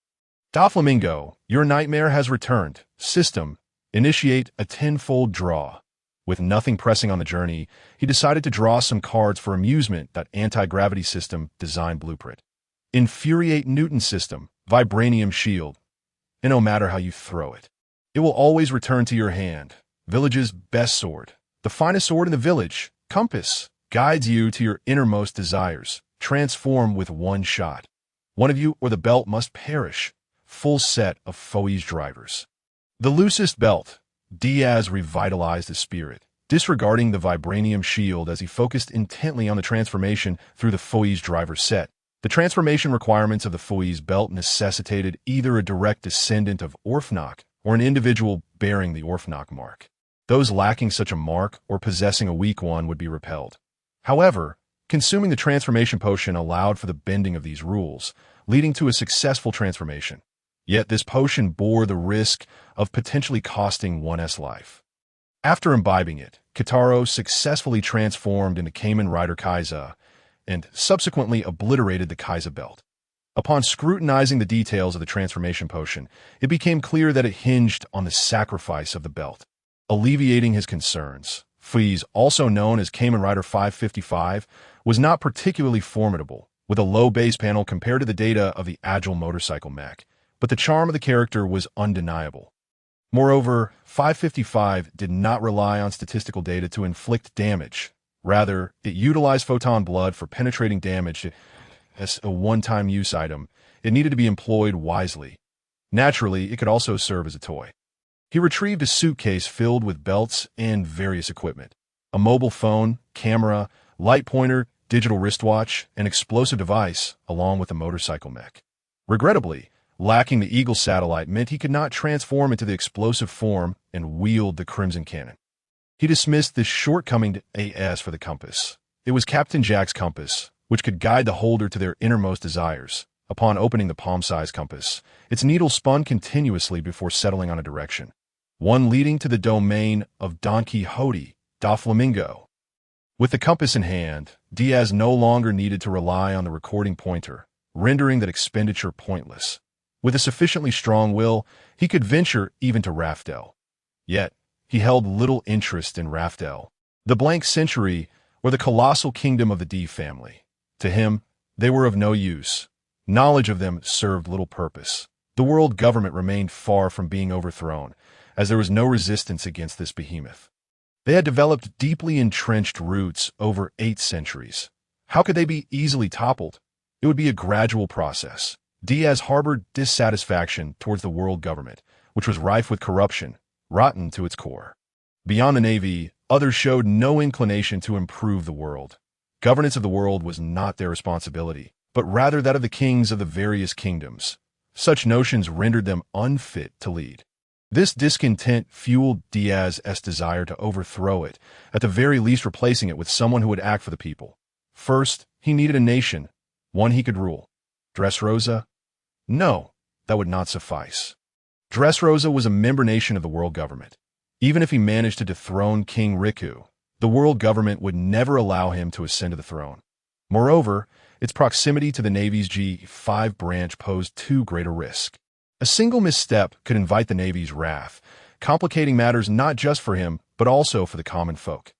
Doflamingo, your nightmare has returned. System, initiate a 10-fold draw. With nothing pressing on the journey, he decided to draw some cards for amusement. That anti-gravity system design blueprint. Infuriate Newton system, vibranium shield. And no matter how you throw it, it will always return to your hand. Village's best sword. The finest sword in the village, compass, guides you to your innermost desires. Transform with one shot. One of you or the belt must perish. Full set of Foe's drivers. The loosest belt. Diaz revitalized his spirit, disregarding the vibranium shield as he focused intently on the transformation through the Foe's driver set. The transformation requirements of the Foe's belt necessitated either a direct descendant of Orphnok or an individual bearing the Orphnok mark. Those lacking such a mark or possessing a weak one would be repelled. However, consuming the transformation potion allowed for the bending of these rules, leading to a successful transformation. Yet this potion bore the risk of potentially costing one's life. After imbibing it, Kitaro successfully transformed into Kamen Rider Kaiza and subsequently obliterated the Kaiza belt. Upon scrutinizing the details of the transformation potion, it became clear that it hinged on the sacrifice of the belt. Alleviating his concerns, Foe's, also known as Kamen Rider 555, was not particularly formidable, with a low base panel compared to the data of the agile motorcycle mech. But the charm of the character was undeniable. Moreover, 555 did not rely on statistical data to inflict damage. Rather, it utilized photon blood for penetrating damage. As a one-time use item, it needed to be employed wisely. Naturally, it could also serve as a toy. He retrieved a suitcase filled with belts and various equipment. A mobile phone, camera, light pointer, digital wristwatch, an explosive device, along with a motorcycle mech. Regrettably, lacking the Eagle satellite meant he could not transform into the explosive form and wield the Crimson Cannon. He dismissed this shortcoming as for the compass. It was Captain Jack's compass, which could guide the holder to their innermost desires. Upon opening the palm-sized compass, its needle spun continuously before settling on a direction, one leading to the domain of Donquixote, Doflamingo. With the compass in hand, Diaz no longer needed to rely on the recording pointer, rendering that expenditure pointless. With a sufficiently strong will, he could venture even to Raftel. Yet, he held little interest in Raftel, the blank century, or the colossal kingdom of the D family. To him, they were of no use. Knowledge of them served little purpose. The world government remained far from being overthrown, as there was no resistance against this behemoth. They had developed deeply entrenched roots over 8 centuries. How could they be easily toppled? It would be a gradual process. Diaz harbored dissatisfaction towards the world government, which was rife with corruption, rotten to its core. Beyond the Navy, others showed no inclination to improve the world. Governance of the world was not their responsibility, but rather that of the kings of the various kingdoms. Such notions rendered them unfit to lead. This discontent fueled Diaz's desire to overthrow it, at the very least replacing it with someone who would act for the people. First, he needed a nation, one he could rule. Dressrosa? No, that would not suffice. Dressrosa was a member nation of the world government. Even if he managed to dethrone King Riku, the world government would never allow him to ascend to the throne. Moreover, its proximity to the Navy's G5 branch posed too great a risk. A single misstep could invite the Navy's wrath, complicating matters not just for him, but also for the common folk.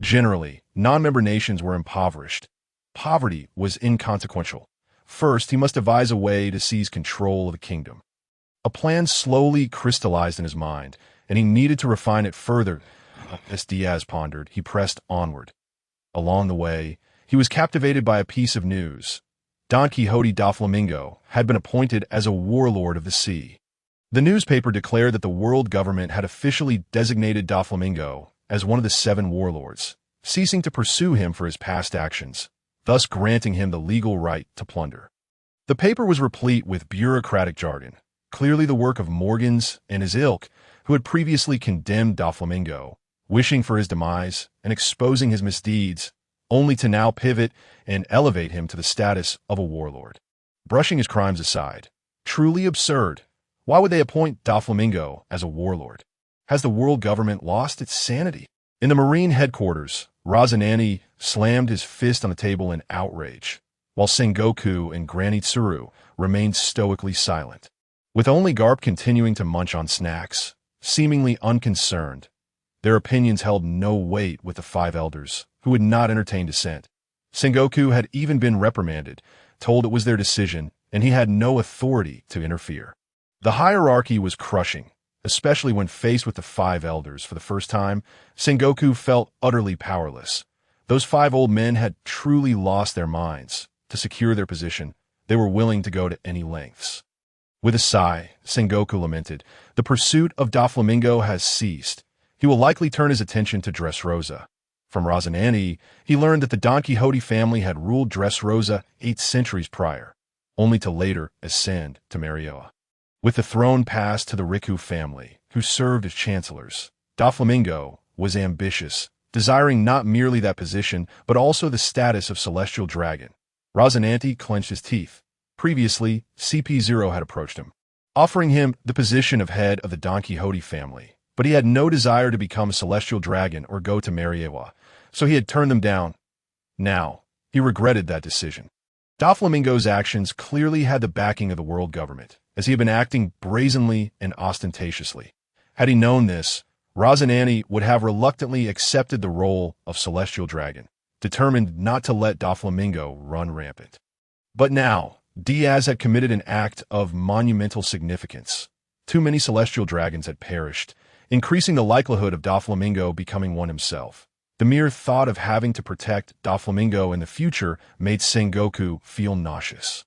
Generally, non-member nations were impoverished. Poverty was inconsequential. First, he must devise a way to seize control of the kingdom. A plan slowly crystallized in his mind, and he needed to refine it further. As Diaz pondered, he pressed onward. Along the way, he was captivated by a piece of news. Donquixote Doflamingo had been appointed as a warlord of the sea. The newspaper declared that the world government had officially designated Doflamingo as one of the 7 warlords, ceasing to pursue him for his past actions, thus granting him the legal right to plunder. The paper was replete with bureaucratic jargon, clearly the work of Morgans and his ilk, who had previously condemned Doflamingo, wishing for his demise and exposing his misdeeds, only to now pivot and elevate him to the status of a warlord. Brushing his crimes aside, truly absurd. Why would they appoint Doflamingo as a warlord? Has the world government lost its sanity? In the Marine headquarters, Razanani slammed his fist on the table in outrage, while Sengoku and Granny Tsuru remained stoically silent. With only Garp continuing to munch on snacks, seemingly unconcerned, their opinions held no weight with the 5 elders, who would not entertain dissent. Sengoku had even been reprimanded, told it was their decision, and he had no authority to interfere. The hierarchy was crushing, especially when faced with the 5 elders for the first time. Sengoku felt utterly powerless. Those 5 old men had truly lost their minds. To secure their position, they were willing to go to any lengths. With a sigh, Sengoku lamented, "The pursuit of Doflamingo has ceased. He will likely turn his attention to Dressrosa." From Razanani, he learned that the Donquixote family had ruled Dressrosa 8 centuries prior, only to later ascend to Mariejois. With the throne passed to the Riku family, who served as chancellors, Doflamingo was ambitious, desiring not merely that position, but also the status of celestial dragon. Razanani clenched his teeth. Previously, CP0 had approached him, offering him the position of head of the Donquixote family, but he had no desire to become a celestial dragon or go to Mariejois, so he had turned them down. Now, he regretted that decision. Doflamingo's actions clearly had the backing of the world government, as he had been acting brazenly and ostentatiously. Had he known this, Razanani would have reluctantly accepted the role of celestial dragon, determined not to let Doflamingo run rampant. But now, Diaz had committed an act of monumental significance. Too many celestial dragons had perished, increasing the likelihood of Doflamingo becoming one himself. The mere thought of having to protect Doflamingo in the future made Sengoku feel nauseous.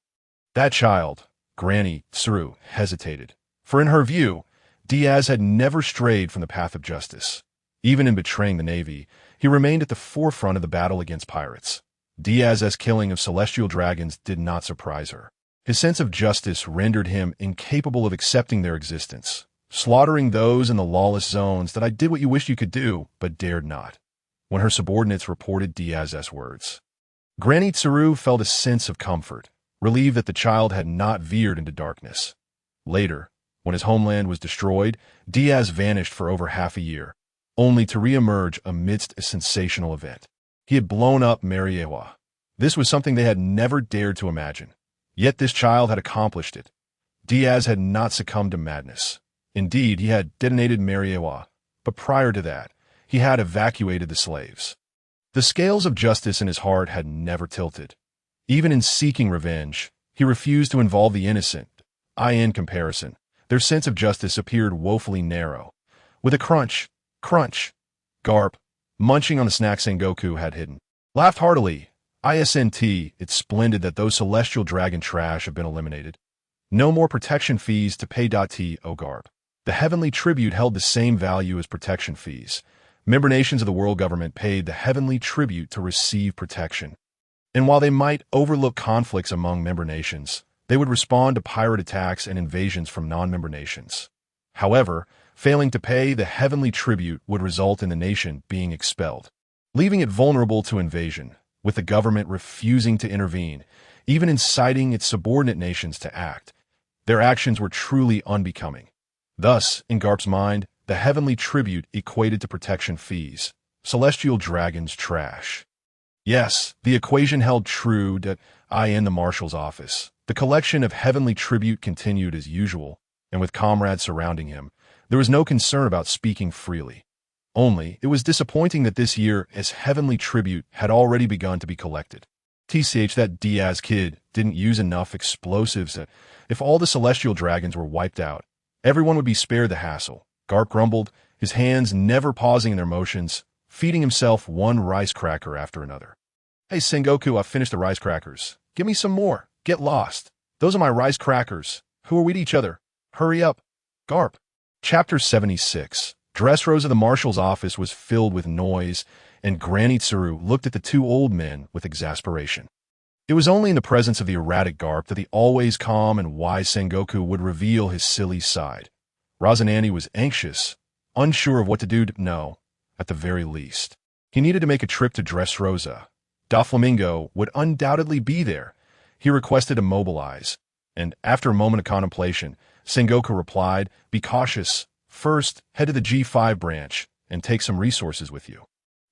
That child, Granny Tsuru, hesitated, for in her view, Diaz had never strayed from the path of justice. Even in betraying the Navy, he remained at the forefront of the battle against pirates. Diaz's killing of celestial dragons did not surprise her. His sense of justice rendered him incapable of accepting their existence, slaughtering those in the lawless zones that I did what you wished you could do, but dared not. When her subordinates reported Diaz's words, Granny Tsuru felt a sense of comfort, relieved that the child had not veered into darkness. Later, when his homeland was destroyed, Diaz vanished for over half a year, only to re-emerge amidst a sensational event. He had blown up Mariejois. This was something they had never dared to imagine. Yet this child had accomplished it. Diaz had not succumbed to madness. Indeed, he had detonated Mariejois, but prior to that, he had evacuated the slaves. The scales of justice in his heart had never tilted. Even in seeking revenge, he refused to involve the innocent. In comparison, their sense of justice appeared woefully narrow. With a crunch, Garp, munching on the snack Sengoku had hidden, laughed heartily. It's splendid that those celestial dragon trash have been eliminated. No more protection fees to pay. O Garp. The heavenly tribute held the same value as protection fees. Member nations of the world government paid the heavenly tribute to receive protection. And while they might overlook conflicts among member nations, they would respond to pirate attacks and invasions from non-member nations. However, failing to pay the heavenly tribute would result in the nation being expelled, leaving it vulnerable to invasion, with the government refusing to intervene, even inciting its subordinate nations to act. Their actions were truly unbecoming. Thus, in Garp's mind, the heavenly tribute equated to protection fees, celestial dragons' trash. Yes, the equation held true in the marshal's office. The collection of heavenly tribute continued as usual, and with comrades surrounding him, there was no concern about speaking freely. Only, it was disappointing that this year, as heavenly tribute had already begun to be collected. That Diaz kid didn't use enough explosives. If all the celestial dragons were wiped out, everyone would be spared the hassle. Garp grumbled, his hands never pausing in their motions, feeding himself one rice cracker after another. Hey Sengoku, I've finished the rice crackers. Give me some more. Get lost. Those are my rice crackers. Who are we to each other? Hurry up. Garp. Chapter 76. Dressrosa the marshal's office was filled with noise, and Granny Tsuru looked at the two old men with exasperation. It was only in the presence of the erratic Garp that the always calm and wise Sengoku would reveal his silly side. Razanandi was anxious, unsure of what to do. No, at the very least, he needed to make a trip to Dressrosa. Doflamingo would undoubtedly be there. He requested to mobilize, and after a moment of contemplation, Sengoku replied, "Be cautious. First, head to the G5 branch and take some resources with you."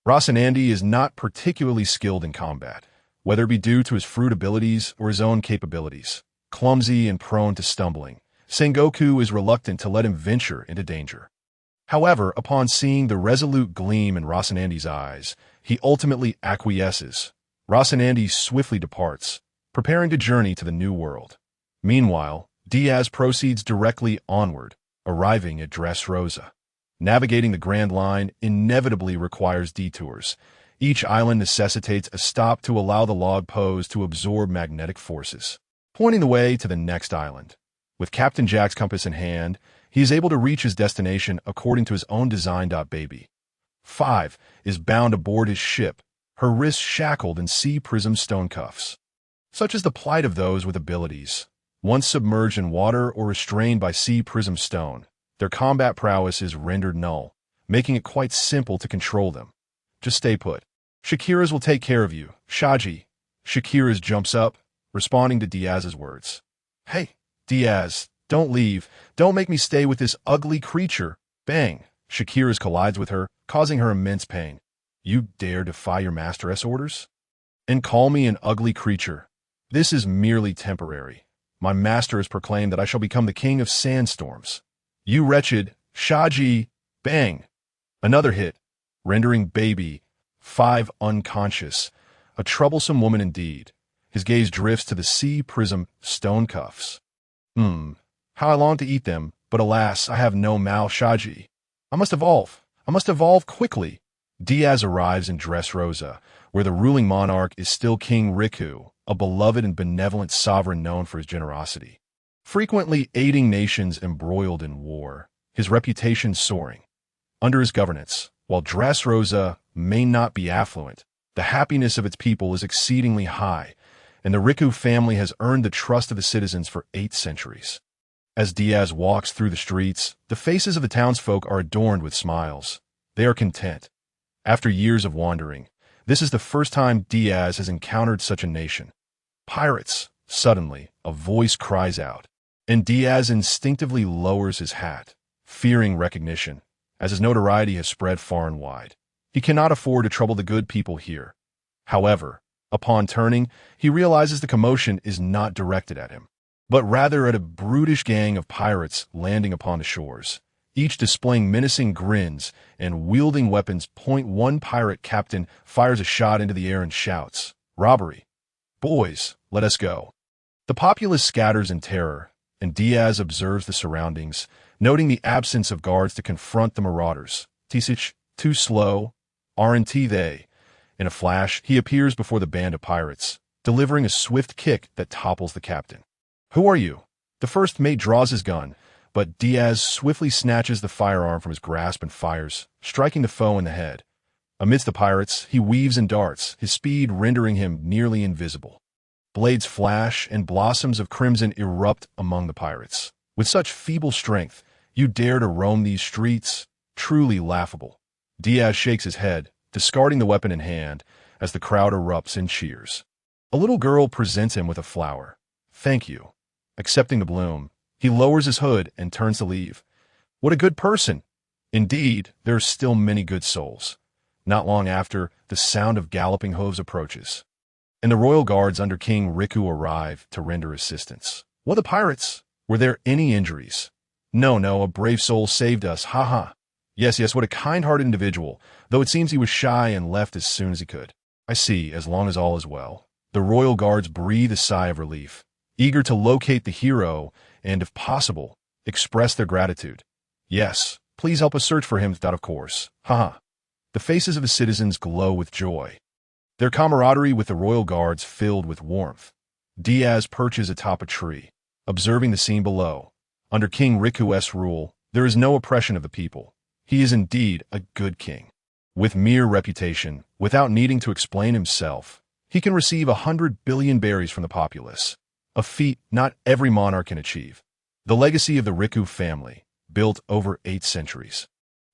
Razanandi is not particularly skilled in combat, whether it be due to his fruit abilities or his own capabilities. Clumsy and prone to stumbling, Sengoku is reluctant to let him venture into danger. However, upon seeing the resolute gleam in Razanandi's eyes, he ultimately acquiesces. Razanandi swiftly departs, preparing to journey to the new world. Meanwhile, Diaz proceeds directly onward, arriving at Dressrosa. Navigating the Grand Line inevitably requires detours. Each island necessitates a stop to allow the log pose to absorb magnetic forces, pointing the way to the next island. With Captain Jack's compass in hand, he is able to reach his destination according to his own design. Baby 5 is bound aboard his ship, her wrists shackled in sea prism stone cuffs. Such is the plight of those with abilities. Once submerged in water or restrained by sea prism stone, their combat prowess is rendered null, making it quite simple to control them. Just stay put. Shakira's will take care of you, Shaji. Shakira's jumps up, responding to Diaz's words. Hey, Diaz, don't leave. Don't make me stay with this ugly creature. Bang. Shakira's collides with her, causing her immense pain. You dare defy your master's orders? And call me an ugly creature. This is merely temporary. My master has proclaimed that I shall become the king of sandstorms. You wretched, Shaji, bang. Another hit, rendering baby 5 unconscious. A troublesome woman indeed. His gaze drifts to the sea prism stone cuffs. How I long to eat them, but alas, I have no mouth, Shaji. I must evolve quickly. Diaz arrives in Dressrosa, where the ruling monarch is still King Riku, a beloved and benevolent sovereign known for his generosity. Frequently aiding nations embroiled in war, his reputation soaring. Under his governance, while Dressrosa may not be affluent, the happiness of its people is exceedingly high, and the Riku family has earned the trust of the citizens for 8 centuries. As Diaz walks through the streets, the faces of the townsfolk are adorned with smiles. They are content. After years of wandering, this is the first time Diaz has encountered such a nation. Pirates! Suddenly, a voice cries out, and Diaz instinctively lowers his hat, fearing recognition, as his notoriety has spread far and wide. He cannot afford to trouble the good people here. However, upon turning, he realizes the commotion is not directed at him, but rather at a brutish gang of pirates landing upon the shores, each displaying menacing grins and wielding weapons. One pirate captain fires a shot into the air and shouts, "Robbery! Boys, let us go." The populace scatters in terror, and Diaz observes the surroundings, noting the absence of guards to confront the marauders. Tisich, too slow, aren't they? In a flash, he appears before the band of pirates, delivering a swift kick that topples the captain. Who are you? The first mate draws his gun, but Diaz swiftly snatches the firearm from his grasp and fires, striking the foe in the head. Amidst the pirates, he weaves and darts, his speed rendering him nearly invisible. Blades flash and blossoms of crimson erupt among the pirates. With such feeble strength, you dare to roam these streets? Truly laughable. Diaz shakes his head, discarding the weapon in hand, as the crowd erupts in cheers. A little girl presents him with a flower. Thank you. Accepting the bloom, he lowers his hood and turns to leave. What a good person! Indeed, there are still many good souls. Not long after, the sound of galloping hooves approaches, and the royal guards under King Riku arrive to render assistance. What, the pirates? Were there any injuries? No, a brave soul saved us, haha. Yes, what a kind-hearted individual, though it seems he was shy and left as soon as he could. I see, as long as all is well. The royal guards breathe a sigh of relief, eager to locate the hero and, if possible, express their gratitude. Yes, please help us search for him, of course. Haha. The faces of his citizens glow with joy, their camaraderie with the royal guards filled with warmth. Diaz perches atop a tree, observing the scene below. Under King Riku's rule, there is no oppression of the people. He is indeed a good king. With mere reputation, without needing to explain himself, he can receive 100 billion berries from the populace, a feat not every monarch can achieve. The legacy of the Riku family, built over 8 centuries,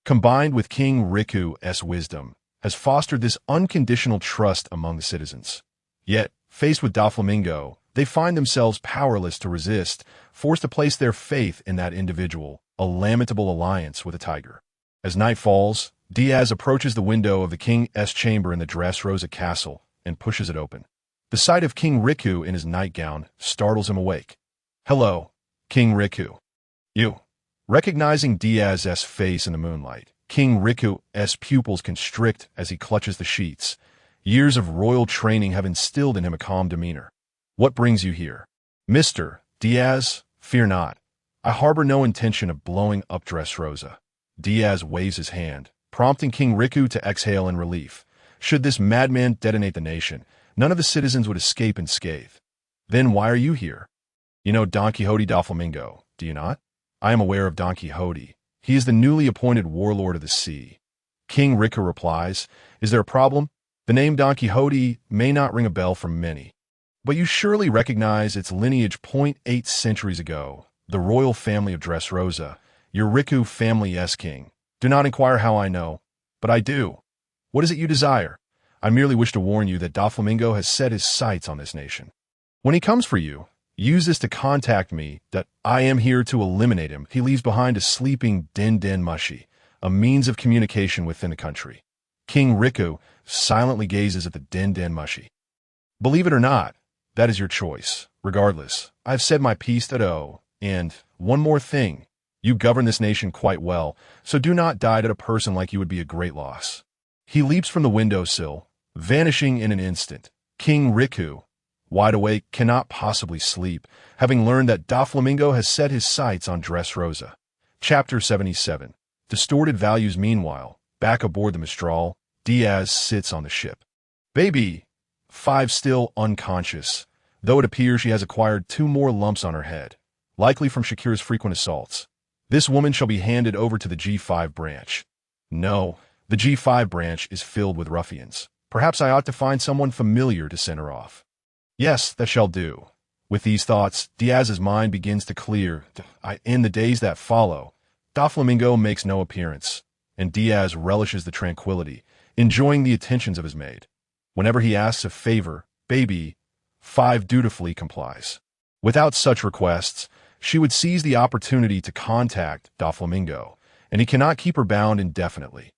combined with King Riku's wisdom, has fostered this unconditional trust among the citizens. Yet, faced with Doflamingo, they find themselves powerless to resist, forced to place their faith in that individual, a lamentable alliance with a tiger. As night falls, Diaz approaches the window of the king's chamber in the Dressrosa castle and pushes it open. The sight of King Riku in his nightgown startles him awake. Hello, King Riku. You. Recognizing Diaz's face in the moonlight, King Riku's pupils constrict as he clutches the sheets. Years of royal training have instilled in him a calm demeanor. What brings you here? Mr. Diaz, fear not. I harbor no intention of blowing up Dressrosa. Diaz waves his hand, prompting King Riku to exhale in relief. Should this madman detonate the nation, none of the citizens would escape unscathed. Then why are you here? You know Donquixote Doflamingo, do you not? I am aware of Donquixote. He is the newly appointed warlord of the sea. King Riku replies, is there a problem? The name Donquixote may not ring a bell for many, but you surely recognize its lineage. 8 centuries ago, the royal family of Dressrosa, your Riku family's king. Do not inquire how I know, but I do. What is it you desire? I merely wish to warn you that Doflamingo has set his sights on this nation. When he comes for you, use this to contact me, that I am here to eliminate him. He leaves behind a sleeping Den Mushi, a means of communication within the country. King Riku silently gazes at the Den Mushi. Believe it or not, that is your choice. Regardless, I have said my piece and one more thing. You govern this nation quite well, so do not die to a person like you would be a great loss. He leaps from the windowsill, vanishing in an instant. King Riku, wide awake, cannot possibly sleep, having learned that Doflamingo has set his sights on Dressrosa. Chapter 77. Distorted values. Meanwhile, back aboard the Mistral, Diaz sits on the ship. Baby 5 still unconscious, though it appears she has acquired 2 more lumps on her head, likely from Shakira's frequent assaults. This woman shall be handed over to the G5 branch. No, the G5 branch is filled with ruffians. Perhaps I ought to find someone familiar to send her off. Yes, that shall do. With these thoughts, Diaz's mind begins to clear. In the days that follow, Doflamingo makes no appearance, and Diaz relishes the tranquility, enjoying the attentions of his maid. Whenever he asks a favor, Baby 5 dutifully complies. Without such requests, she would seize the opportunity to contact Doflamingo, and he cannot keep her bound indefinitely.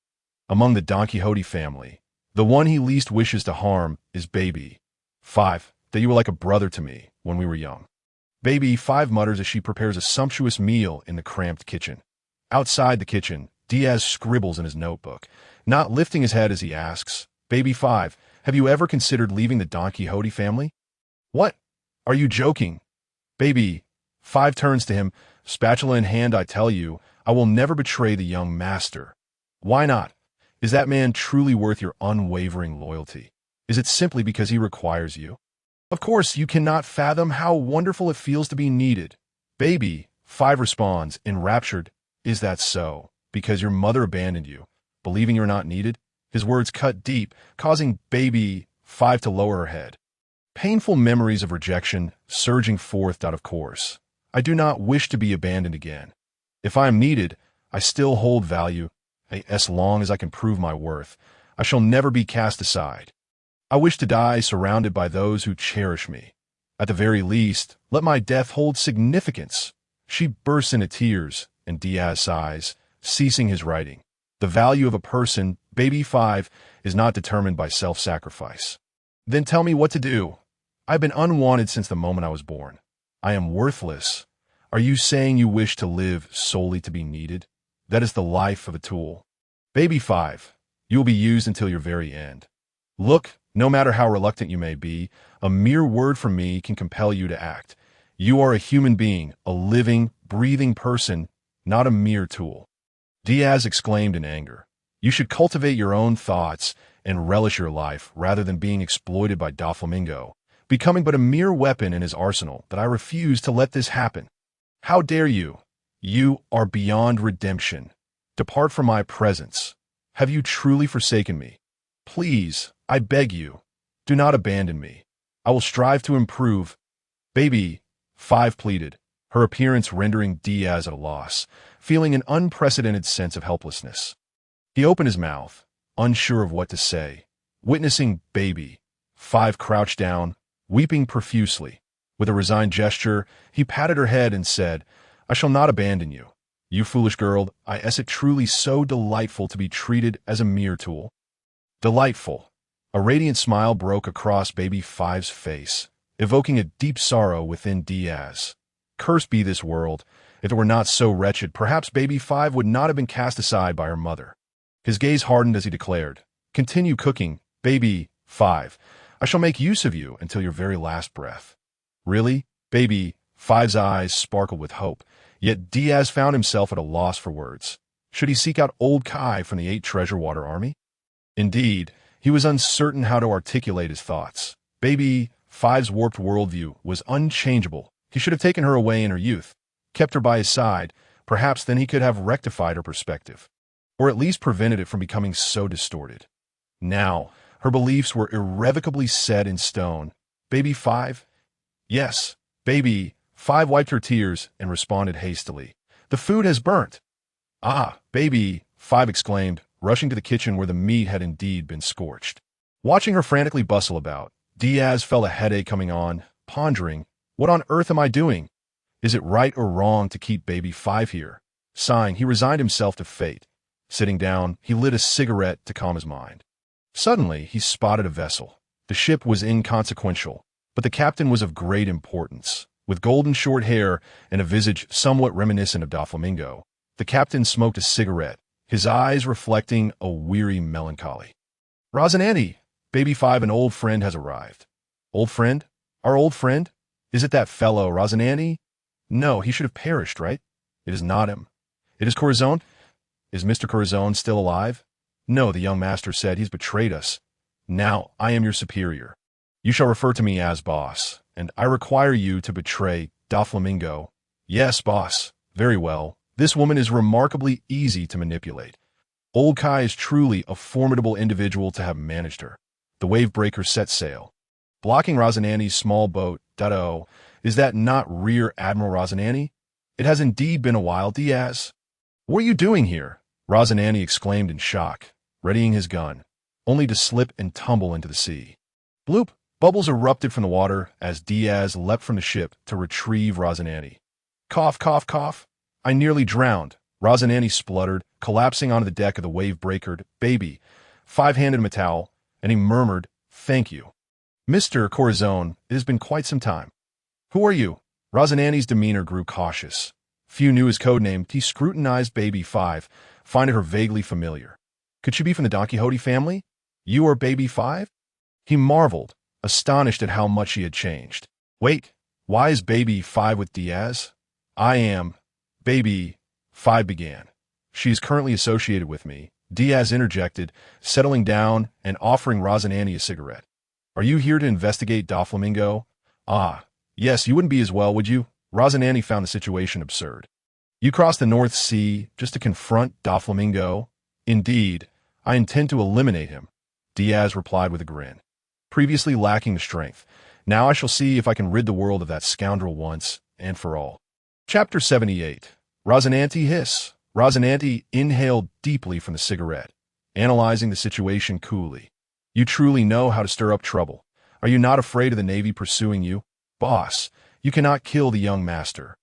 Among the Donquixote family, the one he least wishes to harm is Baby 5, that you were like a brother to me when we were young. Baby 5 mutters as she prepares a sumptuous meal in the cramped kitchen. Outside the kitchen, Diaz scribbles in his notebook, not lifting his head as he asks, Baby 5, have you ever considered leaving the Donquixote family? What? Are you joking? Baby 5 turns to him, spatula in hand. I tell you, I will never betray the young master. Why not? Is that man truly worth your unwavering loyalty? Is it simply because he requires you? Of course, you cannot fathom how wonderful it feels to be needed. Baby 5 responds, enraptured, "Is that so? Because your mother abandoned you, believing you're not needed?" His words cut deep, causing baby 5 to lower her head. Painful memories of rejection surging forth. Of course, I do not wish to be abandoned again. If I am needed, I still hold value. As long as I can prove my worth, I shall never be cast aside. I wish to die surrounded by those who cherish me. At the very least, let my death hold significance. She bursts into tears, and Diaz sighs, ceasing his writing. The value of a person, baby 5, is not determined by self-sacrifice. Then tell me what to do. I've been unwanted since the moment I was born. I am worthless. Are you saying you wish to live solely to be needed? That is the life of a tool. Baby 5, you will be used until your very end. Look, no matter how reluctant you may be, a mere word from me can compel you to act. You are a human being, a living, breathing person, not a mere tool. Diaz exclaimed in anger. You should cultivate your own thoughts and relish your life rather than being exploited by Doflamingo, becoming but a mere weapon in his arsenal. That I refuse to let this happen. How dare you? You are beyond redemption. Depart from my presence. Have you truly forsaken me? Please, I beg you, do not abandon me. I will strive to improve. Baby 5 pleaded, her appearance rendering Diaz at a loss, feeling an unprecedented sense of helplessness. He opened his mouth, unsure of what to say, witnessing baby 5 crouch down, weeping profusely. With a resigned gesture, he patted her head and said, I shall not abandon you. You foolish girl, is it truly so delightful to be treated as a mere tool? Delightful. A radiant smile broke across baby 5's face, evoking a deep sorrow within Diaz. Cursed be this world. If it were not so wretched, perhaps baby 5 would not have been cast aside by her mother. His gaze hardened as he declared, Continue cooking, baby 5. I shall make use of you until your very last breath. Really? Baby 5's eyes sparkled with hope, yet Diaz found himself at a loss for words. Should he seek out old Kai from the 8 Treasure Water Army? Indeed, he was uncertain how to articulate his thoughts. Baby 5's warped worldview was unchangeable. He should have taken her away in her youth, kept her by his side. Perhaps then he could have rectified her perspective, or at least prevented it from becoming so distorted. Now, her beliefs were irrevocably set in stone. Baby 5? Yes. Baby 5 wiped her tears and responded hastily. The food has burnt. Ah, baby 5 exclaimed, rushing to the kitchen where the meat had indeed been scorched. Watching her frantically bustle about, Diaz felt a headache coming on, pondering, what on earth am I doing? Is it right or wrong to keep baby 5 here? Sighing, he resigned himself to fate. Sitting down, he lit a cigarette to calm his mind. Suddenly, he spotted a vessel. The ship was inconsequential, but the captain was of great importance. With golden short hair and a visage somewhat reminiscent of Doflamingo, the captain smoked a cigarette, his eyes reflecting a weary melancholy. Rosinante, baby 5, an old friend has arrived. Old friend? Our old friend? Is it that fellow, Rosinante? No, he should have perished, right? It is not him. It is Corazon? Is Mr. Corazon still alive? No, the young master said he's betrayed us. Now, I am your superior. You shall refer to me as boss, and I require you to betray Doflamingo. Yes, boss. Very well. This woman is remarkably easy to manipulate. Old Kai is truly a formidable individual to have managed her. The wave breaker set sail, blocking Rosinante's small boat. Is that not Rear Admiral Rosinante? It has indeed been a while, Diaz. What are you doing here? Rosinante exclaimed in shock, readying his gun, only to slip and tumble into the sea. Bloop! Bubbles erupted from the water as Diaz leapt from the ship to retrieve Rosinante. Cough, cough, cough. I nearly drowned, Rosinante spluttered, collapsing onto the deck of the wave-breakered. Baby 5 handed him a towel, and he murmured, Thank you. Mr. Corazon, it has been quite some time. Who are you? Rosinante's demeanor grew cautious. Few knew his code name. He scrutinized baby 5, finding her vaguely familiar. Could she be from the Donquixote family? You are baby 5? He marveled, astonished at how much she had changed. Wait, why is baby 5 with Diaz? I am. Baby 5 began. She is currently associated with me, Diaz interjected, settling down and offering Rosinante a cigarette. Are you here to investigate Doflamingo? Ah, yes, you wouldn't be as well, would you? Rosanani found the situation absurd. You crossed the North Sea just to confront Doflamingo? Indeed, I intend to eliminate him, Diaz replied with a grin. Previously lacking the strength, now I shall see if I can rid the world of that scoundrel once and for all. Chapter 78. Rosananti hiss. Rosananti inhaled deeply from the cigarette, analyzing the situation coolly. You truly know how to stir up trouble. Are you not afraid of the Navy pursuing you? Boss, you cannot kill the young master.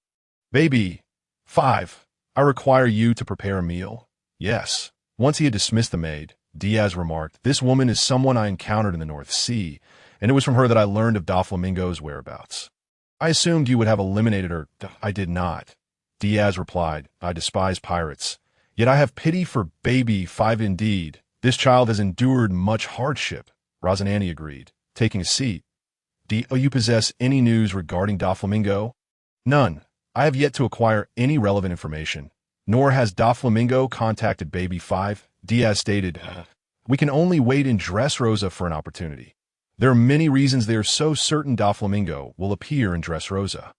Baby. 5. I require you to prepare a meal. Yes. Once he had dismissed the maid, Diaz remarked, this woman is someone I encountered in the North Sea, and it was from her that I learned of Doflamingo's whereabouts. I assumed you would have eliminated her. I did not. Diaz replied, I despise pirates. Yet I have pity for baby 5 indeed. This child has endured much hardship, Rosanani agreed, taking a seat. Do you possess any news regarding Doflamingo? None. I have yet to acquire any relevant information, nor has Doflamingo contacted baby 5, Diaz stated. We can only wait in Dressrosa for an opportunity. There are many reasons they are so certain Doflamingo will appear in Dressrosa.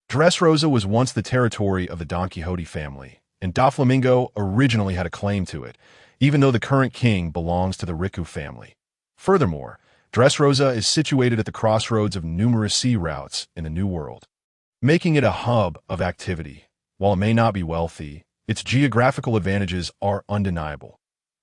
Dressrosa was once the territory of the Donquixote family, and Doflamingo originally had a claim to it, even though the current king belongs to the Riku family. Furthermore, Dressrosa is situated at the crossroads of numerous sea routes in the New World, making it a hub of activity. While it may not be wealthy, its geographical advantages are undeniable.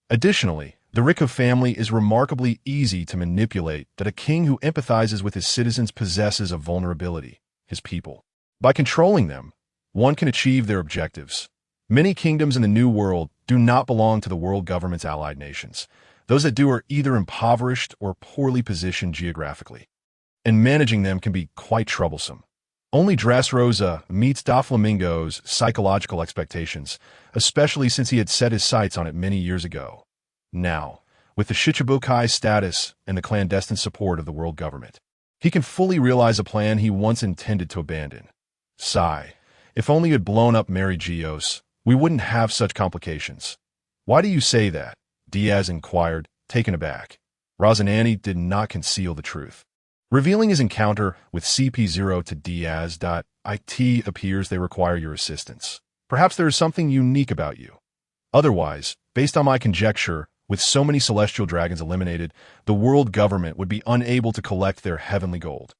Additionally, the Riku family is remarkably easy to manipulate that a king who empathizes with his citizens possesses a vulnerability, his people. By controlling them, one can achieve their objectives. Many kingdoms in the New World do not belong to the world government's allied nations. Those that do are either impoverished or poorly positioned geographically, and managing them can be quite troublesome. Only Dressrosa meets Doflamingo's psychological expectations, especially since he had set his sights on it many years ago. Now, with the Shichibukai status and the clandestine support of the world government, he can fully realize a plan he once intended to abandon. Sigh. If only you had blown up Mariejois, we wouldn't have such complications. Why do you say that? Diaz inquired, taken aback. Rosanani did not conceal the truth. Revealing his encounter with CP0 to Diaz. It appears they require your assistance. Perhaps there is something unique about you. Otherwise, based on my conjecture, with so many celestial dragons eliminated, the world government would be unable to collect their heavenly gold.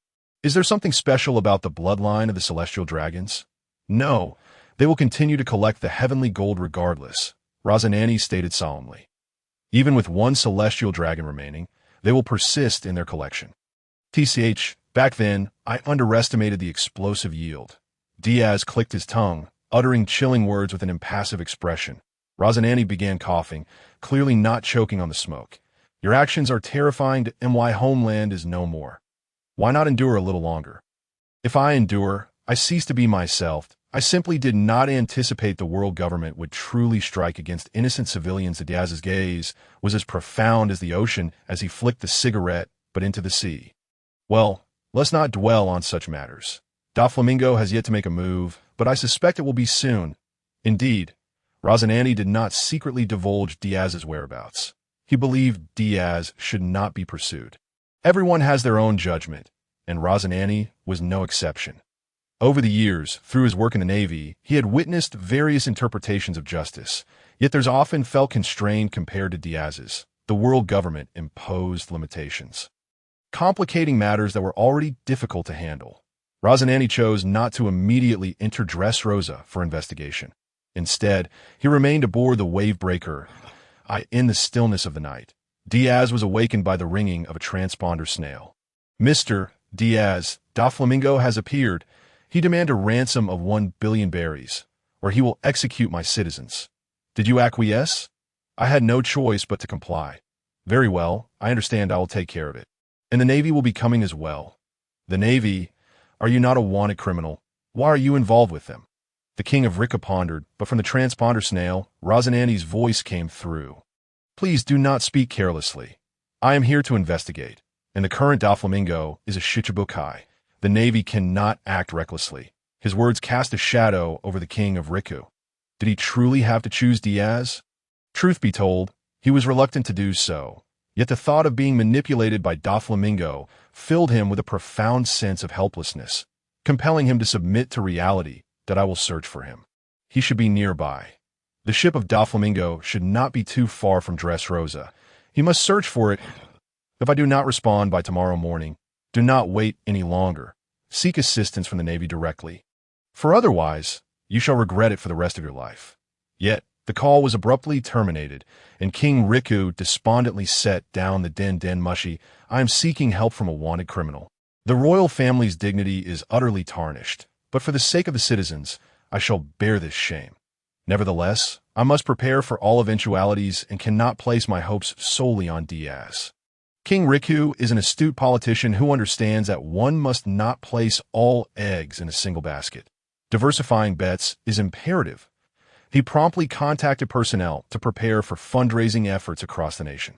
Is there something special about the bloodline of the celestial dragons? No, they will continue to collect the heavenly gold regardless, Rosanani stated solemnly. Even with one celestial dragon remaining, they will persist in their collection. Back then, I underestimated the explosive yield. Diaz clicked his tongue, uttering chilling words with an impassive expression. Rosanani began coughing, clearly not choking on the smoke. Your actions are terrifying to my homeland is no more. Why not endure a little longer? If I endure, I cease to be myself. I simply did not anticipate the world government would truly strike against innocent civilians. Diaz's gaze was as profound as the ocean as he flicked the cigarette, but into the sea. Well, let's not dwell on such matters. Doflamingo has yet to make a move, but I suspect it will be soon. Indeed, Rosanani did not secretly divulge Diaz's whereabouts. He believed Diaz should not be pursued. Everyone has their own judgment, and Rosanani was no exception. Over the years, through his work in the Navy, he had witnessed various interpretations of justice, yet theirs often felt constrained compared to Diaz's. The world government imposed limitations, complicating matters that were already difficult to handle. Rosanani chose not to immediately enter Dressrosa for investigation. Instead, he remained aboard the wave-breaker. In the stillness of the night, Diaz was awakened by the ringing of a transponder snail. Mr. Diaz, Doflamingo has appeared. He demands a ransom of 1 billion berries, or he will execute my citizens. Did you acquiesce? I had no choice but to comply. Very well, I understand. I will take care of it. And the Navy will be coming as well. The Navy? Are you not a wanted criminal? Why are you involved with them? The king of Riku pondered, but from the transponder snail, Rosanani's voice came through. Please do not speak carelessly. I am here to investigate, and the current Doflamingo is a Shichibukai. The Navy cannot act recklessly. His words cast a shadow over the king of Riku. Did he truly have to choose Diaz? Truth be told, he was reluctant to do so. Yet the thought of being manipulated by Doflamingo filled him with a profound sense of helplessness. compelling him to submit to reality that I will search for him. He should be nearby. The ship of Doflamingo should not be too far from Dressrosa. He must search for it. If I do not respond by tomorrow morning, do not wait any longer. Seek assistance from the Navy directly. For otherwise, you shall regret it for the rest of your life. Yet, the call was abruptly terminated, and King Riku despondently set down the den mushi. I am seeking help from a wanted criminal. The royal family's dignity is utterly tarnished, but for the sake of the citizens, I shall bear this shame. Nevertheless, I must prepare for all eventualities and cannot place my hopes solely on Diaz. King Riku is an astute politician who understands that one must not place all eggs in a single basket. Diversifying bets is imperative. He promptly contacted personnel to prepare for fundraising efforts across the nation.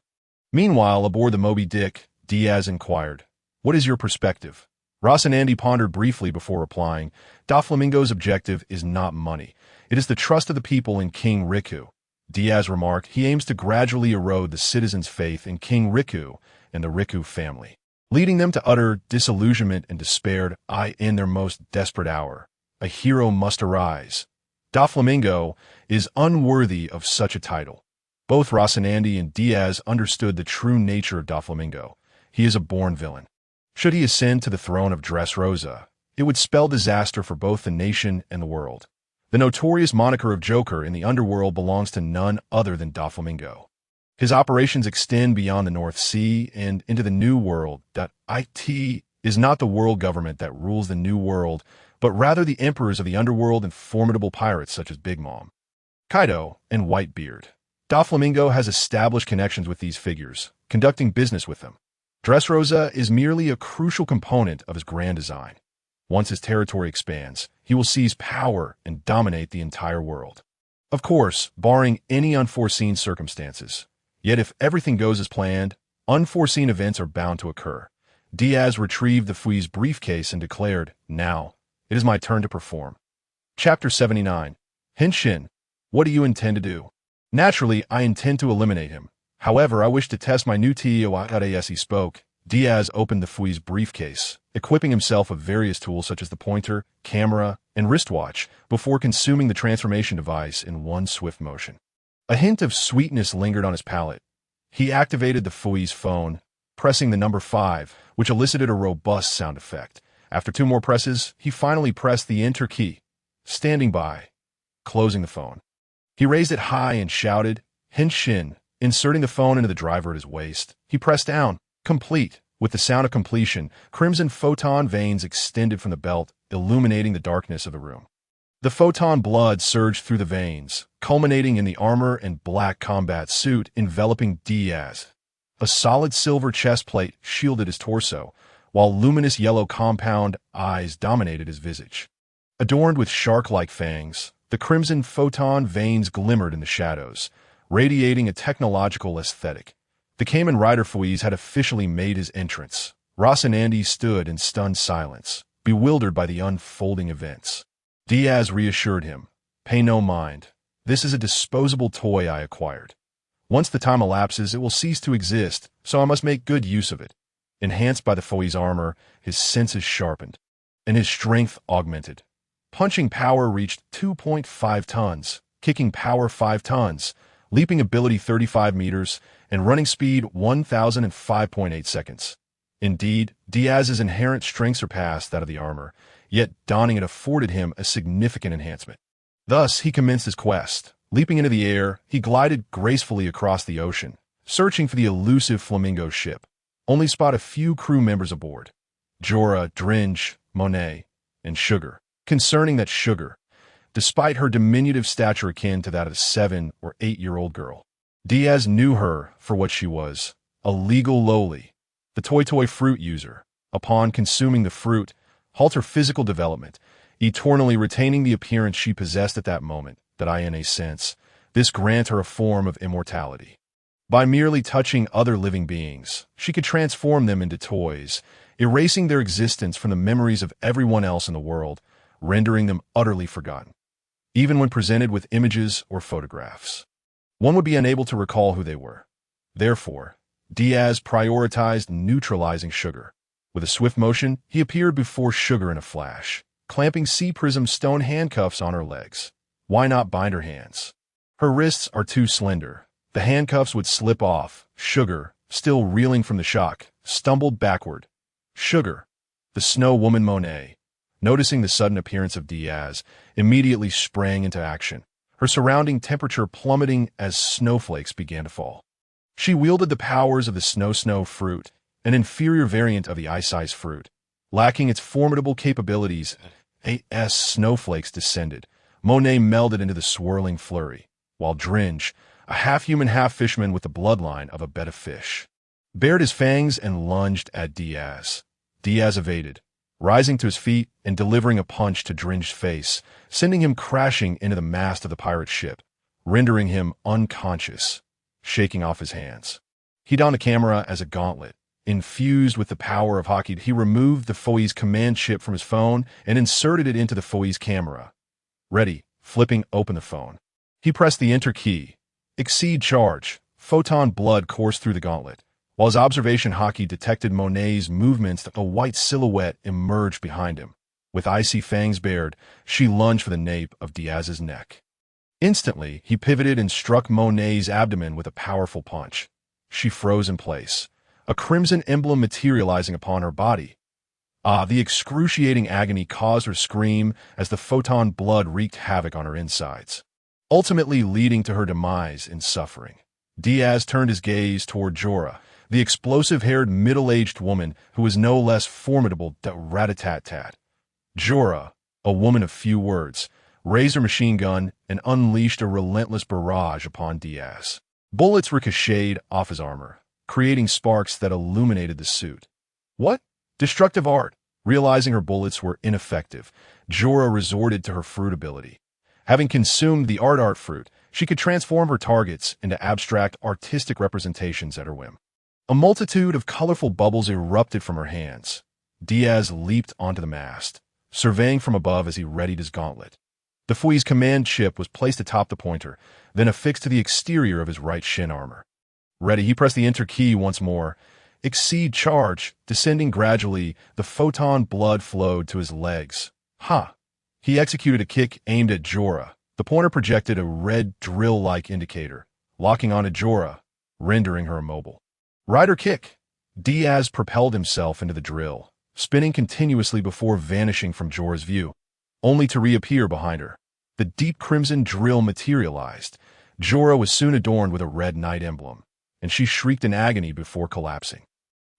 Meanwhile, aboard the Moby Dick, Diaz inquired, "What is your perspective?" Rocinante pondered briefly before replying, "Doflamingo's objective is not money. It is the trust of the people in King Riku." Diaz remarked, "He aims to gradually erode the citizens' faith in King Riku and the Riku family, leading them to utter disillusionment and despair. In their most desperate hour, a hero must arise. Doflamingo is unworthy of such a title." Both Rocinante and Diaz understood the true nature of Doflamingo. He is a born villain. Should he ascend to the throne of Dressrosa, it would spell disaster for both the nation and the world. The notorious moniker of Joker in the underworld belongs to none other than Doflamingo. His operations extend beyond the North Sea and into the New World. It is not the world government that rules the New World, but rather the emperors of the underworld and formidable pirates such as Big Mom, Kaido, and Whitebeard. Doflamingo has established connections with these figures, conducting business with them. Dressrosa is merely a crucial component of his grand design. Once his territory expands, he will seize power and dominate the entire world. Of course, barring any unforeseen circumstances. Yet if everything goes as planned, unforeseen events are bound to occur. Diaz retrieved the Fui's briefcase and declared, "Now, it is my turn to perform." Chapter 79. Henshin, what do you intend to do? Naturally, I intend to eliminate him. However, I wish to test my new TOI. As he spoke, Diaz opened the Fui's briefcase, equipping himself with various tools such as the pointer, camera, and wristwatch before consuming the transformation device in one swift motion. A hint of sweetness lingered on his palate. He activated the Fui's phone, pressing the number 5, which elicited a robust sound effect. After 2 more presses, he finally pressed the enter key, standing by, closing the phone. He raised it high and shouted, "Henshin." Inserting the phone into the driver at his waist, he pressed down, complete. With the sound of completion, crimson photon veins extended from the belt, illuminating the darkness of the room. The photon blood surged through the veins, culminating in the armor and black combat suit enveloping Diaz. A solid silver chest plate shielded his torso, while luminous yellow compound eyes dominated his visage. Adorned with shark-like fangs, the crimson photon veins glimmered in the shadows, radiating a technological aesthetic. The Kamen Rider Fui's had officially made his entrance. Rocinante stood in stunned silence, bewildered by the unfolding events. Diaz reassured him, "Pay no mind. This is a disposable toy I acquired. Once the time elapses, it will cease to exist, so I must make good use of it." Enhanced by the Fui's armor, his senses sharpened, and his strength augmented. Punching power reached 2.5 tons, kicking power 5 tons, leaping ability 35 meters, and running speed 1,005.8 seconds. Indeed, Diaz's inherent strength surpassed that of the armor, yet donning it afforded him a significant enhancement. Thus, he commenced his quest. Leaping into the air, he glided gracefully across the ocean, searching for the elusive Flamingo ship. Only spot a few crew members aboard: Jorah, Dringe, Monet, and Sugar. Concerning that Sugar, despite her diminutive stature akin to that of a 7- or 8-year-old girl, Diaz knew her for what she was, a legal loli, the toy fruit user. Upon consuming the fruit, halt her physical development, eternally retaining the appearance she possessed at that moment, that in a sense, this grant her a form of immortality. By merely touching other living beings, she could transform them into toys, erasing their existence from the memories of everyone else in the world, rendering them utterly forgotten. Even when presented with images or photographs, one would be unable to recall who they were. Therefore, Diaz prioritized neutralizing Sugar. With a swift motion, he appeared before Sugar in a flash, clamping Sea Prism's stone handcuffs on her legs. Why not bind her hands? Her wrists are too slender. The handcuffs would slip off. Sugar, still reeling from the shock, stumbled backward. Sugar, the snow woman Monet, noticing the sudden appearance of Diaz, immediately sprang into action, her surrounding temperature plummeting as snowflakes began to fall. She wielded the powers of the snow fruit, an inferior variant of the ice fruit. Lacking its formidable capabilities, as snowflakes descended, Monet melded into the swirling flurry, while Dringe, a half-human, half-fisherman with the bloodline of a betta fish, bared his fangs and lunged at Diaz. Diaz evaded, rising to his feet and delivering a punch to Dringe's face, sending him crashing into the mast of the pirate ship, rendering him unconscious, shaking off his hands. He donned a camera as a gauntlet. Infused with the power of hockey, he removed the Foi's command chip from his phone and inserted it into the Foi's camera. Ready, flipping open the phone. He pressed the enter key. Exceed charge. Photon blood coursed through the gauntlet. While his observation hockey detected Monet's movements, a white silhouette emerged behind him. With icy fangs bared, she lunged for the nape of Diaz's neck. Instantly, he pivoted and struck Monet's abdomen with a powerful punch. She froze in place, a crimson emblem materializing upon her body. The excruciating agony caused her scream as the photon blood wreaked havoc on her insides, ultimately leading to her demise in suffering. Diaz turned his gaze toward Jorah, the explosive-haired middle-aged woman who was no less formidable than rat-a-tat-tat. Jorah, a woman of few words, raised her machine gun and unleashed a relentless barrage upon Diaz. Bullets ricocheted off his armor, creating sparks that illuminated the suit. What? Destructive art. Realizing her bullets were ineffective, Jorah resorted to her fruit ability. Having consumed the art fruit, she could transform her targets into abstract artistic representations at her whim. A multitude of colorful bubbles erupted from her hands. Diaz leaped onto the mast, surveying from above as he readied his gauntlet. The Foi's command chip was placed atop the pointer, then affixed to the exterior of his right shin armor. Ready, he pressed the enter key once more. Exceed charge. Descending gradually, the photon blood flowed to his legs. He executed a kick aimed at Jorah. The pointer projected a red drill-like indicator, locking onto Jorah, rendering her immobile. Rider kick. Diaz propelled himself into the drill, spinning continuously before vanishing from Jorah's view, only to reappear behind her. The deep crimson drill materialized. Jorah was soon adorned with a red knight emblem, and she shrieked in agony before collapsing.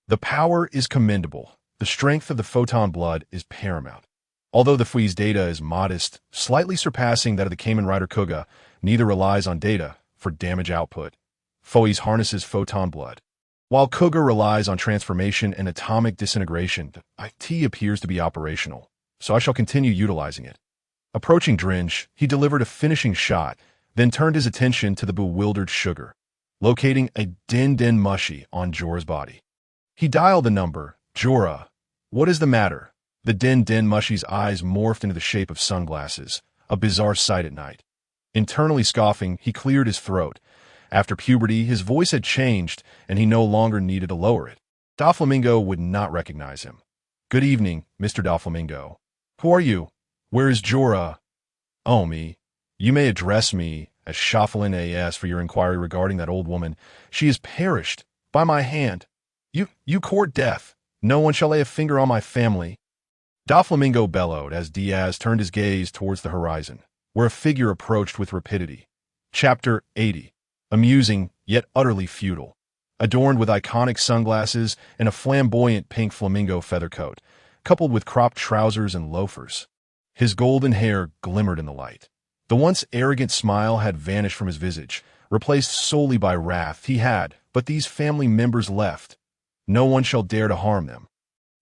The power is commendable. The strength of the photon blood is paramount. Although the Foi's data is modest, slightly surpassing that of the Kamen Rider Kuga, neither relies on data for damage output. Foi's harnesses photon blood, while Kuga relies on transformation and atomic disintegration. IT appears to be operational, so I shall continue utilizing it. Approaching Dringe, he delivered a finishing shot, then turned his attention to the bewildered Sugar, locating a den mushy on Jorah's body. He dialed the number. Jorah, what is the matter? The den mushy's eyes morphed into the shape of sunglasses, a bizarre sight at night. Internally scoffing, he cleared his throat. After puberty, his voice had changed, and he no longer needed to lower it. Doflamingo would not recognize him. Good evening, Mr. Doflamingo. Who are you? Where is Jorah? Oh, me. You may address me as Shufflin A.S. for your inquiry regarding that old woman. She has perished by my hand. You court death. No one shall lay a finger on my family. Doflamingo bellowed as Diaz turned his gaze towards the horizon, where a figure approached with rapidity. Chapter 80. Amusing, yet utterly futile. Adorned with iconic sunglasses and a flamboyant pink flamingo feather coat, coupled with cropped trousers and loafers. His golden hair glimmered in the light. The once arrogant smile had vanished from his visage, replaced solely by wrath. He had, but these family members left. No one shall dare to harm them.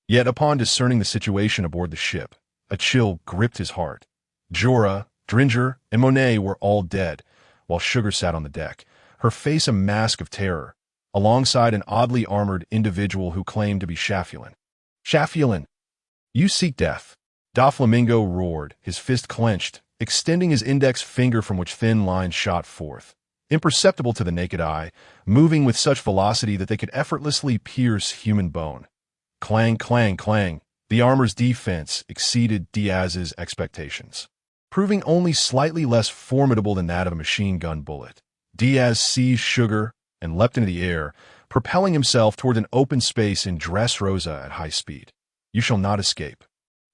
Yet upon discerning the situation aboard the ship, a chill gripped his heart. Jorah, Dringe, and Monet were all dead, while Sugar sat on the deck, her face a mask of terror, alongside an oddly armored individual who claimed to be Shufflin. Shufflin, you seek death. Doflamingo roared, his fist clenched, extending his index finger from which thin lines shot forth, imperceptible to the naked eye, moving with such velocity that they could effortlessly pierce human bone. Clang, clang, clang. The armor's defense exceeded Diaz's expectations, proving only slightly less formidable than that of a machine gun bullet. Diaz seized Sugar and leapt into the air, propelling himself toward an open space in Dressrosa at high speed. You shall not escape.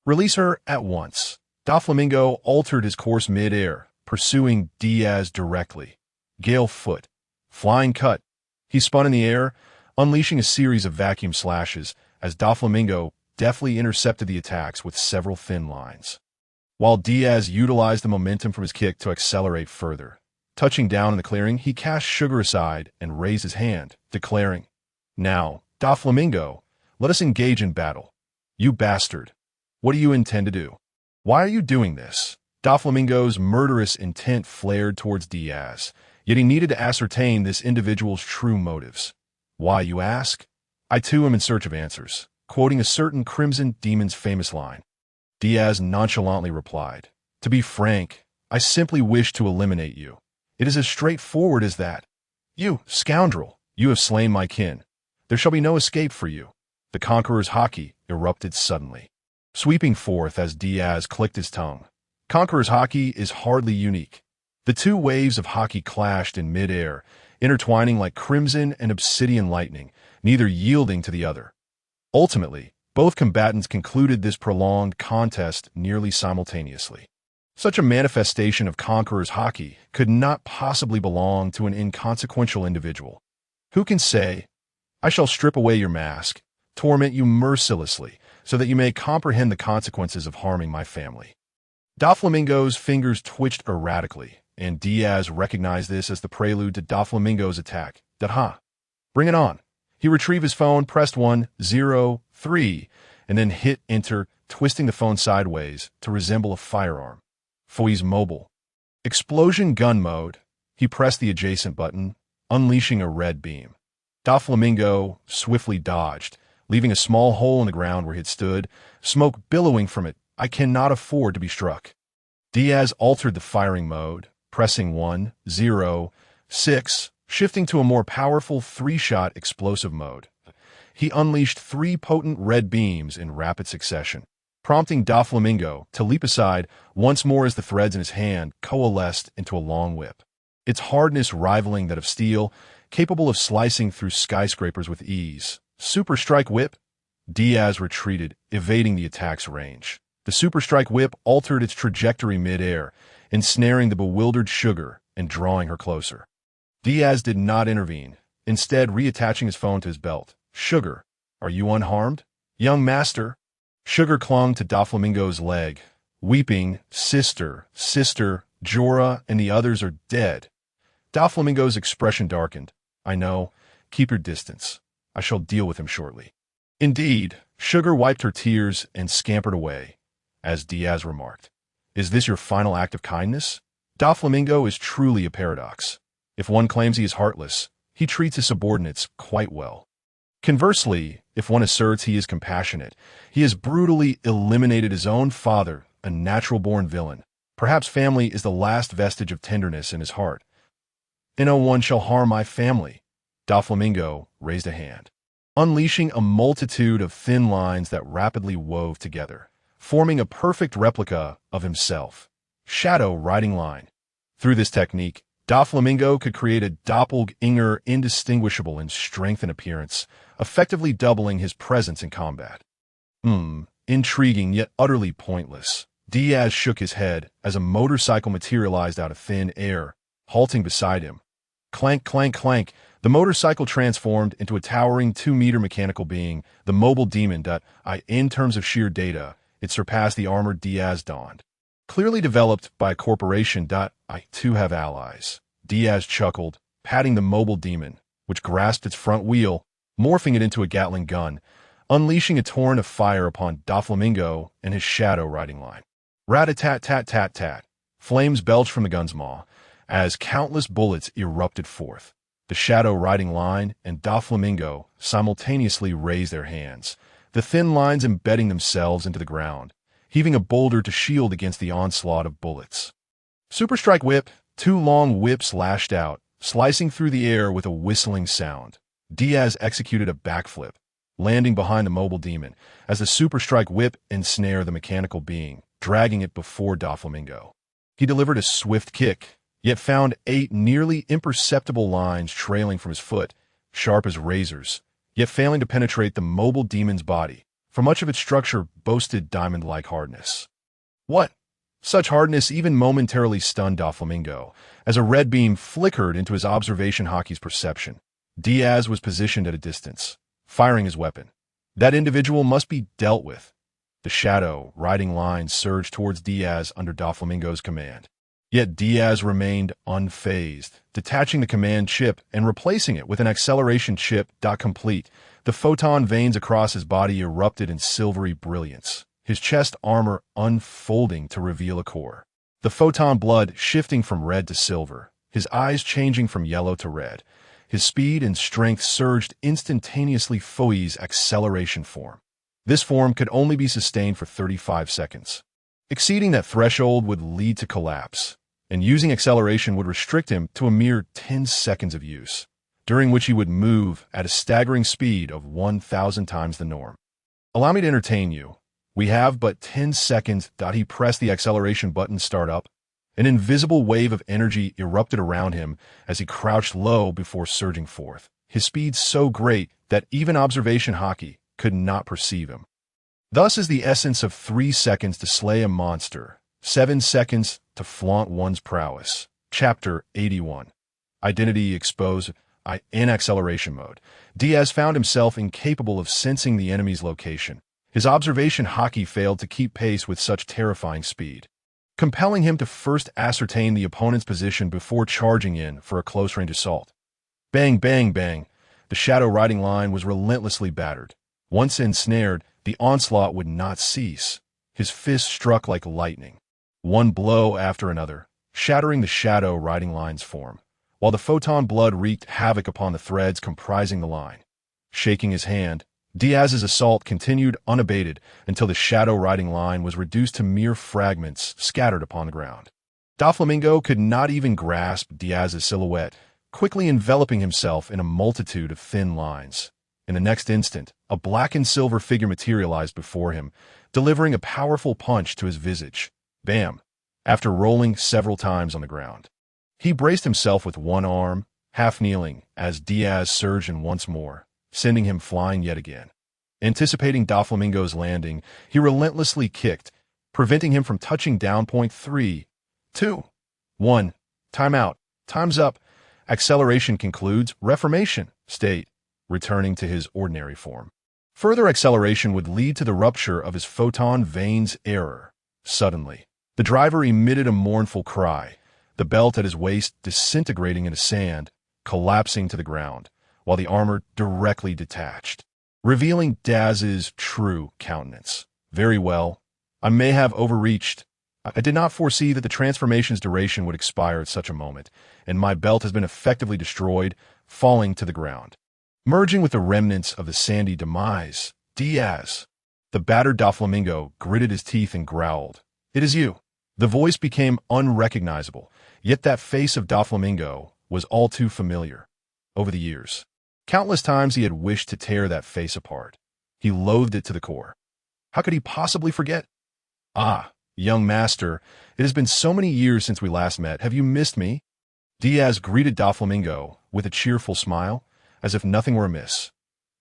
Release her at once. Doflamingo altered his course mid-air, pursuing Diaz directly. Gale foot. Flying cut. He spun in the air, unleashing a series of vacuum slashes as Doflamingo deftly intercepted the attacks with several thin lines, while Diaz utilized the momentum from his kick to accelerate further. Touching down in the clearing, he cast Sugar aside and raised his hand, declaring, "Now, Doflamingo, let us engage in battle. You bastard. What do you intend to do? Why are you doing this?" Doflamingo's murderous intent flared towards Diaz, yet he needed to ascertain this individual's true motives. Why, you ask? I too am in search of answers, quoting a certain Crimson Demon's famous line. Diaz nonchalantly replied, "To be frank, I simply wish to eliminate you. It is as straightforward as that. You, scoundrel, you have slain my kin. There shall be no escape for you." The Conqueror's haki erupted suddenly, sweeping forth as Diaz clicked his tongue. Conqueror's haki is hardly unique. The two waves of haki clashed in mid-air, intertwining like crimson and obsidian lightning, neither yielding to the other. Ultimately, both combatants concluded this prolonged contest nearly simultaneously. Such a manifestation of Conqueror's haki could not possibly belong to an inconsequential individual. Who can say, "I shall strip away your mask, torment you mercilessly, so that you may comprehend the consequences of harming my family"? Doflamingo's fingers twitched erratically, and Diaz recognized this as the prelude to Doflamingo's attack. Daha! Bring it on. He retrieved his phone, pressed 103, and then hit enter, twisting the phone sideways to resemble a firearm. Foy's mobile. Explosion gun mode. He pressed the adjacent button, unleashing a red beam. Doflamingo swiftly dodged, leaving a small hole in the ground where he had stood, smoke billowing from it. I cannot afford to be struck. Diaz altered the firing mode, pressing 106, shifting to a more powerful 3-shot explosive mode. He unleashed 3 potent red beams in rapid succession, prompting Doflamingo to leap aside once more as the threads in his hand coalesced into a long whip, its hardness rivaling that of steel, capable of slicing through skyscrapers with ease. Super Strike Whip. Diaz retreated, evading the attack's range. The Super Strike Whip altered its trajectory mid-air, ensnaring the bewildered Sugar and drawing her closer. Diaz did not intervene, instead reattaching his phone to his belt. "Sugar, are you unharmed, young master?" Sugar clung to Doflamingo's leg, weeping, "Sister, sister, Jorah and the others are dead." Doflamingo's expression darkened. "I know. Keep your distance. I shall deal with him shortly." Indeed, Sugar wiped her tears and scampered away, as Diaz remarked, "Is this your final act of kindness?" Doflamingo is truly a paradox. If one claims he is heartless, he treats his subordinates quite well. Conversely, if one asserts he is compassionate, he has brutally eliminated his own father, a natural-born villain. Perhaps family is the last vestige of tenderness in his heart. "No one shall harm my family." Doflamingo raised a hand, unleashing a multitude of thin lines that rapidly wove together, forming a perfect replica of himself. Shadow Riding Line. Through this technique, Doflamingo could create a doppelganger indistinguishable in strength and appearance, effectively doubling his presence in combat. Intriguing yet utterly pointless. Diaz shook his head as a motorcycle materialized out of thin air, halting beside him. Clank, clank, clank. The motorcycle transformed into a towering 2-meter mechanical being, the mobile demon. In terms of sheer data, it surpassed the armored Diaz donned. Clearly developed by a corporation. I too have allies. Diaz chuckled, patting the mobile demon, which grasped its front wheel, morphing it into a Gatling gun, unleashing a torrent of fire upon Doflamingo and his Shadow Riding Line. Rat-a-tat-tat-tat-tat. Flames belched from the gun's maw, as countless bullets erupted forth. The Shadow Riding Line and Doflamingo simultaneously raised their hands, the thin lines embedding themselves into the ground, heaving a boulder to shield against the onslaught of bullets. Super Strike Whip. 2 long whips lashed out, slicing through the air with a whistling sound. Diaz executed a backflip, landing behind the mobile demon, as the super strike whip and snare the mechanical being, dragging it before Doflamingo. He delivered a swift kick, yet found 8 nearly imperceptible lines trailing from his foot, sharp as razors, yet failing to penetrate the mobile demon's body, for much of its structure boasted diamond-like hardness. What? Such hardness even momentarily stunned Doflamingo, as a red beam flickered into his observation hockey's perception. Diaz was positioned at a distance, firing his weapon. That individual must be dealt with. The shadow, riding line surged towards Diaz under Doflamingo's command. Yet Diaz remained unfazed, detaching the command chip and replacing it with an acceleration chip. Complete. The photon veins across his body erupted in silvery brilliance, his chest armor unfolding to reveal a core. The photon blood shifting from red to silver, his eyes changing from yellow to red. His speed and strength surged instantaneously. Foi's acceleration form. This form could only be sustained for 35 seconds. Exceeding that threshold would lead to collapse, and using acceleration would restrict him to a mere 10 seconds of use, during which he would move at a staggering speed of 1,000 times the norm. Allow me to entertain you. We have but 10 seconds. He pressed the acceleration button. Start up. An invisible wave of energy erupted around him as he crouched low before surging forth, his speed so great that even observation hockey could not perceive him. Thus is the essence of 3 seconds to slay a monster, 7 seconds to flaunt one's prowess. Chapter 81. Identity exposed. In acceleration mode, Diaz found himself incapable of sensing the enemy's location. His observation hockey failed to keep pace with such terrifying speed, compelling him to first ascertain the opponent's position before charging in for a close-range assault. Bang, bang, bang. The shadow riding line was relentlessly battered. Once ensnared, the onslaught would not cease. His fists struck like lightning, one blow after another, shattering the shadow riding line's form, while the photon blood wreaked havoc upon the threads comprising the line. Shaking his hand, Diaz's assault continued unabated until the shadow riding line was reduced to mere fragments scattered upon the ground. Doflamingo could not even grasp Diaz's silhouette, quickly enveloping himself in a multitude of thin lines. In the next instant, a black and silver figure materialized before him, delivering a powerful punch to his visage. Bam! After rolling several times on the ground. He braced himself with one arm, half kneeling, as Diaz surged in once more, sending him flying yet again. Anticipating Doflamingo's landing, he relentlessly kicked, preventing him from touching down. 3, 2, 1. Timeout. Time's up. Acceleration concludes. Reformation. State. Returning to his ordinary form. Further acceleration would lead to the rupture of his photon veins. Error. Suddenly, the driver emitted a mournful cry, the belt at his waist disintegrating into sand, collapsing to the ground, while the armor directly detached, revealing Diaz's true countenance. Very well. I may have overreached. I did not foresee that the transformation's duration would expire at such a moment, and my belt has been effectively destroyed, falling to the ground. Merging with the remnants of the sandy demise, Diaz. The battered Doflamingo gritted his teeth and growled. It is you. The voice became unrecognizable, yet that face of Doflamingo was all too familiar. Over the years, countless times he had wished to tear that face apart. He loathed it to the core. How could he possibly forget? Ah, young master, it has been so many years since we last met. Have you missed me? Diaz greeted Doflamingo with a cheerful smile, as if nothing were amiss.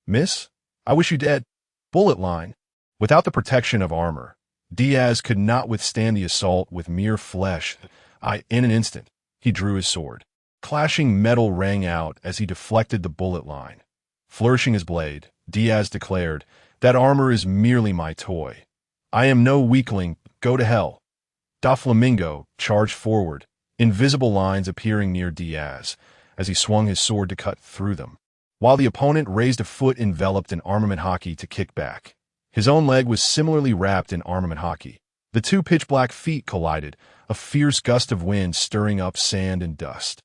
Miss? I wish you dead. Bullet line. Without the protection of armor, Diaz could not withstand the assault with mere flesh. In an instant, he drew his sword. Clashing metal rang out as he deflected the bullet line. Flourishing his blade, Diaz declared, That armor is merely my toy. I am no weakling. Go to hell. Doflamingo charged forward, invisible lines appearing near Diaz, as he swung his sword to cut through them, while the opponent raised a foot enveloped in armament hockey to kick back. His own leg was similarly wrapped in armament hockey. The two pitch-black feet collided, a fierce gust of wind stirring up sand and dust.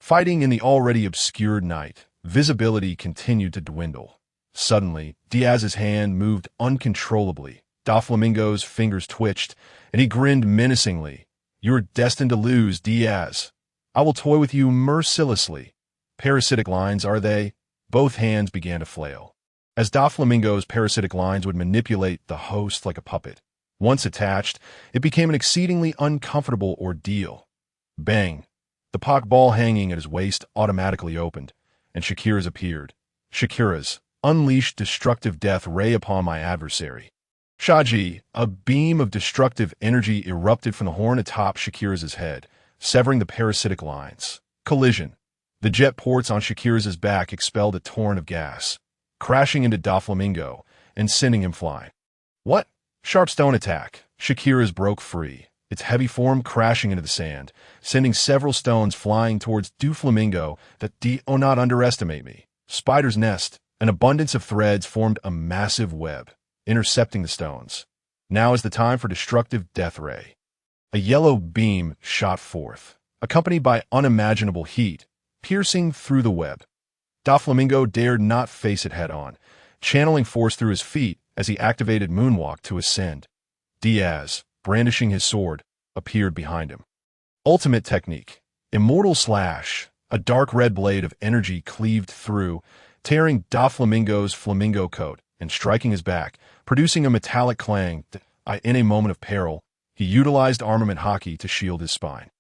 Fighting in the already obscured night, visibility continued to dwindle. Suddenly, Diaz's hand moved uncontrollably. Doflamingo's fingers twitched, and he grinned menacingly. You're destined to lose, Diaz. I will toy with you mercilessly. Parasitic lines, are they? Both hands began to flail. as Doflamingo's parasitic lines would manipulate the host like a puppet. Once attached, it became an exceedingly uncomfortable ordeal. Bang! The pock ball hanging at his waist automatically opened, and Shakira's appeared. Shakira's unleashed destructive death ray upon my adversary. Shaji, a beam of destructive energy erupted from the horn atop Shakira's head, severing the parasitic lines. Collision. The jet ports on Shakira's back expelled a torrent of gas, crashing into Doflamingo and sending him flying. What? Sharp stone attack. Shakira's broke free, its heavy form crashing into the sand, sending several stones flying towards Doflamingo. Oh, not underestimate me. Spider's nest. An abundance of threads formed a massive web, intercepting the stones. Now is the time for destructive death ray. A yellow beam shot forth, accompanied by unimaginable heat, piercing through the web. Doflamingo dared not face it head-on, channeling force through his feet as he activated Moonwalk to ascend. Diaz, brandishing his sword, appeared behind him. Ultimate technique. Immortal slash. A dark red blade of energy cleaved through, tearing Doflamingo's flamingo coat and striking his back, producing a metallic clang. In a moment of peril, he utilized armament hockey to shield his spine.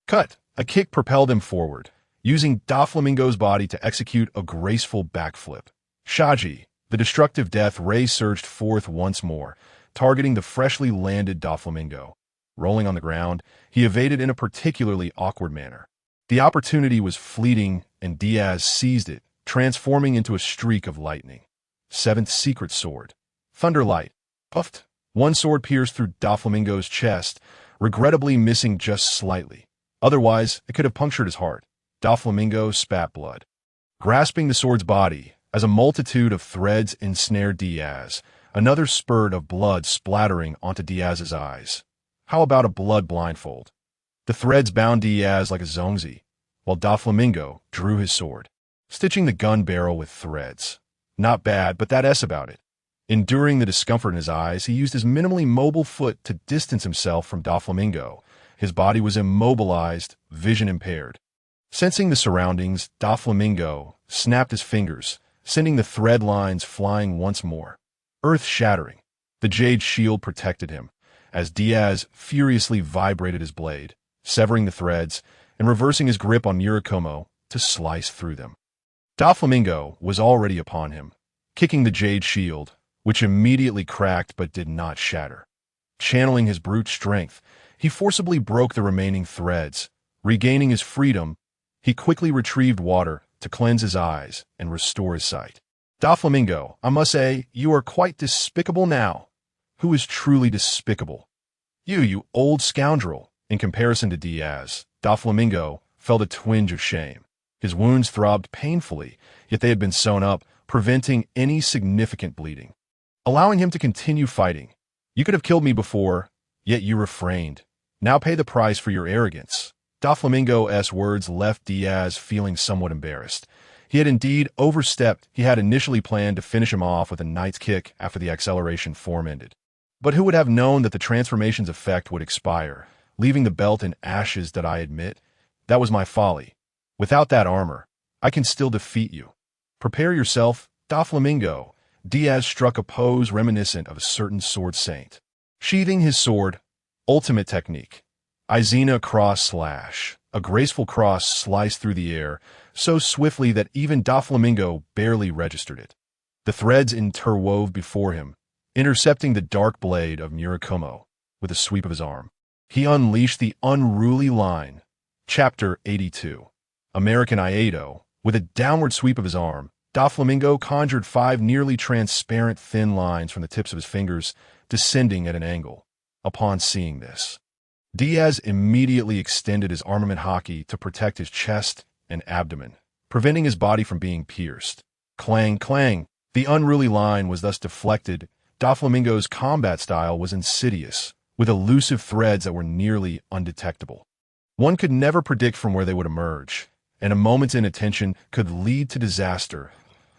Cut! A kick propelled him forward, using Doflamingo's body to execute a graceful backflip. Shaji, the destructive death ray surged forth once more, targeting the freshly landed Doflamingo. Rolling on the ground, he evaded in a particularly awkward manner. The opportunity was fleeting, and Diaz seized it, transforming into a streak of lightning. Seventh secret sword. Thunderlight. Puffed. One sword pierced through Doflamingo's chest, regrettably missing just slightly. Otherwise, it could have punctured his heart. Doflamingo spat blood. Grasping the sword's body, as a multitude of threads ensnared Diaz, another spurt of blood splattering onto Diaz's eyes. How about a blood blindfold? The threads bound Diaz like a zongzi, while Doflamingo drew his sword, stitching the gun barrel with threads. Not bad, but that's about it. Enduring the discomfort in his eyes, he used his minimally mobile foot to distance himself from Doflamingo. His body was immobilized, vision impaired. Sensing the surroundings, Doflamingo snapped his fingers, sending the thread lines flying once more. Earth-shattering. The jade shield protected him, as Diaz furiously vibrated his blade, severing the threads and reversing his grip on Murakumo to slice through them. Doflamingo was already upon him, kicking the jade shield, which immediately cracked but did not shatter. Channeling his brute strength, he forcibly broke the remaining threads. Regaining his freedom, he quickly retrieved water to cleanse his eyes and restore his sight. Doflamingo, I must say, you are quite despicable now. Who is truly despicable? You old scoundrel. In comparison to Diaz, Doflamingo felt a twinge of shame. His wounds throbbed painfully, yet they had been sewn up, preventing any significant bleeding, allowing him to continue fighting. You could have killed me before, yet you refrained. Now pay the price for your arrogance. Doflamingo's words left Diaz feeling somewhat embarrassed. He had indeed overstepped. He had initially planned to finish him off with a knight's kick after the acceleration form ended. But who would have known that the transformation's effect would expire, leaving the belt in ashes? That I admit, that was my folly. Without that armor, I can still defeat you. Prepare yourself, Doflamingo. Diaz struck a pose reminiscent of a certain sword saint. Sheathing his sword, ultimate technique. Izena cross slash. A graceful cross sliced through the air, so swiftly that even Doflamingo barely registered it. The threads interwove before him, intercepting the dark blade of Murakumo with a sweep of his arm. He unleashed the unruly line. Chapter 82. American Iaido. With a downward sweep of his arm, Doflamingo conjured 5 nearly transparent thin lines from the tips of his fingers, descending at an angle. Upon seeing this, Diaz immediately extended his armament hockey to protect his chest and abdomen, preventing his body from being pierced. Clang, clang. The unruly line was thus deflected. Doflamingo's combat style was insidious, with elusive threads that were nearly undetectable. One could never predict from where they would emerge, and a moment's inattention could lead to disaster.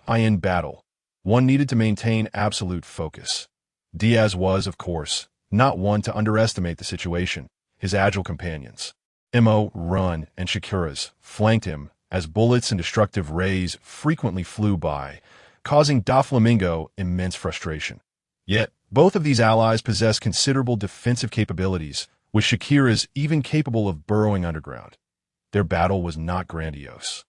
In battle, one needed to maintain absolute focus. Diaz was, of course, not one to underestimate the situation. His agile companions, Mo, Run, and Shakira's, flanked him as bullets and destructive rays frequently flew by, causing Doflamingo immense frustration. Yet, both of these allies possess considerable defensive capabilities, with Shakira's even capable of burrowing underground. Their battle was not grandiose.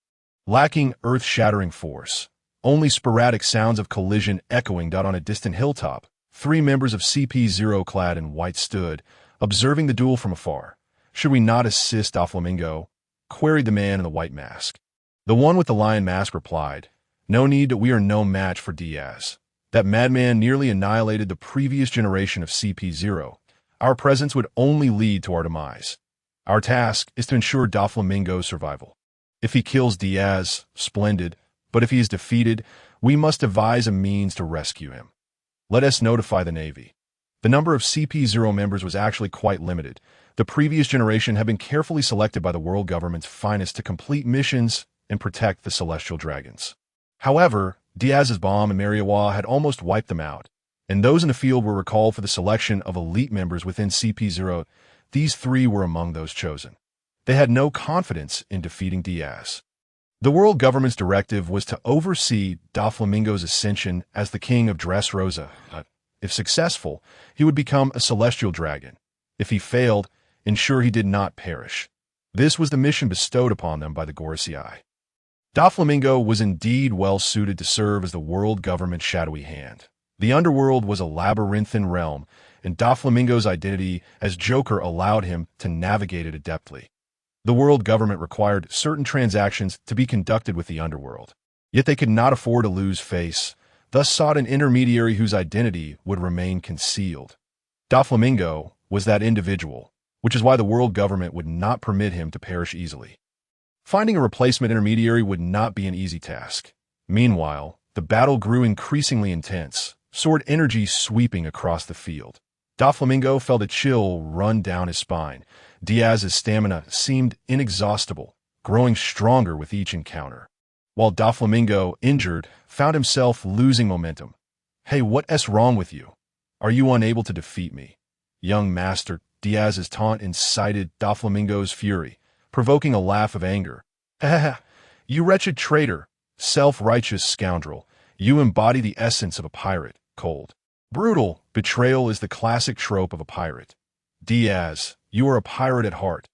Lacking earth-shattering force, only sporadic sounds of collision echoing on a distant hilltop, 3 members of CP0 clad in white stood, observing the duel from afar. "Should we not assist Doflamingo?" queried the man in the white mask. The one with the lion mask replied, "No need, we are no match for Diaz. That madman nearly annihilated the previous generation of CP0. Our presence would only lead to our demise. Our task is to ensure Doflamingo's survival. If he kills Diaz, splendid, but if he is defeated, we must devise a means to rescue him. Let us notify the Navy." The number of CP0 members was actually quite limited. The previous generation had been carefully selected by the world government's finest to complete missions and protect the celestial dragons. However, Diaz's bomb and Mariejois had almost wiped them out, and those in the field were recalled for the selection of elite members within CP0. These 3 were among those chosen. They had no confidence in defeating Diaz. The world government's directive was to oversee Doflamingo's ascension as the king of Dressrosa. If successful, he would become a celestial dragon. If he failed, ensure he did not perish. This was the mission bestowed upon them by the Gorisei. Doflamingo was indeed well suited to serve as the world government's shadowy hand. The underworld was a labyrinthine realm, and Doflamingo's identity as Joker allowed him to navigate it adeptly. The world government required certain transactions to be conducted with the underworld, yet they could not afford to lose face, thus sought an intermediary whose identity would remain concealed. Doflamingo was that individual, which is why the world government would not permit him to perish easily. Finding a replacement intermediary would not be an easy task. Meanwhile, the battle grew increasingly intense, sword energy sweeping across the field. Doflamingo felt a chill run down his spine. Diaz's stamina seemed inexhaustible, growing stronger with each encounter. While Doflamingo, injured, found himself losing momentum. "Hey, what's wrong with you? Are you unable to defeat me?" "Young master," Diaz's taunt incited Doflamingo's fury, provoking a laugh of anger. "You wretched traitor, self-righteous scoundrel, you embody the essence of a pirate, cold. Brutal betrayal is the classic trope of a pirate. Diaz, you are a pirate at heart.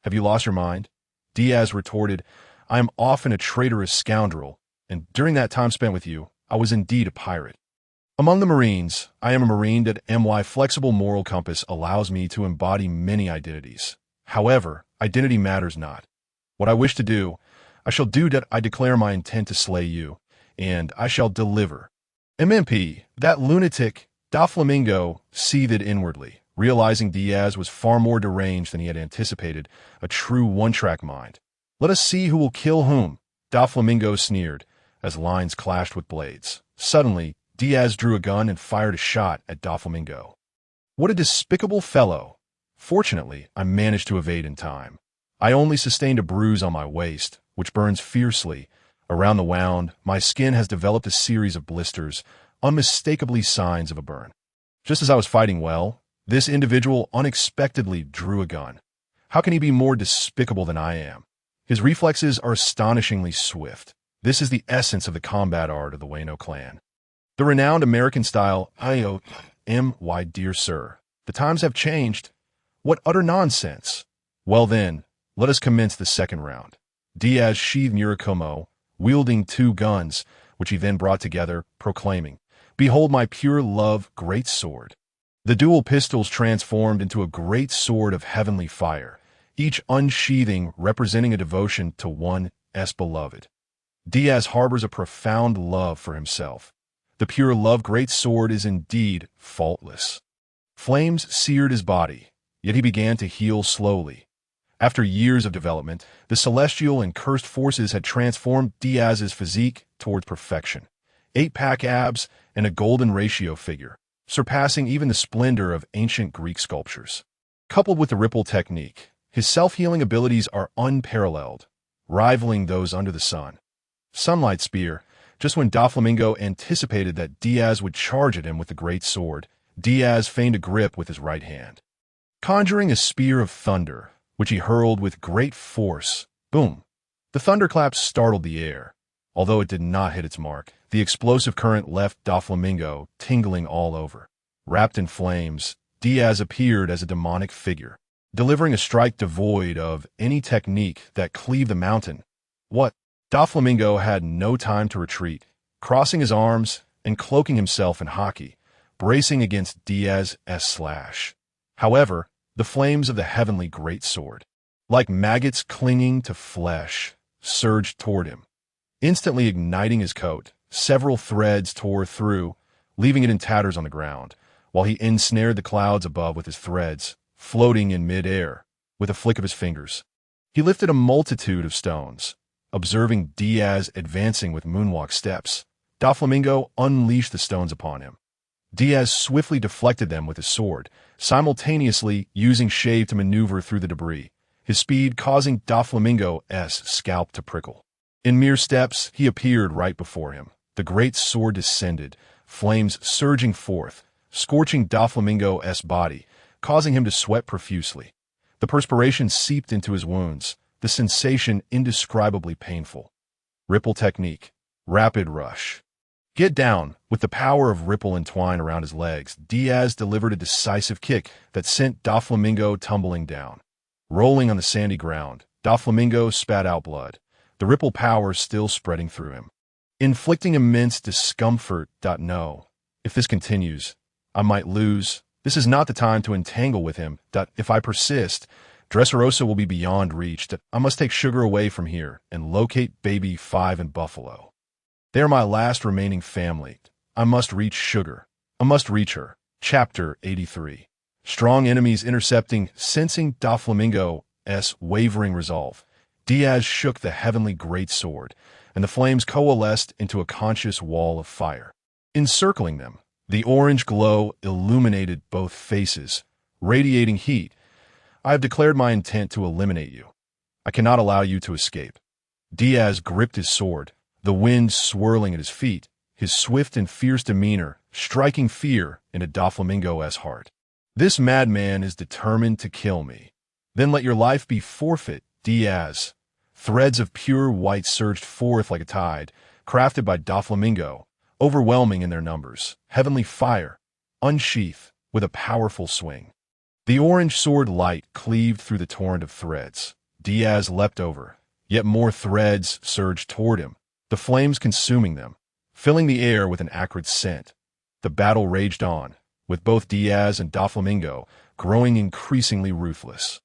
Have you lost your mind?" Diaz retorted, "I am often a traitorous scoundrel, and during that time spent with you, I was indeed a pirate. Among the Marines, I am a Marine that my flexible moral compass allows me to embody many identities. However, identity matters not. What I wish to do, I shall do. That I declare my intent to slay you, and I shall deliver." MMP, that lunatic, Doflamingo, seethed inwardly, realizing Diaz was far more deranged than he had anticipated, a true one-track mind. "Let us see who will kill whom," Doflamingo sneered, as lines clashed with blades. Suddenly, Diaz drew a gun and fired a shot at Doflamingo. "What a despicable fellow! Fortunately, I managed to evade in time. I only sustained a bruise on my waist, which burns fiercely. Around the wound, my skin has developed a series of blisters, unmistakably signs of a burn. Just as I was fighting well, this individual unexpectedly drew a gun. How can he be more despicable than I am? His reflexes are astonishingly swift. This is the essence of the combat art of the Wano clan. The renowned American style, why dear sir, the times have changed. What utter nonsense. Well then, let us commence the second round." Diaz sheathed Nurikomo, wielding 2 guns, which he then brought together, proclaiming, "Behold my pure love great sword." The dual pistols transformed into a great sword of heavenly fire, each unsheathing representing a devotion to one's beloved. Diaz harbors a profound love for himself. The pure love great sword is indeed faultless. Flames seared his body, yet he began to heal slowly. After years of development, the celestial and cursed forces had transformed Diaz's physique towards perfection. 8-pack abs and a golden ratio figure, surpassing even the splendor of ancient Greek sculptures. Coupled with the ripple technique, his self-healing abilities are unparalleled, rivaling those under the sun. Sunlight Spear. Just when Doflamingo anticipated that Diaz would charge at him with the great sword, Diaz feigned a grip with his right hand. Conjuring a spear of thunder, which he hurled with great force. Boom! The thunderclaps startled the air. Although it did not hit its mark, the explosive current left Doflamingo tingling all over. Wrapped in flames, Diaz appeared as a demonic figure, delivering a strike devoid of any technique that cleaved the mountain. What? Doflamingo had no time to retreat, crossing his arms and cloaking himself in haki, bracing against Diaz's slash. However, the flames of the heavenly greatsword, like maggots clinging to flesh, surged toward him. Instantly igniting his coat, several threads tore through, leaving it in tatters on the ground, while he ensnared the clouds above with his threads, floating in mid-air, with a flick of his fingers. He lifted a multitude of stones. Observing Diaz advancing with moonwalk steps, Doflamingo unleashed the stones upon him. Diaz swiftly deflected them with his sword, simultaneously using shave to maneuver through the debris, his speed causing Doflamingo's scalp to prickle. In mere steps, he appeared right before him. The great sword descended, flames surging forth, scorching Doflamingo's body, causing him to sweat profusely. The perspiration seeped into his wounds, the sensation indescribably painful. Ripple technique. Rapid rush. Get down. With the power of ripple entwined around his legs, Diaz delivered a decisive kick that sent Doflamingo tumbling down. Rolling on the sandy ground, Doflamingo spat out blood, the ripple power still spreading through him, inflicting immense discomfort. No, if this continues, I might lose. This is not the time to entangle with him. If I persist, Dressrosa will be beyond reach. I must take Sugar away from here and locate Baby 5 in Buffalo. They are my last remaining family. I must reach Sugar. I must reach her. Chapter 83. Strong enemies intercepting. Sensing Doflamingo's wavering resolve, Diaz shook the heavenly greatsword, and the flames coalesced into a conscious wall of fire. Encircling them, the orange glow illuminated both faces, radiating heat. I have declared my intent to eliminate you. I cannot allow you to escape. Diaz gripped his sword, the wind swirling at his feet, his swift and fierce demeanor striking fear into Doflamingo's heart. This madman is determined to kill me. Then let your life be forfeit, Diaz. Threads of pure white surged forth like a tide, crafted by Doflamingo, overwhelming in their numbers. Heavenly fire, unsheath, with a powerful swing. The orange sword light cleaved through the torrent of threads. Diaz leapt over, yet more threads surged toward him, the flames consuming them, filling the air with an acrid scent. The battle raged on, with both Diaz and Doflamingo growing increasingly ruthless.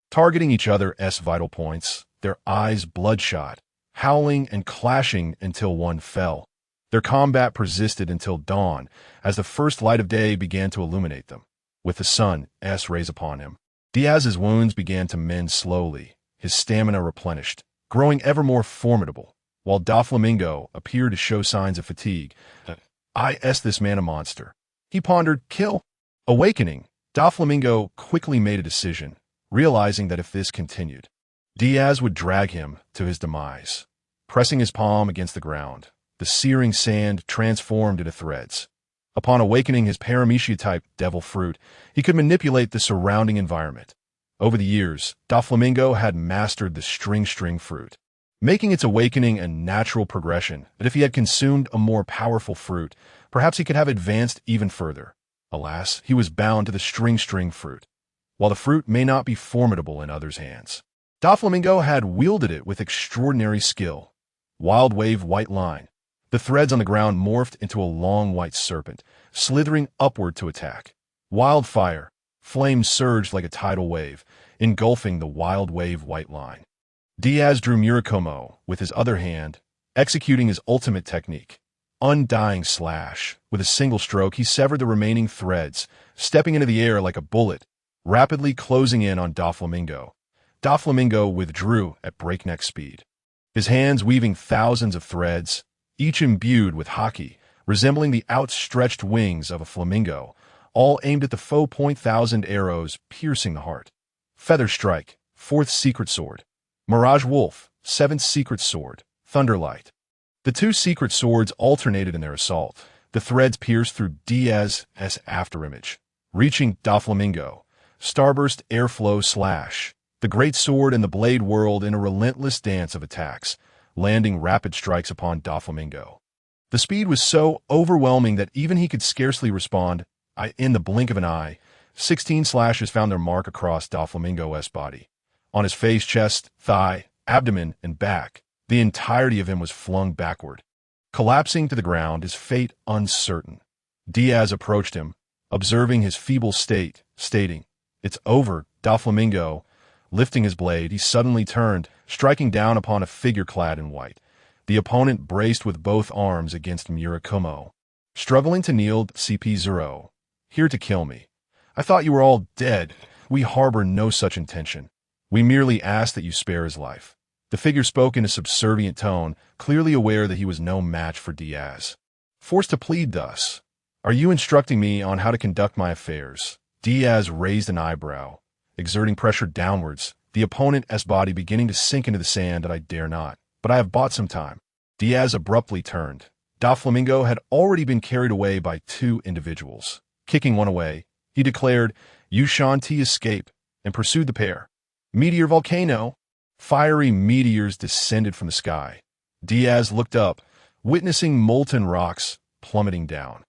Targeting each other's vital points, their eyes bloodshot, howling and clashing until one fell. Their combat persisted until dawn, as the first light of day began to illuminate them. With the sun's rays upon him, Diaz's wounds began to mend slowly, his stamina replenished, growing ever more formidable, while Doflamingo appeared to show signs of fatigue. This man a monster. He pondered, kill. Awakening, Doflamingo quickly made a decision, realizing that if this continued, Diaz would drag him to his demise. Pressing his palm against the ground, the searing sand transformed into threads. Upon awakening his Paramecia-type devil fruit, he could manipulate the surrounding environment. Over the years, Doflamingo had mastered the string fruit, making its awakening a natural progression that if he had consumed a more powerful fruit, perhaps he could have advanced even further. Alas, he was bound to the string fruit. While the fruit may not be formidable in others' hands, Doflamingo had wielded it with extraordinary skill. Wild wave white line. The threads on the ground morphed into a long white serpent, slithering upward to attack. Wildfire. Flames surged like a tidal wave, engulfing the wild wave white line. Diaz drew Murakumo with his other hand, executing his ultimate technique. Undying slash. With a single stroke, he severed the remaining threads, stepping into the air like a bullet, rapidly closing in on Doflamingo. Doflamingo withdrew at breakneck speed, his hands weaving thousands of threads, each imbued with haki, resembling the outstretched wings of a flamingo, all aimed at the foe. 1,000 arrows piercing the heart. Feather Strike, 4th Secret Sword. Mirage Wolf, 7th Secret Sword. Thunderlight. The two secret swords alternated in their assault. The threads pierced through Diaz's afterimage, reaching Doflamingo. Starburst Airflow Slash. The great sword and the blade whirled in a relentless dance of attacks, landing rapid strikes upon Doflamingo. The speed was so overwhelming that even he could scarcely respond. In the blink of an eye, 16 slashes found their mark across Doflamingo's body. On his face, chest, thigh, abdomen, and back, the entirety of him was flung backward. Collapsing to the ground, his fate uncertain. Diaz approached him, observing his feeble state, stating, "It's over, Doflamingo." Lifting his blade, he suddenly turned, striking down upon a figure clad in white. The opponent braced with both arms against Murakumo. Struggling to kneel, CP0. "Here to kill me. I thought you were all dead. We harbor no such intention. We merely ask that you spare his life." The figure spoke in a subservient tone, clearly aware that he was no match for Diaz. Forced to plead thus. "Are you instructing me on how to conduct my affairs?" Diaz raised an eyebrow, exerting pressure downwards, the opponent's body beginning to sink into the sand. "I dare not, but I have bought some time." Diaz abruptly turned. Doflamingo had already been carried away by two individuals. Kicking one away, he declared, "You shan't escape," and pursued the pair. Meteor volcano. Fiery meteors descended from the sky. Diaz looked up, witnessing molten rocks plummeting down.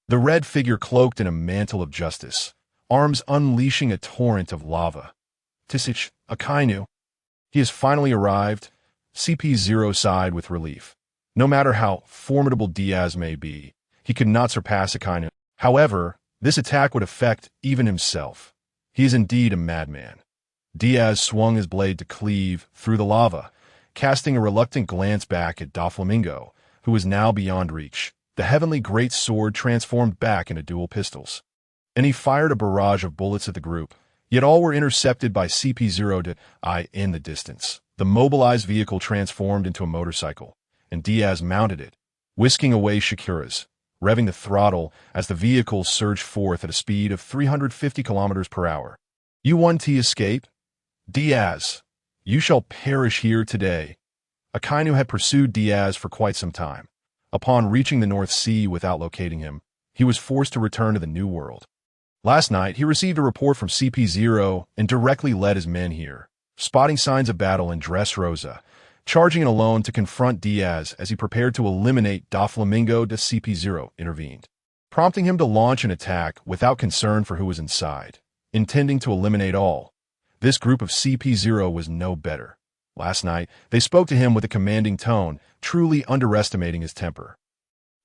The red figure cloaked in a mantle of justice, arms unleashing a torrent of lava. "Tisich, Akainu." "He has finally arrived." CP0 sighed with relief. No matter how formidable Diaz may be, he could not surpass Akainu. However, this attack would affect even himself. He is indeed a madman. Diaz swung his blade to cleave through the lava, casting a reluctant glance back at Doflamingo, who was now beyond reach. The heavenly great sword transformed back into dual pistols, and he fired a barrage of bullets at the group, yet all were intercepted by CP0 in the distance. The mobilized vehicle transformed into a motorcycle, and Diaz mounted it, whisking away Shakura's, revving the throttle as the vehicle surged forth at a speed of 350 kilometers per hour. "You want to escape? Diaz, you shall perish here today." Akainu had pursued Diaz for quite some time. Upon reaching the North Sea without locating him, he was forced to return to the New World. Last night, he received a report from CP0 and directly led his men here, spotting signs of battle in Dressrosa, charging in alone to confront Diaz as he prepared to eliminate Doflamingo. CP0 intervened, prompting him to launch an attack without concern for who was inside, intending to eliminate all. This group of CP0 was no better. Last night, they spoke to him with a commanding tone, truly underestimating his temper.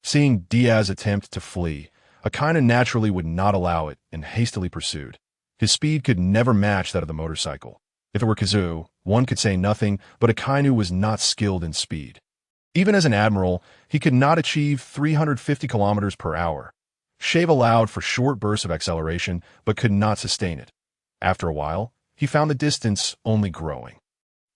Seeing Diaz attempt to flee, Akainu naturally would not allow it and hastily pursued. His speed could never match that of the motorcycle. If it were Kazoo, one could say nothing, but Akainu was not skilled in speed. Even as an admiral, he could not achieve 350 kilometers per hour. Shave allowed for short bursts of acceleration, but could not sustain it. After a while, he found the distance only growing.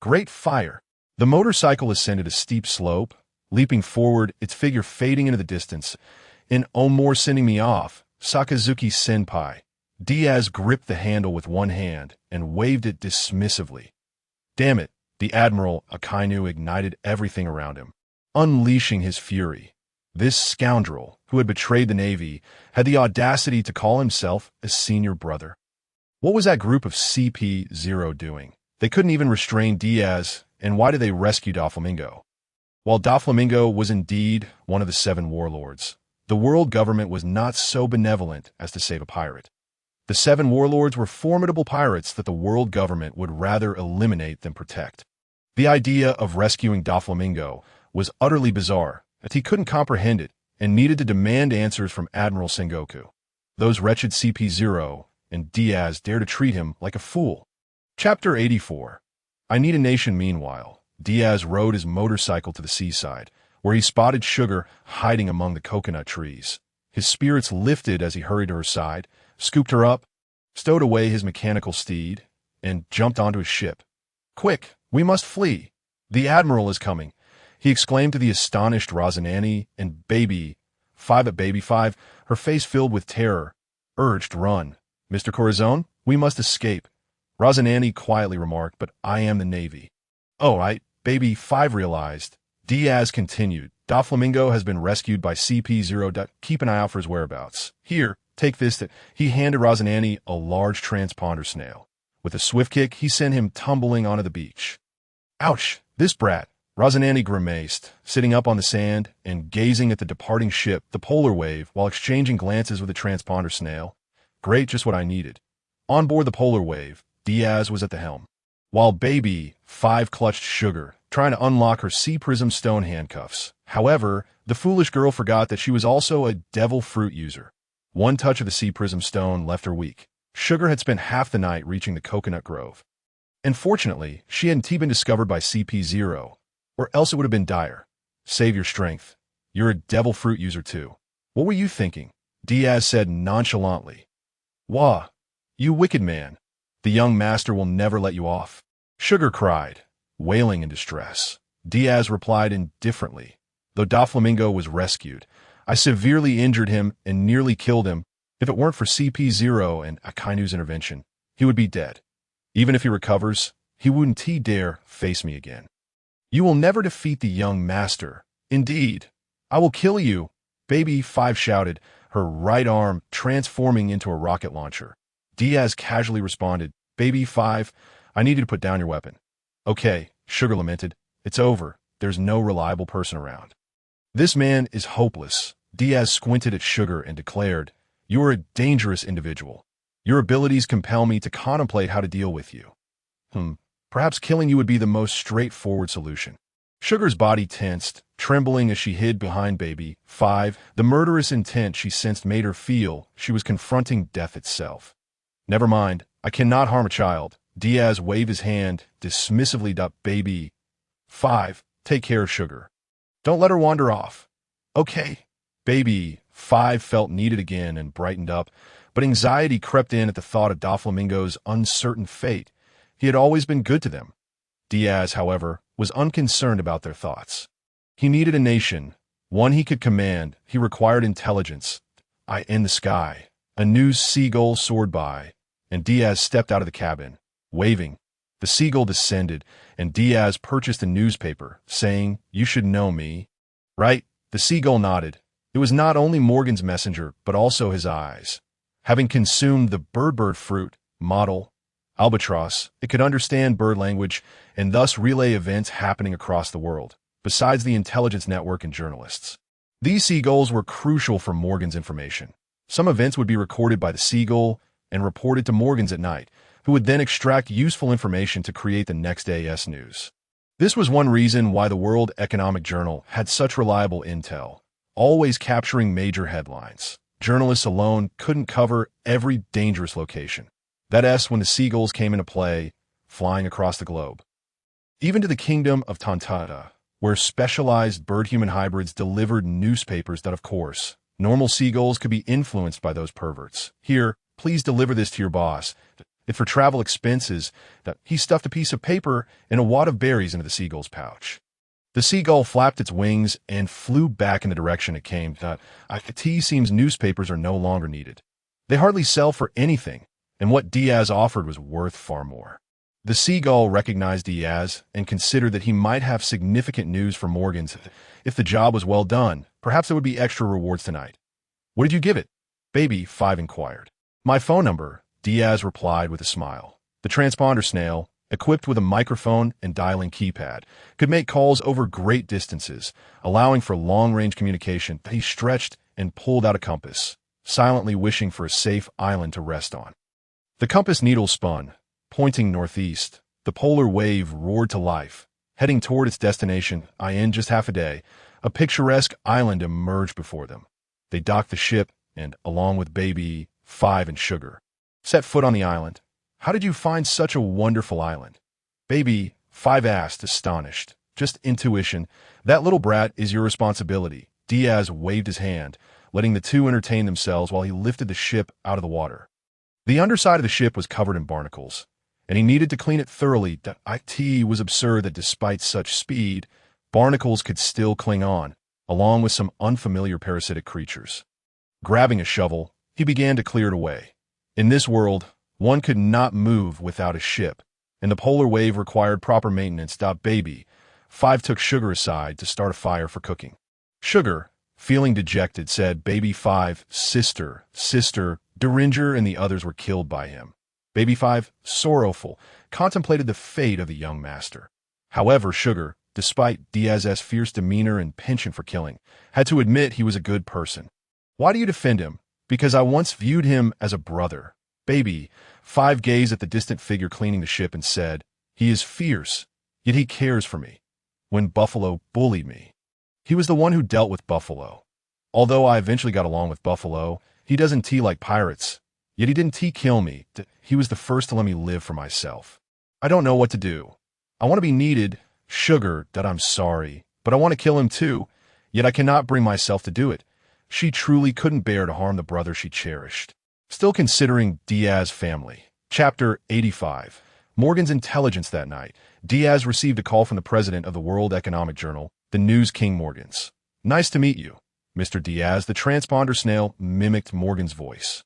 Great fire! The motorcycle ascended a steep slope, leaping forward, its figure fading into the distance. "In Omore sending me off, Sakazuki-senpai." Diaz gripped the handle with one hand and waved it dismissively. Damn it, the Admiral Akainu ignited everything around him, unleashing his fury. This scoundrel, who had betrayed the Navy, had the audacity to call himself a senior brother. What was that group of CP0 doing? They couldn't even restrain Diaz, and why did they rescue Doflamingo? While Doflamingo was indeed one of the 7 warlords, the world government was not so benevolent as to save a pirate. The 7 warlords were formidable pirates that the world government would rather eliminate than protect. The idea of rescuing Doflamingo was utterly bizarre, as he couldn't comprehend it and needed to demand answers from Admiral Sengoku. Those wretched CP0 and Diaz dared to treat him like a fool. Chapter 84. I Need a Nation. Meanwhile, Diaz rode his motorcycle to the seaside, where he spotted Sugar hiding among the coconut trees. His spirits lifted as he hurried to her side, scooped her up, stowed away his mechanical steed, and jumped onto his ship. "Quick, we must flee. The Admiral is coming," he exclaimed to the astonished Razanani, and Baby 5, her face filled with terror, urged, "Run. Mr. Corazon, we must escape." Razanani quietly remarked, "But I am the Navy." "Oh, right," Baby 5 realized. Diaz continued, "Doflamingo has been rescued by CP0. Keep an eye out for his whereabouts. Here, take this." He handed Razanani a large transponder snail. With a swift kick, he sent him tumbling onto the beach. "Ouch, this brat!" Rosanandi grimaced, sitting up on the sand and gazing at the departing ship, the polar wave, while exchanging glances with the transponder snail. Great, just what I needed. On board the polar wave, Diaz was at the helm, while Baby 5 clutched Sugar, trying to unlock her sea prism stone handcuffs. However, the foolish girl forgot that she was also a devil fruit user. One touch of the sea prism stone left her weak. Sugar had spent half the night reaching the coconut grove. And fortunately, she hadn't been discovered by CP0, or else it would have been dire. Save your strength. You're a devil fruit user too. What were you thinking? Diaz said nonchalantly. Wah, you wicked man. The young master will never let you off. Sugar cried, wailing in distress. Diaz replied indifferently. Though Doflamingo was rescued, I severely injured him and nearly killed him. If it weren't for CP0 and Akainu's intervention, he would be dead. Even if he recovers, he wouldn't dare face me again. You will never defeat the young master. Indeed, I will kill you, Baby 5 shouted, her right arm transforming into a rocket launcher. Diaz casually responded, Baby 5, I need you to put down your weapon. Okay, Sugar lamented. It's over. There's no reliable person around. This man is hopeless. Diaz squinted at Sugar and declared, You are a dangerous individual. Your abilities compel me to contemplate how to deal with you. Perhaps killing you would be the most straightforward solution. Sugar's body tensed, trembling as she hid behind Baby 5. The murderous intent she sensed made her feel she was confronting death itself. Never mind, I cannot harm a child. Diaz waved his hand dismissively. Baby 5, take care of Sugar. Don't let her wander off. Okay. Baby 5 felt needed again and brightened up, but anxiety crept in at the thought of Doflamingo's uncertain fate. He had always been good to them. Diaz, however, was unconcerned about their thoughts. He needed a nation, one he could command. He required intelligence. In the sky, a new seagull soared by, and Diaz stepped out of the cabin, waving. The seagull descended, and Diaz purchased a newspaper, saying, You should know me. Right? The seagull nodded. It was not only Morgan's messenger, but also his eyes. Having consumed the bird fruit, model, albatross, it could understand bird language and thus relay events happening across the world, besides the intelligence network and journalists. These seagulls were crucial for Morgan's information. Some events would be recorded by the seagull and reported to Morgan's at night, who would then extract useful information to create the next day's news. This was one reason why the World Economic Journal had such reliable intel, always capturing major headlines. Journalists alone couldn't cover every dangerous location. That's when the seagulls came into play, flying across the globe. Even to the kingdom of Tantata, where specialized bird-human hybrids delivered newspapers that, of course, normal seagulls could be influenced by those perverts. Here, please deliver this to your boss. If for travel expenses, that he stuffed a piece of paper and a wad of berries into the seagull's pouch. The seagull flapped its wings and flew back in the direction it came. It seems newspapers are no longer needed. They hardly sell for anything, and what Diaz offered was worth far more. The seagull recognized Diaz and considered that he might have significant news for Morgan's. If the job was well done, perhaps there would be extra rewards tonight. What did you give it? Baby 5 inquired. My phone number, Diaz replied with a smile. The transponder snail, equipped with a microphone and dialing keypad, could make calls over great distances, allowing for long-range communication. He stretched and pulled out a compass, silently wishing for a safe island to rest on. The compass needle spun, pointing northeast. The polar wave roared to life, heading toward its destination. In just half a day, a picturesque island emerged before them. They docked the ship and, along with Baby 5 and Sugar, set foot on the island. How did you find such a wonderful island? Baby 5 asked, astonished. Just intuition. That little brat is your responsibility. Diaz waved his hand, letting the two entertain themselves while he lifted the ship out of the water. The underside of the ship was covered in barnacles, and he needed to clean it thoroughly. It was absurd that despite such speed, barnacles could still cling on, along with some unfamiliar parasitic creatures. Grabbing a shovel, he began to clear it away. In this world, one could not move without a ship, and the polar wave required proper maintenance. Baby 5 took Sugar aside to start a fire for cooking. Sugar, feeling dejected, said, Baby 5, sister, Deringer and the others were killed by him. Baby 5, sorrowful, contemplated the fate of the young master. However, Sugar, despite Diaz's fierce demeanor and penchant for killing, had to admit he was a good person. Why do you defend him? Because I once viewed him as a brother. Baby, Five gazed at the distant figure cleaning the ship and said, he is fierce, yet he cares for me. When Buffalo bullied me, he was the one who dealt with Buffalo. Although I eventually got along with Buffalo, he doesn't like pirates. Yet he didn't kill me. He was the first to let me live for myself. I don't know what to do. I want to be needed. Sugar, that I'm sorry, but I want to kill him too. Yet I cannot bring myself to do it. She truly couldn't bear to harm the brother she cherished. Still considering Diaz family. Chapter 85. Morgan's intelligence that night. Diaz received a call from the president of the World Economic Journal, the News King Morgans. Nice to meet you, Mr. Diaz. The transponder snail mimicked Morgan's voice.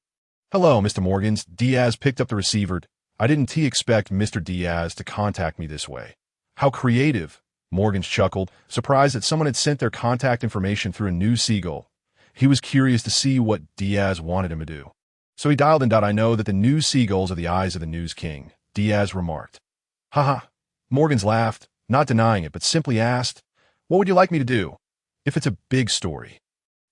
Hello, Mr. Morgans. Diaz picked up the receiver. I didn't expect Mr. Diaz to contact me this way. How creative, Morgans chuckled, surprised that someone had sent their contact information through a news seagull. He was curious to see what Diaz wanted him to do. So he dialed in. I know that the news seagulls are the eyes of the news king, Diaz remarked. Haha. Morgans laughed, not denying it, but simply asked, what would you like me to do? If it's a big story,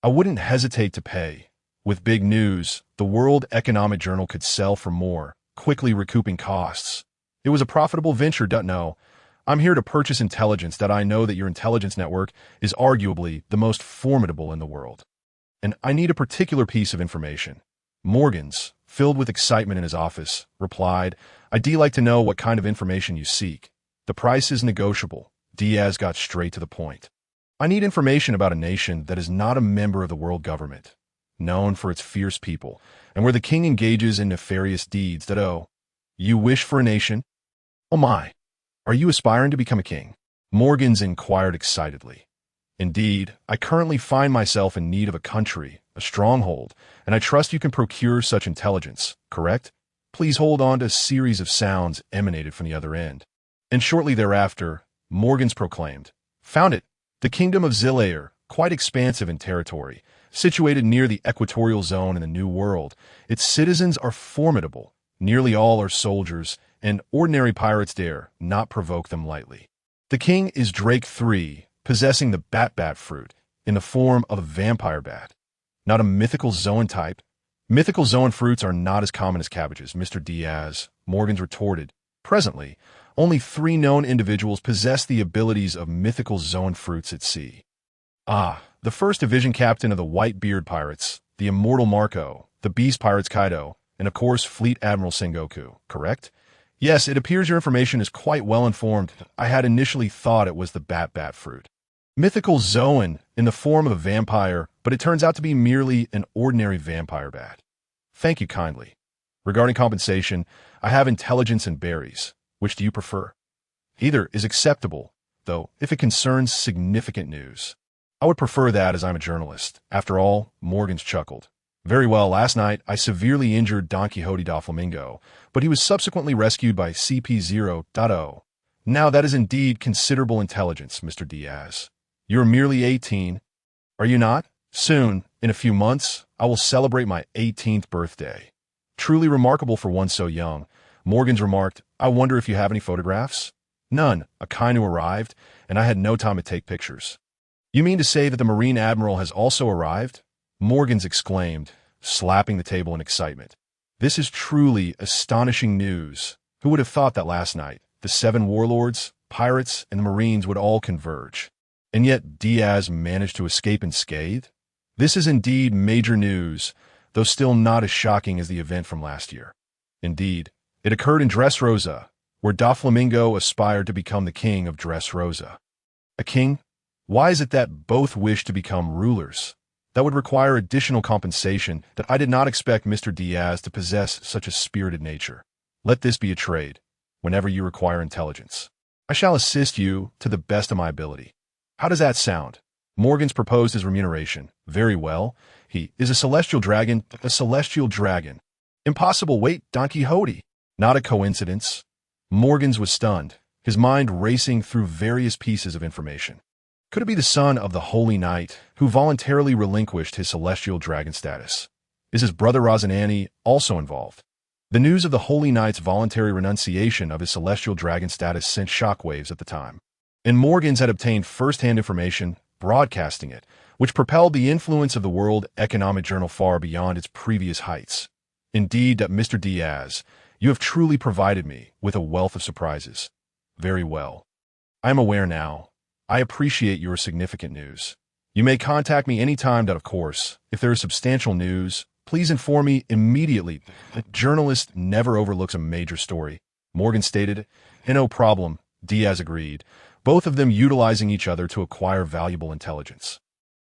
I wouldn't hesitate to pay. With big news, the World Economic Journal could sell for more, quickly recouping costs. It was a profitable venture. No, I'm here to purchase intelligence. That I know that your intelligence network is arguably the most formidable in the world. And I need a particular piece of information. Morgans, filled with excitement in his office, replied, I'd like to know what kind of information you seek. The price is negotiable. Diaz got straight to the point. I need information about a nation that is not a member of the world government, known for its fierce people, and where the king engages in nefarious deeds. You wish for a nation? Oh my, are you aspiring to become a king? Morgans inquired excitedly. Indeed, I currently find myself in need of a country, a stronghold, and I trust you can procure such intelligence, correct? Please hold on to a series of sounds emanated from the other end. And shortly thereafter, Morgans proclaimed, Found it! The kingdom of Zilair, quite expansive in territory, situated near the equatorial zone in the New World. Its citizens are formidable. Nearly all are soldiers, and ordinary pirates dare not provoke them lightly. The king is Drake III, possessing the bat fruit in the form of a vampire bat. Not a mythical zoan type. Mythical zoan fruits are not as common as cabbages, Mr. Diaz, Morgans retorted. Presently, only 3 known individuals possess the abilities of mythical zoan fruits at sea. The first division captain of the White-Beard Pirates, the immortal Marco, the Beast Pirates Kaido, and of course Fleet Admiral Sengoku, correct? Yes, it appears your information is quite well informed. I had initially thought it was the bat fruit. Mythical zoan in the form of a vampire, but it turns out to be merely an ordinary vampire bat. Thank you kindly. Regarding compensation, I have intelligence and berries. Which do you prefer? Either is acceptable, though if it concerns significant news. I would prefer that as I'm a journalist. After all, Morgans chuckled. Very well, last night I severely injured Donquixote Doflamingo, but he was subsequently rescued by CP0.0. Now that is indeed considerable intelligence, Mr. Diaz. You're merely 18. Are you not? Soon, in a few months, I will celebrate my 18th birthday. Truly remarkable for one so young. Morgans remarked, I wonder if you have any photographs? None. A Kaido arrived, and I had no time to take pictures. You mean to say that the Marine Admiral has also arrived? Morgans exclaimed, slapping the table in excitement. This is truly astonishing news. Who would have thought that last night, the 7 warlords, pirates, and the Marines would all converge? And yet Diaz managed to escape unscathed? This is indeed major news, though still not as shocking as the event from last year. Indeed, it occurred in Dressrosa, where Doflamingo aspired to become the king of Dressrosa. A king? Why is it that both wish to become rulers? That would require additional compensation that I did not expect Mr. Diaz to possess such a spirited nature. Let this be a trade. Whenever you require intelligence, I shall assist you to the best of my ability. How does that sound? Morgans proposed his remuneration. Very well. He is a celestial dragon. A celestial dragon. Impossible. Wait, Donquixote. Not a coincidence. Morgans was stunned, his mind racing through various pieces of information. Could it be the son of the Holy Knight, who voluntarily relinquished his celestial dragon status? Is his brother Rosanani also involved? The news of the Holy Knight's voluntary renunciation of his celestial dragon status sent shockwaves at the time. and Morgans had obtained first-hand information, broadcasting it, which propelled the influence of the World Economic Journal far beyond its previous heights. Indeed, Mr. Diaz, you have truly provided me with a wealth of surprises. Very well. I am aware now. I appreciate your significant news. You may contact me anytime that, of course, if there is substantial news, please inform me immediately. A journalist never overlooks a major story, Morgan stated. No problem, Diaz agreed, both of them utilizing each other to acquire valuable intelligence.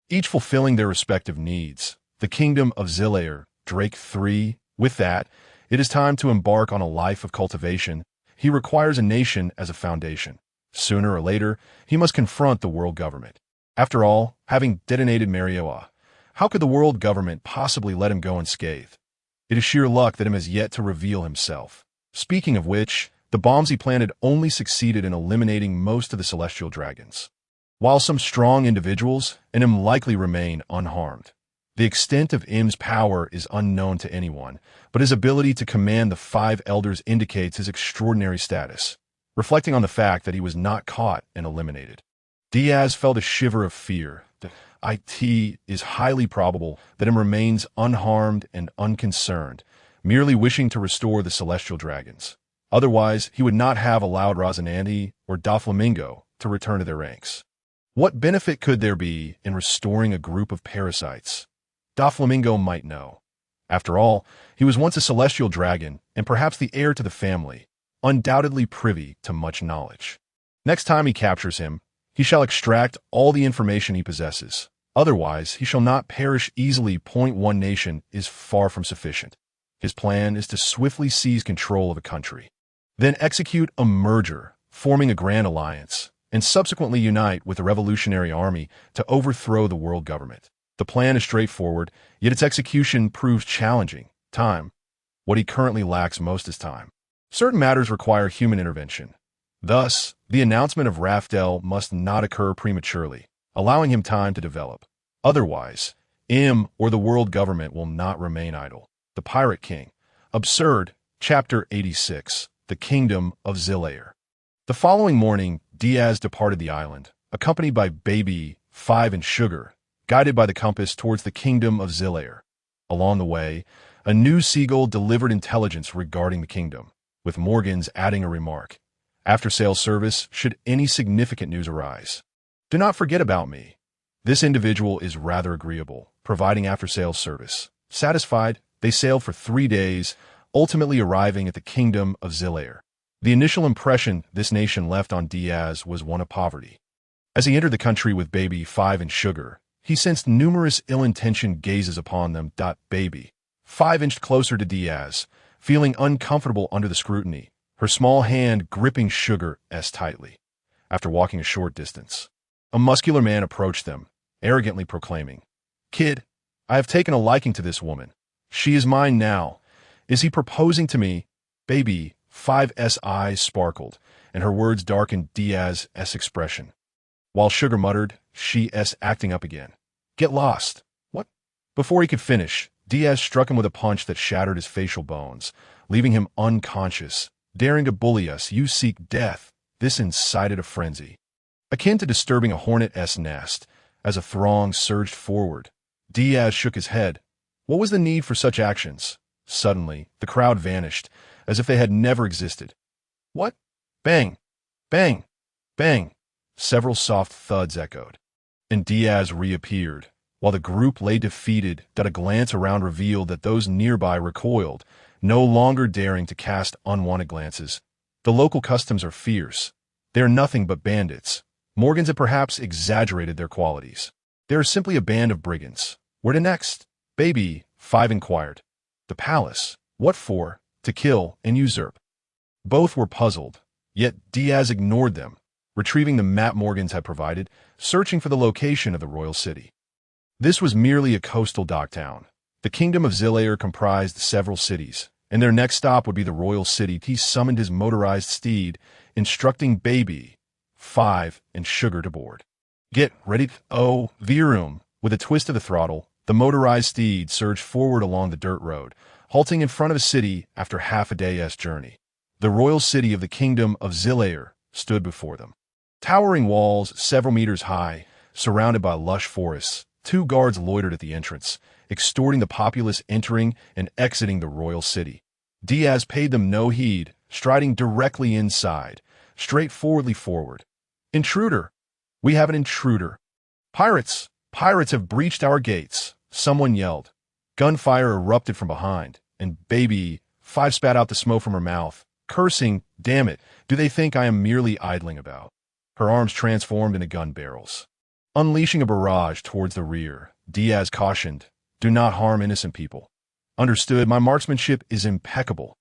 Each fulfilling their respective needs. The Kingdom of Zilair, Drake 3. With that, it is time to embark on a life of cultivation. He requires a nation as a foundation. Sooner or later, he must confront the world government. After all, having detonated Mariejois, how could the world government possibly let him go unscathed? It is sheer luck that him has yet to reveal himself. Speaking of which, the bombs he planted only succeeded in eliminating most of the celestial dragons, while some strong individuals in him likely remain unharmed. The extent of Im's power is unknown to anyone, but his ability to command the 5 elders indicates his extraordinary status, reflecting on the fact that he was not caught and eliminated. Diaz felt a shiver of fear. It is highly probable that Im remains unharmed and unconcerned, merely wishing to restore the celestial dragons. Otherwise, he would not have allowed Rosinante or Doflamingo to return to their ranks. What benefit could there be in restoring a group of parasites? Doflamingo might know. After all, he was once a celestial dragon and perhaps the heir to the family, undoubtedly privy to much knowledge. Next time he captures him, he shall extract all the information he possesses. Otherwise, he shall not perish easily. One nation is far from sufficient. His plan is to swiftly seize control of a country, then execute a merger, forming a grand alliance, and subsequently unite with the revolutionary army to overthrow the world government. The plan is straightforward, yet its execution proves challenging. Time. What he currently lacks most is time. Certain matters require human intervention. Thus, the announcement of Raftel must not occur prematurely, allowing him time to develop. Otherwise, Im or the world government will not remain idle. The Pirate King. Absurd. Chapter 86. The Kingdom of Zilair. The following morning, Diaz departed the island, accompanied by Baby, 5 and Sugar, guided by the compass towards the Kingdom of Zilair. Along the way, a new seagull delivered intelligence regarding the kingdom, with Morgans adding a remark. After-sales service should any significant news arise. Do not forget about me. This individual is rather agreeable, providing after-sales service. Satisfied, they sailed for 3 days, ultimately arriving at the Kingdom of Zilair. The initial impression this nation left on Diaz was one of poverty. As he entered the country with Baby, 5 and Sugar, he sensed numerous ill-intentioned gazes upon them. Baby, 5 inched closer to Diaz, feeling uncomfortable under the scrutiny, her small hand gripping Sugar's tightly. After walking a short distance, a muscular man approached them, arrogantly proclaiming, "Kid, I have taken a liking to this woman. She is mine now. Is he proposing to me?" Baby, 5's eyes sparkled, and her words darkened Diaz's expression. While Sugar muttered, she's acting up again. "Get lost." "What?" Before he could finish, Diaz struck him with a punch that shattered his facial bones, leaving him unconscious. "Daring to bully us, you seek death." This incited a frenzy, akin to disturbing a hornet's nest. As a throng surged forward, Diaz shook his head. What was the need for such actions? Suddenly, the crowd vanished, as if they had never existed. "What?" Bang! Bang! Bang! Several soft thuds echoed, and Diaz reappeared, while the group lay defeated. A glance around revealed that those nearby recoiled, no longer daring to cast unwanted glances. The local customs are fierce. They are nothing but bandits. Morgans had perhaps exaggerated their qualities. They are simply a band of brigands. Where to next? Baby, 5 inquired. The palace. What for? To kill and usurp. Both were puzzled, yet Diaz ignored them, retrieving the map Morgans had provided, searching for the location of the royal city. This was merely a coastal dock town. The Kingdom of Zilair comprised several cities, and their next stop would be the royal city. He summoned his motorized steed, instructing Baby, 5 and Sugar to board. "Get ready, Virum." With a twist of the throttle, the motorized steed surged forward along the dirt road, halting in front of a city after half a day's journey. The royal city of the Kingdom of Zilair stood before them. Towering walls, several meters high, surrounded by lush forests, two guards loitered at the entrance, extorting the populace entering and exiting the royal city. Diaz paid them no heed, striding directly inside, straightforwardly forward. Intruder! We have an intruder. Pirates! Pirates have breached our gates, someone yelled. Gunfire erupted from behind, and Baby 5 spat out the smoke from her mouth, cursing, "Damn it, do they think I am merely idling about?" Her arms transformed into gun barrels. Unleashing a barrage towards the rear, Diaz cautioned, "Do not harm innocent people." Understood, my marksmanship is impeccable.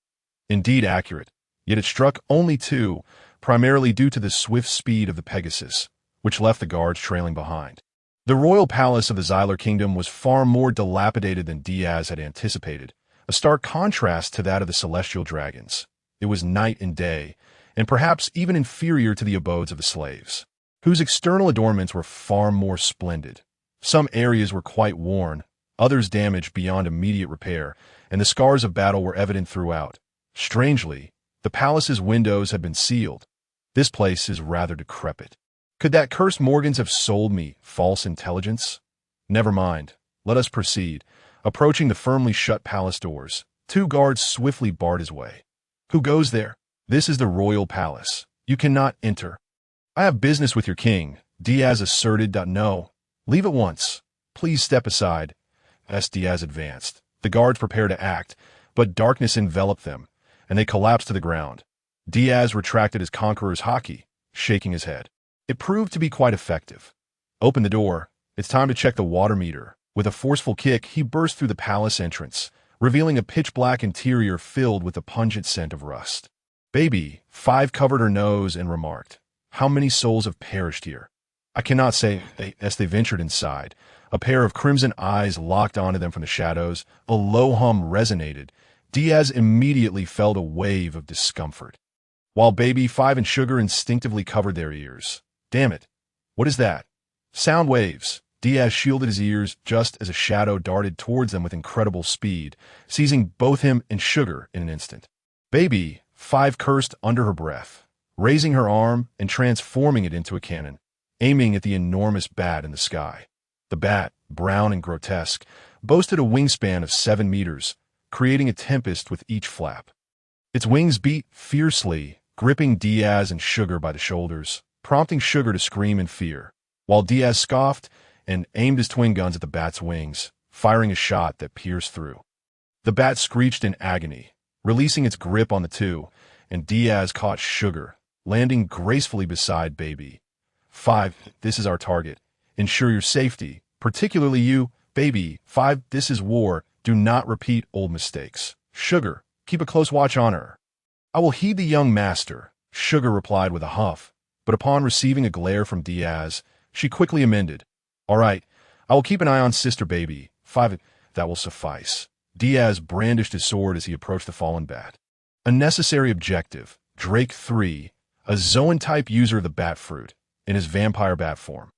Indeed accurate, yet it struck only 2, primarily due to the swift speed of the Pegasus, which left the guards trailing behind. The royal palace of the Xyler Kingdom was far more dilapidated than Diaz had anticipated, a stark contrast to that of the celestial dragons. It was night and day, and perhaps even inferior to the abodes of the slaves, whose external adornments were far more splendid. Some areas were quite worn, others damaged beyond immediate repair, and the scars of battle were evident throughout. Strangely, the palace's windows had been sealed. This place is rather decrepit. Could that cursed Morgans have sold me false intelligence? Never mind. Let us proceed. Approaching the firmly shut palace doors, 2 guards swiftly barred his way. Who goes there? This is the royal palace. You cannot enter. I have business with your king, Diaz asserted. No. Leave at once. Please step aside. As Diaz advanced, the guards prepared to act, but darkness enveloped them, and they collapsed to the ground. Diaz retracted his conqueror's haki, shaking his head. It proved to be quite effective. Open the door. It's time to check the water meter. With a forceful kick, he burst through the palace entrance, revealing a pitch-black interior filled with the pungent scent of rust. Baby 5 covered her nose and remarked, "How many souls have perished here?" "I cannot say." As they ventured inside, a pair of crimson eyes locked onto them from the shadows. A low hum resonated. Diaz immediately felt a wave of discomfort, while Baby 5 and Sugar instinctively covered their ears. Damn it. What is that? Sound waves. Diaz shielded his ears just as a shadow darted towards them with incredible speed, seizing both him and Sugar in an instant. Baby 5 cursed under her breath, raising her arm and transforming it into a cannon, aiming at the enormous bat in the sky. The bat, brown and grotesque, boasted a wingspan of 7 meters, creating a tempest with each flap. Its wings beat fiercely, gripping Diaz and Sugar by the shoulders, prompting Sugar to scream in fear, while Diaz scoffed and aimed his twin guns at the bat's wings, firing a shot that pierced through. The bat screeched in agony, releasing its grip on the 2, and Diaz caught Sugar, landing gracefully beside Baby 5. "This is our target. Ensure your safety, particularly you, Baby 5. This is war. Do not repeat old mistakes. Sugar, keep a close watch on her." "I will heed the young master," Sugar replied with a huff, but upon receiving a glare from Diaz, she quickly amended. "All right, I will keep an eye on Sister Baby 5. That will suffice." Diaz brandished his sword as he approached the fallen bat. A necessary objective, Drake 3, a Zoan-type user of the bat fruit, in his vampire bat form.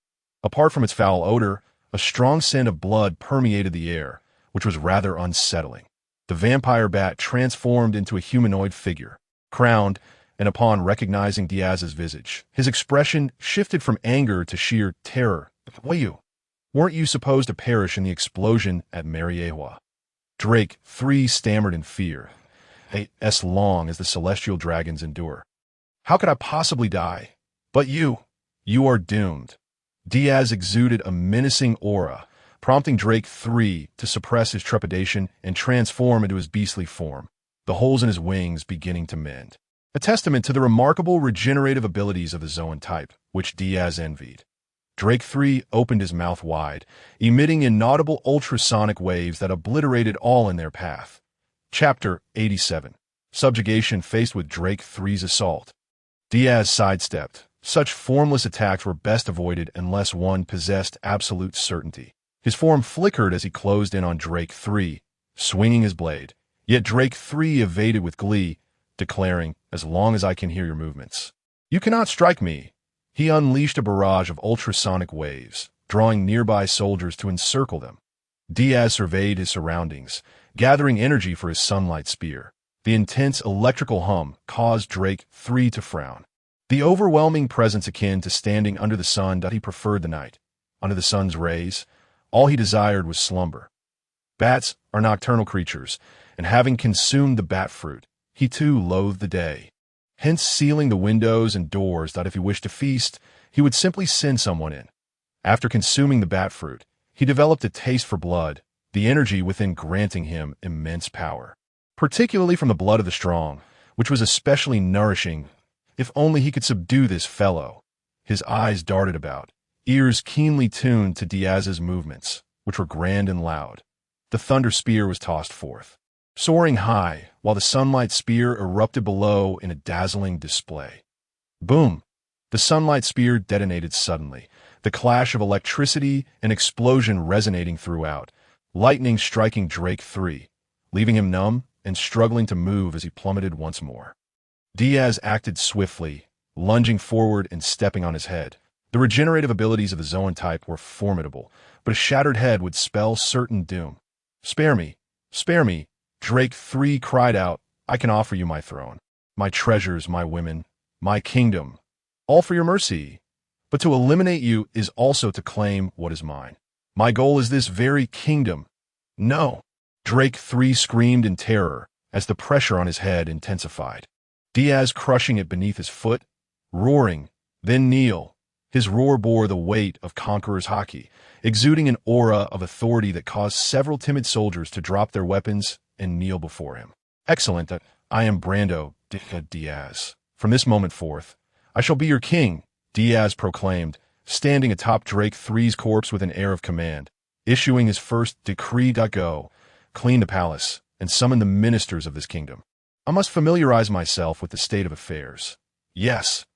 Apart from its foul odor, a strong scent of blood permeated the air, which was rather unsettling. The vampire bat transformed into a humanoid figure, crowned, and upon recognizing Diaz's visage, his expression shifted from anger to sheer terror. Weren't you supposed to perish in the explosion at Mariejois?" Drake 3 stammered in fear. As long as the celestial dragons endure. "How could I possibly die? But you are doomed." Diaz exuded a menacing aura, prompting Drake 3 to suppress his trepidation and transform into his beastly form, the holes in his wings beginning to mend. A testament to the remarkable regenerative abilities of the Zoan type, which Diaz envied. Drake 3 opened his mouth wide, emitting inaudible ultrasonic waves that obliterated all in their path. Chapter 87. Subjugation faced with Drake 3's assault. Diaz sidestepped. Such formless attacks were best avoided unless one possessed absolute certainty. His form flickered as he closed in on Drake 3, swinging his blade. Yet Drake 3 evaded with glee, declaring, "As long as I can hear your movements, you cannot strike me." He unleashed a barrage of ultrasonic waves, drawing nearby soldiers to encircle them. Diaz surveyed his surroundings, gathering energy for his sunlight spear. The intense electrical hum caused Drake 3 to frown. The overwhelming presence akin to standing under the sun that he preferred the night. Under the sun's rays, all he desired was slumber. Bats are nocturnal creatures, and having consumed the bat fruit, he too loathed the day. Hence sealing the windows and doors that if he wished to feast, he would simply send someone in. After consuming the bat fruit, he developed a taste for blood, the energy within granting him immense power. Particularly from the blood of the strong, which was especially nourishing. If only he could subdue this fellow. His eyes darted about, ears keenly tuned to Diaz's movements, which were grand and loud. The thunder spear was tossed forth, soaring high, while the sunlight spear erupted below in a dazzling display. Boom! The sunlight spear detonated suddenly, the clash of electricity and explosion resonating throughout, lightning striking Drake 3, leaving him numb and struggling to move as he plummeted once more. Diaz acted swiftly, lunging forward and stepping on his head. The regenerative abilities of the Zoan type were formidable, but a shattered head would spell certain doom. "Spare me! Spare me!" Drake 3 cried out. "I can offer you my throne, my treasures, my women, my kingdom, all for your mercy. But to eliminate you is also to claim what is mine. My goal is this very kingdom." "No!" Drake 3 screamed in terror as the pressure on his head intensified. Diaz crushing it beneath his foot, roaring, "Then kneel." His roar bore the weight of conqueror's haki, exuding an aura of authority that caused several timid soldiers to drop their weapons and kneel before him. "Excellent. I am Brando Diaz. From this moment forth, I shall be your king," Diaz proclaimed, standing atop Drake 3's corpse with an air of command, issuing his first decree. "Go, clean the palace, and summon the ministers of this kingdom. I must familiarize myself with the state of affairs." Yes,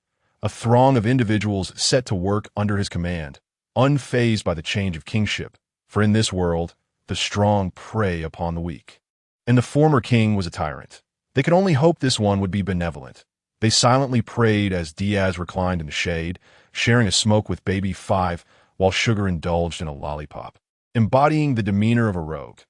a throng of individuals set to work under his command, unfazed by the change of kingship, for in this world, the strong prey upon the weak. And the former king was a tyrant. They could only hope this one would be benevolent. They silently prayed as Diaz reclined in the shade, sharing a smoke with Baby 5 while Sugar indulged in a lollipop, embodying the demeanor of a rogue.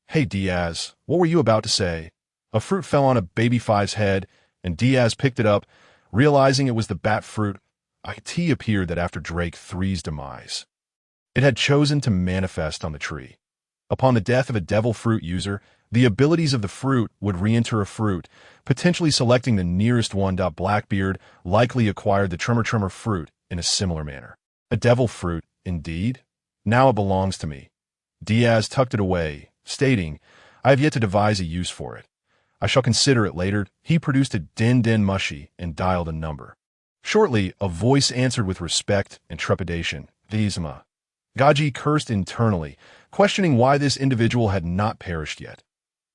"Hey Diaz, what were you about to say?" A fruit fell on a Baby 5's head, and Diaz picked it up, realizing it was the bat fruit. It appeared that after Drake 3's demise, it had chosen to manifest on the tree. Upon the death of a devil fruit user, the abilities of the fruit would re-enter a fruit, potentially selecting the nearest one. Blackbeard likely acquired the tremor fruit in a similar manner. A devil fruit, indeed? Now it belongs to me. Diaz tucked it away, stating, "I have yet to devise a use for it. I shall consider it later." He produced a den mushy and dialed a number. Shortly, a voice answered with respect and trepidation. "Thesma." Gaji cursed internally, questioning why this individual had not perished yet.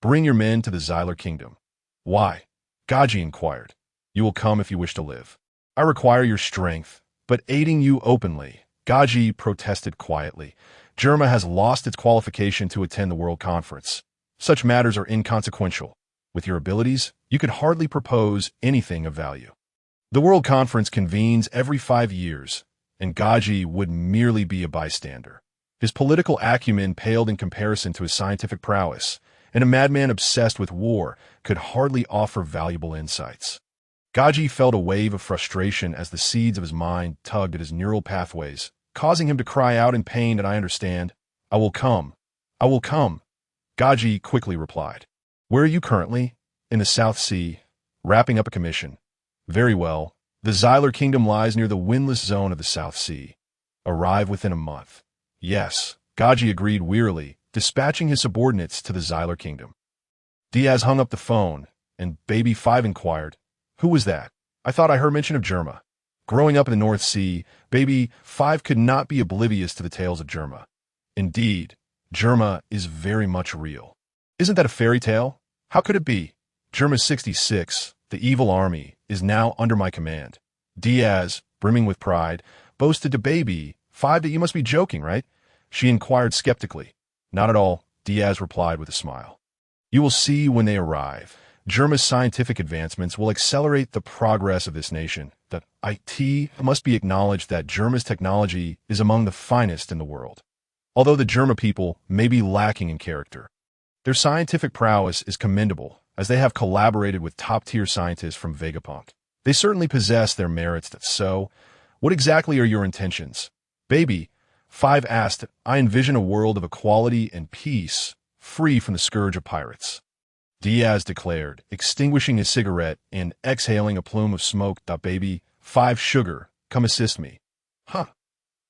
"Bring your men to the Xyler Kingdom." "Why?" Gaji inquired. "You will come if you wish to live. I require your strength, but aiding you openly." Gaji protested quietly. "Germa has lost its qualification to attend the World Conference. Such matters are inconsequential. With your abilities, you could hardly propose anything of value. The World Conference convenes every 5 years, and Gaji would merely be a bystander. His political acumen paled in comparison to his scientific prowess, and a madman obsessed with war could hardly offer valuable insights. Gaji felt a wave of frustration as the seeds of his mind tugged at his neural pathways, causing him to cry out in pain. "And I understand. I will come. I will come." Gaji quickly replied. "Where are you currently?" "In the South Sea, wrapping up a commission." "Very well. The Xyler Kingdom lies near the windless zone of the South Sea. Arrive within a month." "Yes," Gaji agreed wearily, dispatching his subordinates to the Xyler Kingdom. Diaz hung up the phone, and Baby 5 inquired, "Who was that? I thought I heard mention of Germa." Growing up in the North Sea, Baby 5 could not be oblivious to the tales of Germa. Indeed, Germa is very much real. "Isn't that a fairy tale? How could it be? Germa 66, the evil army, is now under my command." Diaz, brimming with pride, boasted to Baby 5 that "You must be joking, right?" She inquired skeptically. "Not at all," Diaz replied with a smile. "You will see when they arrive. Germa's scientific advancements will accelerate the progress of this nation. It must be acknowledged that Germa's technology is among the finest in the world. Although the Germa people may be lacking in character, their scientific prowess is commendable, as they have collaborated with top-tier scientists from Vegapunk. They certainly possess their merits, that's so. What exactly are your intentions? Baby, 5 asked, I envision a world of equality and peace, free from the scourge of pirates. Diaz declared, extinguishing his cigarette and exhaling a plume of smoke. Baby, 5 sugar, come assist me. Huh.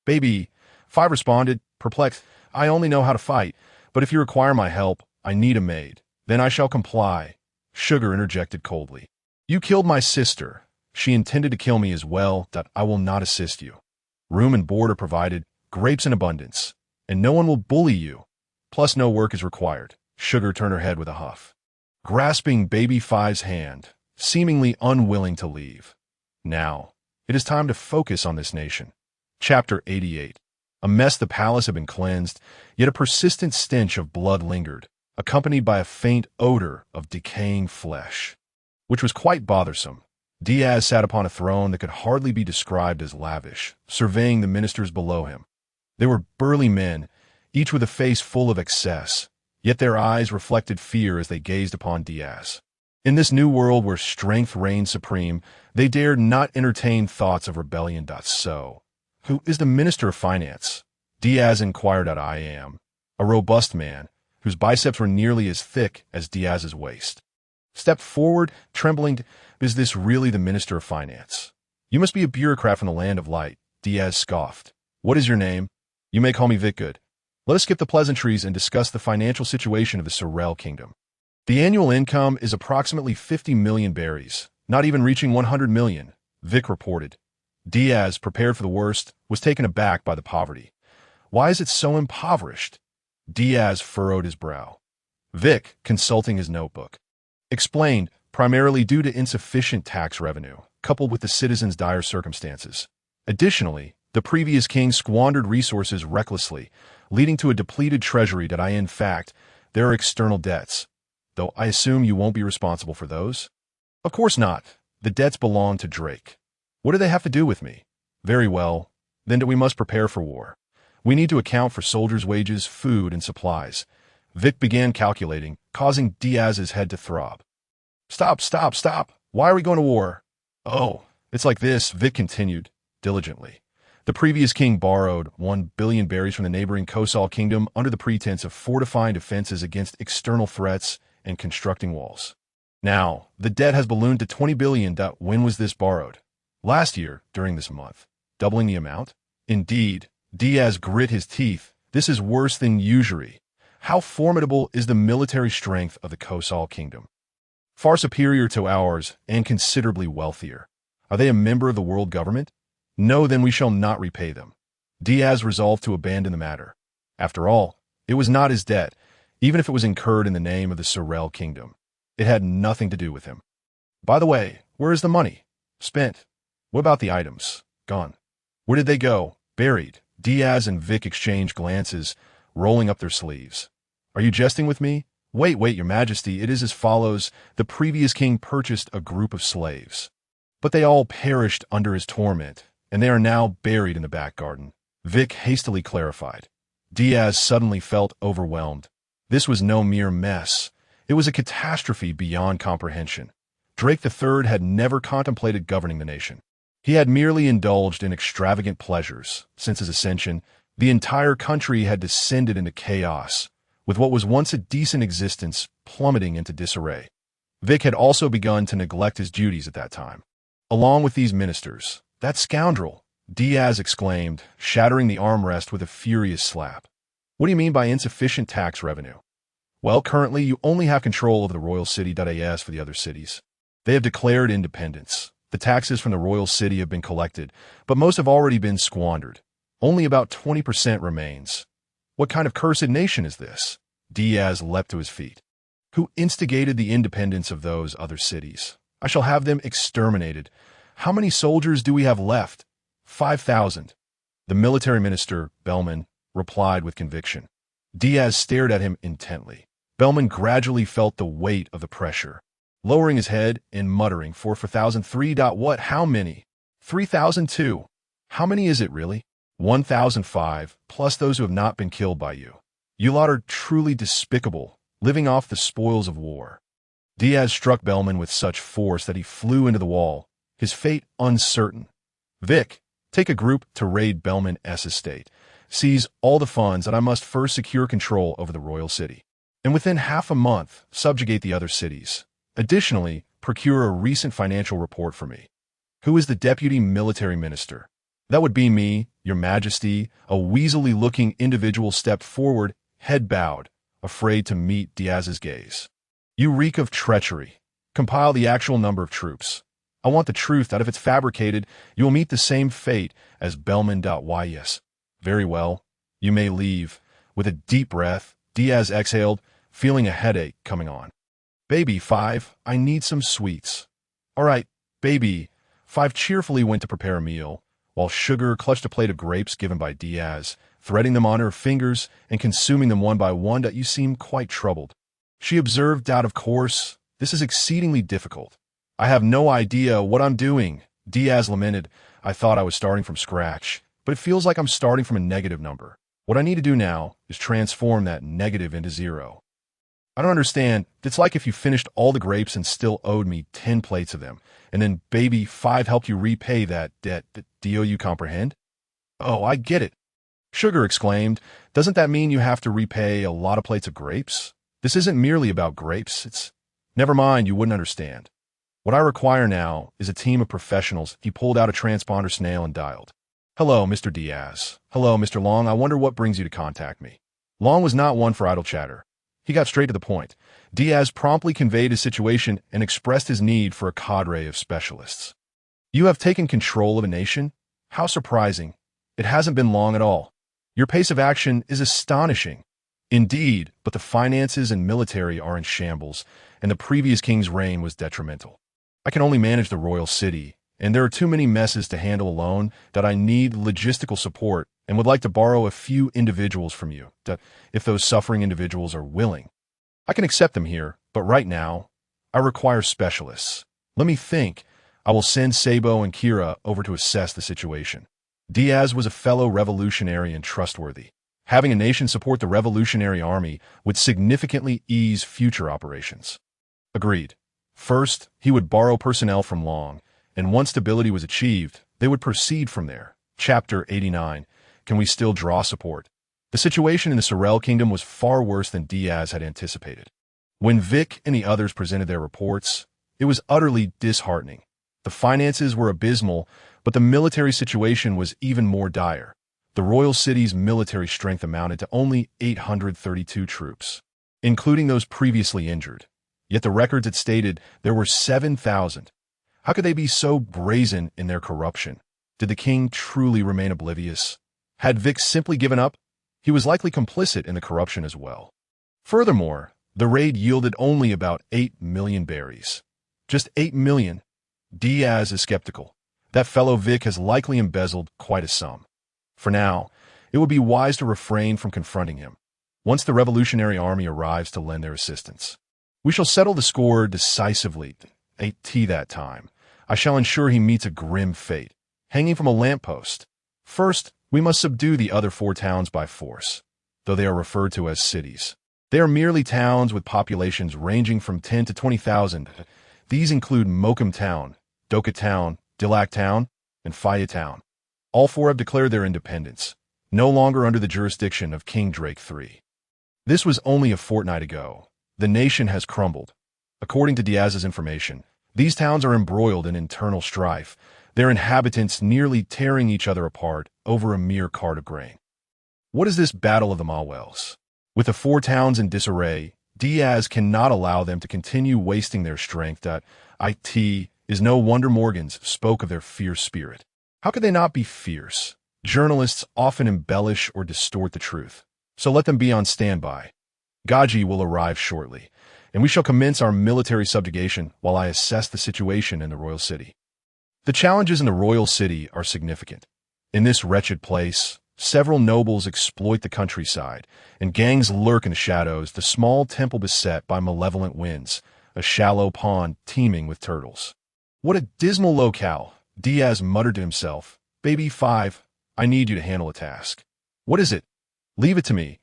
Baby, 5 responded, perplexed, I only know how to fight, but if you require my help, I need a maid. Then I shall comply. Sugar interjected coldly. You killed my sister. She intended to kill me as well. I will not assist you. Room and board are provided, grapes in abundance, and no one will bully you. Plus no work is required. Sugar turned her head with a huff, grasping Baby 5's hand, seemingly unwilling to leave. Now, it is time to focus on this nation. Chapter 88. A mess the palace had been cleansed, yet a persistent stench of blood lingered, accompanied by a faint odor of decaying flesh, which was quite bothersome. Diaz sat upon a throne that could hardly be described as lavish, surveying the ministers below him. They were burly men, each with a face full of excess, yet their eyes reflected fear as they gazed upon Diaz. In this new world where strength reigned supreme, they dared not entertain thoughts of rebellion. So, who is the Minister of Finance? Diaz inquired. I am. A robust man, whose biceps were nearly as thick as Diaz's waist, stepped forward, trembling. Is this really the Minister of Finance? You must be a bureaucrat from the land of light, Diaz scoffed. What is your name? You may call me Vicgood. Let us skip the pleasantries and discuss the financial situation of the Tsuru Kingdom. The annual income is approximately 50 million berries, not even reaching 100 million, Vic reported. Diaz, prepared for the worst, was taken aback by the poverty. Why is it so impoverished? Diaz furrowed his brow. Vic, consulting his notebook, explained, primarily due to insufficient tax revenue, coupled with the citizens' dire circumstances. Additionally, the previous king squandered resources recklessly, leading to a depleted treasury. In fact, there are external debts, though I assume you won't be responsible for those? Of course not. The debts belong to Drake. What do they have to do with me? Very well. Then we must prepare for war. We need to account for soldiers' wages, food, and supplies. Vic began calculating, causing Diaz's head to throb. Stop. Why are we going to war? Oh, it's like this, Vic continued, diligently. The previous king borrowed 1 billion berries from the neighboring Goya Kingdom under the pretense of fortifying defenses against external threats and constructing walls. Now, the debt has ballooned to 20 billion. When was this borrowed? Last year, during this month. Doubling the amount? Indeed. Diaz grit his teeth. This is worse than usury. How formidable is the military strength of the Goya Kingdom? Far superior to ours and considerably wealthier. Are they a member of the world government? No, then we shall not repay them. Diaz resolved to abandon the matter. After all, it was not his debt, even if it was incurred in the name of the Tsuru Kingdom. It had nothing to do with him. By the way, where is the money? Spent. What about the items? Gone. Where did they go? Buried. Diaz and Vic exchanged glances, rolling up their sleeves. Are you jesting with me? Wait, your majesty, it is as follows. The previous king purchased a group of slaves, but they all perished under his torment, and they are now buried in the back garden. Vic hastily clarified. Diaz suddenly felt overwhelmed. This was no mere mess. It was a catastrophe beyond comprehension. Drake III had never contemplated governing the nation. He had merely indulged in extravagant pleasures. Since his ascension, the entire country had descended into chaos, with what was once a decent existence plummeting into disarray. Vic had also begun to neglect his duties at that time. Along with these ministers, that scoundrel, Diaz exclaimed, shattering the armrest with a furious slap. What do you mean by insufficient tax revenue? Well, currently you only have control over the royal city.as for the other cities. They have declared independence. The taxes from the royal city have been collected, but most have already been squandered. Only about 20% remains. What kind of cursed nation is this? Diaz leapt to his feet. Who instigated the independence of those other cities? I shall have them exterminated. How many soldiers do we have left? 5,000. The military minister, Bellman, replied with conviction. Diaz stared at him intently. Bellman gradually felt the weight of the pressure, lowering his head and muttering, 4,003. What? How many? 3,002. How many is it really? 1,005, plus those who have not been killed by you. You lot are truly despicable, living off the spoils of war. Diaz struck Bellman with such force that he flew into the wall, his fate uncertain. Vic, take a group to raid Bellman's estate. Seize all the funds that I must first secure control over the royal city. And within half a month, subjugate the other cities. Additionally, procure a recent financial report for me. Who is the deputy military minister? That would be me, your majesty. A weaselly-looking individual stepped forward, head bowed, afraid to meet Diaz's gaze. You reek of treachery. Compile the actual number of troops. I want the truth that if it's fabricated, you will meet the same fate as Bellman.ys. Very well. You may leave. With a deep breath, Diaz exhaled, feeling a headache coming on. Baby 5, I need some sweets. All right, Baby 5 cheerfully went to prepare a meal, while Sugar clutched a plate of grapes given by Diaz, threading them on her fingers and consuming them one by one. That you seem quite troubled. She observed out of course. This is exceedingly difficult. I have no idea what I'm doing. Diaz lamented. I thought I was starting from scratch, but it feels like I'm starting from a negative number. What I need to do now is transform that negative into 0. I don't understand. It's like if you finished all the grapes and still owed me 10 plates of them, and then Baby 5 helped you repay that debt. Do you comprehend? Oh, I get it. Sugar exclaimed. Doesn't that mean you have to repay a lot of plates of grapes? This isn't merely about grapes. It's... Never mind, you wouldn't understand. What I require now is a team of professionals. He pulled out a transponder snail and dialed. Hello, Mr. Diaz. Hello, Mr. Long. I wonder what brings you to contact me. Long was not one for idle chatter. He got straight to the point. Diaz promptly conveyed his situation and expressed his need for a cadre of specialists. You have taken control of a nation? How surprising. It hasn't been long at all. Your pace of action is astonishing. Indeed, but the finances and military are in shambles, and the previous king's reign was detrimental. I can only manage the royal city, and there are too many messes to handle alone that I need logistical support and would like to borrow a few individuals from you, if those suffering individuals are willing. I can accept them here, but right now, I require specialists. Let me think. I will send Sabo and Kira over to assess the situation. Diaz was a fellow revolutionary and trustworthy. Having a nation support the Revolutionary Army would significantly ease future operations. Agreed. First, he would borrow personnel from Long, and once stability was achieved, they would proceed from there. Chapter 89. Can we still draw support? The situation in the Sorel Kingdom was far worse than Diaz had anticipated. When Vic and the others presented their reports, it was utterly disheartening. The finances were abysmal, but the military situation was even more dire. The royal city's military strength amounted to only 832 troops, including those previously injured. Yet the records had stated there were 7,000. How could they be so brazen in their corruption? Did the king truly remain oblivious? Had Vic simply given up? He was likely complicit in the corruption as well. Furthermore, the raid yielded only about 8 million berries. Just 8 million. Diaz is skeptical. That fellow Vic has likely embezzled quite a sum. For now, it would be wise to refrain from confronting him. Once the Revolutionary Army arrives to lend their assistance, we shall settle the score decisively. At that time, I shall ensure he meets a grim fate, hanging from a lamppost. First, we must subdue the other 4 towns by force, though they are referred to as cities. They are merely towns with populations ranging from 10 to 20,000. These include Mokum Town, Doka Town, Dilak Town, and Faya Town. All 4 have declared their independence, no longer under the jurisdiction of King Drake III. This was only a fortnight ago. The nation has crumbled. According to Diaz's information, these towns are embroiled in internal strife, their inhabitants nearly tearing each other apart over a mere cart of grain. What is this battle of the Mawels? With the 4 towns in disarray, Diaz cannot allow them to continue wasting their strength. It is no wonder Morgans spoke of their fierce spirit. How could they not be fierce? Journalists often embellish or distort the truth, so let them be on standby. Gaji will arrive shortly, and we shall commence our military subjugation while I assess the situation in the royal city. The challenges in the royal city are significant. In this wretched place, several nobles exploit the countryside, and gangs lurk in the shadows, the small temple beset by malevolent winds, a shallow pond teeming with turtles. What a dismal locale, Diaz muttered to himself. Baby 5, I need you to handle a task. What is it? Leave it to me.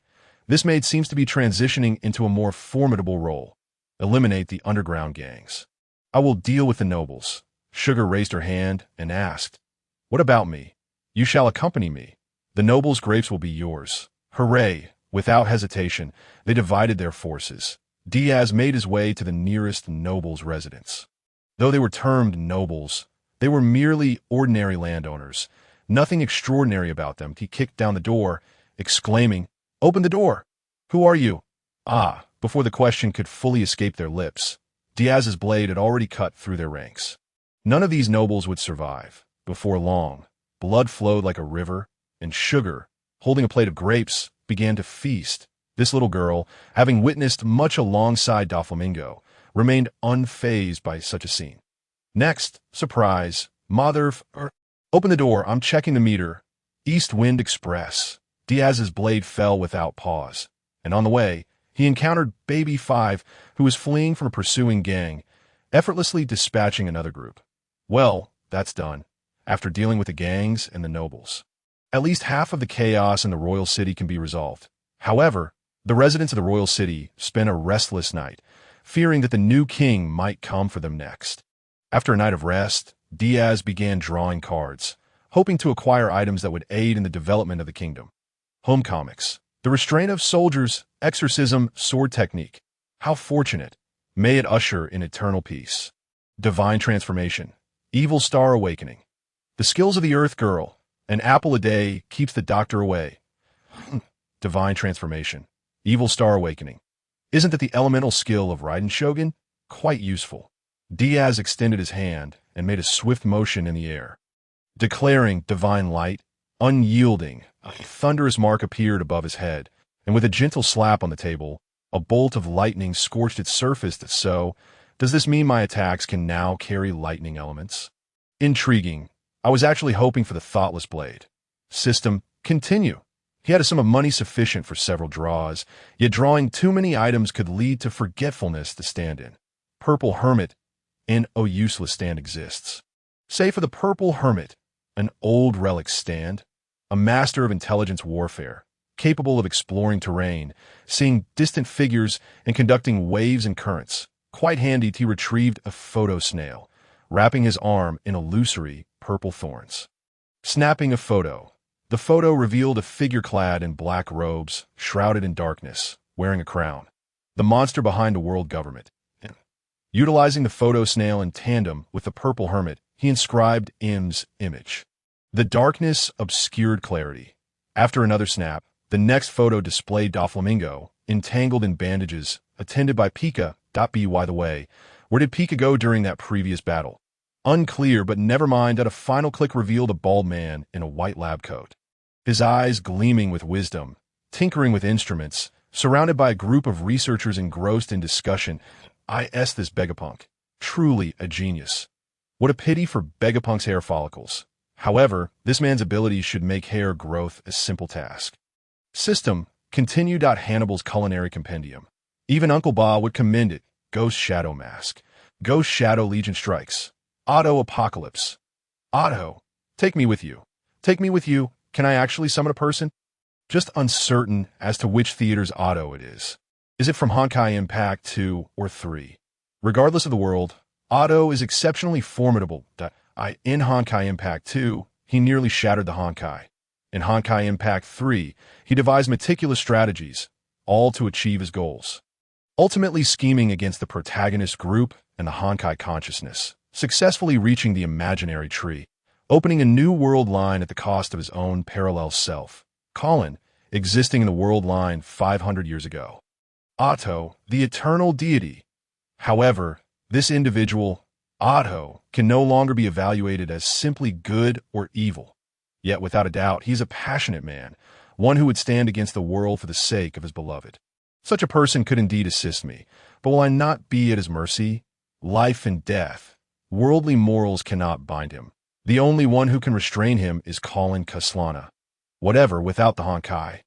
This maid seems to be transitioning into a more formidable role. Eliminate the underground gangs. I will deal with the nobles. Sugar raised her hand and asked, "What about me? You shall accompany me. The nobles' grapes will be yours." Hooray! Without hesitation, they divided their forces. Diaz made his way to the nearest noble's residence. Though they were termed nobles, they were merely ordinary landowners. Nothing extraordinary about them. He kicked down the door, exclaiming, "Open the door! Who are you?" Before the question could fully escape their lips, Diaz's blade had already cut through their ranks. None of these nobles would survive. Before long, blood flowed like a river, and Sugar, holding a plate of grapes, began to feast. This little girl, having witnessed much alongside Doflamingo, remained unfazed by such a scene. Next, surprise, open the door, I'm checking the meter. East Wind Express. Diaz's blade fell without pause, and on the way, he encountered Baby 5, who was fleeing from a pursuing gang, effortlessly dispatching another group. Well, that's done, after dealing with the gangs and the nobles. At least half of the chaos in the royal city can be resolved. However, the residents of the royal city spent a restless night, fearing that the new king might come for them next. After a night of rest, Diaz began drawing cards, hoping to acquire items that would aid in the development of the kingdom. Home comics. The restraint of soldiers, exorcism, sword technique. How fortunate. May it usher in eternal peace. Divine transformation. Evil star awakening. The skills of the earth girl. An apple a day keeps the doctor away. Divine transformation. Evil star awakening. Isn't that the elemental skill of Raiden Shogun? Quite useful. Diaz extended his hand and made a swift motion in the air. Declaring divine light, unyielding, a thunderous mark appeared above his head, and with a gentle slap on the table, a bolt of lightning scorched its surface. So, does this mean my attacks can now carry lightning elements? Intriguing. I was actually hoping for the thoughtless blade. System, continue. He had a sum of money sufficient for several draws, yet drawing too many items could lead to forgetfulness to stand in. Purple Hermit. Useless stand exists. Say for the Purple Hermit, an old relic stand, a master of intelligence warfare, capable of exploring terrain, seeing distant figures, and conducting waves and currents. Quite handy, he retrieved a photo snail, wrapping his arm in illusory purple thorns. Snapping a photo. The photo revealed a figure clad in black robes, shrouded in darkness, wearing a crown. The monster behind a world government. Utilizing the photo snail in tandem with the Purple Hermit, he inscribed M's image. The darkness obscured clarity. After another snap, the next photo displayed Doflamingo, entangled in bandages, attended by Pika. By the way, where did Pika go during that previous battle? Unclear, but never mind that a final click revealed a bald man in a white lab coat. His eyes gleaming with wisdom, tinkering with instruments, surrounded by a group of researchers engrossed in discussion. This Vegapunk. Truly a genius. What a pity for Vegapunk's hair follicles. However, this man's abilities should make hair growth a simple task. System, continue. Hannibal's culinary compendium. Even Uncle Ba would commend it. Ghost Shadow Mask. Ghost Shadow Legion strikes. Auto Apocalypse. Auto, take me with you. Take me with you. Can I actually summon a person? Just uncertain as to which theater's Auto it is. Is it from Honkai Impact 2 or 3? Regardless of the world, Auto is exceptionally formidable. In Honkai Impact 2, he nearly shattered the Honkai. In Honkai Impact 3, he devised meticulous strategies, all to achieve his goals. Ultimately scheming against the protagonist group and the Honkai consciousness, successfully reaching the imaginary tree, opening a new world line at the cost of his own parallel self, Colin, existing in the world line 500 years ago. Otto, the eternal deity. However, this individual, Otto, can no longer be evaluated as simply good or evil. Yet, without a doubt, he's a passionate man, one who would stand against the world for the sake of his beloved. Such a person could indeed assist me, but will I not be at his mercy? Life and death. Worldly morals cannot bind him. The only one who can restrain him is Colin Kaslana. Whatever, without the Honkai.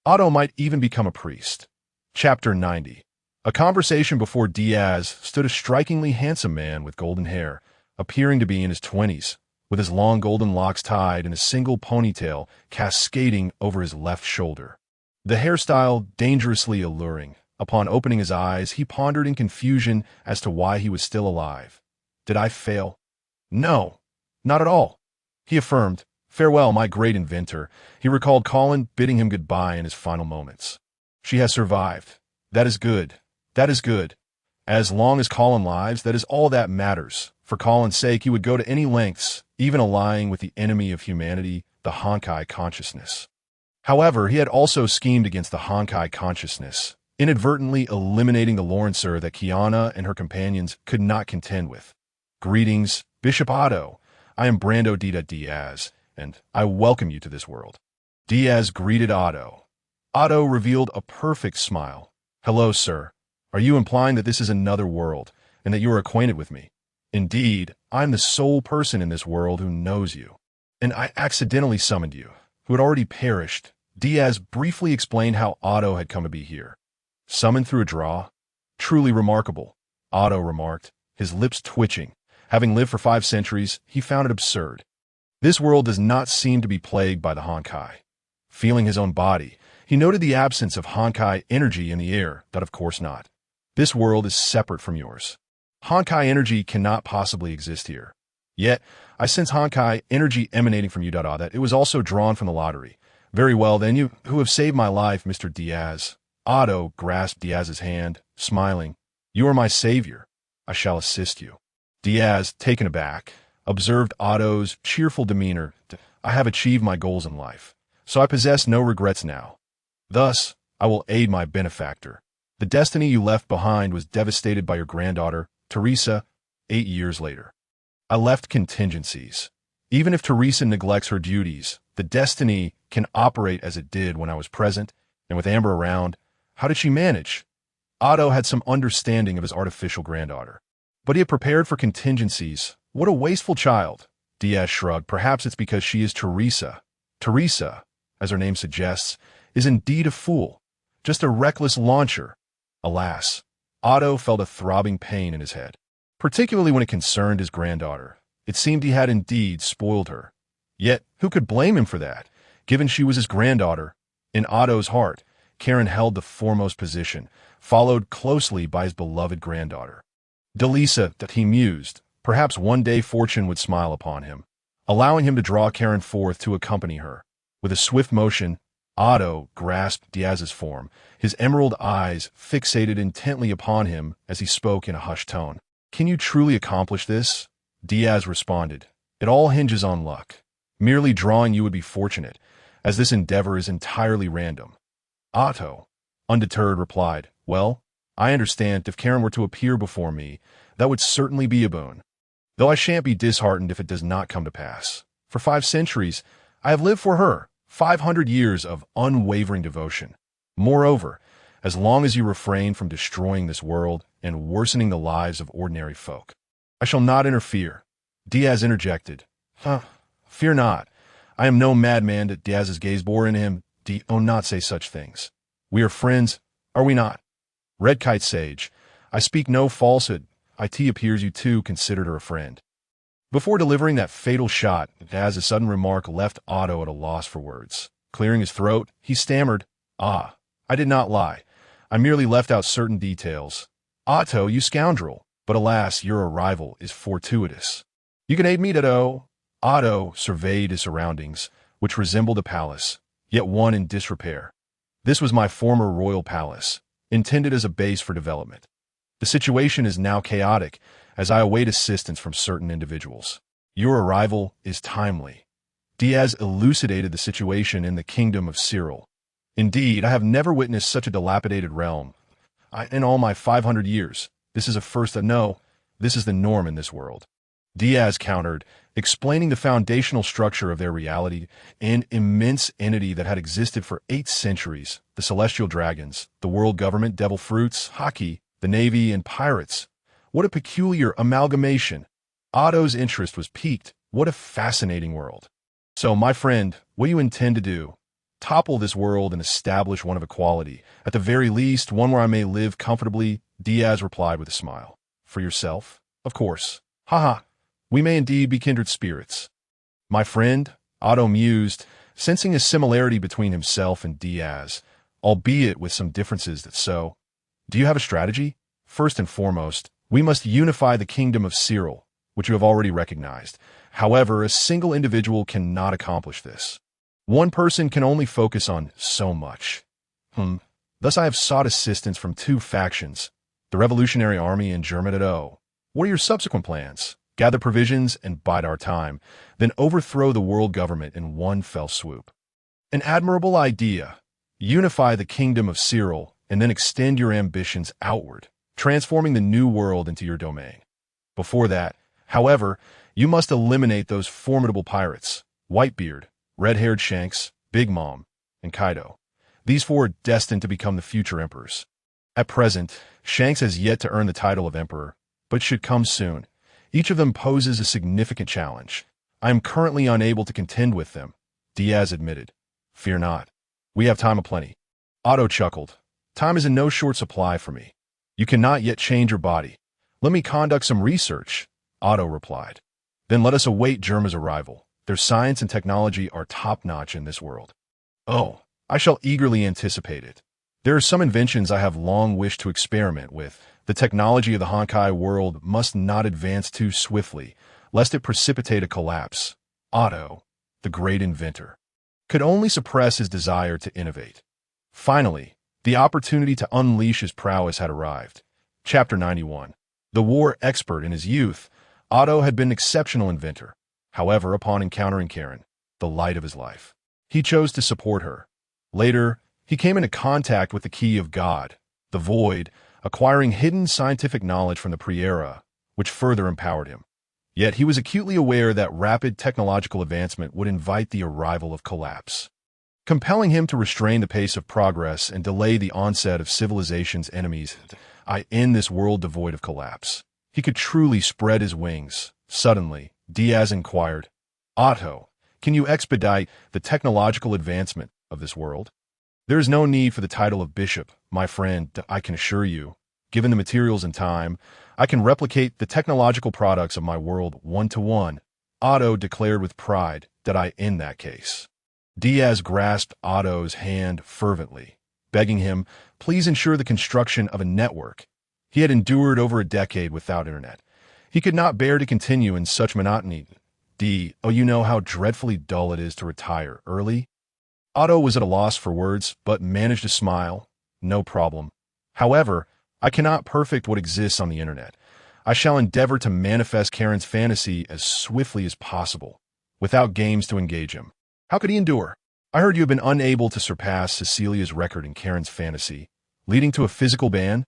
Otto might even become a priest. Chapter 90. A conversation before Diaz stood a strikingly handsome man with golden hair, appearing to be in his 20s, with his long golden locks tied in a single ponytail cascading over his left shoulder. The hairstyle dangerously alluring. Upon opening his eyes, he pondered in confusion as to why he was still alive. Did I fail? No, not at all. He affirmed, farewell, my great inventor. He recalled Colin bidding him goodbye in his final moments. She has survived. That is good. That is good. As long as Colin lives, that is all that matters. For Colin's sake, he would go to any lengths, even allying with the enemy of humanity, the Honkai consciousness. However, he had also schemed against the Honkai consciousness, inadvertently eliminating the Lawrencer that Kiana and her companions could not contend with. Greetings, Bishop Otto. I am Brando Diaz, and I welcome you to this world. Diaz greeted Otto. Otto revealed a perfect smile. Hello, sir. Are you implying that this is another world, and that you are acquainted with me? Indeed, I'm the sole person in this world who knows you. And I accidentally summoned you, who had already perished. Diaz briefly explained how Otto had come to be here. Summoned through a draw? Truly remarkable, Otto remarked, his lips twitching. Having lived for 5 centuries, he found it absurd. This world does not seem to be plagued by the Honkai. Feeling his own body, he noted the absence of Honkai energy in the air, that of course not. This world is separate from yours. Honkai energy cannot possibly exist here. Yet, I sense Honkai energy emanating from you, that it was also drawn from the lottery. Very well, then, you who have saved my life, Mr. Diaz. Otto grasped Diaz's hand, smiling. You are my savior. I shall assist you. Diaz, taken aback, observed Otto's cheerful demeanor. I have achieved my goals in life, so I possess no regrets now. Thus, I will aid my benefactor. The destiny you left behind was devastated by your granddaughter, Teresa, 8 years later. I left contingencies. Even if Teresa neglects her duties, the destiny can operate as it did when I was present, and with Amber around. How did she manage? Otto had some understanding of his artificial granddaughter. But he had prepared for contingencies. What a wasteful child. Diaz shrugged. Perhaps it's because she is Teresa. Teresa, as her name suggests, is indeed a fool. Just a reckless launcher. Alas, Otto felt a throbbing pain in his head, particularly when it concerned his granddaughter. It seemed he had indeed spoiled her. Yet, who could blame him for that, given she was his granddaughter? In Otto's heart, Karen held the foremost position, followed closely by his beloved granddaughter. Delisa, that he mused, perhaps one day fortune would smile upon him, allowing him to draw Karen forth to accompany her. With a swift motion, Otto grasped Diaz's form, his emerald eyes fixated intently upon him as he spoke in a hushed tone. Can you truly accomplish this? Diaz responded. It all hinges on luck. Merely drawing you would be fortunate, as this endeavor is entirely random. Otto, undeterred, replied, well, I understand if Karen were to appear before me, that would certainly be a boon. Though I shan't be disheartened if it does not come to pass. For 5 centuries, I have lived for her, 500 years of unwavering devotion. Moreover, as long as you refrain from destroying this world and worsening the lives of ordinary folk, I shall not interfere. Diaz interjected. Fear not. I am no madman. That Diaz's gaze bore into him. Oh, not say such things. We are friends, are we not? Red Kite Sage, I speak no falsehood. It appears you too considered her a friend. Before delivering that fatal shot, Diaz's sudden remark left Otto at a loss for words. Clearing his throat, he stammered, I did not lie. I merely left out certain details. Otto, you scoundrel, but alas, your arrival is fortuitous. You can aid me, Otto. Otto surveyed his surroundings, which resembled a palace, yet one in disrepair. This was my former royal palace, intended as a base for development. The situation is now chaotic, as I await assistance from certain individuals. Your arrival is timely. Diaz elucidated the situation in the kingdom of Tsuru. Indeed, I have never witnessed such a dilapidated realm. In all my 500 years, this is a first. No, this is the norm in this world. Diaz countered, explaining the foundational structure of their reality, an immense entity that had existed for 8 centuries, the celestial dragons, the world government, devil fruits, hockey, the navy, and pirates. What a peculiar amalgamation. Otto's interest was piqued. What a fascinating world. So, my friend, what do you intend to do? Topple this world and establish one of equality, at the very least, one where I may live comfortably, Diaz replied with a smile. For yourself? Of course. Haha. We may indeed be kindred spirits. My friend, Otto mused, sensing a similarity between himself and Diaz, albeit with some differences that so. Do you have a strategy? First and foremost, we must unify the kingdom of Tsuru. which you have already recognized. However, a single individual cannot accomplish this. One person can only focus on so much. Thus I have sought assistance from two factions, the Revolutionary Army and Germanado. What are your subsequent plans? Gather provisions and bide our time, then overthrow the world government in one fell swoop. An admirable idea. Unify the kingdom of Tsuru and then extend your ambitions outward, transforming the new world into your domain. Before that, however, you must eliminate those formidable pirates, Whitebeard, Red-Haired Shanks, Big Mom, and Kaido. These four are destined to become the future emperors. At present, Shanks has yet to earn the title of emperor, but should come soon. Each of them poses a significant challenge. I am currently unable to contend with them, Diaz admitted. Fear not. We have time aplenty. Otto chuckled. Time is in no short supply for me. You cannot yet change your body. Let me conduct some research, Otto replied. Then let us await Germa's arrival. Their science and technology are top-notch in this world. Oh, I shall eagerly anticipate it. There are some inventions I have long wished to experiment with. The technology of the Honkai world must not advance too swiftly, lest it precipitate a collapse. Otto, the great inventor, could only suppress his desire to innovate. Finally, the opportunity to unleash his prowess had arrived. Chapter 91. The war expert in his youth, Otto had been an exceptional inventor. However, upon encountering Karen, the light of his life, he chose to support her. Later, he came into contact with the key of God, the void, acquiring hidden scientific knowledge from the pre-era, which further empowered him. Yet he was acutely aware that rapid technological advancement would invite the arrival of collapse, compelling him to restrain the pace of progress and delay the onset of civilization's enemies. I end this world devoid of collapse. He could truly spread his wings. Suddenly, Diaz inquired, Otto, can you expedite the technological advancement of this world? There is no need for the title of bishop, my friend, I can assure you. Given the materials and time, I can replicate the technological products of my world one-to-one. Otto declared with pride that I in that case. Diaz grasped Otto's hand fervently, begging him, please ensure the construction of a network. He had endured over a decade without internet. He could not bear to continue in such monotony. Oh, you know how dreadfully dull it is to retire early? Otto was at a loss for words, but managed to smile. No problem. However, I cannot perfect what exists on the internet. I shall endeavor to manifest Karen's fantasy as swiftly as possible, without games to engage him. How could he endure? I heard you have been unable to surpass Cecilia's record in Karen's fantasy, leading to a physical ban?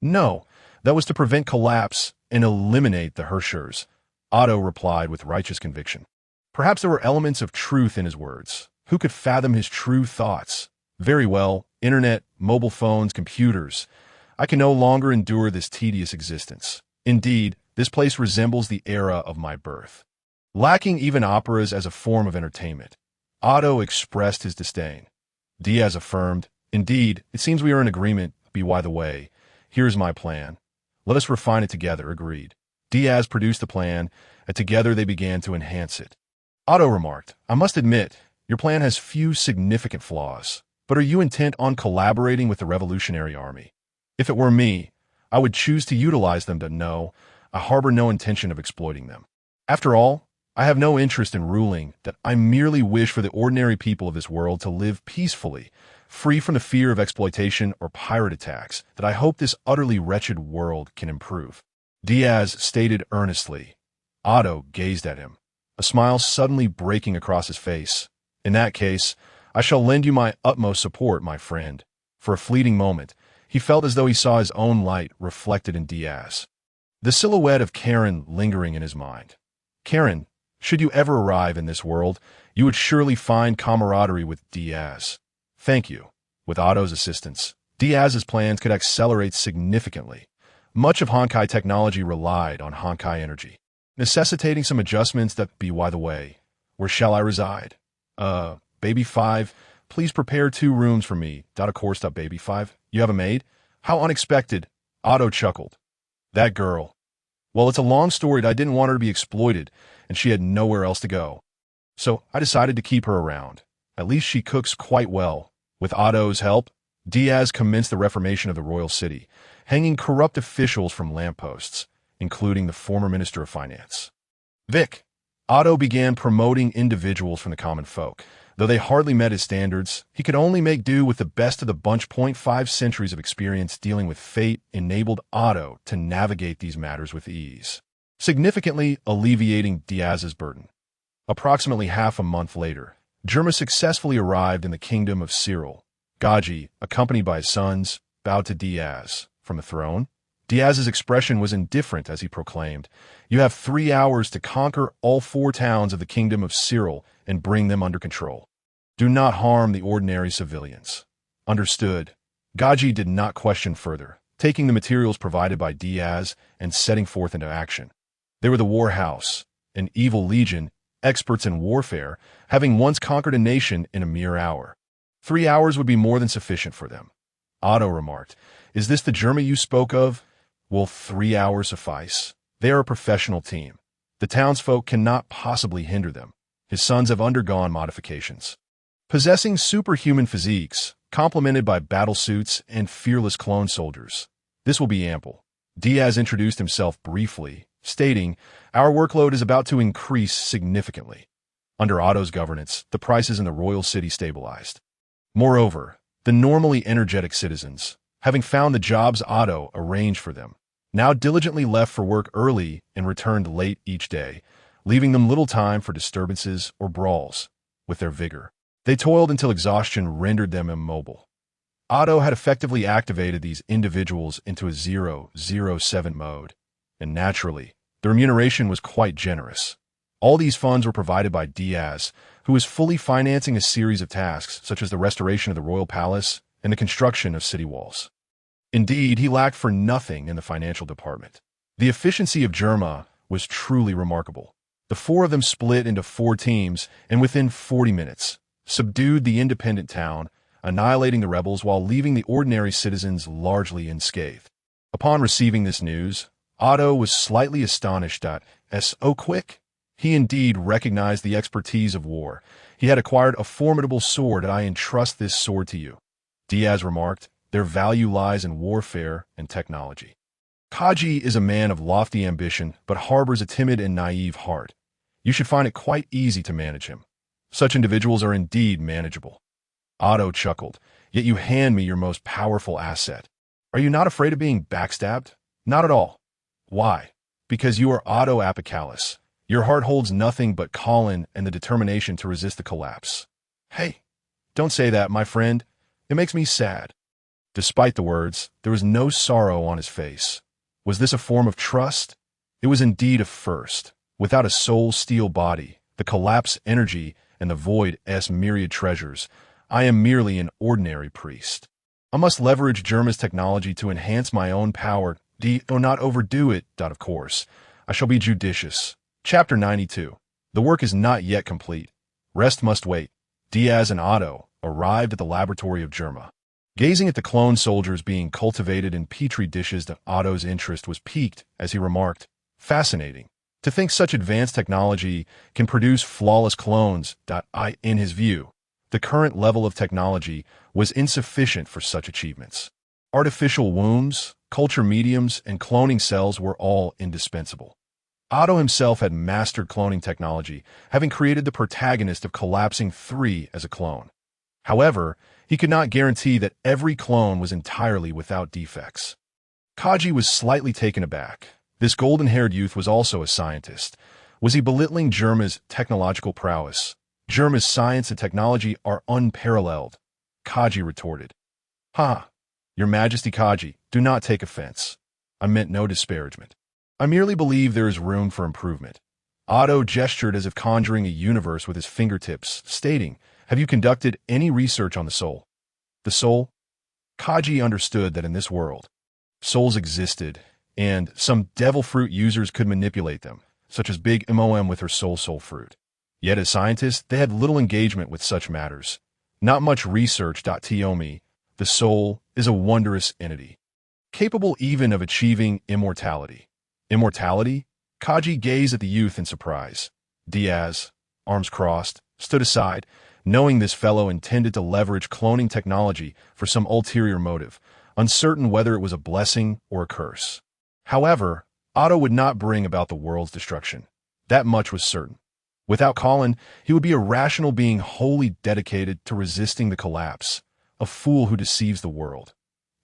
No, that was to prevent collapse and eliminate the Herschers, Otto replied with righteous conviction. Perhaps there were elements of truth in his words. Who could fathom his true thoughts? Very well, internet, mobile phones, computers. I can no longer endure this tedious existence. Indeed, this place resembles the era of my birth, lacking even operas as a form of entertainment. Otto expressed his disdain. Diaz affirmed, indeed, it seems we are in agreement, by the way. Here's my plan. Let us refine it together, agreed. Diaz produced the plan, and together they began to enhance it. Otto remarked, I must admit, your plan has few significant flaws, but are you intent on collaborating with the Revolutionary Army? If it were me, I would choose to utilize them, but no, I harbor no intention of exploiting them. After all, I have no interest in ruling, that I merely wish for the ordinary people of this world to live peacefully, free from the fear of exploitation or pirate attacks, that I hope this utterly wretched world can improve. Diaz stated earnestly. Otto gazed at him, a smile suddenly breaking across his face. In that case, I shall lend you my utmost support, my friend. For a fleeting moment, he felt as though he saw his own light reflected in Diaz, the silhouette of Karen lingering in his mind. Karen, should you ever arrive in this world, you would surely find camaraderie with Diaz. Thank you. With Otto's assistance, Diaz's plans could accelerate significantly. Much of Honkai technology relied on Honkai energy, necessitating some adjustments that by the way. Where shall I reside? Baby 5, please prepare 2 rooms for me. Of course, Baby 5. You have a maid? How unexpected. Otto chuckled. That girl. Well, it's a long story. I didn't want her to be exploited, and she had nowhere else to go. So I decided to keep her around. At least she cooks quite well. With Otto's help, Diaz commenced the reformation of the royal city, hanging corrupt officials from lampposts. including the former Minister of Finance. Vic. Otto began promoting individuals from the common folk. Though they hardly met his standards, he could only make do with the best of the bunch. 5 centuries of experience dealing with fate enabled Otto to navigate these matters with ease, significantly alleviating Diaz's burden. Approximately half a month later, Germa successfully arrived in the kingdom of Tsuru. Gaji, accompanied by his sons, bowed to Diaz from the throne. Diaz's expression was indifferent as he proclaimed, "You have 3 hours to conquer all 4 towns of the kingdom of Tsuru and bring them under control. Do not harm the ordinary civilians." Understood. Gaji did not question further, taking the materials provided by Diaz and setting forth into action. They were the War House, an evil legion, experts in warfare, having once conquered a nation in a mere hour. 3 hours would be more than sufficient for them. Otto remarked, "Is this the Germa you spoke of? Will 3 hours suffice? They are a professional team. The townsfolk cannot possibly hinder them. His sons have undergone modifications. Possessing superhuman physiques, complemented by battle suits and fearless clone soldiers. This will be ample." Diaz introduced himself briefly, stating, "Our workload is about to increase significantly." Under Otto's governance, the prices in the royal city stabilized. Moreover, the normally energetic citizens, having found the jobs Otto arranged for them, now diligently left for work early and returned late each day, leaving them little time for disturbances or brawls. With their vigor, they toiled until exhaustion rendered them immobile. Otto had effectively activated these individuals into a 007 mode, and naturally, the remuneration was quite generous. All these funds were provided by Diaz, who was fully financing a series of tasks such as the restoration of the royal palace and the construction of city walls. Indeed, he lacked for nothing in the financial department. The efficiency of Germa was truly remarkable. The 4 of them split into 4 teams and within 40 minutes, subdued the independent town, annihilating the rebels while leaving the ordinary citizens largely unscathed. Upon receiving this news, Otto was slightly astonished at so quick. He indeed recognized the expertise of war. He had acquired a formidable sword, and I entrust this sword to you. Diaz remarked, "Their value lies in warfare and technology." Kaji is a man of lofty ambition, but harbors a timid and naive heart. You should find it quite easy to manage him. Such individuals are indeed manageable. Otto chuckled, "Yet you hand me your most powerful asset. Are you not afraid of being backstabbed?" "Not at all." "Why?" "Because you are Otto Apicalis. Your heart holds nothing but Colin and the determination to resist the collapse." "Hey, don't say that, my friend. It makes me sad." Despite the words, there was no sorrow on his face. Was this a form of trust? It was indeed a first. Without a soul-steel body, the collapse energy, and the void's myriad treasures, I am merely an ordinary priest. I must leverage Germa's technology to enhance my own power. Not overdo it. Of course. I shall be judicious. Chapter 92. The work is not yet complete. Rest must wait. Diaz and Otto arrived at the laboratory of Germa. Gazing at the clone soldiers being cultivated in petri dishes, Otto's interest was piqued as he remarked, "Fascinating. To think such advanced technology can produce flawless clones." In his view, the current level of technology was insufficient for such achievements. Artificial wombs, culture mediums, and cloning cells were all indispensable. Otto himself had mastered cloning technology, having created the protagonist of collapsing 3 as a clone. However, he could not guarantee that every clone was entirely without defects. Kaji was slightly taken aback. This golden-haired youth was also a scientist. Was he belittling Germa's technological prowess? Germa's science and technology are unparalleled. Kaji retorted. "Ha! Your Majesty Kaji, do not take offense. I meant no disparagement. I merely believe there is room for improvement." Otto gestured as if conjuring a universe with his fingertips, stating, "Have you conducted any research on the soul?" The soul? Kaji understood that in this world, souls existed, and some devil fruit users could manipulate them, such as Big Mom with her soul fruit. Yet as scientists, they had little engagement with such matters. Not much research. Tomi, the soul is a wondrous entity, capable even of achieving immortality. Immortality? Kaji gazed at the youth in surprise. Diaz, arms crossed, stood aside, knowing this fellow intended to leverage cloning technology for some ulterior motive, uncertain whether it was a blessing or a curse. However, Otto would not bring about the world's destruction. That much was certain. Without Colin, he would be a rational being wholly dedicated to resisting the collapse, a fool who deceives the world.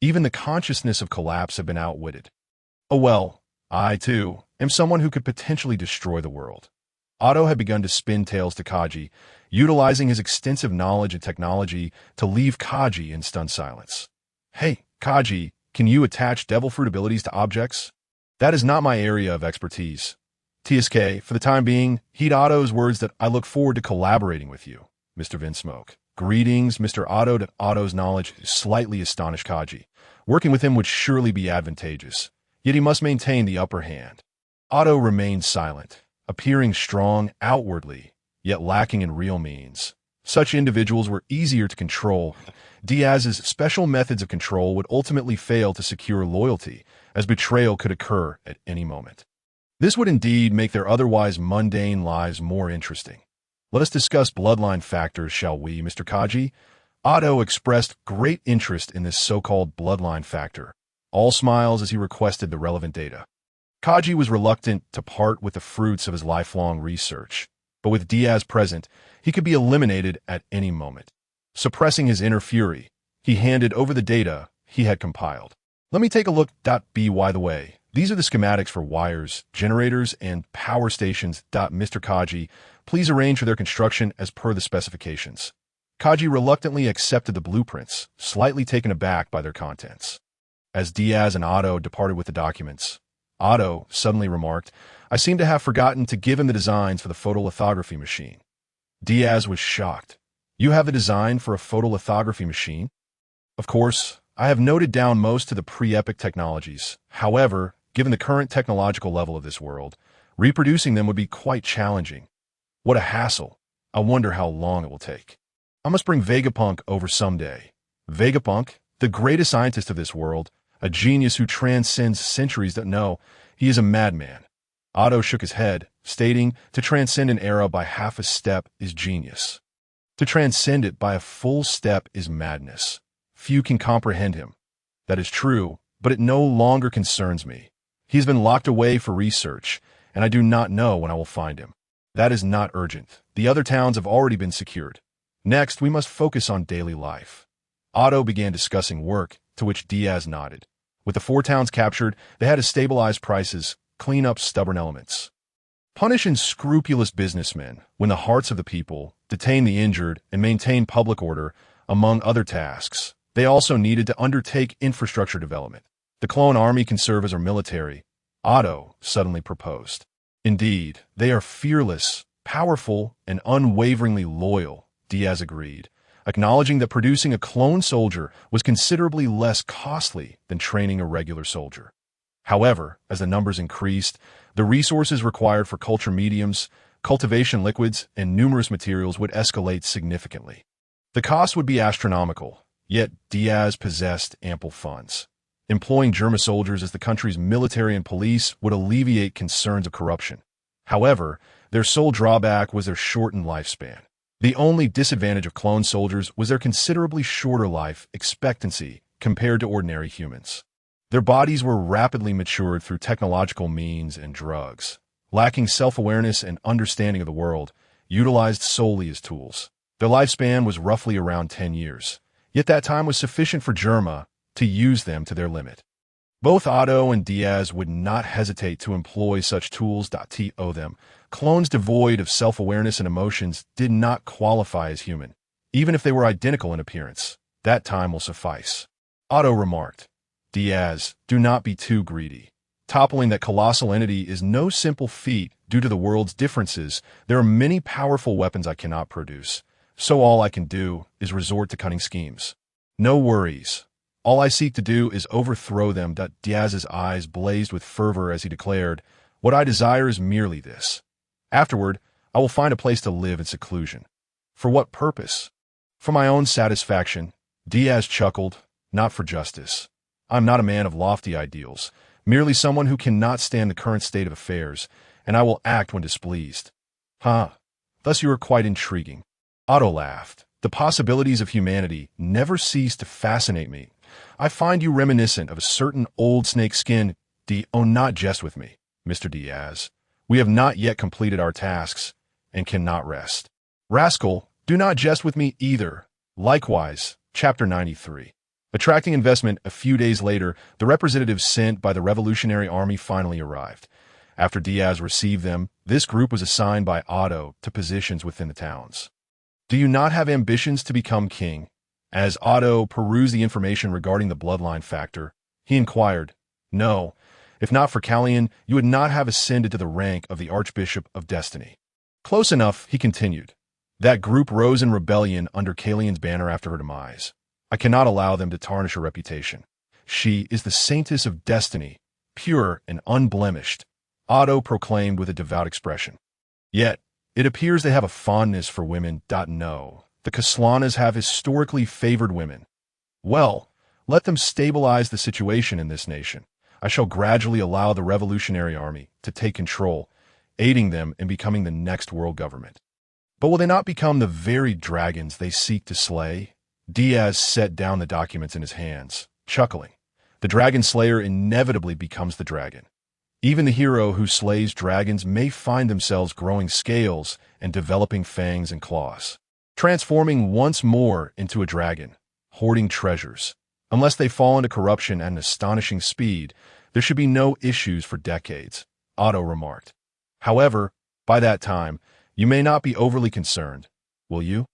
Even the consciousness of collapse had been outwitted. Oh well, I, too, am someone who could potentially destroy the world. Otto had begun to spin tales to Kaji, utilizing his extensive knowledge and technology to leave Kaji in stunned silence. Hey, Kaji, can you attach devil fruit abilities to objects? That is not my area of expertise. TSK, for the time being, heed Otto's words that I look forward to collaborating with you, Mr. Vinsmoke. Greetings, Mr. Otto. To Otto's knowledge slightly astonished Kaji. Working with him would surely be advantageous, yet he must maintain the upper hand. Otto remained silent, appearing strong outwardly, yet lacking in real means. Such individuals were easier to control. Diaz's special methods of control would ultimately fail to secure loyalty, as betrayal could occur at any moment. This would indeed make their otherwise mundane lives more interesting. Let us discuss bloodline factors, shall we, Mr. Kaji? Otto expressed great interest in this so-called bloodline factor, all smiles as he requested the relevant data. Kaji was reluctant to part with the fruits of his lifelong research, but with Diaz present, he could be eliminated at any moment. Suppressing his inner fury, he handed over the data he had compiled. Let me take a look. By the way, these are the schematics for wires, generators, and power stations. Mr. Kaji, please arrange for their construction as per the specifications. Kaji reluctantly accepted the blueprints, slightly taken aback by their contents. As Diaz and Otto departed with the documents, Otto suddenly remarked, I seem to have forgotten to give him the designs for the photolithography machine. Diaz was shocked. You have the design for a photolithography machine? Of course, I have noted down most of the pre-epic technologies. However, given the current technological level of this world, reproducing them would be quite challenging. What a hassle. I wonder how long it will take. I must bring Vegapunk over someday. Vegapunk, the greatest scientist of this world, a genius who transcends centuries. No, he is a madman. Otto shook his head, stating, to transcend an era by half a step is genius. To transcend it by a full step is madness. Few can comprehend him. That is true, but it no longer concerns me. He has been locked away for research, and I do not know when I will find him. That is not urgent. The other towns have already been secured. Next, we must focus on daily life. Otto began discussing work, to which Diaz nodded. With the 4 towns captured, they had to stabilize prices, clean up stubborn elements, punish unscrupulous businessmen, win the hearts of the people, detain the injured, and maintain public order, among other tasks. They also needed to undertake infrastructure development. The clone army can serve as our military, Otto suddenly proposed. Indeed, they are fearless, powerful, and unwaveringly loyal, Diaz agreed, acknowledging that producing a clone soldier was considerably less costly than training a regular soldier. However, as the numbers increased, the resources required for culture mediums, cultivation liquids, and numerous materials would escalate significantly. The cost would be astronomical, yet Diaz possessed ample funds. Employing German soldiers as the country's military and police would alleviate concerns of corruption. However, their sole drawback was their shortened lifespan. The only disadvantage of clone soldiers was their considerably shorter life expectancy compared to ordinary humans. Their bodies were rapidly matured through technological means and drugs, lacking self-awareness and understanding of the world, utilized solely as tools. Their lifespan was roughly around 10 years, yet that time was sufficient for Germa to use them to their limit. Both Otto and Diaz would not hesitate to employ such tools. To them, clones devoid of self-awareness and emotions did not qualify as human, even if they were identical in appearance. That time will suffice. Otto remarked, Diaz, do not be too greedy. Toppling that colossal entity is no simple feat due to the world's differences. There are many powerful weapons I cannot produce, so all I can do is resort to cunning schemes. No worries. All I seek to do is overthrow them. Diaz's eyes blazed with fervor as he declared, what I desire is merely this. Afterward, I will find a place to live in seclusion. For what purpose? For my own satisfaction. Diaz chuckled, not for justice. I'm not a man of lofty ideals, merely someone who cannot stand the current state of affairs, and I will act when displeased. Thus you are quite intriguing. Otto laughed. The possibilities of humanity never cease to fascinate me. I find you reminiscent of a certain old snake-skin Not jest with me, Mr. Diaz. We have not yet completed our tasks and cannot rest. Rascal, do not jest with me either. Likewise, Chapter 93. Attracting investment, a few days later, the representatives sent by the Revolutionary Army finally arrived. After Diaz received them, this group was assigned by Otto to positions within the towns. Do you not have ambitions to become king? As Otto perused the information regarding the bloodline factor, he inquired, No, if not for Callian, you would not have ascended to the rank of the Archbishop of Destiny. Close enough, he continued. That group rose in rebellion under Callian's banner after her demise. I cannot allow them to tarnish her reputation. She is the saintess of destiny, pure and unblemished, Otto proclaimed with a devout expression. Yet, it appears they have a fondness for women. No, the Caslanas have historically favored women. Well, let them stabilize the situation in this nation. I shall gradually allow the Revolutionary Army to take control, aiding them in becoming the next world government. But will they not become the very dragons they seek to slay? Diaz set down the documents in his hands, chuckling. The dragon slayer inevitably becomes the dragon. Even the hero who slays dragons may find themselves growing scales and developing fangs and claws, transforming once more into a dragon, hoarding treasures. Unless they fall into corruption at an astonishing speed, there should be no issues for decades, Otto remarked. However, by that time, you may not be overly concerned, will you?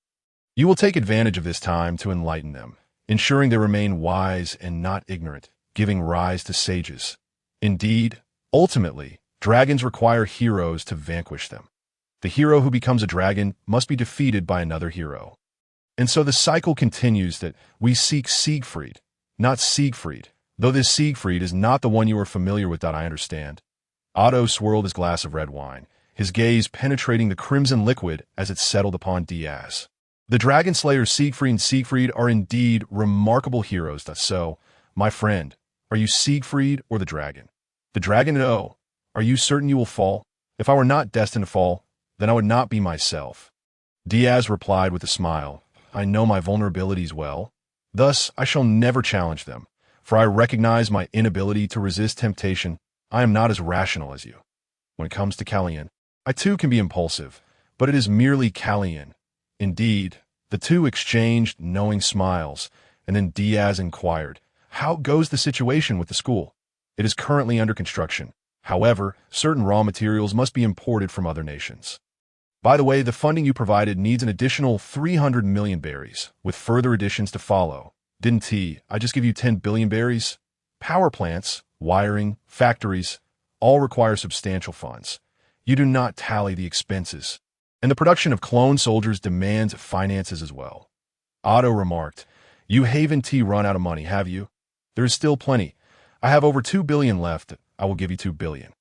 You will take advantage of this time to enlighten them, ensuring they remain wise and not ignorant, giving rise to sages. Indeed, ultimately, dragons require heroes to vanquish them. The hero who becomes a dragon must be defeated by another hero. And so the cycle continues that we seek Siegfried, not Siegfried, though this Siegfried is not the one you are familiar with. I understand. Otto swirled his glass of red wine, his gaze penetrating the crimson liquid as it settled upon Diaz. The dragon slayers Siegfried are indeed remarkable heroes. So, my friend, are you Siegfried or the dragon? The dragon? Oh, are you certain you will fall? If I were not destined to fall, then I would not be myself. Diaz replied with a smile. I know my vulnerabilities well. Thus, I shall never challenge them, for I recognize my inability to resist temptation. I am not as rational as you. When it comes to Callian, I too can be impulsive, but it is merely Callian. Indeed, the two exchanged knowing smiles, and then Diaz inquired, How goes the situation with the school? It is currently under construction. However, certain raw materials must be imported from other nations. By the way, the funding you provided needs an additional 300 million berries, with further additions to follow. Didn't I just give you 10 billion berries? Power plants, wiring, factories, all require substantial funds. You do not tally the expenses. And the production of clone soldiers demands finances as well. Otto remarked, You haven't run out of money, have you? There is still plenty. I have over 2 billion left. I will give you 2 billion.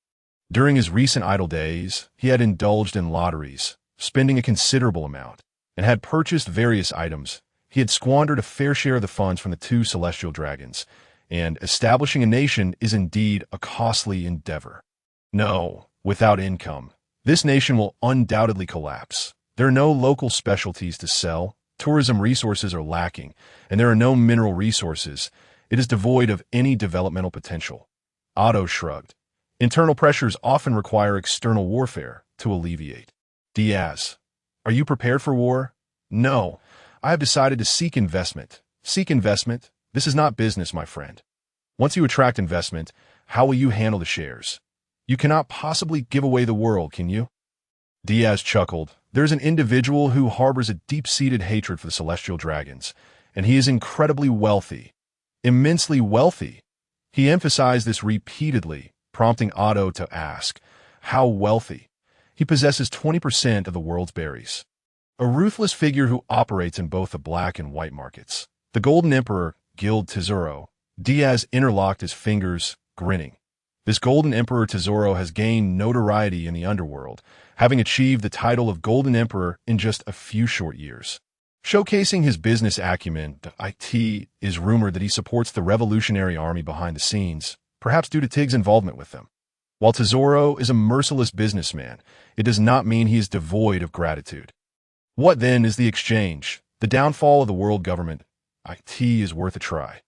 During his recent idle days, he had indulged in lotteries, spending a considerable amount, and had purchased various items. He had squandered a fair share of the funds from the two celestial dragons, and establishing a nation is indeed a costly endeavor. No, without income, this nation will undoubtedly collapse. There are no local specialties to sell, tourism resources are lacking, and there are no mineral resources. It is devoid of any developmental potential. Otto shrugged. Internal pressures often require external warfare to alleviate. Diaz, are you prepared for war? No, I have decided to seek investment. Seek investment? This is not business, my friend. Once you attract investment, how will you handle the shares? You cannot possibly give away the world, can you? Diaz chuckled. There's an individual who harbors a deep-seated hatred for the celestial dragons, and he is incredibly wealthy. Immensely wealthy. He emphasized this repeatedly, prompting Otto to ask, how wealthy? He possesses 20% of the world's berries. A ruthless figure who operates in both the black and white markets. The Golden Emperor, Guild Tsuru. Diaz interlocked his fingers, grinning. This Golden Emperor Tsuru has gained notoriety in the underworld, having achieved the title of Golden Emperor in just a few short years. Showcasing his business acumen, it is rumored that he supports the Revolutionary Army behind the scenes, perhaps due to Tig's involvement with them. While Tsuru is a merciless businessman, it does not mean he is devoid of gratitude. What then is the exchange? The downfall of the world government. It is worth a try.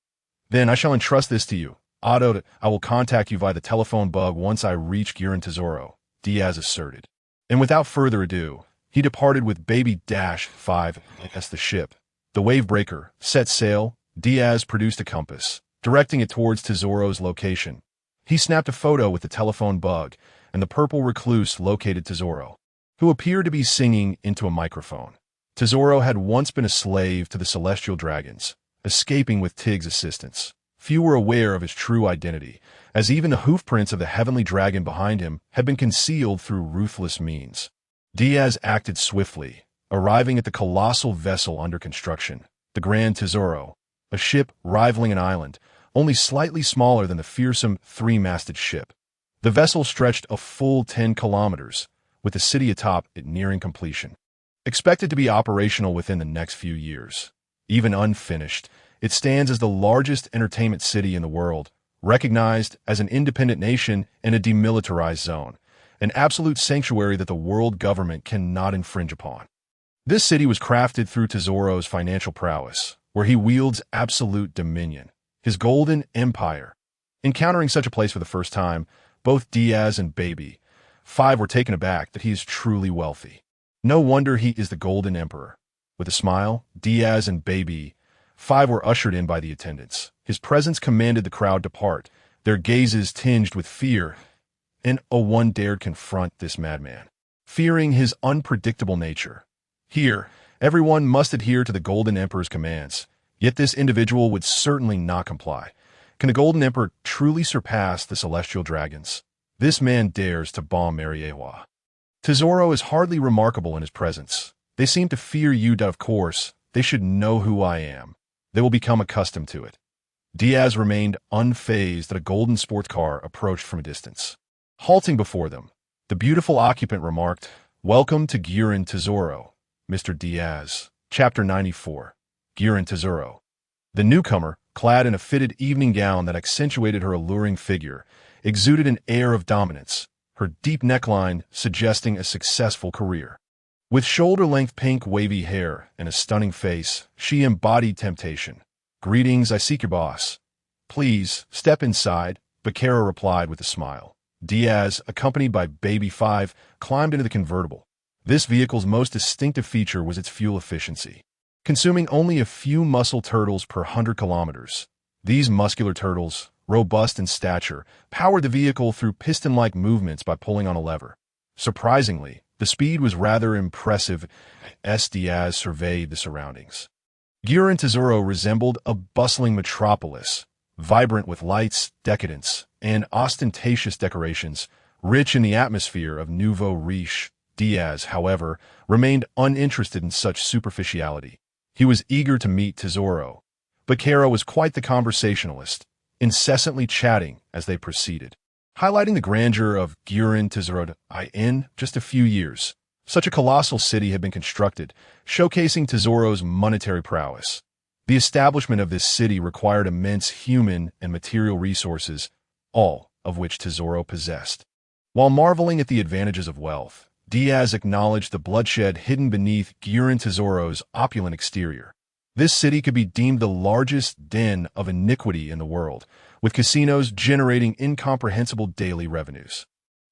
Then I shall entrust this to you. Otto, I will contact you via the telephone bug once I reach Giran Tsuru, Diaz asserted. And without further ado, he departed with Baby-5 as the ship. The wavebreaker set sail. Diaz produced a compass, directing it towards Tsuru's location. He snapped a photo with the telephone bug, and the purple recluse located Tsuru, who appeared to be singing into a microphone. Tsuru had once been a slave to the celestial dragons, escaping with Tig's assistance. Few were aware of his true identity, as even the hoofprints of the heavenly dragon behind him had been concealed through ruthless means. Diaz acted swiftly, arriving at the colossal vessel under construction, the Grand Tsuru, a ship rivaling an island, only slightly smaller than the fearsome three-masted ship. The vessel stretched a full 10 kilometers, with the city atop it nearing completion. Expected to be operational within the next few years. Even unfinished, it stands as the largest entertainment city in the world, recognized as an independent nation in a demilitarized zone, an absolute sanctuary that the world government cannot infringe upon. This city was crafted through Tsuru's financial prowess, where he wields absolute dominion, his golden empire. Encountering such a place for the first time, both Diaz and Baby-5 were taken aback that he is truly wealthy. No wonder he is the Golden Emperor. With a smile, Diaz and Baby-5 were ushered in by the attendants. His presence commanded the crowd to part, their gazes tinged with fear, and one dared confront this madman, fearing his unpredictable nature. Here, everyone must adhere to the Golden Emperor's commands, yet this individual would certainly not comply. Can the Golden Emperor truly surpass the celestial dragons? This man dares to bomb Mariejois. Tsuru is hardly remarkable in his presence. They seem to fear you, of course. They should know who I am. They will become accustomed to it. Diaz remained unfazed that a golden sports car approached from a distance. Halting before them, the beautiful occupant remarked, "Welcome to Giran Tsuru, Mr. Diaz." Chapter 94. Giran Tsuru. The newcomer, clad in a fitted evening gown that accentuated her alluring figure, exuded an air of dominance, her deep neckline suggesting a successful career. With shoulder-length pink wavy hair and a stunning face, she embodied temptation. "Greetings, I seek your boss." "Please, step inside," Bakara replied with a smile. Diaz, accompanied by Baby-5, climbed into the convertible. This vehicle's most distinctive feature was its fuel efficiency, consuming only a few muscle turtles per 100 kilometers. These muscular turtles, robust in stature, powered the vehicle through piston-like movements by pulling on a lever. Surprisingly, the speed was rather impressive as Diaz surveyed the surroundings. Giran Tsuru resembled a bustling metropolis, vibrant with lights, decadence, and ostentatious decorations, rich in the atmosphere of nouveau riche. Diaz, however, remained uninterested in such superficiality. He was eager to meet Tsuru. Bakara was quite the conversationalist, incessantly chatting as they proceeded, highlighting the grandeur of Giran Tsuru. In just a few years, such a colossal city had been constructed, showcasing Tsuru's monetary prowess. The establishment of this city required immense human and material resources, all of which Tsuru possessed. While marveling at the advantages of wealth, Diaz acknowledged the bloodshed hidden beneath Giran Tsuru's opulent exterior. This city could be deemed the largest den of iniquity in the world, with casinos generating incomprehensible daily revenues.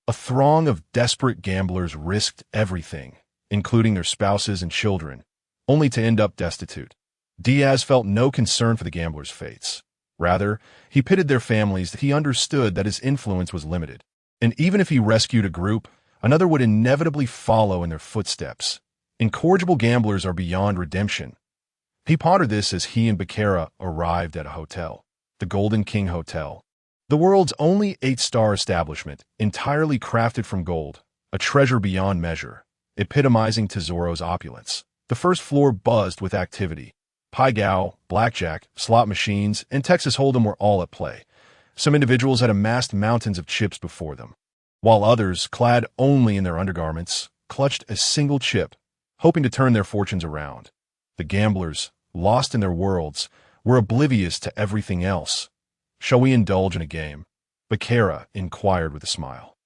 A throng of desperate gamblers risked everything, including their spouses and children, only to end up destitute. Diaz felt no concern for the gamblers' fates. Rather, he pitied their families. He understood that his influence was limited, and even if he rescued a group, another would inevitably follow in their footsteps. Incorrigible gamblers are beyond redemption. He pondered this as he and Bakara arrived at a hotel, the Golden King Hotel, the world's only 8-star establishment, entirely crafted from gold, a treasure beyond measure, epitomizing Tsuru's opulence. The first floor buzzed with activity. Pai Gow, blackjack, slot machines, and Texas Hold'em were all at play. Some individuals had amassed mountains of chips before them, while others, clad only in their undergarments, clutched a single chip, hoping to turn their fortunes around. The gamblers, lost in their worlds, were oblivious to everything else. "Shall we indulge in a game?" Bakara inquired with a smile.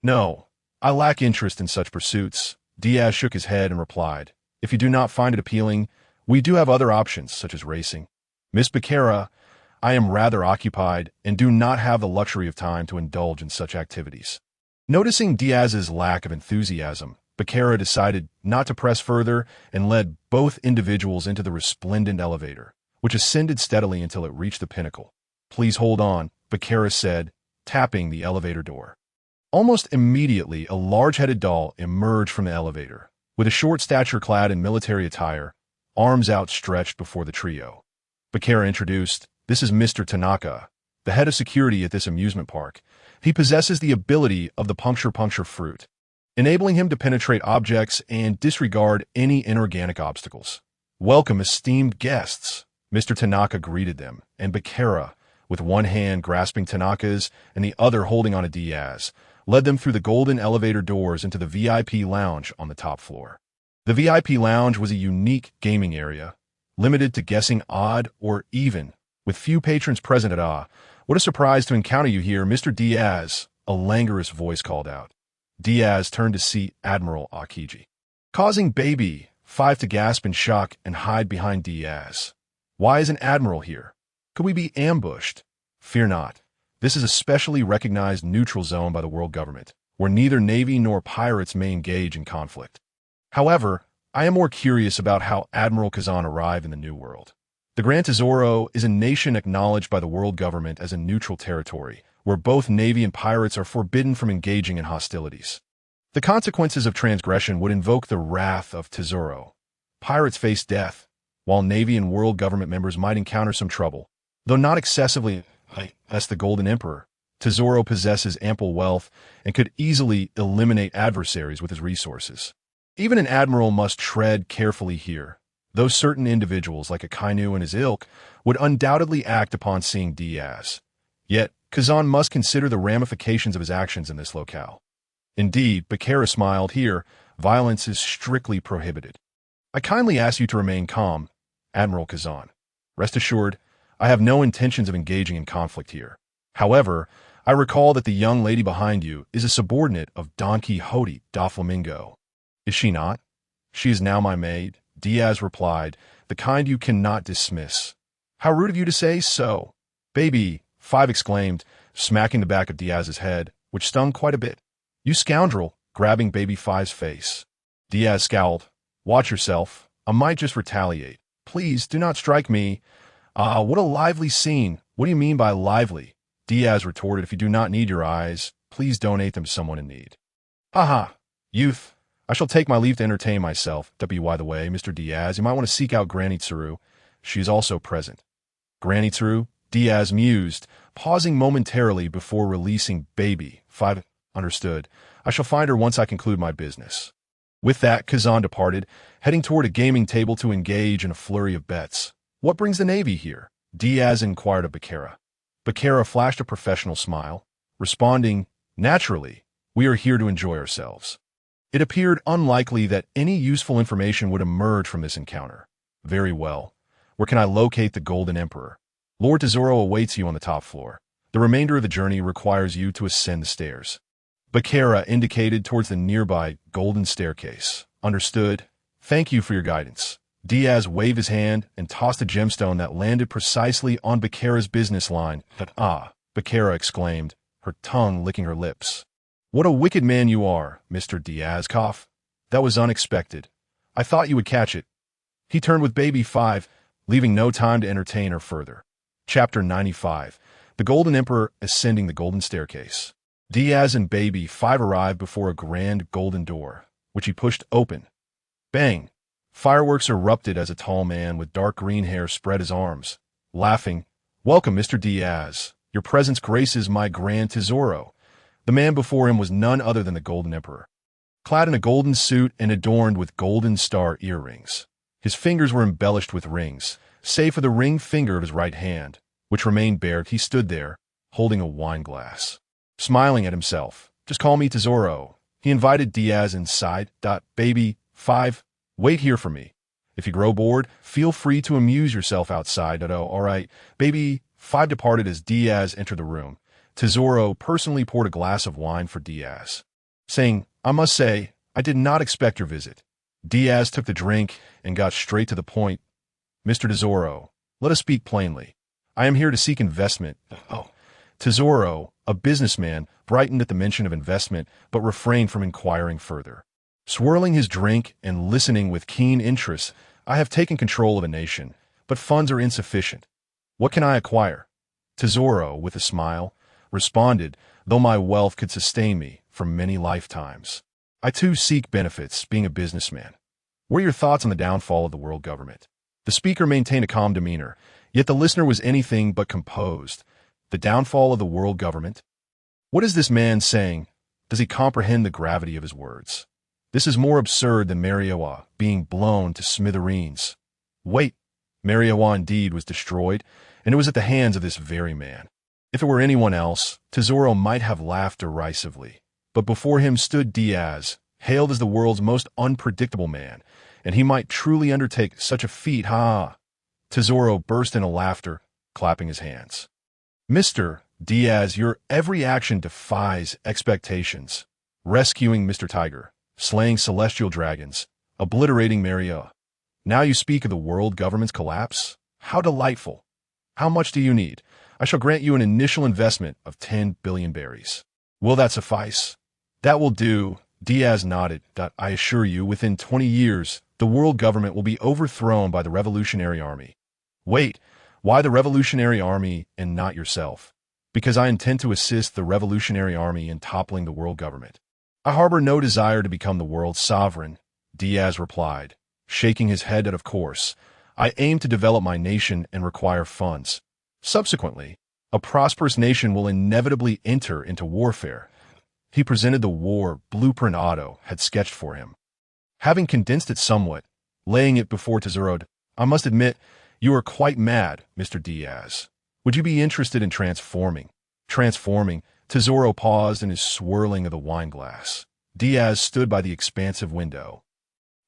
"No, I lack interest in such pursuits." Diaz shook his head and replied, "If you do not find it appealing, we do have other options, such as racing." "Miss Bakara, I am rather occupied and do not have the luxury of time to indulge in such activities." Noticing Diaz's lack of enthusiasm, Bakara decided not to press further and led both individuals into the resplendent elevator, which ascended steadily until it reached the pinnacle. "Please hold on," Bakara said, tapping the elevator door. Almost immediately, a large-headed doll emerged from the elevator, with a short stature clad in military attire, arms outstretched before the trio. Bakara introduced, "This is Mr. Tanaka, the head of security at this amusement park. He possesses the ability of the puncture fruit, enabling him to penetrate objects and disregard any inorganic obstacles. Welcome, esteemed guests." Mr. Tanaka greeted them, and Bakara, with one hand grasping Tanaka's and the other holding on a Diaz, led them through the golden elevator doors into the VIP lounge on the top floor. The VIP lounge was a unique gaming area, limited to guessing odd or even, with few patrons present at awe. "What a surprise to encounter you here, Mr. Diaz," a languorous voice called out. Diaz turned to see Admiral Akiji, causing Baby 5 to gasp in shock and hide behind Diaz. "Why is an admiral here? Could we be ambushed?" "Fear not. This is a specially recognized neutral zone by the world government, where neither Navy nor pirates may engage in conflict. However, I am more curious about how Admiral Kazan arrived in the New World. The Grand Tesoro is a nation acknowledged by the world government as a neutral territory, where both Navy and pirates are forbidden from engaging in hostilities. The consequences of transgression would invoke the wrath of Tsuru. Pirates face death, while Navy and world government members might encounter some trouble, though not excessively. As the Golden Emperor, Tsuru possesses ample wealth and could easily eliminate adversaries with his resources. Even an admiral must tread carefully here, though certain individuals like Akainu and his ilk would undoubtedly act upon seeing Diaz. Yet, Kazan must consider the ramifications of his actions in this locale. Indeed, Bakara smiled, "Here, violence is strictly prohibited. I kindly ask you to remain calm, Admiral Kazan. Rest assured, I have no intentions of engaging in conflict here. However, I recall that the young lady behind you is a subordinate of Donquixote Doflamingo. Is she not?" "She is now my maid," Diaz replied, "the kind you cannot dismiss." "How rude of you to say so!" Baby 5 exclaimed, smacking the back of Diaz's head, which stung quite a bit. "You scoundrel," grabbing Baby 5's face. Diaz scowled. "Watch yourself. I might just retaliate. Please do not strike me." "Ah, what a lively scene. What do you mean by lively?" Diaz retorted, "If you do not need your eyes, please donate them to someone in need." "Haha, youth. I shall take my leave to entertain myself. By the way, Mr. Diaz, you might want to seek out Granny Tsuru. She is also present." "Granny Tsuru?" Diaz mused, pausing momentarily before releasing Baby 5. "Understood. I shall find her once I conclude my business." With that, Kazan departed, heading toward a gaming table to engage in a flurry of bets. "What brings the Navy here?" Diaz inquired of Bakara. Bakara flashed a professional smile, responding, "Naturally, we are here to enjoy ourselves." It appeared unlikely that any useful information would emerge from this encounter. "Very well. Where can I locate the Golden Emperor?" "Lord Tsuru awaits you on the top floor. The remainder of the journey requires you to ascend the stairs." Bakara indicated towards the nearby golden staircase. "Understood. Thank you for your guidance." Diaz waved his hand and tossed a gemstone that landed precisely on Bakara's business line. "Ah," Bakara exclaimed, her tongue licking her lips. "What a wicked man you are, Mr. Diaz. Cough. That was unexpected. I thought you would catch it." He turned with Baby 5, leaving no time to entertain her further. Chapter 95. The Golden Emperor Ascending the Golden Staircase. Diaz and Baby 5 arrived before a grand golden door, which he pushed open. Bang! Fireworks erupted as a tall man with dark green hair spread his arms, laughing. "Welcome, Mr. Diaz. Your presence graces my Grand Tesoro." The man before him was none other than the Golden Emperor, clad in a golden suit and adorned with golden star earrings. His fingers were embellished with rings, save for the ring finger of his right hand, which remained bared. He stood there, holding a wine glass, smiling at himself. "Just call me Tsuru." He invited Diaz inside. "Baby 5, wait here for me. If you grow bored, feel free to amuse yourself outside." All right. Baby 5 departed as Diaz entered the room. Tsuru personally poured a glass of wine for Diaz, saying, "I must say, I did not expect your visit." Diaz took the drink and got straight to the point. "Mr. Tsuru, let us speak plainly. I am here to seek investment. Oh. Tsuru, a businessman, brightened at the mention of investment, but refrained from inquiring further. Swirling his drink and listening with keen interest, I have taken control of a nation, but funds are insufficient. What can I acquire? Tsuru, with a smile, responded, though my wealth could sustain me for many lifetimes. I too seek benefits, being a businessman. What are your thoughts on the downfall of the world government? The speaker maintained a calm demeanor, yet the listener was anything but composed. The downfall of the world government? What is this man saying? Does he comprehend the gravity of his words? This is more absurd than Mariejois being blown to smithereens. Wait, Mariejois indeed was destroyed, and it was at the hands of this very man. If it were anyone else, Tsuru might have laughed derisively. But before him stood Diaz, hailed as the world's most unpredictable man, and he might truly undertake such a feat, ha! Tsuru burst into laughter, clapping his hands. Mr. Diaz, your every action defies expectations. Rescuing Mr. Tiger, slaying celestial dragons, obliterating Mariejois. Now you speak of the world government's collapse? How delightful! How much do you need? I shall grant you an initial investment of 10 billion berries. Will that suffice? That will do, Diaz nodded. I assure you, within 20 years, the world government will be overthrown by the Revolutionary Army. Wait, why the Revolutionary Army and not yourself? Because I intend to assist the Revolutionary Army in toppling the world government. I harbor no desire to become the world's sovereign, Diaz replied, shaking his head that of course. I aim to develop my nation and require funds. Subsequently, a prosperous nation will inevitably enter into warfare. He presented the war blueprint Otto had sketched for him. Having condensed it somewhat, laying it before Tsuru, I must admit, you are quite mad, Mr. Diaz. Would you be interested in transforming? Transforming, Tsuru paused in his swirling of the wineglass. Diaz stood by the expansive window,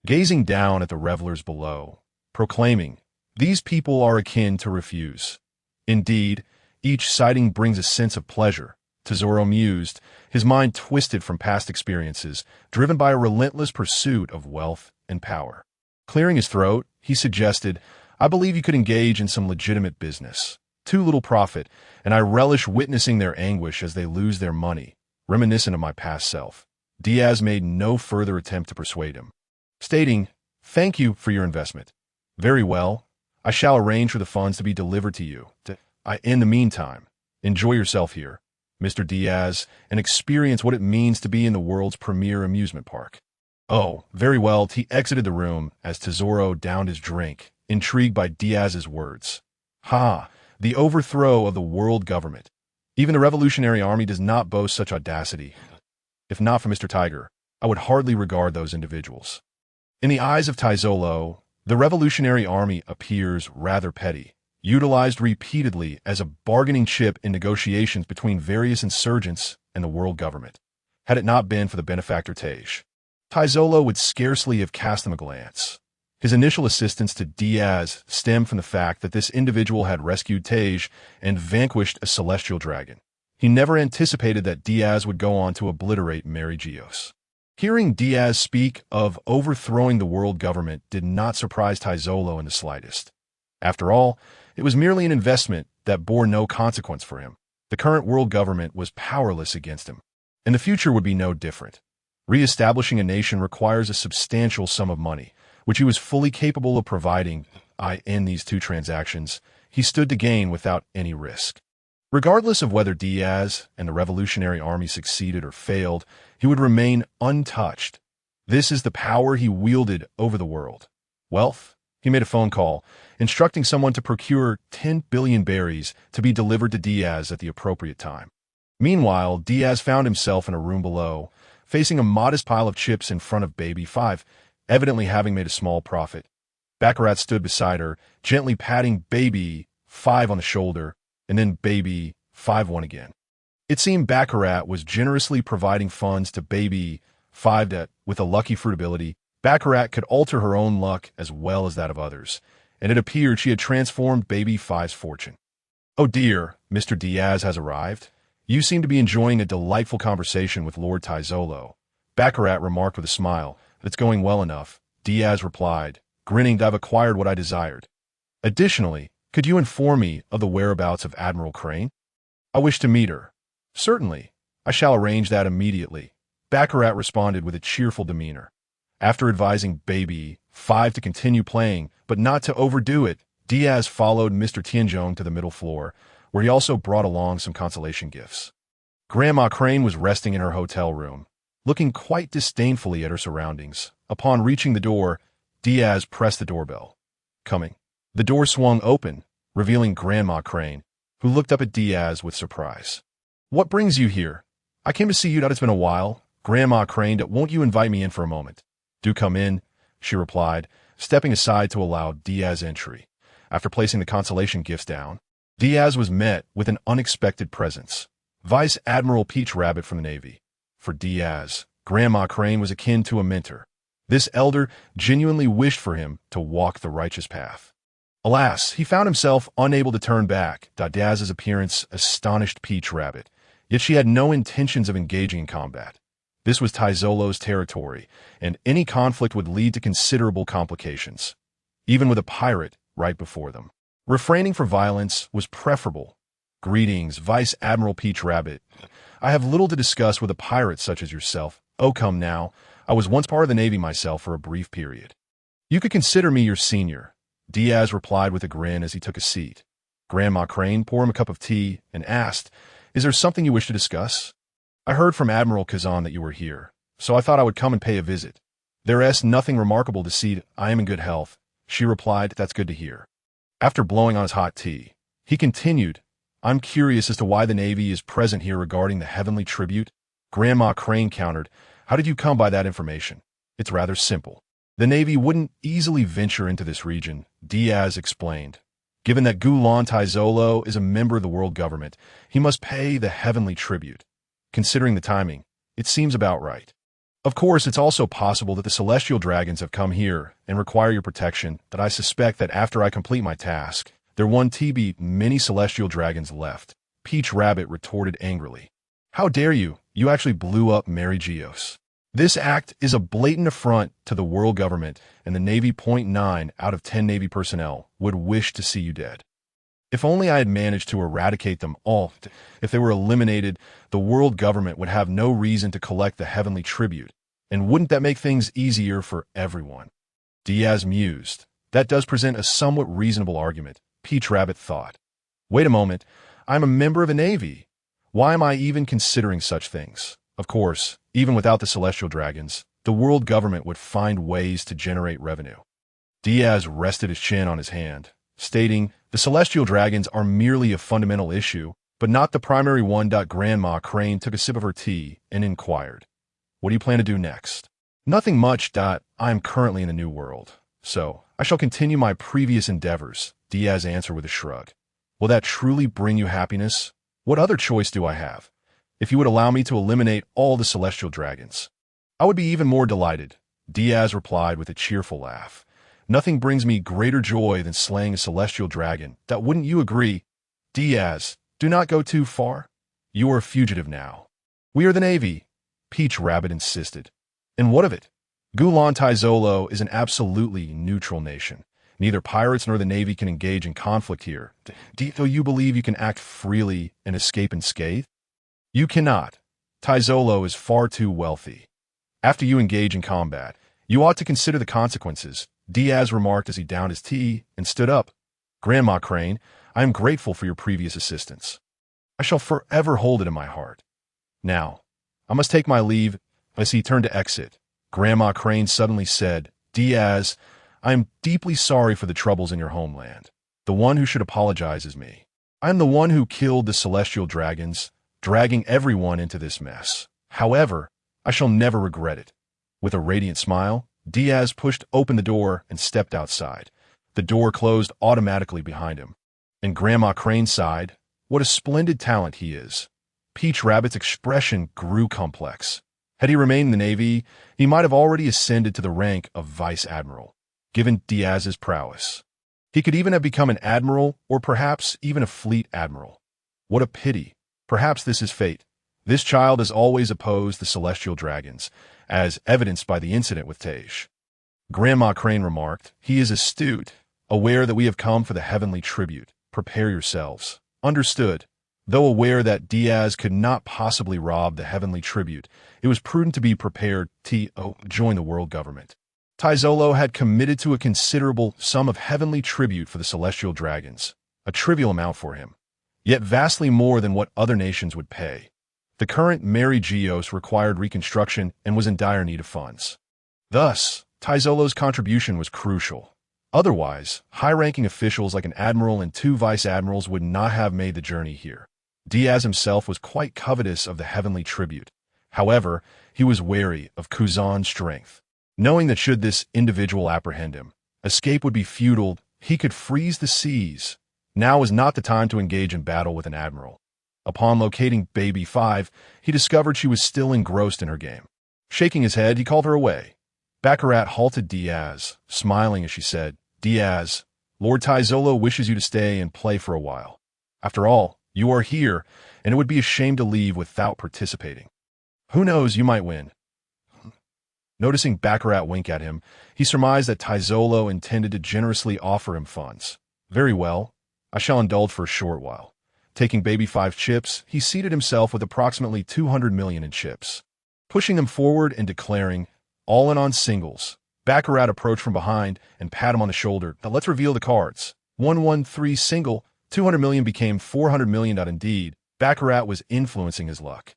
gazing down at the revelers below, proclaiming, these people are akin to refuse. Indeed, each sighting brings a sense of pleasure, Tsuru mused, his mind twisted from past experiences, driven by a relentless pursuit of wealth and power. Clearing his throat, he suggested, I believe you could engage in some legitimate business. Too little profit, and I relish witnessing their anguish as they lose their money, reminiscent of my past self. Diaz made no further attempt to persuade him, stating, thank you for your investment. Very well, I shall arrange for the funds to be delivered to you. In the meantime, enjoy yourself here, Mr. Diaz, and experience what it means to be in the world's premier amusement park. Oh, very well. He exited the room as Tsuru downed his drink, intrigued by Diaz's words. Ha! The overthrow of the world government. Even the Revolutionary Army does not boast such audacity. If not for Mr. Tiger, I would hardly regard those individuals. In the eyes of Tsuru, the Revolutionary Army appears rather petty, utilized repeatedly as a bargaining chip in negotiations between various insurgents and the world government. Had it not been for the benefactor Tej, Tsuru would scarcely have cast them a glance. His initial assistance to Diaz stemmed from the fact that this individual had rescued Tej and vanquished a celestial dragon. He never anticipated that Diaz would go on to obliterate Mariejois. Hearing Diaz speak of overthrowing the world government did not surprise Tsuru in the slightest. After all, it was merely an investment that bore no consequence for him. The current world government was powerless against him, and the future would be no different. Re-establishing a nation requires a substantial sum of money, which he was fully capable of providing. In these two transactions, he stood to gain without any risk. Regardless of whether Diaz and the Revolutionary Army succeeded or failed, he would remain untouched. This is the power he wielded over the world. Wealth? He made a phone call, instructing someone to procure 10 billion berries to be delivered to Diaz at the appropriate time. Meanwhile, Diaz found himself in a room below, facing a modest pile of chips in front of Baby 5, evidently having made a small profit. Baccarat stood beside her, gently patting Baby 5 on the shoulder, and then Baby 5 again. It seemed Baccarat was generously providing funds to Baby 5 that, with a lucky fruit ability, Baccarat could alter her own luck as well as that of others, and it appeared she had transformed Baby 5's fortune. Oh dear, Mr. Diaz has arrived. You seem to be enjoying a delightful conversation with Lord Tsuru. Baccarat remarked with a smile. It's going well enough, Diaz replied, grinning. I've acquired what I desired. Additionally, Could you inform me of the whereabouts of Admiral Crane? I wish to meet her. Certainly. I shall arrange that immediately. Baccarat responded with a cheerful demeanor. After advising Baby 5 to continue playing, but not to overdo it, Diaz followed Mr. Tianzhong to the middle floor, where he also brought along some consolation gifts. Grandma Crane was resting in her hotel room, looking quite disdainfully at her surroundings. Upon reaching the door, Diaz pressed the doorbell. Coming. The door swung open, revealing Grandma Crane, who looked up at Diaz with surprise. What brings you here? I came to see you. It's been a while. Grandma Crane, won't you invite me in for a moment? Do come in, she replied, stepping aside to allow Diaz entry. After placing the consolation gifts down, Diaz was met with an unexpected presence. Vice Admiral Peach Rabbit from the Navy. For Diaz, Grandma Crane was akin to a mentor. This elder genuinely wished for him to walk the righteous path. Alas, he found himself unable to turn back. Diaz's appearance astonished Peach Rabbit, yet she had no intentions of engaging in combat. This was Taizolo's territory, and any conflict would lead to considerable complications, even with a pirate right before them. Refraining from violence was preferable. Greetings, Vice Admiral Peach Rabbit. I have little to discuss with a pirate such as yourself. Oh, come now. I was once part of the Navy myself for a brief period. You could consider me your senior, Diaz replied with a grin as he took a seat. Grandma Crane poured him a cup of tea and asked, Is there something you wish to discuss? I heard from Admiral Kazan that you were here, so I thought I would come and pay a visit. There is nothing remarkable to see. I am in good health, she replied. That's good to hear. After blowing on his hot tea, he continued, I'm curious as to why the Navy is present here regarding the heavenly tribute. Grandma Crane countered, How did you come by that information? It's rather simple. The Navy wouldn't easily venture into this region, Diaz explained. Given that Gulan Taizolo is a member of the world government, he must pay the heavenly tribute. Considering the timing, it seems about right. Of course, it's also possible that the celestial dragons have come here and require your protection, but I suspect that after I complete my task, there won't be many celestial dragons left, Peach Rabbit retorted angrily. How dare you? You actually blew up Mariejois. This act is a blatant affront to the world government, and the Navy. 9 out of 10 Navy personnel would wish to see you dead. If only I had managed to eradicate them all. If they were eliminated, the world government would have no reason to collect the heavenly tribute, and wouldn't that make things easier for everyone? Diaz mused. That does present a somewhat reasonable argument, Peach Rabbit thought. Wait a moment, I'm a member of the Navy. Why am I even considering such things? Of course, even without the celestial dragons, the world government would find ways to generate revenue. Diaz rested his chin on his hand, stating, The celestial dragons are merely a fundamental issue, but not the primary one. Grandma Crane took a sip of her tea and inquired, What do you plan to do next? Nothing much. I am currently in a new world, so I shall continue my previous endeavors, Diaz answered with a shrug. Will that truly bring you happiness? What other choice do I have? If you would allow me to eliminate all the celestial dragons, I would be even more delighted, Diaz replied with a cheerful laugh. Nothing brings me greater joy than slaying a celestial dragon. Wouldn't you agree? Diaz, do not go too far. You are a fugitive now. We are the Navy, Peach Rabbit insisted. And what of it? Gulan Taizolo is an absolutely neutral nation. Neither pirates nor the Navy can engage in conflict here. Do you believe you can act freely and escape unscathed? You cannot. Taizolo is far too wealthy. After you engage in combat, you ought to consider the consequences, Diaz remarked as he downed his tea and stood up. Grandma Crane, I am grateful for your previous assistance. I shall forever hold it in my heart. Now, I must take my leave. As he turned to exit, Grandma Crane suddenly said, Diaz, I am deeply sorry for the troubles in your homeland. The one who should apologize is me. I am the one who killed the celestial dragons, dragging everyone into this mess. However, I shall never regret it. With a radiant smile, Diaz pushed open the door and stepped outside. The door closed automatically behind him. And Grandma Crane sighed, What a splendid talent he is. Peach Rabbit's expression grew complex. Had he remained in the Navy, he might have already ascended to the rank of Vice Admiral, given Diaz's prowess. He could even have become an admiral or perhaps even a fleet admiral. What a pity. Perhaps this is fate. This child has always opposed the celestial dragons, as evidenced by the incident with Tej. Grandma Crane remarked, He is astute. Aware that we have come for the heavenly tribute, prepare yourselves. Understood. Though aware that Diaz could not possibly rob the heavenly tribute, it was prudent to be prepared to join the world government. Taizolo had committed to a considerable sum of heavenly tribute for the celestial dragons, a trivial amount for him, yet vastly more than what other nations would pay. The current Mariejois required reconstruction and was in dire need of funds. Thus, Taizolo's contribution was crucial. Otherwise, high-ranking officials like an admiral and 2 vice-admirals would not have made the journey here. Diaz himself was quite covetous of the heavenly tribute. However, he was wary of Kuzan's strength. Knowing that should this individual apprehend him, escape would be futile, he could freeze the seas. Now was not the time to engage in battle with an admiral. Upon locating Baby 5, he discovered she was still engrossed in her game. Shaking his head, he called her away. Baccarat halted Diaz, smiling as she said, "Diaz, Lord Taizolo wishes you to stay and play for a while. After all, you are here, and it would be a shame to leave without participating. Who knows, you might win." Noticing Baccarat wink at him, he surmised that Taizolo intended to generously offer him funds. "Very well, I shall indulge for a short while." Taking Baby 5 chips, he seated himself with approximately 200 million in chips. Pushing them forward and declaring, "All in on singles," Baccarat approached from behind and pat him on the shoulder. "Now let's reveal the cards. 113 single, 200 million became 400 million. Indeed, Baccarat was influencing his luck.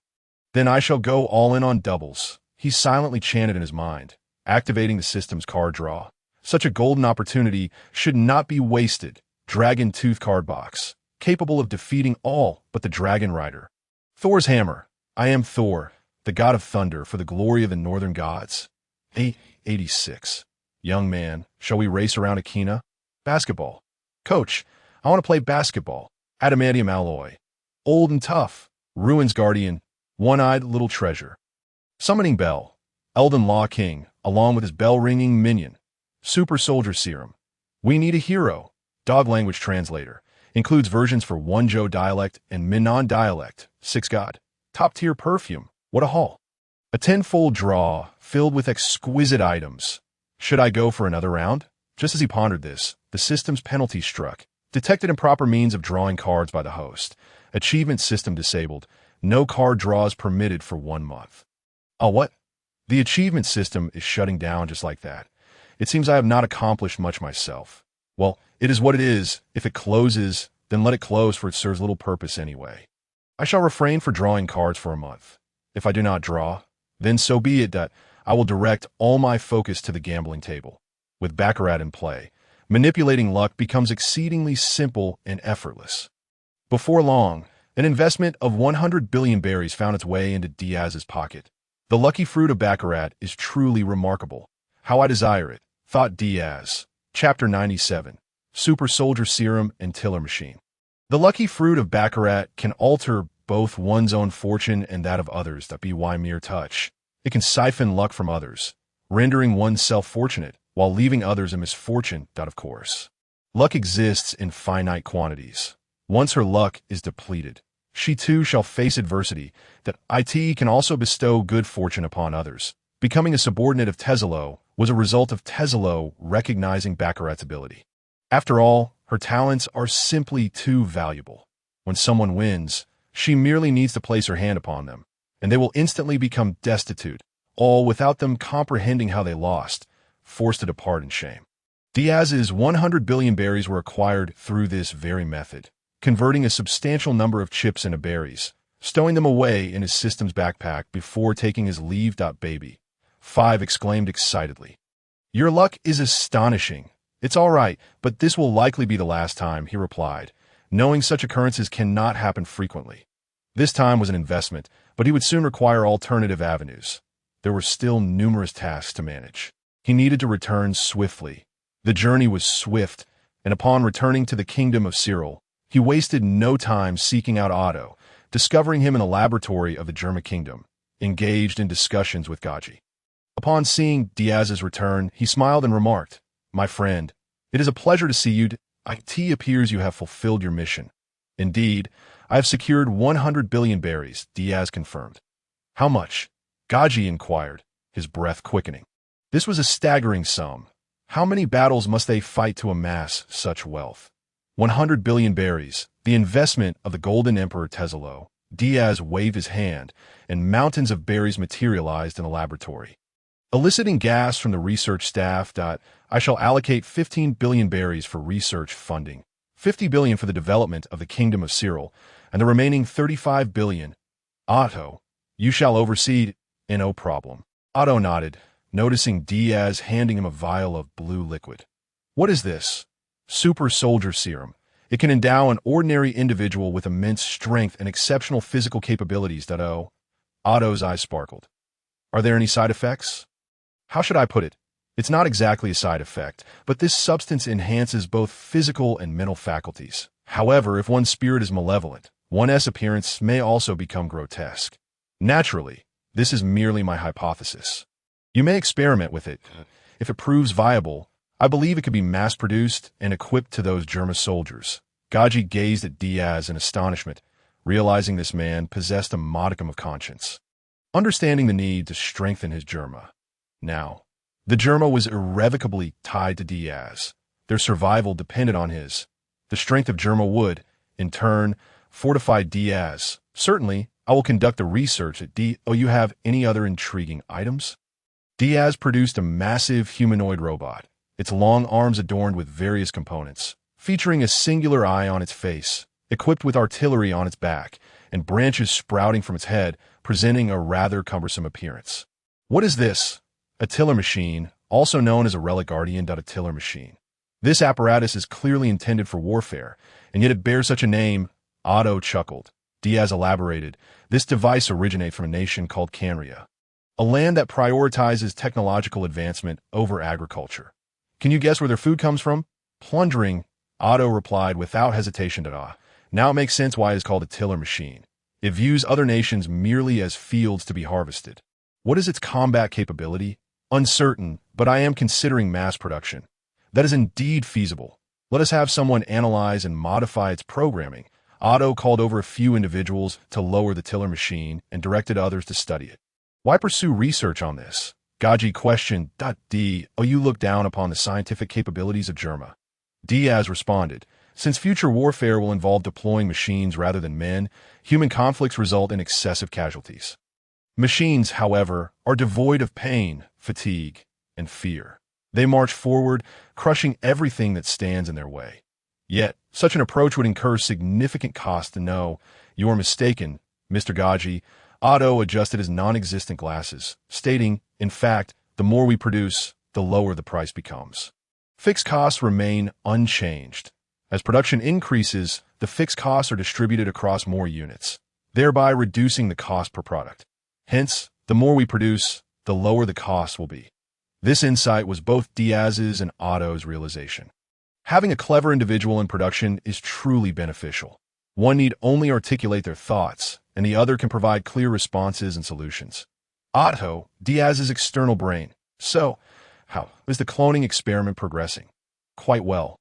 "Then I shall go all in on doubles," he silently chanted in his mind, activating the system's card draw. Such a golden opportunity should not be wasted. Dragon Tooth card box, capable of defeating all but the Dragon Rider. Thor's hammer. I am Thor, the god of thunder, for the glory of the northern gods. 86. Young man, shall we race around Akina? Basketball. Coach, I want to play basketball. Adamantium alloy. Old and tough. Ruins guardian. One-eyed little treasure. Summoning bell. Elden Law King, along with his bell-ringing minion. Super soldier serum. We need a hero. Dog language translator. Includes versions for Wonjo dialect and Minnan dialect. 6 god. Top-tier perfume. What a haul. A 10-fold draw, filled with exquisite items. Should I go for another round? Just as he pondered this, the system's penalty struck. Detected improper means of drawing cards by the host. Achievement system disabled. No card draws permitted for 1 month. Oh, what? The achievement system is shutting down just like that. It seems I have not accomplished much myself. Well, it is what it is. If it closes, then let it close, for it serves little purpose anyway. I shall refrain for drawing cards for a month. If I do not draw, then so be it that I will direct all my focus to the gambling table. With Baccarat in play, manipulating luck becomes exceedingly simple and effortless. Before long, an investment of 100 billion berries found its way into Diaz's pocket. The lucky fruit of Baccarat is truly remarkable. How I desire it, thought Diaz. Chapter 97. Super Soldier Serum and Tiller Machine. The lucky fruit of Baccarat can alter both one's own fortune and that of others. That be why mere touch. It can siphon luck from others, rendering oneself fortunate while leaving others in misfortune. Of course. Luck exists in finite quantities. Once her luck is depleted, she too shall face adversity. That it can also bestow good fortune upon others. Becoming a subordinate of Taizolo was a result of Taizolo recognizing Baccarat's ability. After all, her talents are simply too valuable. When someone wins, she merely needs to place her hand upon them, and they will instantly become destitute, all without them comprehending how they lost, forced to depart in shame. Diaz's 100 billion berries were acquired through this very method, converting a substantial number of chips into berries, stowing them away in his system's backpack before taking his leave. Baby 5 exclaimed excitedly. Your luck is astonishing. It's all right, but this will likely be the last time, he replied, knowing such occurrences cannot happen frequently. This time was an investment, but he would soon require alternative avenues. There were still numerous tasks to manage. He needed to return swiftly. The journey was swift, and upon returning to the kingdom of Cyril, he wasted no time seeking out Otto, discovering him in a laboratory of the German kingdom, engaged in discussions with Gaji. Upon seeing Diaz's return, he smiled and remarked, My friend, it is a pleasure to see you. It appears you have fulfilled your mission. Indeed, I have secured 100 billion berries, Diaz confirmed. How much? Gaji inquired, his breath quickening. This was a staggering sum. How many battles must they fight to amass such wealth? 100 billion berries, the investment of the Golden Emperor Tesalo. Diaz waved his hand, and mountains of berries materialized in the laboratory. Eliciting gas from the research staff. I shall allocate 15 billion berries for research funding, 50 billion for the development of the Kingdom of Cyril, and the remaining 35 billion. Otto, you shall oversee. No problem. Otto nodded, noticing Diaz handing him a vial of blue liquid. What is this? Super Soldier Serum. It can endow an ordinary individual with immense strength and exceptional physical capabilities. Otto's eyes sparkled. Are there any side effects? How should I put it? It's not exactly a side effect, but this substance enhances both physical and mental faculties. However, if one's spirit is malevolent, one's appearance may also become grotesque. Naturally, this is merely my hypothesis. You may experiment with it. If it proves viable, I believe it could be mass-produced and equipped to those Germa soldiers. Gaji gazed at Diaz in astonishment, realizing this man possessed a modicum of conscience. Understanding the need to strengthen his Germa. Now, the Germa was irrevocably tied to Diaz. Their survival depended on his. The strength of Germa would, in turn, fortify Diaz. Certainly, I will conduct the research at you have any other intriguing items? Diaz produced a massive humanoid robot, its long arms adorned with various components, featuring a singular eye on its face, equipped with artillery on its back, and branches sprouting from its head, presenting a rather cumbersome appearance. What is this? A tiller machine, also known as a relic guardian. A tiller machine. This apparatus is clearly intended for warfare, and yet it bears such a name. Otto chuckled. Diaz elaborated. This device originates from a nation called Canria, a land that prioritizes technological advancement over agriculture. Can you guess where their food comes from? Plundering, Otto replied without hesitation. Now it makes sense why it is called a tiller machine. It views other nations merely as fields to be harvested. What is its combat capability? Uncertain, but I am considering mass production. That is indeed feasible. Let us have someone analyze and modify its programming. Otto called over a few individuals to lower the tiller machine and directed others to study it. Why pursue research on this? Gaji questioned. You look down upon the scientific capabilities of Germa. Diaz responded, since future warfare will involve deploying machines rather than men, human conflicts result in excessive casualties. Machines, however, are devoid of pain, fatigue, and fear. They march forward, crushing everything that stands in their way. Yet, such an approach would incur significant cost. No, you are mistaken, Mr. Gaji. Otto adjusted his non-existent glasses, stating, in fact, the more we produce, the lower the price becomes. Fixed costs remain unchanged. As production increases, the fixed costs are distributed across more units, thereby reducing the cost per product. Hence, the more we produce, the lower the cost will be. This insight was both Diaz's and Otto's realization. Having a clever individual in production is truly beneficial. One need only articulate their thoughts, and the other can provide clear responses and solutions. Otto, Diaz's external brain. So, how is the cloning experiment progressing? Quite well.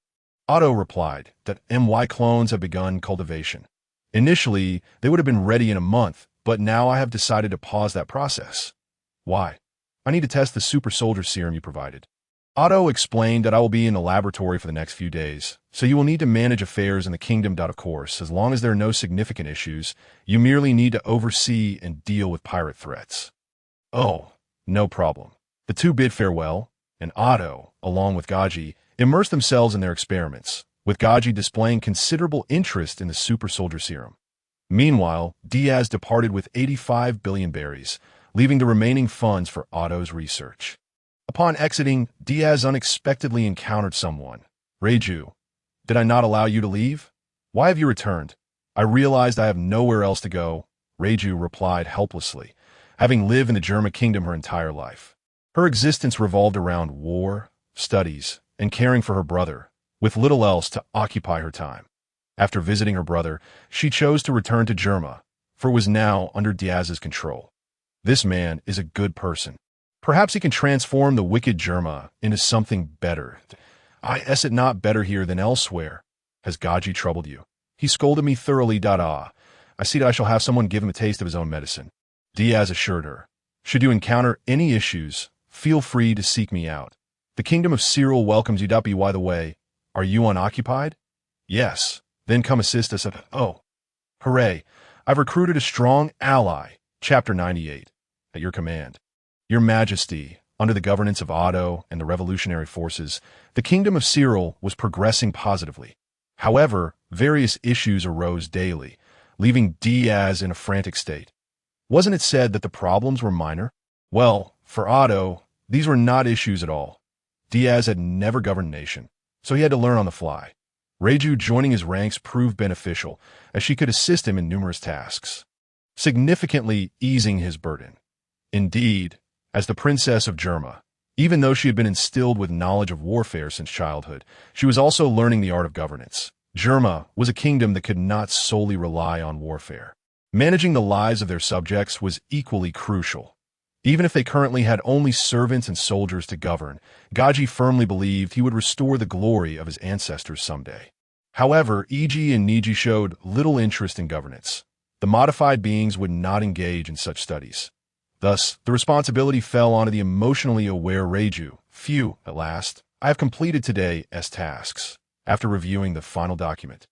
Otto replied that MY clones have begun cultivation. Initially, they would have been ready in a month, but now I have decided to pause that process. Why? I need to test the super soldier serum you provided. Otto explained that I will be in the laboratory for the next few days, so you will need to manage affairs in the kingdom. Of course, as long as there are no significant issues, you merely need to oversee and deal with pirate threats. Oh, no problem. The two bid farewell, and Otto, along with Gaji, immersed themselves in their experiments, with Gaji displaying considerable interest in the super soldier serum. Meanwhile, Diaz departed with 85 billion berries, leaving the remaining funds for Otto's research. Upon exiting, Diaz unexpectedly encountered someone. Reiju, did I not allow you to leave? Why have you returned? I realized I have nowhere else to go, Reiju replied helplessly, having lived in the Germa kingdom her entire life. Her existence revolved around war, studies, and caring for her brother, with little else to occupy her time. After visiting her brother, she chose to return to Germa, for it was now under Diaz's control. This man is a good person. Perhaps he can transform the wicked Germa into something better. Is it not better here than elsewhere? Has Gaji troubled you? He scolded me thoroughly. I see that I shall have someone give him a taste of his own medicine. Diaz assured her. Should you encounter any issues, feel free to seek me out. The kingdom of Tsuru welcomes you. By the way, are you unoccupied? Yes. Then come assist us at— Oh, hooray. I've recruited a strong ally. Chapter 98. At your command. Your Majesty, under the governance of Otto and the revolutionary forces, the kingdom of Tsuru was progressing positively. However, various issues arose daily, leaving Diaz in a frantic state. Wasn't it said that the problems were minor? Well, for Otto, these were not issues at all. Diaz had never governed a nation, so he had to learn on the fly. Mariejois joining his ranks proved beneficial, as she could assist him in numerous tasks, significantly easing his burden. Indeed, as the Princess of Germa, even though she had been instilled with knowledge of warfare since childhood, she was also learning the art of governance. Germa was a kingdom that could not solely rely on warfare. Managing the lives of their subjects was equally crucial. Even if they currently had only servants and soldiers to govern, Gaji firmly believed he would restore the glory of his ancestors someday. However, Iji and Niji showed little interest in governance. The modified beings would not engage in such studies. Thus, the responsibility fell onto the emotionally aware Mariejois. Phew, at last, I have completed today's tasks. After reviewing the final document,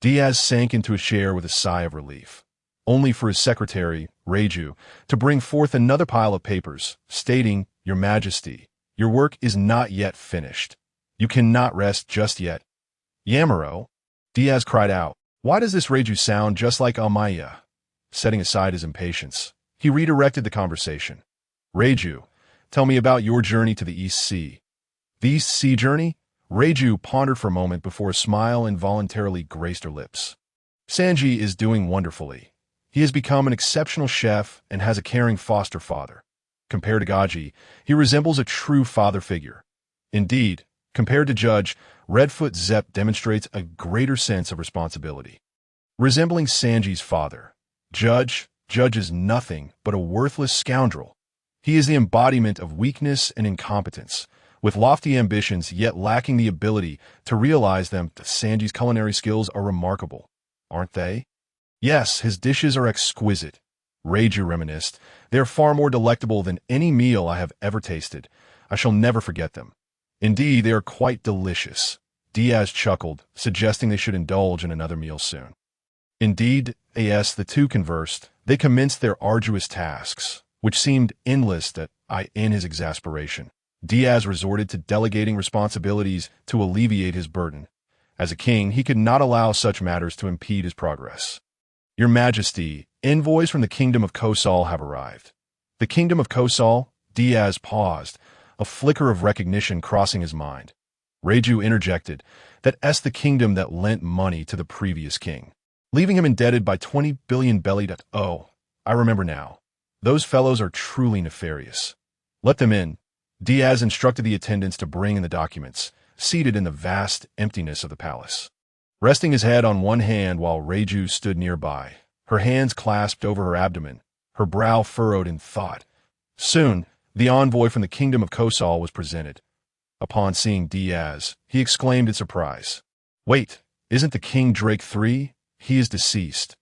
Diaz sank into a chair with a sigh of relief, only for his secretary, Mariejois, to bring forth another pile of papers, stating, Your Majesty, your work is not yet finished. You cannot rest just yet. Yamaro, Diaz cried out. Why does this Mariejois sound just like Almaya? Setting aside his impatience, he redirected the conversation. Mariejois, tell me about your journey to the East Sea. The East Sea journey? Mariejois pondered for a moment before a smile involuntarily graced her lips. Sanji is doing wonderfully. He has become an exceptional chef and has a caring foster father. Compared to Gaji, he resembles a true father figure. Indeed, compared to Judge, Redfoot Zepp demonstrates a greater sense of responsibility. Resembling Sanji's father, Judge is nothing but a worthless scoundrel. He is the embodiment of weakness and incompetence, with lofty ambitions yet lacking the ability to realize them. Sanji's culinary skills are remarkable, aren't they? Yes, his dishes are exquisite. Mariejois reminisced. They are far more delectable than any meal I have ever tasted. I shall never forget them. Indeed, they are quite delicious. Diaz chuckled, suggesting they should indulge in another meal soon. Indeed, as the two conversed, they commenced their arduous tasks, which seemed endless in his exasperation. Diaz resorted to delegating responsibilities to alleviate his burden. As a king, he could not allow such matters to impede his progress. Your Majesty, envoys from the Kingdom of Kosal have arrived. The Kingdom of Kosal? Diaz paused, a flicker of recognition crossing his mind. Mariejois interjected, that's the kingdom that lent money to the previous king, leaving him indebted by 20 billion belly. Oh, I remember now. Those fellows are truly nefarious. Let them in. Diaz instructed the attendants to bring in the documents, seated in the vast emptiness of the palace. Resting his head on one hand while Mariejois stood nearby, her hands clasped over her abdomen, her brow furrowed in thought. Soon, the envoy from the Kingdom of Kosal was presented. Upon seeing Diaz, he exclaimed in surprise. Wait, isn't the King Drake III? He is deceased.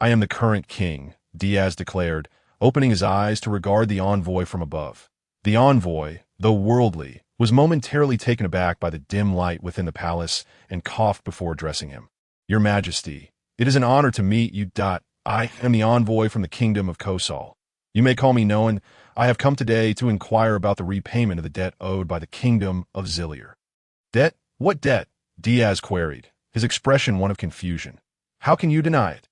I am the current king, Diaz declared, opening his eyes to regard the envoy from above. The envoy, though worldly, was momentarily taken aback by the dim light within the palace and coughed before addressing him. Your Majesty, it is an honor to meet you. I am the envoy from the Kingdom of Kosal. You may call me Noan. I have come today to inquire about the repayment of the debt owed by the Kingdom of Zillier. Debt? What debt? Diaz queried, his expression one of confusion. How can you deny it?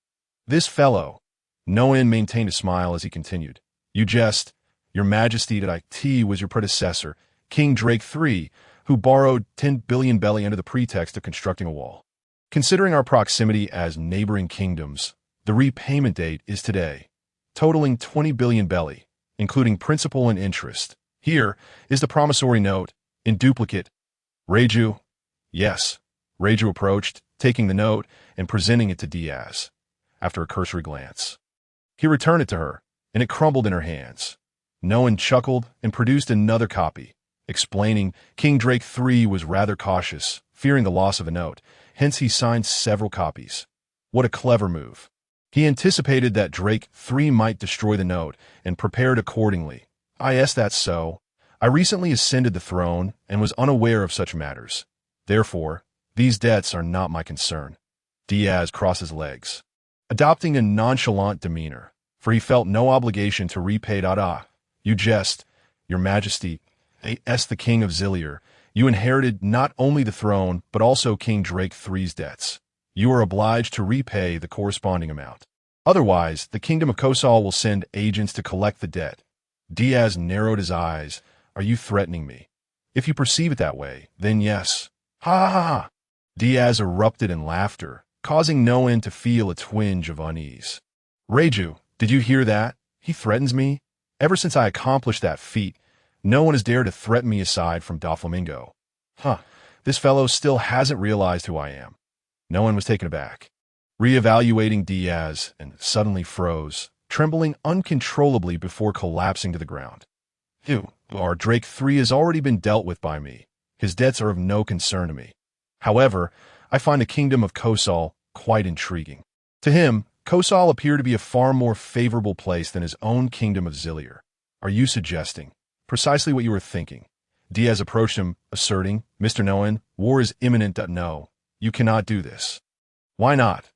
This fellow. Noan maintained a smile as he continued. You jest. Your Majesty, it was your predecessor, King Drake III, who borrowed 10 billion belly under the pretext of constructing a wall. Considering our proximity as neighboring kingdoms, the repayment date is today, totaling 20 billion belly, including principal and interest. Here is the promissory note, in duplicate. Mariejois? Yes. Mariejois approached, taking the note and presenting it to Diaz. After a cursory glance, he returned it to her, and it crumbled in her hands. Noan chuckled and produced another copy, explaining King Drake III was rather cautious, fearing the loss of a note, hence he signed several copies. What a clever move. He anticipated that Drake III might destroy the note and prepared accordingly. That's so. I recently ascended the throne and was unaware of such matters. Therefore, these debts are not my concern. Diaz crossed his legs, adopting a nonchalant demeanor, for he felt no obligation to repay. You jest, your majesty, as the king of Zillier. You inherited not only the throne, but also King Drake III's debts. You are obliged to repay the corresponding amount. Otherwise, the kingdom of Kosal will send agents to collect the debt. Diaz narrowed his eyes. Are you threatening me? If you perceive it that way, then yes. Ha ha ha! Diaz erupted in laughter, causing no one to feel a twinge of unease. Reiju, did you hear that? He threatens me? Ever since I accomplished that feat, no one has dared to threaten me aside from Doflamingo. This fellow still hasn't realized who I am. No one was taken aback, reevaluating Diaz, and suddenly froze, trembling uncontrollably before collapsing to the ground. Our Drake III has already been dealt with by me. His debts are of no concern to me. However, I find the kingdom of Kosal quite intriguing. To him, Kosal appeared to be a far more favorable place than his own kingdom of Zillier. Are you suggesting precisely what you were thinking? Diaz approached him, asserting, Mr. Noan, war is imminent. No, you cannot do this. Why not?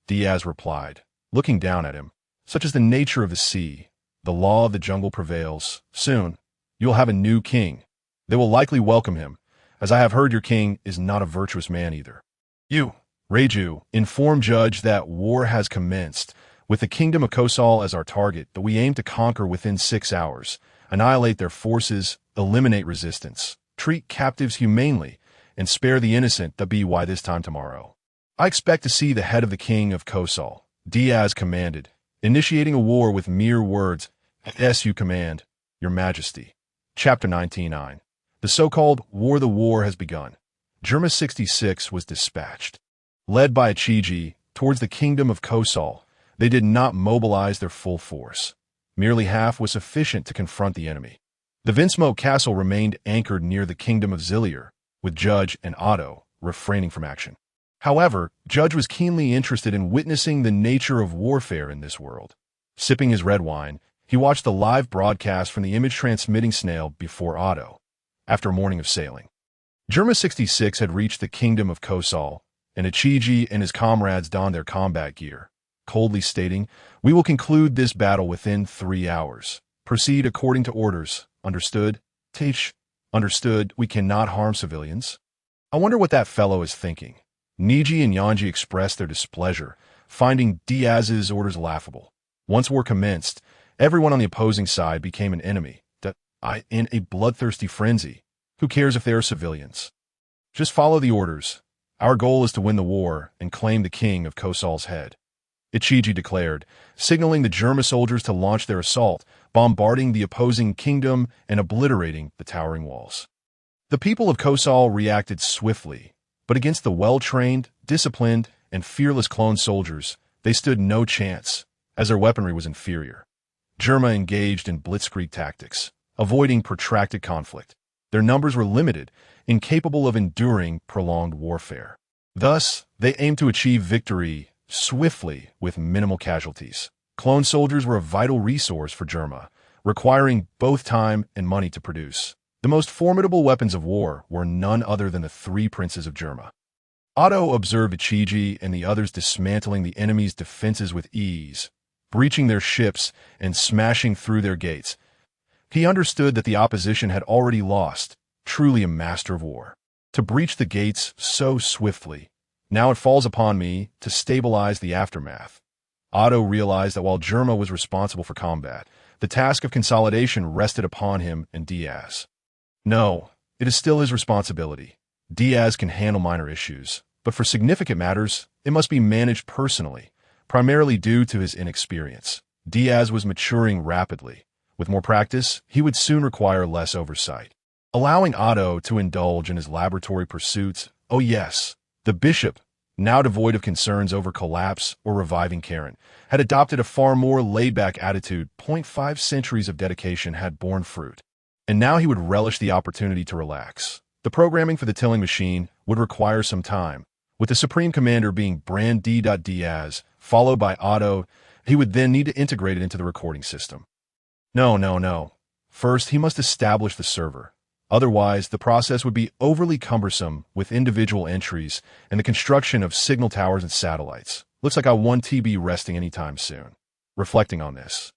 Diaz replied, looking down at him. Such is the nature of the sea. The law of the jungle prevails. Soon, you will have a new king. They will likely welcome him, as I have heard your king is not a virtuous man either. You, Reiju, inform judge that war has commenced, with the kingdom of Kosal as our target that we aim to conquer within 6 hours, annihilate their forces, eliminate resistance, treat captives humanely, and spare the innocent that be why this time tomorrow. I expect to see the head of the king of Kosal, Diaz commanded, initiating a war with mere words. Yes, you command, your majesty. Chapter 19:9. The so-called War the War has begun. Germa 66 was dispatched. Led by Ichiji, towards the kingdom of Kosal, they did not mobilize their full force. Merely half was sufficient to confront the enemy. The Vinsmoke castle remained anchored near the kingdom of Zillier, with Judge and Otto refraining from action. However, Judge was keenly interested in witnessing the nature of warfare in this world. Sipping his red wine, he watched the live broadcast from the image-transmitting snail before Otto. After a morning of sailing, Germa 66 had reached the kingdom of Kosal, and Ichiji and his comrades donned their combat gear, coldly stating, We will conclude this battle within 3 hours. Proceed according to orders. Understood? Teach. Understood, we cannot harm civilians. I wonder what that fellow is thinking. Niji and Yanji expressed their displeasure, finding Diaz's orders laughable. Once war commenced, everyone on the opposing side became an enemy, in a bloodthirsty frenzy. Who cares if they are civilians? Just follow the orders. Our goal is to win the war and claim the king of Kosal's head. Ichiji declared, signaling the Germa soldiers to launch their assault, bombarding the opposing kingdom and obliterating the towering walls. The people of Kosal reacted swiftly, but against the well-trained, disciplined, and fearless clone soldiers, they stood no chance, as their weaponry was inferior. Germa engaged in blitzkrieg tactics, avoiding protracted conflict. Their numbers were limited, incapable of enduring prolonged warfare. Thus, they aimed to achieve victory swiftly with minimal casualties. Clone soldiers were a vital resource for Germa, requiring both time and money to produce. The most formidable weapons of war were none other than the 3 princes of Germa. Otto observed Ichiji and the others dismantling the enemy's defenses with ease, breaching their ships and smashing through their gates. He understood that the opposition had already lost, truly a master of war. To breach the gates so swiftly, now it falls upon me to stabilize the aftermath. Otto realized that while Germa was responsible for combat, the task of consolidation rested upon him and Diaz. No, it is still his responsibility. Diaz can handle minor issues, but for significant matters, it must be managed personally, primarily due to his inexperience. Diaz was maturing rapidly. With more practice, he would soon require less oversight. Allowing Otto to indulge in his laboratory pursuits, oh yes, the bishop, now devoid of concerns over collapse or reviving Karen, had adopted a far more laid-back attitude. 5 centuries of dedication had borne fruit, and now he would relish the opportunity to relax. The programming for the tilling machine would require some time, with the Supreme Commander being Brand D. Diaz, followed by Otto. He would then need to integrate it into the recording system. No. First, he must establish the server. Otherwise, the process would be overly cumbersome with individual entries and the construction of signal towers and satellites. Looks like I won't be resting anytime soon. Reflecting on this,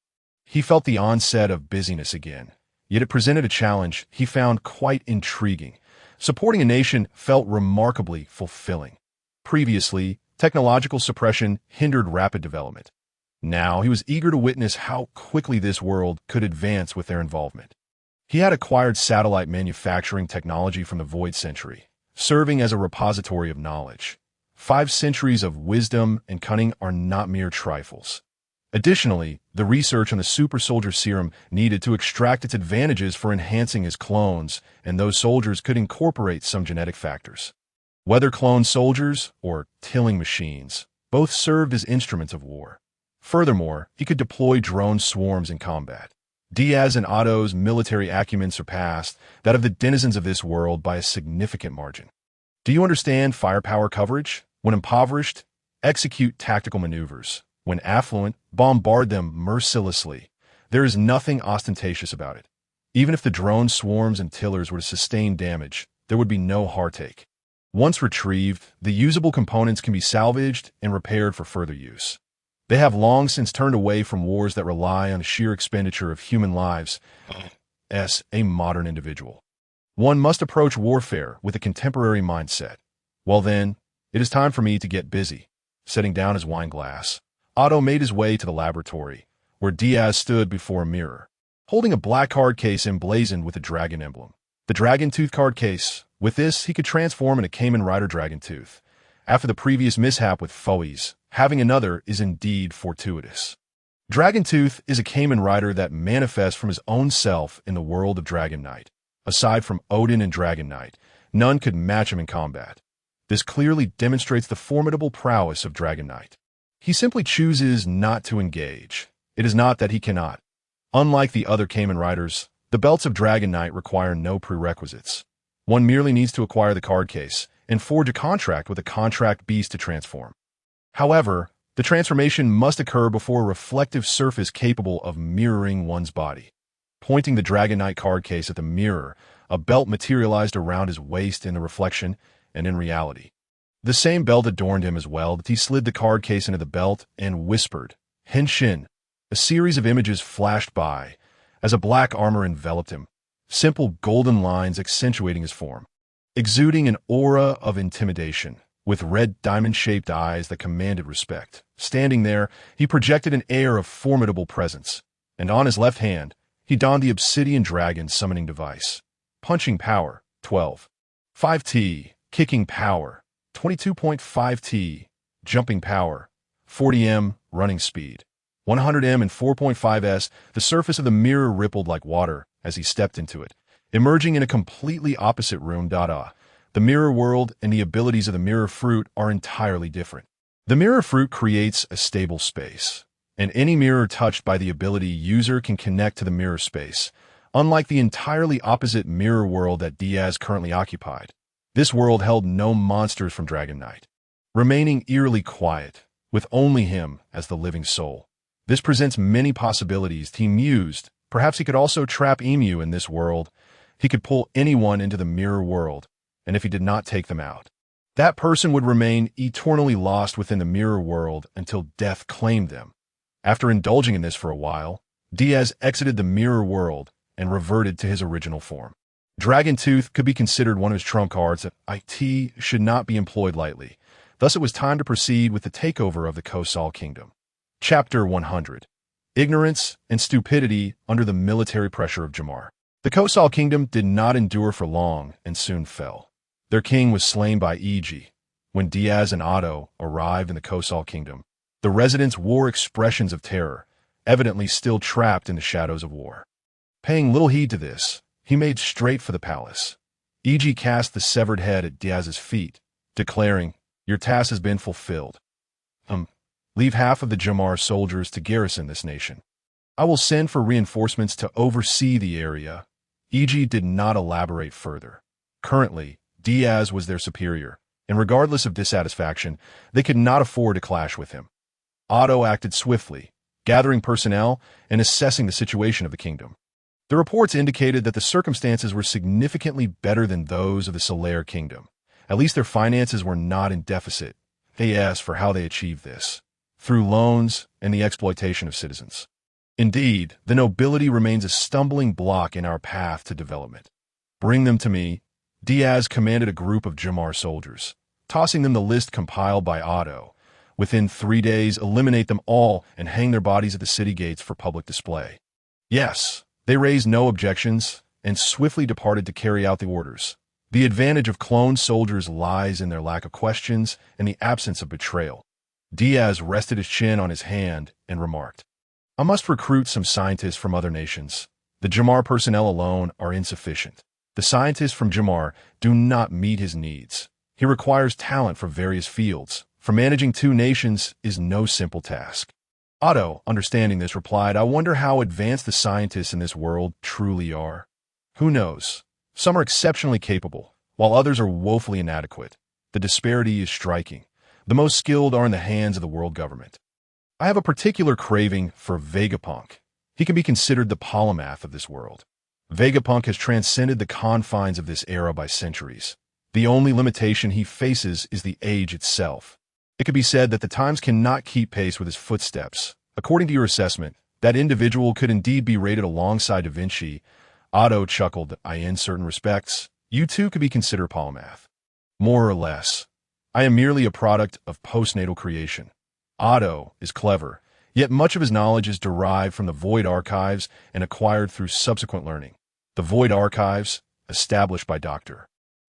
he felt the onset of busyness again, yet it presented a challenge he found quite intriguing. Supporting a nation felt remarkably fulfilling. Previously, technological suppression hindered rapid development. Now he was eager to witness how quickly this world could advance with their involvement. He had acquired satellite manufacturing technology from the Void Century, serving as a repository of knowledge. 5 centuries of wisdom and cunning are not mere trifles. Additionally, the research on the super soldier serum needed to extract its advantages for enhancing his clones, and those soldiers could incorporate some genetic factors. Whether clone soldiers or tilling machines, both served as instruments of war. Furthermore, he could deploy drone swarms in combat. Diaz and Otto's military acumen surpassed that of the denizens of this world by a significant margin. Do you understand firepower coverage? When impoverished, execute tactical maneuvers. When affluent, bombard them mercilessly. There is nothing ostentatious about it. Even if the drone swarms and tillers were to sustain damage, there would be no heartache. Once retrieved, the usable components can be salvaged and repaired for further use. They have long since turned away from wars that rely on the sheer expenditure of human lives. As a modern individual, one must approach warfare with a contemporary mindset. Well then, it is time for me to get busy. Setting down his wine glass, Otto made his way to the laboratory, where Diaz stood before a mirror, holding a black card case emblazoned with a dragon emblem. The dragon tooth card case. With this, he could transform in a Kamen Rider dragon tooth. After the previous mishap with Foes, having another is indeed fortuitous. Dragon Tooth is a Kamen Rider that manifests from his own self in the world of Dragon Knight. Aside from Odin and Dragon Knight, none could match him in combat. This clearly demonstrates the formidable prowess of Dragon Knight. He simply chooses not to engage. It is not that he cannot. Unlike the other Kamen Riders, the belts of Dragon Knight require no prerequisites. One merely needs to acquire the card case and forge a contract with a contract beast to transform. However, the transformation must occur before a reflective surface capable of mirroring one's body. Pointing the Dragon Knight card case at the mirror, a belt materialized around his waist in the reflection and in reality. The same belt adorned him as well that he slid the card case into the belt and whispered, "Henshin." A series of images flashed by as a black armor enveloped him, simple golden lines accentuating his form, exuding an aura of intimidation, with red diamond-shaped eyes that commanded respect. Standing there, he projected an air of formidable presence, and on his left hand, he donned the obsidian dragon summoning device. Punching power, 12. 5T. Kicking power, 22.5T. Jumping power, 40M. Running speed, 100M and 4.5S. The surface of the mirror rippled like water as he stepped into it, emerging in a completely opposite room. The mirror world and the abilities of the mirror fruit are entirely different. The mirror fruit creates a stable space, and any mirror touched by the ability user can connect to the mirror space, unlike the entirely opposite mirror world that Diaz currently occupied. This world held no monsters from Dragon Knight, remaining eerily quiet, with only him as the living soul. This presents many possibilities, he mused. Perhaps he could also trap Emu in this world. He could pull anyone into the mirror world, and if he did not take them out, that person would remain eternally lost within the mirror world until death claimed them. After indulging in this for a while, Diaz exited the mirror world and reverted to his original form. Dragon Tooth could be considered one of his trump cards that IT should not be employed lightly. Thus it was time to proceed with the takeover of the Goya Kingdom. Chapter 100. Ignorance and stupidity under the military pressure of Jamar. The Goya Kingdom did not endure for long and soon fell. Their king was slain by E.G. When Diaz and Otto arrived in the Goya Kingdom, the residents wore expressions of terror, evidently still trapped in the shadows of war. Paying little heed to this, he made straight for the palace. E.G. cast the severed head at Diaz's feet, declaring, "Your task has been fulfilled. Leave half of the Jamar soldiers to garrison this nation. I will send for reinforcements to oversee the area." E.G. did not elaborate further. Currently, Diaz was their superior, and regardless of dissatisfaction, they could not afford to clash with him. Otto acted swiftly, gathering personnel and assessing the situation of the kingdom. The reports indicated that the circumstances were significantly better than those of the Solaire Kingdom. At least their finances were not in deficit. They asked for how they achieved this, through loans and the exploitation of citizens. Indeed, the nobility remains a stumbling block in our path to development. Bring them to me. Diaz commanded a group of Jamar soldiers, tossing them the list compiled by Otto. Within 3 days, eliminate them all and hang their bodies at the city gates for public display. Yes, they raised no objections and swiftly departed to carry out the orders. The advantage of cloned soldiers lies in their lack of questions and the absence of betrayal. Diaz rested his chin on his hand and remarked, I must recruit some scientists from other nations. The Jamar personnel alone are insufficient. The scientists from Jamar do not meet his needs. He requires talent for various fields, for managing 2 nations is no simple task. Otto, understanding this, replied, I wonder how advanced the scientists in this world truly are. Who knows? Some are exceptionally capable, while others are woefully inadequate. The disparity is striking. The most skilled are in the hands of the world government. I have a particular craving for Vegapunk. He can be considered the polymath of this world. Vegapunk has transcended the confines of this era by centuries. The only limitation he faces is the age itself. It could be said that the times cannot keep pace with his footsteps. According to your assessment, that individual could indeed be rated alongside Da Vinci. Otto chuckled, in certain respects, you too could be considered polymath. More or less. I am merely a product of postnatal creation. Otto is clever, yet much of his knowledge is derived from the Void Archives and acquired through subsequent learning. The Void Archives, established by Dr.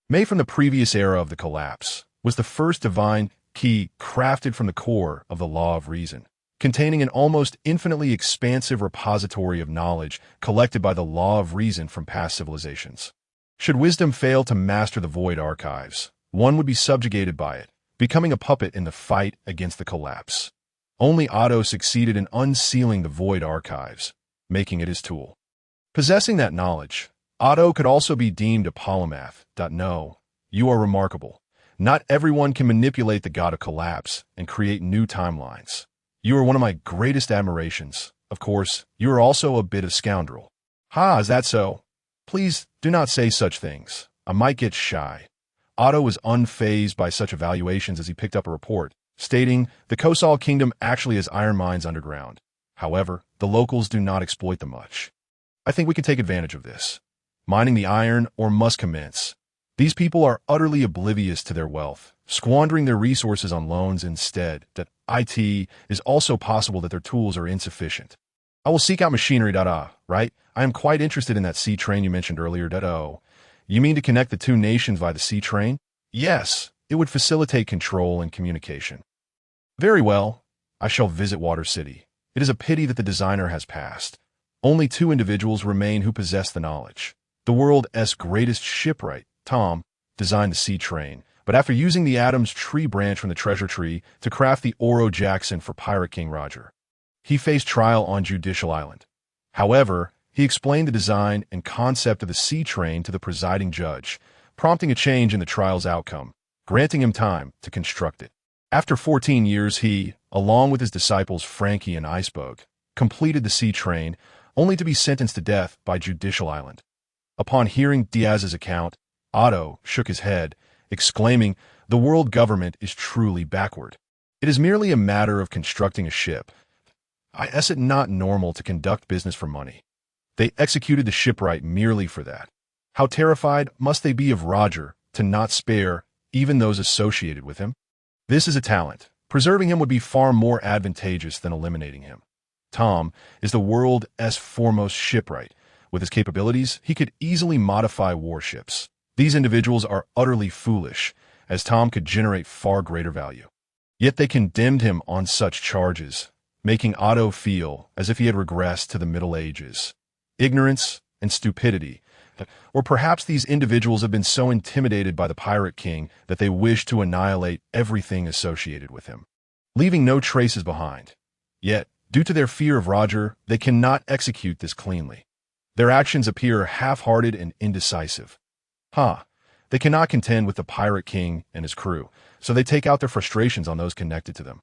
May from the previous era of the collapse, was the first divine key crafted from the core of the law of reason, containing an almost infinitely expansive repository of knowledge collected by the law of reason from past civilizations. Should wisdom fail to master the Void Archives, one would be subjugated by it, becoming a puppet in the fight against the collapse. Only Otto succeeded in unsealing the Void Archives, making it his tool. Possessing that knowledge, Otto could also be deemed a polymath. No, you are remarkable. Not everyone can manipulate the god of collapse and create new timelines. You are one of my greatest admirations. Of course, you are also a bit of scoundrel. Ha, is that so? Please do not say such things. I might get shy. Otto was unfazed by such evaluations as he picked up a report, stating the Goya Kingdom actually has iron mines underground. However, the locals do not exploit them much. I think we can take advantage of this. Mining the iron or must commence. These people are utterly oblivious to their wealth, squandering their resources on loans instead. That it is also possible that their tools are insufficient. I will seek out machinery. Right? I am quite interested in that sea train you mentioned earlier. Oh, you mean to connect the 2 nations via the sea train? Yes, it would facilitate control and communication. Very well. I shall visit Water City. It is a pity that the designer has passed. Only 2 individuals remain who possess the knowledge. The world's greatest shipwright, Tom, designed the sea train, but after using the Adam's tree branch from the treasure tree to craft the Oro Jackson for Pirate King Roger, he faced trial on Judicial Island. However, he explained the design and concept of the sea train to the presiding judge, prompting a change in the trial's outcome, granting him time to construct it. After 14 years, he, along with his disciples Frankie and Iceberg, completed the sea train, only to be sentenced to death by Judicial Island. Upon hearing Diaz's account, Otto shook his head, exclaiming, the world government is truly backward. It is merely a matter of constructing a ship. Is it not normal to conduct business for money? They executed the shipwright merely for that. How terrified must they be of Roger to not spare even those associated with him? This is a talent. Preserving him would be far more advantageous than eliminating him. Tom is the world's foremost shipwright. With his capabilities, he could easily modify warships. These individuals are utterly foolish, as Tom could generate far greater value. Yet they condemned him on such charges, making Otto feel as if he had regressed to the Middle Ages. Ignorance and stupidity, or perhaps these individuals have been so intimidated by the Pirate King that they wish to annihilate everything associated with him, leaving no traces behind. Yet, due to their fear of Roger, they cannot execute this cleanly. Their actions appear half-hearted and indecisive. They cannot contend with the Pirate King and his crew, so they take out their frustrations on those connected to them.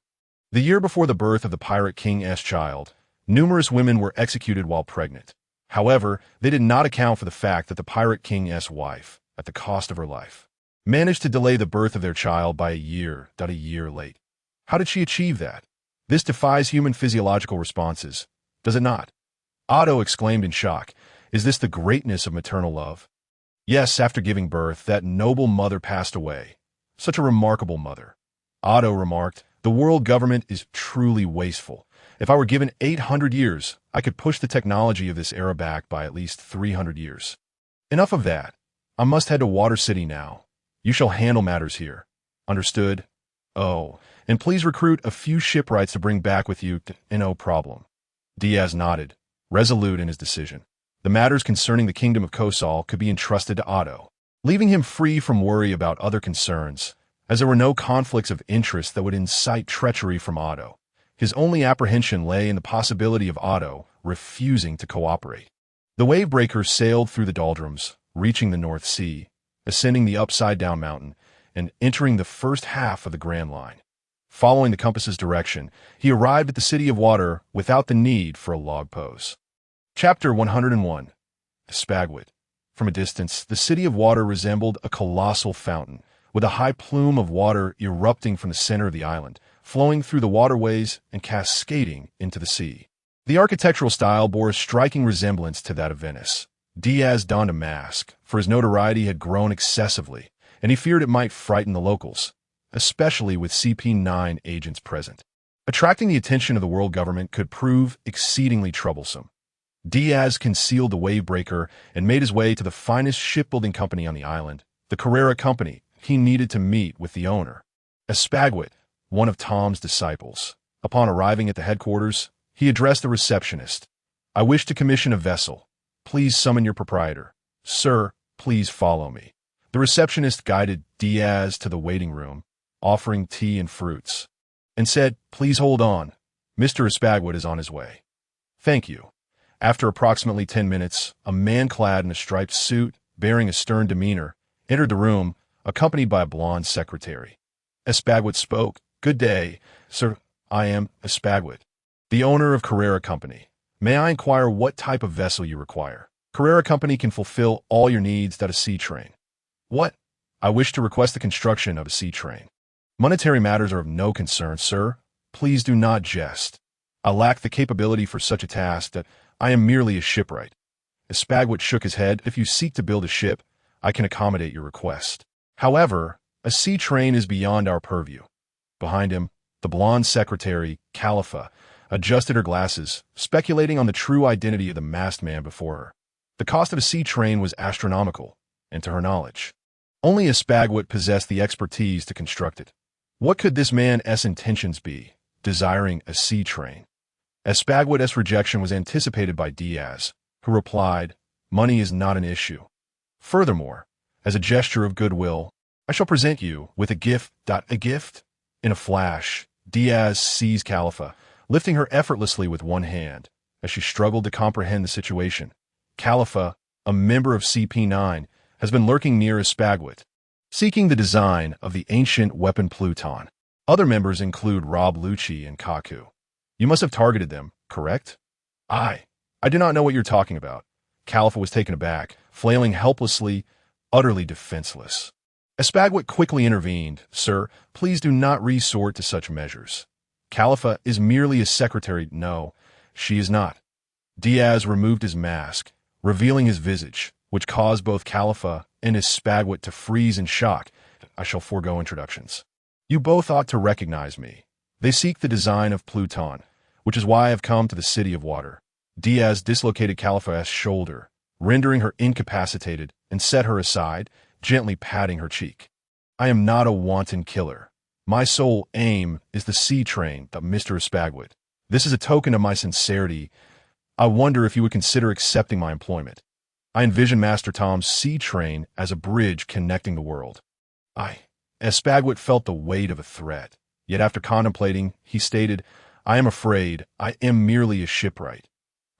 The year before the birth of the Pirate King's child, numerous women were executed while pregnant. However, they did not account for the fact that the pirate king's wife, at the cost of her life, managed to delay the birth of their child by a year late. How did she achieve that? This defies human physiological responses, does it not? Otto exclaimed in shock. Is this the greatness of maternal love? Yes, after giving birth, that noble mother passed away. Such a remarkable mother. Otto remarked, the world government is truly wasteful. If I were given 800 years, I could push the technology of this era back by at least 300 years. Enough of that. I must head to Water City now. You shall handle matters here. Understood? Oh, and please recruit a few shipwrights to bring back with you, no problem. Diaz nodded, resolute in his decision. The matters concerning the kingdom of Kosal could be entrusted to Otto, leaving him free from worry about other concerns, as there were no conflicts of interest that would incite treachery from Otto. His only apprehension lay in the possibility of Otto refusing to cooperate. The wave-breakers sailed through the doldrums, reaching the North Sea, ascending the upside-down mountain, and entering the first half of the Grand Line. Following the compass's direction, he arrived at the City of Water without the need for a log pose. Chapter 101. Spagwit. From a distance, the City of Water resembled a colossal fountain, with a high plume of water erupting from the center of the island, flowing through the waterways and cascading into the sea. The architectural style bore a striking resemblance to that of Venice. Diaz donned a mask, for his notoriety had grown excessively, and he feared it might frighten the locals, especially with CP9 agents present. Attracting the attention of the world government could prove exceedingly troublesome. Diaz concealed the wave-breaker and made his way to the finest shipbuilding company on the island, the Carrera Company. He needed to meet with the owner, Spagwit, one of Tom's disciples. Upon arriving at the headquarters, he addressed the receptionist. I wish to commission a vessel. Please summon your proprietor. Sir, please follow me. The receptionist guided Diaz to the waiting room, offering tea and fruits, and said, please hold on. Mr. Spagwit is on his way. Thank you. After approximately 10 minutes, a man clad in a striped suit, bearing a stern demeanor, entered the room, accompanied by a blonde secretary. Spagwit spoke. Good day, sir. I am Spagwit, the owner of Carrera Company. May I inquire what type of vessel you require? Carrera Company can fulfill all your needs at a sea train. What? I wish to request the construction of a sea train. Monetary matters are of no concern, sir. Please do not jest. I lack the capability for such a task that I am merely a shipwright. Spagwit shook his head. If you seek to build a ship, I can accommodate your request. However, a sea train is beyond our purview. Behind him, the blonde secretary, Khalifa, adjusted her glasses, speculating on the true identity of the masked man before her. The cost of a sea train was astronomical, and to her knowledge, only Spagwit possessed the expertise to construct it. What could this man's intentions be, desiring a sea train? Spagwit's rejection was anticipated by Diaz, who replied, money is not an issue. Furthermore, as a gesture of goodwill, I shall present you with a gift. A gift? In a flash, Diaz seized Khalifa, lifting her effortlessly with one hand, as she struggled to comprehend the situation. Khalifa, a member of CP9, has been lurking near Spagwit, seeking the design of the ancient weapon Pluton. Other members include Rob Lucci and Kaku. You must have targeted them, correct? I do not know what you're talking about. Khalifa was taken aback, flailing helplessly, utterly defenseless. Spagwit quickly intervened. Sir, please do not resort to such measures. Khalifa is merely a secretary. No, she is not. Diaz removed his mask, revealing his visage, which caused both Khalifa and Spagwit to freeze in shock. I shall forego introductions. You both ought to recognize me. They seek the design of Pluton, which is why I have come to the City of Water. Diaz dislocated Khalifa's shoulder, rendering her incapacitated, and set her aside, gently patting her cheek. I am not a wanton killer. My sole aim is the sea train, Mr. Spagwit. This is a token of my sincerity. I wonder if you would consider accepting my employment. I envision Master Tom's sea train as a bridge connecting the world. Spagwit felt the weight of a threat. Yet after contemplating, he stated, I am afraid I am merely a shipwright.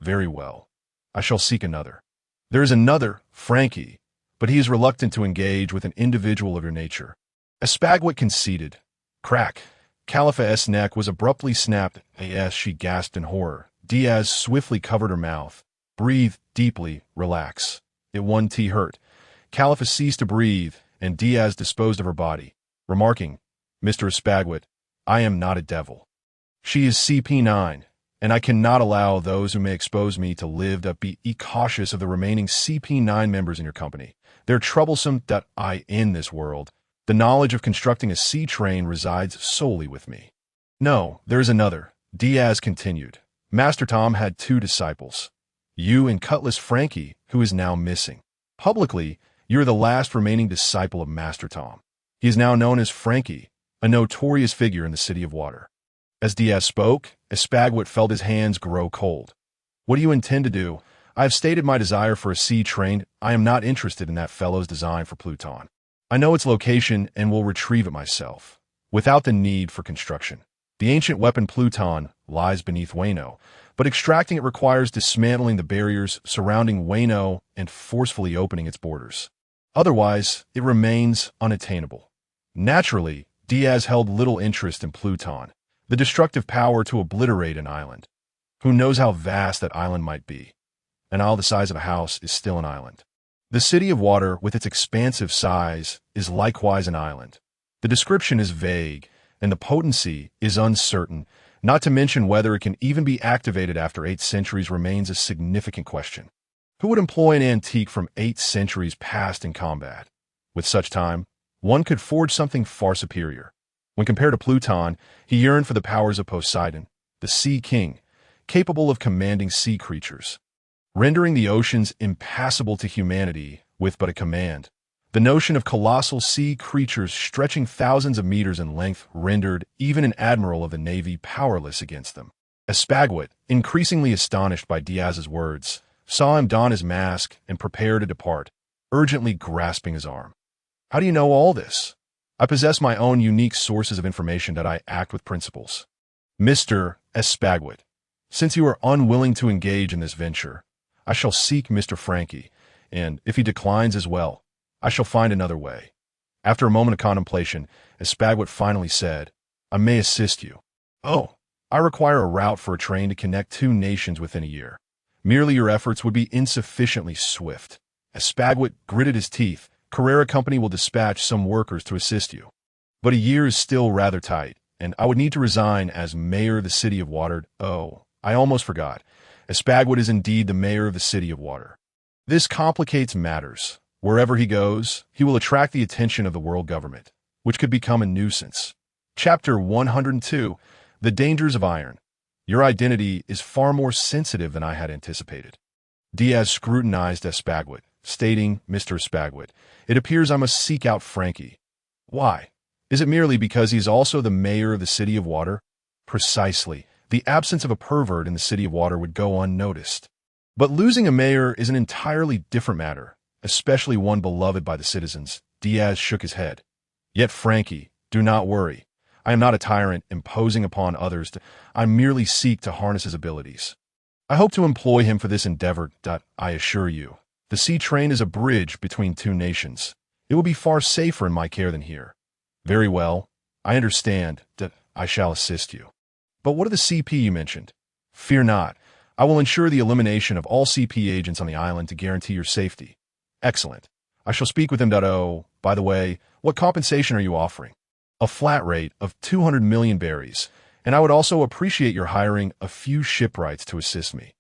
Very well. I shall seek another. There is another, Frankie, but he is reluctant to engage with an individual of your nature. Spagwit conceded. Crack. Khalifa's neck was abruptly snapped as she gasped in horror. Diaz swiftly covered her mouth, Breathe deeply, relax. It one T hurt. Caliphus ceased to breathe, and Diaz disposed of her body, remarking, Mr. Espagwit, I am not a devil. She is CP9, and I cannot allow those who may expose me to live. Be cautious of the remaining CP9 members in your company. They're troublesome. I in this world. The knowledge of constructing a sea train resides solely with me. No, there is another, Diaz continued. Master Tom had 2 disciples. You and Cutlass Frankie, who is now missing. Publicly, you're the last remaining disciple of Master Tom. He is now known as Frankie, a notorious figure in the City of Water. As Diaz spoke, Espagwit felt his hands grow cold. What do you intend to do? I have stated my desire for a sea train. I am not interested in that fellow's design for Pluton. I know its location and will retrieve it myself, without the need for construction. The ancient weapon Pluton lies beneath Wano, but extracting it requires dismantling the barriers surrounding Wano and forcefully opening its borders. Otherwise, it remains unattainable. Naturally, Diaz held little interest in Pluton, the destructive power to obliterate an island. Who knows how vast that island might be? An isle the size of a house is still an island. The City of Water, with its expansive size, is likewise an island. The description is vague, and the potency is uncertain, not to mention whether it can even be activated after 8 centuries remains a significant question. Who would employ an antique from 8 centuries past in combat? With such time, one could forge something far superior. When compared to Pluton, he yearned for the powers of Poseidon, the Sea King, capable of commanding sea creatures, rendering the oceans impassable to humanity with but a command. The notion of colossal sea creatures stretching thousands of meters in length rendered even an admiral of the Navy powerless against them. Espagwit, increasingly astonished by Diaz's words, saw him don his mask and prepare to depart, urgently grasping his arm. How do you know all this? I possess my own unique sources of information that I act with principles. Mr. Espagwit, since you are unwilling to engage in this venture, I shall seek Mr. Frankie, and if he declines as well, I shall find another way. After a moment of contemplation, Espagwit finally said, I may assist you. Oh, I require a route for a train to connect 2 nations within a year. Merely your efforts would be insufficiently swift. Espagwit gritted his teeth. Carrera Company will dispatch some workers to assist you. But a year is still rather tight, and I would need to resign as mayor of the City of Water. Oh, I almost forgot. Espagwit is indeed the mayor of the City of Water. This complicates matters. Wherever he goes, he will attract the attention of the world government, which could become a nuisance. Chapter 102, The Dangers of Iron. Your identity is far more sensitive than I had anticipated. Diaz scrutinized Espagwit, stating, Mr. Espagwit, it appears I must seek out Frankie. Why? Is it merely because he is also the mayor of the City of Water? Precisely. The absence of a pervert in the City of Water would go unnoticed. But losing a mayor is an entirely different matter, especially one beloved by the citizens. Diaz shook his head. Yet Frankie, do not worry. I am not a tyrant imposing upon others. I merely seek to harness his abilities. I hope to employ him for this endeavor. I assure you, the sea train is a bridge between 2 nations. It will be far safer in my care than here. Very well. I understand. I shall assist you. But what of the CP you mentioned? Fear not. I will ensure the elimination of all CP agents on the island to guarantee your safety. Excellent. I shall speak with him. Oh, by the way, what compensation are you offering? A flat rate of 200 million berries, and I would also appreciate your hiring a few shipwrights to assist me.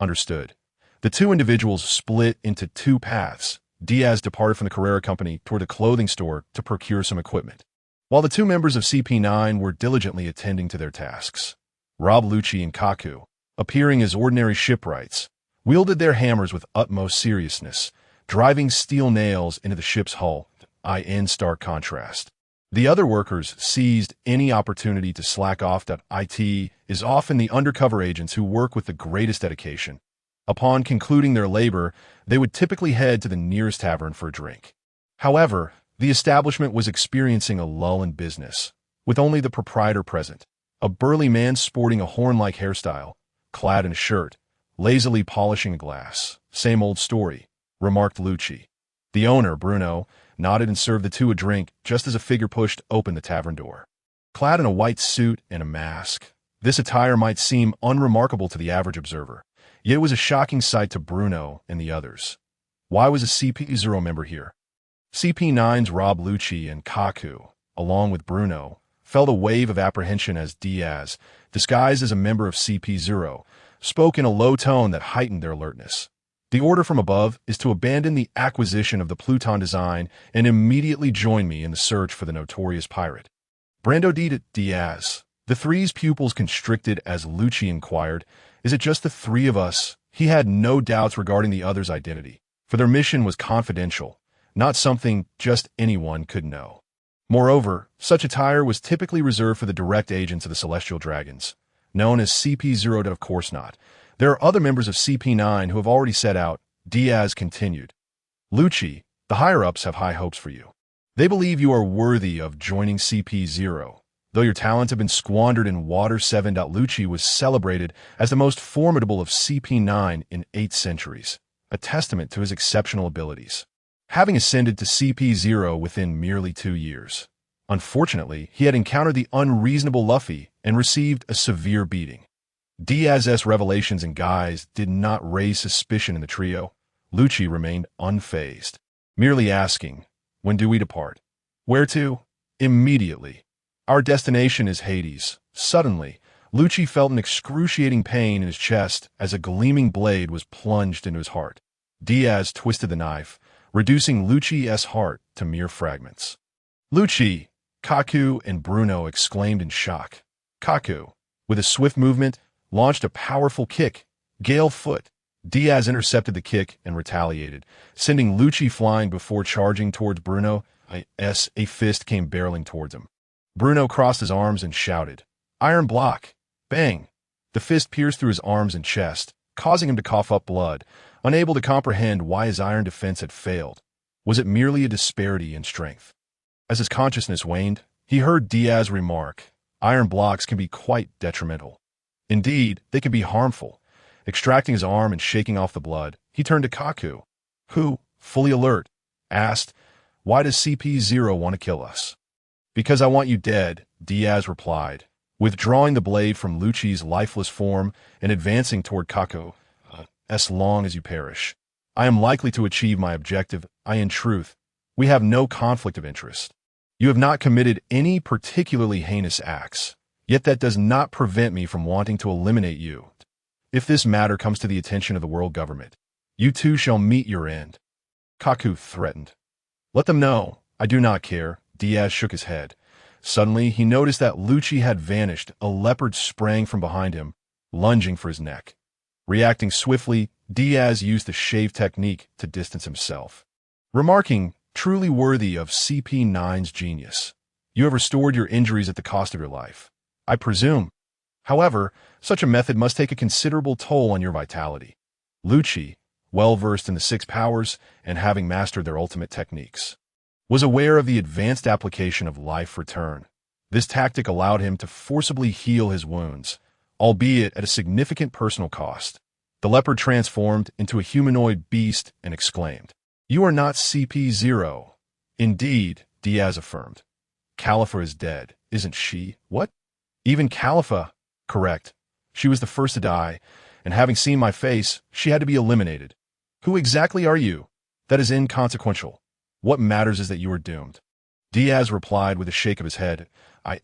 Understood. The 2 individuals split into 2 paths. Diaz departed from the Carrera Company toward the clothing store to procure some equipment, while the 2 members of CP9 were diligently attending to their tasks. Rob Lucci and Kaku, appearing as ordinary shipwrights, wielded their hammers with utmost seriousness, driving steel nails into the ship's hull, in stark contrast. The other workers seized any opportunity to slack off. It is often the undercover agents who work with the greatest dedication. Upon concluding their labor, they would typically head to the nearest tavern for a drink. However, the establishment was experiencing a lull in business, with only the proprietor present, a burly man sporting a horn-like hairstyle, clad in a shirt, lazily polishing a glass. Same old story, remarked Lucci. The owner, Bruno, nodded and served the 2 a drink just as a figure pushed open the tavern door. Clad in a white suit and a mask, this attire might seem unremarkable to the average observer. Yet it was a shocking sight to Bruno and the others. Why was a CP0 member here? CP9's Rob Lucci and Kaku, along with Bruno, felt a wave of apprehension as Diaz, disguised as a member of CP0, spoke in a low tone that heightened their alertness. The order from above is to abandon the acquisition of the Pluton design and immediately join me in the search for the notorious pirate. Brando Diaz. The three's pupils constricted as Lucci inquired, "Is it just the three of us?" He had no doubts regarding the other's identity, for their mission was confidential, not something just anyone could know. Moreover, such attire was typically reserved for the direct agents of the Celestial Dragons, known as CP0. Of course not. There are other members of CP9 who have already set out, Diaz continued. Lucci, the higher-ups have high hopes for you. They believe you are worthy of joining CP0. Though your talents have been squandered in Water 7. Lucci was celebrated as the most formidable of CP9 in 8 centuries, a testament to his exceptional abilities, having ascended to CP0 within merely 2 years. Unfortunately, he had encountered the unreasonable Luffy and received a severe beating. Diaz's revelations and guise did not raise suspicion in the trio. Lucci remained unfazed, merely asking, "When do we depart?" "Where to?" "Immediately. Our destination is Hades." Suddenly, Lucci felt an excruciating pain in his chest as a gleaming blade was plunged into his heart. Diaz twisted the knife, reducing Lucci's heart to mere fragments. "Lucci!" Kaku and Bruno exclaimed in shock. Kaku, with a swift movement, launched a powerful kick, gale foot. Diaz intercepted the kick and retaliated, sending Lucci flying before charging towards Bruno. A fist came barreling towards him. Bruno crossed his arms and shouted, "Iron block!" Bang! The fist pierced through his arms and chest, causing him to cough up blood, unable to comprehend why his iron defense had failed. Was it merely a disparity in strength? As his consciousness waned, he heard Diaz remark, "Iron blocks can be quite detrimental. Indeed, they can be harmful." Extracting his arm and shaking off the blood, he turned to Kaku, who, fully alert, asked, "Why does CP0 want to kill us?" "Because I want you dead," Diaz replied, withdrawing the blade from Lucci's lifeless form and advancing toward Kaku. "As long as you perish, I am likely to achieve my objective. In truth, we have no conflict of interest. You have not committed any particularly heinous acts, yet that does not prevent me from wanting to eliminate you. If this matter comes to the attention of the world government, you too shall meet your end." Kaku threatened. "Let them know. I do not care." Diaz shook his head. Suddenly, he noticed that Lucci had vanished. A leopard sprang from behind him, lunging for his neck. Reacting swiftly, Diaz used the shave technique to distance himself, remarking, "Truly worthy of CP9's genius. You have restored your injuries at the cost of your life, I presume. However, such a method must take a considerable toll on your vitality." Lucci, well versed in the 6 powers and having mastered their ultimate techniques, was aware of the advanced application of life return. This tactic allowed him to forcibly heal his wounds, albeit at a significant personal cost. The leopard transformed into a humanoid beast and exclaimed, "You are not CP0. "Indeed," Diaz affirmed. "Califa is dead, isn't she?" "What? Even Califa?" "Correct. She was the first to die, and having seen my face, she had to be eliminated." "Who exactly are you?" "That is inconsequential. What matters is that you are doomed." Diaz replied with a shake of his head.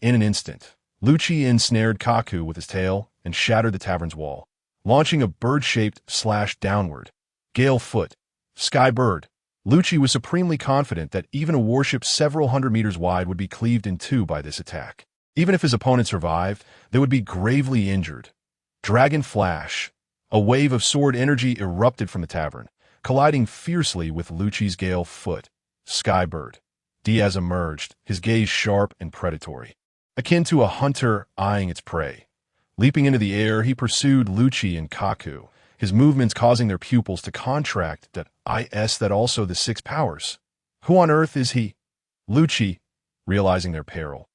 In an instant, Lucci ensnared Kaku with his tail and shattered the tavern's wall, launching a bird-shaped slash downward. Gale foot. Sky bird. Lucci was supremely confident that even a warship several hundred meters wide would be cleaved in two by this attack. Even if his opponent survived, they would be gravely injured. Dragon flash. A wave of sword energy erupted from the tavern, colliding fiercely with Lucci's gale foot. Skybird. Diaz emerged, his gaze sharp and predatory, akin to a hunter eyeing its prey. Leaping into the air, he pursued Lucci and Kaku, his movements causing their pupils to contract. That also the 6 powers. "Who on earth is he?" Lucci, realizing their peril,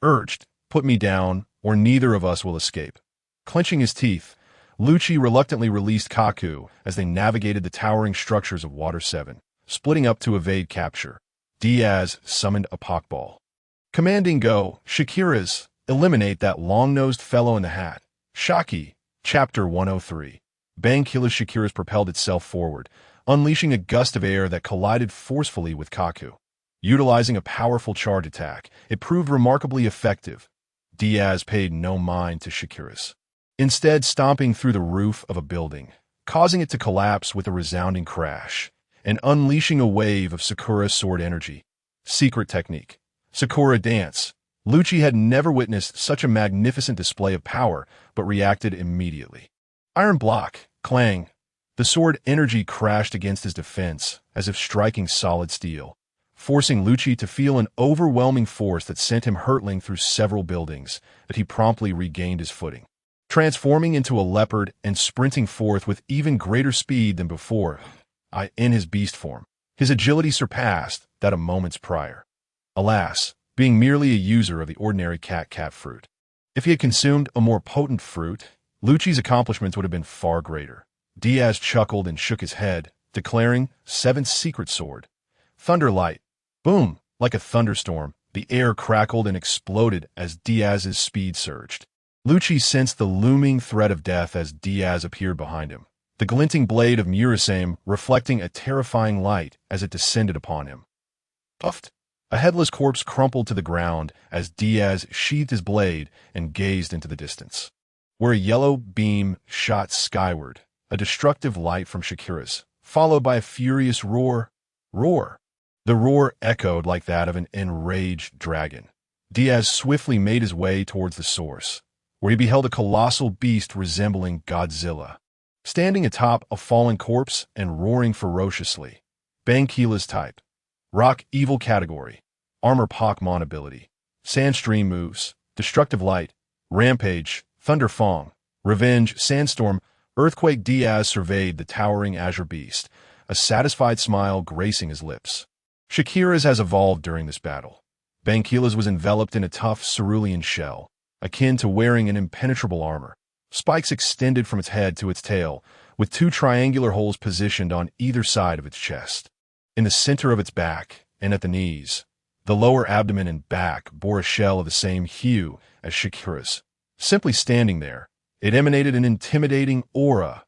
urged, "Put me down, or neither of us will escape." Clenching his teeth, Lucci reluctantly released Kaku as they navigated the towering structures of Water 7, splitting up to evade capture. Diaz summoned a Pokeball, commanding, "Go, Shakira's, eliminate that long-nosed fellow in the hat." Shaki, Chapter 103. Bankilla's Shakira's propelled itself forward, unleashing a gust of air that collided forcefully with Kaku. Utilizing a powerful charge attack, it proved remarkably effective. Diaz paid no mind to Shakira's, instead stomping through the roof of a building, causing it to collapse with a resounding crash, and unleashing a wave of Sakura sword energy. Secret technique. Sakura dance. Lucci had never witnessed such a magnificent display of power, but reacted immediately. Iron block. Clang. The sword energy crashed against his defense, as if striking solid steel, forcing Lucci to feel an overwhelming force that sent him hurtling through several buildings, but he promptly regained his footing, transforming into a leopard and sprinting forth with even greater speed than before. In his beast form, his agility surpassed that of moments prior. Alas, being merely a user of the ordinary cat fruit. If he had consumed a more potent fruit, Lucci's accomplishments would have been far greater. Diaz chuckled and shook his head, declaring, "Seventh secret sword. Thunder light." Boom! Like a thunderstorm, the air crackled and exploded as Diaz's speed surged. Lucci sensed the looming threat of death as Diaz appeared behind him, the glinting blade of Murasame reflecting a terrifying light as it descended upon him. Puffed! A headless corpse crumpled to the ground as Diaz sheathed his blade and gazed into the distance, where a yellow beam shot skyward, a destructive light from Shakira's, followed by a furious roar. Roar! The roar echoed like that of an enraged dragon. Diaz swiftly made his way towards the source, where he beheld a colossal beast resembling Godzilla, standing atop a fallen corpse and roaring ferociously. Bankilla's type. Rock evil category. Armor Pokemon ability. Sandstream moves. Destructive light. Rampage. Thunder Fong. Revenge. Sandstorm. Earthquake. Diaz surveyed the towering azure beast, a satisfied smile gracing his lips. Shakira's has evolved during this battle. Bankilla's was enveloped in a tough cerulean shell, akin to wearing an impenetrable armor. Spikes extended from its head to its tail, with two triangular holes positioned on either side of its chest. In the center of its back, and at the knees, the lower abdomen and back bore a shell of the same hue as Shakira's. Simply standing there, it emanated an intimidating aura.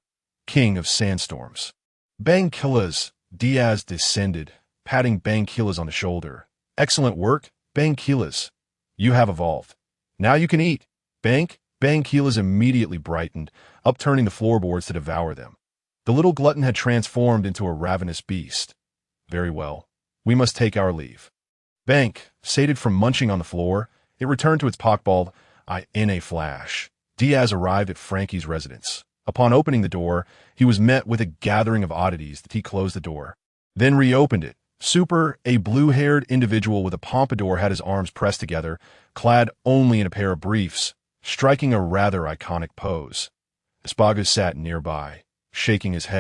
King of Sandstorms. Bankilla's. Diaz descended, patting Bankilla's on the shoulder. "Excellent work, Bankilla's. You have evolved. Now you can eat." Bankilla's immediately brightened, upturning the floorboards to devour them. The little glutton had transformed into a ravenous beast. "Very well. We must take our leave." Sated from munching on the floor, it returned to its pockballed eye in a flash. Diaz arrived at Frankie's residence. Upon opening the door, he was met with a gathering of oddities that he closed the door, then reopened it. A blue-haired individual with a pompadour had his arms pressed together, clad only in a pair of briefs, striking a rather iconic pose. Espago sat nearby, shaking his head.